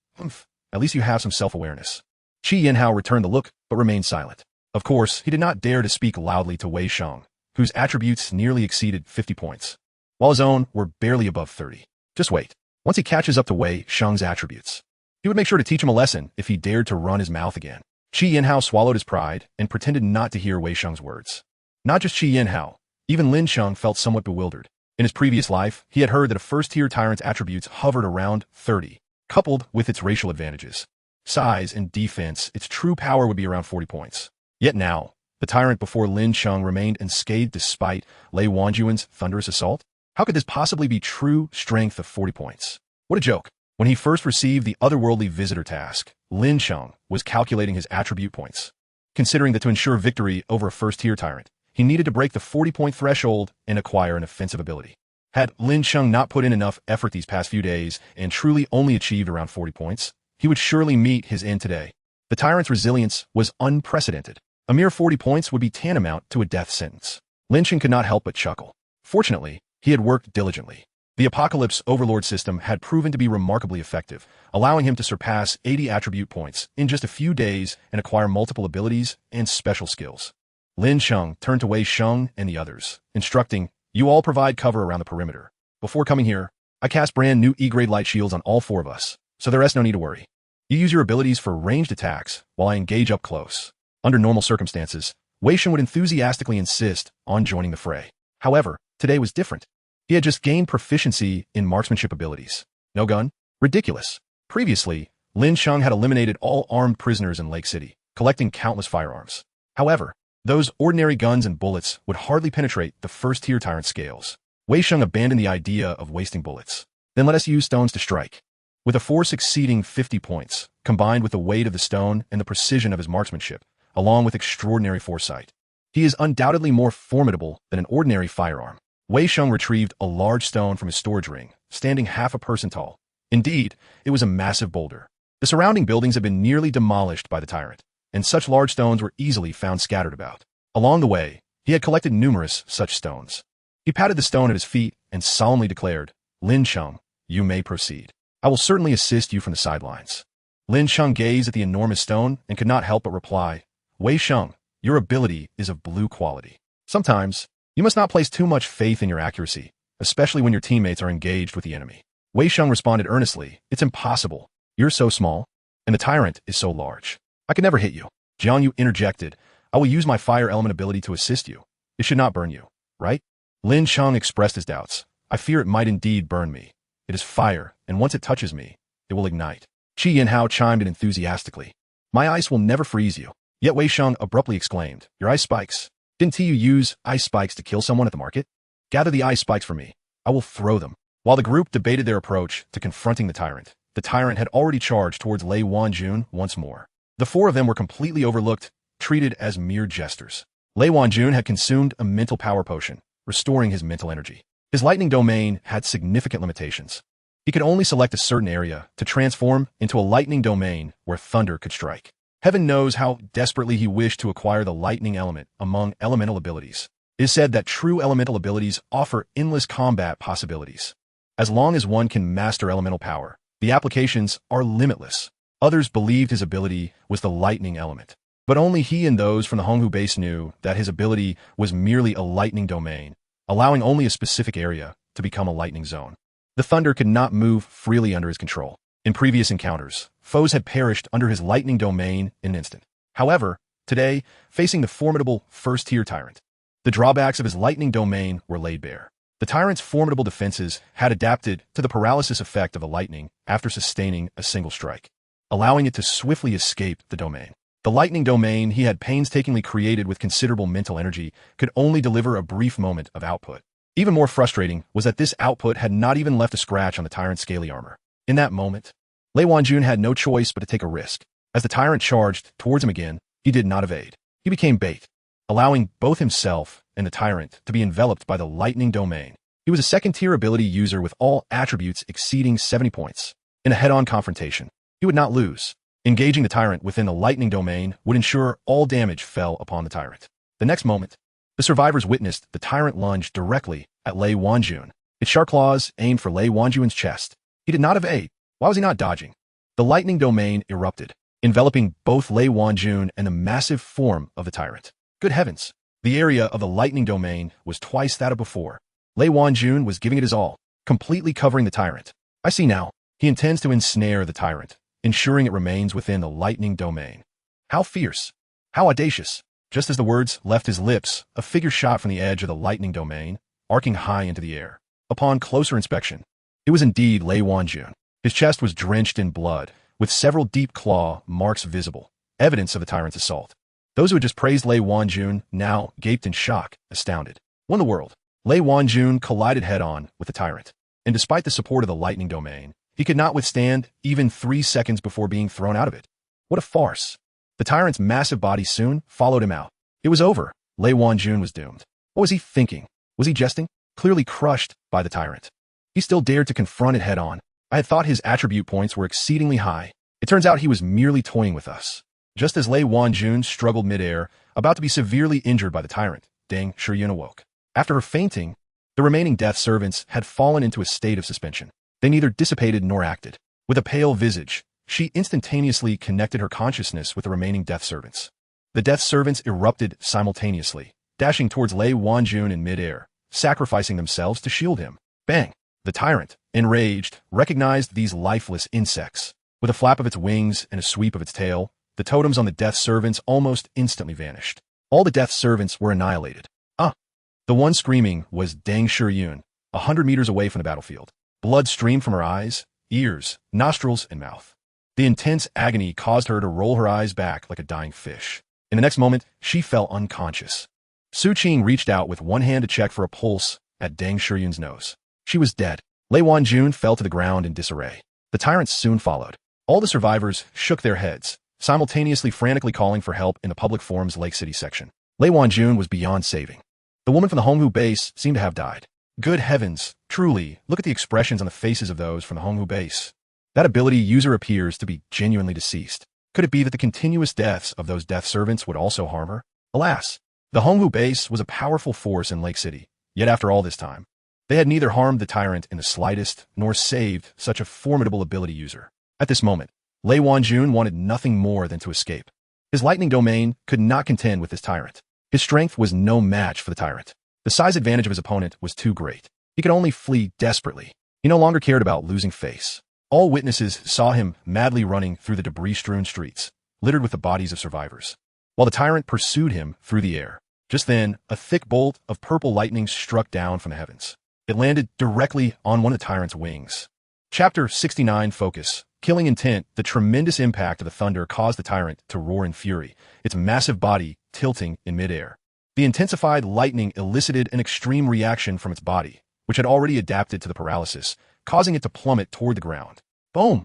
At least you have some self-awareness. Qi Yanhao returned the look, but remained silent. Of course, he did not dare to speak loudly to Wei Sheng, whose attributes nearly exceeded 50 points, while his own were barely above 30. Just wait. Once he catches up to Wei Sheng's attributes, he would make sure to teach him a lesson if he dared to run his mouth again. Qi Yanhao swallowed his pride and pretended not to hear Wei Sheng's words. Not just Qi Yanhao, even Lin Cheng felt somewhat bewildered. In his previous life, he had heard that a first-tier tyrant's attributes hovered around 30. Coupled with its racial advantages, size, and defense, its true power would be around 40 points. Yet now, the tyrant before Lin Cheng remained unscathed despite Lei Wanjun's thunderous assault? How could this possibly be true strength of 40 points? What a joke. When he first received the otherworldly visitor task, Lin Cheng was calculating his attribute points, considering that to ensure victory over a first-tier tyrant, he needed to break the 40-point threshold and acquire an offensive ability. Had Lin Cheng not put in enough effort these past few days and truly only achieved around 40 points, he would surely meet his end today. The tyrant's resilience was unprecedented. A mere 40 points would be tantamount to a death sentence. Lin Cheng could not help but chuckle. Fortunately, he had worked diligently. The Apocalypse Overlord System had proven to be remarkably effective, allowing him to surpass 80 attribute points in just a few days and acquire multiple abilities and special skills. Lin Cheng turned to Wei Sheng and the others, instructing, "You all provide cover around the perimeter. Before coming here, I cast brand new E-grade light shields on all 4 of us, so there is no need to worry. You use your abilities for ranged attacks while I engage up close." Under normal circumstances, Wei Sheng would enthusiastically insist on joining the fray. However, today was different. He had just gained proficiency in marksmanship abilities. No gun? Ridiculous. Previously, Lin Cheng had eliminated all armed prisoners in Lake City, collecting countless firearms. However, those ordinary guns and bullets would hardly penetrate the first-tier tyrant scales. Wei Sheng abandoned the idea of wasting bullets. "Then let us use stones to strike." With a force exceeding 50 points, combined with the weight of the stone and the precision of his marksmanship, along with extraordinary foresight, he is undoubtedly more formidable than an ordinary firearm. Wei Sheng retrieved a large stone from his storage ring, standing half a person tall. Indeed, it was a massive boulder. The surrounding buildings had been nearly demolished by the tyrant, and such large stones were easily found scattered about. Along the way, he had collected numerous such stones. He patted the stone at his feet and solemnly declared, "Lin Cheng, you may proceed. I will certainly assist you from the sidelines." Lin Cheng gazed at the enormous stone and could not help but reply, "Wei Sheng, your ability is of blue quality. Sometimes, you must not place too much faith in your accuracy, especially when your teammates are engaged with the enemy." Wei Sheng responded earnestly, "It's impossible. You're so small, and the tyrant is so large. I could never hit you." Jiang Yu interjected, "I will use my fire element ability to assist you. It should not burn you, right?" Lin Cheng expressed his doubts. "I fear it might indeed burn me. It is fire, and once it touches me, it will ignite." Qi Yinhao chimed in enthusiastically, "My ice will never freeze you." Yet Wei Sheng abruptly exclaimed, "Your ice spikes. Didn't you use ice spikes to kill someone at the market? Gather the ice spikes for me. I will throw them." While the group debated their approach to confronting the tyrant had already charged towards Lei Wanjun once more. The 4 of them were completely overlooked, treated as mere jesters. Lei Wanjun had consumed a mental power potion, restoring his mental energy. His lightning domain had significant limitations. He could only select a certain area to transform into a lightning domain where thunder could strike. Heaven knows how desperately he wished to acquire the lightning element among elemental abilities. It is said that true elemental abilities offer endless combat possibilities. As long as one can master elemental power, the applications are limitless. Others believed his ability was the lightning element, but only he and those from the Honghu base knew that his ability was merely a lightning domain, allowing only a specific area to become a lightning zone. The thunder could not move freely under his control. In previous encounters, foes had perished under his lightning domain in an instant. However, today, facing the formidable first-tier tyrant, the drawbacks of his lightning domain were laid bare. The tyrant's formidable defenses had adapted to the paralysis effect of the lightning after sustaining a single strike, allowing it to swiftly escape the domain. The lightning domain he had painstakingly created with considerable mental energy could only deliver a brief moment of output. Even more frustrating was that this output had not even left a scratch on the tyrant's scaly armor. In that moment, Lei Wanjun had no choice but to take a risk. As the tyrant charged towards him again, he did not evade. He became bait, allowing both himself and the tyrant to be enveloped by the lightning domain. He was a second-tier ability user with all attributes exceeding 70 points. In a head-on confrontation, he would not lose. Engaging the tyrant within the lightning domain would ensure all damage fell upon the tyrant. The next moment, the survivors witnessed the tyrant lunge directly at Lei Wanjun. Its sharp claws aimed for Lei Wanjun's chest. He did not evade. Why was he not dodging? The lightning domain erupted, enveloping both Lei Wanjun and the massive form of the tyrant. Good heavens! The area of the lightning domain was twice that of before. Lei Wanjun was giving it his all, completely covering the tyrant. I see now. He intends to ensnare the tyrant, ensuring it remains within the lightning domain. How fierce! How audacious! Just as the words left his lips, a figure shot from the edge of the lightning domain, arcing high into the air. Upon closer inspection, it was indeed Lei Wanjun. His chest was drenched in blood, with several deep claw marks visible, evidence of the tyrant's assault. Those who had just praised Lei Wanjun now gaped in shock, astounded. What in the world? Lei Wanjun collided head-on with the tyrant, and despite the support of the lightning domain, he could not withstand even 3 seconds before being thrown out of it. What a farce! The tyrant's massive body soon followed him out. It was over. Lei Wanjun was doomed. What was he thinking? Was he jesting? Clearly crushed by the tyrant, he still dared to confront it head-on. I had thought his attribute points were exceedingly high. It turns out he was merely toying with us. Just as Lei Wanjun struggled midair, about to be severely injured by the tyrant, Deng Shiyun awoke. After her fainting, The remaining death servants had fallen into a state of suspension. They neither dissipated nor acted. With a pale visage, she instantaneously connected her consciousness with the remaining death servants. The death servants erupted simultaneously, dashing towards Lei Wanjun in midair, sacrificing themselves to shield him. Bang! The tyrant, enraged, recognized these lifeless insects. With a flap of its wings and a sweep of its tail, the totems on the death servants almost instantly vanished. All the death servants were annihilated. The one screaming was Deng Shiyun, 100 meters away from the battlefield. Blood streamed from her eyes, ears, nostrils, and mouth. The intense agony caused her to roll her eyes back like a dying fish. In the next moment, she fell unconscious. Su Qing reached out with one hand to check for a pulse at Deng Shiyun's nose. She was dead. Lei Wanjun fell to the ground in disarray. The tyrants soon followed. All the survivors shook their heads, simultaneously frantically calling for help in the public forum's Lake City section. Lei Wanjun was beyond saving. The woman from the Honghu base seemed to have died. Good heavens, truly, look at the expressions on the faces of those from the Honghu base. That ability user appears to be genuinely deceased. Could it be that the continuous deaths of those death servants would also harm her? Alas, the Honghu base was a powerful force in Lake City, yet after all this time, they had neither harmed the tyrant in the slightest nor saved such a formidable ability user. At this moment, Lei Wanjun wanted nothing more than to escape. His lightning domain could not contend with this tyrant. His strength was no match for the tyrant. The size advantage of his opponent was too great. He could only flee desperately. He no longer cared about losing face. All witnesses saw him madly running through the debris-strewn streets, littered with the bodies of survivors, while the tyrant pursued him through the air. Just then, a thick bolt of purple lightning struck down from the heavens. It landed directly on one of the tyrant's wings. Chapter 69 Focus. Killing intent. The tremendous impact of the thunder caused the tyrant to roar in fury, its massive body tilting in midair. The intensified lightning elicited an extreme reaction from its body, which had already adapted to the paralysis, causing it to plummet toward the ground. Boom!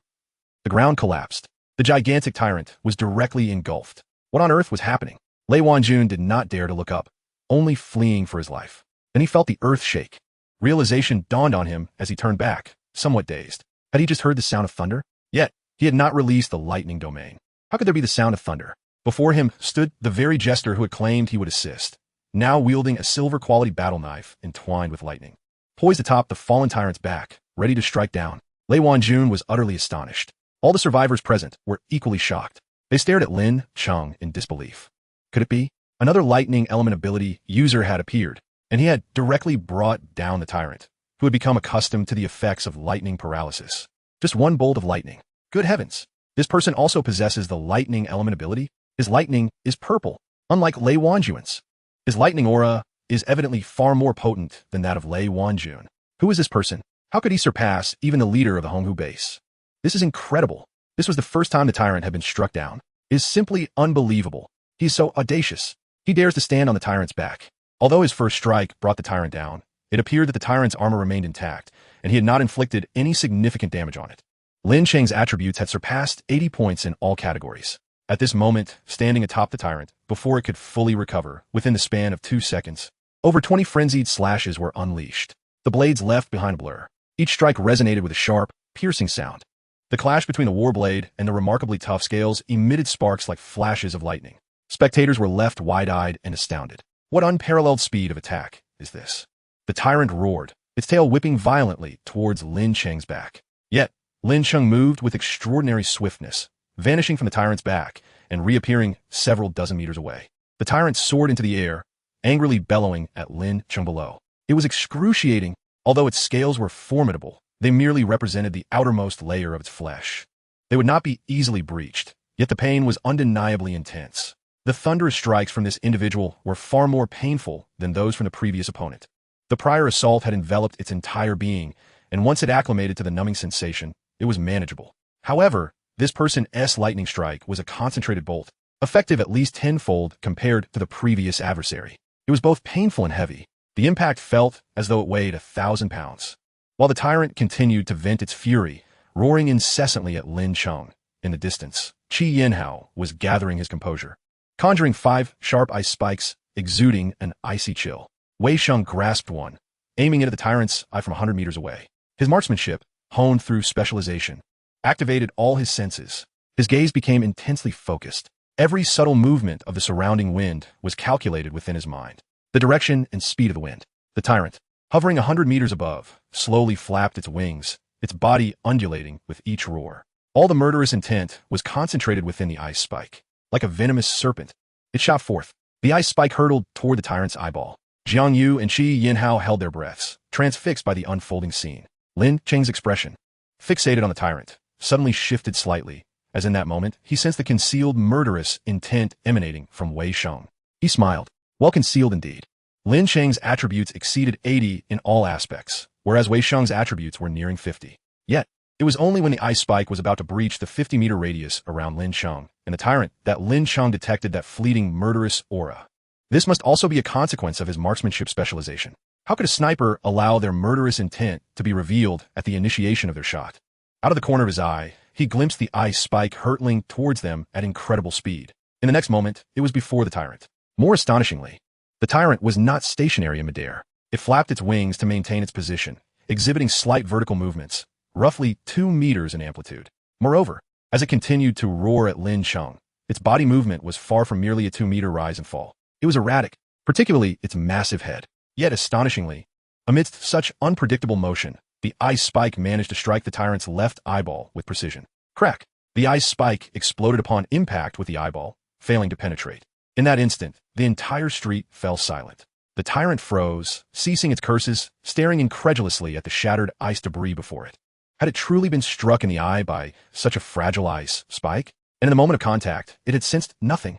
The ground collapsed. The gigantic tyrant was directly engulfed. What on earth was happening? Lei Wanjun did not dare to look up, only fleeing for his life. Then he felt the earth shake. Realization dawned on him as he turned back, somewhat dazed. Had he just heard the sound of thunder? Yet, he had not released the lightning domain. How could there be the sound of thunder? Before him stood the very jester who had claimed he would assist, now wielding a silver-quality battle knife entwined with lightning. Poised atop the fallen tyrant's back, ready to strike down, Lei Wanjun was utterly astonished. All the survivors present were equally shocked. They stared at Lin Cheng in disbelief. Could it be? Another lightning element ability user had appeared, and he had directly brought down the tyrant, who had become accustomed to the effects of lightning paralysis. Just one bolt of lightning. Good heavens! This person also possesses the lightning element ability. His lightning is purple, unlike Lei Wanjun's. His lightning aura is evidently far more potent than that of Lei Wanjun. Who is this person? How could he surpass even the leader of the Honghu base? This is incredible. This was the first time the tyrant had been struck down. It is simply unbelievable. He is so audacious. He dares to stand on the tyrant's back. Although his first strike brought the tyrant down, it appeared that the tyrant's armor remained intact, and he had not inflicted any significant damage on it. Lin Cheng's attributes had surpassed 80 points in all categories. At this moment, standing atop the tyrant, before it could fully recover, within the span of 2 seconds, over 20 frenzied slashes were unleashed. The blades left behind a blur. Each strike resonated with a sharp, piercing sound. The clash between the warblade and the remarkably tough scales emitted sparks like flashes of lightning. Spectators were left wide-eyed and astounded. What unparalleled speed of attack is this? The tyrant roared, its tail whipping violently towards Lin Cheng's back. Yet, Lin Cheng moved with extraordinary swiftness, vanishing from the tyrant's back and reappearing several dozen meters away. The tyrant soared into the air, angrily bellowing at Lin Cheng below. It was excruciating. Although its scales were formidable, they merely represented the outermost layer of its flesh. They would not be easily breached, yet the pain was undeniably intense. The thunderous strikes from this individual were far more painful than those from the previous opponent. The prior assault had enveloped its entire being, and once it acclimated to the numbing sensation, it was manageable. However, this person's lightning strike was a concentrated bolt, effective at least tenfold compared to the previous adversary. It was both painful and heavy. The impact felt as though it weighed 1,000 pounds. While the tyrant continued to vent its fury, roaring incessantly at Lin Cheng, in the distance, Qi Yinhao was gathering his composure, conjuring 5 sharp ice spikes, exuding an icy chill. Wei Sheng grasped one, aiming it at the tyrant's eye from 100 meters away. His marksmanship, honed through specialization, activated all his senses. His gaze became intensely focused. Every subtle movement of the surrounding wind was calculated within his mind. The direction and speed of the wind. The tyrant, hovering 100 meters above, slowly flapped its wings, its body undulating with each roar. All the murderous intent was concentrated within the ice spike. Like a venomous serpent, it shot forth. The ice spike hurtled toward the tyrant's eyeball. Jiang Yu and Qi Yinhao held their breaths, transfixed by the unfolding scene. Lin Cheng's expression, fixated on the tyrant, suddenly shifted slightly, as in that moment he sensed the concealed murderous intent emanating from Wei Sheng. He smiled. Well concealed indeed. Lin Cheng's attributes exceeded 80 in all aspects, whereas Wei Sheng's attributes were nearing 50. Yet, it was only when the ice spike was about to breach the 50-meter radius around Lin Cheng and the tyrant that Lin Cheng detected that fleeting murderous aura. This must also be a consequence of his marksmanship specialization. How could a sniper allow their murderous intent to be revealed at the initiation of their shot? Out of the corner of his eye, he glimpsed the ice spike hurtling towards them at incredible speed. In the next moment, it was before the tyrant. More astonishingly, the tyrant was not stationary in midair. It flapped its wings to maintain its position, exhibiting slight vertical movements, roughly 2 meters in amplitude. Moreover, as it continued to roar at Lin Cheng, its body movement was far from merely a 2-meter rise and fall. It was erratic, particularly its massive head. Yet astonishingly, amidst such unpredictable motion, the ice spike managed to strike the tyrant's left eyeball with precision. Crack! The ice spike exploded upon impact with the eyeball, failing to penetrate. In that instant, the entire street fell silent. The tyrant froze, ceasing its curses, staring incredulously at the shattered ice debris before it. Had it truly been struck in the eye by such a fragile ice spike? And in the moment of contact, it had sensed nothing.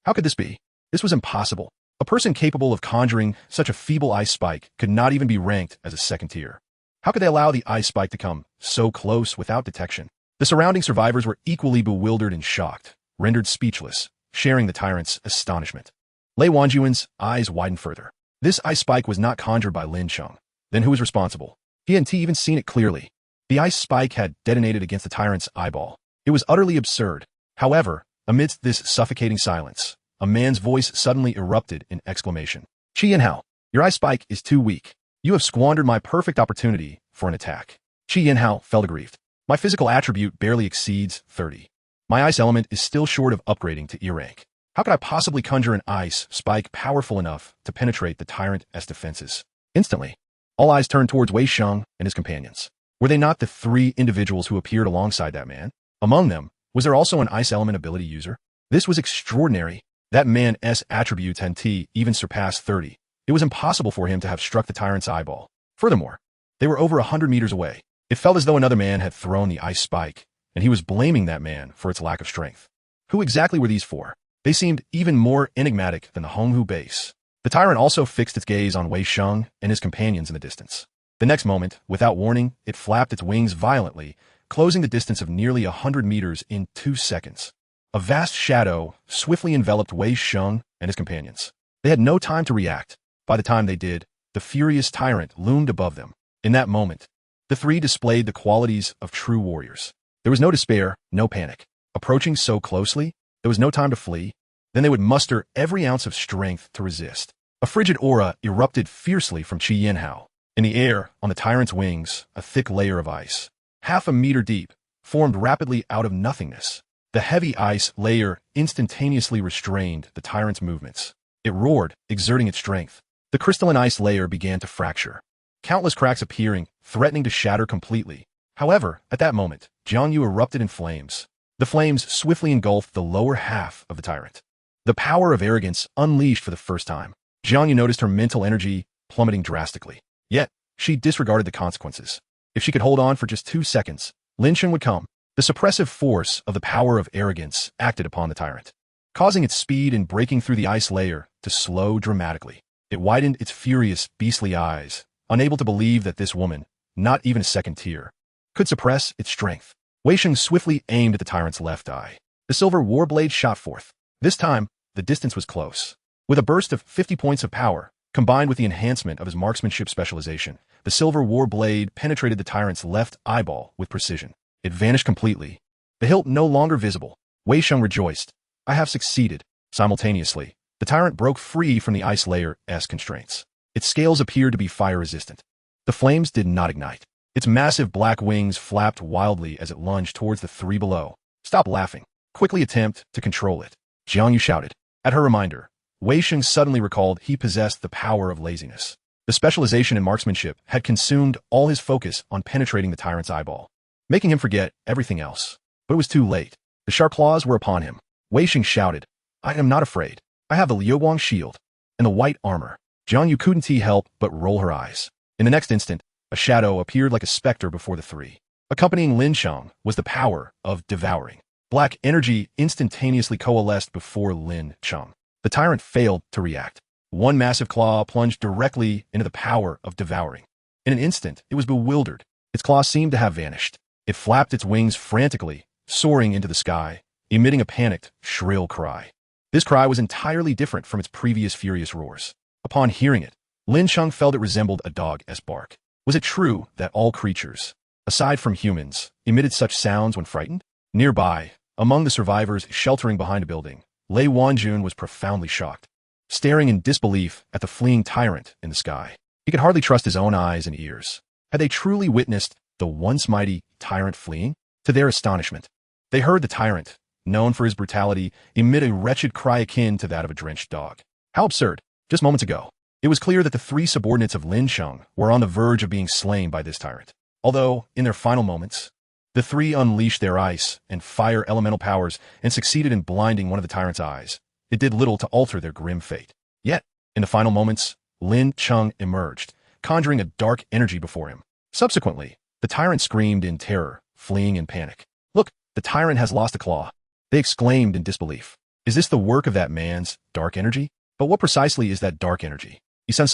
How could this be? This was impossible. A person capable of conjuring such a feeble ice spike could not even be ranked as a second tier. How could they allow the ice spike to come so close without detection? The surrounding survivors were equally bewildered and shocked, rendered speechless, sharing the tyrant's astonishment. Lei Wanjuan's eyes widened further. This ice spike was not conjured by Lin Cheng. Then who was responsible? He hadn't even seen it clearly. The ice spike had detonated against the tyrant's eyeball. It was utterly absurd. However, amidst this suffocating silence, a man's voice suddenly erupted in exclamation. Qi Yinhao, your ice spike is too weak. You have squandered my perfect opportunity for an attack. Qi Yinhao felt aggrieved. My physical attribute barely exceeds 30. My ice element is still short of upgrading to E rank. How could I possibly conjure an ice spike powerful enough to penetrate the tyrant's defenses? Instantly, all eyes turned towards Wei Sheng and his companions. Were they not the 3 individuals who appeared alongside that man? Among them, was there also an ice element ability user? This was extraordinary. That man's attributes had even surpassed 30. It was impossible for him to have struck the tyrant's eyeball. Furthermore, they were over 100 meters away. It felt as though another man had thrown the ice spike, and he was blaming that man for its lack of strength. Who exactly were these 4? They seemed even more enigmatic than the Honghu base. The tyrant also fixed its gaze on Wei Sheng and his companions in the distance. The next moment, without warning, it flapped its wings violently, closing the distance of nearly 100 meters in 2 seconds. A vast shadow swiftly enveloped Wei Sheng and his companions. They had no time to react. By the time they did, the furious tyrant loomed above them. In that moment, the 3 displayed the qualities of true warriors. There was no despair, no panic. Approaching so closely, there was no time to flee. Then they would muster every ounce of strength to resist. A frigid aura erupted fiercely from Qi Yinhao. In the air, on the tyrant's wings, a thick layer of ice, half a meter deep, formed rapidly out of nothingness. The heavy ice layer instantaneously restrained the tyrant's movements. It roared, exerting its strength. The crystalline ice layer began to fracture, countless cracks appearing, threatening to shatter completely. However, at that moment, Jiang Yu erupted in flames. The flames swiftly engulfed the lower half of the tyrant. The power of arrogance unleashed for the first time. Jiang Yu noticed her mental energy plummeting drastically. Yet, she disregarded the consequences. If she could hold on for just 2 seconds, Lin Cheng would come. The suppressive force of the power of arrogance acted upon the tyrant, causing its speed in breaking through the ice layer to slow dramatically. It widened its furious, beastly eyes, unable to believe that this woman, not even a second tier, could suppress its strength. Wei Sheng swiftly aimed at the tyrant's left eye. The silver war blade shot forth. This time, the distance was close. With a burst of 50 points of power, combined with the enhancement of his marksmanship specialization, the silver war blade penetrated the tyrant's left eyeball with precision. It vanished completely, the hilt no longer visible. Wei Sheng rejoiced. I have succeeded. Simultaneously, the tyrant broke free from the ice layer's constraints. Its scales appeared to be fire-resistant. The flames did not ignite. Its massive black wings flapped wildly as it lunged towards the 3 below. Stop laughing. Quickly attempt to control it. Jiang Yu shouted. At her reminder, Wei Sheng suddenly recalled he possessed the power of laziness. The specialization in marksmanship had consumed all his focus on penetrating the tyrant's eyeball, making him forget everything else. But it was too late. The sharp claws were upon him. Wei Xing shouted, "I am not afraid. I have the Liuguang shield and the white armor." Jiang Yu couldn't help but roll her eyes. In the next instant, a shadow appeared like a specter before the three. Accompanying Lin Cheng was the power of devouring. Black energy instantaneously coalesced before Lin Cheng. The tyrant failed to react. One massive claw plunged directly into the power of devouring. In an instant, it was bewildered. Its claw seemed to have vanished. It flapped its wings frantically, soaring into the sky, emitting a panicked, shrill cry. This cry was entirely different from its previous furious roars. Upon hearing it, Lin Cheng felt it resembled a dog's bark. Was it true that all creatures, aside from humans, emitted such sounds when frightened? Nearby, among the survivors sheltering behind a building, Lei Wanjun was profoundly shocked, staring in disbelief at the fleeing tyrant in the sky. He could hardly trust his own eyes and ears. Had they truly witnessed the once mighty tyrant fleeing? To their astonishment, they heard the tyrant, known for his brutality, emit a wretched cry akin to that of a drenched dog. How absurd! Just moments ago, it was clear that the three subordinates of Lin Cheng were on the verge of being slain by this tyrant. Although, in their final moments, the three unleashed their ice and fire elemental powers and succeeded in blinding one of the tyrant's eyes, it did little to alter their grim fate. Yet, in the final moments, Lin Cheng emerged, conjuring a dark energy before him. Subsequently, the tyrant screamed in terror, fleeing in panic. "Look, the tyrant has lost a claw," they exclaimed in disbelief. Is this the work of that man's dark energy? But what precisely is that dark energy?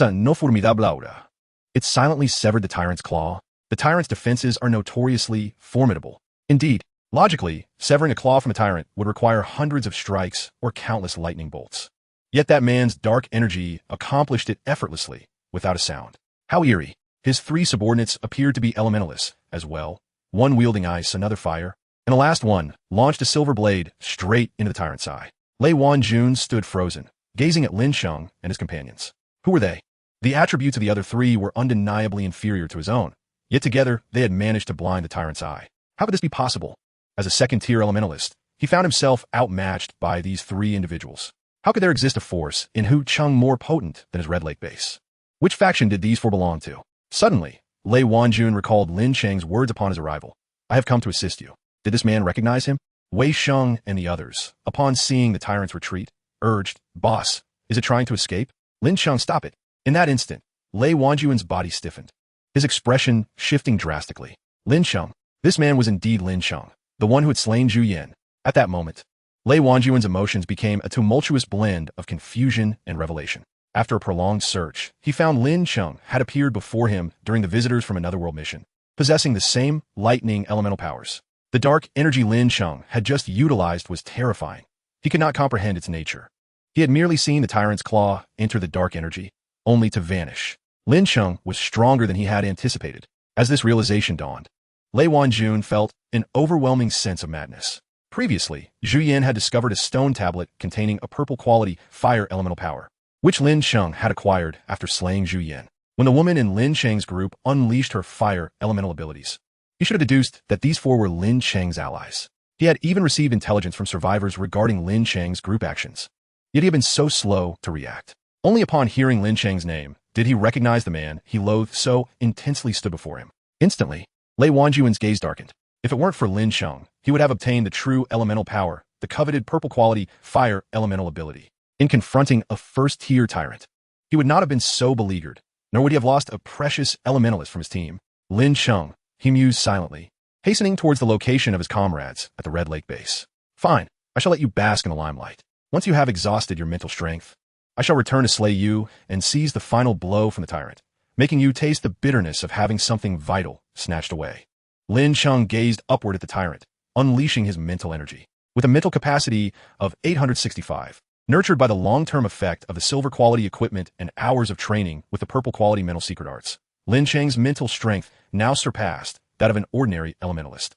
No formidable aura. It silently severed the tyrant's claw. The tyrant's defenses are notoriously formidable. Indeed, logically, severing a claw from a tyrant would require hundreds of strikes or countless lightning bolts. Yet that man's dark energy accomplished it effortlessly, without a sound. How eerie. His three subordinates appeared to be elementalists as well, one wielding ice, another fire, and the last one launched a silver blade straight into the tyrant's eye. Lei Wanjun stood frozen, gazing at Lin Cheng and his companions. Who were they? The attributes of the other three were undeniably inferior to his own, yet together they had managed to blind the tyrant's eye. How could this be possible? As a second-tier elementalist, he found himself outmatched by these three individuals. How could there exist a force in Hu Cheng more potent than his Red Lake base? Which faction did these four belong to? Suddenly, Lei Wanjun recalled Lin Cheng's words upon his arrival. "I have come to assist you." Did this man recognize him? Wei Sheng and the others, upon seeing the tyrant's retreat, urged, "Boss, is it trying to escape?" Lin Cheng, "Stop it." In that instant, Lei Wanjun's body stiffened, his expression shifting drastically. Lin Cheng. This man was indeed Lin Cheng, the one who had slain Zhu Yan. At that moment, Lei Wanjun's emotions became a tumultuous blend of confusion and revelation. After a prolonged search, he found Lin Cheng had appeared before him during the visitors from another world mission, possessing the same lightning elemental powers. The dark energy Lin Cheng had just utilized was terrifying. He could not comprehend its nature. He had merely seen the tyrant's claw enter the dark energy, only to vanish. Lin Cheng was stronger than he had anticipated. As this realization dawned, Lei Wanjun felt an overwhelming sense of madness. Previously, Zhu Yan had discovered a stone tablet containing a purple-quality fire elemental power, which Lin Cheng had acquired after slaying Zhu Yan. When the woman in Lin Cheng's group unleashed her fire elemental abilities, he should have deduced that these four were Lin Cheng's allies. He had even received intelligence from survivors regarding Lin Cheng's group actions. Yet he had been so slow to react. Only upon hearing Lin Cheng's name did he recognize the man he loathed so intensely stood before him. Instantly, Lei Wanjun's gaze darkened. If it weren't for Lin Cheng, he would have obtained the true elemental power, the coveted purple-quality fire elemental ability. In confronting a first-tier tyrant, he would not have been so beleaguered, nor would he have lost a precious elementalist from his team. Lin Cheng, he mused silently, hastening towards the location of his comrades at the Red Lake base. "Fine, I shall let you bask in the limelight. Once you have exhausted your mental strength, I shall return to slay you and seize the final blow from the tyrant, making you taste the bitterness of having something vital snatched away." Lin Cheng gazed upward at the tyrant, unleashing his mental energy. With a mental capacity of 865, nurtured by the long-term effect of the silver-quality equipment and hours of training with the purple-quality mental secret arts, Lin Cheng's mental strength now surpassed that of an ordinary elementalist.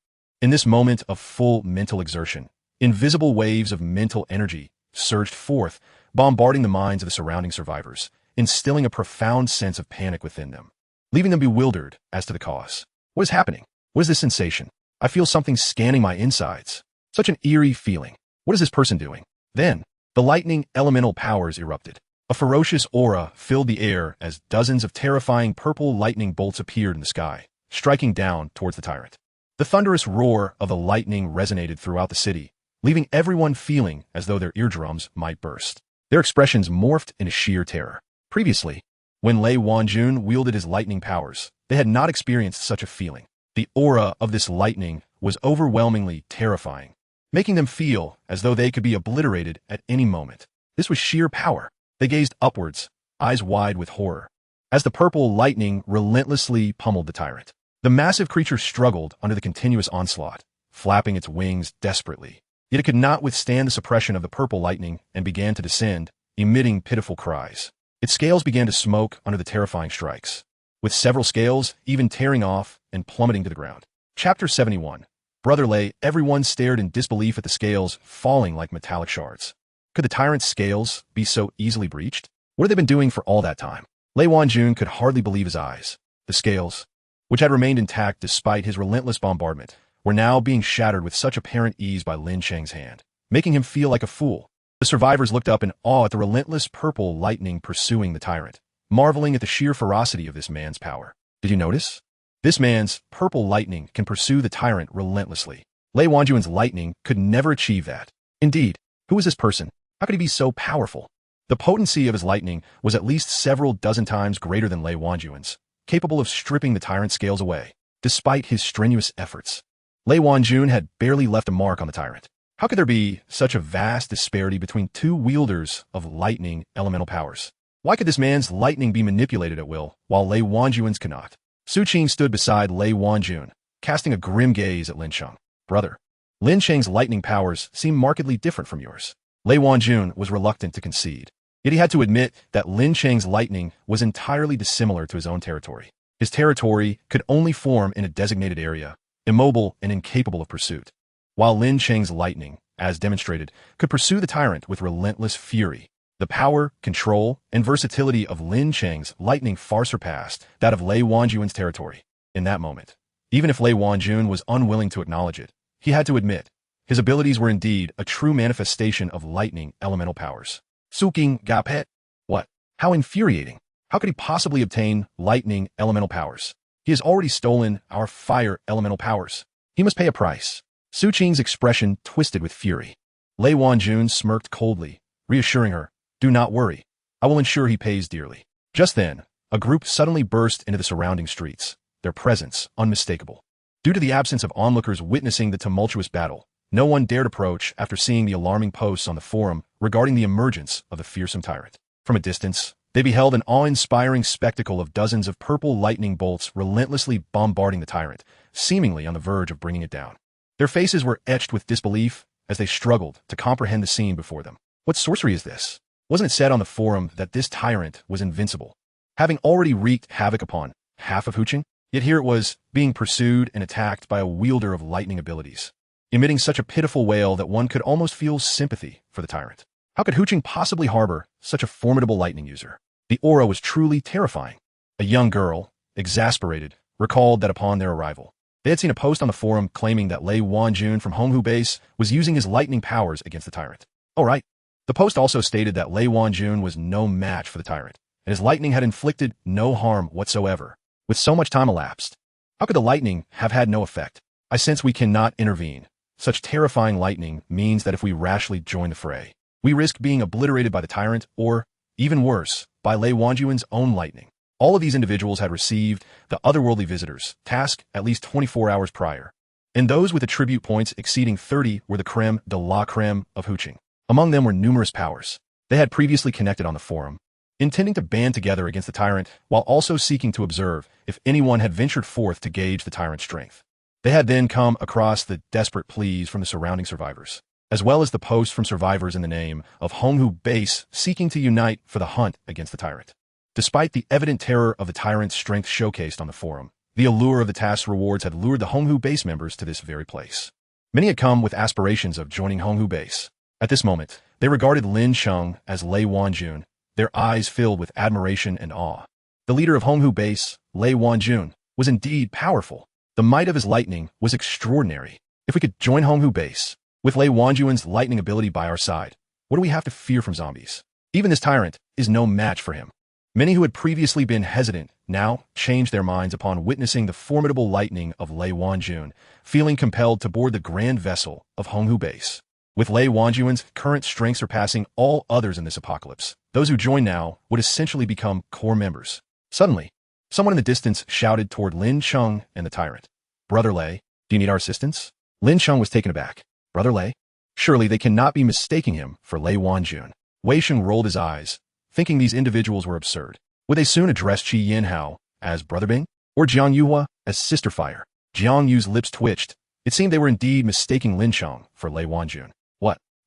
In this moment of full mental exertion, invisible waves of mental energy surged forth, bombarding the minds of the surrounding survivors, instilling a profound sense of panic within them, leaving them bewildered as to the cause. What is happening? What is this sensation? I feel something scanning my insides. Such an eerie feeling. What is this person doing? Then, the lightning elemental powers erupted. A ferocious aura filled the air as dozens of terrifying purple lightning bolts appeared in the sky, striking down towards the tyrant. The thunderous roar of the lightning resonated throughout the city, leaving everyone feeling as though their eardrums might burst. Their expressions morphed into sheer terror. Previously, when Lei Wanjun wielded his lightning powers, they had not experienced such a feeling. The aura of this lightning was overwhelmingly terrifying, making them feel as though they could be obliterated at any moment. This was sheer power. They gazed upwards, eyes wide with horror, as the purple lightning relentlessly pummeled the tyrant. The massive creature struggled under the continuous onslaught, flapping its wings desperately. Yet it could not withstand the suppression of the purple lightning and began to descend, emitting pitiful cries. Its scales began to smoke under the terrifying strikes, with several scales even tearing off and plummeting to the ground. Chapter 71. Brother Lei. Everyone stared in disbelief at the scales falling like metallic shards. Could the tyrant's scales be so easily breached? What had they been doing for all that time? Lei Wanjun could hardly believe his eyes. The scales, which had remained intact despite his relentless bombardment, were now being shattered with such apparent ease by Lin Cheng's hand, making him feel like a fool. The survivors looked up in awe at the relentless purple lightning pursuing the tyrant, marveling at the sheer ferocity of this man's power. Did you notice? This man's purple lightning can pursue the tyrant relentlessly. Lei Wanjun's lightning could never achieve that. Indeed, who was this person? How could he be so powerful? The potency of his lightning was at least several dozen times greater than Lei Wanjun's, capable of stripping the tyrant's scales away. Despite his strenuous efforts, Lei Wanjun had barely left a mark on the tyrant. How could there be such a vast disparity between two wielders of lightning elemental powers? Why could this man's lightning be manipulated at will, while Lei Wanjun's cannot? Su Qing stood beside Lei Wanjun, casting a grim gaze at Lin Cheng. Brother, Lin Cheng's lightning powers seem markedly different from yours. Lei Wanjun was reluctant to concede, yet he had to admit that Lin Cheng's lightning was entirely dissimilar to his own territory. His territory could only form in a designated area, immobile and incapable of pursuit, while Lin Cheng's lightning, as demonstrated, could pursue the tyrant with relentless fury. The power, control, and versatility of Lin Cheng's lightning far surpassed that of Lei Wanjun's territory. In that moment, even if Lei Wanjun was unwilling to acknowledge it, he had to admit his abilities were indeed a true manifestation of lightning elemental powers. Suking Gapet? What? How infuriating. How could he possibly obtain lightning elemental powers? He has already stolen our fire elemental powers. He must pay a price. Su Qing's expression twisted with fury. Lei Wanjun smirked coldly, reassuring her, "Do not worry. I will ensure he pays dearly." Just then, a group suddenly burst into the surrounding streets, their presence unmistakable. Due to the absence of onlookers witnessing the tumultuous battle, no one dared approach after seeing the alarming posts on the forum regarding the emergence of the fearsome tyrant. From a distance, they beheld an awe-inspiring spectacle of dozens of purple lightning bolts relentlessly bombarding the tyrant, seemingly on the verge of bringing it down. Their faces were etched with disbelief as they struggled to comprehend the scene before them. What sorcery is this? Wasn't it said on the forum that this tyrant was invincible, having already wreaked havoc upon half of Huqing? Yet here it was, being pursued and attacked by a wielder of lightning abilities, emitting such a pitiful wail that one could almost feel sympathy for the tyrant. How could Huqing possibly harbor such a formidable lightning user? The aura was truly terrifying. A young girl, exasperated, recalled that upon their arrival, they had seen a post on the forum claiming that Lei Wanjun from Honghu Base was using his lightning powers against the tyrant. Oh right. The post also stated that Lei Wanjun was no match for the tyrant, and his lightning had inflicted no harm whatsoever. With so much time elapsed, how could the lightning have had no effect? I sense we cannot intervene. Such terrifying lightning means that if we rashly join the fray, we risk being obliterated by the tyrant or, even worse, by Lei Wanjun's own lightning. All of these individuals had received the otherworldly visitor's task at least 24 hours prior, and those with attribute points exceeding 30 were the creme de la creme of Huqing. Among them were numerous powers. They had previously connected on the forum, intending to band together against the tyrant while also seeking to observe if anyone had ventured forth to gauge the tyrant's strength. They had then come across the desperate pleas from the surrounding survivors, as well as the posts from survivors in the name of Honghu Base seeking to unite for the hunt against the tyrant. Despite the evident terror of the tyrant's strength showcased on the forum, the allure of the task's rewards had lured the Honghu Base members to this very place. Many had come with aspirations of joining Honghu Base. At this moment, they regarded Lin Cheng as Lei Wanjun, their eyes filled with admiration and awe. The leader of Honghu Base, Lei Wanjun, was indeed powerful. The might of his lightning was extraordinary. If we could join Honghu Base, with Lei Wanjun's lightning ability by our side, what do we have to fear from zombies? Even this tyrant, is no match for him. Many who had previously been hesitant now changed their minds upon witnessing the formidable lightning of Lei Wanjun, feeling compelled to board the grand vessel of Honghu Base. With Lei Wanjun's current strength surpassing all others in this apocalypse, those who join now would essentially become core members. Suddenly, someone in the distance shouted toward Lin Cheng and the tyrant. "Brother Lei, do you need our assistance?" Lin Cheng was taken aback. "Brother Lei? Surely they cannot be mistaking him for Lei Wanjun." Wei Sheng rolled his eyes, thinking these individuals were absurd. Would they soon address Qi Yinhao as Brother Bing? Or Jiang Yuhua as Sister Fire? Jiang Yu's lips twitched. It seemed they were indeed mistaking Lin Cheng for Lei Wanjun.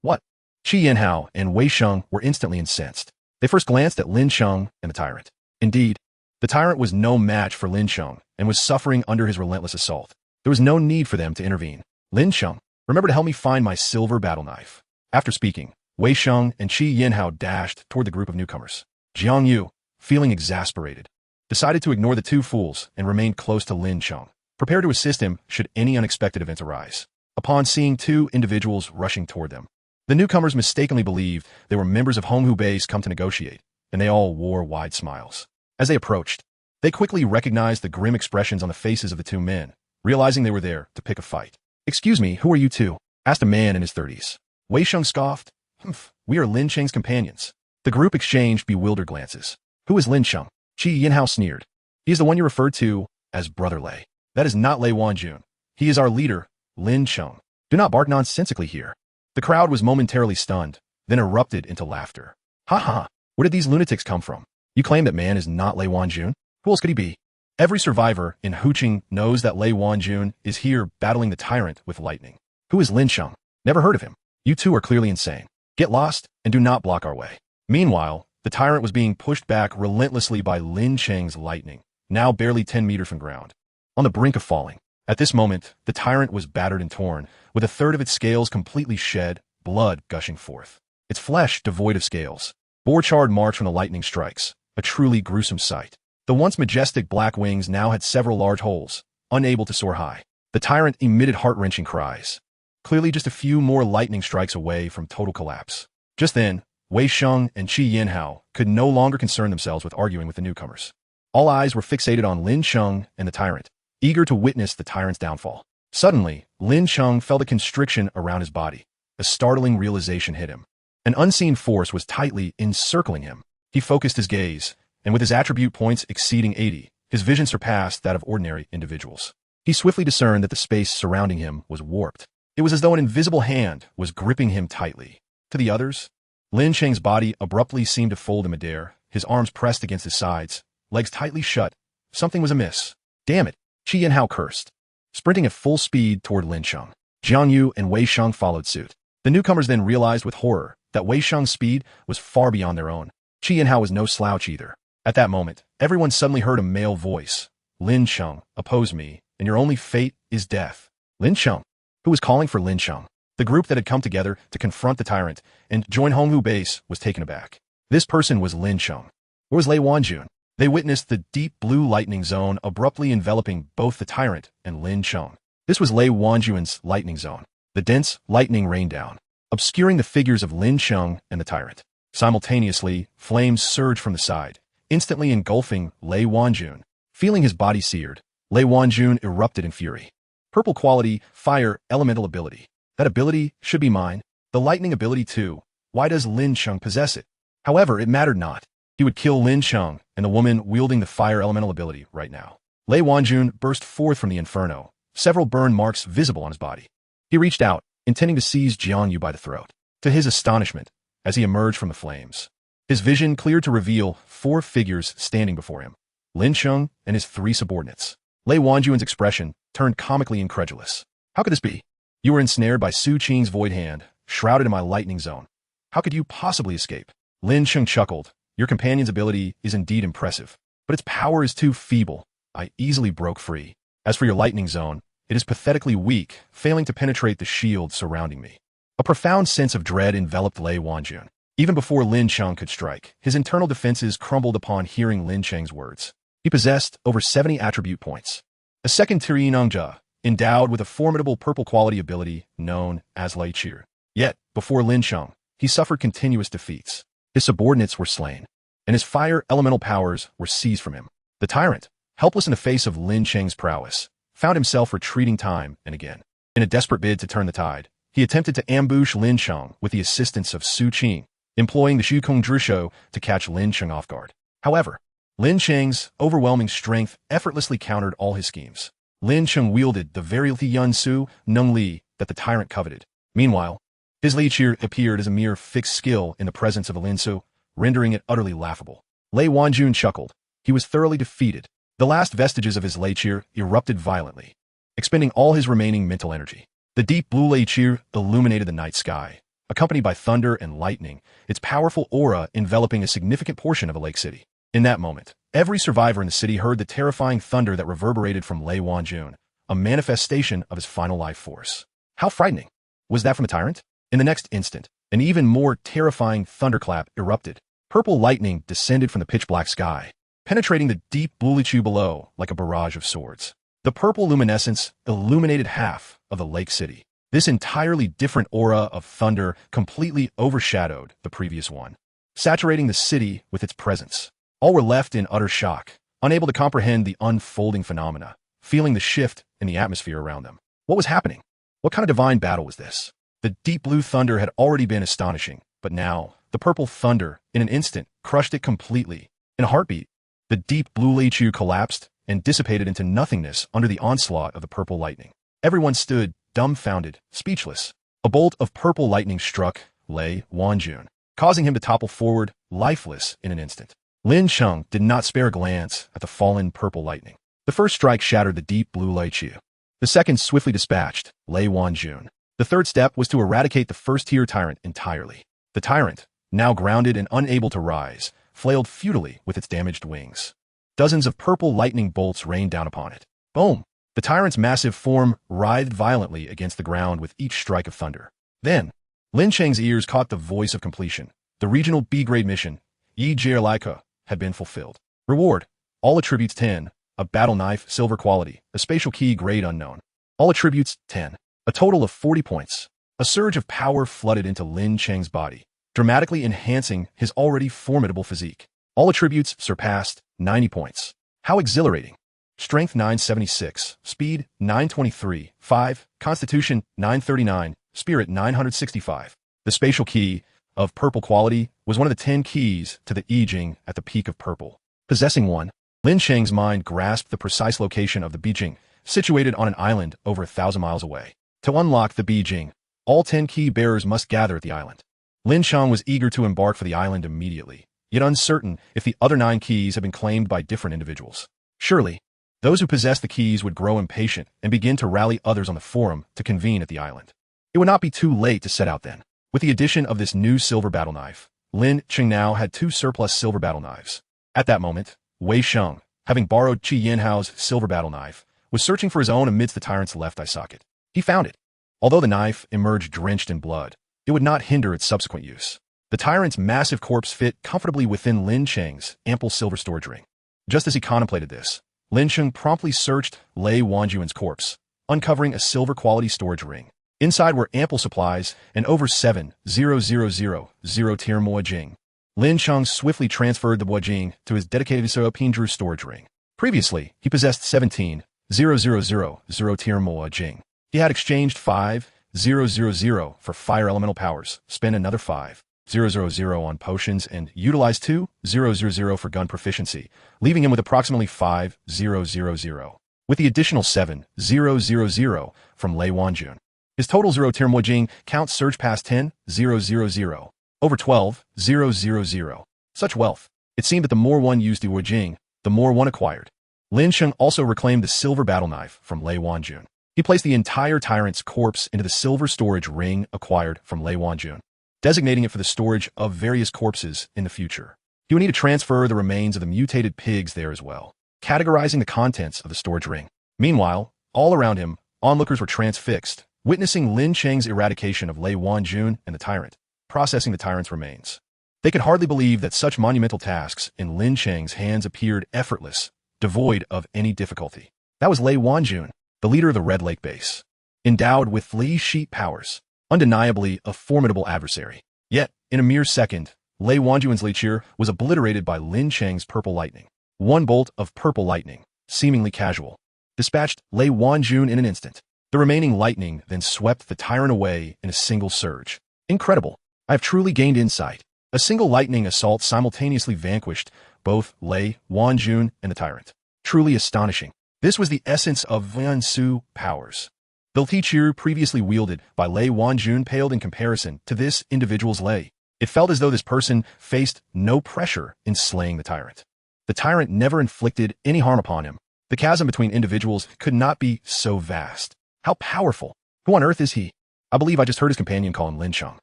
What? Qi Yinhao and Wei Sheng were instantly incensed. They first glanced at Lin Cheng and the tyrant. Indeed, the tyrant was no match for Lin Cheng and was suffering under his relentless assault. There was no need for them to intervene. "Lin Cheng, remember to help me find my silver battle knife." After speaking, Wei Sheng and Qi Yinhao dashed toward the group of newcomers. Jiang Yu, feeling exasperated, decided to ignore the two fools and remained close to Lin Cheng, prepared to assist him should any unexpected events arise. Upon seeing two individuals rushing toward them, the newcomers mistakenly believed they were members of Honghu Base come to negotiate, and they all wore wide smiles. As they approached, they quickly recognized the grim expressions on the faces of the two men, realizing they were there to pick a fight. "Excuse me, who are you two?" asked a man in his 30s. Wei Sheng scoffed. "Humph, we are Lin Cheng's companions." The group exchanged bewildered glances. "Who is Lin Cheng?" Qi Yinhao sneered. "He is the one you referred to as Brother Lei. That is not Lei Wanjun. He is our leader, Lin Cheng. Do not bark nonsensically here." The crowd was momentarily stunned, then erupted into laughter. "Ha ha, where did these lunatics come from? You claim that man is not Lei Wanjun? Who else could he be?" Every survivor in Huqing knows that Lei Wanjun is here battling the tyrant with lightning. "Who is Lin Cheng? Never heard of him. You two are clearly insane. Get lost and do not block our way." Meanwhile, the tyrant was being pushed back relentlessly by Lin Cheng's lightning, now barely 10 meters from ground, on the brink of falling. At this moment, the tyrant was battered and torn, with a third of its scales completely shed, blood gushing forth. Its flesh devoid of scales, bore charred marks from the lightning strikes, a truly gruesome sight. The once majestic black wings now had several large holes, unable to soar high. The tyrant emitted heart-wrenching cries, clearly just a few more lightning strikes away from total collapse. Just then, Wei Sheng and Qi Yinhao could no longer concern themselves with arguing with the newcomers. All eyes were fixated on Lin Cheng and the tyrant, eager to witness the tyrant's downfall. Suddenly, Lin Cheng felt a constriction around his body. A startling realization hit him. An unseen force was tightly encircling him. He focused his gaze, and with his attribute points exceeding 80, his vision surpassed that of ordinary individuals. He swiftly discerned that the space surrounding him was warped. It was as though an invisible hand was gripping him tightly. To the others, Lin Cheng's body abruptly seemed to fold in midair, his arms pressed against his sides, legs tightly shut. Something was amiss. "Damn it," Qi Yinhao cursed, sprinting at full speed toward Lin Cheng. Jiang Yu and Wei Sheng followed suit. The newcomers then realized with horror that Wei Sheng's speed was far beyond their own. Qi Yinhao was no slouch either. At that moment, everyone suddenly heard a male voice. "Lin Cheng, oppose me, and your only fate is death." Lin Cheng? Who was calling for Lin Cheng? The group that had come together to confront the tyrant and join Honghu Base was taken aback. This person was Lin Cheng. Where was Lei Wanjun? They witnessed the deep blue lightning zone abruptly enveloping both the tyrant and Lin Cheng. This was Lei Wanjun's lightning zone. The dense lightning rained down, obscuring the figures of Lin Cheng and the tyrant. Simultaneously, flames surged from the side, instantly engulfing Lei Wanjun. Feeling his body seared, Lei Wanjun erupted in fury. Purple quality, fire, elemental ability. That ability should be mine. The lightning ability too. Why does Lin Cheng possess it? However, it mattered not. He would kill Lin Cheng and the woman wielding the fire elemental ability right now. Lei Wanjun burst forth from the inferno, several burn marks visible on his body. He reached out, intending to seize Jiang Yu by the throat. To his astonishment, as he emerged from the flames, his vision cleared to reveal 4 figures standing before him. Lin Cheng and his 3 subordinates. Lei Wanjun's expression turned comically incredulous. "How could this be? You were ensnared by Su Qing's void hand, shrouded in my lightning zone. How could you possibly escape?" Lin Cheng chuckled. "Your companion's ability is indeed impressive, but its power is too feeble. I easily broke free. As for your lightning zone, it is pathetically weak, failing to penetrate the shield surrounding me." A profound sense of dread enveloped Lei Wanjun. Even before Lin Cheng could strike, his internal defenses crumbled upon hearing Lin Cheng's words. He possessed over 70 attribute points. A second Tirinangja, endowed with a formidable purple quality ability known as Lei Qir. Yet, before Lin Cheng, he suffered continuous defeats. His subordinates were slain. and his fire elemental powers were seized from him. The tyrant, helpless in the face of Lin Cheng's prowess, found himself retreating time and again. In a desperate bid to turn the tide, he attempted to ambush Lin Cheng with the assistance of Su Qing, employing the Shukong Drisho to catch Lin Cheng off guard. However, Lin Cheng's overwhelming strength effortlessly countered all his schemes. Lin Cheng wielded the very Yun Su Nung Li that the tyrant coveted. Meanwhile, his Lei Qi appeared as a mere fixed skill in the presence of a Lin Su, rendering it utterly laughable. Lei Wanjun chuckled. He was thoroughly defeated. The last vestiges of his Lei Qi erupted violently, expending all his remaining mental energy. The deep blue Lei Qi illuminated the night sky, accompanied by thunder and lightning, its powerful aura enveloping a significant portion of a lake city. In that moment, every survivor in the city heard the terrifying thunder that reverberated from Lei Wanjun, a manifestation of his final life force. How frightening! Was that from the tyrant? In the next instant, an even more terrifying thunderclap erupted. Purple lightning descended from the pitch-black sky, penetrating the deep blue Lei Qi below like a barrage of swords. The purple luminescence illuminated half of the lake city. This entirely different aura of thunder completely overshadowed the previous one, saturating the city with its presence. All were left in utter shock, unable to comprehend the unfolding phenomena, feeling the shift in the atmosphere around them. What was happening? What kind of divine battle was this? The deep blue thunder had already been astonishing, but now, the purple thunder, in an instant, crushed it completely. In a heartbeat, the deep blue Lei Qi collapsed and dissipated into nothingness under the onslaught of the purple lightning. Everyone stood, dumbfounded, speechless. A bolt of purple lightning struck Lei Wanjun, causing him to topple forward, lifeless, in an instant. Lin Cheng did not spare a glance at the fallen purple lightning. The first strike shattered the deep blue Lei Qi. The second swiftly dispatched Lei Wanjun. The third step was to eradicate the first-tier tyrant entirely. The tyrant, now grounded and unable to rise, flailed futilely with its damaged wings. Dozens of purple lightning bolts rained down upon it. Boom! The tyrant's massive form writhed violently against the ground with each strike of thunder. Then, Lin Cheng's ears caught the voice of completion. The regional B-grade mission, Yi Jia had been fulfilled. Reward: all attributes 10, a battle knife, silver quality, a spatial key, grade unknown. All attributes 10, a total of 40 points. A surge of power flooded into Lin Cheng's body, dramatically enhancing his already formidable physique. All attributes surpassed 90 points. How exhilarating! Strength 976, Speed 923, 5, Constitution 939, Spirit 965. The spatial key of purple quality was one of the 10 keys to the I Ching at the peak of purple. Possessing one, Lin Cheng's mind grasped the precise location of the Beijing, situated on an island over 1,000 miles away. To unlock the Beijing, all 10 key bearers must gather at the island. Lin Cheng was eager to embark for the island immediately, yet uncertain if the other 9 keys had been claimed by different individuals. Surely, those who possessed the keys would grow impatient and begin to rally others on the forum to convene at the island. It would not be too late to set out then. With the addition of this new silver battle knife, Lin Cheng now had 2 surplus silver battle knives. At that moment, Wei Sheng, having borrowed Qi Yanhao's silver battle knife, was searching for his own amidst the tyrant's left eye socket. He found it. Although the knife emerged drenched in blood, it would not hinder its subsequent use. The tyrant's massive corpse fit comfortably within Lin Cheng's ample silver storage ring. Just as he contemplated this, Lin Cheng promptly searched Lei Wanjun's corpse, uncovering a silver-quality storage ring. Inside were ample supplies and over 7,000 tier Mo Jing. Lin Cheng swiftly transferred the Mo Jing to his dedicated Pinju storage ring. Previously, he possessed 17,000 tier Mo Jing. He had exchanged 5,000 for fire elemental powers, spent another 5,000 on potions, and utilized 2,000 for gun proficiency, leaving him with approximately 5,000. With the additional 7,000 from Lei Wanjun, his total 0-tier Mo Jing count surged past 10,000, over 12,000. Such wealth. It seemed that the more one used the Mo Jing, the more one acquired. Lin Cheng also reclaimed the silver battle knife from Lei Wanjun. He placed the entire tyrant's corpse into the silver storage ring acquired from Lei Wanjun, designating it for the storage of various corpses in the future. He would need to transfer the remains of the mutated pigs there as well, categorizing the contents of the storage ring. Meanwhile, all around him, onlookers were transfixed, witnessing Lin Cheng's eradication of Lei Wanjun and the tyrant, processing the tyrant's remains. They could hardly believe that such monumental tasks in Lin Cheng's hands appeared effortless, devoid of any difficulty. That was Lei Wanjun, the leader of the Red Lake base, endowed with Li Sheet powers, undeniably a formidable adversary. Yet, in a mere second, Lei Wanjuan's lecher was obliterated by Lin Cheng's purple lightning. One bolt of purple lightning, seemingly casual, dispatched Lei Wanjun in an instant. The remaining lightning then swept the tyrant away in a single surge. Incredible. I have truly gained insight. A single lightning assault simultaneously vanquished both Lei Wanjun and the tyrant. Truly astonishing. This was the essence of Yuan Su powers. The lecher previously wielded by Lei Wanjun paled in comparison to this individual's Lei. It felt as though this person faced no pressure in slaying the tyrant. The tyrant never inflicted any harm upon him. The chasm between individuals could not be so vast. How powerful. Who on earth is he? I believe I just heard his companion call him Lin Cheng.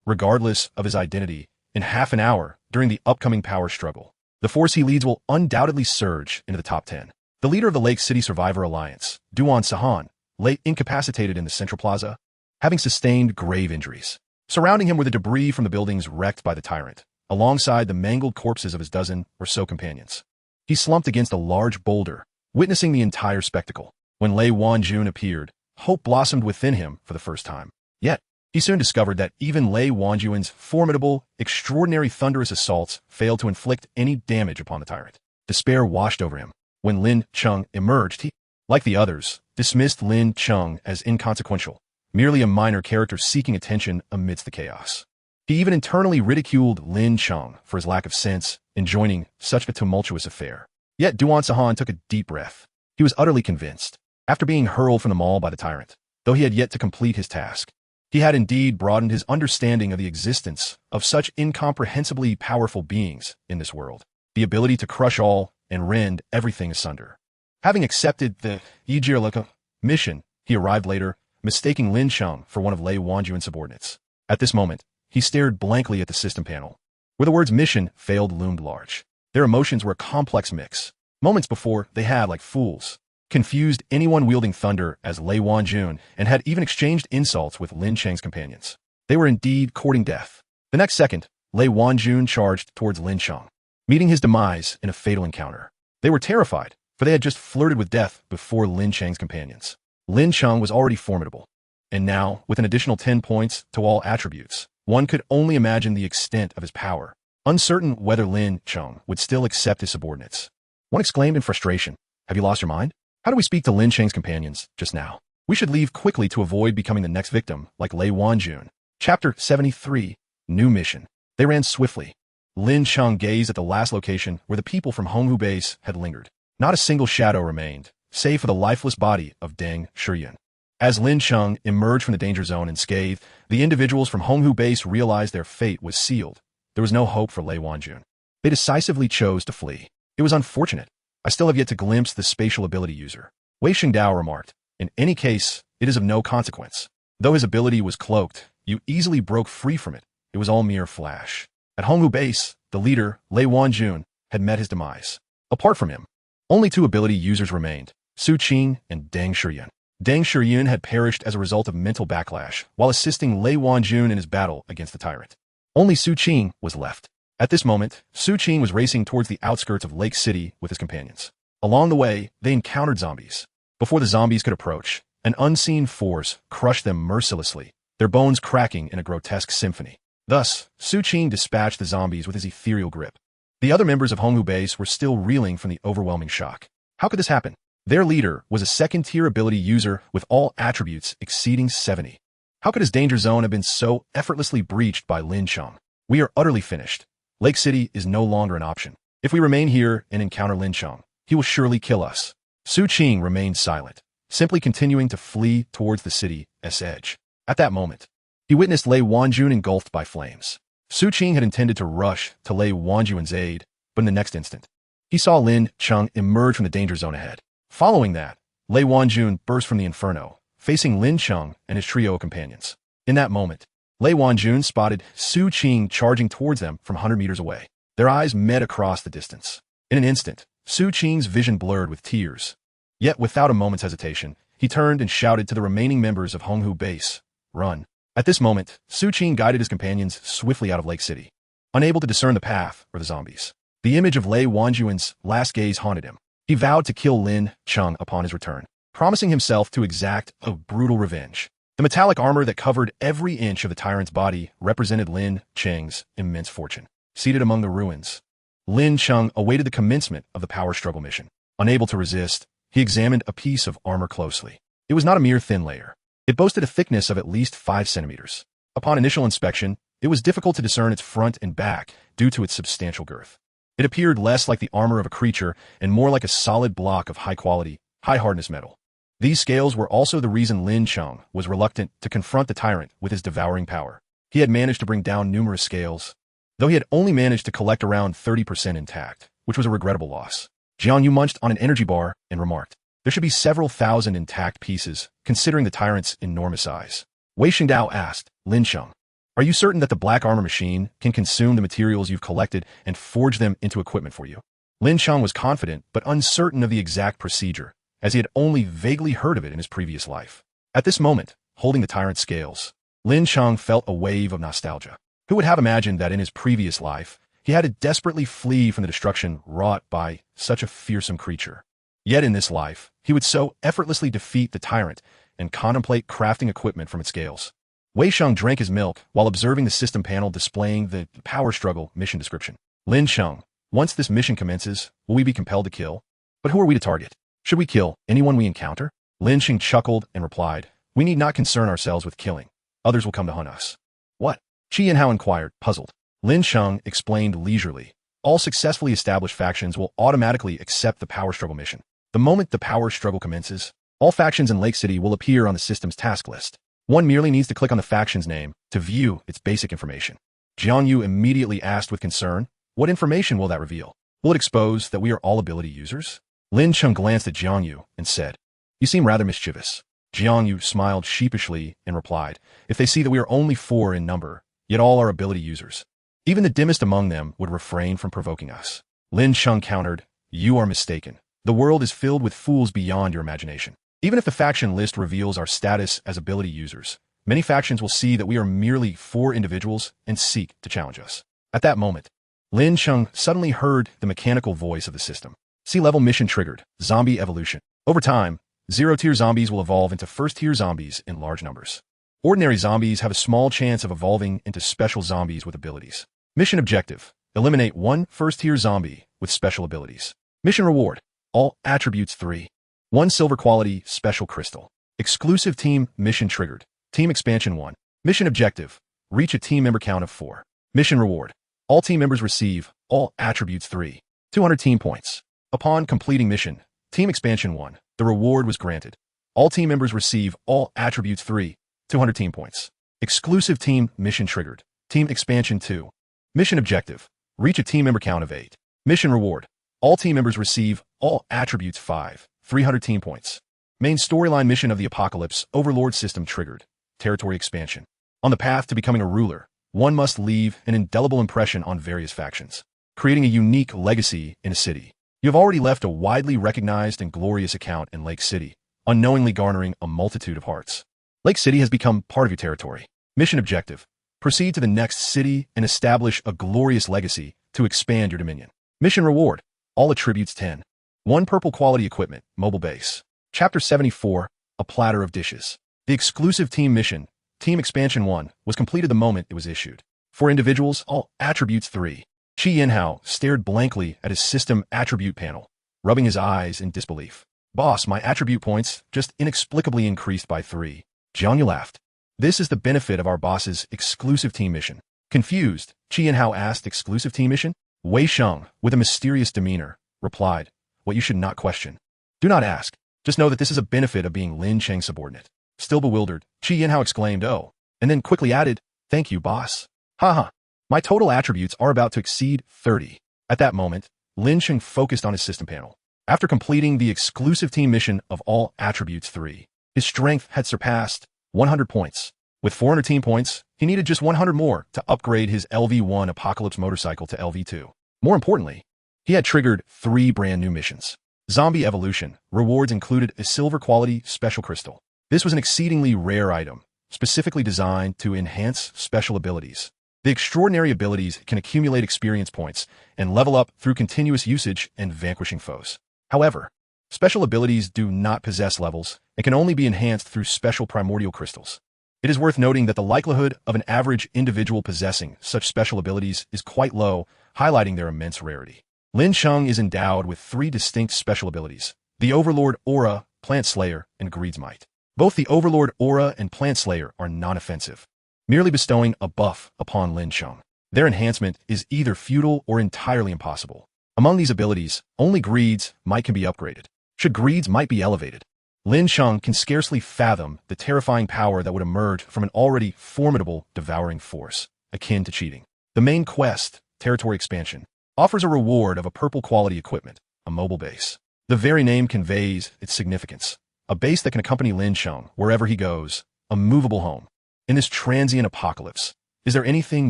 Regardless of his identity, in half an hour, during the upcoming power struggle, the force he leads will undoubtedly surge into the top 10. The leader of the Lake City Survivor Alliance, Duan Sahan, lay incapacitated in the central plaza, having sustained grave injuries. Surrounding him were the debris from the buildings wrecked by the tyrant, alongside the mangled corpses of his dozen or so companions. He slumped against a large boulder, witnessing the entire spectacle. When Lei Wanjun appeared, hope blossomed within him for the first time. Yet, he soon discovered that even Lei Wanjuan's formidable, extraordinary thunderous assaults failed to inflict any damage upon the tyrant. Despair washed over him. When Lin Cheng emerged, he, like the others, dismissed Lin Cheng as inconsequential, merely a minor character seeking attention amidst the chaos. He even internally ridiculed Lin Cheng for his lack of sense in joining such a tumultuous affair. Yet Duan Sahan took a deep breath. He was utterly convinced. After being hurled from the mall by the tyrant, though he had yet to complete his task, he had indeed broadened his understanding of the existence of such incomprehensibly powerful beings in this world. The ability to crush all and rend everything asunder. Having accepted the Yijirlika mission, he arrived later, mistaking Lin Cheng for one of Lei Wanjuan's subordinates. At this moment, he stared blankly at the system panel, where the words mission failed loomed large. Their emotions were a complex mix. Moments before, they had, like fools, confused anyone wielding thunder as Lei Wanjun and had even exchanged insults with Lin Cheng's companions. They were indeed courting death. The next second, Lei Wanjun charged towards Lin Cheng, meeting his demise in a fatal encounter. They were terrified, for they had just flirted with death before Lin Cheng's companions. Lin Cheng was already formidable, and now, with an additional 10 points to all attributes, one could only imagine the extent of his power. Uncertain whether Lin Cheng would still accept his subordinates, one exclaimed in frustration, "Have you lost your mind? How do we speak to Lin Cheng's companions just now? We should leave quickly to avoid becoming the next victim, like Lei Wanjun." Chapter 73, New Mission. They ran swiftly. Lin Cheng gazed at the last location where the people from Honghu Base had lingered. Not a single shadow remained, save for the lifeless body of Deng Shiyun. As Lin Cheng emerged from the danger zone unscathed, the individuals from Honghu Base realized their fate was sealed. There was no hope for Lei Wanjun. They decisively chose to flee. It was unfortunate. I still have yet to glimpse the spatial ability user. Wei Xingdao remarked, "In any case, it is of no consequence. Though his ability was cloaked, you easily broke free from it. It was all mere flash." At Honghu Base, the leader, Lei Wanjun, had met his demise. Apart from him, only two ability users remained, Su Qing and Deng Shiyun. Deng Shiyun had perished as a result of mental backlash while assisting Lei Wanjun in his battle against the tyrant. Only Su Qing was left. At this moment, Su Qing was racing towards the outskirts of Lake City with his companions. Along the way, they encountered zombies. Before the zombies could approach, an unseen force crushed them mercilessly, their bones cracking in a grotesque symphony. Thus, Su Qing dispatched the zombies with his ethereal grip. The other members of Honghu Base were still reeling from the overwhelming shock. How could this happen? Their leader was a second-tier ability user with all attributes exceeding 70. How could his danger zone have been so effortlessly breached by Lin Cheng? We are utterly finished. Lake City is no longer an option. If we remain here and encounter Lin Cheng, he will surely kill us. Su Qing remained silent, simply continuing to flee towards the city's edge. At that moment, he witnessed Lei Wanjun engulfed by flames. Su Qing had intended to rush to Lei Wanjun's aid, but in the next instant, he saw Lin Cheng emerge from the danger zone ahead. Following that, Lei Wanjun burst from the inferno, facing Lin Cheng and his trio of companions. In that moment, Lei Wanjun spotted Su Qing charging towards them from 100 meters away. Their eyes met across the distance. In an instant, Su Qing's vision blurred with tears. Yet without a moment's hesitation, he turned and shouted to the remaining members of Honghu Base, "Run." At this moment, Su Qing guided his companions swiftly out of Lake City, unable to discern the path or the zombies. The image of Lei Wanjuan's last gaze haunted him. He vowed to kill Lin Cheng upon his return, promising himself to exact a brutal revenge. The metallic armor that covered every inch of the tyrant's body represented Lin Cheng's immense fortune. seated among the ruins. Lin Cheng awaited the commencement of the power struggle mission. Unable to resist, he examined a piece of armor closely. It was not a mere thin layer. It boasted a thickness of at least 5 centimeters. Upon initial inspection, it was difficult to discern its front and back due to its substantial girth. It appeared less like the armor of a creature and more like a solid block of high-quality, high-hardness metal. These scales were also the reason Lin Cheng was reluctant to confront the tyrant with his devouring power. He had managed to bring down numerous scales, though he had only managed to collect around 30% intact, which was a regrettable loss. Jian Yu munched on an energy bar and remarked, "There should be several thousand intact pieces, considering the tyrant's enormous size." Wei Xingdao asked, "Lin Cheng, are you certain that the black armor machine can consume the materials you've collected and forge them into equipment for you?" Lin Cheng was confident but uncertain of the exact procedure, as he had only vaguely heard of it in his previous life. At this moment, holding the tyrant's scales, Lin Cheng felt a wave of nostalgia. Who would have imagined that in his previous life, he had to desperately flee from the destruction wrought by such a fearsome creature? Yet in this life, he would so effortlessly defeat the tyrant and contemplate crafting equipment from its scales. Wei Sheng drank his milk while observing the system panel displaying the power struggle mission description. "Lin Cheng, once this mission commences, will we be compelled to kill? But who are we to target? Should we kill anyone we encounter?" Lin Cheng chuckled and replied, "We need not concern ourselves with killing. Others will come to hunt us." "What?" Qi Yanhao inquired, puzzled. Lin Cheng explained leisurely, "All successfully established factions will automatically accept the power struggle mission. The moment the power struggle commences, all factions in Lake City will appear on the system's task list. One merely needs to click on the faction's name to view its basic information." Jian Yu immediately asked with concern, "What information will that reveal? Will it expose that we are all ability users?" Lin Cheng glanced at Jian Yu and said, "You seem rather mischievous." Jian Yu smiled sheepishly and replied, "If they see that we are only 4 in number, yet all are ability users, even the dimmest among them would refrain from provoking us." Lin Cheng countered, "You are mistaken. The world is filled with fools beyond your imagination. Even if the faction list reveals our status as ability users, many factions will see that we are merely 4 individuals and seek to challenge us." At that moment, Lin Cheng suddenly heard the mechanical voice of the system. Sea-level mission triggered, zombie evolution. Over time, 0-tier zombies will evolve into 1st-tier zombies in large numbers. Ordinary zombies have a small chance of evolving into special zombies with abilities. Mission objective: eliminate 1 1st-tier zombie with special abilities. Mission reward: all attributes 3. 1 silver quality special crystal. Exclusive team mission triggered. Team expansion 1. Mission objective: reach a team member count of 4. Mission reward: all team members receive all attributes 3. 200 team points. Upon completing mission, team expansion 1, the reward was granted. All team members receive all attributes 3. 200 team points. Exclusive team mission triggered. Team expansion 2. Mission objective: reach a team member count of 8. Mission reward: all team members receive all attributes 5. 300 team points. Main storyline mission of the Apocalypse Overlord System triggered. Territory expansion. On the path to becoming a ruler, one must leave an indelible impression on various factions, creating a unique legacy in a city. You have already left a widely recognized and glorious account in Lake City, unknowingly garnering a multitude of hearts. Lake City has become part of your territory. Mission objective: proceed to the next city and establish a glorious legacy to expand your dominion. Mission reward: all attributes 10. 1 purple quality equipment, mobile base. Chapter 74, A Platter of Dishes. The exclusive team mission, Team Expansion 1, was completed the moment it was issued. For individuals, all attributes 3. Qi Yanhao stared blankly at his system attribute panel, rubbing his eyes in disbelief. "Boss, my attribute points just inexplicably increased by 3. Jian Yu laughed. "This is the benefit of our boss's exclusive team mission." Confused, Qi Yanhao asked, "Exclusive team mission?" Wei Sheng, with a mysterious demeanor, replied, "What you should not question. Do not ask. Just know that this is a benefit of being Lin Cheng's subordinate." Still bewildered, Qi Yanhao exclaimed, "Oh," and then quickly added, "Thank you, boss. Haha. My total attributes are about to exceed 30. At that moment, Lin Cheng focused on his system panel. After completing the exclusive team mission of all attributes 3, his strength had surpassed 100 points. With 400 team points, he needed just 100 more to upgrade his LV1 Apocalypse motorcycle to LV2. More importantly, he had triggered 3 brand new missions. Zombie evolution rewards included a silver quality special crystal. This was an exceedingly rare item, specifically designed to enhance special abilities. The extraordinary abilities can accumulate experience points and level up through continuous usage and vanquishing foes. However, special abilities do not possess levels and can only be enhanced through special primordial crystals. It is worth noting that the likelihood of an average individual possessing such special abilities is quite low, highlighting their immense rarity. Lin Cheng is endowed with 3 distinct special abilities: the Overlord Aura, Plant Slayer, and Greed's Might. Both the Overlord Aura and Plant Slayer are non-offensive, merely bestowing a buff upon Lin Cheng. Their enhancement is either futile or entirely impossible. Among these abilities, only Greed's Might can be upgraded. Should Greed's Might be elevated, Lin Cheng can scarcely fathom the terrifying power that would emerge from an already formidable devouring force, akin to cheating. The main quest, Territory Expansion, offers a reward of a purple quality equipment, a mobile base. The very name conveys its significance. A base that can accompany Lin Cheng wherever he goes, a movable home. In this transient apocalypse, is there anything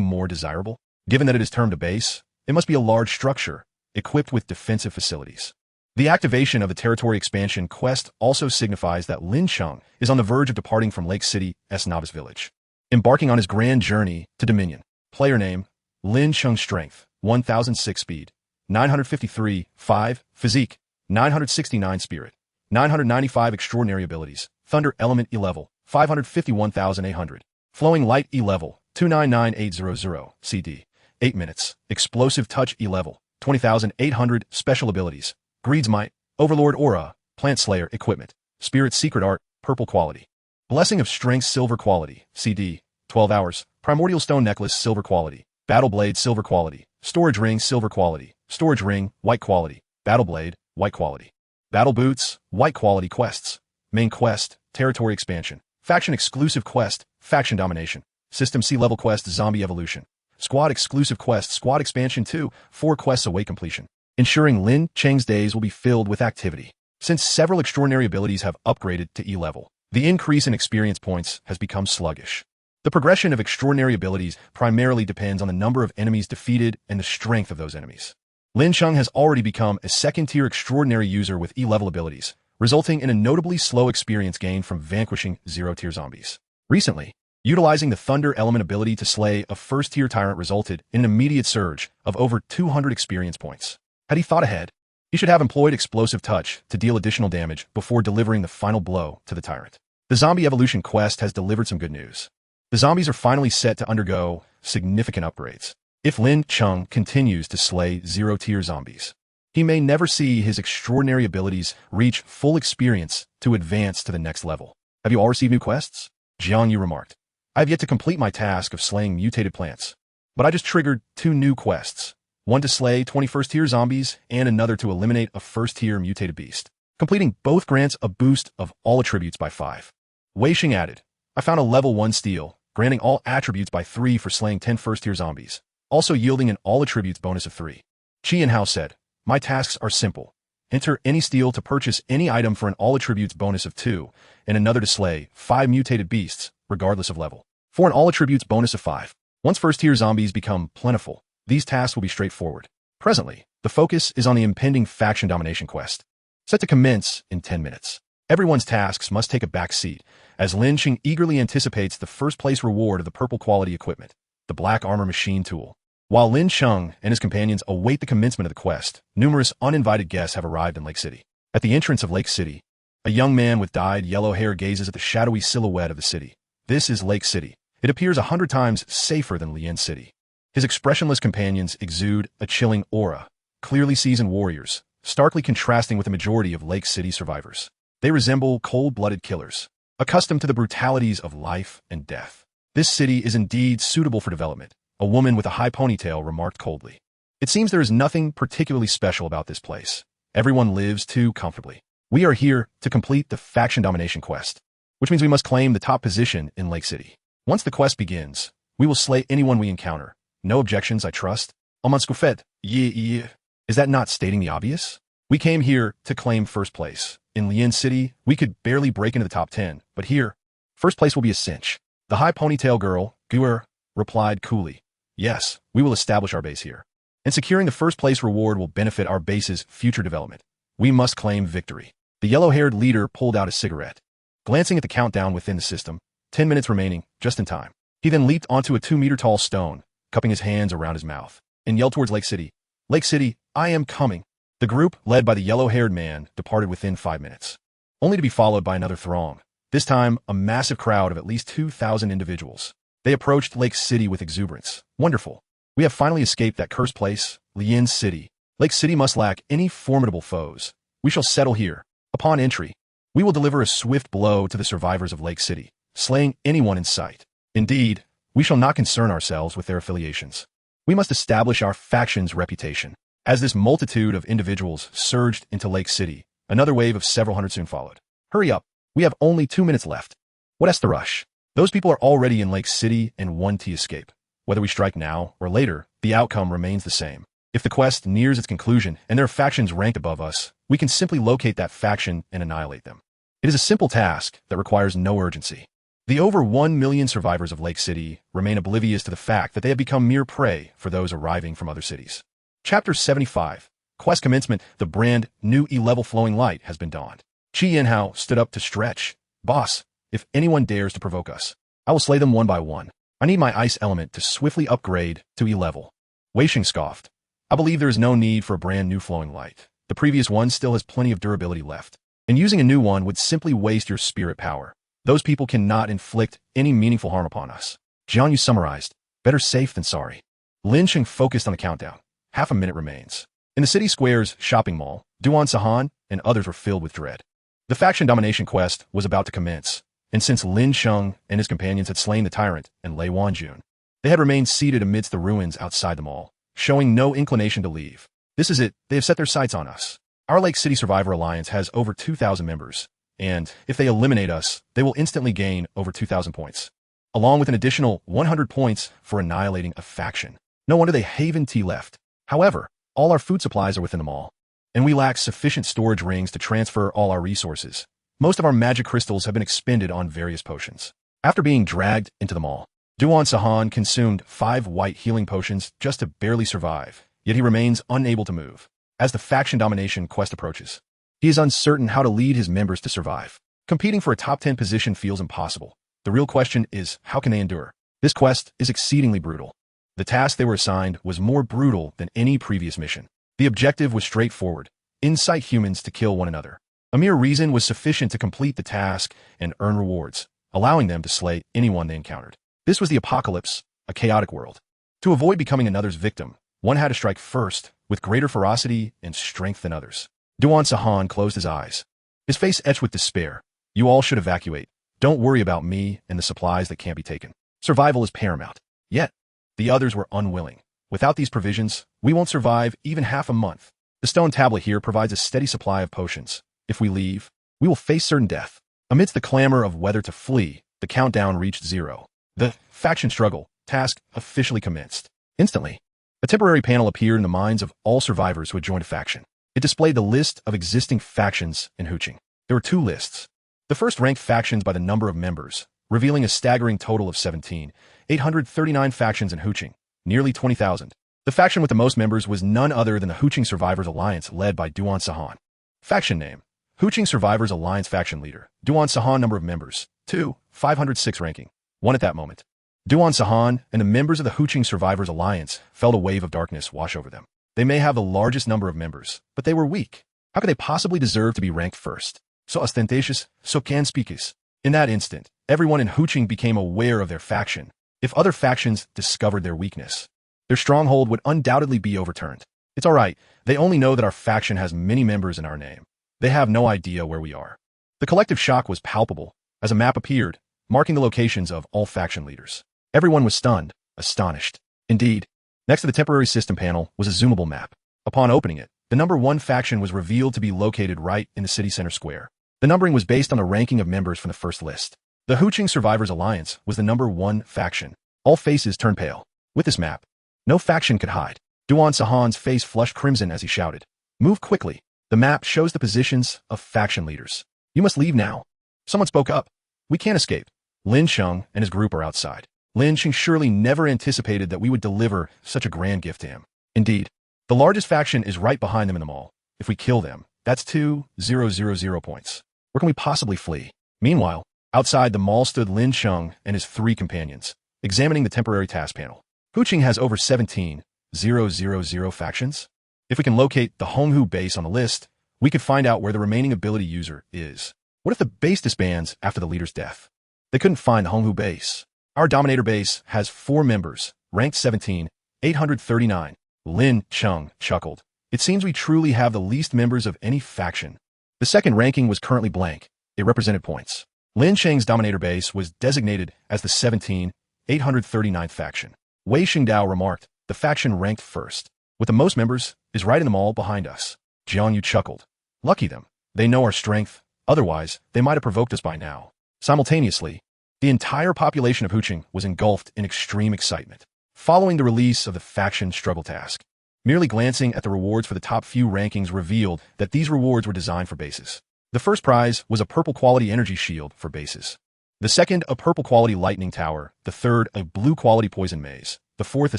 more desirable? Given that it is termed a base, it must be a large structure, equipped with defensive facilities. The activation of the Territory Expansion quest also signifies that Lin Cheng is on the verge of departing from Lake City's Novice Village, embarking on his grand journey to Dominion. Player name, Lin Cheng. Strength, 1006. Speed, 953. 5. Physique, 969. Spirit, 995. Extraordinary abilities: Thunder Element E-Level, 551,800. Flowing Light E-Level, 299800. CD, 8 minutes. Explosive Touch E-Level, 20,800. Special abilities: Greed's Might, Overlord Aura, Plant Slayer Equipment, Spirit Secret Art, Purple Quality. Blessing of Strength Silver Quality, CD, 12 hours. Primordial Stone Necklace Silver Quality, Battle Blade Silver Quality, Storage Ring Silver Quality, Storage Ring White Quality, Battle Blade White Quality. Battle Boots White Quality. Quests: Main Quest, Territory Expansion. Faction Exclusive Quest, Faction Domination. System C-Level Quest, Zombie Evolution. Squad Exclusive Quest, Squad Expansion 2, 4 quests await completion, ensuring Lin Cheng's days will be filled with activity. Since several extraordinary abilities have upgraded to E-Level, the increase in experience points has become sluggish. The progression of extraordinary abilities primarily depends on the number of enemies defeated and the strength of those enemies. Lin Cheng has already become a second-tier extraordinary user with E-Level abilities, resulting in a notably slow experience gain from vanquishing zero-tier zombies. Recently, utilizing the Thunder Element ability to slay a first-tier tyrant resulted in an immediate surge of over 200 experience points. Had he thought ahead, he should have employed Explosive Touch to deal additional damage before delivering the final blow to the tyrant. The Zombie Evolution quest has delivered some good news. The zombies are finally set to undergo significant upgrades. If Lin Cheng continues to slay zero-tier zombies, he may never see his extraordinary abilities reach full experience to advance to the next level. Have you all received new quests? Jiang Yu remarked. I have yet to complete my task of slaying mutated plants, but I just triggered 2 new quests, one to slay 21st-tier zombies and another to eliminate a first-tier mutated beast. Completing both grants a boost of all attributes by 5. Wei Xing added, I found a level 1 steal, granting all attributes by 3 for slaying 10 first-tier zombies, also yielding an all attributes bonus of 3. Qi and Hao said, my tasks are simple. Enter any steal to purchase any item for an all attributes bonus of 2, and another to slay 5 mutated beasts, regardless of level, for an all attributes bonus of 5. Once first-tier zombies become plentiful, these tasks will be straightforward. Presently, the focus is on the impending Faction Domination quest, set to commence in 10 minutes. Everyone's tasks must take a back seat, as Lin Cheng eagerly anticipates the first-place reward of the purple quality equipment, the Black Armor Machine Tool. While Lin Cheng and his companions await the commencement of the quest, numerous uninvited guests have arrived in Lake City. At the entrance of Lake City, a young man with dyed yellow hair gazes at the shadowy silhouette of the city. This is Lake City. It appears 100 times safer than Lian City. His expressionless companions exude a chilling aura, clearly seasoned warriors, starkly contrasting with the majority of Lake City survivors. They resemble cold-blooded killers, accustomed to the brutalities of life and death. This city is indeed suitable for development, a woman with a high ponytail remarked coldly. It seems there is nothing particularly special about this place. Everyone lives too comfortably. We are here to complete the Faction Domination quest, which means we must claim the top position in Lake City. Once the quest begins, we will slay anyone we encounter. No objections, I trust. Almanscoufet, yeah. Is that not stating the obvious? We came here to claim first place. In Lian City, we could barely break into the top 10, but here, first place will be a cinch. The high ponytail girl, Guer, replied coolly. Yes, we will establish our base here. And securing the first place reward will benefit our base's future development. We must claim victory. The yellow-haired leader pulled out a cigarette. Glancing at the countdown within the system, 10 minutes remaining, just in time. He then leaped onto a 2-meter-tall stone, cupping his hands around his mouth, and yelled towards Lake City. Lake City, I am coming. The group, led by the yellow-haired man, departed within 5 minutes, only to be followed by another throng. This time, a massive crowd of at least 2,000 individuals. They approached Lake City with exuberance. Wonderful. We have finally escaped that cursed place, Lin City. Lake City must lack any formidable foes. We shall settle here. Upon entry, we will deliver a swift blow to the survivors of Lake City, slaying anyone in sight. Indeed, we shall not concern ourselves with their affiliations. We must establish our faction's reputation. As this multitude of individuals surged into Lake City, another wave of several hundred soon followed. Hurry up. We have only 2 minutes left. What's the rush? Those people are already in Lake City and want to escape. Whether we strike now or later, the outcome remains the same. If the quest nears its conclusion and there are factions ranked above us, we can simply locate that faction and annihilate them. It is a simple task that requires no urgency. The over 1 million survivors of Lake City remain oblivious to the fact that they have become mere prey for those arriving from other cities. Chapter 75. Quest commencement. The brand new E-level flowing light has been donned. Chi Yanhao stood up to stretch. Boss, if anyone dares to provoke us, I will slay them one by one. I need my ice element to swiftly upgrade to E-level. Wei Xing scoffed. I believe there is no need for a brand new flowing light. The previous one still has plenty of durability left, and using a new one would simply waste your spirit power. Those people cannot inflict any meaningful harm upon us. Jian Yu summarized. Better safe than sorry. Lin Cheng focused on the countdown. Half a minute remains. In the city square's shopping mall, Duan Sahan and others were filled with dread. The faction domination quest was about to commence, and since Lin Cheng and his companions had slain the tyrant and Lei Wanjun, they had remained seated amidst the ruins outside the mall, showing no inclination to leave. This is it. They have set their sights on us. Our Lake City Survivor Alliance has over 2,000 members, and if they eliminate us, they will instantly gain over 2,000 points, along with an additional 100 points for annihilating a faction. No wonder they haven tea left. However, all our food supplies are within the mall, and we lack sufficient storage rings to transfer all our resources. Most of our magic crystals have been expended on various potions. After being dragged into the mall, Duan Sahan consumed 5 white healing potions just to barely survive, yet he remains unable to move. As the faction domination quest approaches, he is uncertain how to lead his members to survive. Competing for a top 10 position feels impossible. The real question is, how can they endure? This quest is exceedingly brutal. The task they were assigned was more brutal than any previous mission. The objective was straightforward: incite humans to kill one another. A mere reason was sufficient to complete the task and earn rewards, allowing them to slay anyone they encountered. This was the apocalypse, a chaotic world. To avoid becoming another's victim, one had to strike first, with greater ferocity and strength than others. Duan Sahan closed his eyes, his face etched with despair. You all should evacuate. Don't worry about me and the supplies that can't be taken. Survival is paramount. Yet, the others were unwilling. Without these provisions, we won't survive even half a month. The stone tablet here provides a steady supply of potions. If we leave, we will face certain death. Amidst the clamor of whether to flee, the countdown reached 0. The faction struggle task officially commenced. Instantly, a temporary panel appeared in the minds of all survivors who had joined a faction. It displayed the list of existing factions in Huqing. There were 2 lists. The first ranked factions by the number of members, revealing a staggering total of 17,839 factions in Huqing, nearly 20,000. The faction with the most members was none other than the Huqing Survivors Alliance led by Duan Sahan. Faction name: Huqing Survivors Alliance faction leader. Duan Sahan number of members: 2, 506 ranking. 1 at that moment. Duan Sahan and the members of the Huqing Survivors Alliance felt a wave of darkness wash over them. They may have the largest number of members, but they were weak. How could they possibly deserve to be ranked first? So ostentatious, so conspicuous. In that instant, everyone in Huqing became aware of their faction. If other factions discovered their weakness, their stronghold would undoubtedly be overturned. It's all right. They only know that our faction has many members in our name. They have no idea where we are. The collective shock was palpable as a map appeared, marking the locations of all faction leaders. Everyone was stunned, astonished. Indeed, next to the temporary system panel was a zoomable map. Upon opening it, the number 1 faction was revealed to be located right in the city center square. The numbering was based on the ranking of members from the first list. The Huqing Survivors Alliance was the number 1 faction. All faces turned pale. With this map, no faction could hide. Duan Sahan's face flushed crimson as he shouted, "Move quickly. The map shows the positions of faction leaders. You must leave now." Someone spoke up. "We can't escape. Lin Cheng and his group are outside." Lin Cheng surely never anticipated that we would deliver such a grand gift to him. Indeed, the largest faction is right behind them in the mall. If we kill them, that's 2,000 points. Where can we possibly flee? Meanwhile, outside the mall stood Lin Cheng and his 3 companions, examining the temporary task panel. Huqing has over 17,000 factions. If we can locate the Honghu base on the list, we could find out where the remaining ability user is. What if the base disbands after the leader's death? They couldn't find the Honghu base. Our Dominator base has 4 members, ranked 17, 839. Lin Cheng chuckled. It seems we truly have the least members of any faction. The second ranking was currently blank. It represented points. Lin Cheng's Dominator base was designated as the 17, 839th faction. Wei Xingdao remarked, the faction ranked first, with the most members, is right in the mall behind us. Jiang Yu chuckled. Lucky them. They know our strength. Otherwise, they might have provoked us by now. Simultaneously, the entire population of Huqing was engulfed in extreme excitement. Following the release of the faction struggle task, merely glancing at the rewards for the top few rankings revealed that these rewards were designed for bases. The first prize was a purple quality energy shield for bases. The second, a purple quality lightning tower. The third, a blue quality poison maze. The fourth, a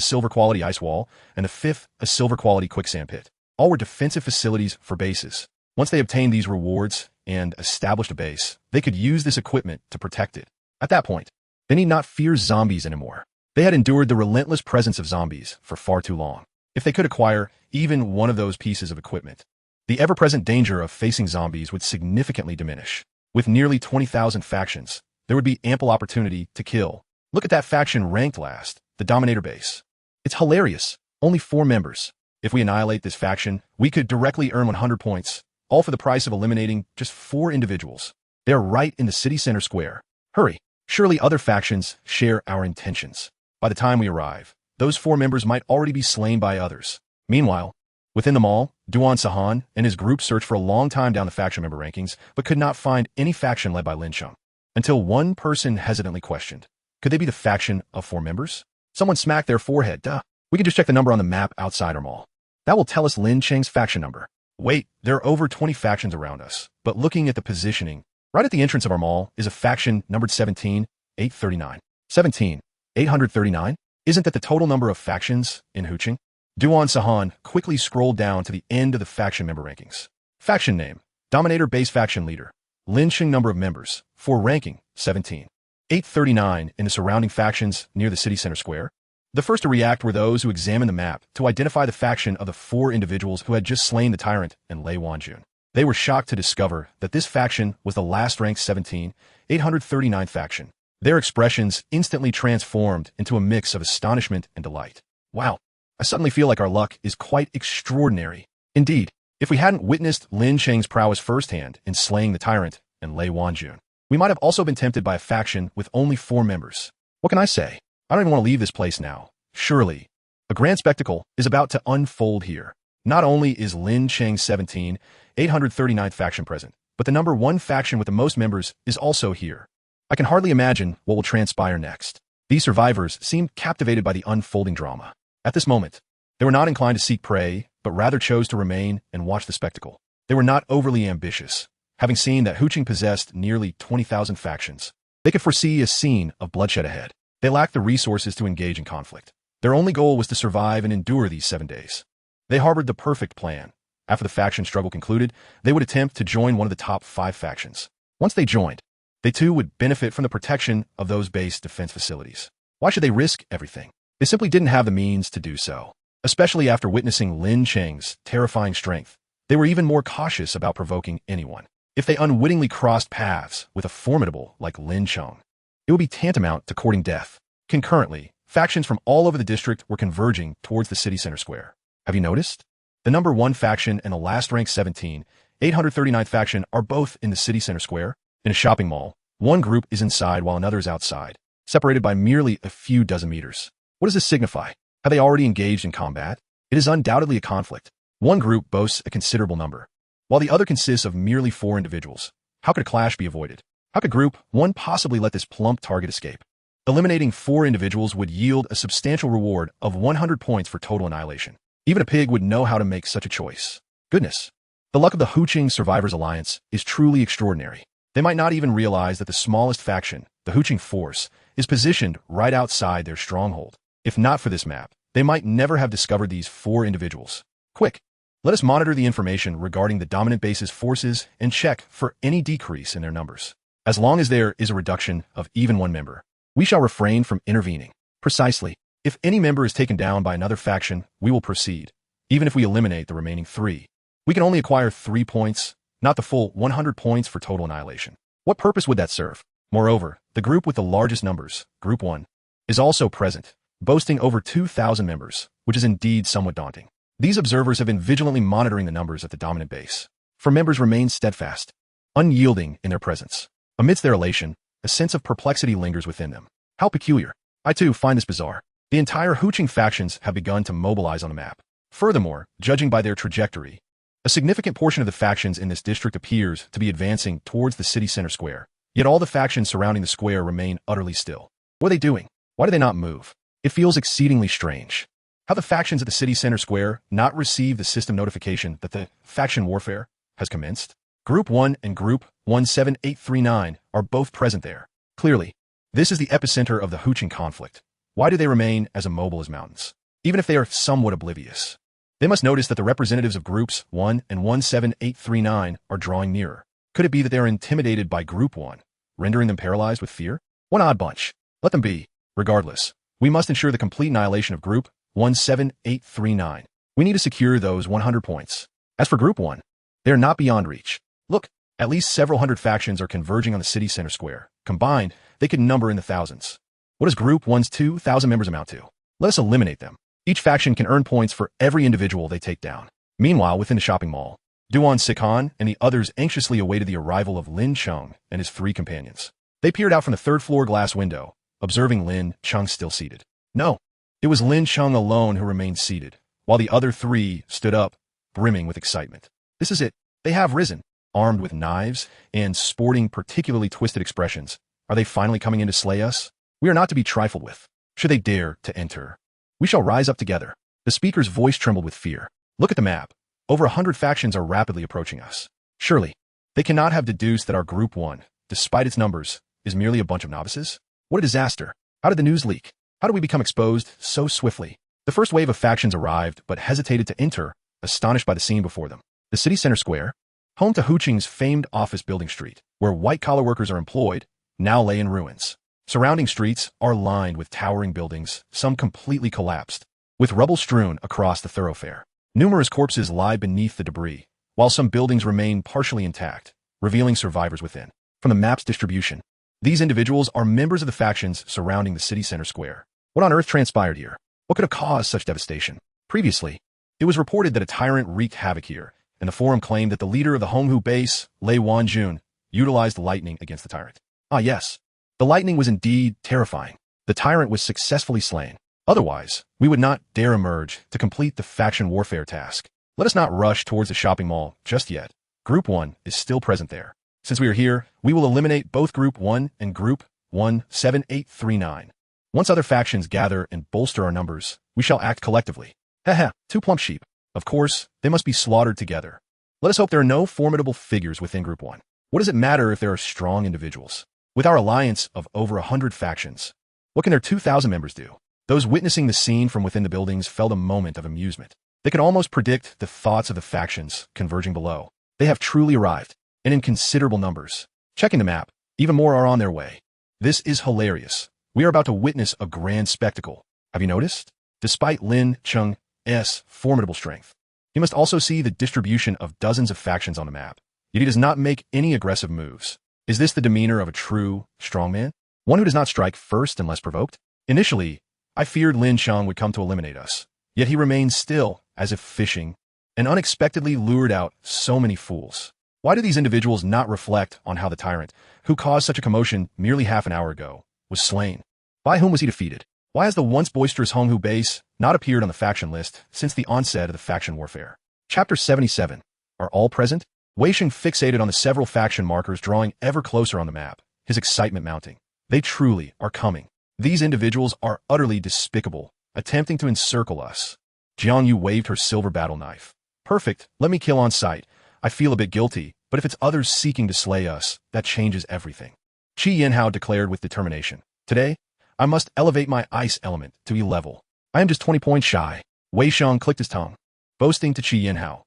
silver quality ice wall. And the fifth, a silver quality quicksand pit. All were defensive facilities for bases. Once they obtained these rewards and established a base, they could use this equipment to protect it. At that point, they need not fear zombies anymore. They had endured the relentless presence of zombies for far too long. If they could acquire even one of those pieces of equipment, the ever-present danger of facing zombies would significantly diminish. With nearly 20,000 factions, there would be ample opportunity to kill. Look at that faction ranked last, the Dominator base. It's hilarious. Only 4 members. If we annihilate this faction, we could directly earn 100 points, all for the price of eliminating just 4 individuals. They're right in the city center square. Hurry. Surely other factions share our intentions. By the time we arrive, those 4 members might already be slain by others. Meanwhile, within the mall, Duan Sahan and his group searched for a long time down the faction member rankings, but could not find any faction led by Lin Cheng. Until one person hesitantly questioned, could they be the faction of 4 members? Someone smacked their forehead. Duh. We can just check the number on the map outside our mall. That will tell us Lin Cheng's faction number. Wait, there are over 20 factions around us, but looking at the positioning, right at the entrance of our mall is a faction numbered 17, 839. 17, 839? Isn't that the total number of factions in Huqing? Duan Sahan quickly scrolled down to the end of the faction member rankings. Faction name, Dominator base faction leader. Lin Cheng number of members, 4 ranking, 17. 839 in the surrounding factions near the city center square. The first to react were those who examined the map to identify the faction of the 4 individuals who had just slain the tyrant and Lei Wanjun. They were shocked to discover that this faction was the last ranked 17, 839 faction. Their expressions instantly transformed into a mix of astonishment and delight. Wow, I suddenly feel like our luck is quite extraordinary. Indeed, if we hadn't witnessed Lin Cheng's prowess firsthand in slaying the tyrant and Lei Wanjun, we might have also been tempted by a faction with only 4 members. What can I say? I don't even want to leave this place now. Surely, a grand spectacle is about to unfold here. Not only is Lin Cheng's 17, 839th faction present, but the number 1 faction with the most members is also here. I can hardly imagine what will transpire next. These survivors seemed captivated by the unfolding drama. At this moment, they were not inclined to seek prey, but rather chose to remain and watch the spectacle. They were not overly ambitious. Having seen that Huqing possessed nearly 20,000 factions, they could foresee a scene of bloodshed ahead. They lacked the resources to engage in conflict. Their only goal was to survive and endure these 7 days. They harbored the perfect plan. After the faction struggle concluded, they would attempt to join one of the top 5 factions. Once they joined, they too would benefit from the protection of those base defense facilities. Why should they risk everything? They simply didn't have the means to do so. Especially after witnessing Lin Cheng's terrifying strength, they were even more cautious about provoking anyone. If they unwittingly crossed paths with a formidable like Lin Cheng, it would be tantamount to courting death. Concurrently, factions from all over the district were converging towards the city center square. Have you noticed? The number 1 faction and the last ranked 17, 839th faction are both in the city center square. In a shopping mall, one group is inside while another is outside, separated by merely a few dozen meters. What does this signify? Have they already engaged in combat? It is undoubtedly a conflict. One group boasts a considerable number, while the other consists of merely 4 individuals. How could a clash be avoided? How could Group 1 possibly let this plump target escape? Eliminating 4 individuals would yield a substantial reward of 100 points for total annihilation. Even a pig would know how to make such a choice. Goodness. The luck of the Huqing Survivors Alliance is truly extraordinary. They might not even realize that the smallest faction, the Huqing Force, is positioned right outside their stronghold. If not for this map, they might never have discovered these 4 individuals. Quick, let us monitor the information regarding the dominant base's forces and check for any decrease in their numbers. As long as there is a reduction of even 1 member, we shall refrain from intervening. Precisely. If any member is taken down by another faction, we will proceed, even if we eliminate the remaining 3. We can only acquire 3 points, not the full 100 points for total annihilation. What purpose would that serve? Moreover, the group with the largest numbers, Group 1, is also present, boasting over 2,000 members, which is indeed somewhat daunting. These observers have been vigilantly monitoring the numbers at the dominant base, for members remain steadfast, unyielding in their presence. Amidst their elation, a sense of perplexity lingers within them. How peculiar. I too find this bizarre. The entire Huqing factions have begun to mobilize on the map. Furthermore, judging by their trajectory, a significant portion of the factions in this district appears to be advancing towards the city center square. Yet all the factions surrounding the square remain utterly still. What are they doing? Why do they not move? It feels exceedingly strange. How the factions at the city center square not receive the system notification that the faction warfare has commenced? Group 1 and Group 17839 are both present there. Clearly, this is the epicenter of the Huqing conflict. Why do they remain as immobile as mountains? Even if they are somewhat oblivious. They must notice that the representatives of Groups 1 and 17839 are drawing nearer. Could it be that they are intimidated by Group 1, rendering them paralyzed with fear? One odd bunch. Let them be. Regardless, we must ensure the complete annihilation of Group 17839. We need to secure those 100 points. As for Group 1, they are not beyond reach. Look, at least several hundred factions are converging on the city center square. Combined, they could number in the thousands. What does Group 1's 2,000 members amount to? Let us eliminate them. Each faction can earn points for every individual they take down. Meanwhile, within the shopping mall, Duan Sikhan and the others anxiously awaited the arrival of Lin Cheng and his 3 companions. They peered out from the third-floor glass window, observing Lin Cheng still seated. No, it was Lin Cheng alone who remained seated, while the other 3 stood up, brimming with excitement. This is it. They have risen, armed with knives and sporting particularly twisted expressions. Are they finally coming in to slay us? We are not to be trifled with. Should they dare to enter, we shall rise up together. The speaker's voice trembled with fear. Look at the map. Over 100 factions are rapidly approaching us. Surely, they cannot have deduced that our Group 1, despite its numbers, is merely a bunch of novices? What a disaster. How did the news leak? How did we become exposed so swiftly? The first wave of factions arrived but hesitated to enter, astonished by the scene before them. The city center square, home to Huqing's famed office building street, where white-collar workers are employed, now lay in ruins. Surrounding streets are lined with towering buildings, some completely collapsed, with rubble strewn across the thoroughfare. Numerous corpses lie beneath the debris, while some buildings remain partially intact, revealing survivors within. From the map's distribution, these individuals are members of the factions surrounding the city center square. What on earth transpired here? What could have caused such devastation? Previously, it was reported that a tyrant wreaked havoc here, and the forum claimed that the leader of the Honghu base, Lei Wanjun, utilized lightning against the tyrant. Ah yes, the lightning was indeed terrifying. The tyrant was successfully slain. Otherwise, we would not dare emerge to complete the faction warfare task. Let us not rush towards the shopping mall just yet. Group 1 is still present there. Since we are here, we will eliminate both Group 1 and Group 17839. Once other factions gather and bolster our numbers, we shall act collectively. Haha, 2 plump sheep. Of course, they must be slaughtered together. Let us hope there are no formidable figures within Group 1. What does it matter if there are strong individuals? With our alliance of over 100 factions, what can their 2,000 members do? Those witnessing the scene from within the buildings felt a moment of amusement. They could almost predict the thoughts of the factions converging below. They have truly arrived, and in considerable numbers. Checking the map, even more are on their way. This is hilarious. We are about to witness a grand spectacle. Have you noticed? Despite Lin Cheng's formidable strength, he must also see the distribution of dozens of factions on the map, yet he does not make any aggressive moves. Is this the demeanor of a true strongman? One who does not strike first unless provoked? Initially, I feared Lin Cheng would come to eliminate us, yet he remains still, as if fishing, and unexpectedly lured out so many fools. Why do these individuals not reflect on how the tyrant, who caused such a commotion merely half an hour ago, was slain? By whom was he defeated? Why has the once boisterous Honghu base not appeared on the faction list since the onset of the faction warfare? Chapter 77. Are all present? Wei Sheng fixated on the several faction markers drawing ever closer on the map, his excitement mounting. They truly are coming. These individuals are utterly despicable, attempting to encircle us. Jiang Yu waved her silver battle knife. Perfect, let me kill on sight. I feel a bit guilty, but if it's others seeking to slay us, that changes everything. Qi Yanhao declared with determination. Today, I must elevate my ice element to be level. I am just 20 points shy. Wei Sheng clicked his tongue, boasting to Qi Yanhao.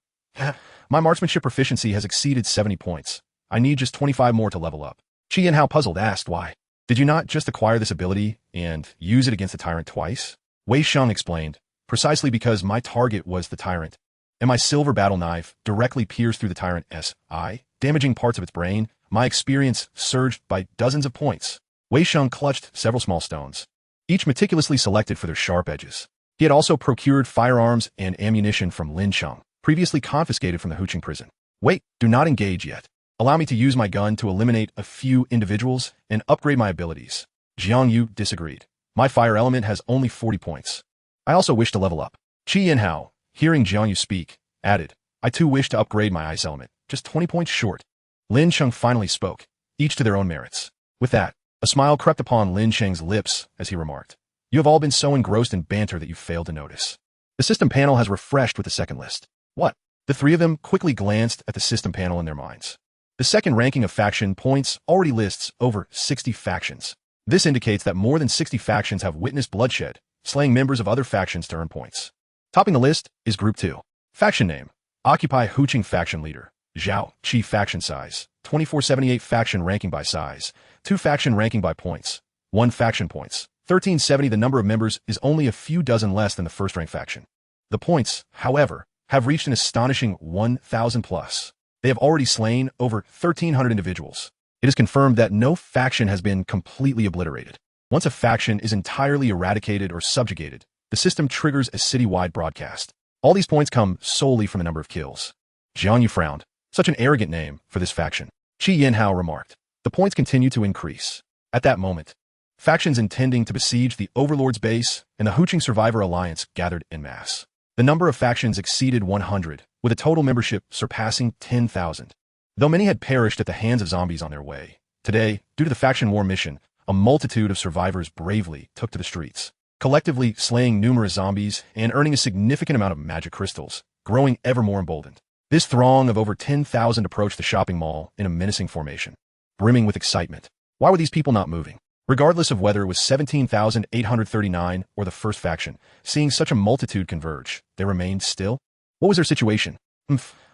My marksmanship proficiency has exceeded 70 points. I need just 25 more to level up. Qi Yanhao, puzzled, asked why. Did you not just acquire this ability and use it against the tyrant twice? Wei Sheng explained, precisely because my target was the tyrant, and my silver battle knife directly pierced through the tyrant's eye. damaging parts of its brain, my experience surged by dozens of points. Wei Sheng clutched several small stones, each meticulously selected for their sharp edges. He had also procured firearms and ammunition from Lin Cheng, previously confiscated from the Huqing prison. Wait, do not engage yet. Allow me to use my gun to eliminate a few individuals and upgrade my abilities. Jiang Yu disagreed. My fire element has only 40 points. I also wish to level up. Qi Yinhao, hearing Jiang Yu speak, added, I too wish to upgrade my ice element, just 20 points short. Lin Cheng finally spoke, each to their own merits. With that, a smile crept upon Lin Cheng's lips as he remarked, You have all been so engrossed in banter that you failed to notice. The system panel has refreshed with the second list. What? The three of them quickly glanced at the system panel in their minds. The second ranking of faction points already lists over 60 factions. This indicates that more than 60 factions have witnessed bloodshed, slaying members of other factions to earn points. Topping the list is Group 2. Faction name: Occupy Huqing Faction Leader. Zhao, Chief Faction Size. 2478 Faction Ranking by Size. 2 Faction Ranking by Points. 1 Faction Points. 1370 The number of members is only a few dozen less than the first-rank faction. The points, however, have reached an astonishing 1,000 plus. They have already slain over 1,300 individuals. It is confirmed that no faction has been completely obliterated. Once a faction is entirely eradicated or subjugated, the system triggers a citywide broadcast. All these points come solely from the number of kills. Jiang Yu frowned. Such an arrogant name for this faction. Qi Yinhao remarked. The points continue to increase. At that moment, factions intending to besiege the Overlord's base and the Huqing Survivor Alliance gathered en masse. The number of factions exceeded 100, with a total membership surpassing 10,000. Though many had perished at the hands of zombies on their way, today, due to the faction war mission, a multitude of survivors bravely took to the streets, collectively slaying numerous zombies and earning a significant amount of magic crystals, growing ever more emboldened. This throng of over 10,000 approached the shopping mall in a menacing formation, brimming with excitement. Why were these people not moving? Regardless of whether it was 17,839 or the first faction, seeing such a multitude converge, they remained still? What was their situation?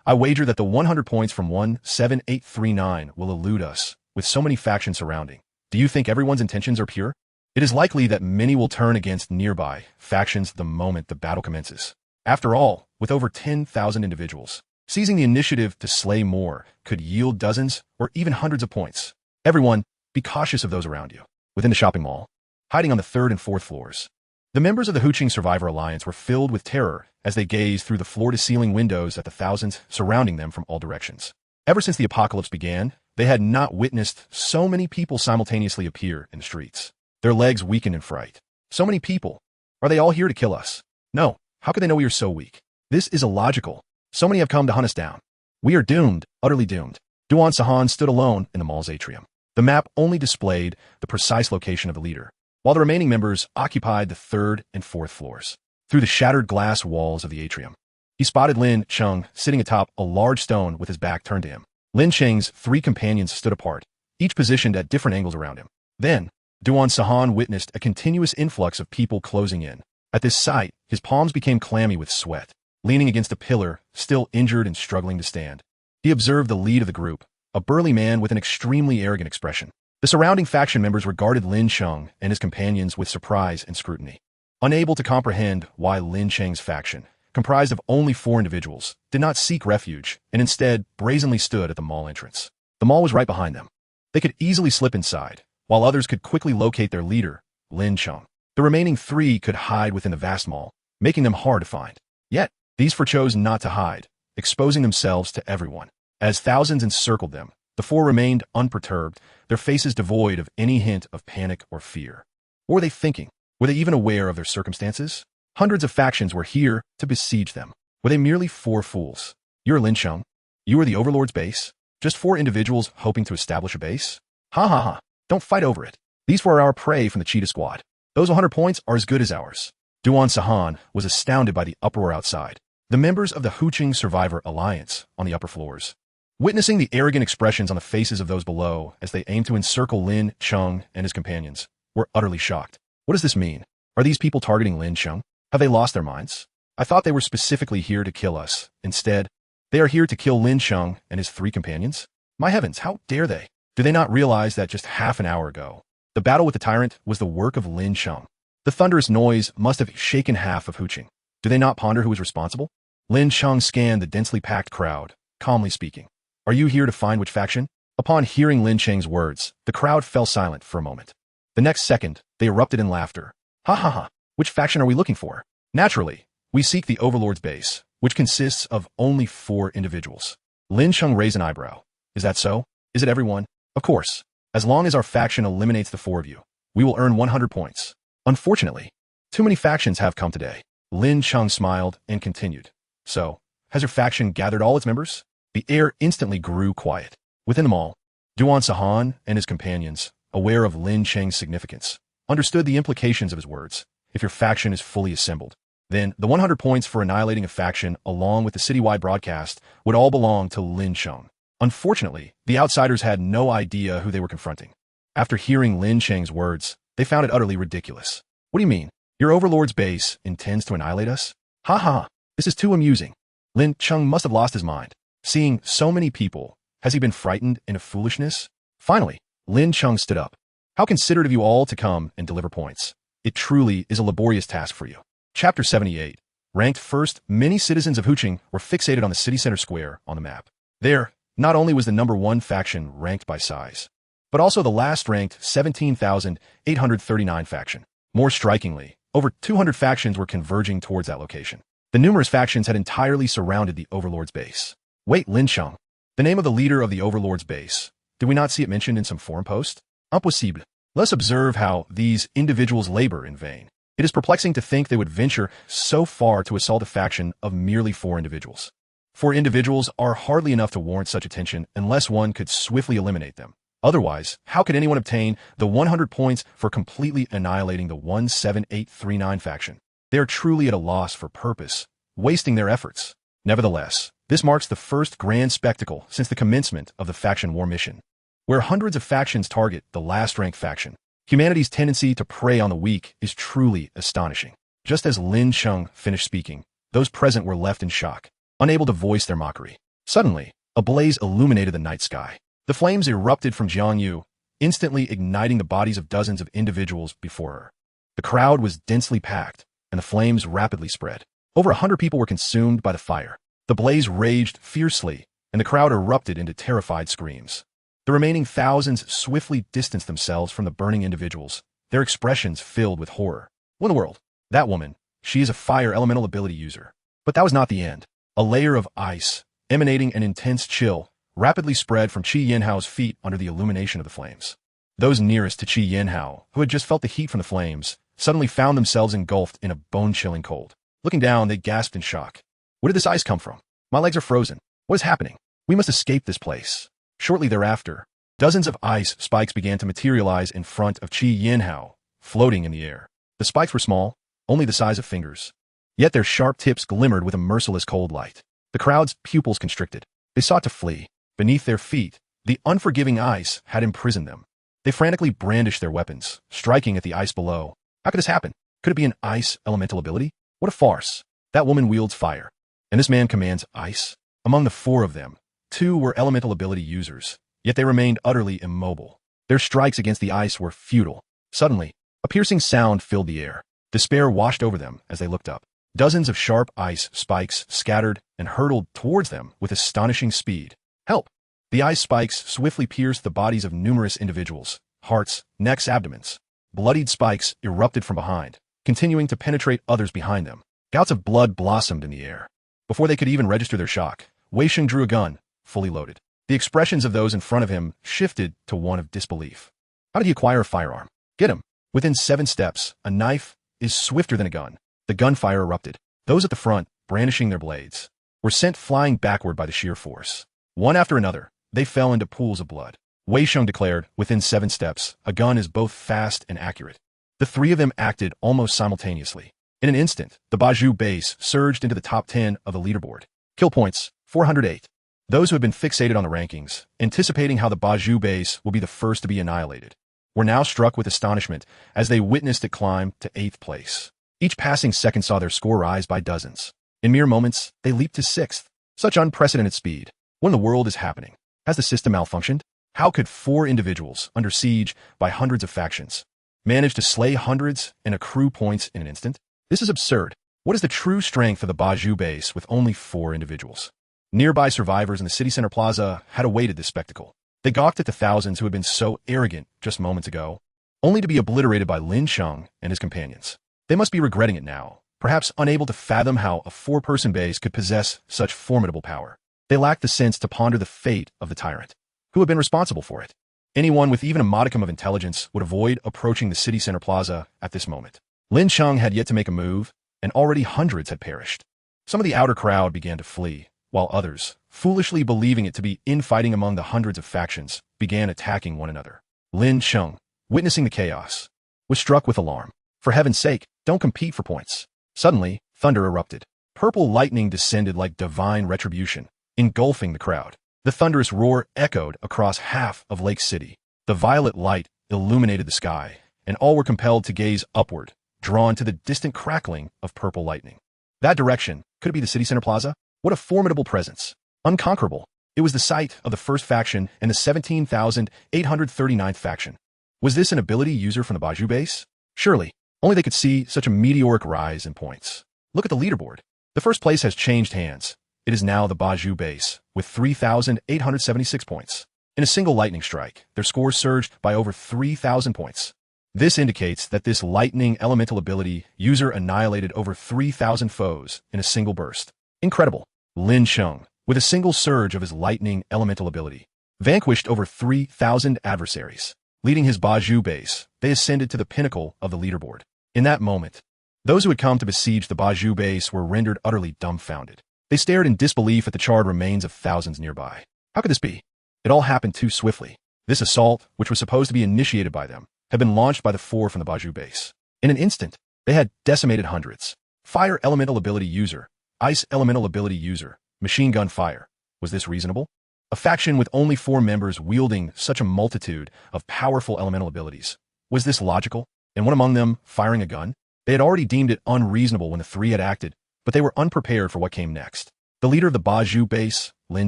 I wager that the 100 points from 17839 will elude us, with so many factions surrounding. Do you think everyone's intentions are pure? It is likely that many will turn against nearby factions the moment the battle commences. After all, with over 10,000 individuals, seizing the initiative to slay more could yield dozens or even hundreds of points. Everyone, be cautious of those around you. Within the shopping mall, hiding on the 3rd and 4th floors, the members of the Huqing Survivor Alliance were filled with terror as they gazed through the floor-to-ceiling windows at the thousands surrounding them from all directions. Ever since the apocalypse began, they had not witnessed so many people simultaneously appear in the streets. Their legs weakened in fright. So many people. Are they all here to kill us? No. How could they know we are so weak? This is illogical. So many have come to hunt us down. We are doomed, utterly doomed. Duan Sahan stood alone in the mall's atrium. The map only displayed the precise location of the leader, while the remaining members occupied the 3rd and 4th floors. Through the shattered glass walls of the atrium, he spotted Lin Cheng sitting atop a large stone with his back turned to him. Lin Cheng's 3 companions stood apart, each positioned at different angles around him. Then, Duan Sahan witnessed a continuous influx of people closing in. At this sight, his palms became clammy with sweat. Leaning against a pillar, still injured and struggling to stand, he observed the lead of the group, a burly man with an extremely arrogant expression. The surrounding faction members regarded Lin Cheng and his companions with surprise and scrutiny. Unable to comprehend why Lin Cheng's faction, comprised of only 4 individuals, did not seek refuge and instead brazenly stood at the mall entrance. The mall was right behind them. They could easily slip inside, while others could quickly locate their leader, Lin Cheng. The remaining 3 could hide within the vast mall, making them hard to find. Yet, these 4 chose not to hide, exposing themselves to everyone. As thousands encircled them, the 4 remained unperturbed, their faces devoid of any hint of panic or fear. What were they thinking? Were they even aware of their circumstances? Hundreds of factions were here to besiege them. Were they merely 4 fools? You're Lin Cheng. You are the Overlord's base? Just 4 individuals hoping to establish a base? Ha ha ha. Don't fight over it. These 4 are our prey from the Cheetah Squad. Those 100 points are as good as ours. Duan Sahan was astounded by the uproar outside. The members of the Huqing Survivor Alliance on the upper floors, witnessing the arrogant expressions on the faces of those below as they aimed to encircle Lin Cheng and his companions, were utterly shocked. What does this mean? Are these people targeting Lin Cheng? Have they lost their minds? I thought they were specifically here to kill us. Instead, they are here to kill Lin Cheng and his 3 companions? My heavens, how dare they? Do they not realize that just half an hour ago, the battle with the tyrant was the work of Lin Cheng? The thunderous noise must have shaken half of Huqing. Do they not ponder who was responsible? Lin Cheng scanned the densely packed crowd, calmly speaking. Are you here to find which faction? Upon hearing Lin Cheng's words, the crowd fell silent for a moment. The next second, they erupted in laughter. Ha ha ha, which faction are we looking for? Naturally, we seek the Overlord's base, which consists of only 4 individuals. Lin Cheng raised an eyebrow. Is that so? Is it everyone? Of course. As long as our faction eliminates the 4 of you, we will earn 100 points. Unfortunately, too many factions have come today. Lin Cheng smiled and continued. So, has your faction gathered all its members? The air instantly grew quiet. Within them all, Duan Sahan and his companions, aware of Lin Cheng's significance, understood the implications of his words. If your faction is fully assembled, then the 100 points for annihilating a faction along with the citywide broadcast would all belong to Lin Cheng. Unfortunately, the outsiders had no idea who they were confronting. After hearing Lin Cheng's words, they found it utterly ridiculous. What do you mean? Your Overlord's base intends to annihilate us? Ha ha, this is too amusing. Lin Cheng must have lost his mind. Seeing so many people, has he been frightened into foolishness? Finally, Lin Cheng stood up. How considerate of you all to come and deliver points. It truly is a laborious task for you. Chapter 78. Ranked first, many citizens of Huqing were fixated on the city center square on the map. There, not only was the number 1 faction ranked by size, but also the last ranked 17,839 faction. More strikingly, over 200 factions were converging towards that location. The numerous factions had entirely surrounded the Overlord's base. Wait, Lin Cheng. The name of the leader of the Overlord's base. Did we not see it mentioned in some forum post? Impossible. Let's observe how these individuals labor in vain. It is perplexing to think they would venture so far to assault a faction of merely 4 individuals. 4 individuals are hardly enough to warrant such attention unless one could swiftly eliminate them. Otherwise, how could anyone obtain the 100 points for completely annihilating the 17839 faction? They are truly at a loss for purpose, wasting their efforts. Nevertheless, this marks the first grand spectacle since the commencement of the faction war mission, where hundreds of factions target the last-ranked faction. Humanity's tendency to prey on the weak is truly astonishing. Just as Lin Cheng finished speaking, those present were left in shock, unable to voice their mockery. Suddenly, a blaze illuminated the night sky. The flames erupted from Jiangyu, instantly igniting the bodies of dozens of individuals before her. The crowd was densely packed, and the flames rapidly spread. Over 100 people were consumed by the fire. The blaze raged fiercely, and the crowd erupted into terrified screams. The remaining thousands swiftly distanced themselves from the burning individuals, their expressions filled with horror. What in the world? That woman, she is a fire elemental ability user. But that was not the end. A layer of ice, emanating an intense chill, rapidly spread from Qi Yanhao's feet under the illumination of the flames. Those nearest to Qi Yanhao, who had just felt the heat from the flames, suddenly found themselves engulfed in a bone-chilling cold. Looking down, they gasped in shock. Where did this ice come from? My legs are frozen. What is happening? We must escape this place. Shortly thereafter, dozens of ice spikes began to materialize in front of Qi Yanhao, floating in the air. The spikes were small, only the size of fingers. Yet their sharp tips glimmered with a merciless cold light. The crowd's pupils constricted. They sought to flee. Beneath their feet, the unforgiving ice had imprisoned them. They frantically brandished their weapons, striking at the ice below. How could this happen? Could it be an ice elemental ability? What a farce. That woman wields fire, and this man commands ice. Among the 4 of them, 2 were elemental ability users, yet they remained utterly immobile. Their strikes against the ice were futile. Suddenly, a piercing sound filled the air. Despair washed over them as they looked up. Dozens of sharp ice spikes scattered and hurtled towards them with astonishing speed. Help! The ice spikes swiftly pierced the bodies of numerous individuals, hearts, necks, abdomens. Bloodied spikes erupted from behind, continuing to penetrate others behind them. Gouts of blood blossomed in the air. Before they could even register their shock, Wei Sheng drew a gun, fully loaded. The expressions of those in front of him shifted to one of disbelief. How did he acquire a firearm? Get him! Within 7 steps, a knife is swifter than a gun. The gunfire erupted. Those at the front, brandishing their blades, were sent flying backward by the sheer force. One after another, they fell into pools of blood. Wei Sheng declared, within 7 steps, a gun is both fast and accurate. The 3 of them acted almost simultaneously. In an instant, the Baju base surged into the top 10 of the leaderboard. Kill points, 408. Those who had been fixated on the rankings, anticipating how the Baju base will be the first to be annihilated, were now struck with astonishment as they witnessed it climb to 8th place. Each passing second saw their score rise by dozens. In mere moments, they leaped to 6th. Such unprecedented speed. What in the world is happening? Has the system malfunctioned? How could 4 individuals, under siege by hundreds of factions, manage to slay hundreds and accrue points in an instant? This is absurd. What is the true strength of the Baju base with only 4 individuals? Nearby survivors in the city center plaza had awaited this spectacle. They gawked at the thousands who had been so arrogant just moments ago, only to be obliterated by Lin Cheng and his companions. They must be regretting it now, perhaps unable to fathom how a four-person base could possess such formidable power. They lacked the sense to ponder the fate of the tyrant, who had been responsible for it. Anyone with even a modicum of intelligence would avoid approaching the city center plaza at this moment. Lin Cheng had yet to make a move, and already hundreds had perished. Some of the outer crowd began to flee, while others, foolishly believing it to be infighting among the hundreds of factions, began attacking one another. Lin Cheng, witnessing the chaos, was struck with alarm. For heaven's sake, don't compete for points. Suddenly, thunder erupted. Purple lightning descended like divine retribution, engulfing the crowd. The thunderous roar echoed across half of Lake City. The violet light illuminated the sky, and all were compelled to gaze upward, drawn to the distant crackling of purple lightning. That direction, could it be the city center plaza? What a formidable presence. Unconquerable. It was the site of the first faction and the 17,839th faction. Was this an ability user from the Baju base? Surely. Only they could see such a meteoric rise in points. Look at the leaderboard. The first place has changed hands. It is now the Baju base, with 3,876 points. In a single lightning strike, their scores surged by over 3,000 points. This indicates that this lightning elemental ability user annihilated over 3,000 foes in a single burst. Incredible. Lin Cheng, with a single surge of his lightning elemental ability, vanquished over 3,000 adversaries. Leading his Baju base, they ascended to the pinnacle of the leaderboard. In that moment, those who had come to besiege the Baju base were rendered utterly dumbfounded. They stared in disbelief at the charred remains of thousands nearby. How could this be? It all happened too swiftly. This assault, which was supposed to be initiated by them, had been launched by the four from the Baju base. In an instant, they had decimated hundreds. Fire elemental ability user, ice elemental ability user, machine gun fire. Was this reasonable? A faction with only 4 members wielding such a multitude of powerful elemental abilities. Was this logical? And one among them firing a gun? They had already deemed it unreasonable when the 3 had acted, but they were unprepared for what came next. The leader of the Baju base, Lin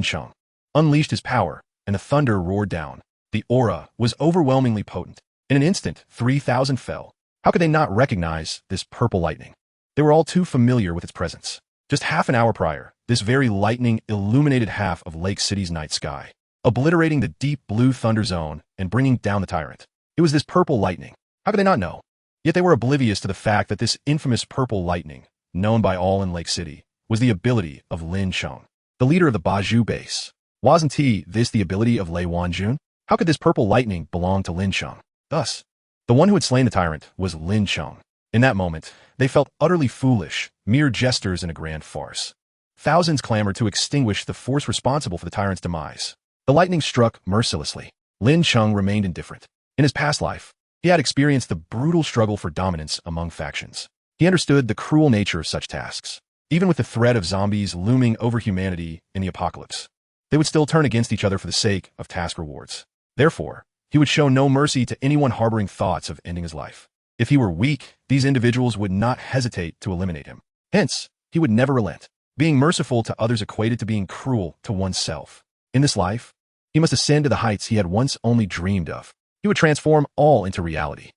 Cheng, unleashed his power, and the thunder roared down. The aura was overwhelmingly potent. In an instant, 3,000 fell. How could they not recognize this purple lightning? They were all too familiar with its presence. Just half an hour prior, this very lightning illuminated half of Lake City's night sky, obliterating the deep blue thunder zone and bringing down the tyrant. It was this purple lightning. How could they not know? Yet they were oblivious to the fact that this infamous purple lightning, known by all in Lake City, was the ability of Lin Cheng, the leader of the Baju base. Wasn't this the ability of Lei Wanjun? How could this purple lightning belong to Lin Cheng? Thus, the one who had slain the tyrant was Lin Cheng. In that moment, they felt utterly foolish, mere jesters in a grand farce. Thousands clamored to extinguish the force responsible for the tyrant's demise. The lightning struck mercilessly. Lin Cheng remained indifferent. In his past life, he had experienced the brutal struggle for dominance among factions. He understood the cruel nature of such tasks. Even with the threat of zombies looming over humanity in the apocalypse, they would still turn against each other for the sake of task rewards. Therefore, he would show no mercy to anyone harboring thoughts of ending his life. If he were weak, these individuals would not hesitate to eliminate him. Hence, he would never relent. Being merciful to others equated to being cruel to oneself. In this life, he must ascend to the heights he had once only dreamed of. He would transform all into reality.